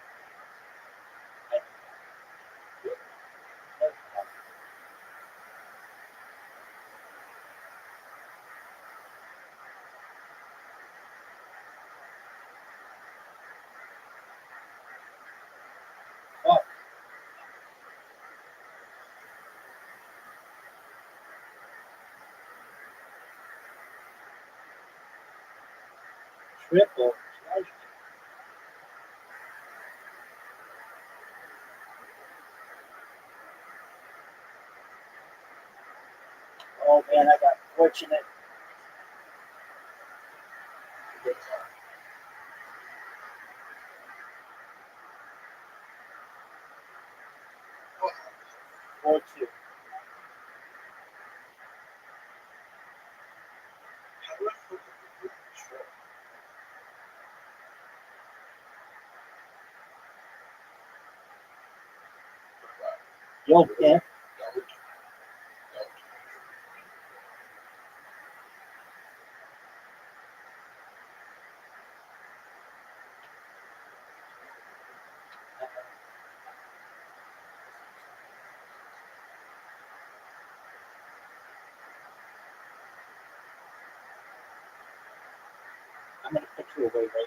Fuck. Triple treasure. Oh man, I got fortunate. 4-2. Yo, Pimp. I'm gonna put you away right here.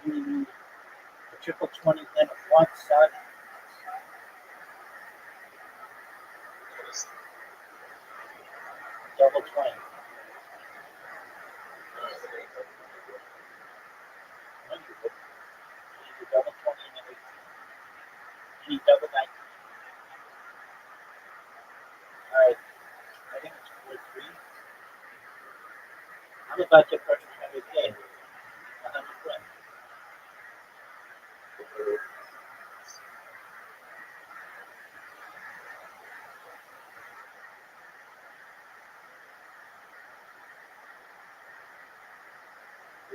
You need a triple 20 limit once, son. Double 20. No, you wouldn't. You need a double 20 and an 18. You need double 19. Alright, I think it's 4-3. I'm about to purchase 100K. 100 grand.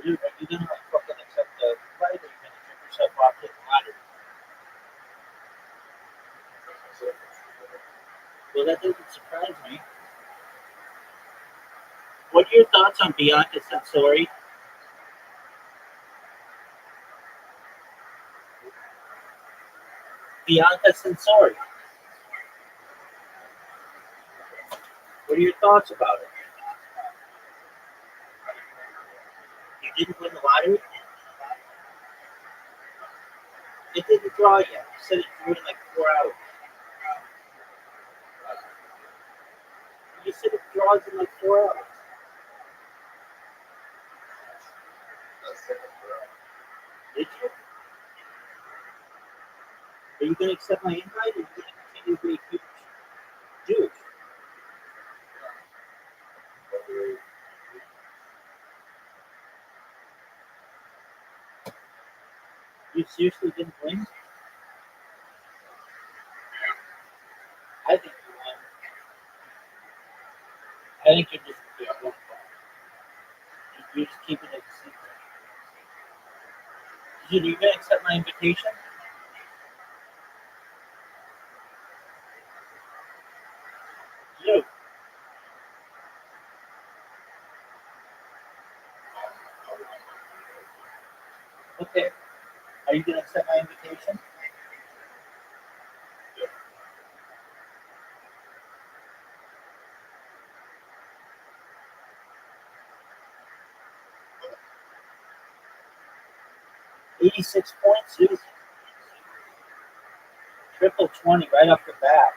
Dude, are you gonna like fucking accept the fight or are you gonna trip yourself off to the lottery? Well, that doesn't surprise me. What are your thoughts on Bianca Sensori? Bianca Sensori. What are your thoughts about it? You didn't win the lottery? It didn't draw yet. You said it drew in like 4 hours. You said it draws in like 4 hours. Did you? Are you going to accept my invite or are you going to continue to be a huge dude? You seriously didn't win? I think you won. I think you're just you're just keeping it secret. Dude, are you going to accept my invitation? You. Okay. Are you going to accept my invitation? 86 points, dude. Triple 20 right off the bat.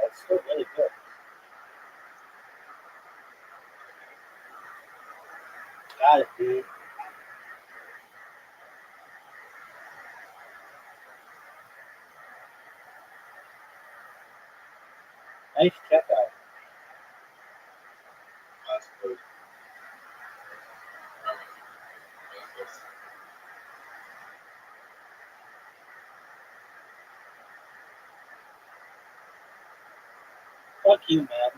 it's still really good. Got it, dude. Nice checkout. Fuck you, man.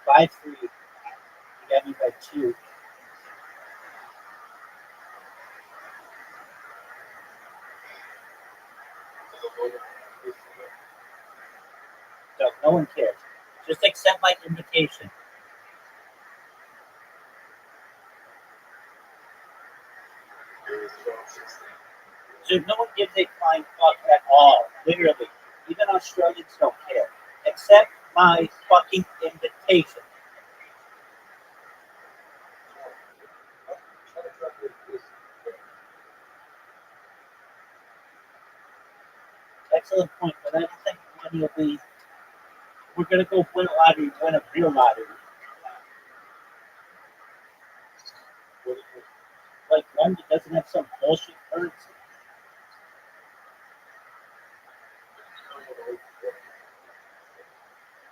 5-3. You got me by 2. So no one cares. Just accept my invitation. So no one gives a flying fuck at all. Literally. Even Australians don't care. Accept my fucking invitation. Excellent point, but I don't think money will be. We're gonna go win a lottery, win a real lottery. Like London doesn't have some bullshit currency.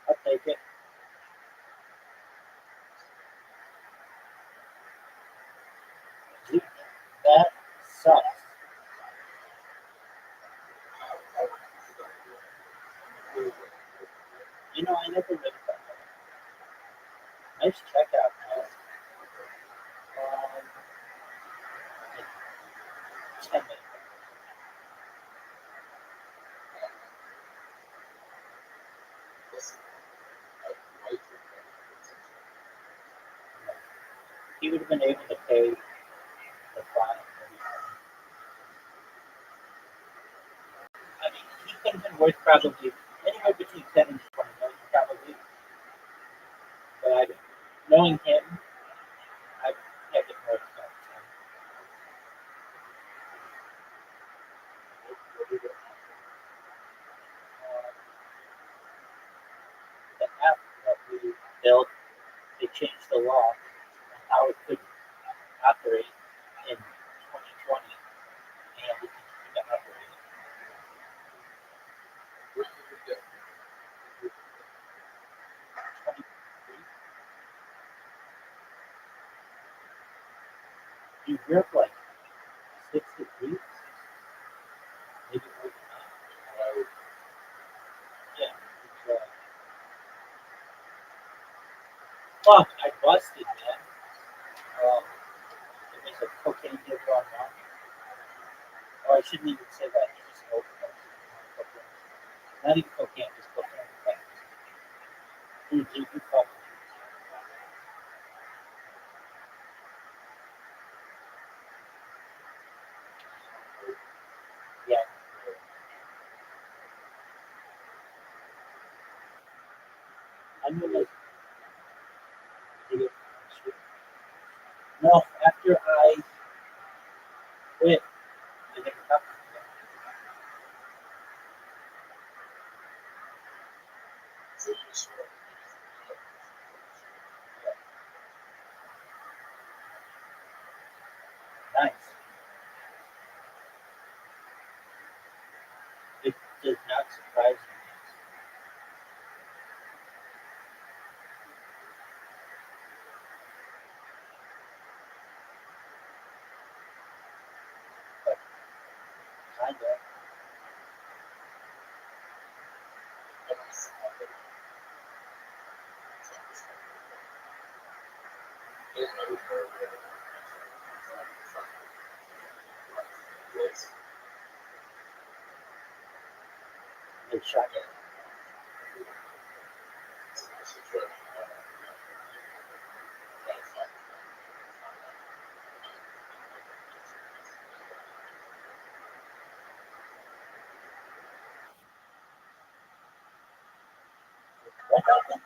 I'll take it. Dude, that sucks. You know, I never read that. Nice checkout, man. 10 minutes. He would have been able to pay the fine. I mean, he could have been worth probably anywhere between 10 and 20 million, probably. But knowing him, I had it worth about 10. The app that we built, they changed the law on how it could operate in 2020, and we continue to operate it. You work like 6 degrees, maybe more than that. Yeah. Fuck, I busted, man. It was a cocaine deal going on. Oh, I shouldn't even say that. It was an overdose. Not even cocaine, just cocaine. Dude, you fuck. Yeah. I'm gonna no, after I quit, I never talked to him. Nice. It does not surprise me. But kinda. They shot it. What happened?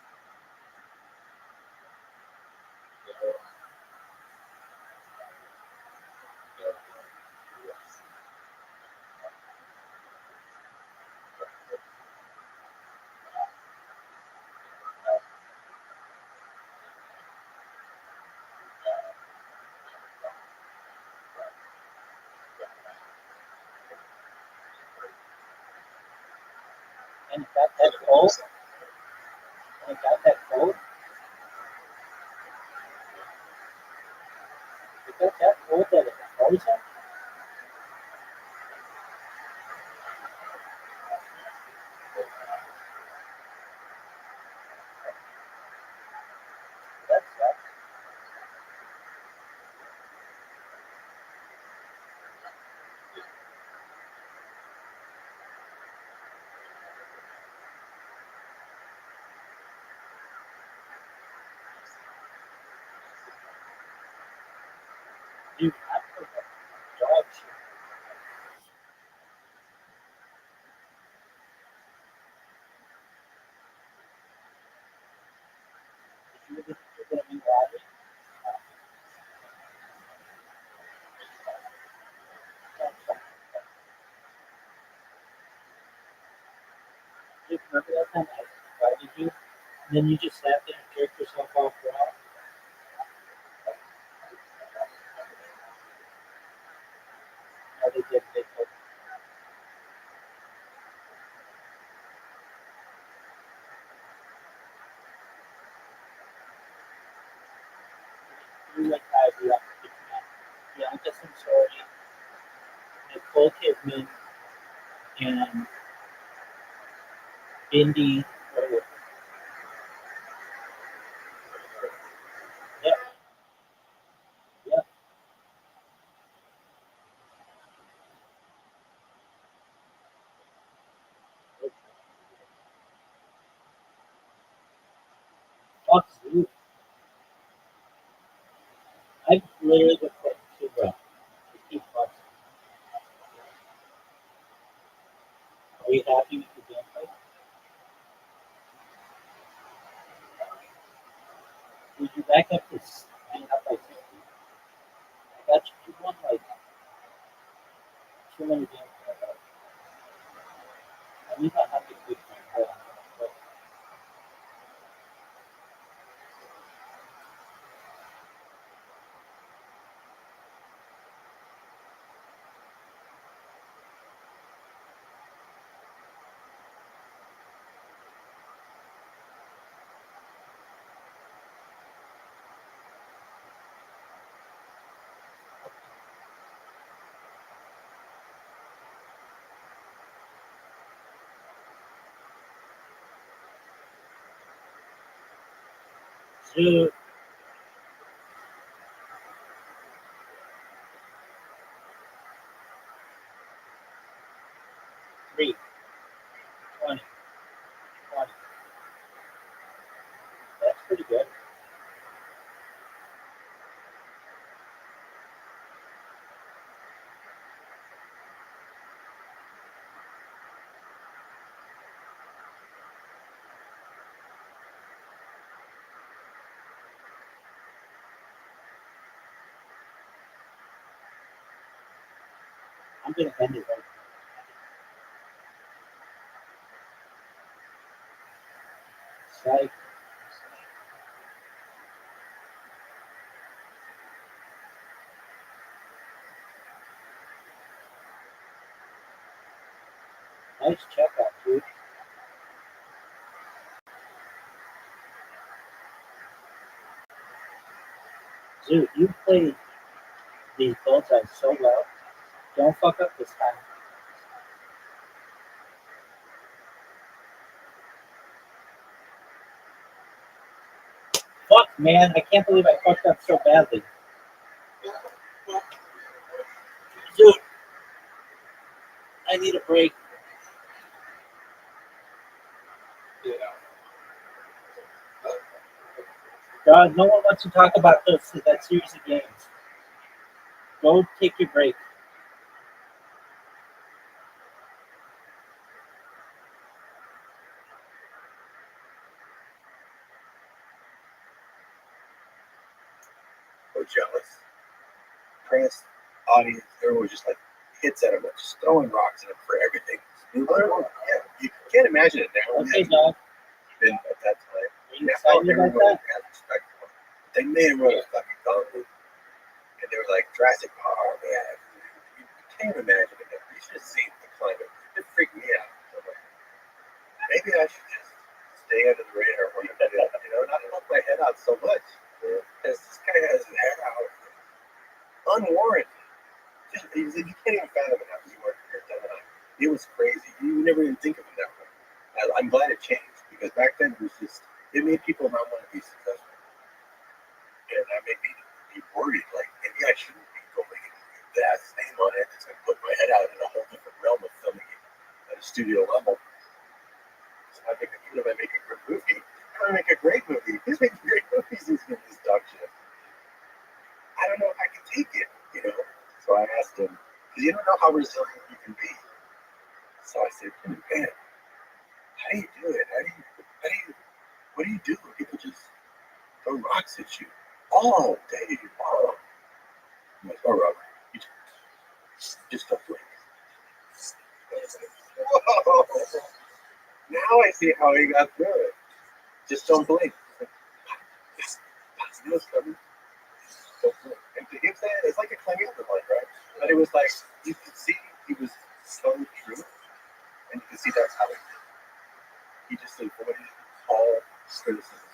And it got that cold. And it got that cold. It got that cold that it froze him. That sucks. Dude, I put that dog shit. If you're gonna be Robbie, just remember that time I invited you, and then you just sat there and jerked yourself off raw. No, they did. They told you like I do after the command. Bianca Sensori, Nicole Kidman, and Indy. Yeah, yeah. Fuck you. I literally would put two bro. Keep fucking. Are you happy with the gameplay? Would you back up this and up by 50? I got you won like too many games. I need not have a good gameplay. But Zoo, 3, 20, 20. That's pretty good. I'm gonna end it right. Psych. Nice checkout, dude. Dude, you played these bullseyes so well. Don't fuck up this time. Fuck, man. I can't believe I fucked up so badly. Dude, I need a break. God, no one wants to talk about that series of games. Go take your break. So jealous. Press, audience, everyone just like hits at him, like just throwing rocks at him for everything. Yeah, you can't imagine it now. Okay, dog. Been at that time. Are you excited about Everyone that? has respect for him. They made him run a fucking gauntlet. And they were like, Jurassic Park, yeah. You can't imagine it. You should have seen the climate. It freaked me out. I'm like, maybe I should just stay under the radar for a bit, not poke my head out so much. Because this guy has his hair out unwarranted. You can't even fathom it after you work here. It was crazy. You never even think of it that way. I'm glad it changed because back then it made people not want to be successful. And that made me be worried, like maybe I shouldn't be going that name on it. It's going to put my head out in a whole different realm of filming at a studio level. So even if I make a good movie, I'm going to make a great movie. He's making great movies. He's making this dog shit. I don't know if I can take it, So I asked him, because you don't know how resilient you can be. So I said, man, how do you do it? What do you do when people just throw rocks at you all day long? I'm like, oh, Robert, you just don't blink. Whoa! Now I see how he got through it. Just don't blink. You know what's coming? Don't blink. And to him, it's like a climbing up the line, right? But it was like, you could see he was so true. And you can see that's how he just avoided all criticism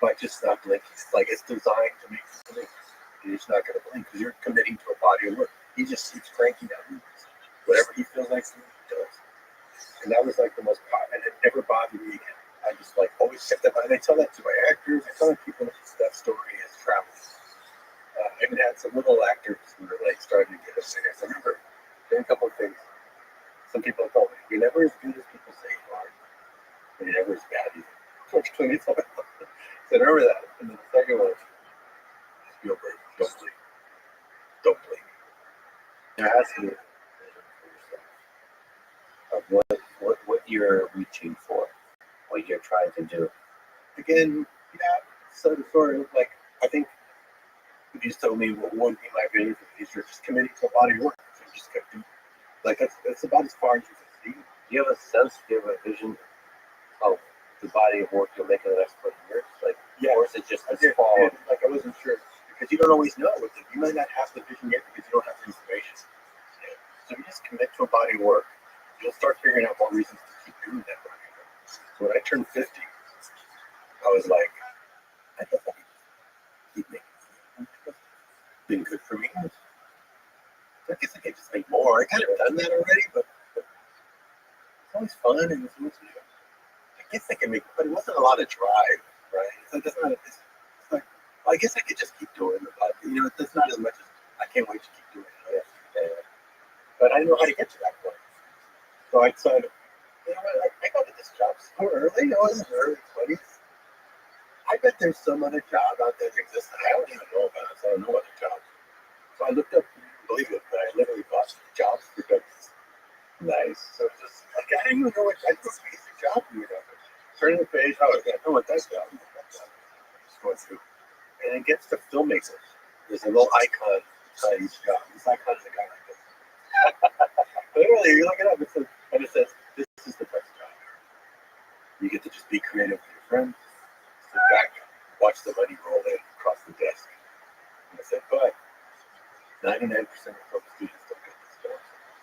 by just not blinking. It's like it's designed to make you blink. You're just not going to blink because you're committing to a body of work. He just keeps cranking out movies. Whatever he feels like he does. And that was like the most powerful, and it never bothered me again. I just like always kept that. And I tell that to my actors. I tell people that story has traveled. I even had some little actors who were like starting to get us in. I remember doing a couple of things. Some people have told me, you're never as good as people say you are, and you're never as bad either. Fortunately, so remember that. And then the second one, Spielberg, don't blink. Don't blink. Now, ask you of what you're reaching for, what you're trying to do. Again, sort of like, I think if you just told me what would be my vision for the future, just committing to a body of work. So you just kept doing like that's about as far as you can see. Do you have a sense, do you have a vision of the body of work you'll make in the next 20 years? Like, yeah. Or is it just I this fall? Like I wasn't sure because you don't always know. You might not have the vision yet because you don't have the information. Yeah. So if you just commit to a body of work, you'll start figuring out more reasons to keep doing that body of work. So when I turned 50, I was like, I guess I can keep making it. Been good for me. I guess I could just make more. I kind of done that already, but it's always fun and it's always, I guess I can make, but it wasn't a lot of drive, right? So it's not. It's like, well, I guess I could just keep doing it, but it's not as much as I can't wait to keep doing it. But I didn't know how to get to that point, so I decided, I got to this job so early. I was in the early 20s. I bet there's some other job out there that exists that I don't even know about. So I don't know other jobs. So I looked up, believe it, but I literally bought jobs for Douglas. Nice. So it's just like I didn't even know what I just basic job we were. Turning the page, I know what that job is. Just going through. And it gets to filmmakers. There's a little icon beside each job. This icon is a guy like this. Literally, you look it up, and it says, this is the best job. You get to just be creative with your friends, sit back, watch the money roll in across the desk. And I said, but 99% of film students don't get this job.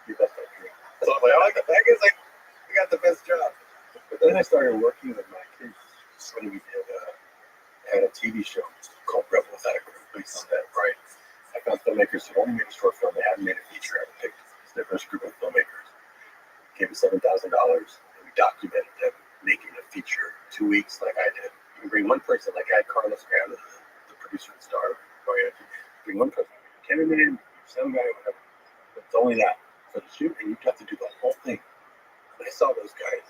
You got that dream. So I'm like, I guess I got the best job. But then I started working with my kids when we had a TV show called Rebel Without a Group based on that, right? I found filmmakers who only made a short film, they hadn't made a feature, I picked this diverse group of filmmakers. Gave them $7,000 and we documented them making a feature 2 weeks like I did. You can bring one person, like I had Carlos Graham, the producer and star. Bring one person, cameraman, some guy, whatever. It's only that for the shoot, and you have to do the whole thing. And I saw those guys.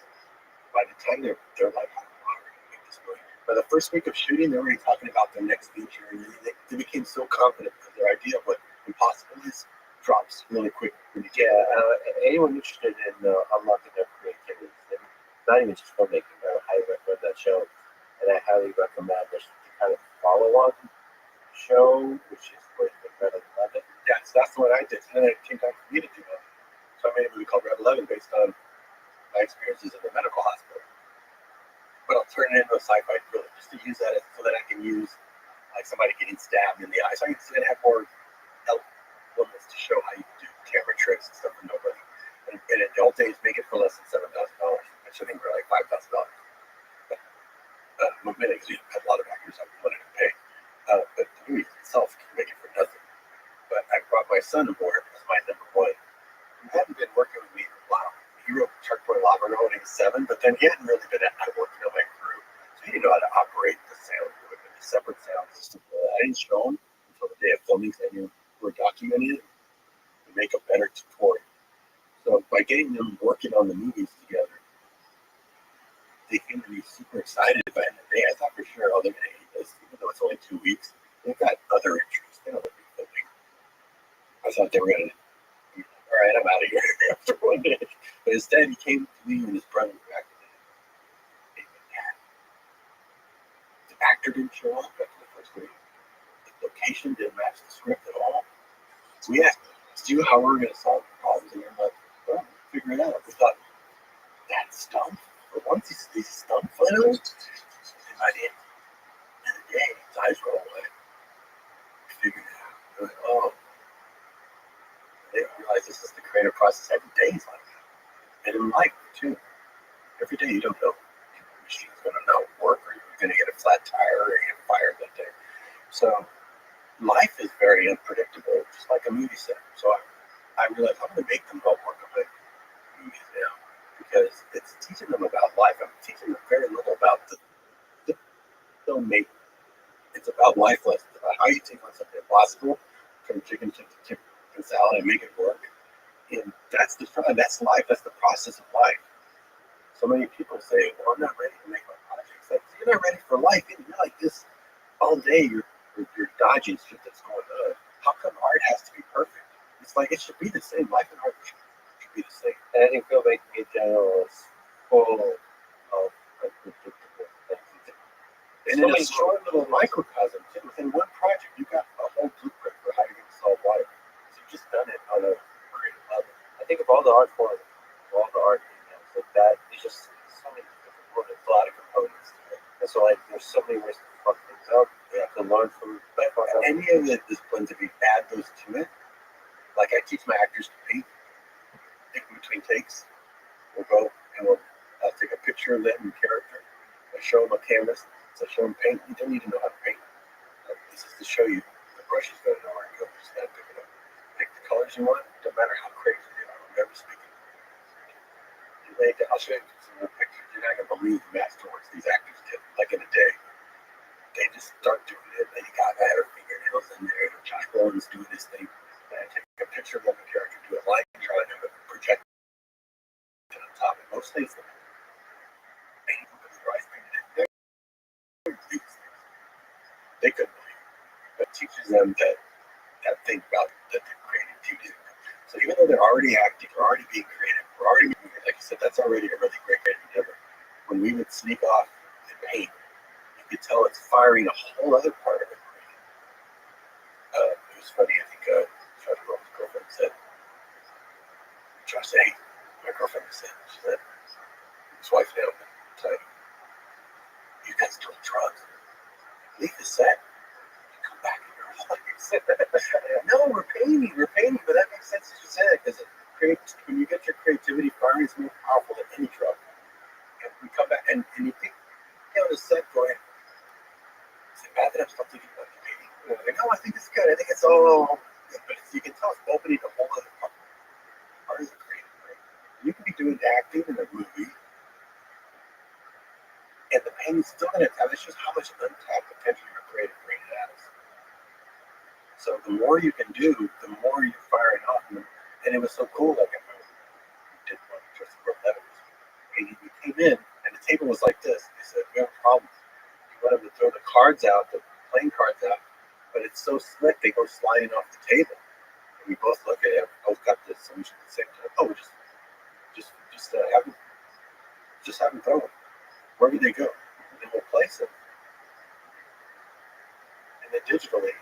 By the time they're like, oh, wow, we're gonna make this movie. By the first week of shooting, they're already talking about their next feature, and they became so confident because their idea of what impossible is drops really quick. Anyone interested in unlocking their creativity, not even just filmmaking, I highly recommend that show, and I highly recommend this kind of follow-on show, which is with Red 11. Yes, that's what I did. And then it came time for me to do that. So I made a movie called Red 11 based on my experiences in the medical hospital. But I'll turn it into a sci-fi thriller just to use that so that I can use like somebody getting stabbed in the eye. So I can have more elements to show how you can do camera tricks and stuff for nobody. And in the old days, make it for less than $7,000. I should think we're like $500 Robert owning 7, but then he hadn't really been working on my crew, so he didn't know how to operate the sound equipment, the separate sound system. I didn't show him until the day of filming, because I knew we were documenting it to make a better tutorial. So by getting them working on the movies together, they seem to be super excited by the day. I thought for sure, oh, they're going to hate this, even though it's only 2 weeks. They've got other interests. They don't want to be filming. I thought they were going to, all right, I'm out of here after 1 day. But instead, he came to me and his brother back to me. The actor didn't show up after the first week. The location didn't match the script at all. So we asked Stu how we were going to solve the problems, and we're like, well, figure it out. We thought, that stump? But once these stump photos, and by the end of the day, his eyes roll away. We figured it out. We're like, oh. They didn't realize this is the creative process every day is like that. And in life, too. Every day you don't know if the machine's going to not work, or you're going to get a flat tire, or you get fired that day. So life is very unpredictable, just like a movie set. So I realized I'm going to make them all work on my movies now, because it's teaching them about life. I'm teaching them very little about the filmmaking. It's about life lessons, about how you take on something impossible, from chicken to chicken salad, and make it work. And that's life. That's the process of life. So many people say, well, I'm not ready to make my projects. Like, you're not ready for life. You're like this all day. You're dodging shit that's going on. How come art has to be perfect? It's like it should be the same. Life and art should be the same. And I think filmmaking in general is full of unpredictable things. And in a short little microcosm, too, within one project, you got a whole blueprint for how you're going to solve life. So you've just done it on a creative level. I think of all the art forms, all the art, like that, there's just so many different components, a lot of components to it. And so, like, there's so many ways to fuck things up. You have to learn from Any of the disciplines, if you add those to it, like I teach my actors to paint, in between takes, we'll go and I'll take a picture of them in character. I show them a canvas. So I show them paint. You don't need to know how to paint. This is to show you the brush is going to know where to go. Just got to pick it up. Pick the colors you want. Don't matter how crazy they are. Remember speaking. I'll show you some more pictures. You're not going to believe the masterworks these actors did, like in a day. They just start doing it. Lady Gaga had her fingernails in there. Josh Brolin's doing this thing. And I take a picture of the character, do a line drawing of it, project it on top. And most things, they don't believe I painted it. They couldn't believe it. But it teaches them that thing about that they're creating too. So even though they're already acting, they're already being creative, we're already moving, like I said, that's already a really great endeavor. When we would sneak off and paint, you could tell it's firing a whole other part of it. It was funny, I think Josh Brolin's girlfriend said, Josh said, hey, my girlfriend said, she said, his wife now, said, you guys doing drugs? Leave the set. You come back in your life. No, we're painting, but that makes sense as you said, because when you get your creativity firing, it's more powerful than any drug. And we come back, and you think, on the set going, is it bad that I'm still thinking about the painting? Like, no, I think it's good. I think it's all good. But you can tell it's opening a whole other part of the creative, right? You can be doing acting in a movie, and the painting's still going to tell. It's just how much untapped potential your creative brain has. So the more you can do, the more you're firing off. And it was so cool. Like, we did one just for letters. And we came in, and the table was like this. They said, we have a problem. You want them to throw the cards out, the playing cards out, but it's so slick, they go sliding off the table. And we both look at it, we both got this solution at the same time. Oh, just have them throw them. Where do they go? And then we'll place them. And then digitally,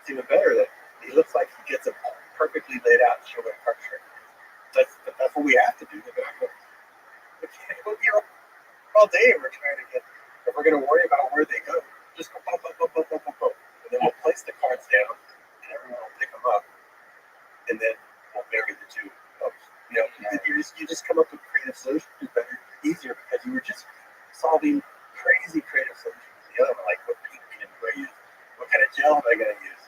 it's even better that he looks like he gets them perfectly laid out and show what structure. That's what we have to do. We'll be all day. We're trying to get. If we're going to worry about where they go, just go bump, and then we'll place the cards down, and everyone will pick them up, and then we'll marry the two. You just come up with creative solutions better, easier, because you were just solving crazy creative solutions. The other one, like what paint medium do I use? What kind of gel am I going to use?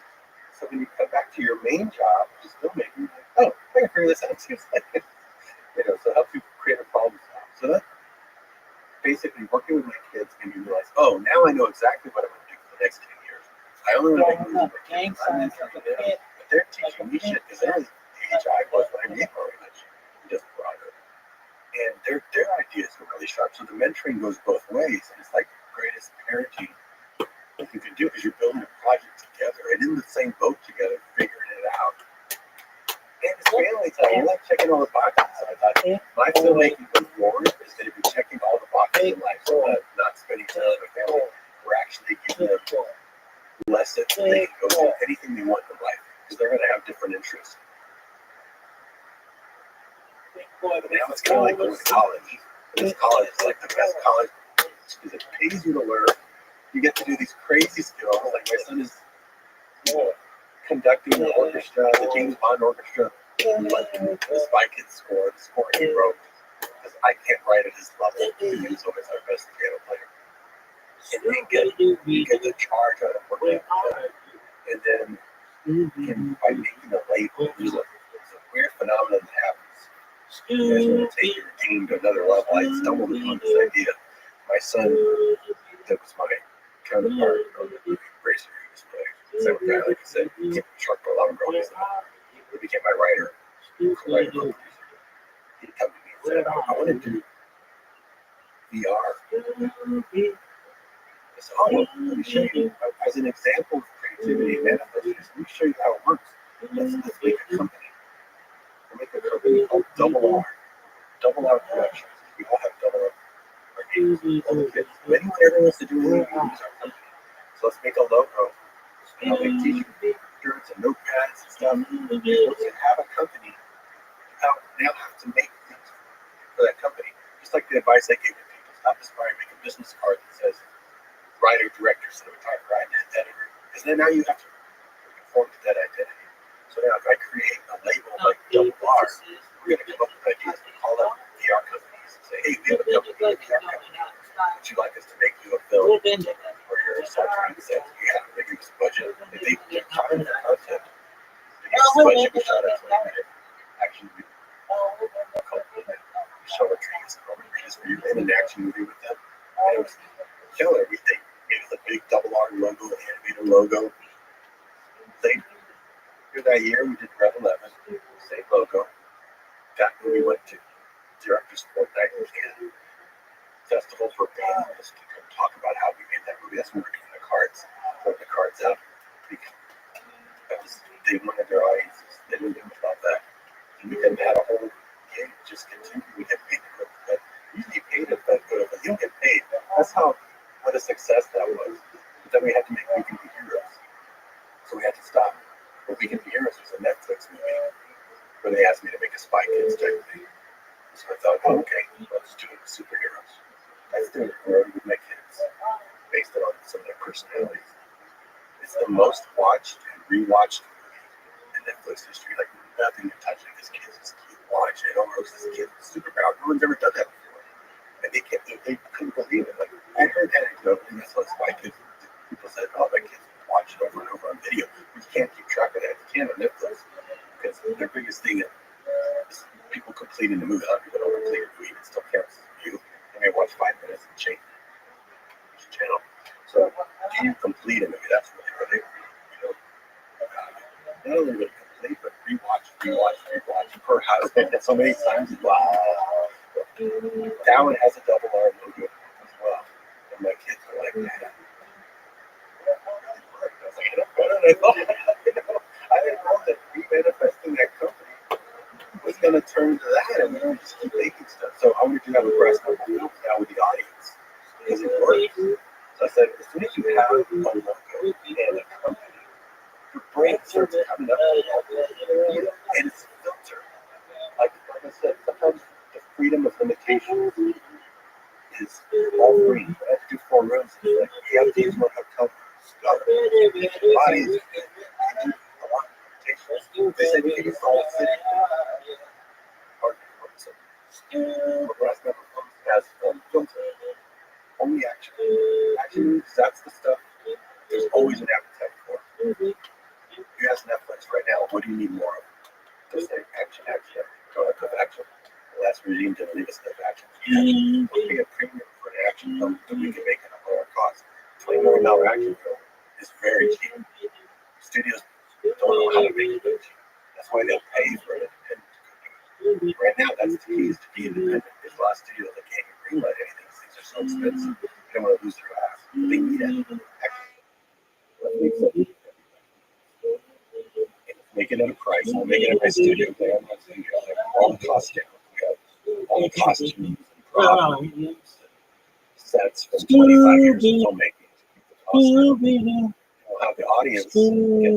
So when you come back to your main job, which is filmmaking, you're like, oh, I can figure this out too. So it helps you create a So that basically working with my kids made me realize, oh, now I know exactly what I'm going to do for the next 10 years. I only want to make movies with my kids. I'm mentoring them, but they're teaching me shit because they're the age I was when I made Marvel Legend, just broader. And their ideas are really sharp. So the mentoring goes both ways, and it's like the greatest parenting that you can do because you're building a project together and in the same boat together, figuring it out. And it's family time. I like checking all the boxes. I thought my filmmaking going forward is going to be checking all the boxes in life. So not spending time with family. We're actually giving them lessons so they can go do anything they want in life because they're going to have different interests. But now it's kind of like going to college. And this college is like the best college because it pays you to learn. You get to do these crazy skills. Like my son is conducting the orchestra, the James Bond orchestra. Like the Spy Kids score, the score he wrote. Because I can't write at his level. He's always our best piano player. And you get the charge out of working with them. And then by making a label, there's a weird phenomenon that happens. You guys want to take your game to another level. I stumbled upon this idea. My son, that was my counterpart on the movie Racer, he was the same guy, like I said, he kept truck for 11 girls. He became my writer, co-writer, co-producer. He'd come to me and said, I want to do VR. I said, oh, well, let me show you. As an example of creativity and manifestation, let me show you how it works. Let's make a company. We'll make a company called Double R. Double R Productions. We all have Double R. Our games, all the kids. Anyone ever wants to do anything, use our company. So let's make a logo. And I'll make t-shirts and notepads and stuff. Once you have a company, you now have to make things for that company. Just like the advice I gave to people, stop aspiring, make a business card that says writer, director, cinematographer, editor. Because then now you have to conform to that identity. So now if I create a label like Double R, we're going to come up with ideas. We call up VR companies and say, hey, we have a company, a VR company. Would you like us to make you a film? Or your software says, yeah, they give us a budget. If they talk about content, they give us a budget, we shot a 20-minute action movie. We show our trees and all the trees for you in an action movie with them. And it was killer. They gave us a big Double R logo, animated logo. That year we did Red 11, same logo. That movie went to Directors Fortnight in Canada. Festival for panelists to come talk about how we made that movie. That's when we were doing the cards, putting the cards out. They wanted their audiences. They knew about that. And we then had a whole game just continue. We get paid to but usually paid if that good, but you don't get paid. That's what a success that was. But then we had to make We Can Be Heroes. So we had to stop. But We Can Be Heroes was a Netflix movie where they asked me to make a Spy Kids type thing. So I thought, oh, okay, let's do it with superheroes. I was doing it with my kids, based it on some of their personalities. It's the most watched and rewatched movie in Netflix history. Like nothing can touch it. This kids just keep watching it. Almost this kid with superpower. No one's ever done that before. And they couldn't believe it. Like I heard anecdotally, that's what Spy Kids. People said, oh, my kids watch it over and over on video. You can't keep track of that. You can't on Netflix because their biggest thing is people completing the movie. A lot of people don't complete a movie. It still counts as a view. They may watch 5 minutes and change the channel. So, can you complete a movie? That's really, not only really complete, but rewatch per house. So many times. Wow. That one has a Double R logo as well. And my kids are like, man. I didn't know that remanifesting that company was going to turn to that, and we would just keep making stuff. So I wanted to have a press conference now with the audience because it works. So I said, as soon as you have a logo and a company, your brain starts coming up with it, and it's a filter. Like I said, sometimes the freedom of limitation is all free. I have to do 4 rooms. Like, you have to use one hotel room. Bodies, they said you can install a city. Has filter. Only action. Action movies, that's the stuff there's always an appetite for. You ask Netflix right now, what do you need more of? They'll say action. Go ahead with action. The last regime didn't leave us enough action. We'll pay a premium for an action film that we can make at a lower cost. $20 million action film is very cheap. Studios don't know how to make it cheap. That's why they'll pay for it. And right now, that's the key, is to be independent. There's a lot of studios that can't get greenlight anything. Things are so expensive. They don't want to lose their ass. They need it. Make it at a price. We'll make it at my studio. They have my studio. All the costs down. We have all the costumes and props and sets from 25 years of filmmaking to keep the costs down. We'll have the audience get